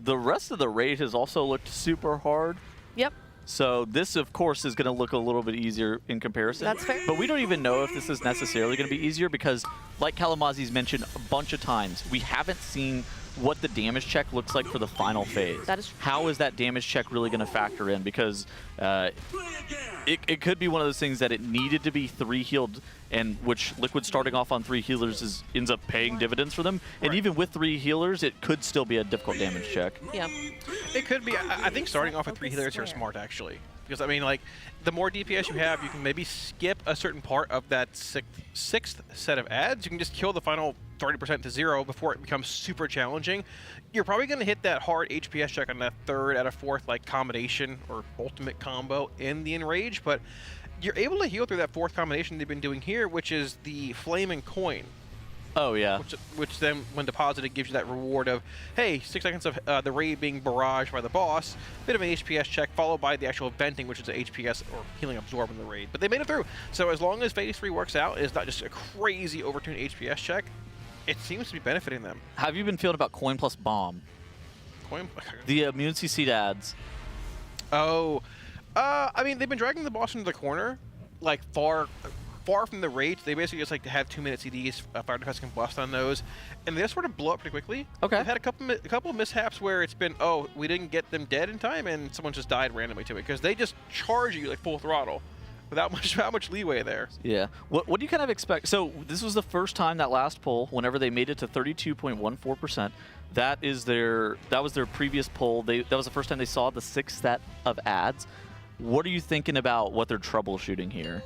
S19: the rest of the raid has also looked super hard.
S17: Yep.
S19: So this, of course, is going to look a little bit easier in comparison.
S17: That's fair.
S19: But we don't even know if this is necessarily going to be easier because, like Kalamazi's mentioned a bunch of times, we haven't seen what the damage check looks like for the final phase.
S17: That is.
S19: How is that damage check really going to factor in? Because it could be one of those things that it needed to be 3 healed, and which Liquid starting off on 3 healers ends up paying dividends for them. And even with 3 healers, it could still be a difficult damage check.
S17: Yeah.
S12: It could be. I think starting off with 3 healers here is smart, actually. Because, I mean, like, the more DPS you have, you can maybe skip a certain part of that sixth set of adds. You can just kill the final 30% to 0 before it becomes super challenging. You're probably going to hit that hard HPS check on that 3rd out of 4th, like, combination or ultimate combo in the Enrage, but you're able to heal through that 4th combination they've been doing here, which is the Flame and Coin.
S19: Oh, yeah.
S12: Which then, when deposited, gives you that reward of, hey, 6 seconds of the raid being barraged by the boss, bit of an HPS check, followed by the actual venting, which is an HPS or healing absorb in the raid. But they made it through. So as long as Phase 3 works out, it's not just a crazy overtuned HPS check, it seems to be benefiting them.
S19: How have you been feeling about Coin plus Bomb?
S12: Coin?
S19: The immune CC ads.
S12: Oh, I mean, they've been dragging the boss into the corner, like far from the raid. They basically just like to have 2-minute CDs, fire defense can bust on those, and they just sort of blow up pretty quickly.
S19: Okay.
S12: We've had a couple of mishaps where it's been, oh, we didn't get them dead in time, and someone just died randomly to it because they just charge you like full throttle, without much leeway there.
S19: Yeah. What do you kind of expect? So this was the first time that last poll, whenever they made it to 32.14%. That was their previous poll. That was the first time they saw the 6th set of ads. What are you thinking about what they're troubleshooting here?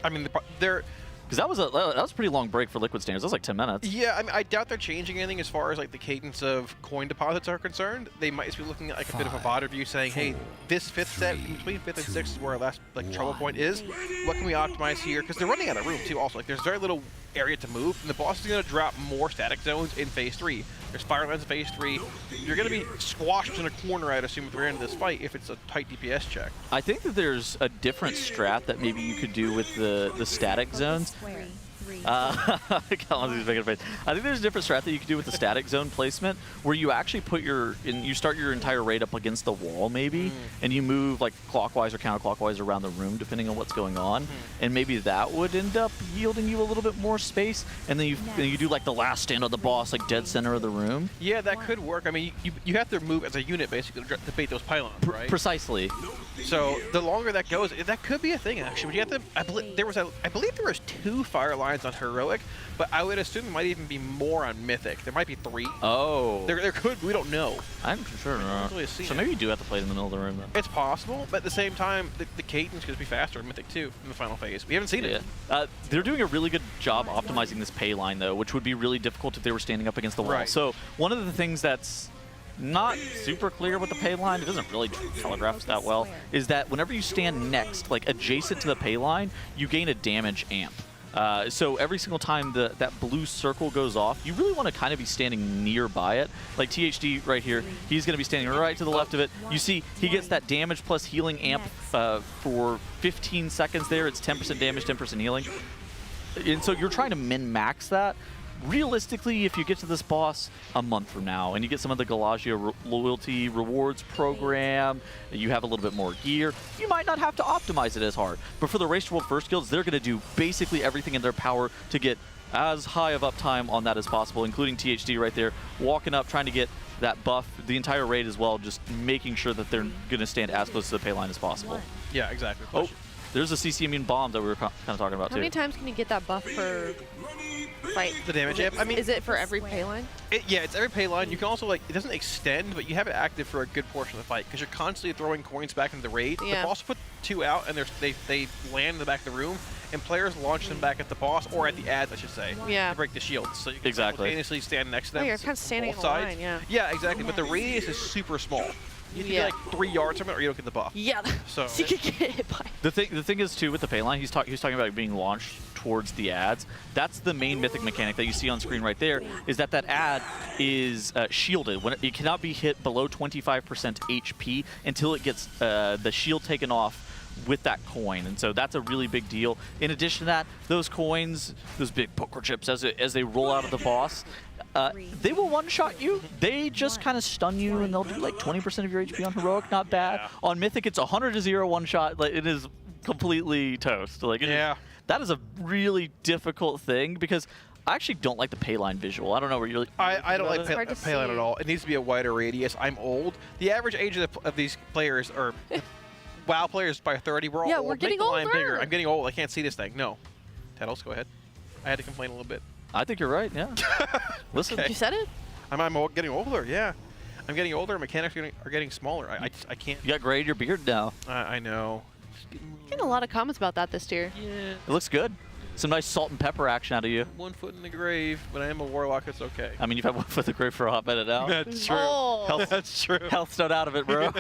S12: I mean, they're...
S19: Because that was a pretty long break for Liquid standards. That was like 10 minutes.
S12: Yeah, I mean, I doubt they're changing anything as far as like the cadence of coin deposits are concerned. They might just be looking at like a bit of a VOD review saying, hey, this 5th set, in between 5th and 6th is where our last like trouble point is. What can we optimize here? Because they're running out of room too also. Like there's very little area to move, and the boss is going to drop more static zones in Phase 3. There's fire lines in Phase 3. You're going to be squashed in a corner, I'd assume, at the very end of this fight if it's a tight DPS check.
S19: I think that there's a different strat that maybe you could do with the static zones. I think there's a different strat that you can do with the static zone placement where you actually put you start your entire raid up against the wall maybe, and you move like clockwise or counterclockwise around the room depending on what's going on, and maybe that would end up yielding you a little bit more space, and then you do like the last stand of the boss like dead center of the room.
S12: Yeah, that could work. I mean, you have to move as a unit basically to bait those pylons, right?
S19: Precisely.
S12: So the longer that goes, that could be a thing actually. But you have to. I believe there was 2 fire lines on Heroic, but I would assume there might even be more on Mythic. There might be 3.
S19: Oh.
S12: There could. We don't know.
S19: I'm sure not. So maybe you do have to play it in the middle of the room then.
S12: It's possible, but at the same time, the cadence could be faster in Mythic too in the final phase. We haven't seen it.
S19: They're doing a really good job optimizing this pay line though, which would be really difficult if they were standing up against the wall.
S12: Right.
S19: So one of the things that's not super clear with the pay line, it doesn't really telegraph that well, is that whenever you stand next, like adjacent to the pay line, you gain a damage amp. So every single time that blue circle goes off, you really want to kind of be standing nearby it. Like THD right here, he's going to be standing right to the left of it. You see he gets that damage plus healing amp for 15 seconds there. It's 10% damage, 10% healing. And so you're trying to min-max that. realistically, if you get to this boss a month from now and you get some of the Galagio loyalty rewards program, you have a little bit more gear, you might not have to optimize it as hard. But for the Race to World First guilds, they're going to do basically everything in their power to get as high of uptime on that as possible, including THD right there, walking up, trying to get that buff, the entire raid as well, just making sure that they're going to stand as close to the pay line as possible.
S12: Yeah, exactly.
S19: Oh, there's a CC immune bomb that we were kind of talking about,
S17: How
S19: too.
S17: many times can you get that buff per fight?
S12: The damage amp? I mean,
S17: is it for every pay line?
S12: Yeah, it's every pay line. You can also, like, it doesn't extend, but you have it active for a good portion of the fight because you're constantly throwing coins back into the raid.
S17: Yeah.
S12: The boss put 2 out, and they land in the back of the room, and players launch them back at the boss, or at the ads, I should say,
S17: Yeah.
S12: to break the shields. So you can
S19: Exactly.
S12: simultaneously stand next to them.
S17: Oh, you're kind of standing in
S12: both
S17: a
S12: sides.
S17: line, yeah.
S12: Yeah, exactly, but the radius is super small. You need
S17: Yeah.
S12: to be like 3 yards from it, or you don't get the buff.
S17: Yeah.
S12: So
S17: you could get hit by.
S19: The thing is too with the pay line, he's talking about it being launched towards the ads. That's the main mythic mechanic that you see on screen right there. Is that ad is shielded. When it cannot be hit below 25% HP until it gets the shield taken off with that coin, and so that's a really big deal. In addition to that, those coins, those big poker chips, as they roll out of the boss. They will one-shot you. They just kind of stun you, and they'll do like 20% of your HP on Heroic. Not bad. Yeah. On Mythic, it's 100-0 one-shot. Like, it is completely toast. Like, that is a really difficult thing because I actually don't like the payline visual. I don't know where you're.
S12: I don't like payline at all. It needs to be a wider radius. I'm old. The average age of these players are WoW players by 30. We're all old.
S17: We're getting
S12: Make the line
S17: older.
S12: bigger. I'm getting old. I can't see this thing. No. Tettles, go ahead. I had to complain a little bit.
S19: I think you're right, yeah. Listen.
S12: Okay.
S17: You said it?
S12: I'm getting older, yeah. I'm getting older. Mechanics are getting smaller. I can't.
S19: You got gray in your beard now.
S12: I know.
S17: Getting a lot of comments about that this year.
S12: Yeah.
S19: It looks good. Some nice salt and pepper action out of you.
S12: 1 foot in the grave, but I am a warlock. It's okay.
S19: I mean, you've had 1 foot in the grave for a hot minute now.
S12: That's true.
S17: Oh.
S12: That's true.
S19: Health's not out of it, bro.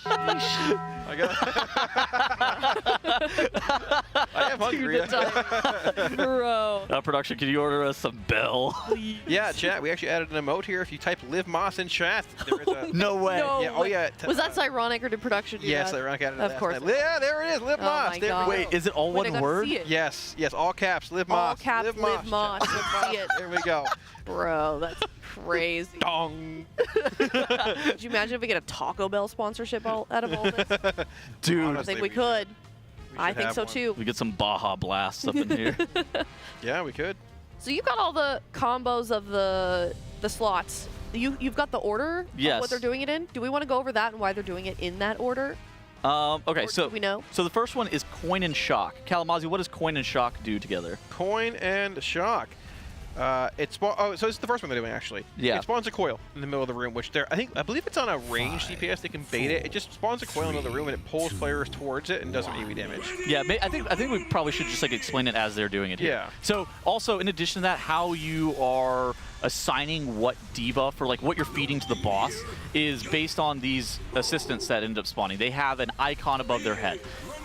S12: I am hungry.
S17: Bro.
S19: Production, can you order us some Bell?
S12: Yeah, chat. We actually added an emote here. If you type "Live Moss" in chat, there is a.
S19: No way.
S17: No
S12: Yeah. Oh
S17: way.
S12: yeah.
S17: Was that ironic or did production do
S12: Yes,
S17: that?
S12: ironic added
S17: Of
S12: that.
S17: course.
S12: Yeah, there it is. Live
S17: Oh
S12: Moss.
S17: my
S12: There we
S17: God.
S12: go.
S19: Wait, is it all
S17: Wait, I
S19: one
S17: gotta
S19: word?
S17: see it.
S12: Yes. Yes. All caps. Live
S17: All
S12: Moss.
S17: caps,
S12: Live
S17: Live Moss.
S12: chat.
S17: Let's see it.
S12: There we go.
S17: Bro, that's crazy.
S12: Dong.
S17: Could you imagine if we get a Taco Bell sponsorship out of all this?
S19: Dude.
S17: I think we could. I think
S12: have
S17: so
S12: one.
S17: too.
S19: We get some Baja Blasts up in here.
S12: Yeah, we could.
S17: So you've got all the combos of the slots. You've got the order
S19: Yes.
S17: of what they're doing it in. Do we want to go over that and why they're doing it in that order?
S19: Okay,
S17: Or
S19: so
S17: do we know?
S19: So the first one is Coin and Shock. Kalamazoo, what does Coin and Shock do together?
S12: Coin and Shock. So this is the first one they're doing actually.
S19: Yeah.
S12: It spawns a coil in the middle of the room, which I believe it's on a range DPS. They can bait it. It just spawns a coil in the middle of the room and it pulls players towards it and does some AoE damage.
S19: Yeah, I think we probably should just like explain it as they're doing it here.
S12: Yeah.
S19: So also in addition to that, how you are assigning what debuff or like what you're feeding to the boss is based on these assistants that end up spawning. They have an icon above their head.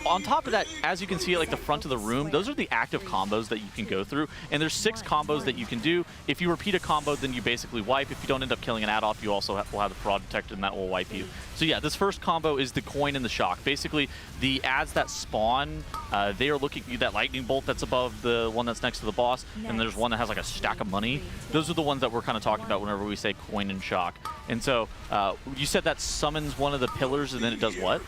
S19: On top of that, as you can see at like the front of the room, those are the active combos that you can go through, and there's 6 combos that you can do. If you repeat a combo, then you basically wipe. If you don't end up killing an ad-off, you also will have the fraud detected, and that will wipe you. So yeah, this first combo is the Coin and the Shock. Basically, the ads that spawn, they are looking at that lightning bolt that's above the one that's next to the boss, and there's one that has like a stack of money. Those are the ones that we're kind of talking about whenever we say Coin and Shock. And so you said that summons one of the pillars, and then it does what?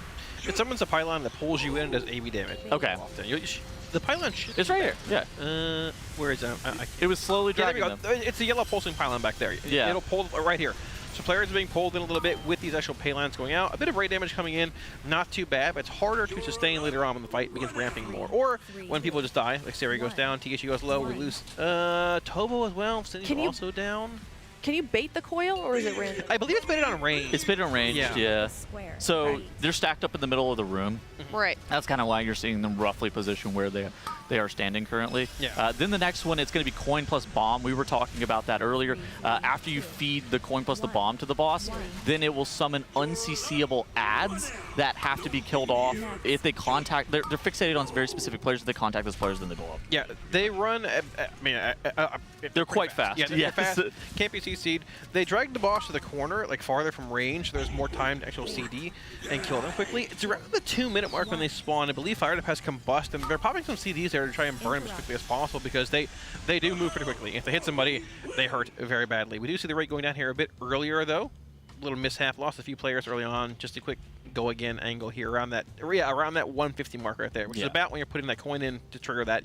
S12: It summons a pylon that pulls you in and does AoE damage.
S19: Okay.
S12: The pylon
S19: It's right here. Yeah.
S12: Where is that?
S19: It was slowly dragging
S12: there we go.
S19: them.
S12: It's the yellow pulsing pylon back there.
S19: Yeah.
S12: It'll pull right here. So players are being pulled in a little bit with these actual pylons going out. A bit of raid damage coming in, not too bad, but it's harder to sustain later on when the fight begins ramping more. Or when people just die, like Sari goes down, THU goes low, we lose Tobo as well, Cindy's also down.
S17: Can you bait the coil or is it random?
S12: I believe it's baited on range.
S19: It's baited on range, yeah. So they're stacked up in the middle of the room.
S17: Right.
S19: That's kind of why you're seeing them roughly positioned where they are standing currently.
S12: Yeah.
S19: Then the next one, it's going to be Coin plus Bomb. We were talking about that earlier. After you feed the Coin plus the Bomb to the boss, then it will summon unCCable ads that have to be killed off. If they contact, they're fixated on very specific players. If they contact those players, then they blow up.
S12: Yeah, they run. I mean,
S19: They're quite fast.
S12: Yeah, they're fast. Can't be CC'd. They dragged the boss to the corner, like farther from range, so there's more time to actually CD and kill them quickly. It's around the 2-minute mark when they spawn. I believe Fire Up has combust, and they're popping some CDs there to try and burn them as quickly as possible because they do move pretty quickly. If they hit somebody, they hurt very badly. We do see the rate going down here a bit earlier, though. A little mishap, lost a few players early on. Just a quick go again angle here around that 150 mark right there, which is about when you're putting that coin in to trigger that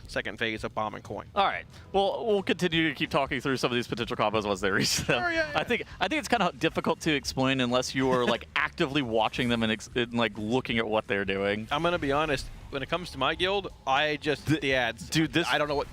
S12: second phase of bomb and coin.
S19: All right, well we'll continue to keep talking through some of these potential combos once they reach them.
S12: Oh, yeah.
S19: I think it's kind of difficult to explain unless you are like actively watching them and like looking at what they're doing.
S12: I'm gonna be honest. When it comes to my guild, I just the ads.
S19: Dude,
S12: I don't know what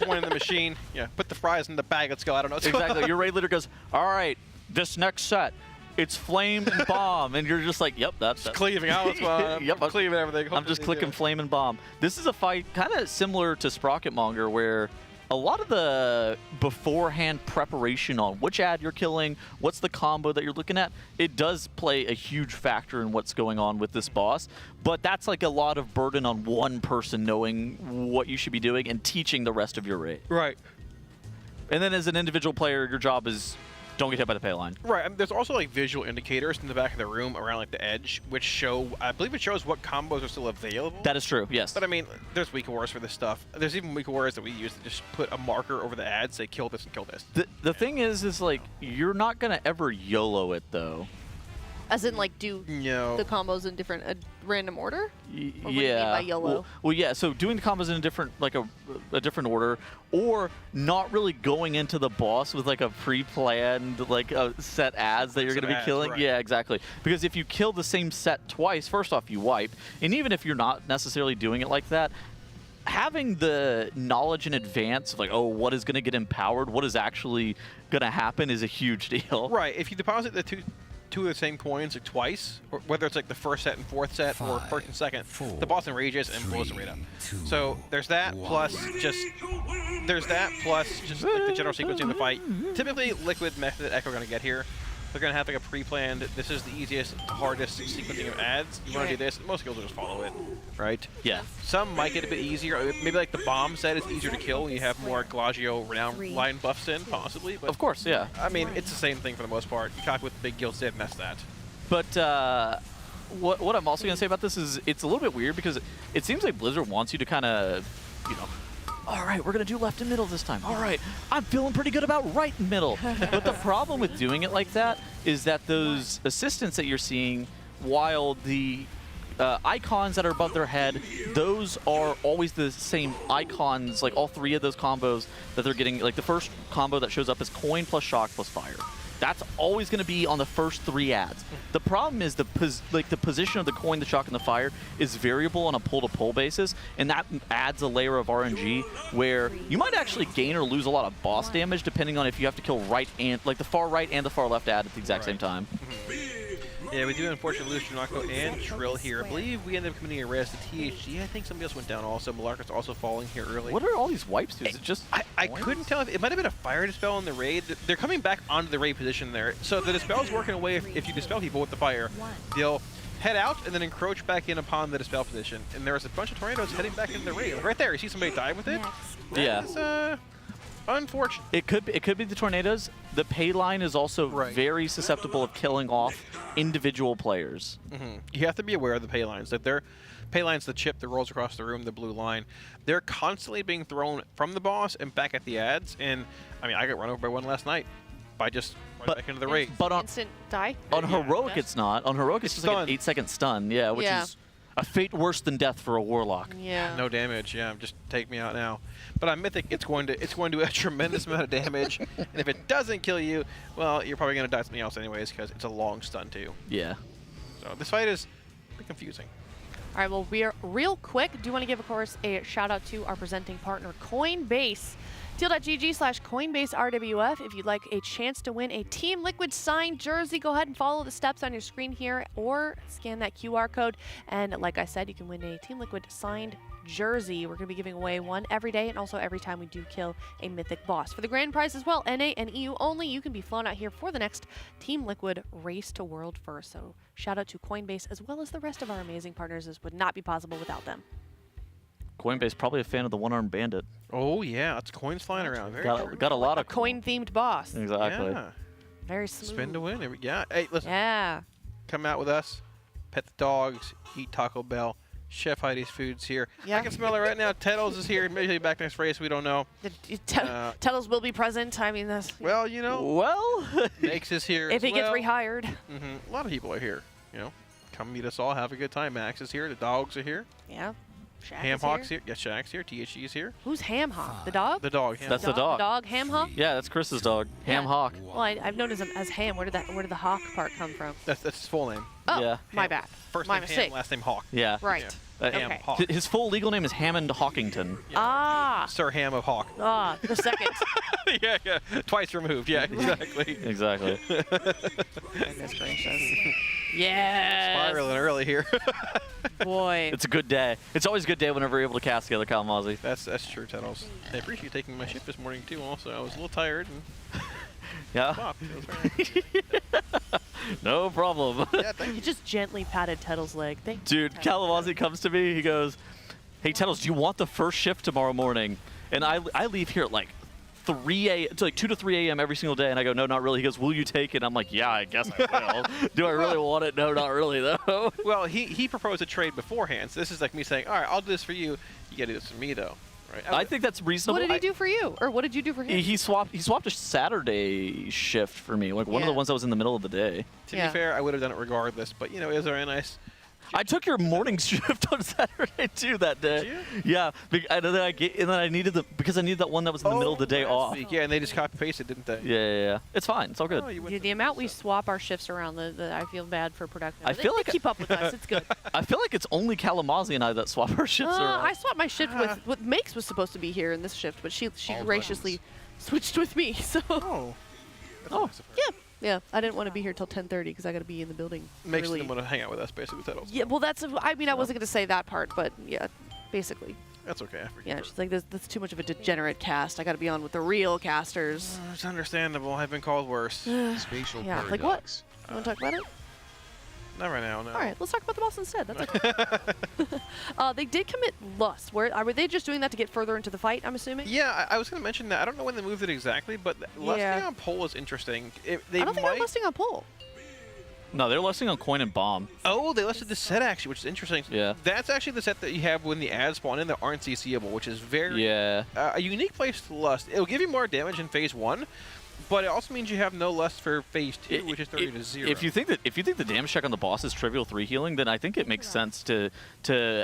S12: point in the machine. Yeah, put the fries in the bag. Let's go. I don't know.
S19: Exactly. Your raid leader goes, all right, this next set, it's flame and bomb, and you're just like, yep, that's
S12: cleaving out.
S19: Yep,
S12: I'm cleaving everything.
S19: I'm just clicking flame and bomb. This is a fight kind of similar to Sprocket Monger, where a lot of the beforehand preparation on which ad you're killing, what's the combo that you're looking at, it does play a huge factor in what's going on with this boss. But that's like a lot of burden on one person knowing what you should be doing and teaching the rest of your raid.
S12: Right.
S19: And then as an individual player, your job is don't get hit by the pay line.
S12: Right. And there's also like visual indicators in the back of the room around like the edge, which show, I believe it shows what combos are still available.
S19: That is true, yes.
S12: But I mean, there's weak wars for this stuff. There's even weak wars that we use to just put a marker over the ad, say kill this and kill this.
S19: The thing is like, you're not going to ever YOLO it though.
S17: As in, like, do the combos in different random order? Or what do you mean by YOLO?
S19: Well, yeah. So doing the combos in a different, like a different order, or not really going into the boss with like a pre-planned like set ads that you're going to be killing. Right. Yeah, exactly. Because if you kill the same set twice, first off, you wipe, and even if you're not necessarily doing it like that, having the knowledge in advance of like, oh, what is going to get empowered, what is actually going to happen is a huge deal.
S12: Right. If you deposit the two of the same coins like twice, or whether it's like the first set and fourth set, or first and second, the boss enrages and blows the raid up. So there's that plus just like the general sequencing of the fight. Typically, Liquid Method Echo are going to get here. They're going to have like a pre-planned, this is the easiest, hardest sequencing of ads. You want to do this, most guilds will just follow it, right?
S19: Yeah.
S12: Some might get a bit easier. Maybe like the bomb set is easier to kill when you have more Glagio renown line buffs in, possibly. But
S19: of course, yeah.
S12: I mean, it's the same thing for the most part. You copy what the big guilds did, and that's that.
S19: But what I'm also going to say about this is it's a little bit weird because it seems like Blizzard wants you to kind of, all right, we're going to do left and middle this time. All right, I'm feeling pretty good about right and middle. But the problem with doing it like that is that those assistants that you're seeing, while the icons that are above their head, those are always the same icons, like all three of those combos that they're getting. Like the first combo that shows up is coin plus shock plus fire. That's always going to be on the first three ads. The problem is the position of the coin, the shock, and the fire is variable on a pull-to-pull basis, and that adds a layer of RNG where you might actually gain or lose a lot of boss damage depending on if you have to kill right and like the far right and the far left ad at the exact same time.
S12: Yeah, we do unfortunately lose Junako and Trill here. I believe we ended up committing a res to THG. I think somebody else went down also. Malark's also falling here early.
S19: What are all these wipes to? Is it just
S12: I couldn't tell. It might have been a fire dispel in the raid. They're coming back onto the raid position there. So the dispel's working away if you dispel people with the fire. They'll head out and then encroach back in upon the dispel position. And there's a bunch of tornadoes heading back into the raid. Right there, you see somebody die with it?
S19: Yeah.
S12: Unfortunate.
S19: It could be the tornadoes. The pay line is also very susceptible of killing off individual players.
S12: You have to be aware of the pay lines. If they're pay lines, the chip that rolls across the room, the blue line, they're constantly being thrown from the boss and back at the ads. And I mean, I got run over by one last night by just running back into the raid.
S19: But on
S17: instant die.
S19: On heroic, it's not. On heroic, it's just like an 8-second stun. Yeah, which is a fate worse than death for a warlock.
S17: Yeah.
S12: No damage. Yeah, just take me out now. But on Mythic, it's going to a tremendous amount of damage. And if it doesn't kill you, well, you're probably going to die something else anyways because it's a long stun too.
S19: Yeah.
S12: So this fight is pretty confusing.
S17: All right, well, we are real quick. Do want to give, of course, a shout out to our presenting partner, Coinbase. Teal.gg/CoinbaseRWF. If you'd like a chance to win a Team Liquid signed jersey, go ahead and follow the steps on your screen here or scan that QR code. And like I said, you can win a Team Liquid signed jersey. We're going to be giving away one every day and also every time we do kill a mythic boss. For the grand prize as well, NA and EU only, you can be flown out here for the next Team Liquid Race to World First. So shout out to Coinbase as well as the rest of our amazing partners. This would not be possible without them.
S19: Coinbase probably a fan of the one-armed bandit.
S12: Oh yeah, it's coins flying around. Very true.
S19: Got a lot of
S17: Coin-themed boss.
S19: Exactly.
S12: Yeah.
S17: Very smooth.
S12: Spin to win. Yeah. Hey, listen.
S17: Yeah.
S12: Come out with us. Pet the dogs. Eat Taco Bell. Chef Heidi's food's here.
S17: Yeah.
S12: I can smell it right now. Tettles is here. Maybe he'll be back next race. We don't know.
S17: Tettles will be present. I mean, that's.
S12: Well, you know.
S19: Well.
S12: Makes is here.
S17: If
S12: as
S17: he gets
S12: well.
S17: rehired.
S12: A lot of people are here. You know, come meet us all. Have a good time. Max is here. The dogs are here.
S17: Yeah. Shaq
S12: Ham
S17: is
S12: Hawk's here. Yeah, Shaq's here. THG is here.
S17: Who's Ham Hawk? The dog?
S12: The dog. Ham
S19: That's
S12: Hawk.
S19: the dog.
S17: The dog, Ham Hawk?
S19: Yeah, that's Chris's dog. Ham Hawk.
S17: Well, I've known him as Ham. Where did the Hawk part come from?
S12: That's his full name.
S17: Oh,
S19: Yeah.
S17: my bad.
S12: First
S17: my
S12: name
S17: mistake.
S12: Ham, last name Hawk.
S19: Yeah.
S17: Right.
S12: Ham
S17: Okay.
S12: Hawk.
S19: His full legal name is Hammond Hawkington.
S17: Ah.
S12: Sir Ham of Hawk.
S17: Ah, the second.
S12: yeah. Twice removed. Yeah, exactly.
S19: Exactly.
S17: Goodness gracious. Yes.
S12: Spiraling early here.
S17: Boy.
S19: It's a good day. It's always a good day whenever we're able to cast together, Kalamazzi.
S12: That's true, Tettles. I appreciate you taking my shift this morning too. Also, I was a little tired and.
S19: Yeah.
S12: Popped. It was very nice.
S19: No problem.
S12: Yeah, thank
S17: You
S12: you.
S17: just gently patted Tettle's leg. Thank you.
S19: Dude, Kalamazzi comes to me. He goes, "Hey, Tettles, do you want the first shift tomorrow morning?" And I leave here at like 3 a.m. to like 2 to 3 a.m. every single day, and I go, "No, not really." He goes, "Will you take it?" I'm like, "Yeah, I guess I will." Do I really want it? No, not really though.
S12: Well, he proposed a trade beforehand, so this is like me saying, "All right, I'll do this for you. You got to do this for me, though." Right?
S19: I think that's reasonable.
S17: What did he do for you? Or what did you do for him?
S19: He swapped a Saturday shift for me, like one of the ones that was in the middle of the day.
S12: To be fair, I would have done it regardless, but you know, it was very nice.
S19: I took your morning shift on Saturday too that day.
S12: Did you?
S19: Yeah, and then I needed because I needed that one that was in the middle of the day off.
S12: Yeah, and they just copy pasted, didn't they?
S19: Yeah. It's fine. It's all good.
S17: Dude, the amount we swap our shifts around, I feel bad for production.
S19: I feel like
S17: keep up with us. It's good.
S19: I feel like it's only Kalamazzi and I that swap our shifts around.
S17: I swapped my shift with Makes was supposed to be here in this shift, but she graciously switched with me. So.
S12: Oh.
S17: Yeah. I didn't want to be here till 10:30 because I got to be in the building.
S12: Makes
S17: early.
S12: them want to hang out with us, basically, Tettles.
S17: Yeah. Well, that's. I mean, I wasn't going to say that part, but yeah, basically.
S12: That's okay. I forget.
S17: Yeah, she's like, that's too much of a degenerate cast. I got to be on with the real casters.
S12: It's understandable. I've been called worse.
S6: Spatial
S17: Yeah, like what? You want to talk about it?
S12: Not right now, no.
S17: All right, let's talk about the boss instead. That's okay. They did commit Lust. Were they just doing that to get further into the fight, I'm assuming?
S12: Yeah, I was going to mention that. I don't know when they moved it exactly, but lusting on pole is interesting. I don't
S17: think they're lusting on pole.
S19: No, they're lusting on coin and bomb.
S12: Oh, they listed the set actually, which is interesting.
S19: Yeah.
S12: That's actually the set that you have when the ads spawn in that aren't CCable, which is very a unique place to lust. It'll give you more damage in phase 1, but it also means you have no lust for phase 2, which is 30 to 0.
S19: If you think the damage check on the boss is trivial 3 healing, then I think it makes sense to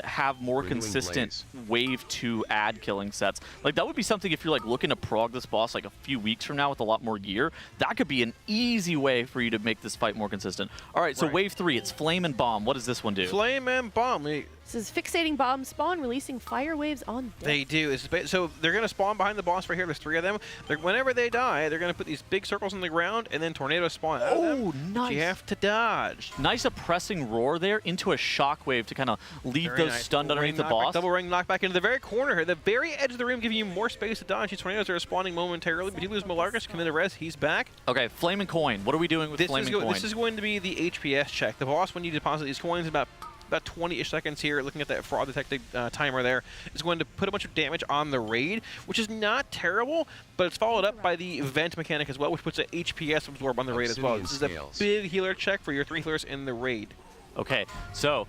S19: have more consistent wave 2 ad killing sets. Like that would be something if you're like looking to prog this boss like a few weeks from now with a lot more gear. That could be an easy way for you to make this fight more consistent. All right, so wave 3, it's flame and bomb. What does this one do?
S12: Flame and bomb.
S17: This is fixating bomb spawn, releasing fire waves on death.
S12: They do. So they're going to spawn behind the boss right here. There's 3 of them. Whenever they die, they're going to put these big circles on the ground, and then tornadoes spawn out of them.
S19: Nice.
S12: You have to dodge.
S19: Nice oppressing roar there into a shockwave to kind of leave those stunned underneath the boss.
S12: Double ring knockback into the very corner here. The very edge of the room, giving you more space to dodge. These tornadoes are spawning momentarily, but you lose Malargus, come in to res. He's back.
S19: Okay, flame and coin. What are we doing with flame and coin?
S12: This is going to be the HPS check. The boss, when you deposit these coins, about 20-ish seconds here, looking at that fraud detected timer there, is going to put a bunch of damage on the raid, which is not terrible, but it's followed up by the vent mechanic as well, which puts an HPS absorb on the raid as well. This is a big healer check for your 3 healers in the raid.
S19: Okay, so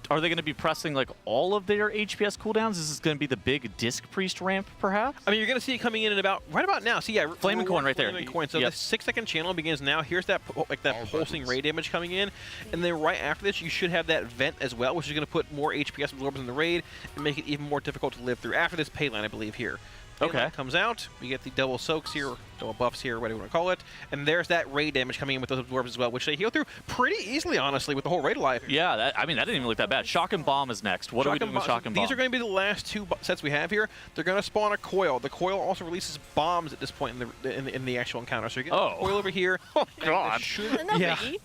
S19: are they going to be pressing like all of their HPS cooldowns? Is this going to be the big Disc Priest ramp, perhaps?
S12: I mean, you're going to see it coming in right about now. See, yeah,
S19: flame and coin right there.
S12: Coin. So the 6-second channel begins now. Here's that pulsing ray damage coming in, and then right after this, you should have that vent as well, which is going to put more HPS absorbers in the raid and make it even more difficult to live through. After this pay line, I believe here. Okay. Comes out. We get the double soaks here, double buffs here, whatever you want to call it. And there's that raid damage coming in with those absorbs as well, which they heal through pretty easily, honestly, with the whole raid alive.
S19: Yeah, that didn't even look that bad. Shock and bomb is next. What are we doing with shock and bomb?
S12: These are going to be the last 2 sets we have here. They're going to spawn a coil. The coil also releases bombs at this point in the actual encounter. So you're getting a coil over here.
S19: Oh, God.
S17: No biggie.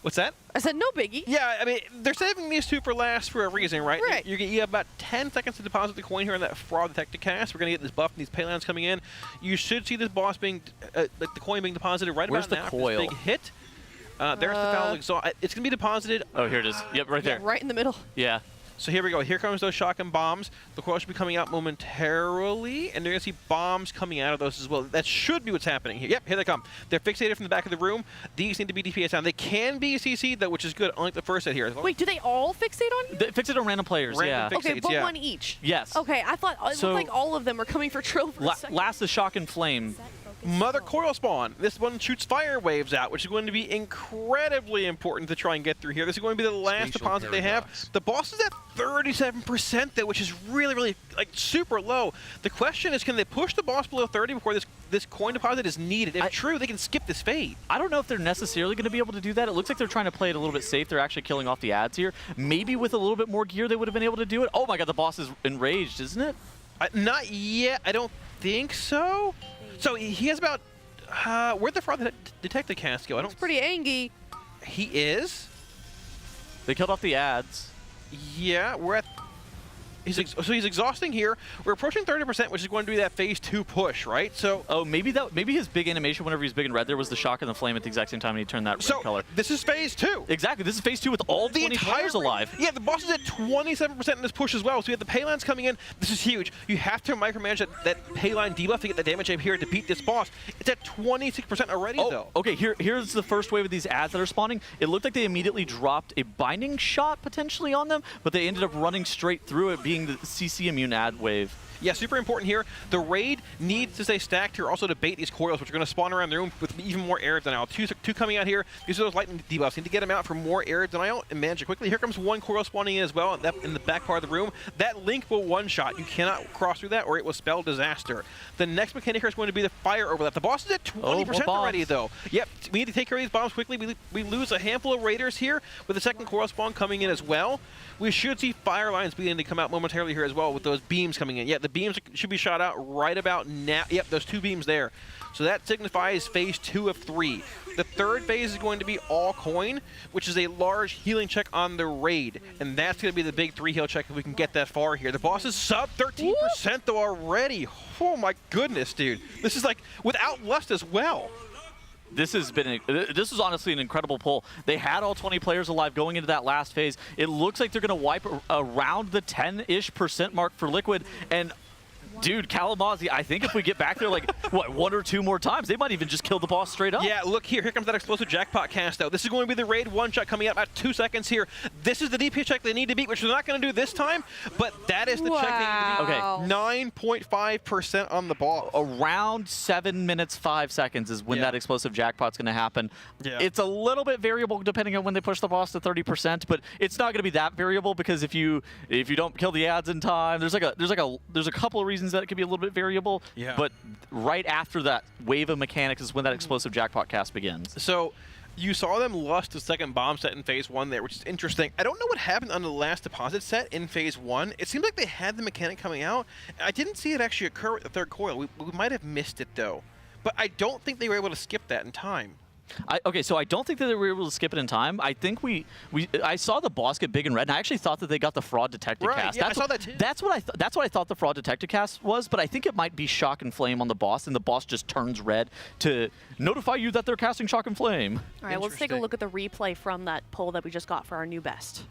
S12: What's that?
S17: I said no biggie.
S12: Yeah, I mean, they're saving these 2 for last for a reason, right?
S17: Right.
S12: You have about 10 seconds to deposit the coin here on that fraud detected cast. We're going to get this buff and these paylines coming in. You should see this boss being, like the coin being deposited right about now.
S19: Where's the coil?
S12: Big hit. There's the foul exhaust. It's going to be deposited.
S19: Oh, here it is. Yep, right there.
S17: Yeah, right in the middle.
S19: Yeah.
S12: So here we go. Here comes those shotgun bombs. The coil should be coming out momentarily, and they're going to see bombs coming out of those as well. That should be what's happening here. Yep, here they come. They're fixated from the back of the room. These need to be DPS down. They can be CC'd, though, which is good, unlike the first set here.
S17: Wait, do they all fixate on you?
S19: Fixate on random players,
S12: Random
S19: yeah.
S17: Okay,
S12: fixates,
S17: but
S12: yeah.
S17: one each.
S19: Yes.
S17: Okay, I thought it
S19: So-
S17: looked like all of them were coming for Trill for a second.
S19: Last is Shock and Flame.
S12: Mother coil spawn. This one shoots fire waves out, which is going to be incredibly important to try and get through here. This is going to be the last deposit they have. The boss is at 37% though, which is really, really like super low. The question is, can they push the boss below 30 before this coin deposit is needed? If true, they can skip this fate.
S19: I don't know if they're necessarily going to be able to do that. It looks like they're trying to play it a little bit safe. They're actually killing off the ads here. Maybe with a little bit more gear, they would have been able to do it. Oh my god, the boss is enraged, isn't it?
S12: Not yet. I don't think so. So he has about... where'd the fraud detective cast go? I don't.
S17: It's pretty angry.
S12: He is.
S19: They killed off the ads.
S12: Yeah, we're at. So he's exhausting here. We're approaching 30%, which is going to be that phase 2 push, right? So.
S19: Oh, maybe his big animation whenever he's big and red there was the shock and the flame at the exact same time, and he turned that red color.
S12: This is phase 2.
S19: Exactly. This is phase 2 with all 20 players alive.
S12: Yeah, the boss is at 27% in this push as well. So we have the pay lines coming in. This is huge. You have to micromanage that pay line debuff to get the damage up here to beat this boss. It's at 26% already, though.
S19: Okay, here's the first wave of these ads that are spawning. It looked like they immediately dropped a binding shot potentially on them, but they ended up running straight through it, being the CC immune ad wave.
S12: Yeah, super important here. The raid needs to stay stacked here also to bait these coils, which are going to spawn around the room with even more air denial. Two coming out here. These are those lightning debuffs. Need to get them out for more air denial and manage it quickly. Here comes one coil spawning in as well in the back part of the room. That link will one-shot. You cannot cross through that or it will spell disaster. The next mechanic here is going to be the fire overlap. The boss is at 20% already, though. Yep, we need to take care of these bombs quickly. We lose a handful of raiders here with the second coil spawn coming in as well. We should see fire lines beginning to come out momentarily here as well with those beams coming in. Yeah, the beams should be shot out right about now. Yep, those 2 beams there. So that signifies phase 2 of 3. The third phase is going to be all coin, which is a large healing check on the raid. And that's going to be the big 3 heal check if we can get that far here. The boss is sub 13% though already. Oh my goodness, dude. This is like without lust as well.
S19: This is honestly an incredible pull. They had all 20 players alive going into that last phase. It looks like they're going to wipe around the 10-ish% mark for Liquid, and dude, Kalamazzi, I think if we get back there like, what, 1 or 2 more times, they might even just kill the boss straight up.
S12: Yeah, look here. Here comes that explosive jackpot cast out. This is going to be the raid one-shot coming out about 2 seconds here. This is the DP check they need to beat, which they're not going to do this time, but that is the check they need to beat. Okay. 9.5% on the ball.
S19: Around 7 minutes, 5 seconds is when that explosive jackpot's going to happen. Yeah. It's a little bit variable depending on when they push the boss to 30%, but it's not going to be that variable because if you don't kill the ads in time, there's a couple of reasons that it could be a little bit variable, but right after that wave of mechanics is when that explosive jackpot cast begins.
S12: So you saw them lust the second bomb set in phase 1 there, which is interesting. I don't know what happened on the last deposit set in phase 1. It seems like they had the mechanic coming out. I didn't see it actually occur with the third coil. We might have missed it though, but I don't think they were able to skip that in time.
S19: Okay, so I don't think that they were able to skip it in time. I think I saw the boss get big and red, and I actually thought that they got the fraud detected cast.
S12: Yeah, I saw that too.
S19: That's what I thought the fraud detected cast was, but I think it might be shock and flame on the boss, and the boss just turns red to notify you that they're casting shock and flame.
S17: All right, let's take a look at the replay from that poll that we just got for our new best.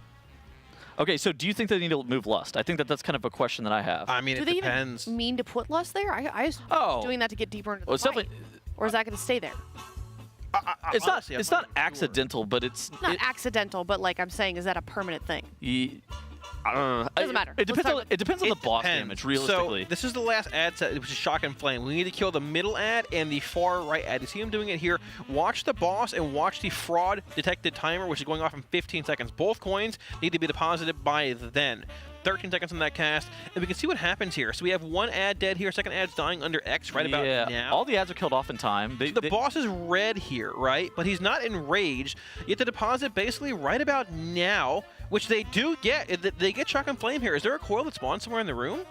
S19: Okay, so do you think they need to move lust? I think that's kind of a question that I have.
S12: I mean,
S17: it depends. Do they even mean to put lust there? I was doing that to get deeper into the fight. Or is that going to stay there?
S19: It's not accidental, but it's
S17: not accidental. But like I'm saying, is that a permanent thing? Doesn't matter.
S19: It depends on the boss damage, realistically.
S12: So this is the last ad set, which is shock and flame. We need to kill the middle ad and the far right ad. You see him doing it here. Watch the boss and watch the fraud detected timer, which is going off in 15 seconds. Both coins need to be deposited by then. 13 seconds on that cast, and we can see what happens here. So we have one ad dead here, second ad's dying under X right about now.
S19: All the ads are killed off in time.
S12: The boss is red here, right? But he's not enraged. You have to deposit basically right about now, which they do get. They get shock and flame here. Is there a coil that spawns somewhere in the room?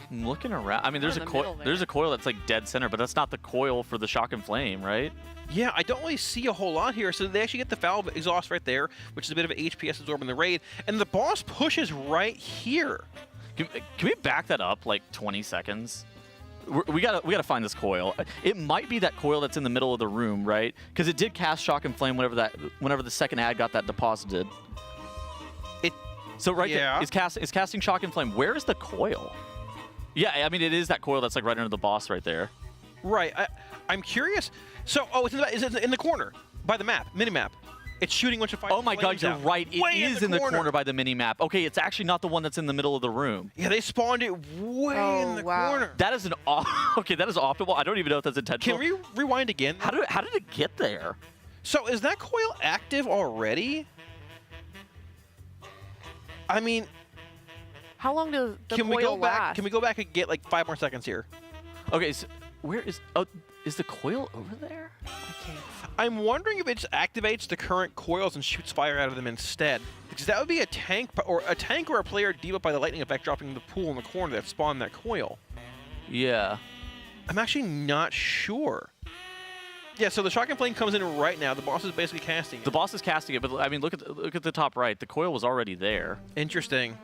S19: I'm looking around. I mean, there's a coil that's like dead center, but that's not the coil for the shock and flame, right?
S12: Yeah, I don't really see a whole lot here. So they actually get the foul exhaust right there, which is a bit of an HPS absorb in the raid. And the boss pushes right here.
S19: Can we back that up like 20 seconds? We gotta find this coil. It might be that coil that's in the middle of the room, right? Because it did cast shock and flame whenever the second ad got that deposited. So there, is casting Shock and Flame. Where is the coil? Yeah, I mean, it is that coil that's like right under the boss right there.
S12: Right. I'm curious. So, it's in the corner by the map, mini-map. It's shooting once you find.
S19: Oh my God, you're right. It is in the corner by the mini-map. Okay, it's actually not the one that's in the middle of the room.
S12: Yeah, they spawned it way in the corner.
S19: That is okay, that is optimal. I don't even know if that's intentional.
S12: Can we rewind again?
S19: How did it get there?
S12: So is that coil active already? I mean,
S17: how long does the
S12: can
S17: coil
S12: we go back?
S17: last?
S12: Can we go back and get like 5 more seconds here?
S19: Okay, so where is? Oh, is the coil over there?
S12: I'm wondering if it just activates the current coils and shoots fire out of them instead. Because that would be a tank or a player debuffed by the lightning effect dropping the pool in the corner that spawned that coil.
S19: Yeah.
S12: I'm actually not sure. Yeah, so the Shock and Flame comes in right now. The boss is basically casting it.
S19: The boss is casting it, but I mean, look at the top right. The coil was already there.
S12: Interesting.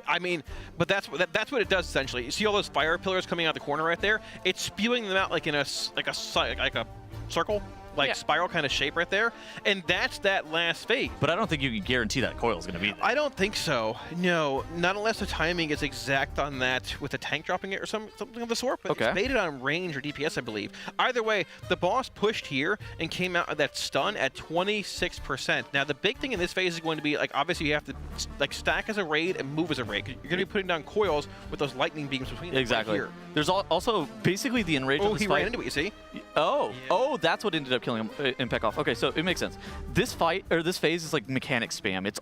S12: I mean, but that's what it does essentially. You see all those fire pillars coming out the corner right there? It's spewing them out like in a circle, like spiral kind of shape right there, and that's that last phase.
S19: But I don't think you can guarantee that coil is going to be there.
S12: I don't think so. No, not unless the timing is exact on that with the tank dropping it or something of the sort. But it's baited on range or DPS, I believe. Either way, the boss pushed here and came out of that stun at 26%. Now the big thing in this phase is going to be like obviously you have to like stack as a raid and move as a raid. You're going to be putting down coils with those lightning beams between them.
S19: Exactly.
S12: Right here.
S19: There's also basically the enrage.
S12: Oh,
S19: of this
S12: he
S19: fight.
S12: ran into it. You see?
S19: Oh, that's what ended up killing him. Impact off. Okay, so it makes sense. This fight or this phase is like mechanic spam. It's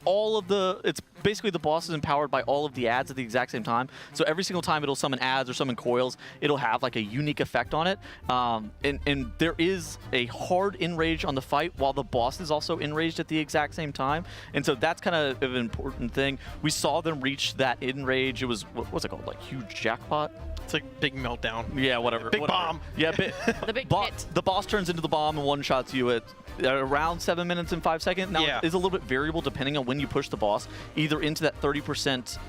S19: it's basically the boss is empowered by all of the ads at the exact same time. So every single time it'll summon ads or summon coils, it'll have like a unique effect on it. And there is a hard enrage on the fight while the boss is also enraged at the exact same time. And so that's kind of an important thing. We saw them reach that enrage. It was what's it called? Like huge jackpot.
S12: It's like big meltdown.
S19: Yeah, whatever.
S12: Big bomb.
S19: Yeah,
S17: the big hit.
S19: The boss turns into the bomb and one-shots you at around 7 minutes and 5 seconds. Now, it is a little bit variable depending on when you push the boss, either into that 30%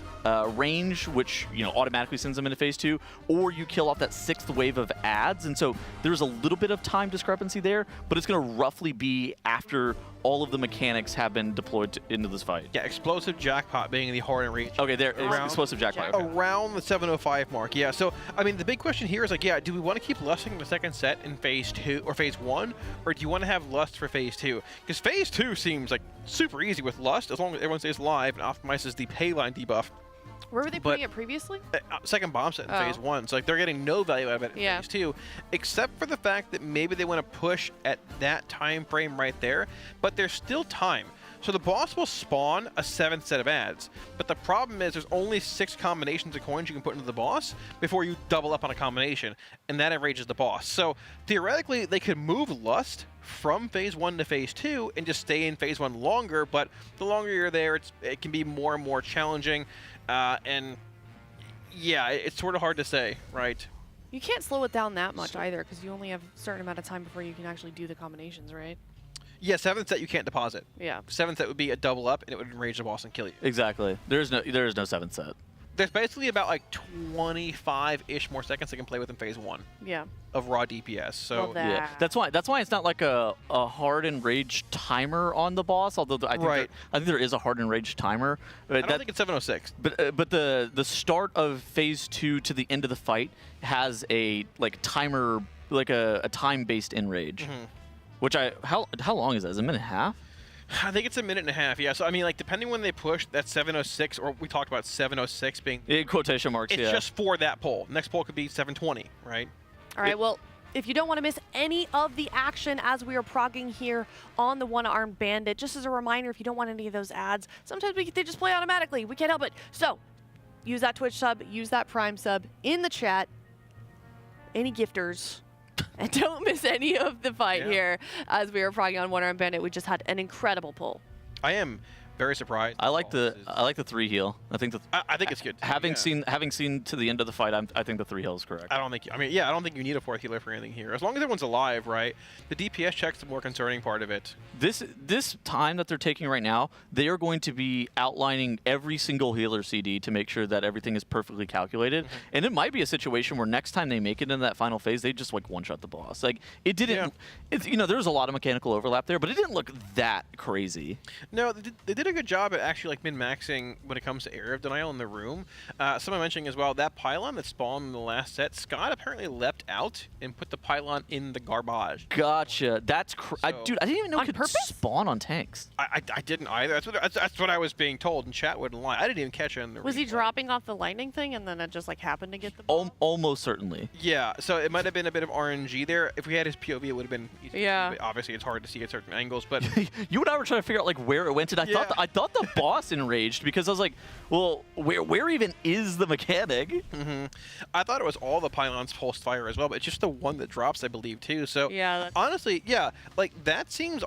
S19: range, which automatically sends them into phase 2, or you kill off that 6th wave of ads. And so there's a little bit of time discrepancy there, but it's going to roughly be after all of the mechanics have been deployed into this fight.
S12: Yeah, explosive jackpot being the hard and reach.
S19: Okay, there is explosive jackpot. Okay.
S12: Around the 705 mark. Yeah. So I mean, the big question here is like, do we want to keep lusting the second set in phase 2 or phase 1, or do you want to have lust for phase 2? Because phase 2 seems like super easy with lust as long as everyone stays alive and optimizes the payline debuff.
S17: Where were they putting it previously?
S12: Second bomb set in phase 1. So like they're getting no value out of it in phase 2, except for the fact that maybe they want to push at that time frame right there, but there's still time. So the boss will spawn a 7th set of ads, but the problem is there's only 6 combinations of coins you can put into the boss before you double up on a combination, and that enrages the boss. So theoretically, they could move Lust from phase 1 to phase 2 and just stay in phase 1 longer, but the longer you're there, it can be more and more challenging, and yeah, it's sort of hard to say, right?
S17: You can't slow it down that much either, because you only have a certain amount of time before you can actually do the combinations, right?
S12: Yeah, 7th set you can't deposit.
S17: Yeah.
S12: 7th set would be a double up, and it would enrage the boss and kill you.
S19: Exactly. There is no 7th set.
S12: There's basically about like 25-ish more seconds they can play with in phase 1.
S17: Yeah.
S12: Of raw DPS. So
S19: yeah, that's why it's not like a hard enrage timer on the boss. Although I think there is a hard enrage timer.
S12: I don't think it's 706.
S19: But the start of phase 2 to the end of the fight has a timer, like a time-based enrage.
S12: Mm-hmm.
S19: Which how long is that? Is it a minute and a half?
S12: I think it's a minute and a half, yeah. So, I mean, like, depending when they push, that 706, or we talked about 706 being...
S19: In quotation marks,
S12: it's just for that poll. Next poll could be 720, right?
S17: All right, well, if you don't want to miss any of the action as we are progging here on the One-Armed Bandit, just as a reminder, if you don't want any of those ads, sometimes they just play automatically. We can't help it. So, use that Twitch sub, use that Prime sub in the chat. Any gifters... And don't miss any of the fight here as we are progging on One-Armed Bandit. We just had an incredible pull.
S12: I am very surprised.
S19: I like the 3 heal. I think
S12: it's good.
S19: Having seen to the end of the fight, I think the 3 heal is correct.
S12: I don't think you need a 4th healer for anything here. As long as everyone's alive, right? The DPS check's the more concerning part of it.
S19: This time that they're taking right now, they are going to be outlining every single healer CD to make sure that everything is perfectly calculated. Mm-hmm. And it might be a situation where next time they make it into that final phase, they just one-shot the boss. Like it didn't. Yeah. There was a lot of mechanical overlap there, but it didn't look that crazy.
S12: No, they did did a good job at actually like min-maxing when it comes to area of denial in the room. Someone mentioning as well that pylon that spawned in the last set, Scott apparently leapt out and put the pylon in the garbage.
S19: Gotcha. That's dude. I didn't even know it could spawn on tanks.
S12: I didn't either. That's what I was being told, and chat wouldn't lie. I didn't even catch it in the
S17: Was he dropping off the lightning thing and then it just like happened to get the ball?
S19: Almost certainly.
S12: Yeah, so it might have been a bit of RNG there. If we had his POV, it would have been easy.
S17: Yeah.
S12: But obviously, it's hard to see at certain angles, but
S19: You and I were trying to figure out like where it went, and I thought the boss enraged because I was like, well, where even is the mechanic?
S12: I thought it was all the pylons pulsed fire as well, but it's just the one that drops, I believe, too. So
S17: yeah,
S12: honestly, yeah, like that seems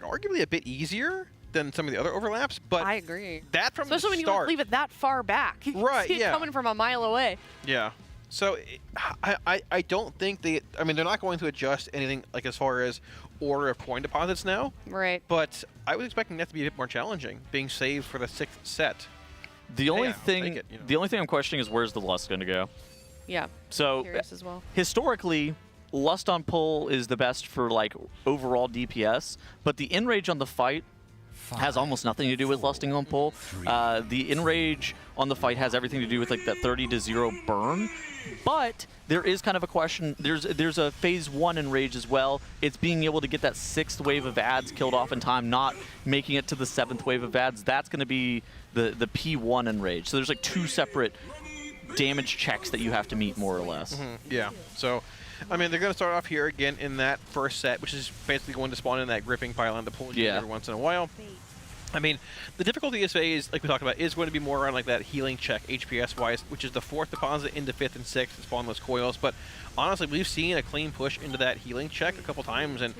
S12: arguably a bit easier than some of the other overlaps, but
S17: I agree.
S12: That from
S17: especially
S12: the
S17: when
S12: start,
S17: you leave it that far back. You
S12: right?
S17: see it coming from a mile away.
S12: Yeah. So I don't think I mean, they're not going to adjust anything like as far as order of coin deposits now.
S17: Right.
S12: But I was expecting that to be a bit more challenging, being saved for the 6th set.
S19: The only thing I'm questioning is where's the lust going to go?
S17: Yeah.
S19: So
S17: curious as well.
S19: Historically, lust on pull is the best for like overall DPS, but the enrage on the fight has almost nothing to do with lusting on pull. The enrage on the fight has everything to do with like that 30-0 burn. But there is kind of a question. There's a phase 1 enrage as well. It's being able to get that 6th wave of ads killed off in time, not making it to the 7th wave of ads. That's going to be the P1 enrage. So there's like 2 separate damage checks that you have to meet more or less.
S12: Yeah. So, I mean, they're going to start off here again in that first set, which is basically going to spawn in that gripping pylon to pull you every once in a while. I mean, the difficulty of this phase, like we talked about, is going to be more around like that healing check HPS-wise, which is the 4th deposit into 5th and 6th to spawn those coils. But honestly, we've seen a clean push into that healing check a couple times, and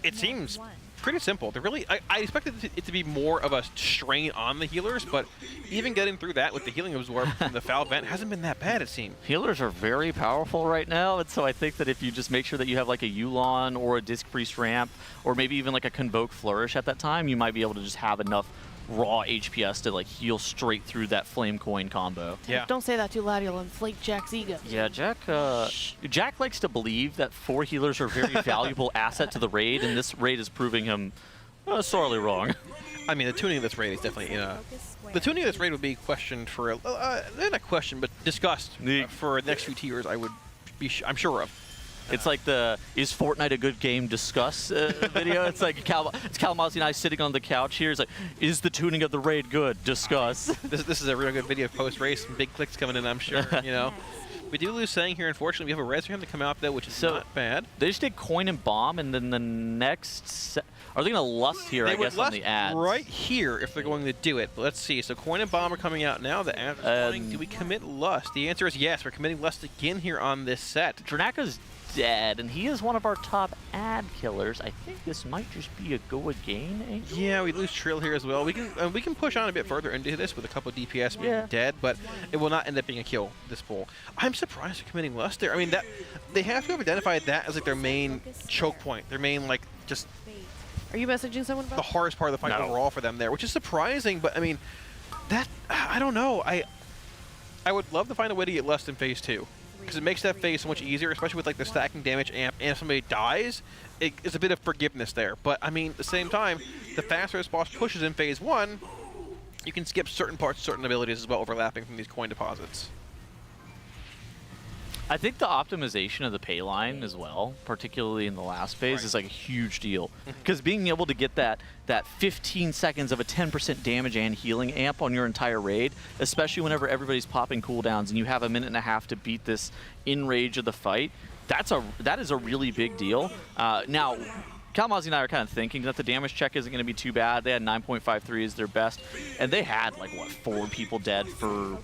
S12: it seems pretty simple. They're really, I expected it to be more of a strain on the healers, but even getting through that with the healing absorb from the foul vent hasn't been that bad, it seems.
S19: Healers are very powerful right now, and so I think that if you just make sure that you have like a Yulon or a Disc Priest ramp, or maybe even like a Convoke Flourish at that time, you might be able to just have enough raw HPS to like heal straight through that flame coin combo.
S17: Yeah. Don't say that too loud, you'll inflate Jack's ego.
S19: Yeah, Jack likes to believe that 4 healers are a very valuable asset to the raid, and this raid is proving him sorely wrong.
S12: I mean, the tuning of this raid is definitely the tuning of this raid would be questioned for not questioned, but discussed for the next few tiers. I would be I'm sure of.
S19: It's like the "Is Fortnite a good game?" discuss video. It's like it's Kalamazzi and I sitting on the couch here. It's like, "Is the tuning of the raid good?" Discuss.
S12: This is a real good video post race. Some big clicks coming in, I'm sure. You know, we do lose Sang here. Unfortunately, we have a res for him to come out though, which is not bad.
S19: They just did coin and bomb, and then the next are they going to lust here? I guess on the ads
S12: right here if they're going to do it. But let's see. So coin and bomb are coming out now. The ads are flying. Do we commit lust? The answer is yes. We're committing lust again here on this set.
S19: Dranaka's dead, and he is one of our top ad killers. I think this might just be a go again angle.
S12: Yeah, we lose Trill here as well. We can push on a bit further into this with a couple of DPS being dead, but it will not end up being a kill this pull. I'm surprised they're committing lust there. I mean, that they have to have identified that as like their main choke point, their main like just.
S17: Are you messaging someone about
S12: the hardest part of the fight overall for them there, which is surprising, but I mean, that I don't know. I would love to find a way to get lust in phase 2. Because it makes that phase so much easier, especially with like the stacking damage amp, and if somebody dies, it's a bit of forgiveness there. But I mean, at the same time, the faster this boss pushes in phase 1, you can skip certain parts, certain abilities as well, overlapping from these coin deposits.
S19: I think the optimization of the pay line as well, particularly in the last phase, is like a huge deal. Because being able to get that 15 seconds of a 10% damage and healing amp on your entire raid, especially whenever everybody's popping cooldowns and you have a minute and a half to beat this in rage of the fight, that is a really big deal. Now, Kalamazzi and I are kind of thinking that the damage check isn't going to be too bad. They had 9.53 as their best, and they had like what 4 people dead for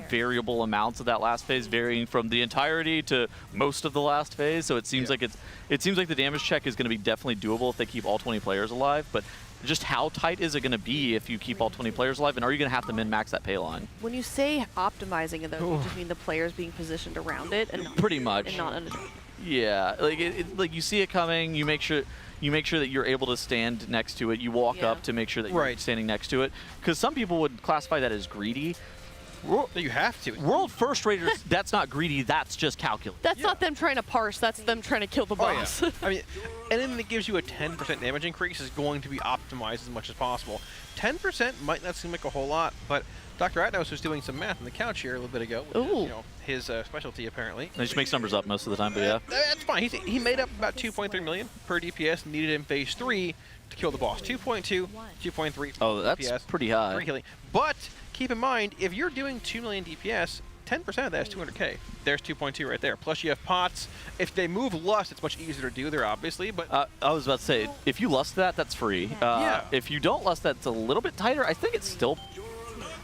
S19: variable amounts of that last phase, varying from the entirety to most of the last phase. So it seems like the damage check is going to be definitely doable if they keep all 20 players alive. But just how tight is it going to be if you keep all 20 players alive, and are you going to have to min-max that pay line?
S17: When you say optimizing it, though, you just mean the players being positioned around it, and
S19: pretty much,
S17: and not under.
S19: Yeah, like you see it coming, you make sure that you're able to stand next to it. You walk up to make sure that you're standing next to it. Because some people would classify that as greedy.
S12: You have to.
S19: World First Raiders, that's not greedy, that's just calculus.
S17: That's not them trying to parse, that's them trying to kill the boss.
S12: I mean, anything that gives you a 10% damage increase is going to be optimized as much as possible. 10% might not seem like a whole lot, but Dr. Atnos was doing some math on the couch here a little bit ago. Which is, you know, his specialty apparently.
S19: He just makes numbers up most of the time, but yeah.
S12: That's fine. He made up about 2.3 million per DPS needed in phase 3 to kill the boss. 2.2, 2.3.
S19: Oh, that's
S12: DPS,
S19: pretty high.
S12: 3 healing. But keep in mind, if you're doing 2 million DPS, 10% of that is 200k. There's 2.2 right there. Plus you have pots. If they move lust, it's much easier to do there, obviously. But
S19: I was about to say, if you lust that, that's free.
S12: Yeah.
S19: If you don't lust that, it's a little bit tighter. I think it's still...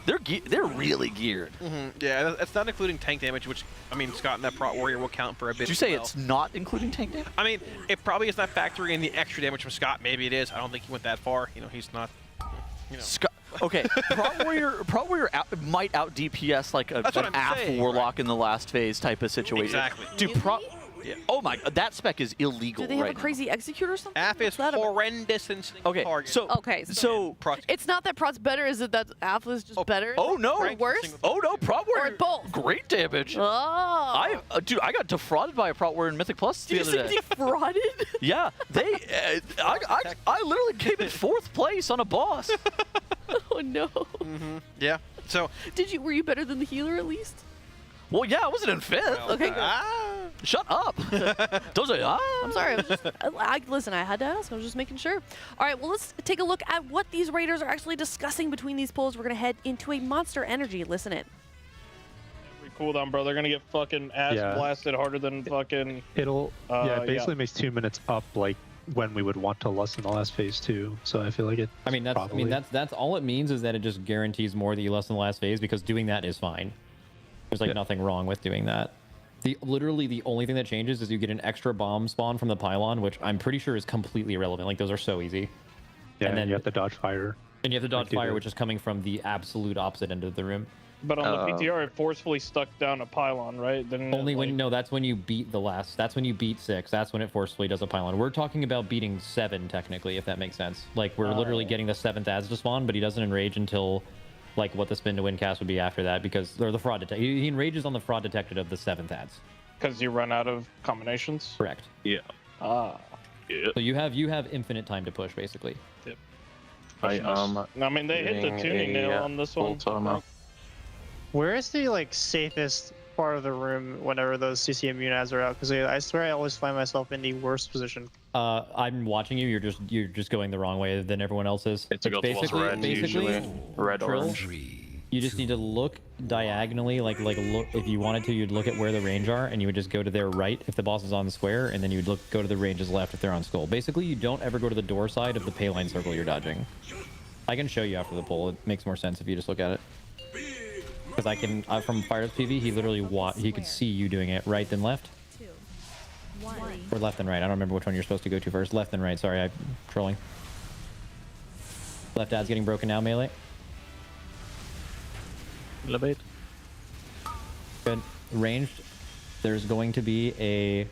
S19: They're really geared.
S12: Yeah, that's not including tank damage, which, I mean, Scott and that Prot Warrior will count for a bit.
S19: Did you say it's not including tank damage?
S12: I mean, it probably is not factoring in the extra damage from Scott. Maybe it is. I don't think he went that far. You know, he's not... You know.
S19: Scott, okay, Prot Warrior might out DPS like an AF Warlock in the last phase type of situation.
S12: Exactly.
S19: Dude, oh my, that spec is illegal.
S17: Do they have
S19: right
S17: a crazy executor or something?
S12: AF is horrendous in single target.
S19: So
S17: it's not that Prot's better, is it that AF is just better?
S19: Oh no!
S17: Or worse?
S19: Oh no! Prot Warrior.
S17: Or both?
S19: Great damage.
S17: Oh.
S19: Dude, I got defrauded by a Prot Warrior in Mythic Plus the other day.
S17: Defrauded?
S19: Yeah, they. I literally came in 4th place on a boss.
S17: Oh no.
S12: Yeah. So.
S17: Were you better than the healer at least?
S19: Well, yeah, I wasn't in 5th.
S17: Okay, good.
S19: Shut up. Don't say
S17: I'm sorry. I was just, listen, I had to ask. I was just making sure. All right, well, let's take a look at what these raiders are actually discussing between these polls. We're going to head into a Monster Energy. Listen in.
S4: Cooldown, bro. They're going to get fucking ass blasted harder than fucking...
S3: It'll... it basically makes 2 minutes up, like, when we would want to lust in the last phase too. So I feel like it...
S9: I mean, that's all it means is that it just guarantees more that you lust in the last phase, because doing that is fine. There's like nothing wrong with doing that. Literally the only thing that changes is you get an extra bomb spawn from the pylon, which I'm pretty sure is completely irrelevant. Like, those are so easy.
S3: Yeah,
S9: and then
S3: you have to dodge fire.
S9: And you have to dodge fire, which is coming from the absolute opposite end of the room.
S4: But on the PTR, it forcefully stuck down a pylon, right? Then
S9: only when that's when you beat the last. That's when you beat 6. That's when it forcefully does a pylon. We're talking about beating 7 technically, if that makes sense. Like, we're literally getting the 7th ads to spawn, but he doesn't enrage until like what the spin to win cast would be after that, because they're the fraud detect. He enrages on the fraud detected of the 7th ads.
S4: Because you run out of combinations.
S9: Correct.
S10: Yeah.
S9: Yeah. So you have infinite time to push basically.
S4: Yep.
S10: I
S4: mean, they hit the tuning nail on this one.
S14: Where is the like safest part of the room whenever those CCMU ads are out? Because I swear I always find myself in the worst position.
S9: I'm watching you. You're just going the wrong way than everyone else is.
S10: It's basically red, orange.
S9: You just need to look diagonally, like look. If you wanted to, you'd look at where the range are, and you would just go to their right if the boss is on the square, and then you'd go to the range's left if they're on skull. Basically, you don't ever go to the door side of the pay line circle you're dodging. I can show you after the poll. It makes more sense if you just look at it. Because I can, from Fire's PV, he literally he could see you doing it right then left. Or left and right. I don't remember which one you're supposed to go to first. Left and right. Sorry, I'm trolling. Left ad's getting broken now, melee.
S3: Elevate.
S9: Good. Ranged. There's going to be a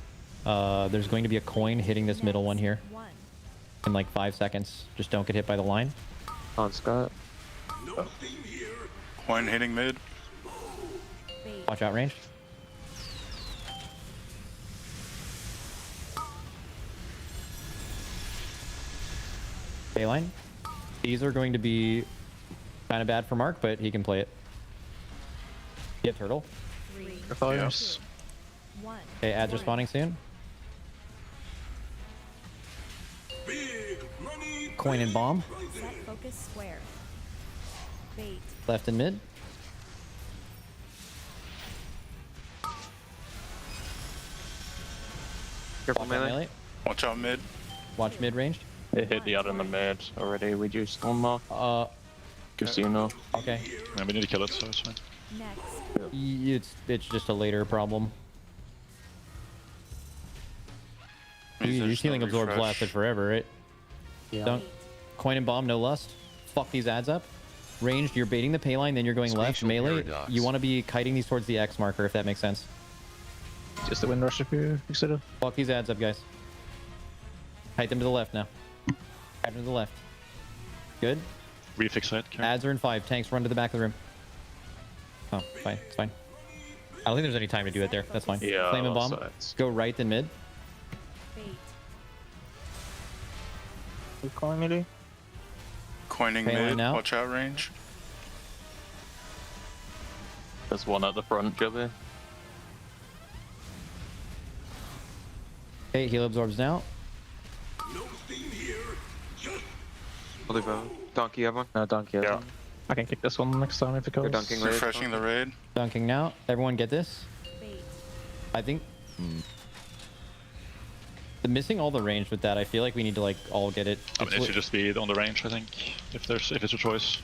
S9: coin hitting this middle one here in like 5 seconds. Just don't get hit by the line.
S5: On Scott.
S7: Coin hitting mid.
S9: Watch out, ranged. Bayline. These are going to be kind of bad for Mark, but he can play it. Get turtle.
S3: Yes.
S9: Okay, ads are spawning soon. Coin and bomb.
S11: Set focus square. Bait.
S9: Left and mid.
S5: Careful melee.
S7: Watch out mid.
S9: Watch mid ranged.
S10: It hit the out in the mid already. We do storm mark. Casino.
S9: Okay.
S6: Yeah, we need to kill it, so it's fine.
S11: Next.
S9: It's just a later problem. Your healing absorbs lasted forever, right?
S3: Yeah.
S9: Don't. Coin and bomb, no lust. Fuck these ads up. Ranged, you're baiting the pay line, then you're going left. Melee, you want to be kiting these towards the X marker, if that makes sense.
S3: Just the wind rush if you're excited.
S9: Fuck these ads up, guys. Kite them to the left now. Kite them to the left. Good.
S6: Refix it.
S9: Ads are in 5. Tanks run to the back of the room. Oh, fine. It's fine. I don't think there's any time to do it there. That's fine.
S10: Yeah.
S9: Flame and bomb. Go right then mid.
S11: Bait.
S14: Who's calling me, dude?
S7: Coining
S9: Payline
S7: mid,
S9: out.
S7: watch out range.
S10: There's one at the front, Guildie.
S9: Okay, heal absorbs now.
S8: I'll leave a donkey, have one?
S5: No, donkey has
S3: Yeah.
S5: one.
S3: I can kick this one next time if it goes.
S8: You're dunking raid.
S7: Refreshing the raid.
S9: Dunking now. Everyone get this?
S11: Bait.
S9: I think... The missing all the range with that, I feel like we need to like all get it.
S6: I mean, it should just be on the range, I think, if it's a choice.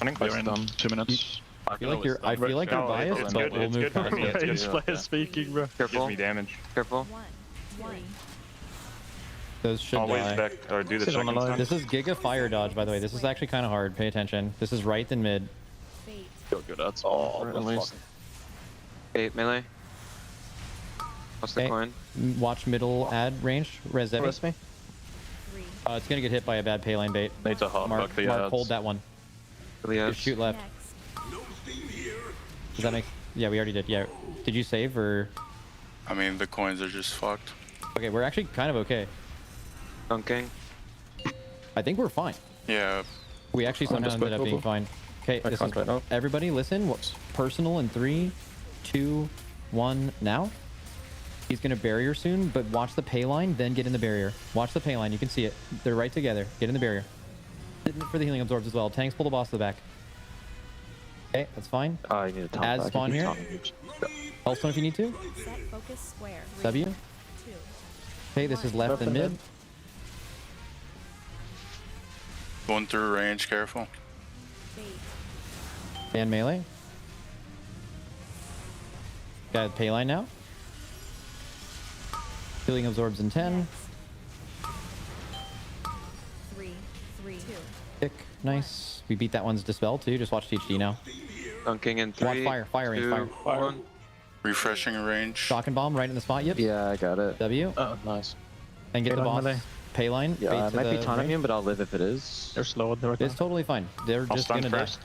S3: I think
S6: We're
S3: that's
S6: in
S3: done.
S6: 2 minutes.
S9: I feel like you're biased,
S3: it's
S9: but
S3: good.
S9: we'll
S3: It's
S9: move
S3: good.
S9: past it.
S3: Range player speaking, bro.
S8: Careful.
S13: Gives me damage.
S8: Careful.
S11: 1, 3.
S9: Those should
S13: Always
S9: die.
S13: back or do the
S3: Sit on the
S13: second
S3: line.
S13: time.
S9: This is Giga Fire Dodge, by the way. This is actually kind of hard. Pay attention. This is right then mid.
S11: Bait.
S10: Feel good at
S3: Oh,
S10: least.
S8: 8 melee. What's the
S9: Okay.
S8: coin?
S9: Watch middle ad range. Res Evi.
S3: Rest me.
S11: 3.
S9: It's gonna get hit by a bad payline bait.
S10: Need to hard
S9: Mark,
S10: buck the
S9: Mark,
S10: ads.
S9: hold that one.
S8: Ilias.
S9: Just shoot left.
S11: Next.
S9: Does that make? Yeah, we already did. Yeah. Did you save or?
S7: I mean, the coins are just fucked.
S9: Okay, we're actually kind of okay.
S8: Dunking.
S9: I think we're fine.
S7: Yeah.
S9: We actually somehow
S3: just
S9: ended up
S3: wait,
S9: being
S3: Bobo.
S9: fine. Okay,
S3: I
S9: this
S3: can't
S9: is
S3: right now.
S9: everybody. Listen. Whoops. Personal in 3, 2, 1. Now. He's gonna barrier soon, but watch the pay line, then get in the barrier. Watch the pay line. You can see it. They're right together. Get in the barrier. Sit in for the healing absorbs as well. Tanks pull the boss to the back. Okay, that's fine.
S5: Oh, you need a top
S9: Ads
S5: back.
S9: spawn here. Healthstone if you need to.
S11: Set focus square.
S9: W.
S11: 2.
S9: Okay, this is left and mid.
S7: Going through range, careful.
S11: Bait.
S9: And melee. Got pay line now. Healing absorbs in 10.
S11: 3, 3, 2.
S9: Tick. Nice. We beat that one's dispel too. Just watch THD now.
S8: Dunking in 3.
S9: Watch fire. Fire range.
S8: 2,
S9: Fire.
S8: 1.
S7: Refreshing range.
S9: Shock and bomb right in the spot. Yep.
S5: Yeah, I got it.
S9: W.
S3: Oh, nice.
S9: And get the
S3: Pay line
S9: boss.
S3: melee.
S9: Pay line.
S5: Yeah,
S9: bait
S5: it
S9: to
S5: might be
S9: the
S5: ton
S9: range.
S5: immune, but I'll live if it is.
S3: They're slow right now.
S9: It's totally fine. They're
S3: I'll
S9: just
S3: stun
S9: gonna die.
S3: first.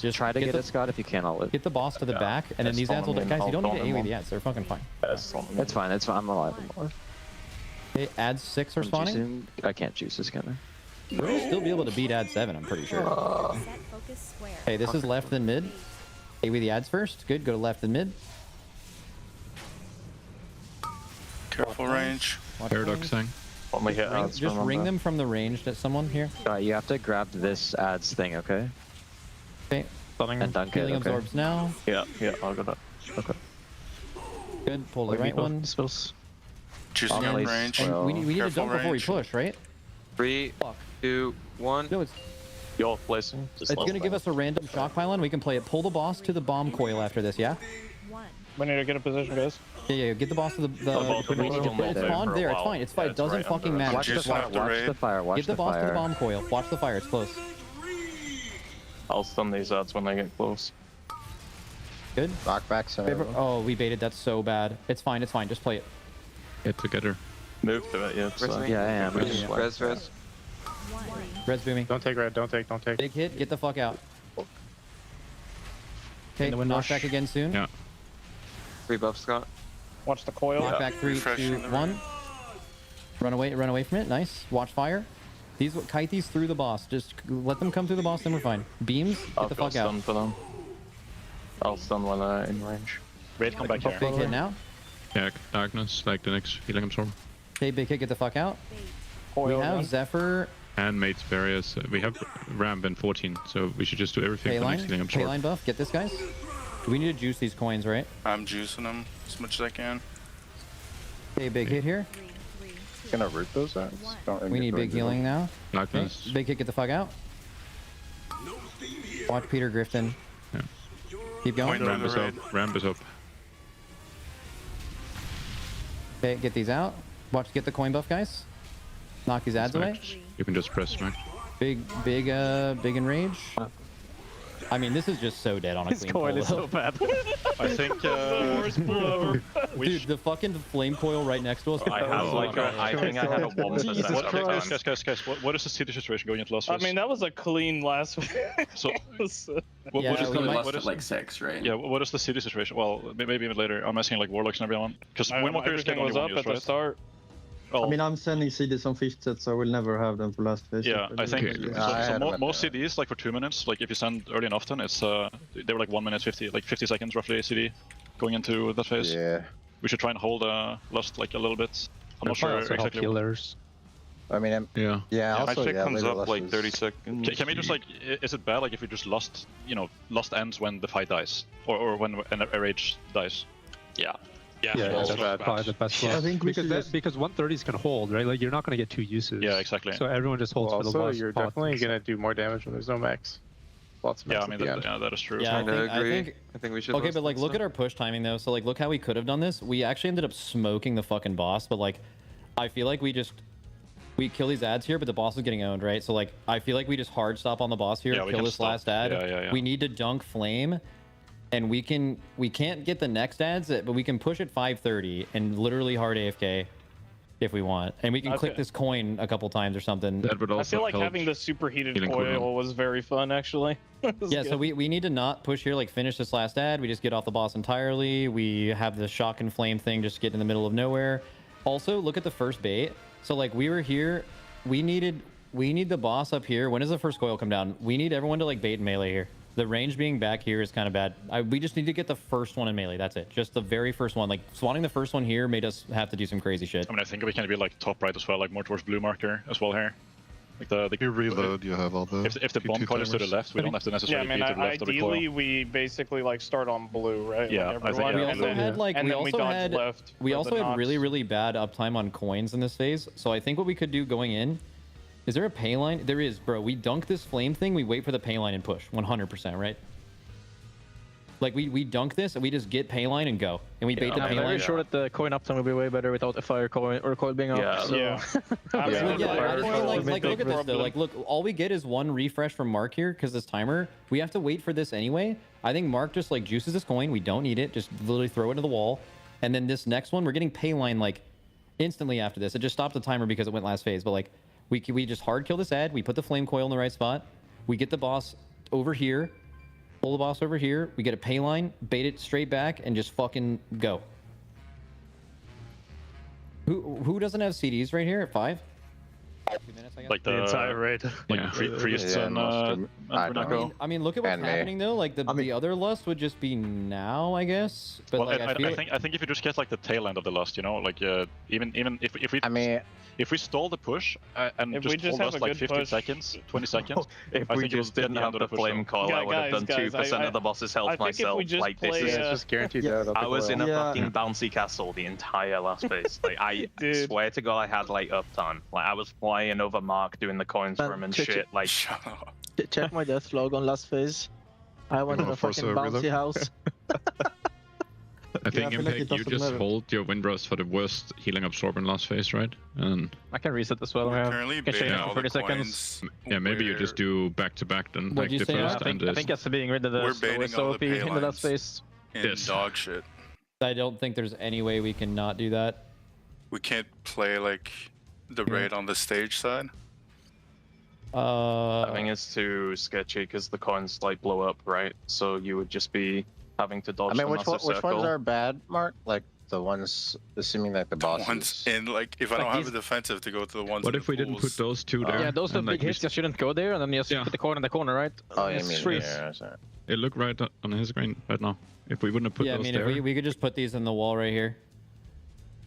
S9: Just
S5: Try to get
S9: the,
S5: it, Scott. If you can, I'll live.
S9: Get the boss to the back, and then
S3: That's
S9: these ads will.
S3: fine.
S9: Guys, you don't need
S3: I'll
S9: to
S3: follow
S9: AoE
S3: them
S9: the ads. They're fucking fine.
S5: It's fine. It's fine. I'm alive anymore.
S9: Okay, ads 6 are spawning.
S5: I can't juice this, can I?
S9: We're gonna still be able to beat ad 7. I'm pretty sure.
S11: Set focus square.
S9: Okay, this is left then mid. AoE the ads first. Good. Go to left then mid.
S7: Careful range.
S1: Paradox thing.
S10: Only hit ads.
S9: Just ring them from the range to someone here.
S5: You have to grab this ads thing, okay?
S9: Okay.
S5: And dunk it,
S9: Healing
S5: okay?
S9: absorbs now.
S10: Yeah, I'll go that. Okay.
S9: Good. Pull the right one.
S7: Choosing in range.
S9: And we need to
S7: Careful
S9: dunk before we
S7: range.
S9: push, right?
S8: 3, 2, 1.
S9: No, it's
S10: You're placing.
S9: it's gonna give us a random shock pylon. We can play it. Pull the boss to the bomb coil after this. Yeah.
S11: 1.
S4: We need to get a position, guys.
S9: Yeah. Get the boss to the.
S10: boss will be
S9: It's
S10: still there
S9: spawned
S10: for a
S9: there. It's
S10: while.
S9: fine. It's fine.
S10: Yeah,
S9: It
S10: it's
S9: doesn't
S10: right
S9: fucking
S10: under
S9: matter.
S5: Watch the
S7: Just
S5: fire.
S7: left the
S5: Watch
S7: raid.
S5: the fire. Watch
S9: Get the boss to the
S5: fire.
S9: bomb coil. Watch the fire. It's close.
S10: I'll stun these ads when they get close.
S9: Good.
S3: Knock back,
S9: Oh, we baited. That's so bad. It's fine. It's fine. Just play it.
S1: Get together.
S10: Move to it, yeah.
S5: Yeah, I am.
S8: Res.
S9: Red's booming.
S3: Don't take red. Don't take.
S9: Big hit. Get the fuck out. Okay.
S3: In the wind rush.
S9: Knockback again soon.
S1: Yeah.
S8: 3 buff, Scott.
S4: Watch the coil.
S9: Knockback 3, 2, 1. Run away from it. Nice. Watch fire. Kite these through the boss. Just let them come through the boss, then we're fine. Beams. Get the fuck out.
S10: Stun for them. I'll stun when they're in range.
S13: Raid, come back here.
S9: Big hit now.
S1: Yeah, darkness, like the next healing absorb.
S9: Okay, big hit. Get the fuck out. We have Zephyr.
S1: And mates barriers. We have ramp in 14, so we should just do everything for next healing absorb.
S9: Payline buff. Get this, guys. We need to juice these coins, right?
S7: I'm juicing them as much as I can.
S9: Okay, big hit here.
S3: Gonna root those ads?
S9: We need big healing now.
S1: Darkness.
S9: Okay, big hit. Get the fuck out. Watch Peter Grifton.
S1: Yeah.
S9: Keep going.
S1: Ramp is up. Ramp is up.
S9: Okay, get these out. Watch. Get the coin buff, guys. Knock these ads away.
S1: You can just press smack.
S9: Big enrage. I mean, this is just so dead on a clean
S10: coil
S9: pull,
S10: is
S9: though.
S10: so bad.
S6: I think.
S9: Dude, the fucking flame coil right next to us.
S10: I have like I think I had a 1%.
S6: Guys, what is the city situation going into last
S4: I
S6: phase?
S4: mean, that was a clean last week.
S6: So, what
S9: Yeah,
S6: is
S9: we
S6: the
S9: might-
S6: what is,
S20: like 6, right?
S6: yeah, what is the city situation? Well, maybe even later. I'm asking like warlocks and everyone. Because Windwalker is
S4: Everything
S6: getting
S4: was
S6: only
S4: up
S6: one
S4: at
S6: use,
S4: the
S6: right?
S4: start.
S6: Well,
S20: I mean, I'm sending CDs on 5th set, so I will never have them for last phase.
S6: yeah, I think
S15: Yeah,
S6: most CDs like for 2 minutes. Like if you send early and often, it's they were like 1 minute 50, like 50 seconds roughly CD going into that phase.
S15: Yeah.
S6: We should try and hold Lust like a little bit. I'm not sure exactly.
S3: Killers.
S15: I mean,
S6: yeah.
S15: Also,
S6: check comes
S15: up
S6: like 30 seconds. Can we just like, is it bad like if we just lost, Lust ends when the fight dies, or when a rage dies?
S3: Yeah, that's probably the best one.
S20: I think
S3: because 130s can hold, right? Like you're not going to get 2 uses.
S6: Yeah, exactly.
S3: So everyone just holds for the
S21: also,
S3: last
S21: you're
S3: pot.
S21: definitely going to do more damage when there's no max. Lots of max
S6: that is true.
S9: Yeah,
S8: I think we should.
S9: Okay, but like, look at our push timing though. So like, look how we could have done this. We actually ended up smoking the fucking boss, but like, I feel like we kill these ads here, but the boss is getting owned, right? So like, I feel like we just hard stop on the boss here, kill this last ad.
S6: Yeah.
S9: We need to dunk flame, and we can't get the next ads, but we can push at 530 and literally hard AFK if we want, and we can click this coin a couple times or something.
S1: That would also
S4: I feel like
S1: help
S4: having the superheated
S1: healing
S4: coil
S1: cooldown.
S4: was very fun, actually.
S9: Yeah, so we need to not push here, like finish this last ad. We just get off the boss entirely. We have the shock and flame thing, just get in the middle of nowhere. Also, look at the first bait. So like we were here, we need the boss up here. When does the first coil come down? We need everyone to like bait and melee here. The range being back here is kind of bad. We just need to get the first one in melee. That's it. Just the very first one. Like spawning the first one here made us have to do some crazy shit.
S6: I mean, I think we can be like top right as well, like more towards blue marker as well here. Like the
S22: you reload, you have all the.
S6: If the bomb coil is to the left, we don't have to necessarily be to the left of the coil.
S4: Ideally, we basically like start on blue, right?
S6: Yeah,
S4: like
S6: I think
S4: everyone,
S6: yeah,
S9: We also had like
S4: and then we dodge left.
S9: We
S4: for
S9: also
S4: the
S9: had
S4: knocks.
S9: really bad uptime on coins in this phase. So I think what we could do going in, is there a pay line? There is, bro. We dunk this flame thing. We wait for the pay line and push 100%, right? Like we dunk this and we just get pay line and go, and we bait the pay
S3: I'm
S9: line.
S3: very sure that the coin uptime will be way better without a fire coin or coil being up.
S9: Yeah.
S3: So.
S9: Yeah. Like look at this though. Like look, all we get is one refresh from Mark here because this timer. We have to wait for this anyway. I think Mark just like juices this coin. We don't need it. Just literally throw it into the wall, and then this next one we're getting pay line like instantly after this. It just stopped the timer because it went last phase. But like we just hard kill this ad. We put the flame coil in the right spot. We get the boss over here. Pull the boss over here. We get a pay line, bait it straight back, and just fucking go. Who doesn't have CDs right here at 5? 2 minutes, I guess.
S6: Like the entire
S3: raid.
S6: Like priests and
S9: I mean, look at what's happening though. Like the other lust would just be now, I guess. But
S6: well,
S9: like,
S6: I think if you just get like the tail end of the lust, like even if we if we stall the push and
S4: If
S6: just
S4: we just
S6: hold
S4: have
S6: us
S4: a
S6: like
S4: good
S6: 50
S4: push.
S6: seconds, 20 seconds.
S10: If
S6: I
S10: we
S6: think
S10: just didn't have the flame coil, I would have done 2% of the boss's health myself. Like this is
S21: just guaranteed out of the
S10: I was in a
S21: coil.
S10: fucking bouncy castle the entire last phase. Like I swear to God, I had like uptime. Like I was flying over Mark doing the coins for him and shit. Like
S21: Check my death log on last phase. I went in a fucking bouncy house.
S1: I think
S21: feel like it
S1: Impact, you
S21: doesn't
S1: just
S21: matter.
S1: hold your Windrush for the worst healing absorbent last phase, right? And
S3: I can reset as well.
S7: We're currently
S3: can chain
S7: baiting
S3: it for
S7: all
S3: 30
S7: the
S3: seconds.
S7: coins.
S1: yeah, maybe you just do back to back then, like
S9: What'd you
S1: the
S9: say,
S1: first
S9: Mark?
S1: and
S3: I think that's being rid of the
S7: We're baiting
S3: slowest
S7: all the
S3: OP
S7: pay
S3: in the last
S7: lines.
S3: phase.
S7: And dog shit.
S9: I don't think there's any way we can not do that.
S7: We can't play like the raid on the stage side.
S10: I think it's too sketchy because the coins like blow up, right? So you would just be having to dodge
S15: I mean,
S10: the
S15: which
S10: massive
S15: ones
S10: circle.
S15: are bad, Mark? Like the ones, assuming that the bosses.
S7: Ones in like if I don't have a defensive to go to the ones.
S1: What
S7: in
S1: if
S7: the
S1: we didn't
S7: pools.
S1: put those two there?
S3: Yeah, those are
S1: and,
S3: big
S1: like, we
S3: hits. You shouldn't go there, and then you just put the coin in the corner, right?
S15: Oh, yeah, I
S3: It's
S15: mean,
S3: freeze.
S15: yeah, sorry.
S1: It looked right on his screen right now. If we wouldn't have put
S9: Yeah, I
S1: those
S9: mean,
S1: there,
S9: if we could just put these in the wall right here,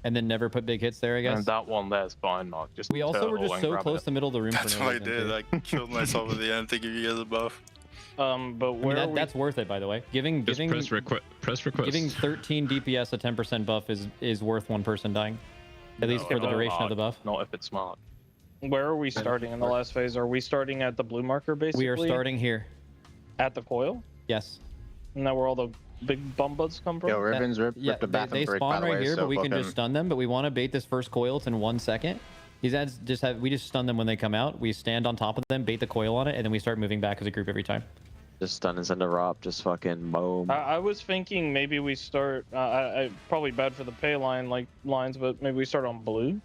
S9: and then never put big hits there, I guess.
S10: And that one there's fine, Mark. Just
S9: We also were
S10: turtle
S9: just
S10: and
S9: so
S10: grab
S9: close
S10: it.
S9: to the middle of the room.
S7: That's
S9: for no
S7: what I
S9: reason,
S7: did.
S9: too.
S7: I killed myself at the end to give you guys a buff.
S4: But where are we?
S9: That's worth it, by the way. Giving
S1: just press request.
S9: giving 13 DPS a 10% buff is worth one person dying, at least for the duration of the buff.
S10: Not if it's Mark.
S4: Where are we starting in the last phase? Are we starting at the blue marker basically?
S9: We are starting here.
S4: At the coil?
S9: Yes.
S4: And that where all the big bum buds come from?
S15: Yo, Ribbons ripped the bathroom
S9: they
S15: break,
S9: spawn
S15: by the
S9: right
S15: way,
S9: here,
S15: so
S9: but we can
S15: book
S9: just
S15: him.
S9: stun them. But we want to bait this first coil. It's in 1 second. These ads just have we just stun them when they come out. We stand on top of them, bait the coil on it, and then we start moving back as a group every time.
S5: Just stun and send a ROP, just fucking boom.
S4: I was thinking maybe we start. I probably bad for the pay line lines, but maybe we start on blue,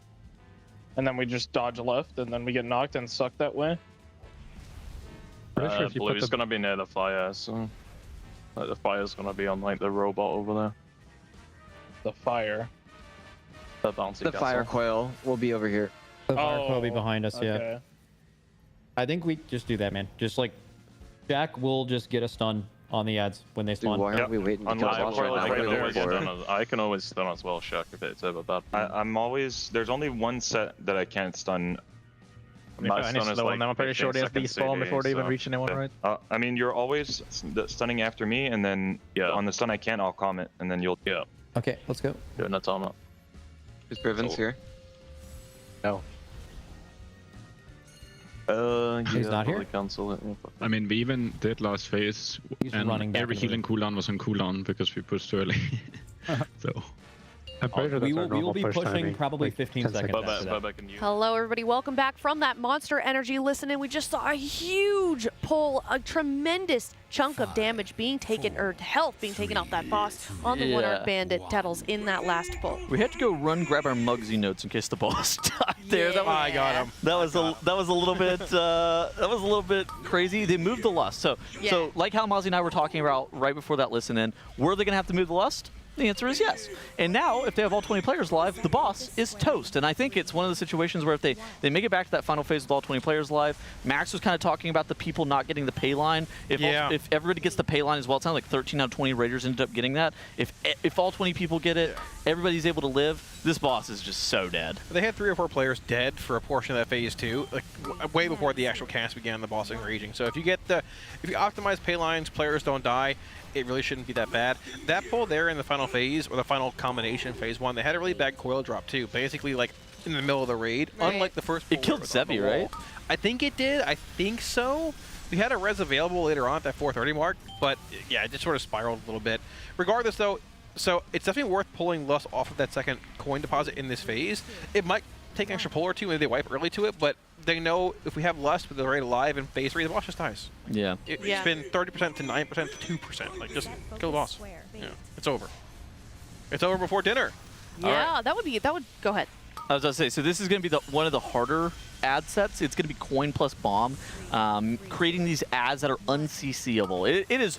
S4: and then we just dodge left, and then we get knocked and suck that way.
S10: Blue is gonna be near the fire, so like the fire's gonna be on like the robot over there.
S4: The fire.
S5: The fire coil will be over here.
S9: The fire coil will be behind us, yeah.
S4: Okay.
S9: I think we just do that, man. Just like, Jack will just get a stun on the ads when they spawn.
S5: Why aren't we waiting to kill boss right now?
S10: I can always stun as well, Shaq, if it's ever bad. I'm always... There's only one set that I can't stun. My stun is like
S21: I'm pretty sure they have despawn before they even reach anyone, right?
S10: I mean, you're always stunning after me, and then on the stun I can't, I'll comment, and then you'll... Yeah.
S9: Okay, let's go.
S10: Doing that time up.
S8: Is Brivens here?
S3: No.
S9: He's not here.
S10: Cancel it.
S1: I mean, we even did last phase, and every healing cooldown was on cooldown because we pushed early. So
S3: I'm pretty sure that's
S9: we
S3: our
S9: will
S3: normal
S9: be
S3: push
S9: pushing
S3: timing,
S9: probably
S3: like
S9: 15 seconds. after that.
S17: Hello, everybody. Welcome back from that Monster Energy listen-in. We just saw a huge pull, a tremendous chunk of damage being taken, or health being taken off that boss on the one-armed bandit Tettles in that last pull.
S19: We had to go grab our Muggsy notes in case the boss died there. That was,
S12: I got him.
S19: That was a little bit crazy. They moved the lust. So like how Mozzie and I were talking about right before that listen-in, were they gonna have to move the lust? The answer is yes. And now, if they have all 20 players live, the boss is toast. And I think it's one of the situations where if they make it back to that final phase with all 20 players live, Max was kind of talking about the people not getting the pay line. If everybody gets the pay line as well, it sounds like 13 out of 20 Raiders ended up getting that. If all 20 people get it, everybody's able to live, this boss is just so dead.
S12: They had 3 or 4 players dead for a portion of that phase 2, like way before the actual cast began, the boss raging. So if you optimize pay lines, players don't die, it really shouldn't be that bad. That pull there in the final phase, or the final combination, phase 1, they had a really bad coil drop too, basically like in the middle of the raid, unlike the first pull.
S19: It killed Zevi, right?
S12: I think it did. I think so. We had a res available later on at that 430 mark, but yeah, it just sort of spiraled a little bit. Regardless though, so it's definitely worth pulling Lust off of that second coin deposit in this phase. It might take an extra pull or two, maybe they wipe early to it, but they know if we have Lust with the raid alive in phase 3, the boss just dies.
S19: Yeah.
S12: It's been 30% to 9% to 2%. Like, just kill the boss. Yeah, it's over. It's over before dinner.
S17: Yeah, that would go ahead.
S19: I was going to say, so this is going to be one of the harder ad sets. It's going to be coin plus bomb, creating these ads that are unCCable. It is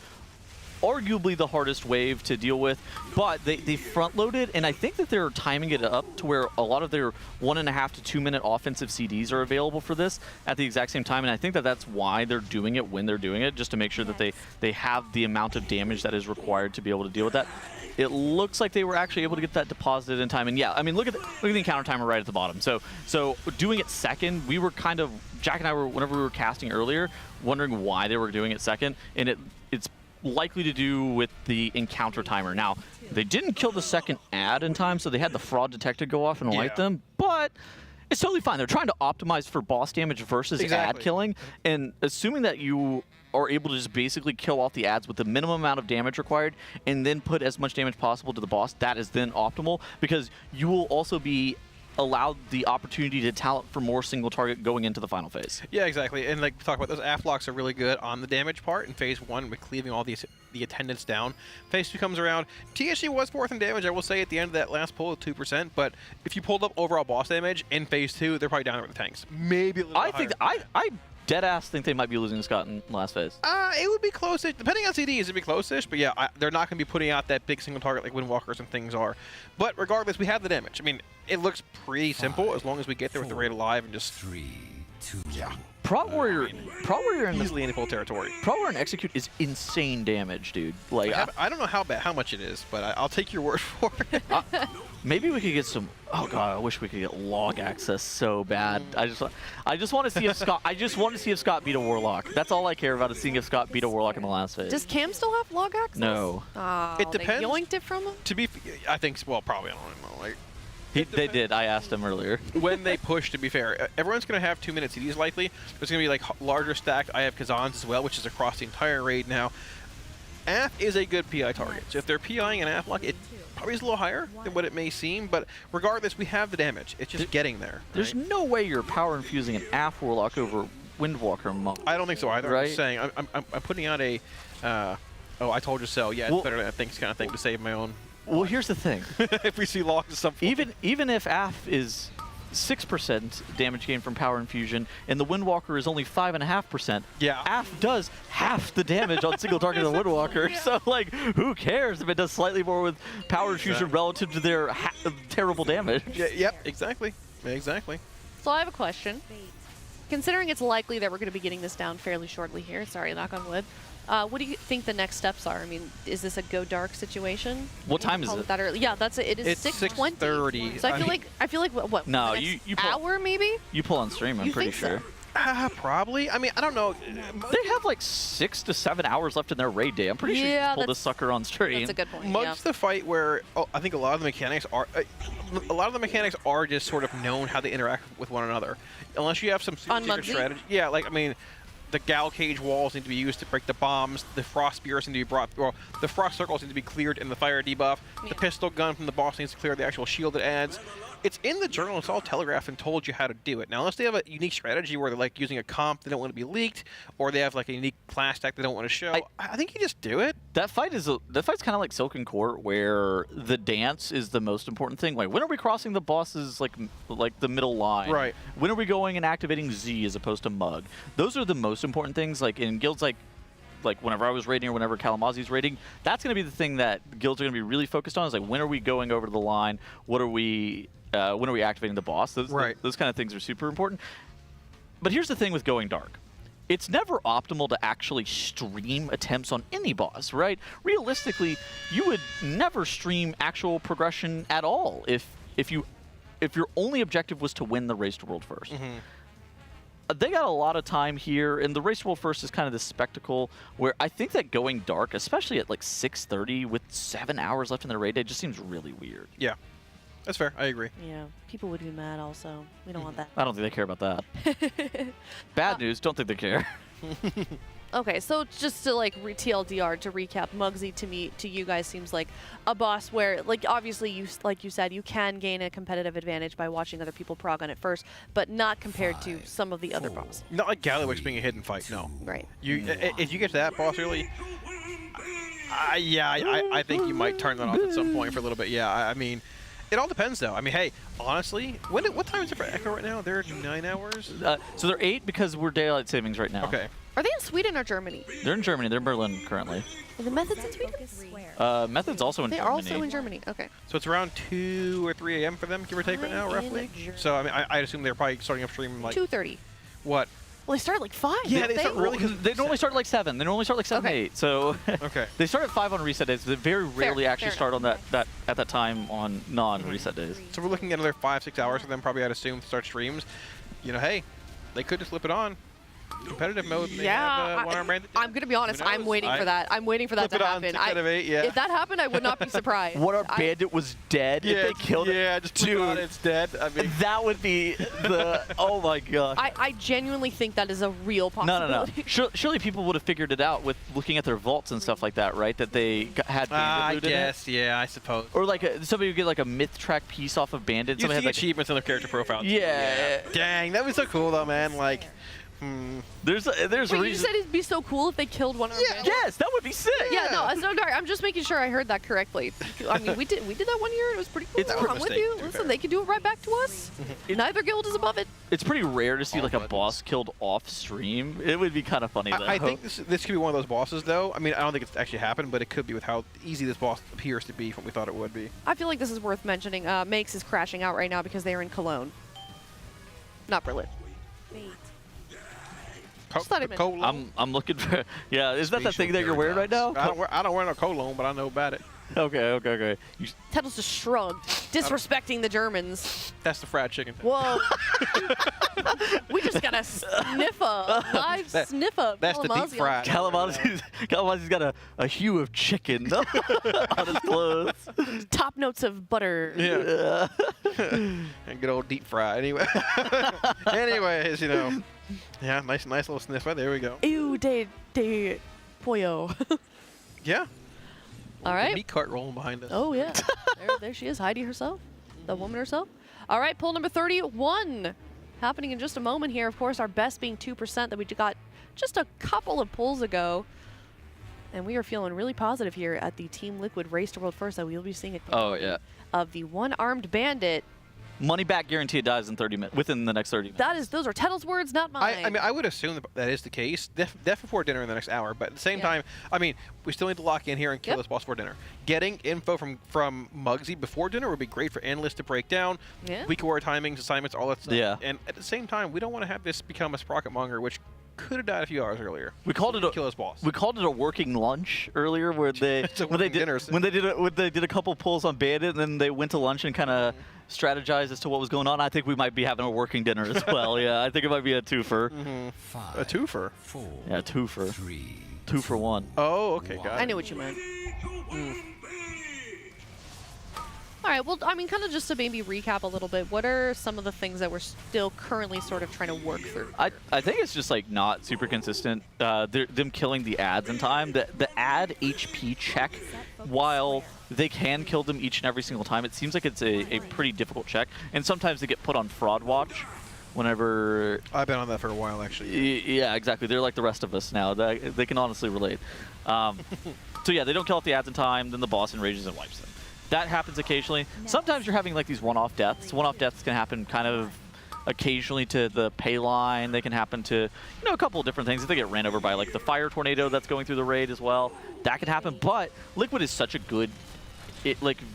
S19: arguably the hardest wave to deal with, but they front-loaded, and I think that they're timing it up to where a lot of their 1.5 to 2 minute offensive CDs are available for this at the exact same time, and I think that that's why they're doing it when they're doing it, just to make sure that they have the amount of damage that is required to be able to deal with that. It looks like they were actually able to get that deposited in time, and yeah, I mean, look at the encounter timer right at the bottom. So doing it second, we were kind of, Jack and I were, whenever we were casting earlier, wondering why they were doing it second, and it's likely to do with the encounter timer. Now, they didn't kill the second ad in time, so they had the fraud detector go off and light them, but it's totally fine. They're trying to optimize for boss damage versus ad killing, and assuming that you are able to just basically kill off the ads with the minimum amount of damage required and then put as much damage possible to the boss, that is then optimal, because you will also be allowed the opportunity to talent for more single target going into the final phase.
S12: Yeah, exactly. And like we talked about, those AF locks are really good on the damage part in phase 1 with cleaving all the attendants down. Phase 2 comes around. TSG was 4th in damage, I will say, at the end of that last pull at 2%, but if you pulled up overall boss damage in phase 2, they're probably down there with the tanks. Maybe a little bit higher.
S19: I dead-ass think they might be losing Scott in last phase.
S12: It would be close-ish. Depending on CDs, it'd be close-ish, but yeah, they're not going to be putting out that big single target like Windwalkers and things are. But regardless, we have the damage. I mean, it looks pretty simple as long as we get there with the raid alive and just...
S2: 3, 2, 1.
S19: Prot Warrior in
S12: easily in full territory.
S19: Prot Warrior and Execute is insane damage, dude. Like
S12: I don't know how much it is, but I'll take your word for it.
S19: Maybe we could get some. Oh god, I wish we could get log access so bad. I just want to see if Scott. I just want to see if Scott beat a Warlock. That's all I care about, is seeing if Scott beat a Warlock in the last phase.
S17: Does Cam still have log access?
S19: No.
S17: Oh,
S12: it depends.
S17: They yoinked it from him.
S12: To be, I think. Well, probably. I don't know. Like.
S19: They did. I asked him earlier.
S12: When they push, to be fair, everyone's going to have 2-minute CDs likely. There's going to be like larger stacked. I have Kazans as well, which is across the entire raid now. AF is a good PI target. So if they're PIing an AF lock, it probably is a little higher than what it may seem. But regardless, we have the damage. It's just getting there.
S19: There's no way you're power infusing an AF Warlock over Windwalker Monk.
S12: I don't think so either.
S19: Right?
S12: I'm just saying. I'm putting out a, oh, I told you so. Yeah, it's better than I think kind of thing to save my own.
S19: Well, here's the thing.
S12: If we see logs or something.
S19: Even if AF is 6% damage gain from power infusion, and the Windwalker is only 5.5%.
S12: Yeah.
S19: AF does half the damage on single target of the Windwalker, so like, who cares if it does slightly more with power infusion relative to their terrible damage?
S12: Yep, exactly. Exactly.
S17: So I have a question. Considering it's likely that we're going to be getting this down fairly shortly here, sorry, knock on wood, what do you think the next steps are? I mean, is this a go dark situation?
S19: What time is it?
S17: That early? Yeah, that's it. It is 6:20.
S12: 6:30.
S17: So I feel like what?
S19: No,
S17: the
S19: you
S17: next
S19: pull,
S17: hour maybe.
S19: You pull on stream. I'm
S17: You
S19: pretty
S17: think so?
S19: sure.
S12: Probably. I mean, I don't know.
S19: They have like 6 to 7 hours left in their raid day. I'm pretty sure you
S17: Yeah,
S19: just pull this sucker on stream.
S17: That's a good point.
S12: Mug's the fight where I think a lot of the mechanics are just sort of known how they interact with one another, unless you have some super secret strategy. Yeah, like I mean, the Gal Cage walls need to be used to break the bombs. The Frost Spears need to be brought. Well, the Frost Circles need to be cleared in the fire debuff. The pistol gun from the boss needs to clear the actual shield it adds. It's in the journal. It's all telegraphed and told you how to do it. Now, unless they have a unique strategy where they're like using a comp they don't want to be leaked, or they have like a unique class stack they don't want to show, I think you just do it.
S19: That fight's kind of like Silken Court, where the dance is the most important thing. Like, when are we crossing the bosses like the middle line? Right. When are we going and activating Z as opposed to Mug? Those are the most important things. Like in guilds like whenever I was raiding or whenever Kalamazzi's raiding, that's going to be the thing that guilds are going to be really focused on. Is like, when are we going over to the line? When are we activating the boss? Those kind of things are super important. But here's the thing with going dark. It's never optimal to actually stream attempts on any boss, right? Realistically, you would never stream actual progression at all if your only objective was to win the Race to World first. They got a lot of time here, and the Race to World first is kind of this spectacle where I think that going dark, especially at like 6:30 with 7 hours left in the raid day, just seems really weird.
S12: Yeah. That's fair. I agree.
S17: Yeah, people would be mad also. We don't want that.
S19: I don't think they care about that. Bad news, don't think they care.
S17: Okay, so just to like TLDR to recap, Muggsy to you guys seems like a boss where, like, obviously like you said, you can gain a competitive advantage by watching other people prog on it first, but not compared to some of the other bosses.
S12: Not like Gallywix being a hidden fight. No.
S17: Right.
S12: If you get to that boss early, I think you might turn that off at some point for a little bit. Yeah, I mean. It all depends, though. I mean, hey, honestly, what time is it for Echo right now? They're 9 hours?
S19: So they're 8 because we're daylight savings right now.
S12: Okay.
S17: Are they in Sweden or Germany?
S19: They're in Germany. They're in Berlin currently.
S17: Are the Methods in Sweden?
S19: Methods also in
S17: They
S19: Germany.
S17: are also in Germany. Okay.
S12: So it's around 2 or 3 a.m. for them, give or take, right now, roughly? So, I mean, I'd assume they're probably starting up stream like...
S17: 2:30.
S12: What?
S17: Well, they start at like 5.
S12: Yeah, they start really...
S19: They normally start at like 7. They normally start like 7, 8. So
S12: okay.
S19: They start at 5 on reset days. They very rarely actually start on at that time on non-reset days.
S12: So we're looking at another 5-6 hours for them, probably, I'd assume, to start streams. You know, hey, they could just flip it on. Competitive mode.
S17: Yeah, I'm gonna be honest. I'm waiting for that. I'm waiting for that to happen. If that happened, I would not be surprised.
S19: What our Bandit was dead?
S12: Yeah,
S19: if they killed it,
S12: yeah, just dude, on, it's dead. I mean,
S19: that would be the. Oh my god.
S17: I genuinely think that is a real possibility.
S19: No. Surely people would have figured it out with looking at their vaults and stuff like that, right? That they had Bandit loot in it.
S12: I guess, yeah, I suppose.
S19: Or like somebody would get like a myth track piece off of Bandit.
S12: You see
S19: had, like,
S12: achievements on their character profile.
S19: Yeah.
S12: Dang, that was so cool though, man. Like.
S19: There's
S17: Wait,
S19: a reason.
S17: you said it'd be so cool if they killed one of our bandits?
S19: Yes, that would be sick.
S17: Yeah, no, I'm just making sure I heard that correctly. I mean, we did that one year and it was pretty cool. I'm with you. Listen, they can do it right back to us. Neither guild is above it.
S19: It's pretty rare to see like a boss killed off stream. It would be kind of funny though.
S12: I think this could be one of those bosses though. I mean, I don't think it's actually happened, but it could be with how easy this boss appears to be from what we thought it would be.
S17: I feel like this is worth mentioning. Makes is crashing out right now because they are in Cologne, not Berlin.
S19: I'm looking for. Yeah, is that the thing that you're wearing right now?
S12: I don't wear no cologne, but I know about it.
S19: Okay.
S17: Tettles just shrugged, disrespecting the Germans.
S12: That's the fried chicken.
S17: Whoa. We just got a live sniffer.
S12: That's the deep fried.
S19: Kalamazzi's got a hue of chicken on his clothes.
S17: Top notes of butter.
S12: Yeah. And good old deep fry. Anyway. Anyways, you know. Yeah, nice little sniffer. There we go.
S17: Ew, de pollo.
S12: Yeah.
S17: All right.
S12: The meat cart rolling behind us.
S17: Oh, yeah. there she is, Heidi herself, the woman herself. All right, poll number 31. Happening in just a moment here. Of course, our best being 2% that we got just a couple of polls ago. And we are feeling really positive here at the Team Liquid Race to World First that we will be seeing it.
S19: Oh, yeah.
S17: Of the one-armed bandit
S19: Money back guarantee it dies in 30 minutes, within the next 30 minutes.
S17: Those are Tettle's words, not mine.
S12: I mean, I would assume that is the case. Def before dinner in the next hour, but at the same time, I mean, we still need to lock in here and kill this boss before dinner. Getting info from Muggsy before dinner would be great for analysts to break down.
S17: Yeah.
S12: Week aware timings, assignments, all that stuff.
S19: Yeah.
S12: And at the same time, we don't want to have this become a Sprocket Monger, which could have died a few hours earlier.
S19: We called it a
S12: kill his boss.
S19: We called it a working lunch earlier, where they when they did a couple pulls on Bandit, and then they went to lunch and kind of strategized as to what was going on. I think we might be having a working dinner as well. Yeah, I think it might be a twofer.
S12: A twofer.
S19: Yeah, a twofer. 2 for 1.
S12: Oh, okay, got it.
S17: I knew what you meant. All right, well, I mean, kind of just to maybe recap a little bit, what are some of the things that we're still currently sort of trying to work through?
S19: I think it's just like not super consistent. Them killing the ads in time. The ad HP check, while they can kill them each and every single time, it seems like it's a pretty difficult check. And sometimes they get put on fraud watch whenever...
S12: I've been on that for a while, actually.
S19: Yeah, exactly. They're like the rest of us now. They can honestly relate. So yeah, they don't kill off the ads in time, then the boss enrages and wipes them. That happens occasionally. Sometimes you're having like these one-off deaths. One-off deaths can happen kind of occasionally to the pay line. They can happen to, a couple of different things. If they get ran over by like the fire tornado that's going through the raid as well, that could happen. But Liquid is such a good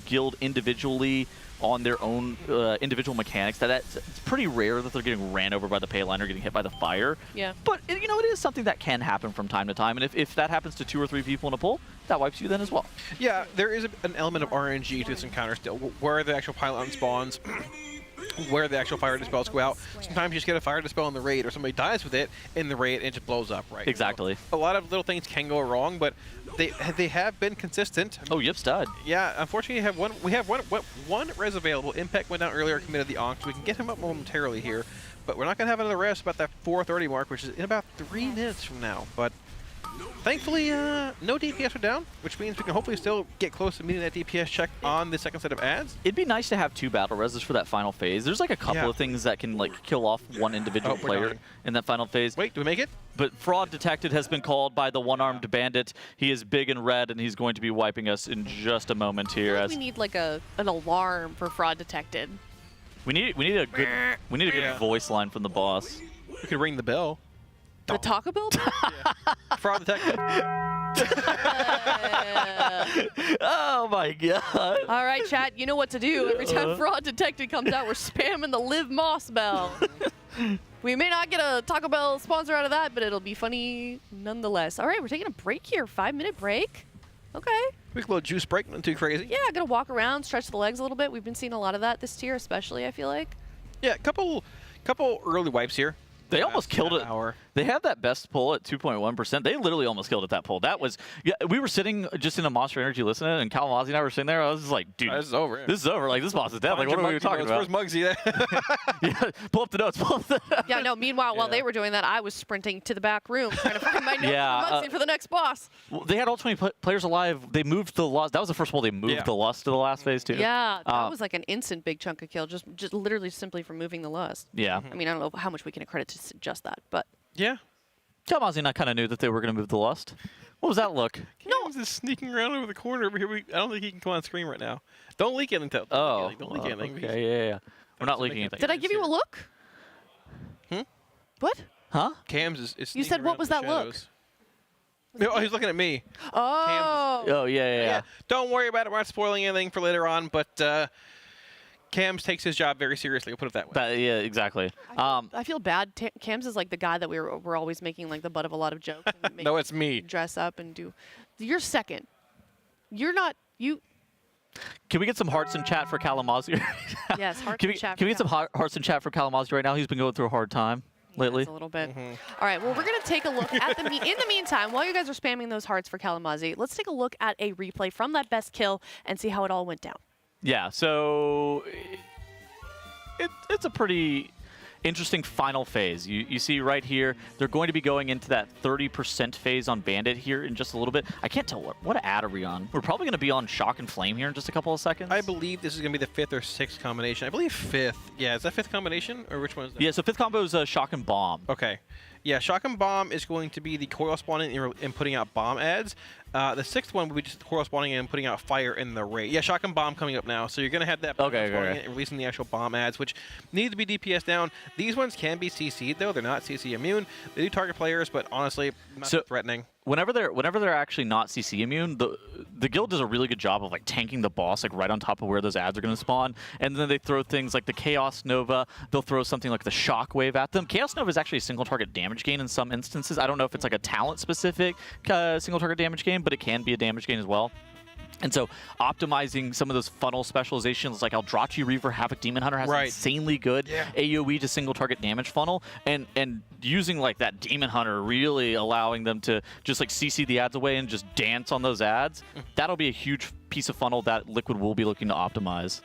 S19: guild individually on their own individual mechanics that it's pretty rare that they're getting ran over by the pay line or getting hit by the fire.
S17: Yeah.
S19: But it is something that can happen from time to time. And if that happens to 2 or 3 people in a pull, that wipes you then as well.
S12: Yeah, there is an element of RNG to this encounter still, where the actual pylon spawns, where the actual fire dispels go out. Sometimes you just get a fire dispel in the raid, or somebody dies with it in the raid and it just blows up, right?
S19: Exactly.
S12: So a lot of little things can go wrong, but they have been consistent.
S19: Oh, Yip's died.
S12: Yeah, unfortunately, we have one res available. Impact went down earlier, committed the Onk, so we can get him up momentarily here. But we're not going to have another res about that 4:30 mark, which is in about 3 minutes from now. But thankfully, no DPS are down, which means we can hopefully still get close to meeting that DPS check on the second set of ads.
S19: It'd be nice to have 2 battle reses for that final phase. There's like a couple of things that can like kill off one individual player in that final phase.
S12: Wait, do we make it?
S19: But fraud detected has been called by the one-armed bandit. He is big and red, and he's going to be wiping us in just a moment here.
S17: We need like an alarm for fraud detected.
S19: We need a good voice line from the boss.
S12: We could ring the bell.
S17: The Taco Bell?
S12: Fraud detected.
S19: Oh my god.
S17: All right, chat, you know what to do. Every time fraud detected comes out, we're spamming the Live Moss bell. We may not get a Taco Bell sponsor out of that, but it'll be funny nonetheless. All right, we're taking a break here. 5-minute break. Okay.
S12: Quick little juice break, nothing too crazy.
S17: Yeah, gonna walk around, stretch the legs a little bit. We've been seeing a lot of that this tier, especially, I feel like.
S12: Yeah, couple early wipes here.
S19: They almost killed it. They had that best pull at 2.1%. They literally almost killed it, that pull. That was, we were sitting just in a Monster Energy listening, and Kalamazzi and I were sitting there. I was just like, dude,
S12: this is over.
S19: This is over. Like, this boss is dead. Like, what are we talking about?
S12: Where's Muggsy?
S19: Yeah, pull up the notes.
S17: Yeah, no, meanwhile, while they were doing that, I was sprinting to the back room trying to find my notes for Muggsy for the next boss.
S19: Well, they had all 20 players alive. They moved the Lust. That was the first pull. They moved the Lust to the last phase, too.
S17: Yeah, that was like an instant big chunk of kill, just literally simply from moving the Lust.
S19: Yeah.
S17: I mean, I don't know how much we can accredit to just that, but...
S12: Yeah.
S19: Kalamazzi and I kind of knew that they were going to move the Lust. What was that look?
S12: Cams is sneaking around over the corner over here. I don't think he can come on screen right now. Don't leak anything. Don't leak anything.
S19: Okay, yeah. We're not leaking anything.
S17: Did I give you a look? What?
S19: Huh?
S12: Cams is
S17: You said what was that look?
S12: Oh, he's looking at me.
S17: Oh.
S19: Oh, yeah.
S12: Don't worry about it. We're not spoiling anything for later on, but Cams takes his job very seriously. We'll put it that way.
S19: Yeah, exactly.
S17: I feel bad. Cams is like the guy that we're always making like the butt of a lot of jokes. And
S12: No, it's me.
S17: Dress up and do. You're second. You're not. You.
S19: Can we get some hearts in chat for Kalamazzi?
S17: Yes, hearts
S19: in
S17: chat.
S19: Can we get some hearts in chat for Kalamazzi right now? He's been going through a hard time lately.
S17: A little bit. All right, well, we're going to take a look at in the meantime, while you guys are spamming those hearts for Kalamazzi, let's take a look at a replay from that best kill and see how it all went down.
S19: Yeah, so it's a pretty interesting final phase. You see right here, they're going to be going into that 30% phase on Bandit here in just a little bit. I can't tell what ad are we on. We're probably going to be on Shock and Flame here in just a couple of seconds.
S12: I believe this is going to be the 5th or 6th combination. I believe 5th. Yeah, is that 5th combination? Or which one is that?
S19: Yeah, so 5th combo is Shock and Bomb.
S12: Okay. Yeah, Shotgun Bomb is going to be the coil spawning and putting out bomb adds. The 6th one will be just coil spawning and putting out fire in the raid. Yeah, Shotgun Bomb coming up now. So you're going to have that spawning and releasing the actual bomb adds, which need to be DPS down. These ones can be CC'd, though. They're not CC immune. They do target players, but honestly, not threatening.
S19: Whenever they're actually not CC immune, the guild does a really good job of like tanking the boss like right on top of where those ads are going to spawn, and then they throw things like the Chaos Nova. They'll throw something like the Shockwave at them. Chaos Nova is actually a single target damage gain in some instances. I don't know if it's like a talent specific single target damage gain, but it can be a damage gain as well. And so optimizing some of those funnel specializations like Eldrachi Reaver, Havoc Demon Hunter has insanely good AoE to single target damage funnel, and using like that Demon Hunter, really allowing them to just like CC the ads away and just dance on those ads, that'll be a huge piece of funnel that Liquid will be looking to optimize.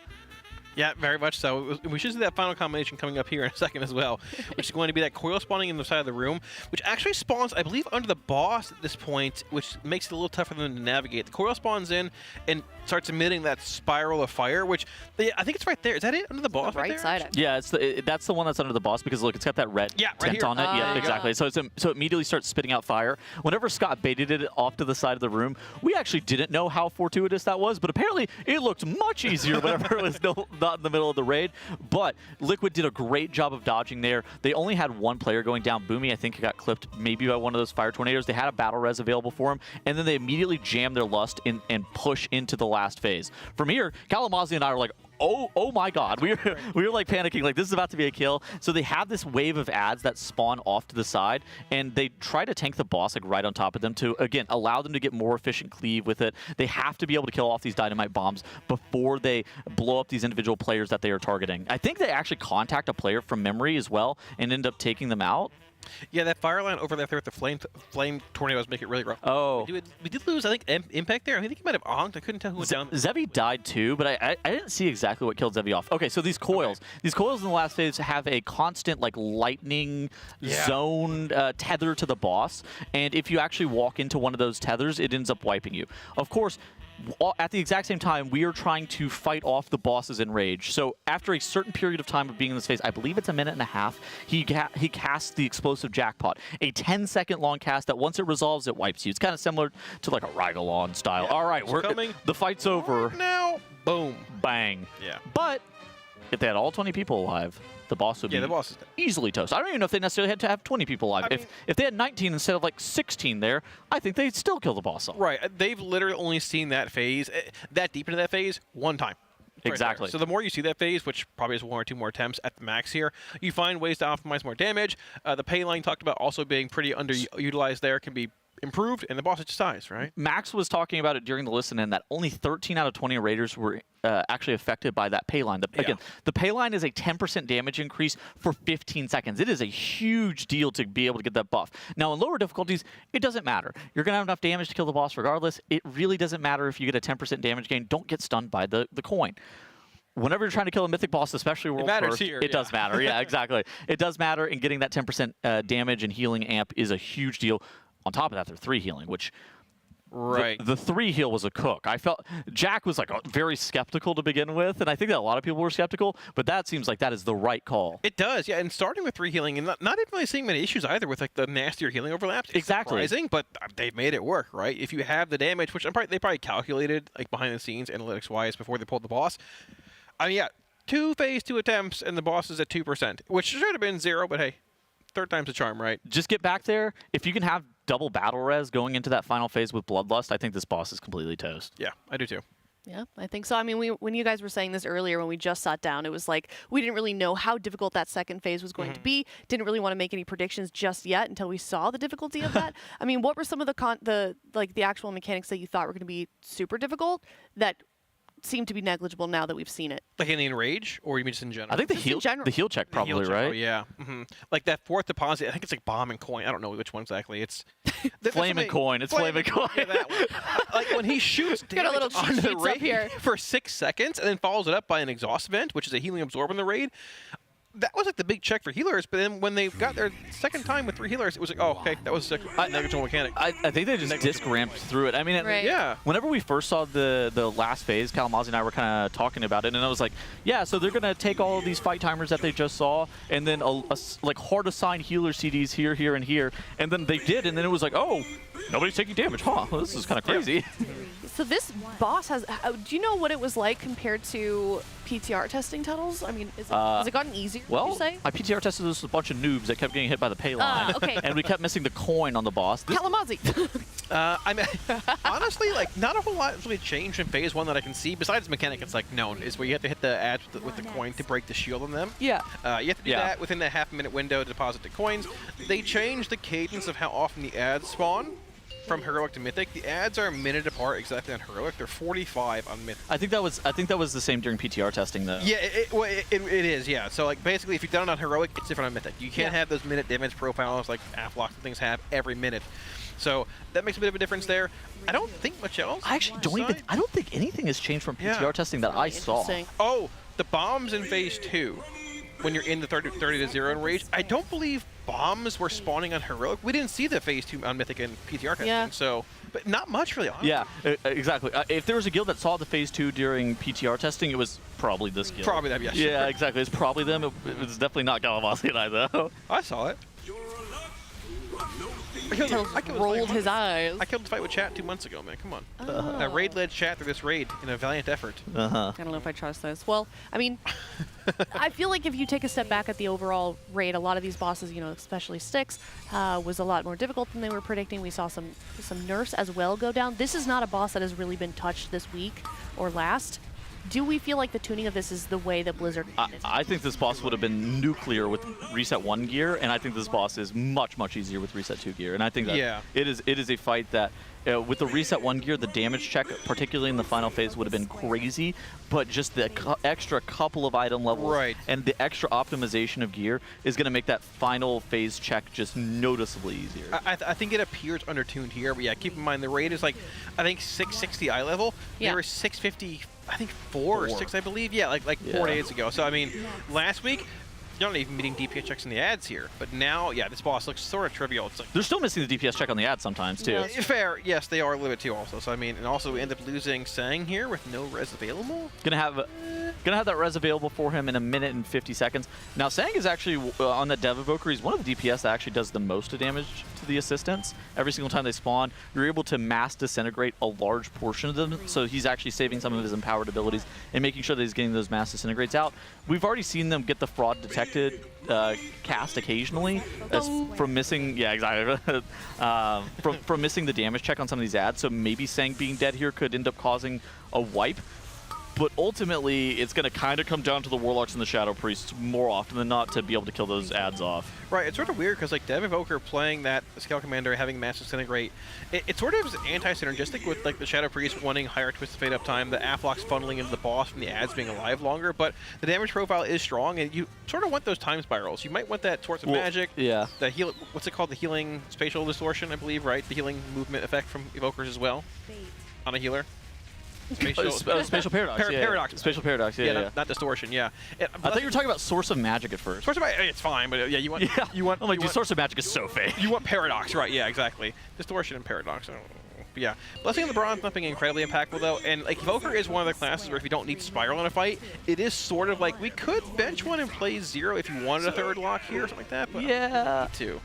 S12: Yeah, very much so. We should see that final combination coming up here in a second as well, which is going to be that coil spawning in the side of the room, which actually spawns, I believe, under the boss at this point, which makes it a little tougher for them to navigate. The coil spawns in and starts emitting that spiral of fire, which I think it's right there. Is that it under the boss?
S17: The right side.
S19: Yeah, that's the one that's under the boss because look, it's got that red tint on it. Yeah, exactly. So so it immediately starts spitting out fire. Whenever Scott baited it off to the side of the room, we actually didn't know how fortuitous that was, but apparently it looked much easier whenever it was not in the middle of the raid. But Liquid did a great job of dodging there. They only had one player going down. Boomy, I think, got clipped maybe by one of those fire tornadoes. They had a battle res available for him, and then they immediately jammed their lust in and push into the last phase. From here, Kalamazzi and I were like, oh my god, we were like panicking, like this is about to be a kill. So they have this wave of ads that spawn off to the side, and they try to tank the boss like right on top of them to, again, allow them to get more efficient cleave with it. They have to be able to kill off these dynamite bombs before they blow up these individual players that they are targeting. I think they actually contact a player from memory as well and end up taking them out.
S12: Yeah, that fire line over there with the flame tornadoes make it really rough.
S19: Oh.
S12: We did lose, I think, Impact there. I think he might have onked. I couldn't tell who went down.
S19: Zevi died too, but I didn't see exactly what killed Zevi off. Okay, so these coils. These coils in the last phase have a constant, like, lightning zone tether to the boss. And if you actually walk into one of those tethers, it ends up wiping you. Of course, at the exact same time, we are trying to fight off the bosses in rage. So after a certain period of time of being in this phase, I believe it's a minute and a half, he casts the explosive jackpot, a 10-second long cast that once it resolves, it wipes you. It's kind of similar to like a Rygolon style. All right, the fight's over
S12: now. Boom,
S19: bang.
S12: Yeah.
S19: But if they had all 20 people alive, the boss would be easily toast. I don't even know if they necessarily had to have 20 people alive. If they had 19 instead of like 16 there, I think they'd still kill the boss off.
S12: Right. They've literally only seen that phase, that deep into that phase, one time.
S19: Exactly.
S12: So the more you see that phase, which probably is 1 or 2 more attempts at the max here, you find ways to optimize more damage. The pay line talked about also being pretty underutilized there can be improved, and the boss is just size, right?
S19: Max was talking about it during the listen-in that only 13 out of 20 raiders were actually affected by that pay line. Again, the pay line is a 10% damage increase for 15 seconds. It is a huge deal to be able to get that buff. Now, in lower difficulties, it doesn't matter. You're going to have enough damage to kill the boss regardless. It really doesn't matter if you get a 10% damage gain. Don't get stunned by the coin. Whenever you're trying to kill a mythic boss, especially world first, it does matter. Yeah, exactly. It does matter, and getting that 10% damage and healing amp is a huge deal. On top of that, they're 3 healing, which the 3 heal was a cook. I felt Jack was like very skeptical to begin with, and I think that a lot of people were skeptical, but that seems like that is the right call.
S12: It does, yeah, and starting with 3 healing and not even really seeing many issues either with like the nastier healing overlaps. It's surprising, but they've made it work, right? If you have the damage, which they probably calculated like behind the scenes analytics-wise before they pulled the boss. I mean, yeah, 2 phase 2 attempts and the boss is at 2%, which should have been 0, but hey, third time's a charm, right?
S19: Just get back there. If you can have double battle res going into that final phase with Bloodlust, I think this boss is completely toast.
S12: Yeah, I do too.
S17: Yeah, I think so. I mean, when you guys were saying this earlier, when we just sat down, it was like we didn't really know how difficult that second phase was going to be. Didn't really want to make any predictions just yet until we saw the difficulty of that. I mean, what were some of the actual mechanics that you thought were going to be super difficult that seem to be negligible now that we've seen it?
S12: Like in the Enrage, or you mean just in general?
S19: I think the heal check probably, right?
S12: Oh, yeah. Like that 4th deposit, I think it's like bomb and coin. I don't know which one exactly. It's
S19: flame and coin. It's flame and coin.
S12: Yeah, that one. Like when he shoots
S17: got a little
S12: on the raid
S17: here
S12: for 6 seconds and then follows it up by an exhaust vent, which is a healing absorb in the raid. that was like the big check for healers, but then when they got their second time with 3 healers, it was like, oh, okay, that was a negligible mechanic.
S19: I think they just disc ramped through it. I mean,
S12: yeah.
S19: Whenever we first saw the last phase, Kalamazzi and I were kind of talking about it, and I was like, yeah, so they're gonna take all of these fight timers that they just saw, and then like hard assign healer CDs here, here, and here, and then they did, and then it was like, oh, nobody's taking damage, huh? Well, this is kind of crazy.
S17: So this boss has. Do you know what it was like compared to PTR testing tunnels? I mean, has it gotten easier?
S19: Well,
S17: would you say?
S19: I PTR tested this with a bunch of noobs that kept getting hit by the pay line.
S17: Okay.
S19: And we kept missing the coin on the boss.
S17: Kalamazzi.
S12: I mean, honestly, like not a whole lot really changed in phase 1 that I can see. Besides mechanic, it's like known is where you have to hit the ads with the coin to break the shield on them.
S19: Yeah.
S12: You have to do that within the half-minute window to deposit the coins. They changed the cadence of how often the ads spawn. From Heroic to Mythic, the ads are a minute apart exactly on Heroic. They're 45 on Mythic.
S19: I think that was the same during PTR testing though.
S12: Yeah, it is. Yeah. So like basically, if you've done it on Heroic, it's different on Mythic. You can't have those minute damage profiles like Aflox and things have every minute. So that makes a bit of a difference there. I don't think much else.
S19: I actually I don't think anything has changed from PTR testing that I saw.
S12: Oh, the bombs in phase 2. When you're in the 30 to 0 enrage, I don't believe bombs were spawning on Heroic. We didn't see the phase 2 on Mythic and PTR testing, so but not much really. Honestly.
S19: Yeah, exactly. If there was a guild that saw the phase 2 during PTR testing, it was probably this guild.
S12: Probably them, yeah.
S19: Yeah, exactly. It's probably them. It was definitely not Kalamazzi and I though.
S12: I saw it.
S17: I rolled his eyes.
S12: I killed the fight with chat 2 months ago, man. Come on. I raid-led chat through this raid in a valiant effort.
S17: I don't know if I trust this. Well, I mean, I feel like if you take a step back at the overall raid, a lot of these bosses, you know, especially Styx, was a lot more difficult than they were predicting. We saw some nerfs as well go down. This is not a boss that has really been touched this week or last. Do we feel like the tuning of this is the way that Blizzard
S19: I think this boss would have been nuclear with Reset 1 gear, and I think this boss is much, much easier with Reset 2 gear. And I think that it is a fight that, with the Reset 1 gear, the damage check, particularly in the final phase, would have been crazy, but just the extra couple of item levels and the extra optimization of gear is going to make that final phase check just noticeably easier.
S12: I think it appears undertuned here, but yeah, keep in mind the raid is like, I think 660 eye level. There was 650. I think 4 or 6, I believe. Yeah, like 4 days ago. So, I mean, last week, you're not even meeting DPS checks in the ads here. But now, yeah, this boss looks sort of trivial. It's like
S19: they're still missing the DPS check on the ads sometimes, too.
S12: Fair. Yes, they are a little bit, too, also. So, I mean, and also we end up losing Sang here with no res available.
S19: Gonna have that res available for him in 1 minute and 50 seconds. Now, Sang is actually, on the Dev Evoker, he's one of the DPS that actually does the most damage to the assistants. Every single time they spawn, you're able to mass disintegrate a large portion of them, so he's actually saving some of his empowered abilities and making sure that he's getting those mass disintegrates out. We've already seen them get the fraud detected cast occasionally from missing, from missing the damage check on some of these ads, so maybe Sang being dead here could end up causing a wipe. But ultimately, it's going to kind of come down to the Warlocks and the Shadow Priests more often than not to be able to kill those ads off.
S12: Right, it's sort of weird because like Dev Evoker playing that Scale Commander having Mass Disintegrate, it sort of is anti-synergistic with like the Shadow Priest wanting higher Twisted Fate uptime, the Aflox funneling into the boss from the ads being alive longer, but the damage profile is strong and you sort of want those time spirals. You might want that Source of Magic, the heal, what's it called, the healing spatial distortion, I believe, right? The healing movement effect from Evokers as well on a healer.
S19: Spatial paradox.
S12: Paradox.
S19: Spatial paradox.
S12: Not distortion. Yeah.
S19: I thought you were talking about source of magic at first.
S12: Source of magic, it's fine, but yeah, you want. You want.
S19: I'm like, dude, source of magic is so fake.
S12: You want paradox, right? Yeah, exactly. Distortion and paradox. But yeah, Blessing of the Bronze not being incredibly impactful though, and like Evoker is one of the classes where if you don't need Spiral in a fight, it is sort of like we could bench one and play 0 if you wanted a third lock here or something like that. But
S19: yeah,
S12: too.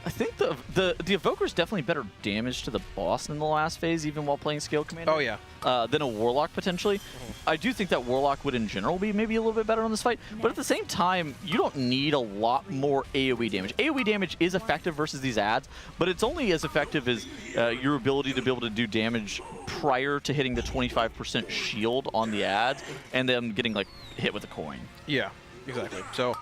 S19: I think the Evoker is definitely better damage to the boss in the last phase, even while playing Scale Commander.
S12: Oh yeah.
S19: Than a Warlock potentially. I do think that Warlock would in general be maybe a little bit better on this fight, but at the same time, you don't need a lot more AoE damage. AoE damage is effective versus these ads, but it's only as effective as your ability to be able to do damage prior to hitting the 25% shield on the ads, and then getting like hit with a coin.
S12: Yeah, exactly. So,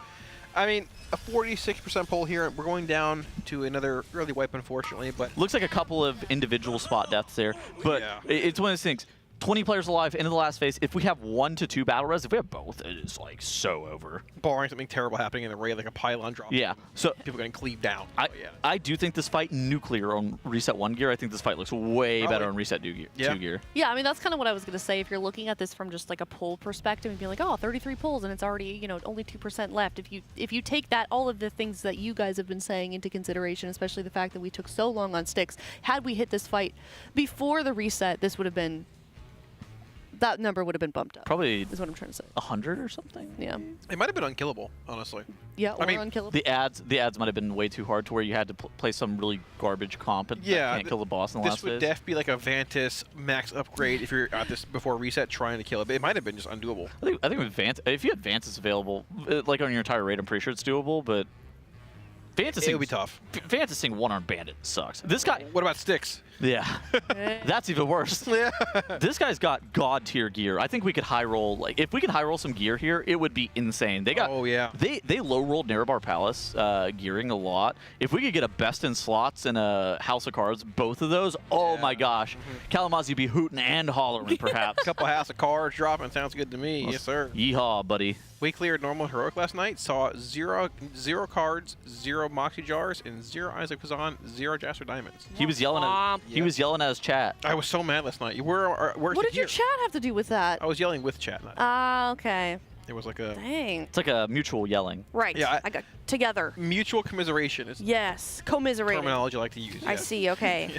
S12: I mean, a 46% pull here. We're going down to another early wipe, unfortunately, but
S19: looks like a couple of individual spot deaths there. But it's one of those things. 20 players alive into the last phase. If we have 1 to 2 battle res, if we have both, it is like so over.
S12: Barring something terrible happening in the raid, like a pylon drop.
S19: Yeah. So
S12: people getting cleaved down.
S19: I do think this fight nuclear on reset 1 gear. I think this fight looks way better on reset 2 gear.
S12: Yeah.
S19: 2 gear.
S17: Yeah, I mean that's kind of what I was gonna say. If you're looking at this from just like a pull perspective and being like, oh, 33 pulls and it's already only 2% left. If you take that all of the things that you guys have been saying into consideration, especially the fact that we took so long on sticks, had we hit this fight before the reset, this would have been. That number would have been bumped up.
S19: Probably
S17: is what I'm trying to say.
S19: 100 or something.
S17: Yeah.
S12: It might have been unkillable, honestly.
S17: Yeah, or
S12: I mean,
S17: unkillable.
S19: The ads might have been way too hard to where you had to play some really garbage comp and can't kill the boss in the last phase.
S12: This would def be like a Vantis max upgrade if you're at this before reset trying to kill it. But it might have been just undoable.
S19: I think with if you had Vantis available, like on your entire raid, I'm pretty sure it's doable. But Vantis
S12: it would be tough.
S19: Vantising one-armed bandit sucks. This guy.
S12: What about sticks?
S19: Yeah, that's even worse.
S12: Yeah.
S19: This guy's got god tier gear. I think we could high roll. Like if we could high roll some gear here, it would be insane. They got.
S12: Oh yeah.
S19: They low rolled Nerebar Palace gearing a lot. If we could get a best in slots and a House of Cards, both of those, oh my gosh, Kalamazoo be hooting and hollering perhaps.
S12: A couple House of Cards dropping sounds good to me. Yes sir.
S19: Yeehaw, buddy.
S12: We cleared normal heroic last night. Saw zero cards, 0 Moxie jars, and 0 Isaac Kazan, 0 Jasper Diamonds.
S19: He was yelling at his chat.
S12: I was so mad last night. Where's
S17: what did your chat have to do with that?
S12: I was yelling with chat.
S17: Okay.
S12: It was like a.
S17: Dang.
S19: It's like a mutual yelling.
S17: Right.
S12: Yeah.
S17: I got together.
S12: Mutual commiseration is.
S17: Yes. Commiserating.
S12: Terminology I like to use.
S17: I
S12: yes.
S17: see. Okay.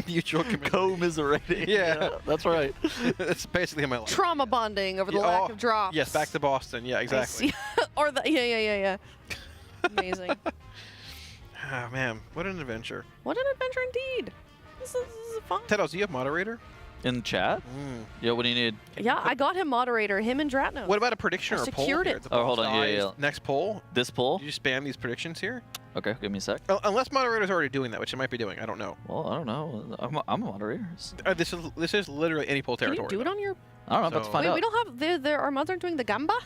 S12: Mutual
S19: commiserating.
S12: Yeah.
S19: That's right.
S12: That's basically my life.
S17: Trauma bonding over the lack of drops.
S12: Yes. Back to Boston. Yeah. Exactly.
S17: I see. Or the yeah. Amazing.
S12: Ah man, what an adventure.
S17: What an adventure indeed. This is fun.
S12: Tedos, do you have moderator?
S19: In chat? Yeah, what do you need?
S17: Yeah, I got him moderator, him and Dratno.
S12: What about a prediction or a poll?
S17: Secured
S12: Here?
S17: it.
S19: Oh, hold on. Yeah.
S12: Next poll?
S19: This poll?
S12: You spam these predictions here?
S19: Okay, give me a sec.
S12: Unless moderator's already doing that, which it might be doing. I don't know.
S19: Well, I don't know. I'm a moderator.
S12: This is literally any poll territory.
S17: Can you do it on your...
S19: I don't know. I'm about to find out.
S17: Wait, we don't have... Our mods aren't doing the Gamba?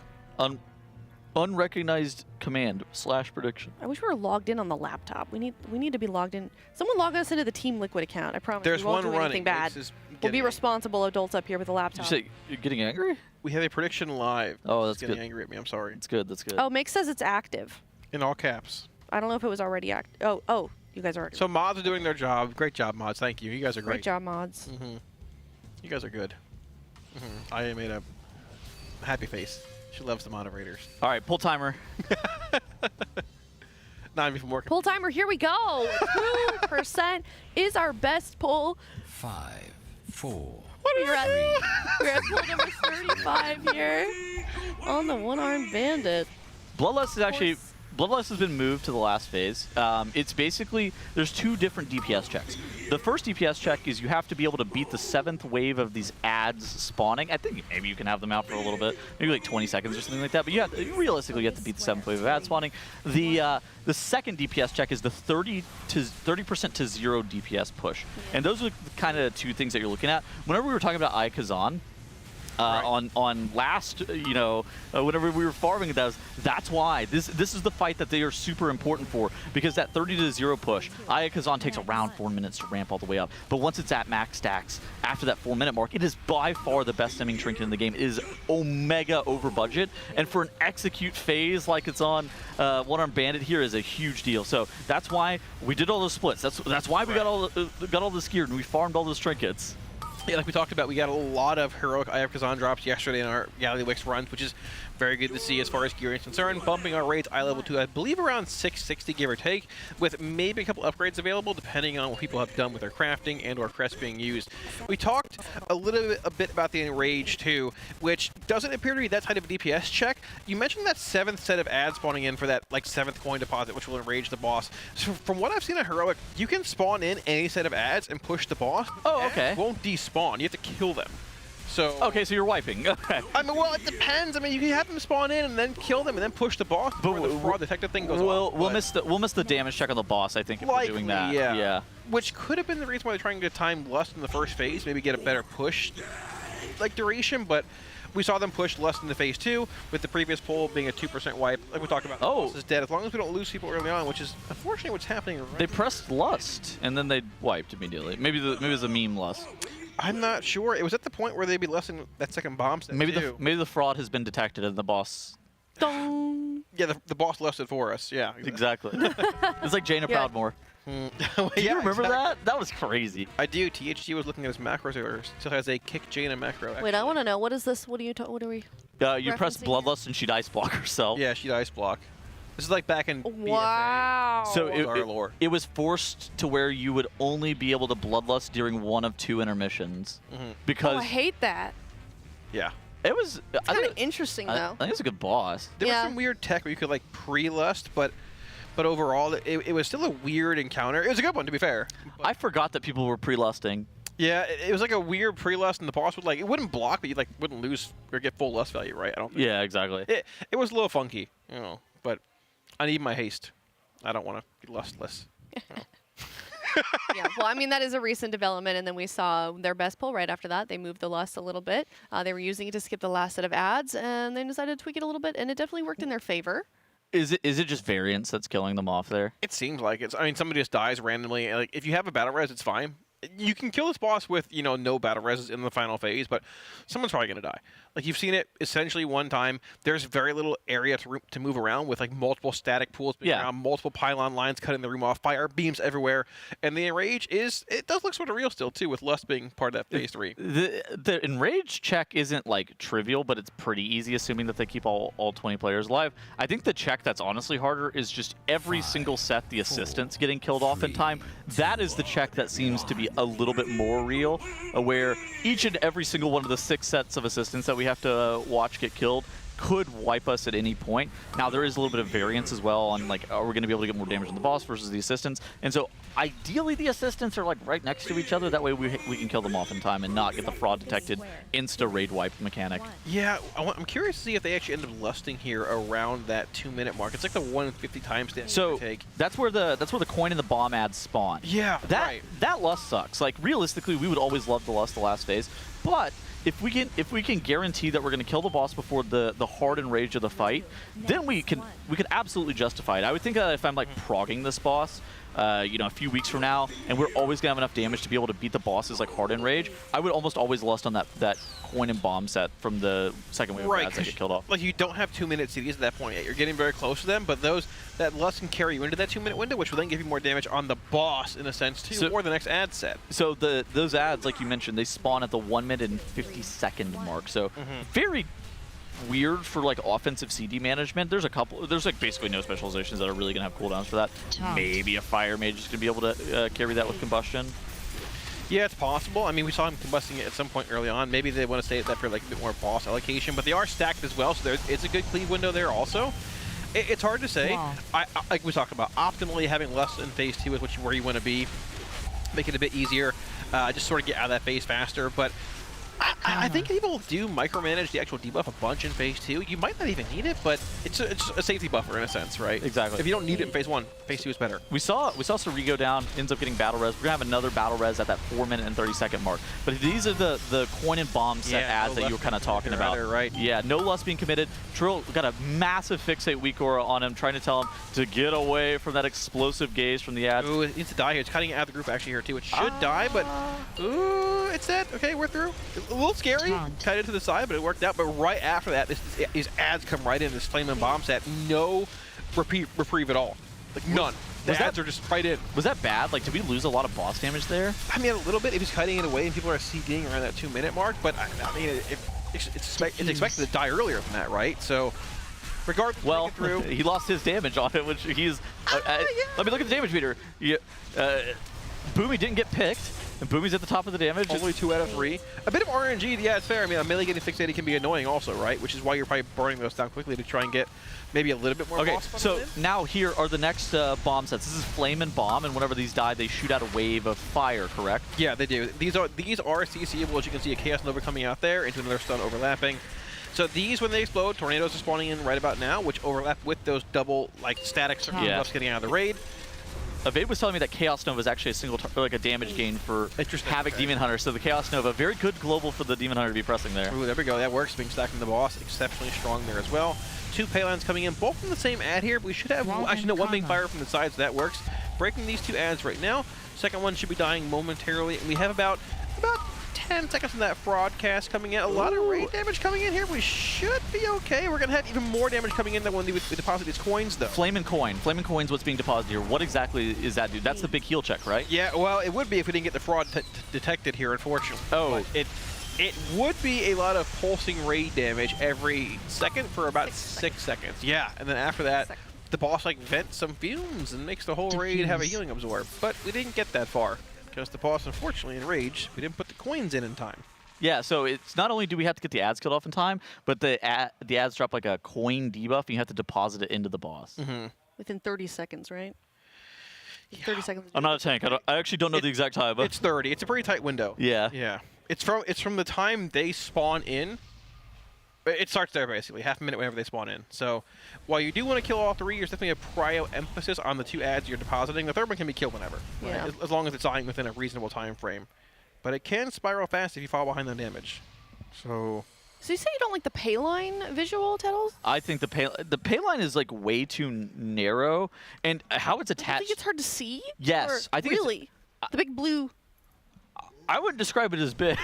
S19: Unrecognized command / prediction.
S17: I wish we were logged in on the laptop. We need to be logged in. Someone log us into the Team Liquid account. I promise.
S12: There's
S17: we won't
S12: one
S17: do
S12: running.
S17: anything bad. We'll be responsible adults up here with a laptop.
S19: Did you say you're getting angry?
S12: We have a prediction live.
S19: Oh, that's
S12: getting
S19: good.
S12: Angry at me. I'm sorry.
S19: That's good. That's good.
S17: Oh, Make says it's active.
S12: In all caps.
S17: I don't know if it was already active. Oh, you guys are already.
S12: So mods are doing their job. Great job, mods. Thank you. You guys are great.
S17: Great job, mods.
S12: You guys are good. I made a happy face. She loves the moderators.
S19: All right, pull timer.
S12: Not even working.
S17: Pull timer, here we go. 2% is our best pull.
S2: 5, 4.
S17: We're at pull number 35 here on the one-armed bandit.
S19: Bloodlust is actually... Bloodlust has been moved to the last phase. It's basically, there's 2 different DPS checks. The first DPS check is you have to be able to beat the 7th wave of these ads spawning. I think maybe you can have them out for a little bit, maybe like 20 seconds or something like that, but realistically you have to beat the 7th wave of ad spawning. The second DPS check is the 30% to 0 DPS push. And those are kind of 2 things that you're looking at. Whenever we were talking about Aya Kazan, on last, whenever we were farming those, that's why this is the fight that they are super important for, because that 30 to 0 push, Aya Kazan takes around 4 minutes to ramp all the way up. But once it's at max stacks, after that 4-minute mark, it is by far the best stemming trinket in the game. It is omega over budget, and for an execute phase like it's on One-Armed Bandit here is a huge deal. So that's why we did all those splits. That's why we got all this gear and we farmed all those trinkets.
S12: Yeah, like we talked about, we got a lot of heroic Eye of Kazan drops yesterday in our Galley Wix runs, which is very good to see as far as gear is concerned. Bumping our raids eye level to, I believe, around 660, give or take, with maybe a couple upgrades available depending on what people have done with their crafting and or crests being used. We talked a bit about the Enrage too, which doesn't appear to be that tight of a DPS check. You mentioned that 7th set of ads spawning in for that like 7th coin deposit, which will enrage the boss. So from what I've seen on Heroic, you can spawn in any set of ads and push the boss.
S19: Oh, okay.
S12: It won't despawn. You have to kill them. So
S19: okay, so you're wiping. Okay.
S12: I mean, well, it depends. I mean, you can have them spawn in and then kill them and then push the boss before the fraud detective thing goes off.
S19: We'll miss the damage check on the boss, I think, if we're doing that.
S12: Yeah. Which could have been the reason why they're trying to time Lust in the first phase, maybe get a better push like duration, but we saw them push Lust into phase 2 with the previous poll being a 2% wipe. Like we talked about, Lust is dead. As long as we don't lose people early on, which is unfortunately what's happening right
S19: They pressed Lust and then they wiped immediately. Maybe it was a meme Lust.
S12: I'm not sure. It was at the point where they'd be less than that second bomb set
S19: Maybe
S12: too.
S19: maybe the fraud has been detected and the boss.
S17: Dong.
S12: Yeah, the boss left it for us. Yeah,
S19: exactly. It's like Jaina
S17: Yeah.
S19: Proudmore.
S12: Well,
S19: Do you remember
S12: exactly.
S19: that? That was crazy.
S12: I do. THG was looking at his macros earlier. Still has a kick Jaina macro.
S17: Wait, I want to know, what is this? What are you what are we?
S19: You press
S17: referencing
S19: Bloodlust and she'd ice block herself.
S12: Yeah, she'd ice block. This is like back in
S17: Wow.
S19: So
S12: our lore.
S19: it was forced to where you would only be able to Bloodlust during one of 2 intermissions. Because
S17: Oh, I hate that.
S12: Yeah.
S19: it was
S17: Kind of interesting, though.
S19: I think it's a good boss.
S12: There was some weird tech where you could like pre-lust, but overall it was still a weird encounter. It was a good one, to be fair.
S19: I forgot that people were pre-lusting.
S12: Yeah, it was like a weird pre-lust, and the boss would like, it wouldn't block, but you like wouldn't lose or get full lust value, right? I don't think.
S19: Yeah, exactly.
S12: It was a little funky, you know, but I need my haste. I don't want to be lustless.
S17: Yeah, well, I mean, that is a recent development, and then we saw their best pull right after that. They moved the lust a little bit. They were using it to skip the last set of ads, and they decided to tweak it a little bit, and it definitely worked in their favor.
S19: Is it just variance that's killing them off there?
S12: It seems like it's. I mean, somebody just dies randomly. And, like, if you have a battle res, it's fine. You can kill this boss with, you know, no battle res in the final phase, but someone's probably gonna die. Like, you've seen it essentially one time. There's very little area to move around with like multiple static pools being around, multiple pylon lines cutting the room off, fire beams everywhere, and the enrage it does look sort of real still too, with lust being part of that phase 3.
S19: The enrage check isn't like trivial, but it's pretty easy, assuming that they keep all 20 players alive. I think the check that's honestly harder is just every single set the assistants getting killed off in time. That is the check that seems to be a little bit more real, where each and every single one of the 6 sets of assistants that we have to watch get killed could wipe us at any point. Now, there is a little bit of variance as well on, like, are we going to be able to get more damage on the boss versus the assistants? And so, ideally, the assistants are, like, right next to each other. That way, we can kill them off in time and not get the fraud detected insta-raid wipe mechanic.
S12: Yeah, I'm curious to see if they actually end up lusting here around that 2-minute mark. It's like the 150 timestamp.
S19: So that's where the coin and the bomb ads spawn.
S12: Yeah,
S19: that lust sucks. Like, realistically, we would always love the lust the last phase, but if we can guarantee that we're going to kill the boss before the hard enrage of the fight, then we could absolutely justify it. I would think that if I'm like progging this boss, you know, a few weeks from now, and we're always gonna have enough damage to be able to beat the bosses like hard enrage, I would almost always lust on that coin and bomb set from the second wave of ads that get killed off.
S12: Like, you don't have 2-minute CDs at that point yet. You're getting very close to them, but that lust can carry you into that 2-minute window, which will then give you more damage on the boss in a sense too, or the next ad set.
S19: So those ads, like you mentioned, they spawn at the 1-minute and 50-second mark. So very weird for like offensive CD management. There's like basically no specializations that are really gonna have cooldowns for that. Maybe a fire mage is gonna be able to carry that with combustion.
S12: Yeah, it's possible. I mean, we saw him combusting it at some point early on. Maybe they want to save that for like a bit more boss allocation, but they are stacked as well, so it's a good cleave window there also. It's hard to say.
S17: Wow.
S12: I like we talked about, optimally having less in phase 2 is where you want to be. Make it a bit easier, just sort of get out of that phase faster, but I think people do micromanage the actual debuff a bunch in phase 2. You might not even need it, but it's a safety buffer in a sense, right?
S19: Exactly.
S12: If you don't need it in phase 1, phase 2 is better.
S19: We saw Suri go down, ends up getting battle res. We're gonna have another battle res at that 4-minute and 30-second mark. But these are the coin and bomb set ads that you were kind of talking about.
S12: Right.
S19: Yeah, no lust being committed. Trill got a massive fixate weak aura on him, trying to tell him to get away from that explosive gaze from the ads.
S12: Ooh, it needs to die here. It's cutting it out of the group actually here too. It should die, but ooh, it's dead. Okay, we're through. A little scary. Cut it to the side, but it worked out. But right after that, these ads come right in. This flame and bomb set, no reprieve at all. Like none. The ads are just right in.
S19: Was that bad? Like, did we lose a lot of boss damage there?
S12: I mean, a little bit. If he's cutting it away and people are CDing around that 2-minute mark, but I mean, it's expected to die earlier than that, right? So, regardless,
S19: well, he lost his damage on it, which he's. Let me look at the damage meter. Yeah, Boomy didn't get picked. And Boomy's at the top of the damage.
S12: Only 2 out of 3. A bit of RNG, yeah, it's fair. I mean, a melee getting fixated can be annoying also, right? Which is why you're probably burning those down quickly to try and get maybe a little bit more boss fun
S19: so
S12: in.
S19: now here are the next bomb sets. This is Flame and Bomb, and whenever these die, they shoot out a wave of fire, correct?
S12: Yeah, they do. These are CCable, as you can see, a Chaos Nova coming out there into another stun overlapping. So these, when they explode, tornadoes are spawning in right about now, which overlap with those double, like, static circle buffs getting out of the raid.
S19: Evade was telling me that Chaos Nova is actually a single, like a damage gain for Havoc Demon Hunter. So the Chaos Nova, very good global for the Demon Hunter to be pressing there.
S12: Ooh, there we go. That works. Being stacked in the boss, exceptionally strong there as well. 2 Paylines coming in, both from the same ad here. But we should have, actually no, one being fired from the sides. So that works. Breaking these 2 ads right now. Second one should be dying momentarily. And we have about 10 seconds on that fraud cast coming in. A lot of raid damage coming in here. We should be okay. We're going to have even more damage coming in than when we deposit these coins, though.
S19: Flame and coin. Flame and coin's what's being deposited here. What exactly is that, dude? That's the big heal check, right?
S12: Yeah, well, it would be if we didn't get the fraud detected here, unfortunately.
S19: Oh.
S12: But it would be a lot of pulsing raid damage every second for about 6 seconds. Yeah, and then after that, the boss like vents some fumes and makes the whole raid have a healing absorb. But we didn't get that far because the boss, unfortunately, in rage, we didn't put the coins in time.
S19: Yeah, so it's not only do we have to get the ads killed off in time, but the ads drop like a coin debuff, and you have to deposit it into the boss.
S17: Within 30 seconds, right? 30 seconds.
S19: I'm not a tank. I actually don't know the exact time. But
S12: It's 30. It's a pretty tight window.
S19: Yeah.
S12: Yeah. It's from the time they spawn in. It starts there, basically. Half a minute whenever they spawn in. So while you do want to kill all 3, there's definitely a prio emphasis on the 2 ads you're depositing. The 3rd one can be killed whenever,
S17: Yeah.
S12: right? As long as it's dying within a reasonable time frame. But it can spiral fast if you fall behind on damage. So
S17: you say you don't like the pay line visual, Tettles?
S19: I think the pay line is like way too narrow, and how it's attached.
S17: I think it's hard to see.
S19: Yes,
S17: Or
S19: I think
S17: really the big blue.
S19: I wouldn't describe it as big.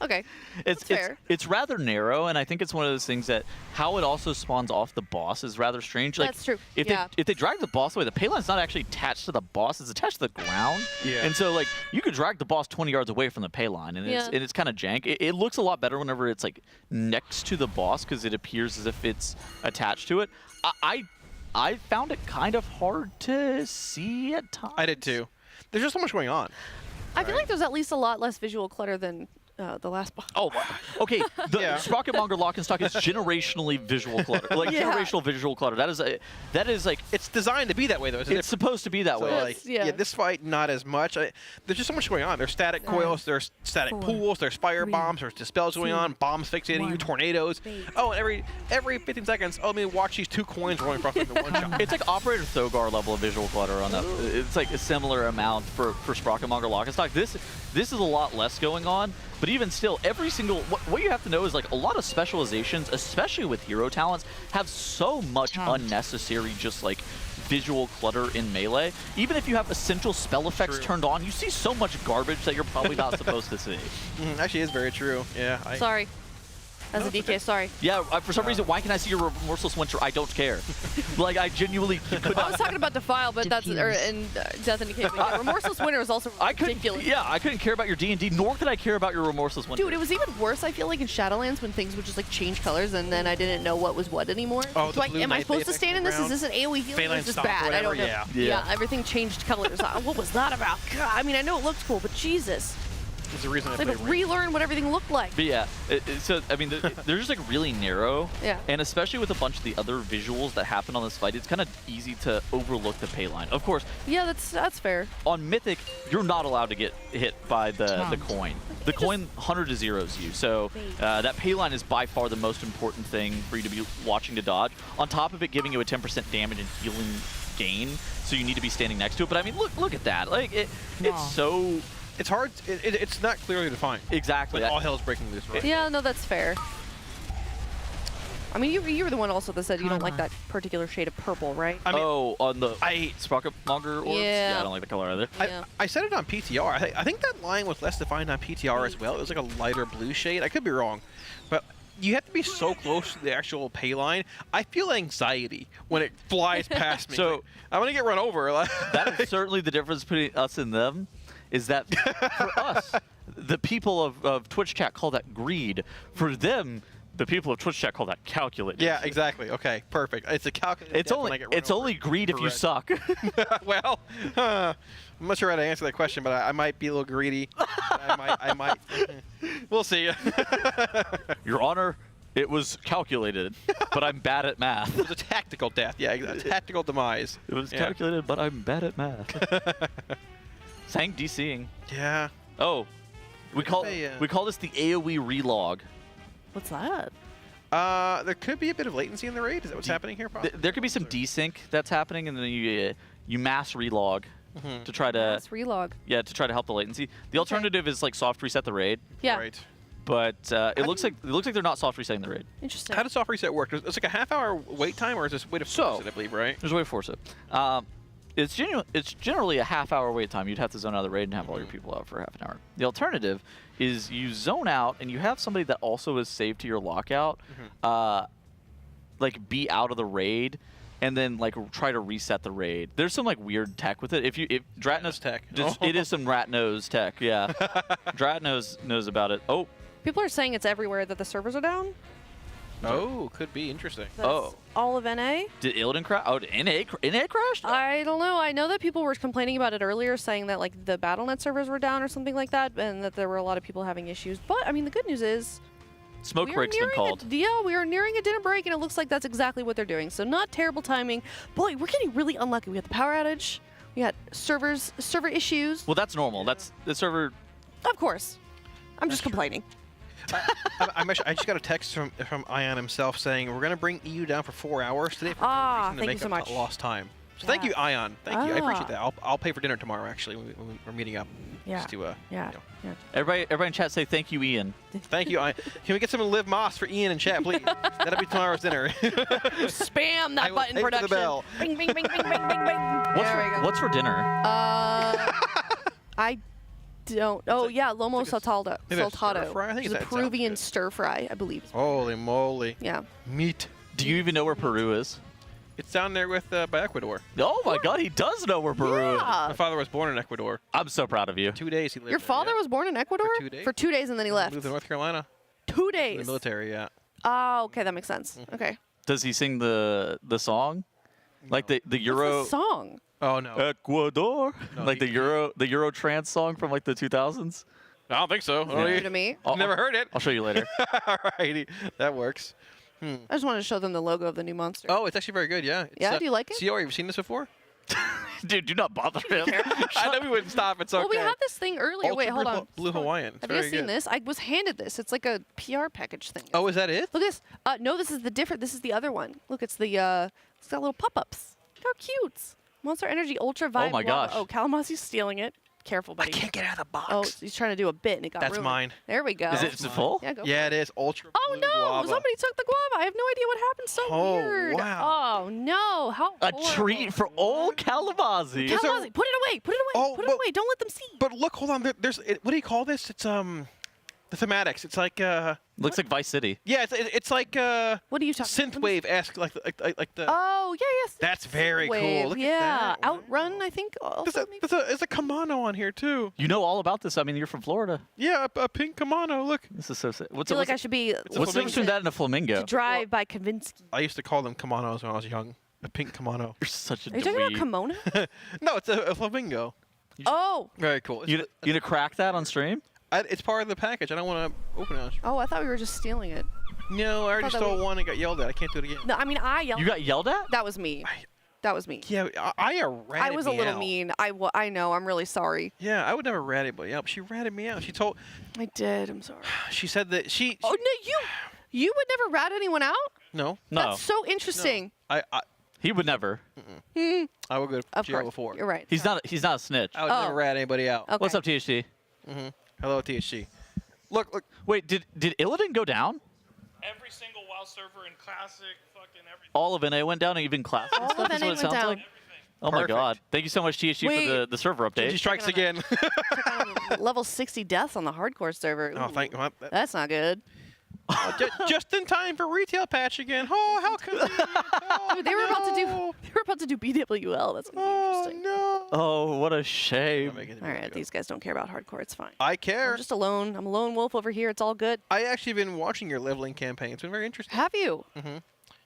S17: Okay,
S19: it's
S17: fair.
S19: It's rather narrow, and I think it's one of those things that how it also spawns off the boss is rather strange. Like,
S17: That's true.
S19: If they drag the boss away, the pay line's not actually attached to the boss; it's attached to the ground.
S12: Yeah.
S19: And so like you could drag the boss 20 yards away from the pay line, and it's kind of jank. It looks a lot better whenever it's like next to the boss because it appears as if it's attached to it. I found it kind of hard to see at times.
S12: I did too. There's just so much going on.
S17: I feel like there's at least a lot less visual clutter than the last boss.
S19: Oh, okay. The Sprocket Monger lock and stock is generationally visual clutter, like generational visual clutter. That is like
S12: it's designed to be that way, though.
S19: It's supposed to be that way.
S12: Like, this fight not as much. There's just so much going on. There's static coils, there's static pools, there's fire bombs, there's dispels going on, bombs fixating you, tornadoes. Oh, and every 15 seconds, let me watch these 2 coins rolling across into one shot.
S19: It's like Operator Thogar level of visual clutter on that. It's like a similar amount for Sprocket Monger lock and stock. This is a lot less going on. But even still, every single what you have to know is like a lot of specializations, especially with hero talents, have so much unnecessary just like visual clutter in Melee. Even if you have essential spell effects turned on, you see so much garbage that you're probably not supposed to see.
S12: Actually, is very true. Yeah.
S17: Sorry. As a DK, sorry.
S19: Yeah, for some reason, why can I see your Remorseless Winter? I don't care. Like, I genuinely could not.
S17: I was talking about Defile, but that's Death Indicate. Yeah, Remorseless Winter was also ridiculous.
S19: I couldn't care about your D&D, nor could I care about your Remorseless Winter.
S17: Dude, it was even worse, I feel like, in Shadowlands when things would just, like, change colors and then I didn't know what was what anymore.
S12: Oh,
S17: am I supposed to stand in this? Is this an AoE healing or is this bad? I don't know. Yeah, everything changed colors. What was that about? God, I mean, I know it looked cool, but Jesus.
S12: There's a reason
S17: I had to relearn what everything looked like.
S19: But yeah, so I mean, they're just like really narrow.
S17: Yeah.
S19: And especially with a bunch of the other visuals that happen on this fight, it's kind of easy to overlook the pay line. Of course.
S17: Yeah, that's fair.
S19: On Mythic, you're not allowed to get hit by the coin. The coin 100 to zeros you. So that pay line is by far the most important thing for you to be watching to dodge. On top of it giving you a 10% damage and healing gain, so you need to be standing next to it. But I mean, look at that. Like it's so.
S12: It's hard. It's not clearly defined.
S19: Exactly.
S12: Like all hell's breaking loose, right?
S17: Yeah, no, that's fair. I mean, you were the one also that said you don't like that particular shade of purple, right?
S19: I mean, on the Sprocket Monger orbs?
S17: Yeah.
S19: I don't like the color either.
S12: I said it on PTR. I think that line was less defined on PTR as well. It was like a lighter blue shade. I could be wrong. But you have to be so close to the actual pay line. I feel anxiety when it flies past me.
S19: So
S12: like, I'm going to get run over.
S19: That is certainly the difference between us and them. Is that for us, the people of Twitch chat call that greed. For them, the people of Twitch chat call that calculated.
S12: Yeah, exactly. Okay, perfect. It's a calculated.
S19: It's only greed if you suck.
S12: Well, I'm not sure how to answer that question, but I might be a little greedy. I might. We'll see.
S19: Your Honor, it was calculated, but I'm bad at math.
S12: It was a tactical death. Yeah, a tactical demise.
S19: It was calculated, but I'm bad at math. Sang DCing.
S12: Yeah.
S19: Oh, we call this the AoE relog.
S17: What's that?
S12: There could be a bit of latency in the raid. Is that what's happening here?
S19: There could be some desync that's happening, and then you mass relog to try to
S17: mass relog.
S19: Yeah, to try to help the latency. The alternative is like soft reset the raid.
S17: Yeah.
S12: Right.
S19: But it looks like they're not soft resetting the raid.
S17: Interesting.
S12: How does soft reset work? It's like a half-hour wait time, or is this way to force it? I believe, right?
S19: There's a way to force it. it's generally a half-hour wait time. You'd have to zone out of the raid and have all your people out for half an hour. The alternative is you zone out and you have somebody that also is saved to your lockout, like be out of the raid, and then like try to reset the raid. There's some like weird tech with it. If Drat
S12: tech,
S19: it is some rat nose tech. Yeah, Drat knows about it. Oh,
S17: People are saying it's everywhere that the servers are down.
S12: Oh, could be interesting.
S17: That's all of NA.
S19: Did Illidan crash? Oh, did NA crashed?
S17: I don't know. I know that people were complaining about it earlier, saying that like the BattleNet servers were down or something like that, and that there were a lot of people having issues. But I mean, the good news is
S19: smoke break's been called.
S17: We are nearing a dinner break, and it looks like that's exactly what they're doing. So not terrible timing. Boy, we're getting really unlucky. We had the power outage. We had server issues.
S19: Well, that's normal. That's the server.
S17: Of course. I'm just complaining.
S12: I just got a text from Ion himself saying we're going to bring EU down for 4 hours today for
S17: thank you so much.
S12: Lost time. So thank you, Ion. Thank you. I appreciate that. I'll pay for dinner tomorrow actually when we're meeting up.
S17: Yeah.
S12: Just to,
S19: Everybody in chat say thank you, Ian.
S12: Thank you, Ion. Can we get some Live Moss for Ian in chat, please? That'll be tomorrow's dinner.
S17: Spam that button, production.
S12: The bell.
S17: Bing, bing, bing, bing, bing, bing, bing.
S19: What's for dinner?
S17: I don't. Oh yeah, Lomo Saltado.
S12: I think
S17: it's a Peruvian stir fry, I believe.
S12: Holy moly.
S17: Yeah.
S12: Meat.
S19: Do you even know where Peru is?
S12: It's down there with by Ecuador.
S19: Oh my God, he does know where Peru is.
S12: My father was born in Ecuador.
S19: I'm so proud of you.
S12: 2 days he lived.
S17: Your father was born in Ecuador?
S12: For 2 days.
S17: For 2 days and then he left.
S12: Moved to North Carolina.
S17: 2 days.
S12: In the military, yeah.
S17: Oh, okay, that makes sense. Okay.
S19: Does he sing the song? Like the Euro
S17: What's the song?
S12: Oh no.
S19: Ecuador.
S12: No,
S19: like the Euro trance song from like the 2000s.
S12: I don't think so.
S17: New to me.
S12: I've never heard it.
S19: I'll show you later.
S12: Alrighty, that works.
S17: I just wanted to show them the logo of the new monster.
S12: Oh, it's actually very good. Yeah.
S17: Yeah, do you like it?
S12: CR, have you seen this before?
S19: Dude, do not bother him.
S12: I know we wouldn't stop. It's okay.
S17: Well, we had this thing earlier.
S12: Ultra
S17: Wait, hold on.
S12: Blue Hawaiian.
S17: Have you guys seen this? I was handed this. It's like a PR package thing.
S12: Oh, is that it?
S17: Look at this. No, this is the different. This is the other one. Look, it's the. It's got little pop-ups. Look how cute. Monster Energy Ultra Vibe.
S19: Oh my gosh.
S17: Oh, Kalamazi's stealing it. Careful, buddy.
S12: I can't get out of the box.
S17: Oh, he's trying to do a bit and it got
S12: That's
S17: ruined.
S12: mine.
S17: There we go.
S19: Is it full?
S17: Yeah, go
S12: Yeah,
S17: for
S12: it is. Ultra
S17: Oh
S12: blue
S17: no!
S12: guava.
S17: Somebody took the guava. I have no idea what happened. So weird.
S12: Wow.
S17: Oh no! How
S19: A
S17: horrible.
S19: treat for old Kalamazi.
S17: Kalamazi, put it away. Put it away. Put it away. Don't let them see.
S12: But look, hold on. There's what do you call this? It's the thematics. It's like
S19: looks like Vice City.
S12: Yeah, it's like
S17: what are you talking?
S12: synthwave-esque, like the.
S17: Oh yeah, yes.
S12: That's very
S17: Wave.
S12: cool. Look
S17: yeah,
S12: at that.
S17: Outrun. I think. Also,
S12: There's a kimono on here too.
S19: You know all about this. I mean, you're from Florida.
S12: Yeah, a pink kimono. Look.
S19: This is so sick.
S17: I feel like I should be.
S19: What's the difference between that and a flamingo?
S17: To drive by Kavinsky.
S12: I used to call them kimonos when I was young. A pink kimono.
S19: You're such a
S17: Are you talking about kimono?
S12: No, it's a flamingo.
S17: Oh.
S12: Very cool.
S19: You gonna crack that on stream?
S12: It's part of the package. I don't want to open it.
S17: Oh, I thought we were just stealing it.
S12: No, I already stole one and got yelled at. I can't do it again.
S17: No, I mean I yelled.
S19: You got yelled at?
S17: That was me. That was me.
S12: Yeah, I ratted
S17: I was a
S12: me
S17: little
S12: out.
S17: mean. I know. I'm really sorry.
S12: Yeah, I would never rat anybody out. She ratted me out. She told.
S17: I did. I'm sorry.
S12: She said that she.
S17: Oh no, you would never rat anyone out?
S12: No.
S19: No.
S17: That's so interesting.
S19: He would never.
S17: Hmm.
S12: I would go to
S17: Of
S12: jail
S17: course.
S12: before.
S17: You're right.
S19: He's not a snitch.
S12: I would never rat anybody out.
S17: Okay.
S19: What's up, THC?
S12: Hello, THC. Look.
S19: Wait, did Illidan go down?
S4: Every single WoW server in Classic, fucking everything.
S19: All of NA went down, and even Classic.
S17: All of NA went down.
S19: Oh my
S12: Perfect.
S19: God! Thank you so much, THC, for the server update.
S12: She strikes again.
S17: Level 60 deaths on the hardcore server.
S12: Oh, thank God.
S17: That's not good.
S12: Just in time for retail patch again. Oh, how convenient. Oh,
S17: Dude, they were about to do BWL. That's gonna be interesting.
S12: No.
S19: Oh, what a shame.
S17: All right, these guys don't care about hardcore. It's fine.
S12: I care.
S17: I'm just alone. I'm a lone wolf over here. It's all good.
S12: I actually been watching your leveling campaign. It's been very interesting.
S17: Have you?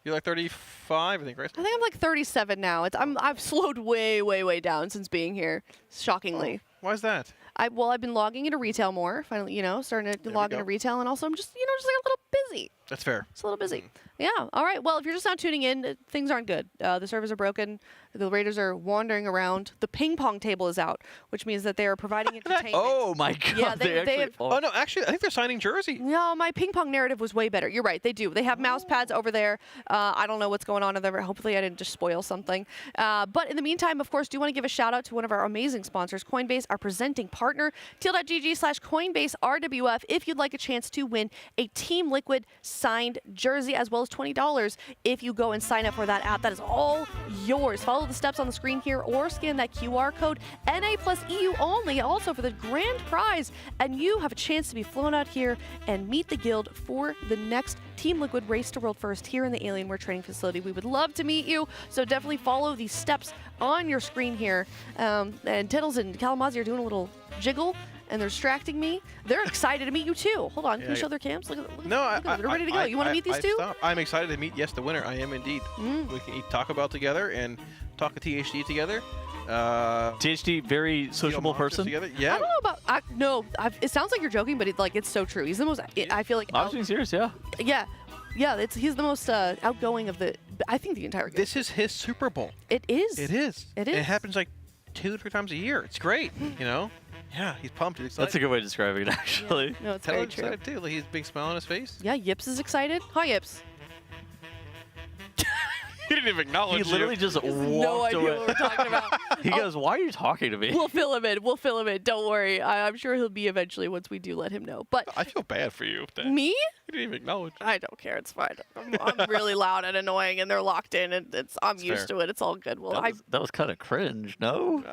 S12: You're like 35, I think, right?
S17: I think I'm like 37 now. I've slowed way down since being here. Shockingly.
S12: Why is that?
S17: I've been logging into retail more. Finally, starting to log into retail, and also I'm just just like a little busy.
S12: That's fair.
S17: It's a little busy. Yeah. All right. Well, if you're just not tuning in, things aren't good. The servers are broken. The raiders are wandering around. The ping pong table is out, which means that they are providing entertainment.
S19: Oh my God!
S17: Yeah, they have.
S12: Oh no, actually, I think they're signing Jersey.
S17: No, my ping pong narrative was way better. You're right. They do. They have mouse pads over there. I don't know what's going on over there. Hopefully, I didn't just spoil something. But in the meantime, of course, do want to give a shout out to one of our amazing sponsors, Coinbase, our presenting partner. Teal.gg/CoinbaseRWF if you'd like a chance to win a Team Liquid signed jersey, as well as $20 if you go and sign up for that app. That is all yours. Follow follow the steps on the screen here or scan that QR code, NA+EU only, also for the grand prize, and you have a chance to be flown out here and meet the guild for the next Team Liquid Race to World First here in the Alienware training facility. We would love to meet you, so definitely follow these steps on your screen here. And Tiddles and Kalamazi are doing a little jiggle, and they're distracting me. They're excited to meet you too. Hold on, can we show their cams? Look at
S12: No,
S17: they're ready to go. You want to meet these two?
S12: I'm excited to meet, yes, the winner. I am indeed. We can eat Taco Bell together and talk to THD together.
S19: THD, very sociable person.
S12: Together. Yeah.
S17: I don't know about. It sounds like you're joking, but it's so true. He's the most. I feel like.
S19: I was being serious. Yeah.
S17: Yeah. He's the most outgoing of the. I think the entire guild.
S12: This is his Super Bowl.
S17: It is.
S12: It is.
S17: It is.
S12: It happens like 2-3 times a year. It's great. You know. Yeah, he's pumped. He's excited.
S19: That's a good way of describing it, actually.
S17: Yeah. No, it's very true.
S12: Excited too. Like, he's a big smile on his face.
S17: Yeah, Yips is excited. Hi, Yips.
S12: He didn't even acknowledge you.
S19: He literally just walked
S17: no idea
S19: away.
S17: what we're talking about.
S19: He goes, "Why are you talking to me?"
S17: We'll fill him in. We'll fill him in. Don't worry. I'm sure he'll be eventually once we do let him know. But
S12: I feel bad for you.
S17: Me?
S12: You didn't even acknowledge.
S17: I don't care. It's fine. I'm really loud and annoying, and they're locked in, and I'm used to it. It's all good. Well,
S19: that was kind of cringe, no?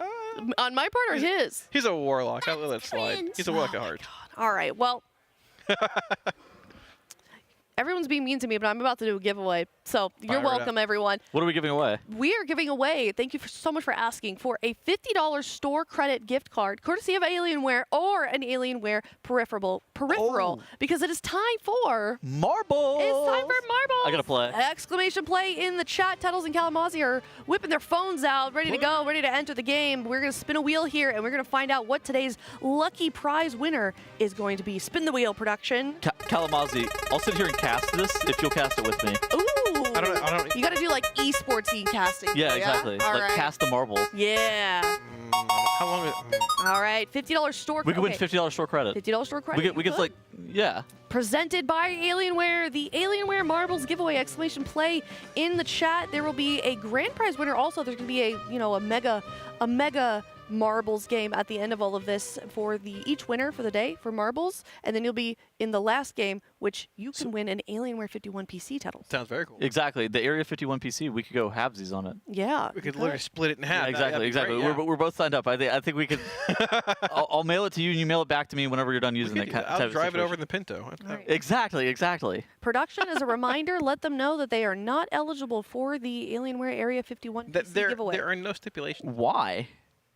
S17: On my part or his?
S12: He's a warlock. I'll let that slide. He's a warlock at heart.
S17: All right. Well. Everyone's being mean to me, but I'm about to do a giveaway. So you're welcome, everyone.
S19: What are we giving away?
S17: We are giving away, thank you so much for asking, for a $50 store credit gift card, courtesy of Alienware or an Alienware peripheral, because it is time for...
S19: Marbles!
S17: It's time for marbles!
S19: I gotta play.
S17: Exclamation play in the chat. Teddles and Kalamazi are whipping their phones out, ready to go, ready to enter the game. We're gonna spin a wheel here, and we're gonna find out what today's lucky prize winner is going to be. Spin the wheel, production.
S19: Kalamazi, I'll sit here and cast this if you'll cast it with me.
S17: Ooh!
S12: I don't.
S17: You gotta do like esports casting.
S19: Yeah, exactly.
S17: All
S19: like
S17: right.
S19: cast the marble.
S17: Yeah.
S12: How long?
S17: All right, $50 store
S19: We
S17: credit.
S19: could win $50 store credit.
S17: $50 store credit.
S19: We get like, yeah.
S17: Presented by Alienware, the Alienware Marbles giveaway, exclamation play in the chat. There will be a grand prize winner. Also, there's gonna be a mega marbles game at the end of all of this for each winner for the day for marbles, and then you'll be in the last game, which you can win an Alienware 51 PC title.
S12: Sounds very cool.
S19: Exactly. The Area 51 PC, we could go halvesies on it.
S17: Yeah.
S12: We could literally split it in half.
S19: Yeah, exactly.
S12: Great, yeah.
S19: We're both signed up. I think we could. I'll mail it to you, and you mail it back to me whenever you're done using it.
S12: I'll drive it over in the Pinto.
S17: Right.
S19: Exactly.
S17: Production, as a reminder, let them know that they are not eligible for the Alienware Area 51 PC giveaway.
S12: There are no stipulations.
S19: Why?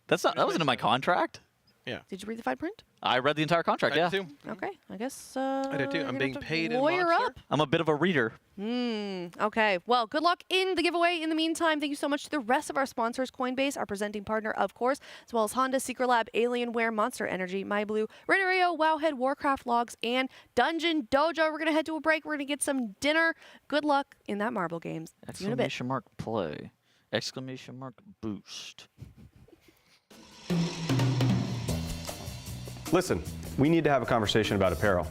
S19: That wasn't in my contract.
S12: Yeah.
S17: Did you read the fine print?
S19: I read the entire contract.
S12: I
S19: Yeah.
S12: did too.
S17: Okay, I guess.
S12: I did too. I'm being paid in
S17: lawyer
S12: Monster.
S17: up.
S19: I'm a bit of a reader.
S17: Okay. Well, good luck in the giveaway. In the meantime, thank you so much to the rest of our sponsors: Coinbase, our presenting partner, of course, as well as Honda, Secret Lab, Alienware, Monster Energy, MyBlue, RaiderIO, Wowhead, Warcraft Logs, and DungeonDojo. We're gonna head to a break. We're gonna get some dinner. Good luck in that marble games. See you in a bit.
S19: Exclamation mark play. Exclamation mark boost.
S18: Listen, we need to have a conversation about apparel.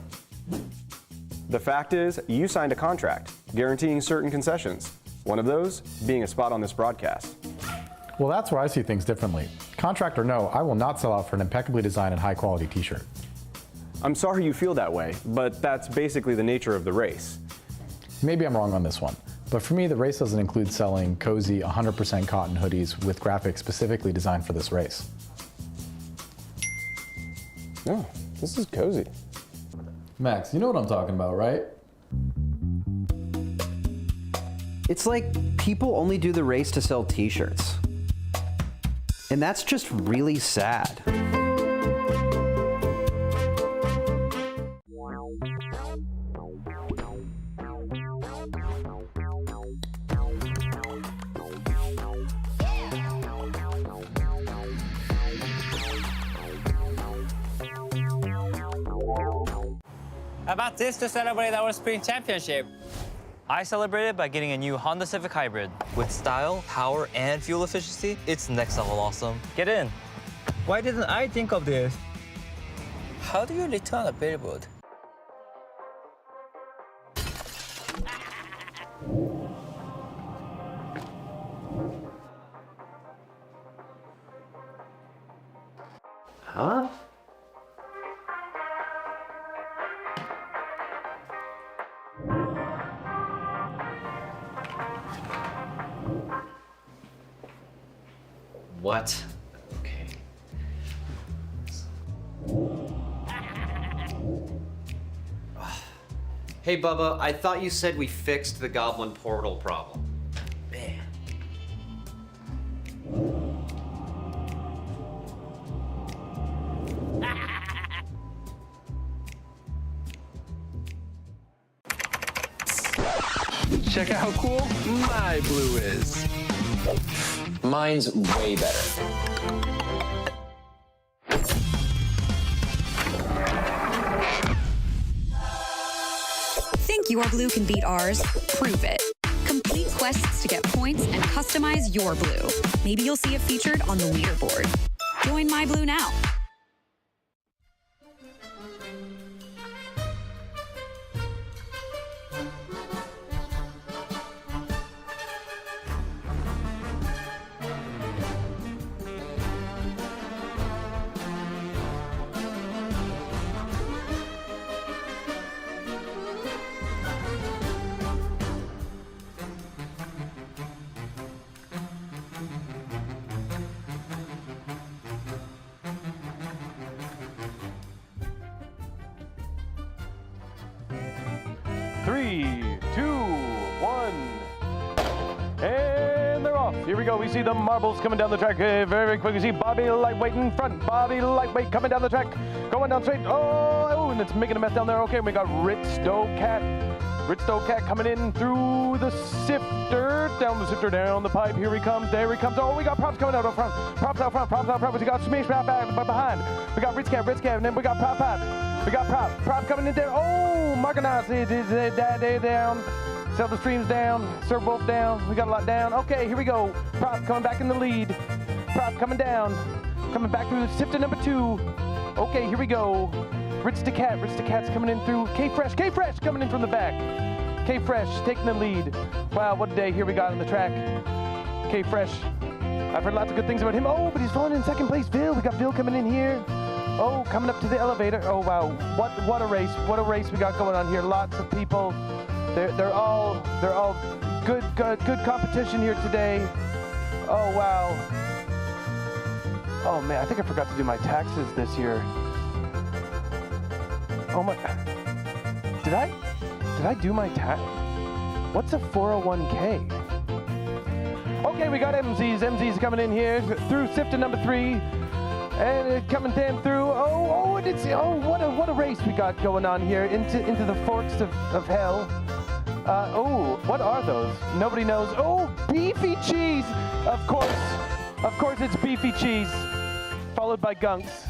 S18: The fact is, you signed a contract guaranteeing certain concessions. One of those being a spot on this broadcast.
S22: Well, that's where I see things differently. Contract or no, I will not sell out for an impeccably designed and high-quality t-shirt.
S18: I'm sorry you feel that way, but that's basically the nature of the race.
S22: Maybe I'm wrong on this one, but for me, the race doesn't include selling cozy 100% cotton hoodies with graphics specifically designed for this race.
S18: No, this is cozy.
S22: Max, you know what I'm talking about, right?
S23: It's like people only do the race to sell t-shirts. And that's just really sad.
S24: How about this to celebrate our spring championship? I celebrated by getting a new Honda Civic Hybrid. With style, power, and fuel efficiency, it's next level awesome. Get in. Why didn't I think of this? How do you return a billboard?
S23: Huh? What? Okay. Hey, Bubba, I thought you said we fixed the goblin portal problem. Man.
S11: Check out how cool MyBlue is.
S2: Mine's way better.
S13: Think your blue can beat ours? Prove it. Complete quests to get points and customize your blue. Maybe you'll see it featured on the leaderboard. Join MyBlue now.
S18: Here we go. We see the marbles coming down the track very, very quick. We see Bobby Lightweight in front. Bobby Lightweight coming down the track. Going down straight. Oh, and it's making a mess down there. Okay, we got Ritstocat coming in through the sifter. Down the sifter, down the pipe. Here he comes. There he comes. Oh, we got Props coming out front. Props out front. We got Smash back behind. We got Ritzcat, and then we got Prop. We got Prop coming in there. Oh, Marganaz is down. Zelda Streams down, Sir Wolf down, we got a lot down. Okay, here we go. Prop coming back in the lead. Prop coming down, coming back through the sifter number 2. Okay, here we go. Ritz-to-Cat's coming in through. K-Fresh coming in from the back. K-Fresh taking the lead. Wow, what a day here we got on the track. K-Fresh, I've heard lots of good things about him. Oh, but he's falling in second place. Vil, we got Vil coming in here. Oh, coming up to the elevator. Oh, wow, what a race we got going on here. Lots of people. They're all good competition here today. Oh wow. Oh man, I think I forgot to do my taxes this year. Oh my. Did I do my tax? What's a 401k? Okay, we got MZ's coming in here through sifter number 3. And coming down through. What a race we got going on here into the forks of hell. What are those? Nobody knows. Oh, beefy cheese! Of course it's beefy cheese. Followed by Gunks.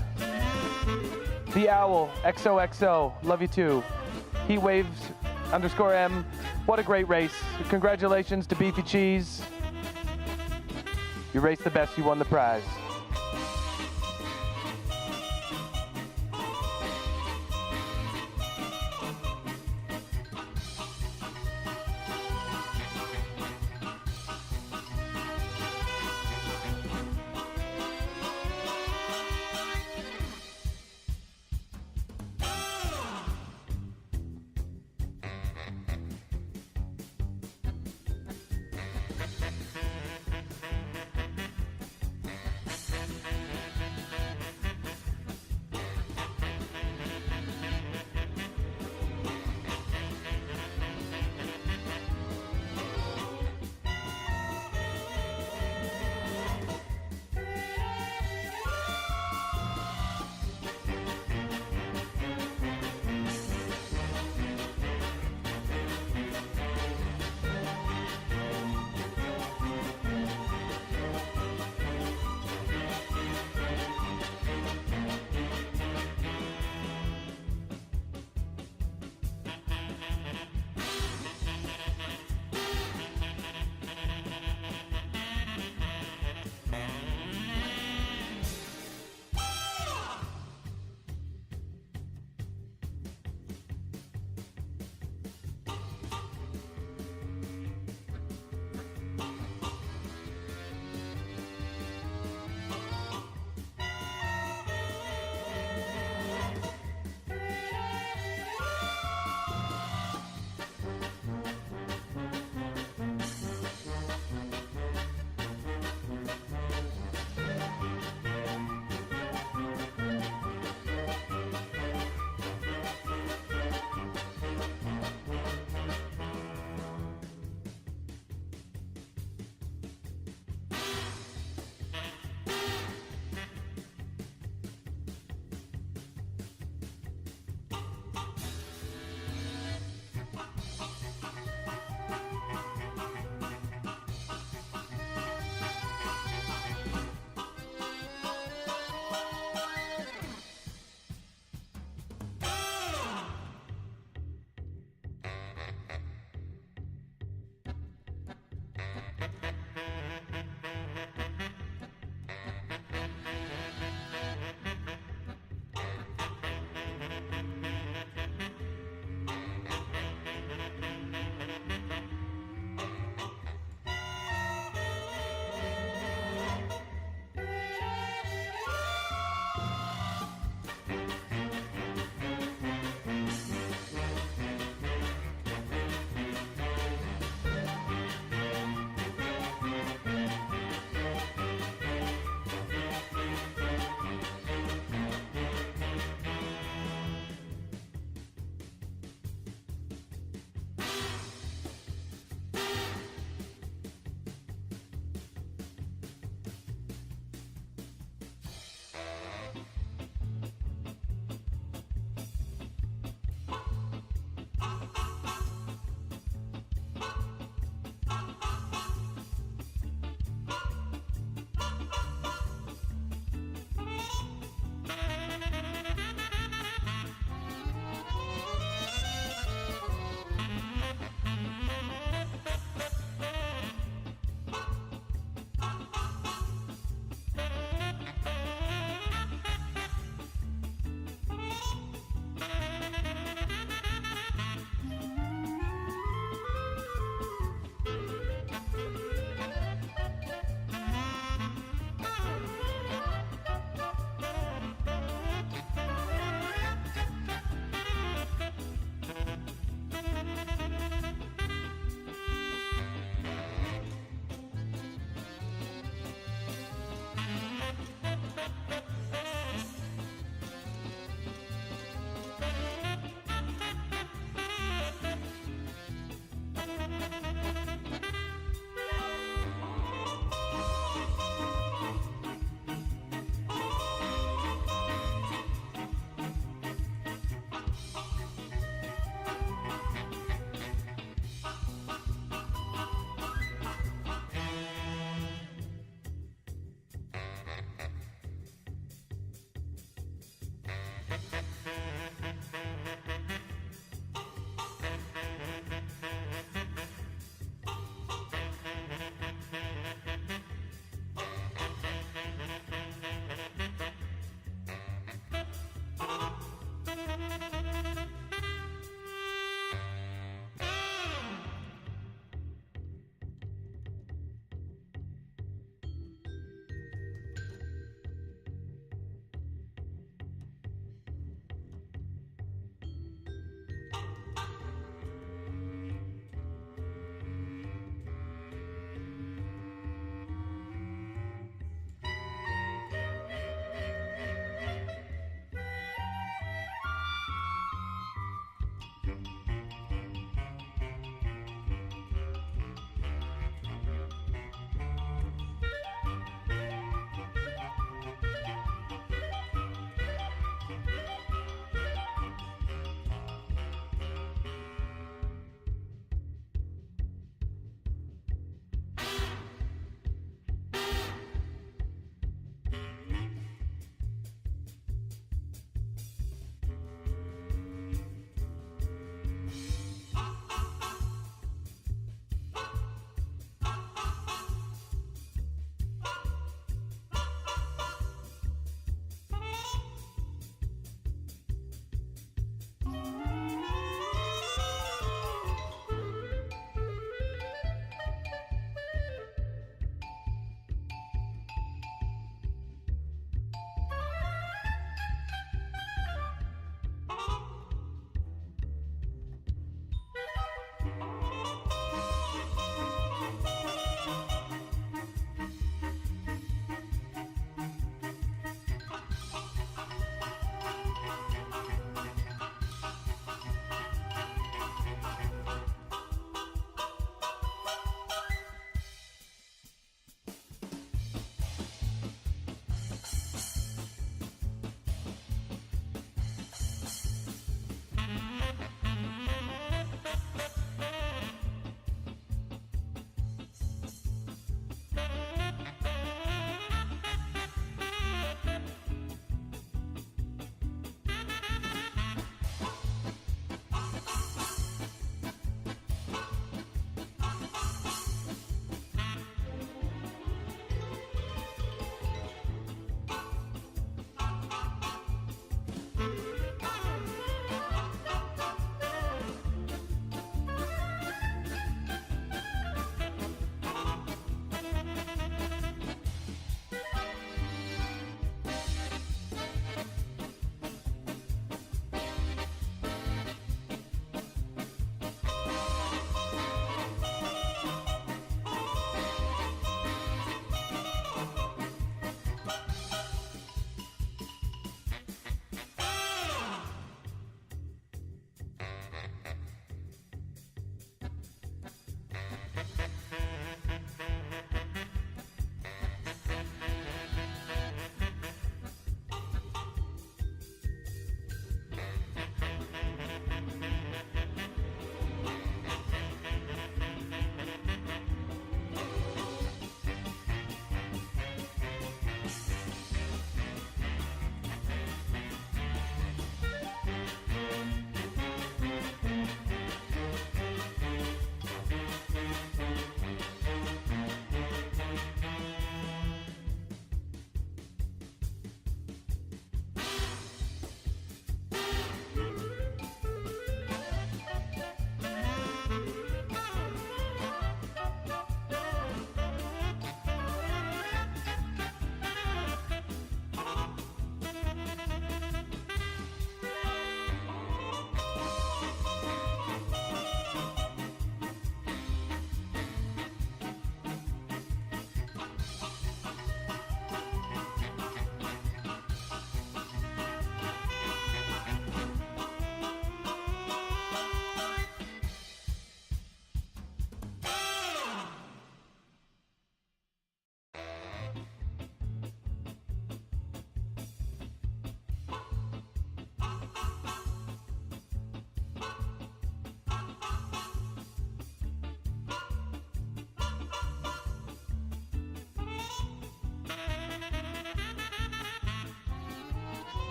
S18: The Owl, XOXO, love you too. Heatwaves _M. What a great race. Congratulations to Beefy Cheese. You raced the best, you won the prize.